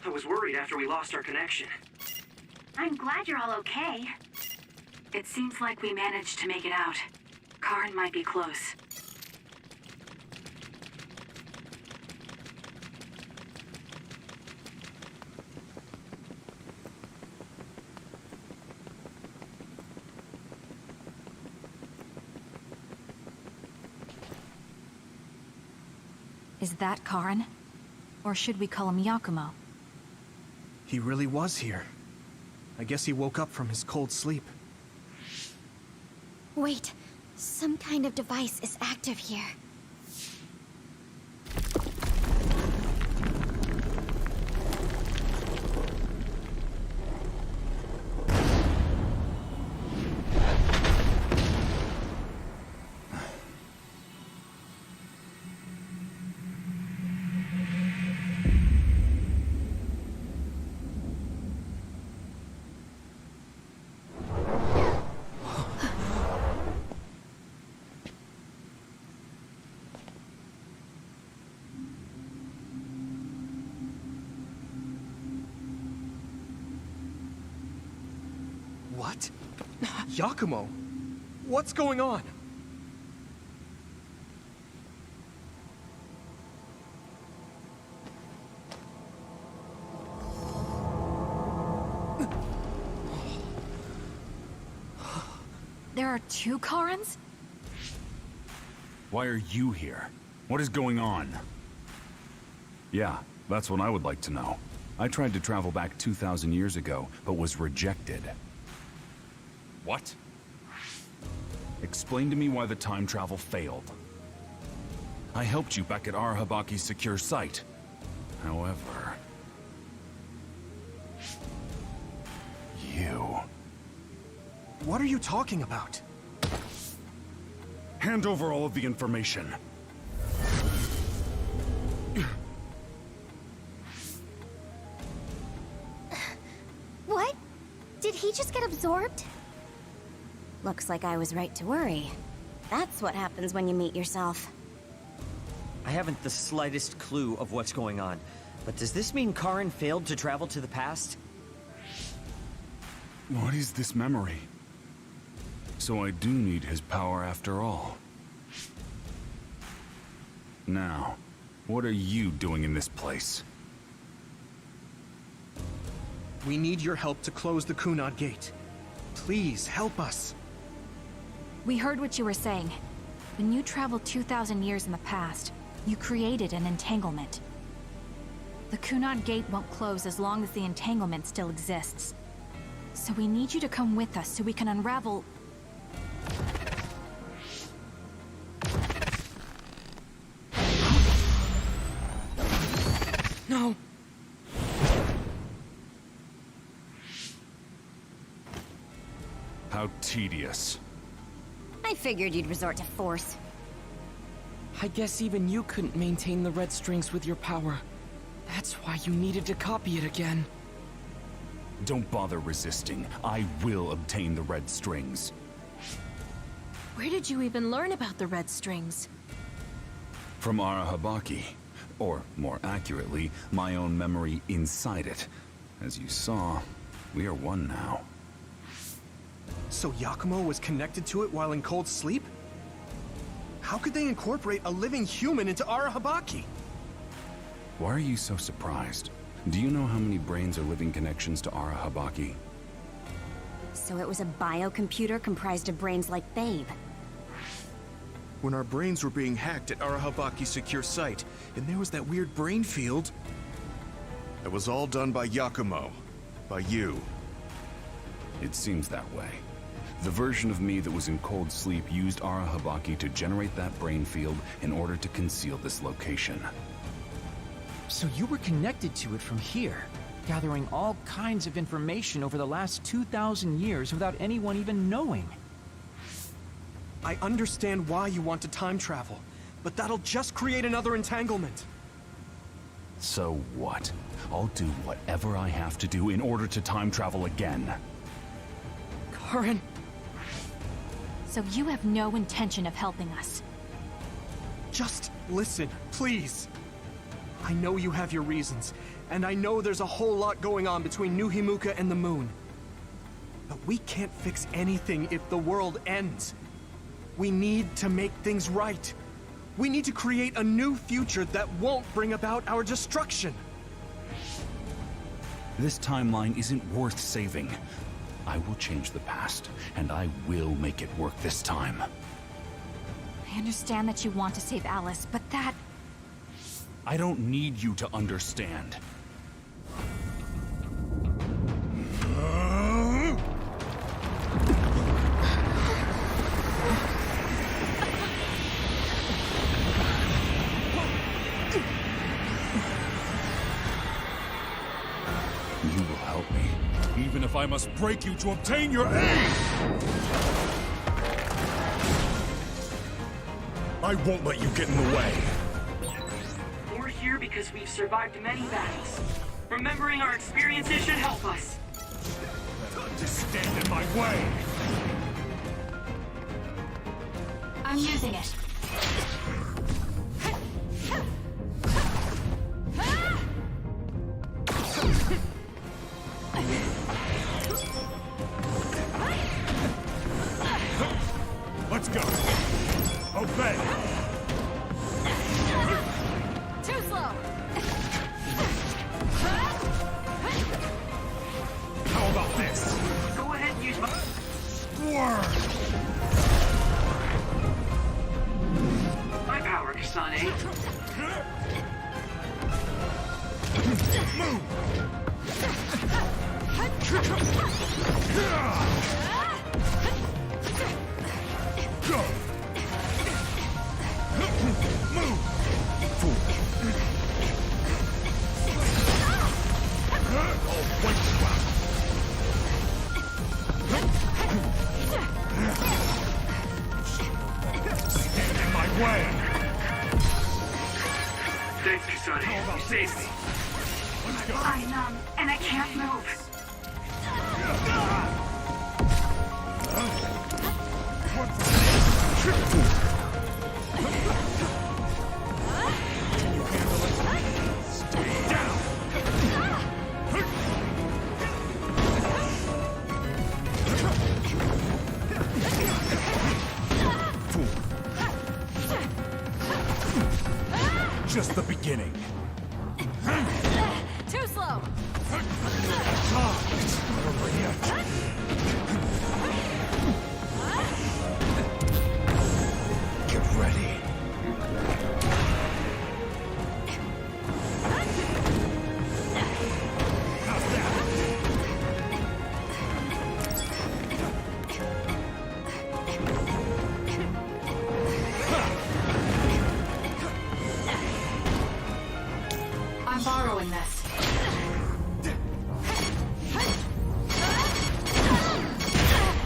I was worried after we lost our connection. I'm glad you're all okay. It seems like we managed to make it out. Karn might be close. Is that Karin? Or should we call him Yakumo? He really was here. I guess he woke up from his cold sleep. Wait, some kind of device is active here. What? Yakumo? What's going on? There are two Karins? Why are you here? What is going on? Yeah, that's what I would like to know. I tried to travel back 2,000 years ago, but was rejected. What? Explain to me why the time travel failed. I helped you back at Arahabaki's secure site. However... you... What are you talking about? Hand over all of the information. Did he just get absorbed? Looks like I was right to worry. That's what happens when you meet yourself. I haven't the slightest clue of what's going on, but does this mean Karin failed to travel to the past? What is this memory? So I do need his power after all. Now, what are you doing in this place? We need your help to close the Kunad Gate. Please, help us. We heard what you were saying. When you traveled 2,000 years in the past, you created an entanglement. The Kunad Gate won't close as long as the entanglement still exists. So we need you to come with us so we can unravel... No! How tedious. I figured you'd resort to force. I guess even you couldn't maintain the red strings with your power. That's why you needed to copy it again. Don't bother resisting. I will obtain the red strings. Where did you even learn about the red strings? From Arahabaki. Or, more accurately, my own memory inside it. As you saw, we are one now. So Yakumo was connected to it while in cold sleep? How could they incorporate a living human into Arahabaki? Why are you so surprised? Do you know how many brains are living connections to Arahabaki? So it was a biocomputer comprised of brains like Babe. When our brains were being hacked at Arahabaki's secure site, and there was that weird brain field. That was all done by Yakumo. By you. It seems that way. The version of me that was in cold sleep used Arahabaki to generate that brain field in order to conceal this location. So you were connected to it from here, gathering all kinds of information over the last 2,000 years without anyone even knowing. I understand why you want to time travel, but that'll just create another entanglement. So what? I'll do whatever I have to do in order to time travel again. Karin! So you have no intention of helping us? Just listen, please. I know you have your reasons, and I know there's a whole lot going on between New Himuka and the moon. But we can't fix anything if the world ends. We need to make things right. We need to create a new future that won't bring about our destruction. This timeline isn't worth saving. I will change the past, and I will make it work this time. I understand that you want to save Alice, but that... I don't need you to understand. You will help me, even if I must break you to obtain your aid! I won't let you get in the way. We're here because we've survived many battles. Remembering our experiences should help us. Just stand in my way! I'm using it. Let's go! Obey! Too slow! How about this? Go ahead and use my... My power, Kasane. Move! Go! Move! I'll wipe you out! Stand in my way! Thanks, Kasane. You saved me. I'm numb, and I can't move. Just the beginning. Too slow. It's not over yet. Get ready. I'm borrowing this.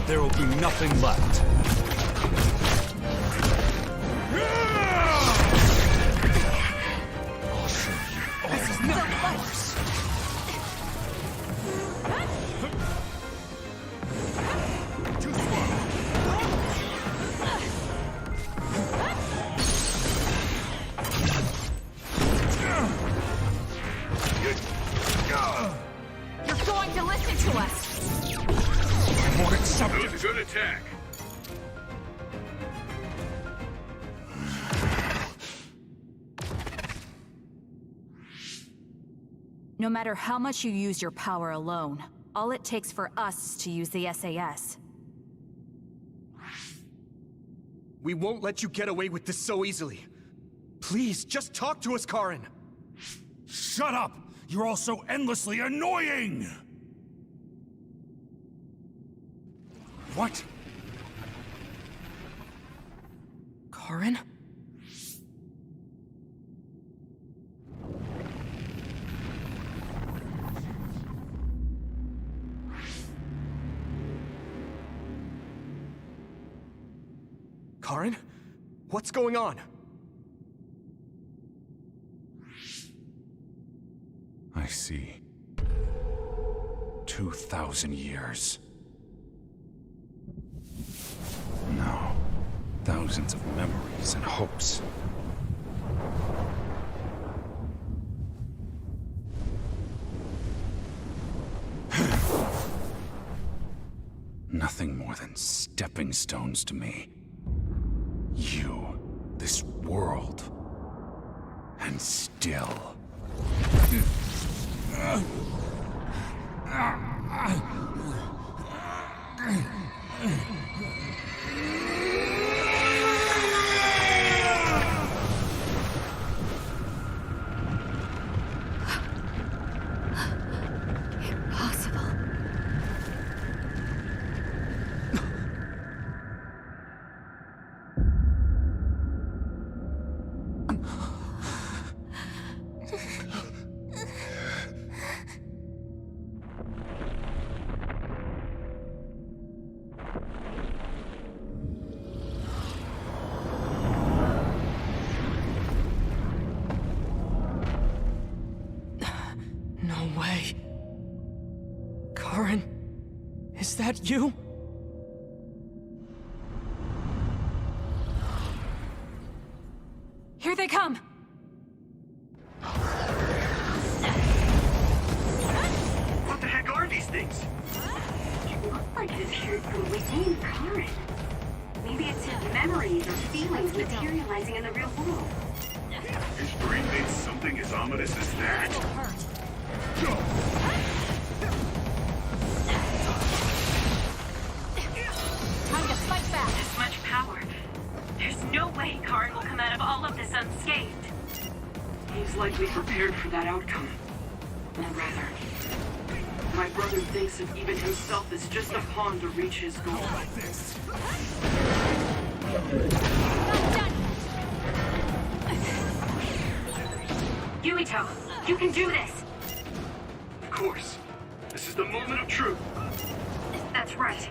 There will be nothing left. This is not close. You're going to listen to us. I won't accept That was a good attack. No matter how much you use your power alone, all it takes for us to use the SAS. We won't let you get away with this so easily. Please, just talk to us, Karin. Shut up! You're all so endlessly annoying! What? Karin? Karin? What's going on? I see. 2,000 years. No. Thousands of memories and hopes. Nothing more than stepping stones to me. You, this world, and still. Impossible. No way. Karin, is that you? Here they come! What the heck are these things? It looks like it appeared from within Karin. Maybe it's his memories or feelings materializing in the real world. His brain made something as ominous as that? Time to fight back. This much power. There's no way Karin will come out of all of this unscathed. He's likely prepared for that outcome. Or rather, my brother thinks of even himself as just a pawn to reach his goal. Yuito, you can do this! Of course. This is the moment of truth. That's right.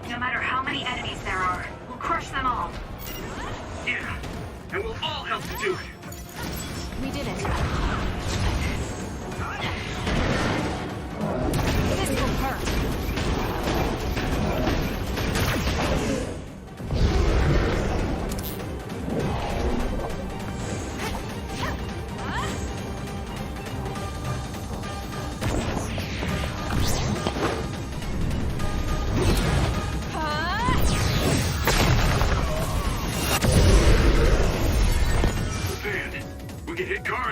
No matter how many enemies there are, we'll crush them all. Yeah, and we'll all help to do it. We did it. This will hurt.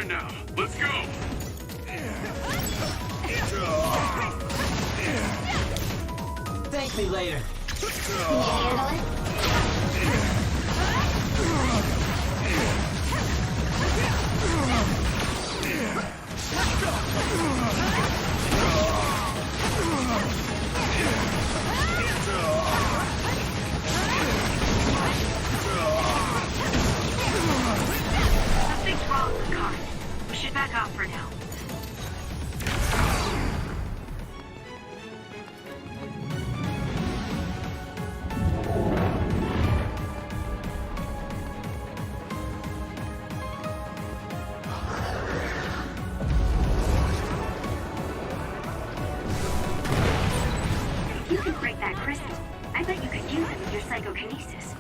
time now. Let's go! Thank me later. Can you handle it? Something's wrong with the car. We should back off for now. If you can break that crystal, I bet you could use it with your psychokinesis.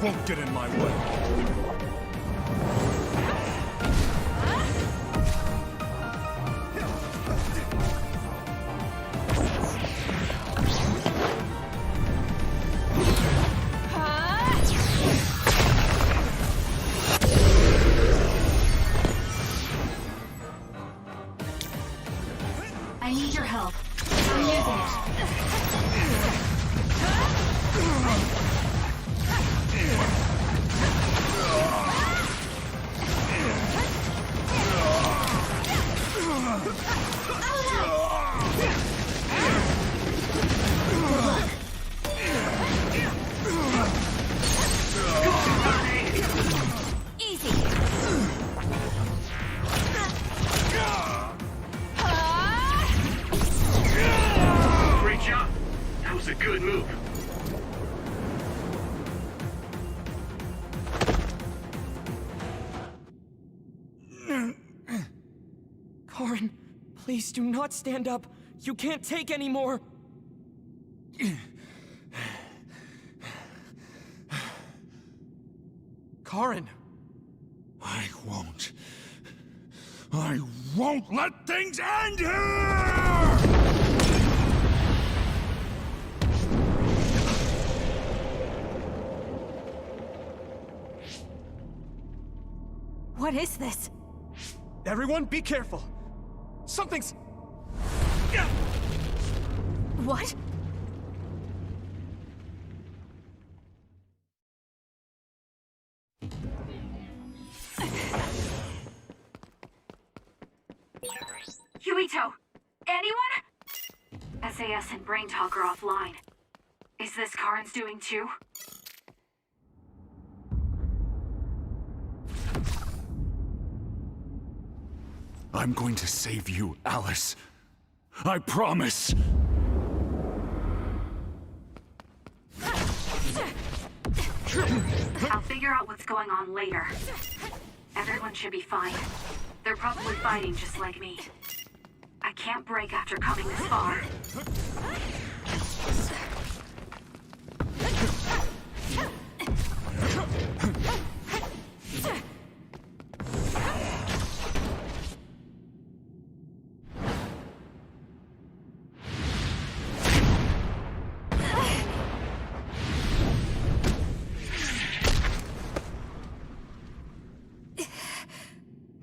Won't get in my way. I need your help. I'm using it. Easy. Great job! That was a good move. Karin, please do not stand up. You can't take any more. Karin! I won't let things end here! What is this? Everyone, be careful! Something's... What? Yuito! Anyone? SAS and Brain Talk are offline. Is this Karin's doing too? I'm going to save you, Alice. I promise. I'll figure out what's going on later. Everyone should be fine. They're probably fighting just like me. I can't break after coming this far.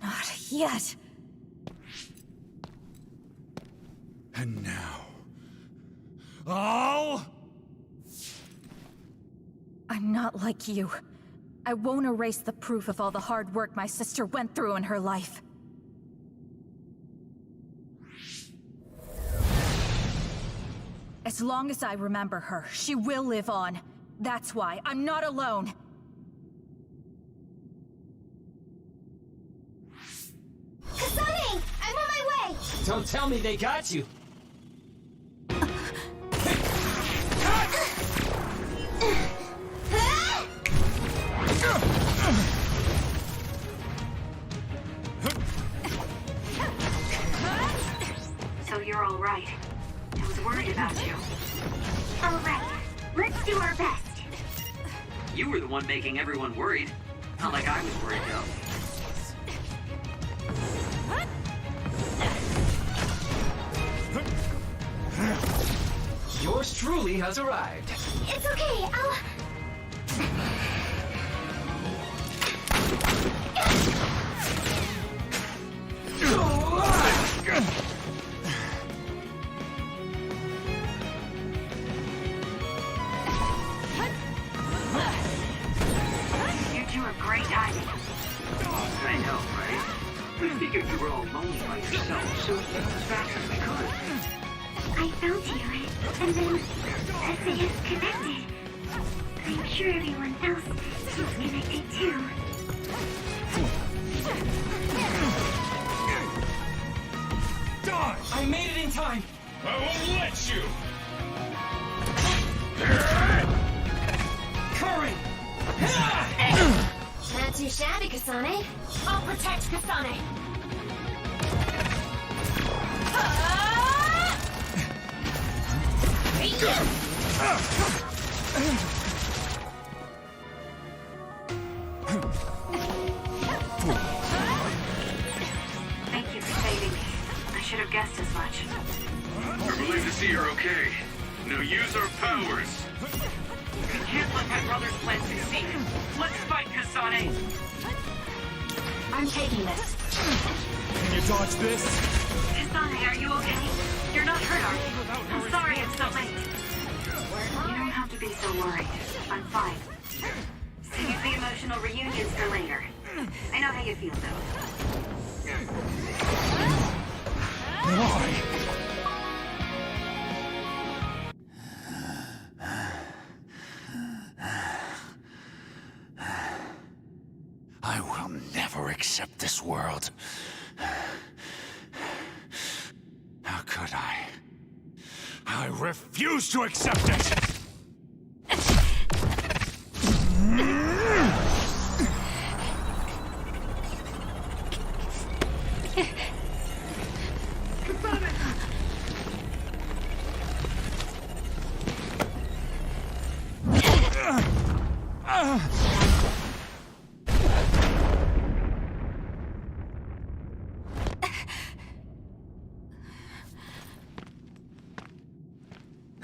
Not yet. And now... I'll... I'm not like you. I won't erase the proof of all the hard work my sister went through in her life. As long as I remember her, she will live on. That's why I'm not alone. Kasane! I'm on my way! Don't tell me they got you. So you're all right. I was worried about you. All right, let's do our best. You were the one making everyone worried. Not like I was worried, though. yours truly has arrived. It's okay, I'll... You two are great timing. I know, right? We figured you were all lonely by yourself, so we came as fast as we could. I found you, and then they is connected. I'm sure everyone else is connected too. Dodge! I made it in time! I won't let you! Current! Not too shabby, Kasane. I'll protect Kasane. Thank you for saving me. I should have guessed as much. We're relieved to see you're okay. Now use our powers. We can't let my brother's plan succeed. Let's fight, Kasane! I'm taking this. Can you dodge this? Kasane, are you okay? You're not hurt, are you? I'm sorry it's so late. You don't have to be so worried. I'm fine. Save the emotional reunions for later. I know how you feel, though. Why? I will never accept this world. How could I? I refuse to accept it!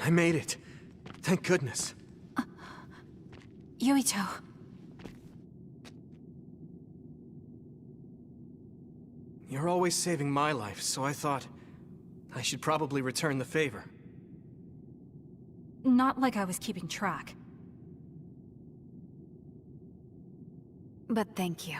I made it. Thank goodness. Yuito. You're always saving my life, so I thought I should probably return the favor. Not like I was keeping track. But thank you.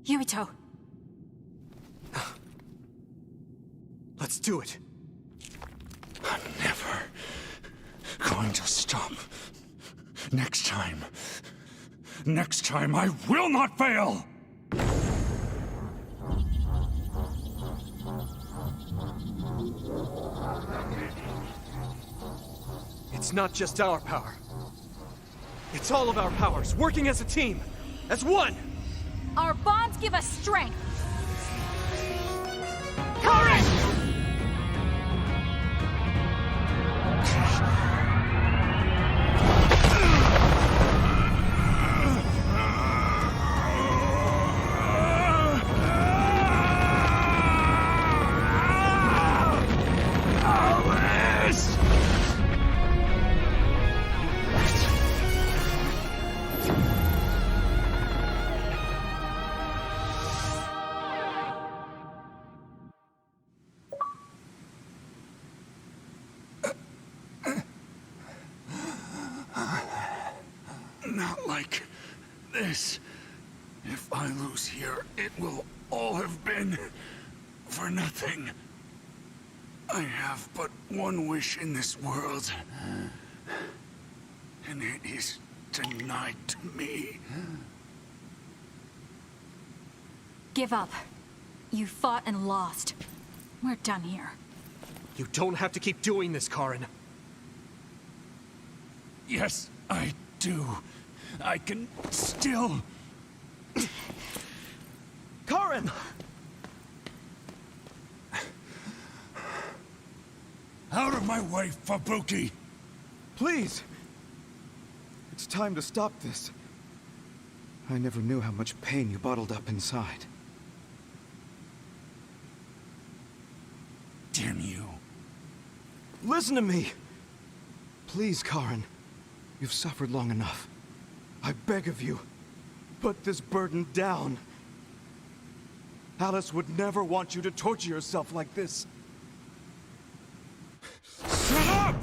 Yuito. Let's do it. I'm never going to stop. Next time I will not fail! It's not just our power. It's all of our powers, working as a team, as one! Our bonds give us strength. Courage! Not like this. If I lose here, it will all have been for nothing. I have but one wish in this world, and it is denied to me. Give up. You fought and lost. We're done here. You don't have to keep doing this, Karin. Yes, I do. I can still... Karin! Out of my way, Fubuki! Please! It's time to stop this. I never knew how much pain you bottled up inside. Damn you. Listen to me! Please, Karin. You've suffered long enough. I beg of you, put this burden down. Alice would never want you to torture yourself like this. Shut up!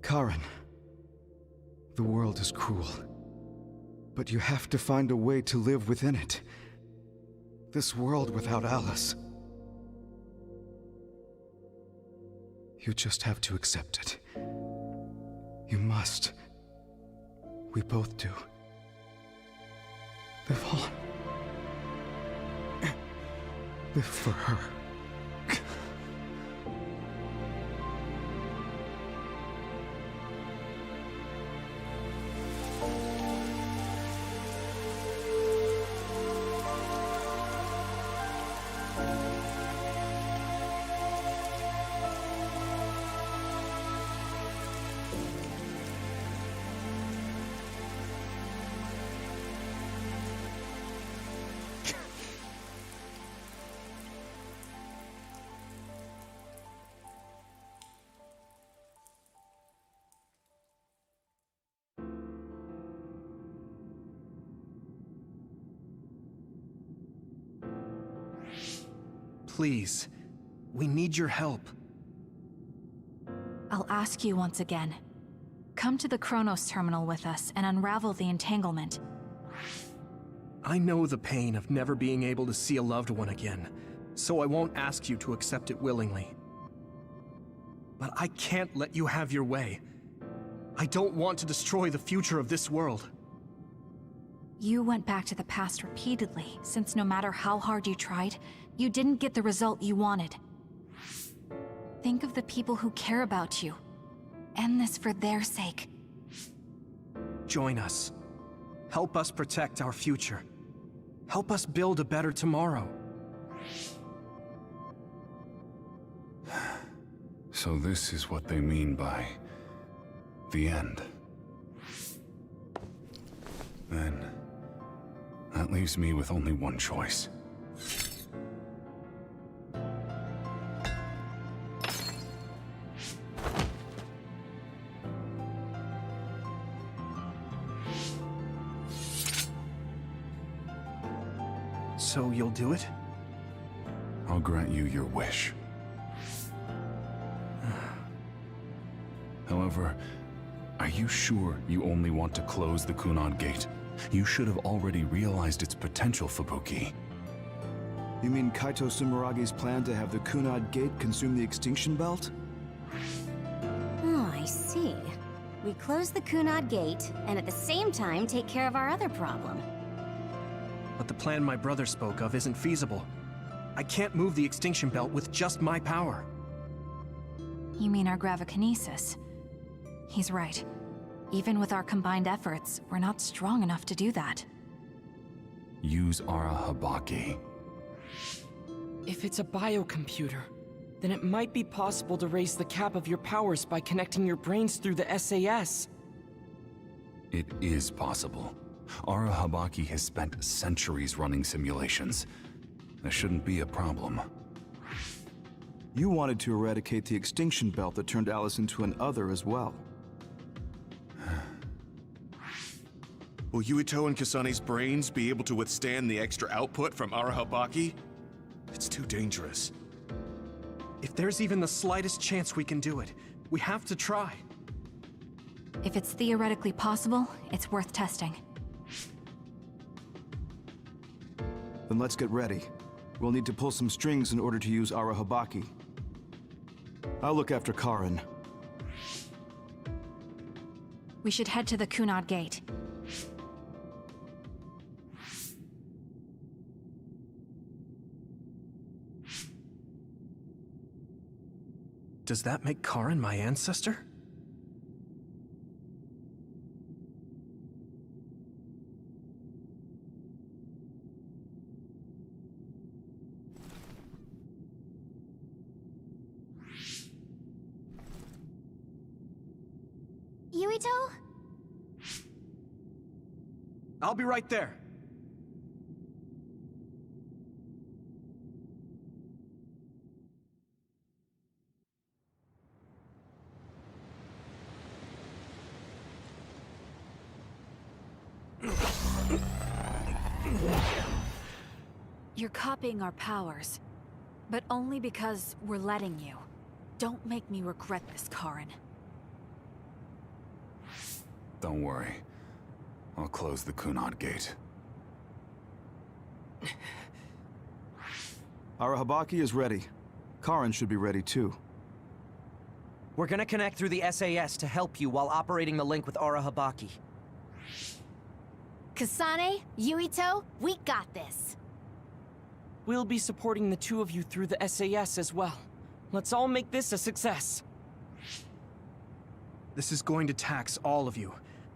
Karin, the world is cruel, but you have to find a way to live within it. This world without Alice. You just have to accept it. You must. We both do. Live on. Live for her. Please, we need your help. I'll ask you once again. Come to the Kronos terminal with us and unravel the entanglement. I know the pain of never being able to see a loved one again, so I won't ask you to accept it willingly. But I can't let you have your way. I don't want to destroy the future of this world. You went back to the past repeatedly, since no matter how hard you tried, you didn't get the result you wanted. Think of the people who care about you. End this for their sake. Join us. Help us protect our future. Help us build a better tomorrow. So this is what they mean by the end. Then that leaves me with only one choice. So you'll do it? I'll grant you your wish. However, are you sure you only want to close the Kunad Gate? You should have already realized its potential, Fubuki. You mean Kaito Sumeragi's plan to have the Kunad Gate consume the Extinction Belt? Oh, I see. We close the Kunad Gate, and at the same time take care of our other problem. But the plan my brother spoke of isn't feasible. I can't move the Extinction Belt with just my power. You mean our gravikinesis? He's right. Even with our combined efforts, we're not strong enough to do that. Use Arahabaki. If it's a biocomputer, then it might be possible to raise the cap of your powers by connecting your brains through the SAS. It is possible. Arahabaki has spent centuries running simulations. There shouldn't be a problem. You wanted to eradicate the Extinction Belt that turned Alice into an Other as well. Will Yuito and Kasane's brains be able to withstand the extra output from Arahabaki? It's too dangerous. If there's even the slightest chance we can do it, we have to try. If it's theoretically possible, it's worth testing. Then let's get ready. We'll need to pull some strings in order to use Arahabaki. I'll look after Karin. We should head to the Kunad Gate. Does that make Karin my ancestor? Yuito? I'll be right there. You're copying our powers, but only because we're letting you. Don't make me regret this, Karin. Don't worry. I'll close the Kunad Gate. Arahabaki is ready. Karin should be ready too. We're gonna connect through the SAS to help you while operating the link with Arahabaki. Kasane, Yuito, we got this. We'll be supporting the two of you through the SAS as well. Let's all make this a success. This is going to tax all of you,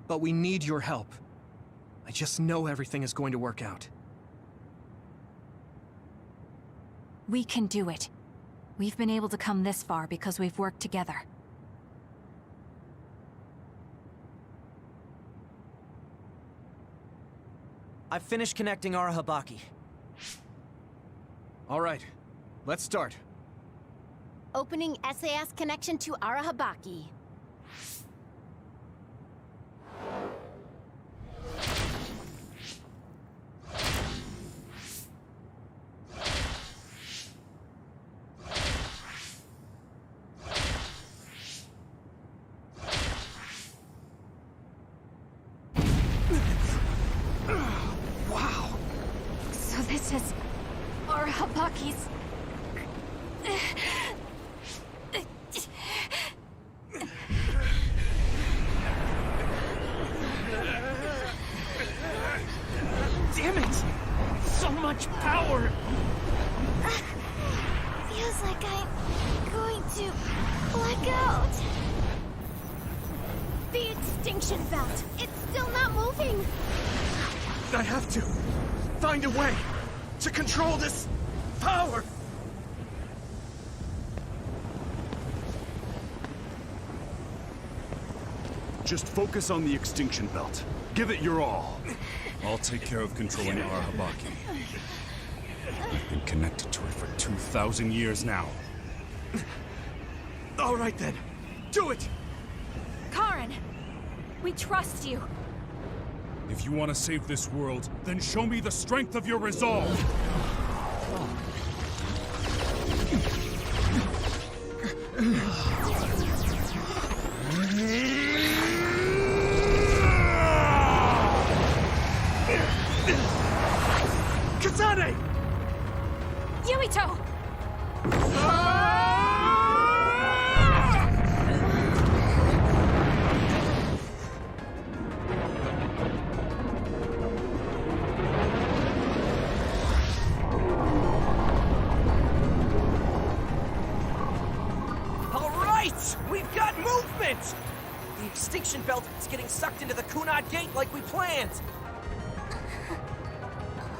but we need your help. I just know everything is going to work out. We can do it. We've been able to come this far because we've worked together. I've finished connecting Arahabaki. All right, let's start. Opening SAS connection to Arahabaki. Wow! So this is Arahabaki's... Damn it! So much power! Feels like I'm going to black out. The extinction belt. It's still not moving. I have to find a way to control this power. Just focus on the extinction belt. Give it your all. I'll take care of controlling Arahabaki. I've been connected to it for 2,000 years now. All right then, do it! Karin! We trust you. If you want to save this world, then show me the strength of your resolve! Kasane! Yuito! We've got movement! The extinction belt is getting sucked into the Kunad Gate like we planned!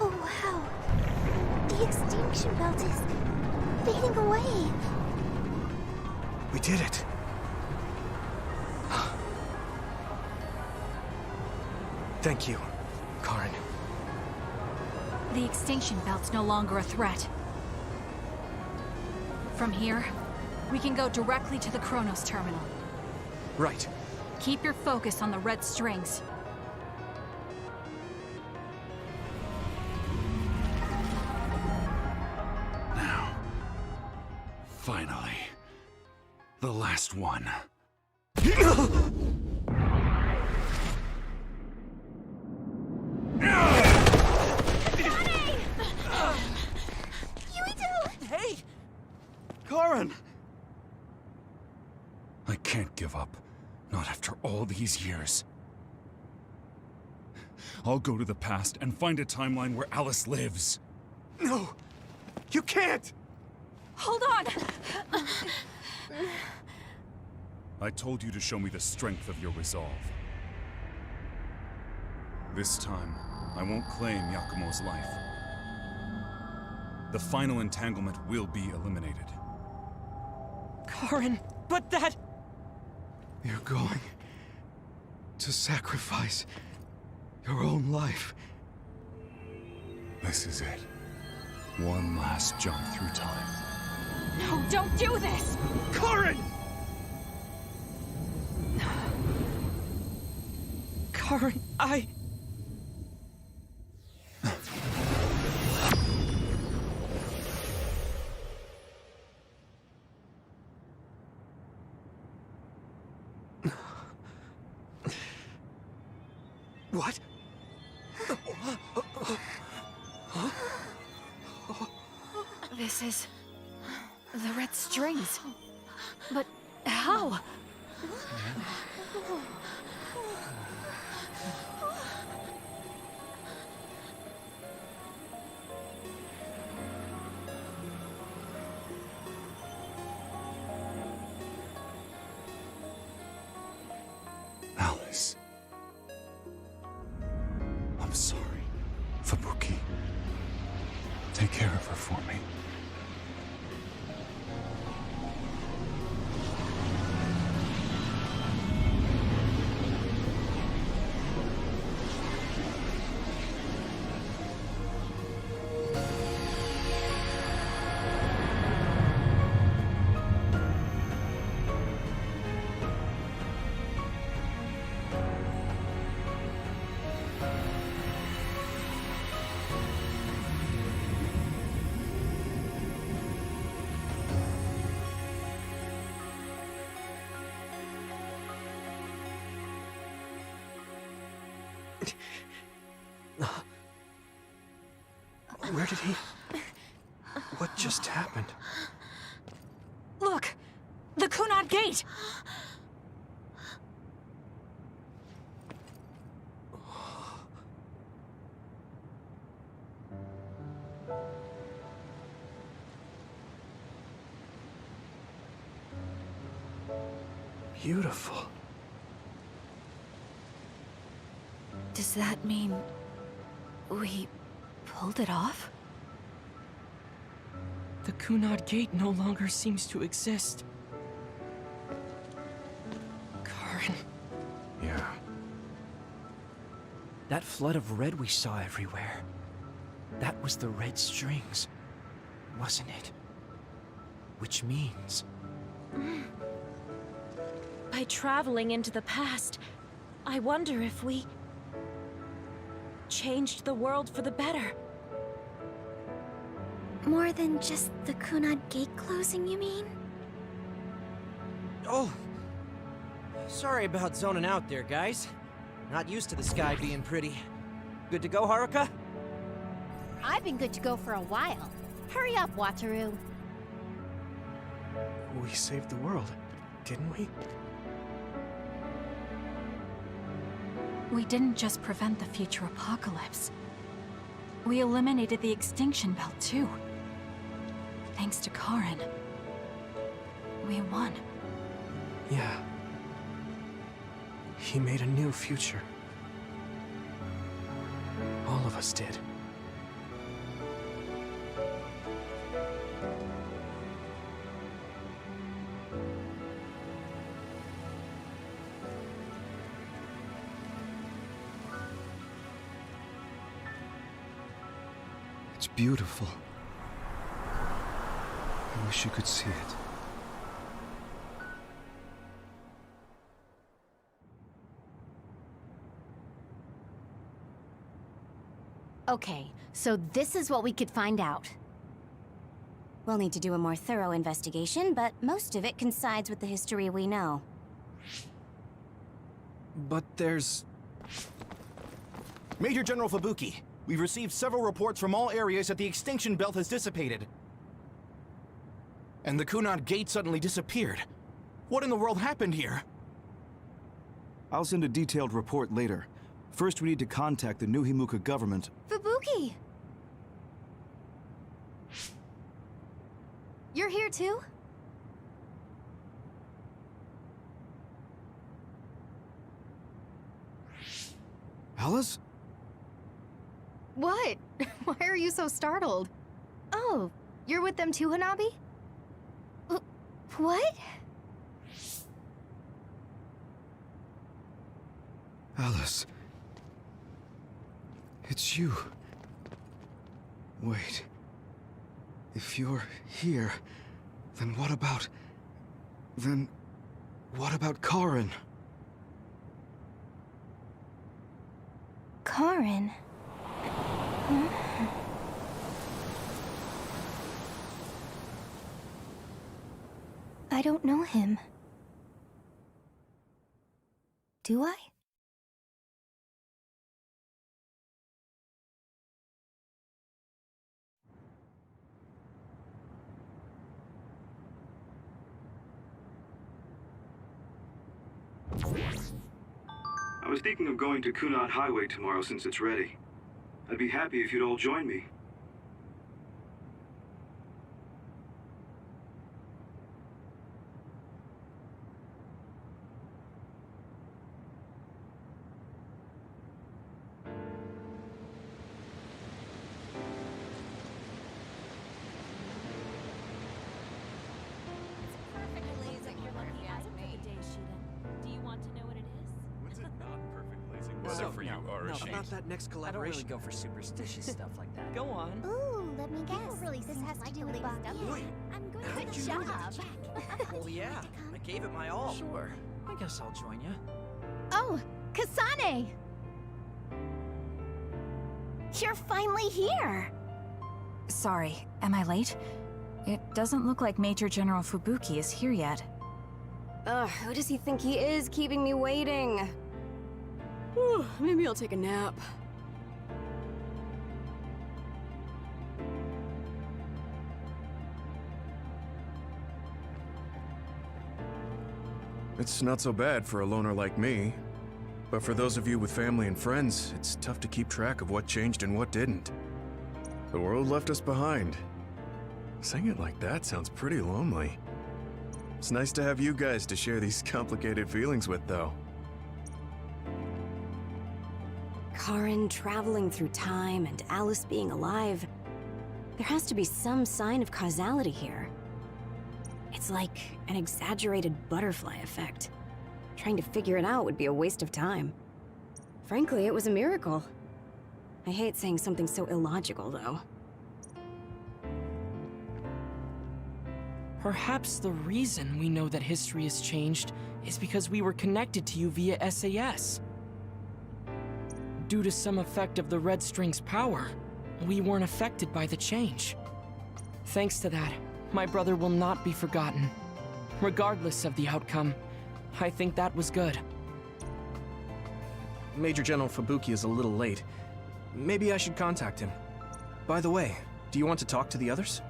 Oh, wow. The extinction belt is fading away. We did it. Thank you, Karin. The extinction belt's no longer a threat. From here, we can go directly to the Kronos terminal. Right. Keep your focus on the red strings. Now. Finally. The last one. Hey! Karin! give up. Not after all these years. I'll go to the past and find a timeline where Alice lives. No! You can't! Hold on! I told you to show me the strength of your resolve. This time, I won't claim Yakumo's life. The final entanglement will be eliminated. Karen, but that... You're going to sacrifice your own life. This is it. One last jump through time. No, don't do this! Karen! Karen, I... What? This is... the red strings. But how? Alice. I'm sorry, Fubuki. Take care of her for me. Where did he... What just happened? Look! The Kunad Gate! Beautiful. Does that mean... we... pulled it off? The Kunad Gate no longer seems to exist. Karen. Yeah. That flood of red we saw everywhere. That was the red strings, wasn't it? Which means... By traveling into the past, I wonder if we... changed the world for the better. More than just the Kunad Gate closing, you mean? Oh! Sorry about zoning out there, guys. Not used to the sky being pretty. Good to go, Haruka? I've been good to go for a while. Hurry up, Wataru. We saved the world, didn't we? We didn't just prevent the future apocalypse. We eliminated the extinction belt, too. Thanks to Karen. We won. Yeah. He made a new future. All of us did. It's beautiful. I wish you could see it. Okay, so this is what we could find out. We'll need to do a more thorough investigation, but most of it coincides with the history we know. But there's... Major General Fubuki, we've received several reports from all areas that the extinction belt has dissipated. And the Kunad Gate suddenly disappeared. What in the world happened here? I'll send a detailed report later. First, we need to contact the New Himuka government. Fubuki! You're here too? Alice? What? Why are you so startled? Oh, you're with them too, Hanabi? What? Alice. It's you. Wait. If you're here, then what about... Then... what about Karin? Karin? Huh? I don't know him. Do I? I was thinking of going to Kunad Highway tomorrow since it's ready. I'd be happy if you'd all join me. About that next collaboration. I don't really go for superstitious stuff like that. Go on. Ooh, let me guess. This has to do with stuff. I'm going How to did the you know shop. that? Well, yeah. I gave it my all. Sure. I guess I'll join you. Oh, Kasane! You're finally here! Sorry, am I late? It doesn't look like Major General Fubuki is here yet. Ugh, who does he think he is, keeping me waiting? Whew, maybe I'll take a nap. It's not so bad for a loner like me. But for those of you with family and friends, it's tough to keep track of what changed and what didn't. The world left us behind. Saying it like that sounds pretty lonely. It's nice to have you guys to share these complicated feelings with, though. Karin traveling through time and Alice being alive. There has to be some sign of causality here. It's like an exaggerated butterfly effect. Trying to figure it out would be a waste of time. Frankly, it was a miracle. I hate saying something so illogical, though. Perhaps the reason we know that history has changed is because we were connected to you via SAS. Due to some effect of the Red String's power, we weren't affected by the change. Thanks to that, my brother will not be forgotten. Regardless of the outcome, I think that was good. Major General Fubuki is a little late. Maybe I should contact him. By the way, do you want to talk to the others?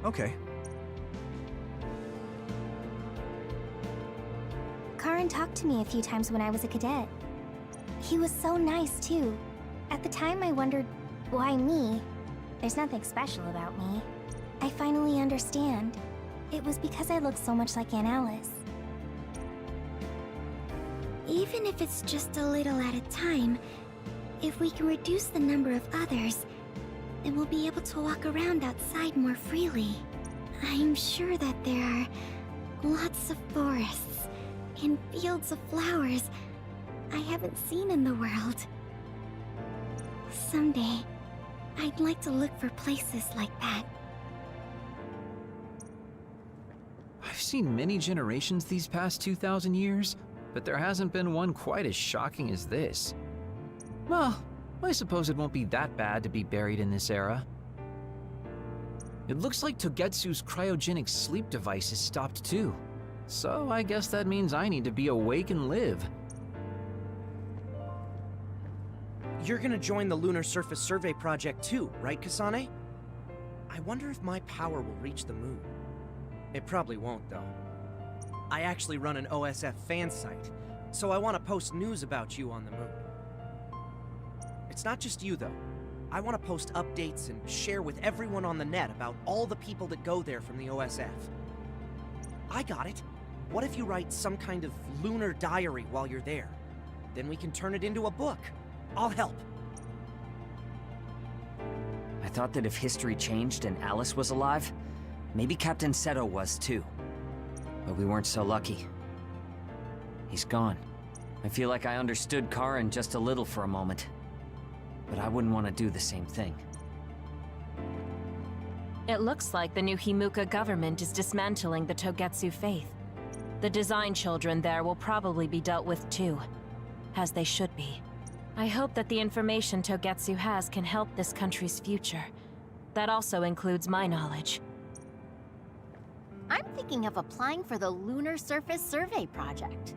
Okay. Karin talked to me a few times when I was a cadet. He was so nice, too. At the time, I wondered, why me? There's nothing special about me. I finally understand. It was because I look so much like Aunt Alice. Even if it's just a little at a time, if we can reduce the number of others, then we'll be able to walk around outside more freely. I'm sure that there are lots of forests and fields of flowers I haven't seen in the world. Someday, I'd like to look for places like that. I've seen many generations these past 2,000 years, but there hasn't been one quite as shocking as this. Well, I suppose it won't be that bad to be buried in this era. It looks like Togetsu's cryogenic sleep device is stopped too. So I guess that means I need to be awake and live. You're gonna join the Lunar Surface Survey Project too, right, Kasane? I wonder if my power will reach the moon. It probably won't, though. I actually run an OSF fan site, so I want to post news about you on the moon. It's not just you, though. I want to post updates and share with everyone on the net about all the people that go there from the OSF. I got it. What if you write some kind of lunar diary while you're there? Then we can turn it into a book. I'll help. I thought that if history changed and Alice was alive, maybe Captain Seto was too. But we weren't so lucky. He's gone. I feel like I understood Karin just a little for a moment. But I wouldn't want to do the same thing. It looks like the new Himuka government is dismantling the Togetsu faith. The design children there will probably be dealt with too, as they should be. I hope that the information Togetsu has can help this country's future. That also includes my knowledge. I'm thinking of applying for the Lunar Surface Survey Project.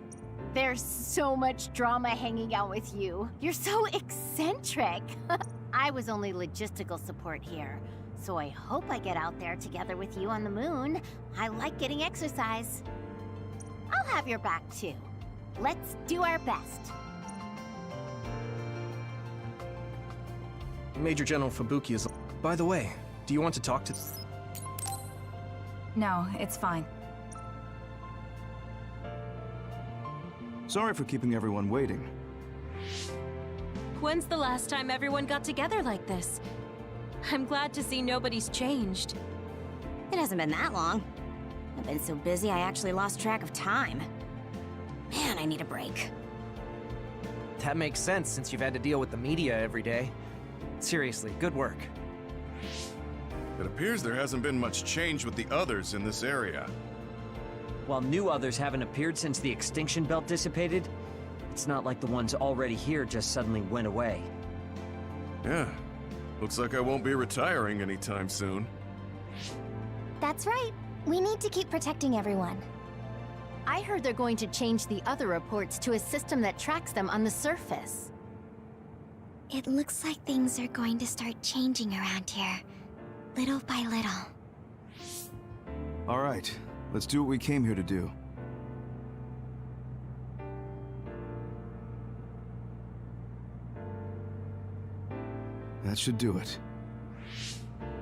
There's so much drama hanging out with you. You're so eccentric. I was only logistical support here, so I hope I get out there together with you on the moon. I like getting exercise. I'll have your back too. Let's do our best. Major General Fubuki is... By the way, do you want to talk to... No, it's fine. Sorry for keeping everyone waiting. When's the last time everyone got together like this? I'm glad to see nobody's changed. It hasn't been that long. I've been so busy I actually lost track of time. Man, I need a break. That makes sense since you've had to deal with the media every day. Seriously, good work. It appears there hasn't been much change with the others in this area. While new others haven't appeared since the extinction belt dissipated, it's not like the ones already here just suddenly went away. Yeah, looks like I won't be retiring anytime soon. That's right. We need to keep protecting everyone. I heard they're going to change the other reports to a system that tracks them on the surface. It looks like things are going to start changing around here, little by little. All right, let's do what we came here to do. That should do it.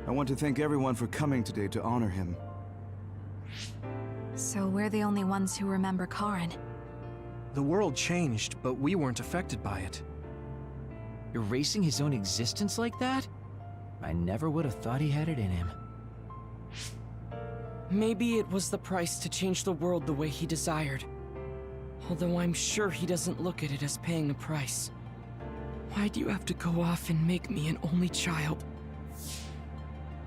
I want to thank everyone for coming today to honor him. So we're the only ones who remember Karin. The world changed, but we weren't affected by it. Erasing his own existence like that? I never would have thought he had it in him. Maybe it was the price to change the world the way he desired. Although I'm sure he doesn't look at it as paying a price. Why do you have to go off and make me an only child?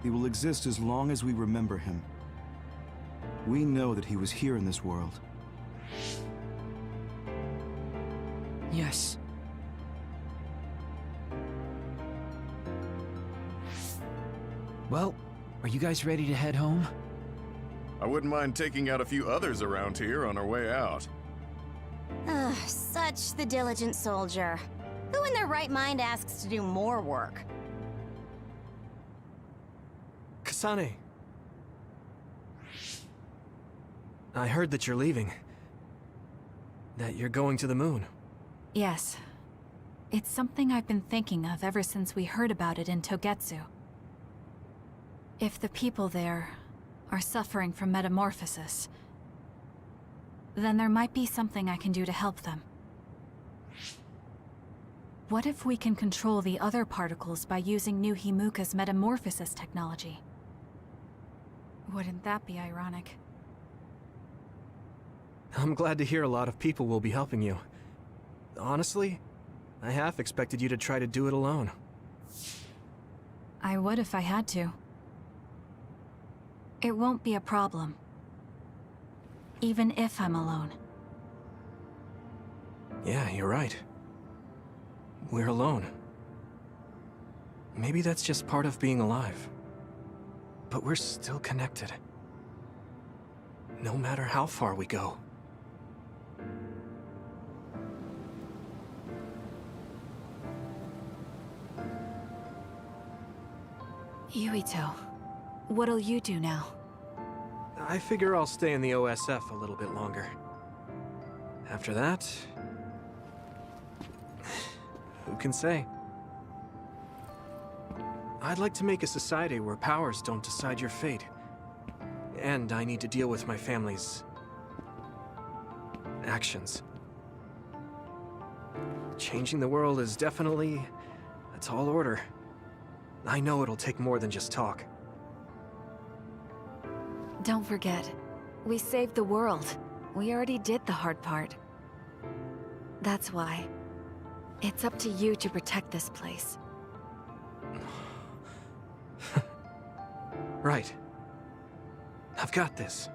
He will exist as long as we remember him. We know that he was here in this world. Yes. Well, are you guys ready to head home? I wouldn't mind taking out a few others around here on our way out. Ugh, such the diligent soldier. Who in their right mind asks to do more work? Kasane. I heard that you're leaving. That you're going to the moon. Yes. It's something I've been thinking of ever since we heard about it in Togetsu. If the people there are suffering from metamorphosis, then there might be something I can do to help them. What if we can control the other particles by using new Himuka's metamorphosis technology? Wouldn't that be ironic? I'm glad to hear a lot of people will be helping you. Honestly, I half expected you to try to do it alone. I would if I had to. It won't be a problem. Even if I'm alone. Yeah, you're right. We're alone. Maybe that's just part of being alive. But we're still connected. No matter how far we go. Yuito, what'll you do now? I figure I'll stay in the OSF a little bit longer. After that, who can say? I'd like to make a society where powers don't decide your fate. And I need to deal with my family's actions. Changing the world is definitely a tall order. I know it'll take more than just talk. Don't forget, we saved the world. We already did the hard part. That's why. It's up to you to protect this place. Right. I've got this.